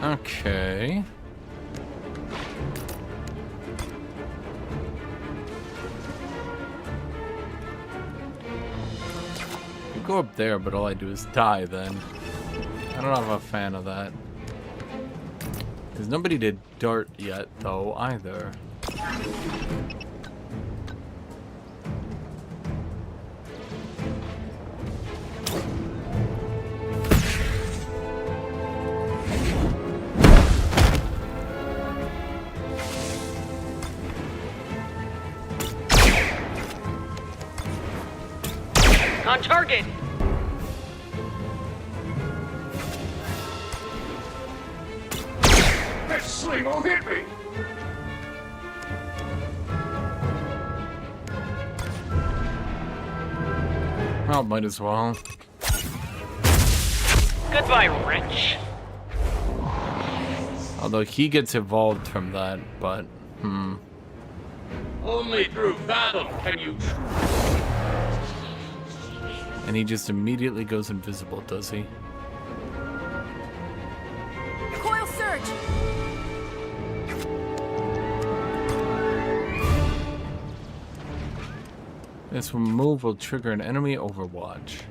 Okay. You go up there, but all I do is die then. I don't know if I'm a fan of that. Because nobody did dart yet, though, either. On target! That sling will hit me. Well, might as well. Goodbye, wretch. Although he gets evolved from that, but, Only through Fathom can you... And he just immediately goes invisible, does he? Coil surge! This move will trigger an enemy overwatch.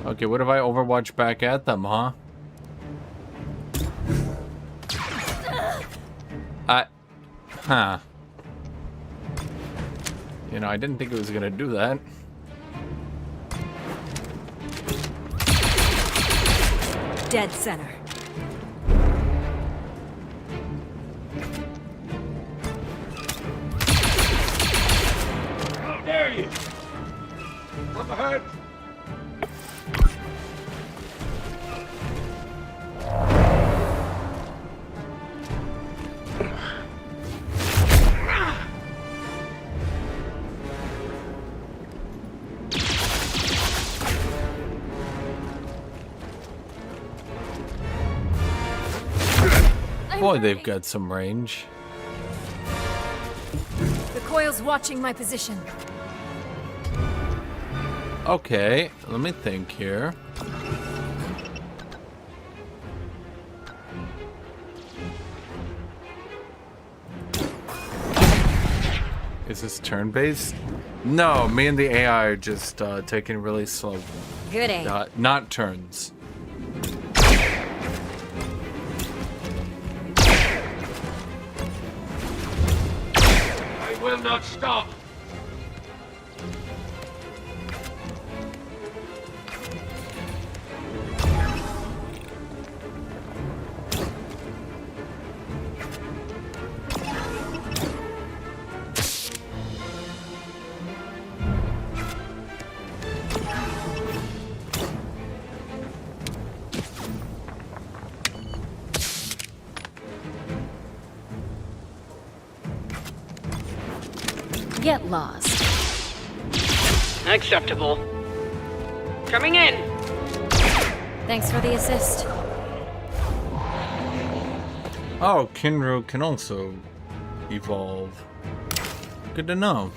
Okay, what if I overwatch back at them, huh? Huh. You know, I didn't think it was gonna do that. Dead center. How dare you? Up ahead. Boy, they've got some range. The coil's watching my position. Okay, let me think here. Is this turn-based? No, me and the AI are just taking it really slow. Good aim. Not turns. I will not stop. get lost. Acceptable. Coming in. Thanks for the assist. Oh, Kinro can also evolve. Good to know.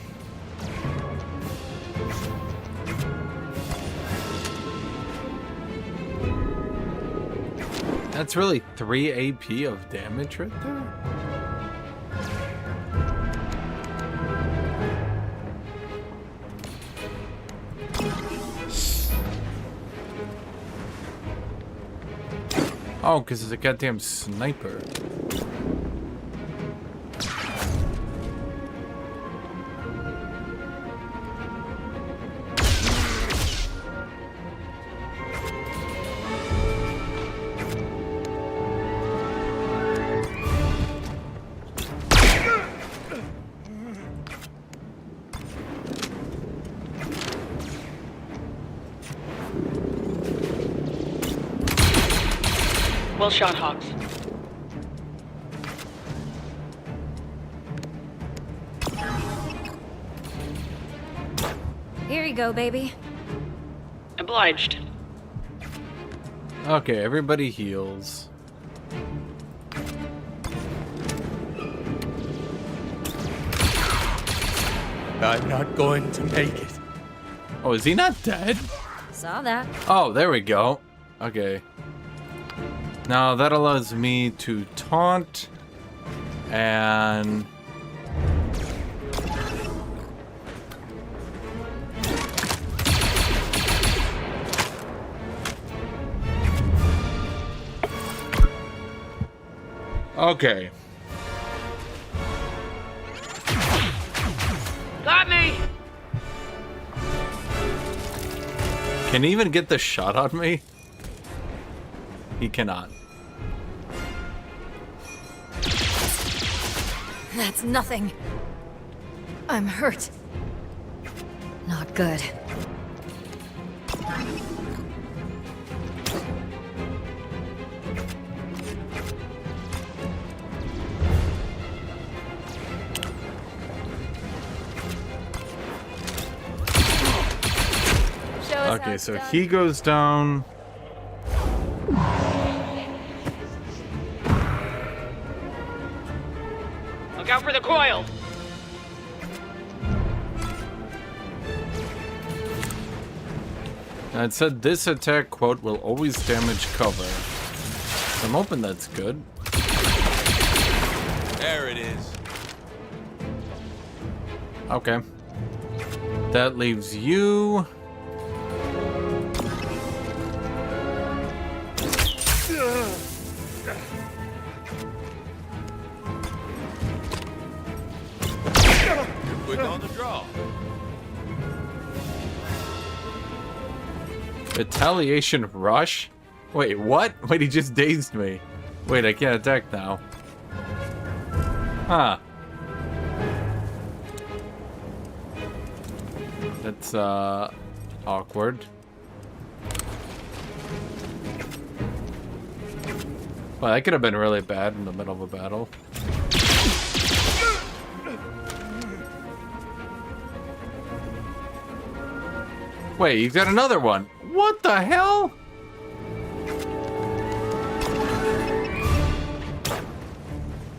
That's really 3 AP of damage right there? Oh, because it's a goddamn sniper. Well shot, Hawks. Here you go, baby. Obliged. Okay, everybody heals. I'm not going to make it. Oh, is he not dead? Saw that. Oh, there we go. Okay. Now that allows me to taunt and okay. Got me. Can he even get the shot on me? He cannot. That's nothing. I'm hurt. Not good. Okay, so he goes down. Look out for the coil. Now it said this attack, quote, will always damage cover. So I'm hoping that's good. There it is. Okay. That leaves you. Quick on the draw. Retaliation rush? Wait, what? Wait, he just dazed me. Wait, I can't attack now. Huh. That's, awkward. Well, that could have been really bad in the middle of a battle. Wait, you've got another one. What the hell?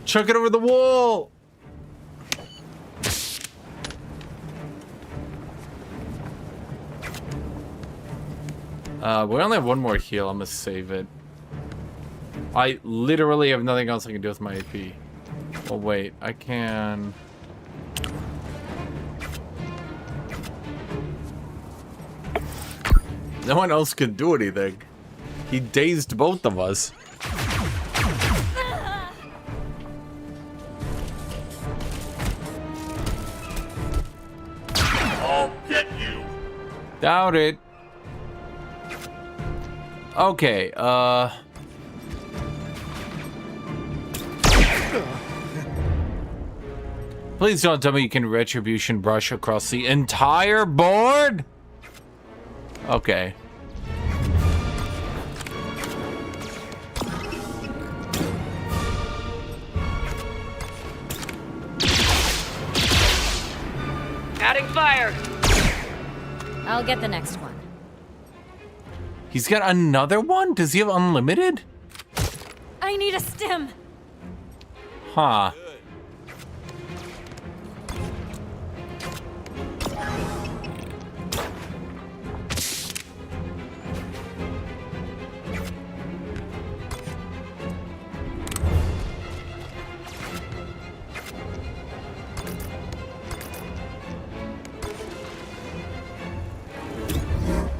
Chuck it over the wall. We only have one more heal. I'm gonna save it. I literally have nothing else I can do with my AP. Oh wait, I can. No one else can do anything. He dazed both of us. I'll get you. Doubt it. Okay, please don't tell me you can retribution brush across the entire board? Okay. Adding fire. I'll get the next one. He's got another one? Does he have unlimited? I need a stim. Huh.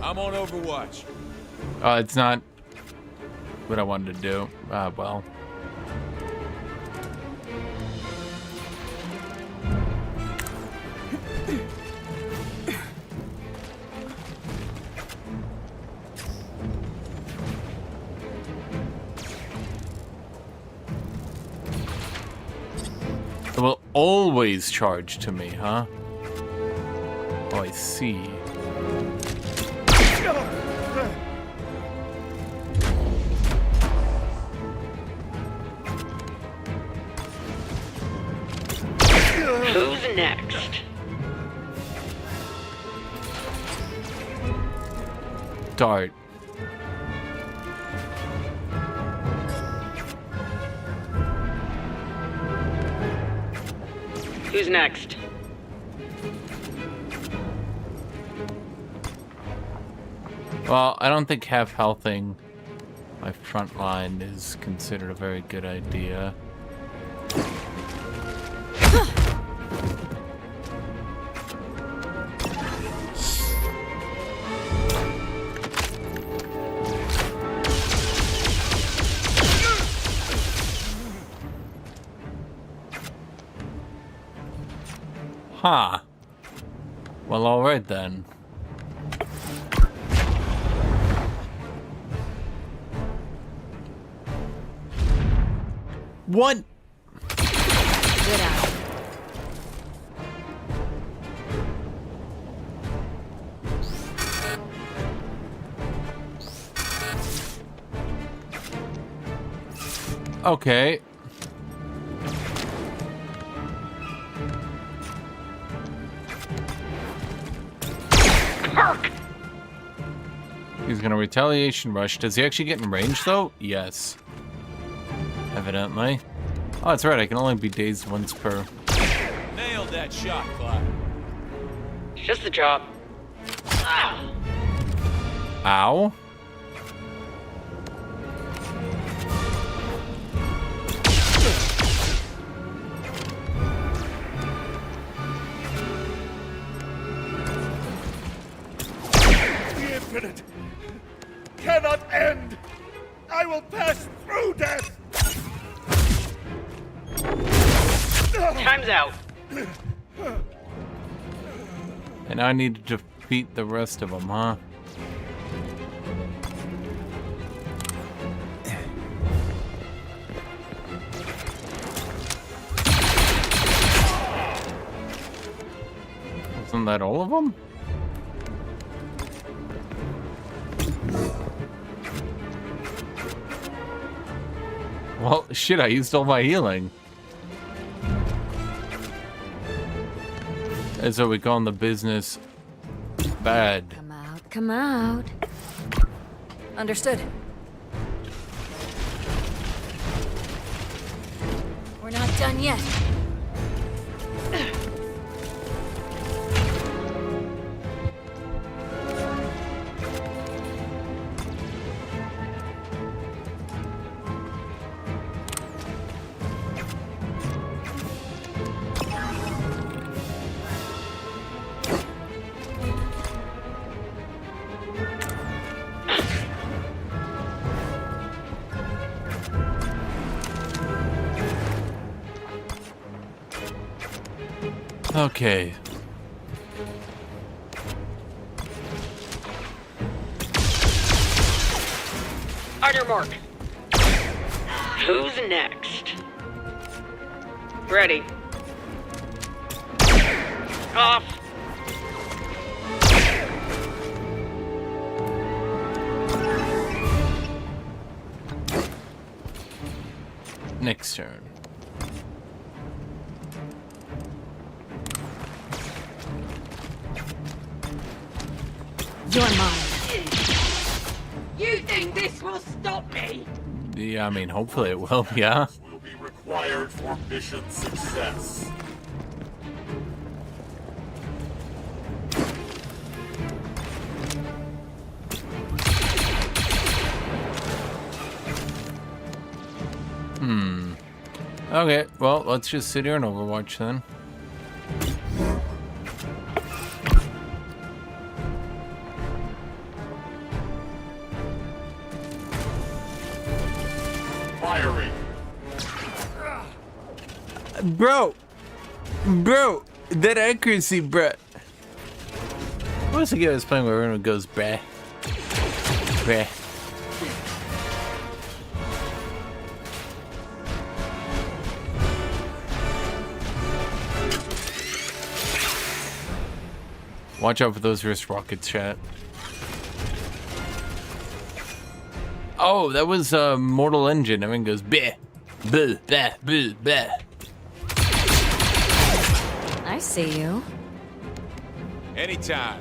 I'm on Overwatch. It's not what I wanted to do. Well. It will always charge to me, huh? Oh, I see. Who's next? Dart. Who's next? Well, I don't think half-healthing my front line is considered a very good idea. Huh. Well, alright then. What? Get out. Okay. Kirk! He's gonna retaliation rush. Does he actually get in range though? Yes. Evidently. Oh, that's right. I can only be dazed once per. Nailed that shot, Clyde. It's just the job. Ow. The infinite cannot end. I will pass through death. Time's out. And I need to defeat the rest of them, huh? Isn't that all of them? Well, shit, I used all my healing. And so we call the business bad. Come out, come out. Understood. We're not done yet. Okay. On your mark. Who's next? Ready. Off. Next turn. You're mine. You think this will stop me? Yeah, I mean, hopefully it will, yeah. Will be required for mission success. Okay, well, let's just sit here and Overwatch then. Firing. Bro, that accuracy, bro. What was the game I was playing where everyone goes, bruh? Bruh. Watch out for those wrist rockets, chat. Oh, that was Mortal Engine. Everyone goes, bleh, bleh, bleh, bleh, bleh. I see you. Anytime.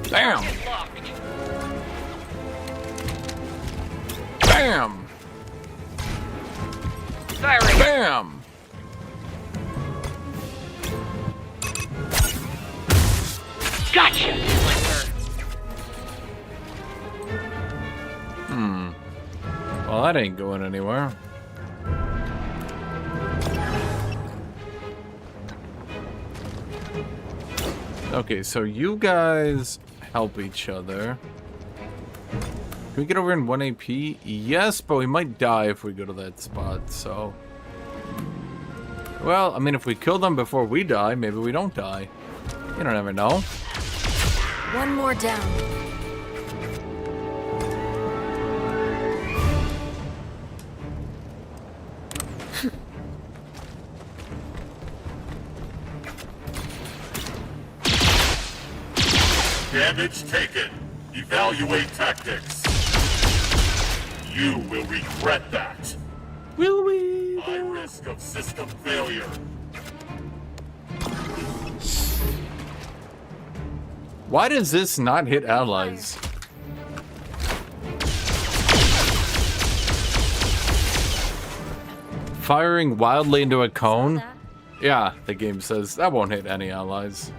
Bam! Bam! Firing. Bam! Gotcha. Well, that ain't going anywhere. Okay, so you guys help each other. Can we get over in 1 AP? Yes, but we might die if we go to that spot, so... Well, I mean, if we kill them before we die, maybe we don't die. You don't ever know. One more down. Damage taken. Evaluate tactics. You will regret that. Will we? High risk of system failure. Why does this not hit allies? Firing wildly into a cone? Yeah, the game says that won't hit any allies.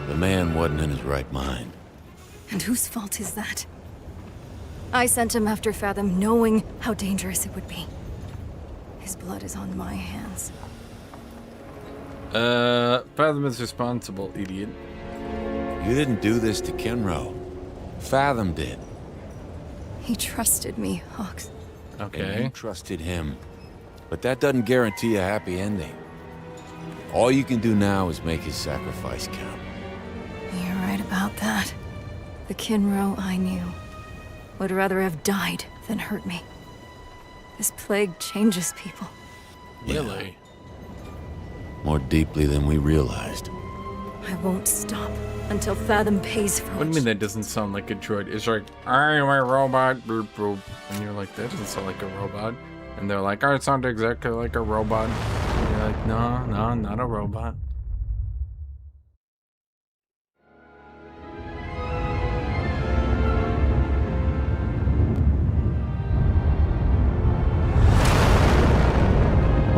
The man wasn't in his right mind. And whose fault is that? I sent him after Fathom knowing how dangerous it would be. His blood is on my hands. Fathom is responsible, idiot. You didn't do this to Kenro. Fathom did. He trusted me, Hawks. Okay. And you trusted him. But that doesn't guarantee a happy ending. All you can do now is make his sacrifice count. You're right about that. The Kinro I knew would rather have died than hurt me. This plague changes people. Really? More deeply than we realized. I won't stop until Fathom pays for What do you mean that doesn't sound like a droid? It's like, I'm a robot, boop, boop. And you're like, that doesn't sound like a robot. And they're like, oh, it sounds exactly like a robot. And you're like, no, no, not a robot.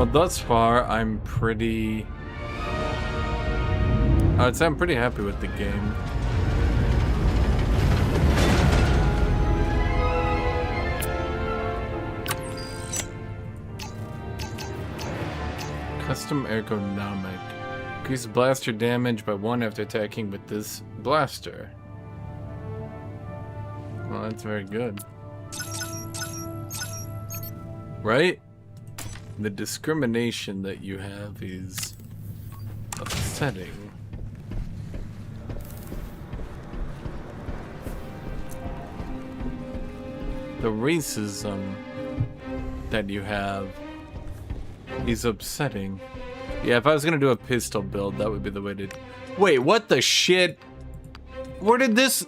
Well, thus far, I'm pretty... I would say I'm pretty happy with the game. Custom ergonomic. Increase blaster damage by 1 after attacking with this blaster. Well, that's very good. Right? The discrimination that you have is upsetting. The racism that you have is upsetting. Yeah, if I was gonna do a pistol build, that would be the way to... Wait, what the shit? Where did this...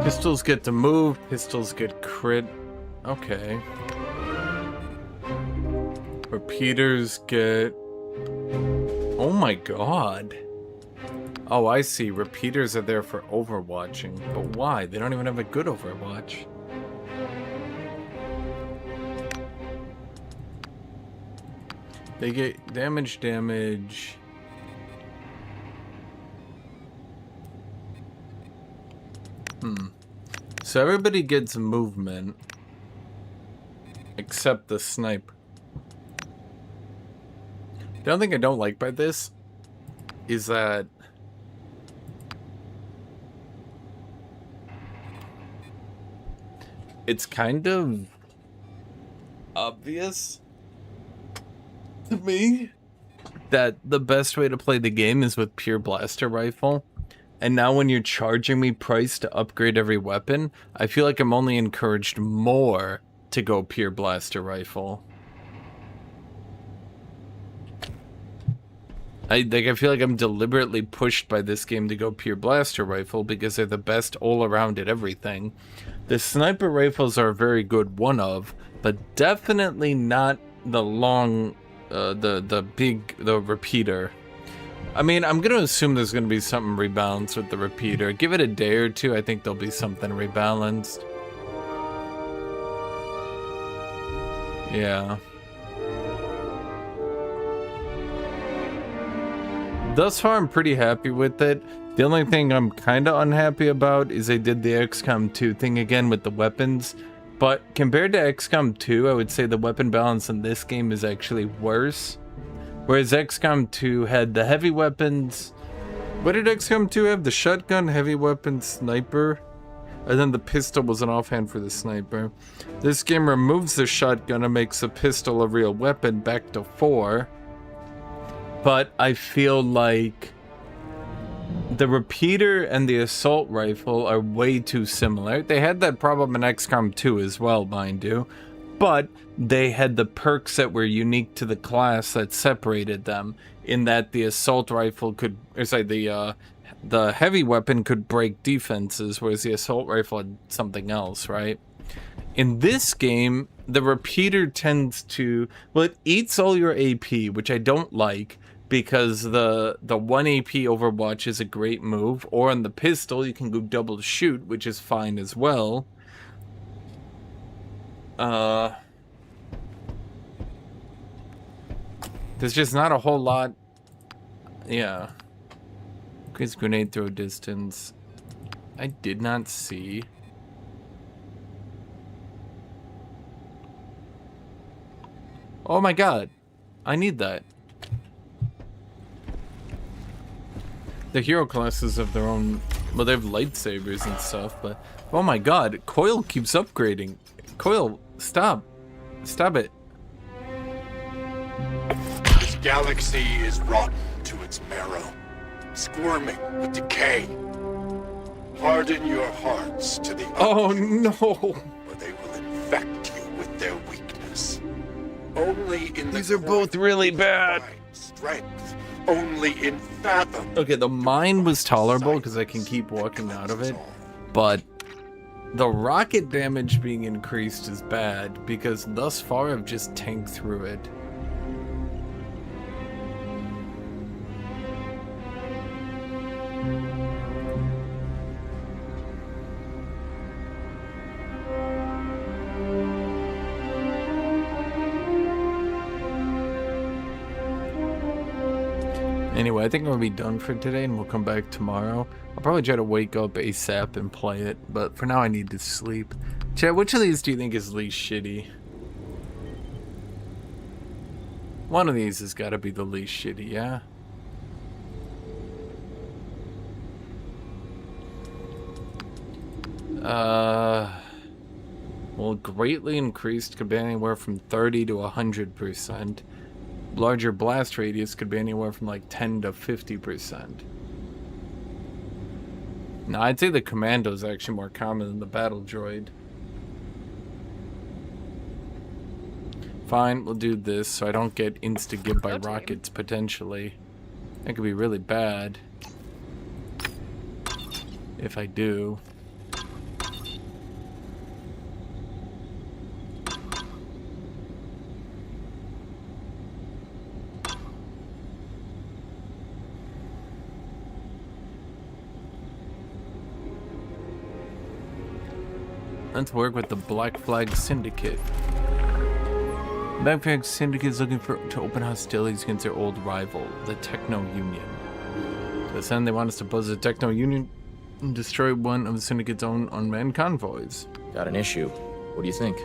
Pistols get to move, pistols get crit. Okay. Repeaters get... Oh my god. Oh, I see. Repeaters are there for overwatching. But why? They don't even have a good overwatch. They get damage. So everybody gets movement. Except the sniper. The only thing I don't like by this is that it's kind of obvious to me that the best way to play the game is with pure blaster rifle. And now when you're charging me price to upgrade every weapon, I feel like I'm only encouraged more to go pure blaster rifle. I feel like I'm deliberately pushed by this game to go pure blaster rifle because they're the best all around at everything. The sniper rifles are a very good one of, but definitely not the long, the repeater. I mean, I'm gonna assume there's gonna be something rebalanced with the repeater. Give it a day or two, I think there'll be something rebalanced. Yeah. Thus far, I'm pretty happy with it. The only thing I'm kind of unhappy about is they did the XCOM 2 thing again with the weapons. But compared to XCOM 2, I would say the weapon balance in this game is actually worse. Whereas XCOM 2 had the heavy weapons. What did XCOM 2 have? The shotgun, heavy weapon, sniper. And then the pistol was an offhand for the sniper. This game removes the shotgun and makes the pistol a real weapon back to 4. But I feel like the repeater and the assault rifle are way too similar. They had that problem in XCOM 2 as well, mind you. But they had the perks that were unique to the class that separated them, in that the assault rifle could, or sorry, the heavy weapon could break defenses, whereas the assault rifle had something else, right? In this game, the repeater tends to, well, it eats all your AP, which I don't like, because the 1 AP Overwatch is a great move, or on the pistol, you can go double shoot, which is fine as well. There's just not a whole lot. Yeah. Increase grenade throw distance. I did not see. Oh my god. I need that. The hero classes have their own... Well, they have lightsabers and stuff, but... Oh my god. Coil keeps upgrading. Coil, stop. Stop it. This galaxy is rotten to its marrow, squirming with decay. Harden your hearts to the Oh no! or they will infect you with their weakness. Only in These the are both really bad. strength. Only in Fathom. Okay, the mine was tolerable because I can keep walking out of it, but the rocket damage being increased is bad because thus far I've just tanked through it. Anyway, I think I'm gonna be done for today and we'll come back tomorrow. I'll probably try to wake up ASAP and play it, but for now I need to sleep. Chad, which of these do you think is least shitty? One of these has got to be the least shitty, yeah? Well, greatly increased could be anywhere from 30 to 100%. Larger blast radius could be anywhere from like 10 to 50%. Now, I'd say the commando is actually more common than the battle droid. Fine, we'll do this so I don't get insta-gibbed by rockets, potentially. That could be really bad. If I do. Let's work with the Black Flag Syndicate. Black Flag Syndicate is looking to open hostilities against their old rival, the Techno Union. To this end, they want us to buzz the Techno Union and destroy one of the Syndicate's own unmanned convoys. Got an issue. What do you think?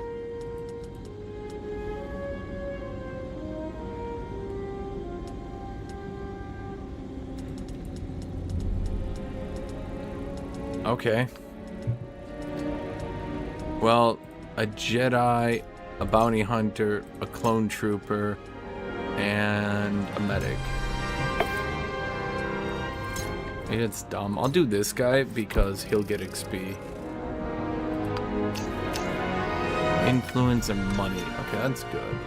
Okay. Well, a Jedi, a bounty hunter, a clone trooper, and a medic. Maybe it's dumb. I'll do this guy because he'll get XP. Influence and money. Okay, that's good.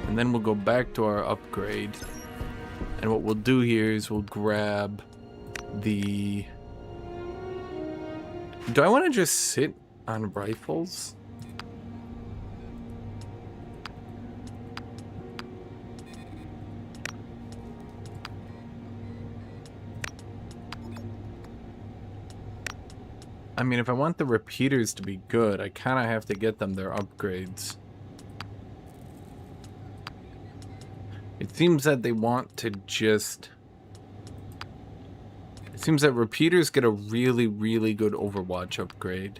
And then we'll go back to our upgrade. And what we'll do here is we'll grab the... Do I want to just sit on rifles? I mean, if I want the repeaters to be good, I kind of have to get them their upgrades. It seems that they want to just... It seems that repeaters get a really, really good Overwatch upgrade.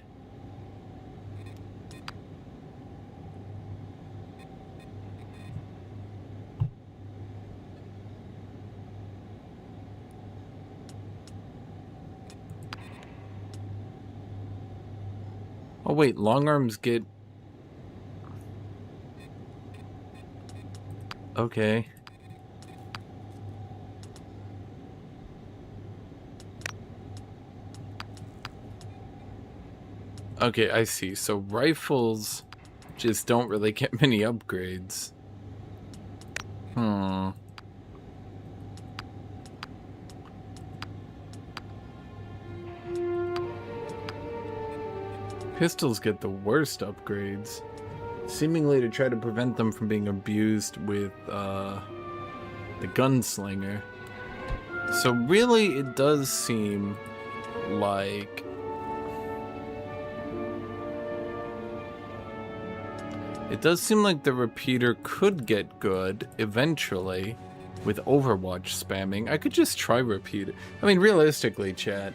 Oh wait, long arms get... Okay. Okay, I see. So rifles just don't really get many upgrades. Hmm. Pistols get the worst upgrades, seemingly to try to prevent them from being abused with the gunslinger. So really, it does seem like the repeater could get good eventually with Overwatch spamming. I could just try repeater. I mean, realistically, chat.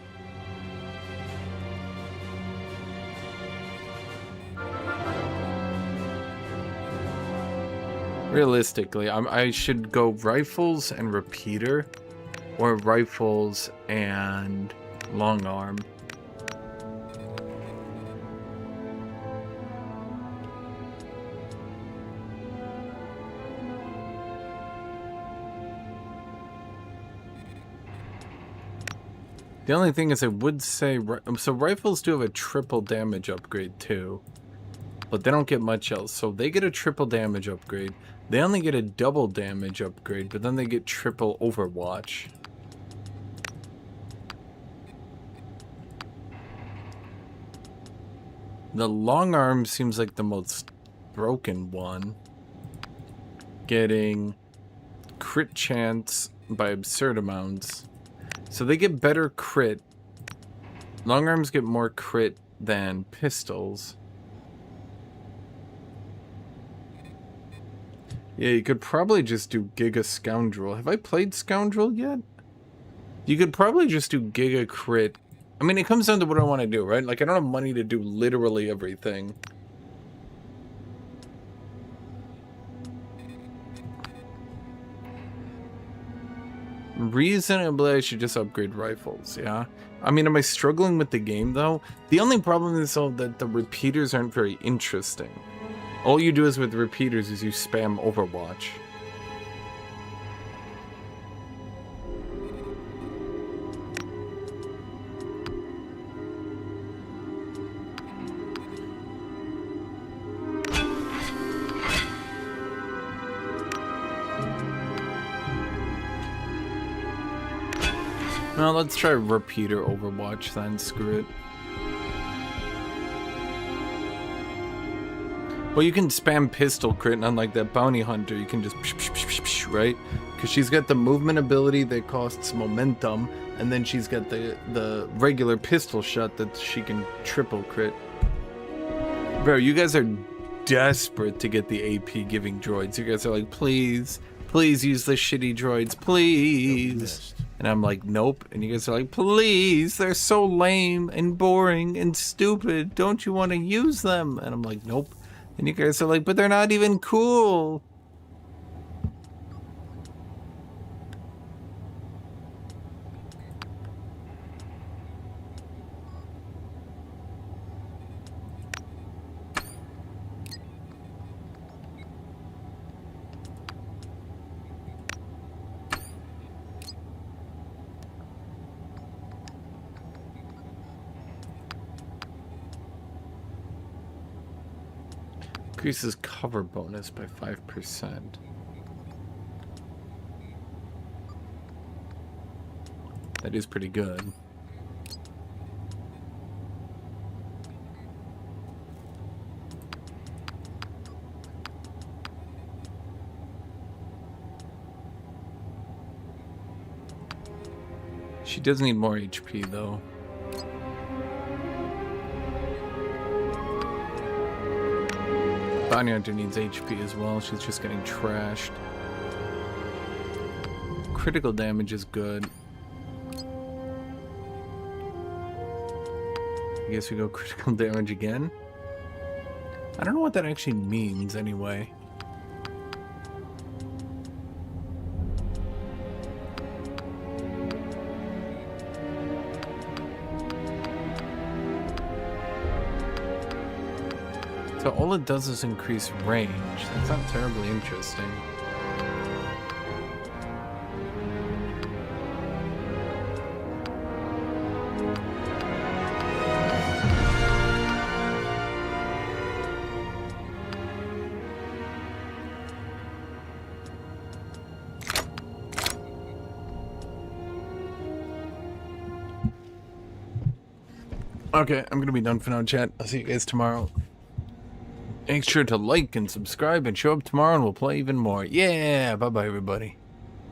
Realistically, I should go rifles and repeater, or rifles and long arm. The only thing is I would say, so rifles do have a triple damage upgrade too. but they don't get much else. So they get a triple damage upgrade. They only get a double damage upgrade, but then they get triple Overwatch. The long arm seems like the most broken one. Getting crit chance by absurd amounts. So they get better crit. Long arms get more crit than pistols. Yeah, you could probably just do Giga Scoundrel. Have I played Scoundrel yet? You could probably just do Giga Crit. I mean, it comes down to what I want to do, right? Like, I don't have money to do literally everything. Reasonably, I should just upgrade rifles, yeah? I mean, am I struggling with the game, though? The only problem is, though, that the repeaters aren't very interesting. All you do is with repeaters is you spam Overwatch. Well, let's try repeater Overwatch then, screw it. Well, you can spam pistol crit, and unlike that bounty hunter, you can just right? Because she's got the movement ability that costs momentum, and then she's got the regular pistol shot that she can triple crit. Bro, you guys are desperate to get the AP giving droids. You guys are like, please, please use the shitty droids, please. And I'm like, nope. And you guys are like, please, they're so lame and boring and stupid. Don't you want to use them? And I'm like, nope. And you guys are like, but they're not even cool. Increases cover bonus by 5%. That is pretty good. She does need more HP though. Bounty Hunter needs HP as well. She's just getting trashed. Critical damage is good. I guess we go critical damage again. I don't know what that actually means anyway. So all it does is increase range. That's not terribly interesting. Okay, I'm gonna be done for now, chat. I'll see you guys tomorrow. Make sure to like and subscribe and show up tomorrow and we'll play even more. Yeah, bye-bye everybody.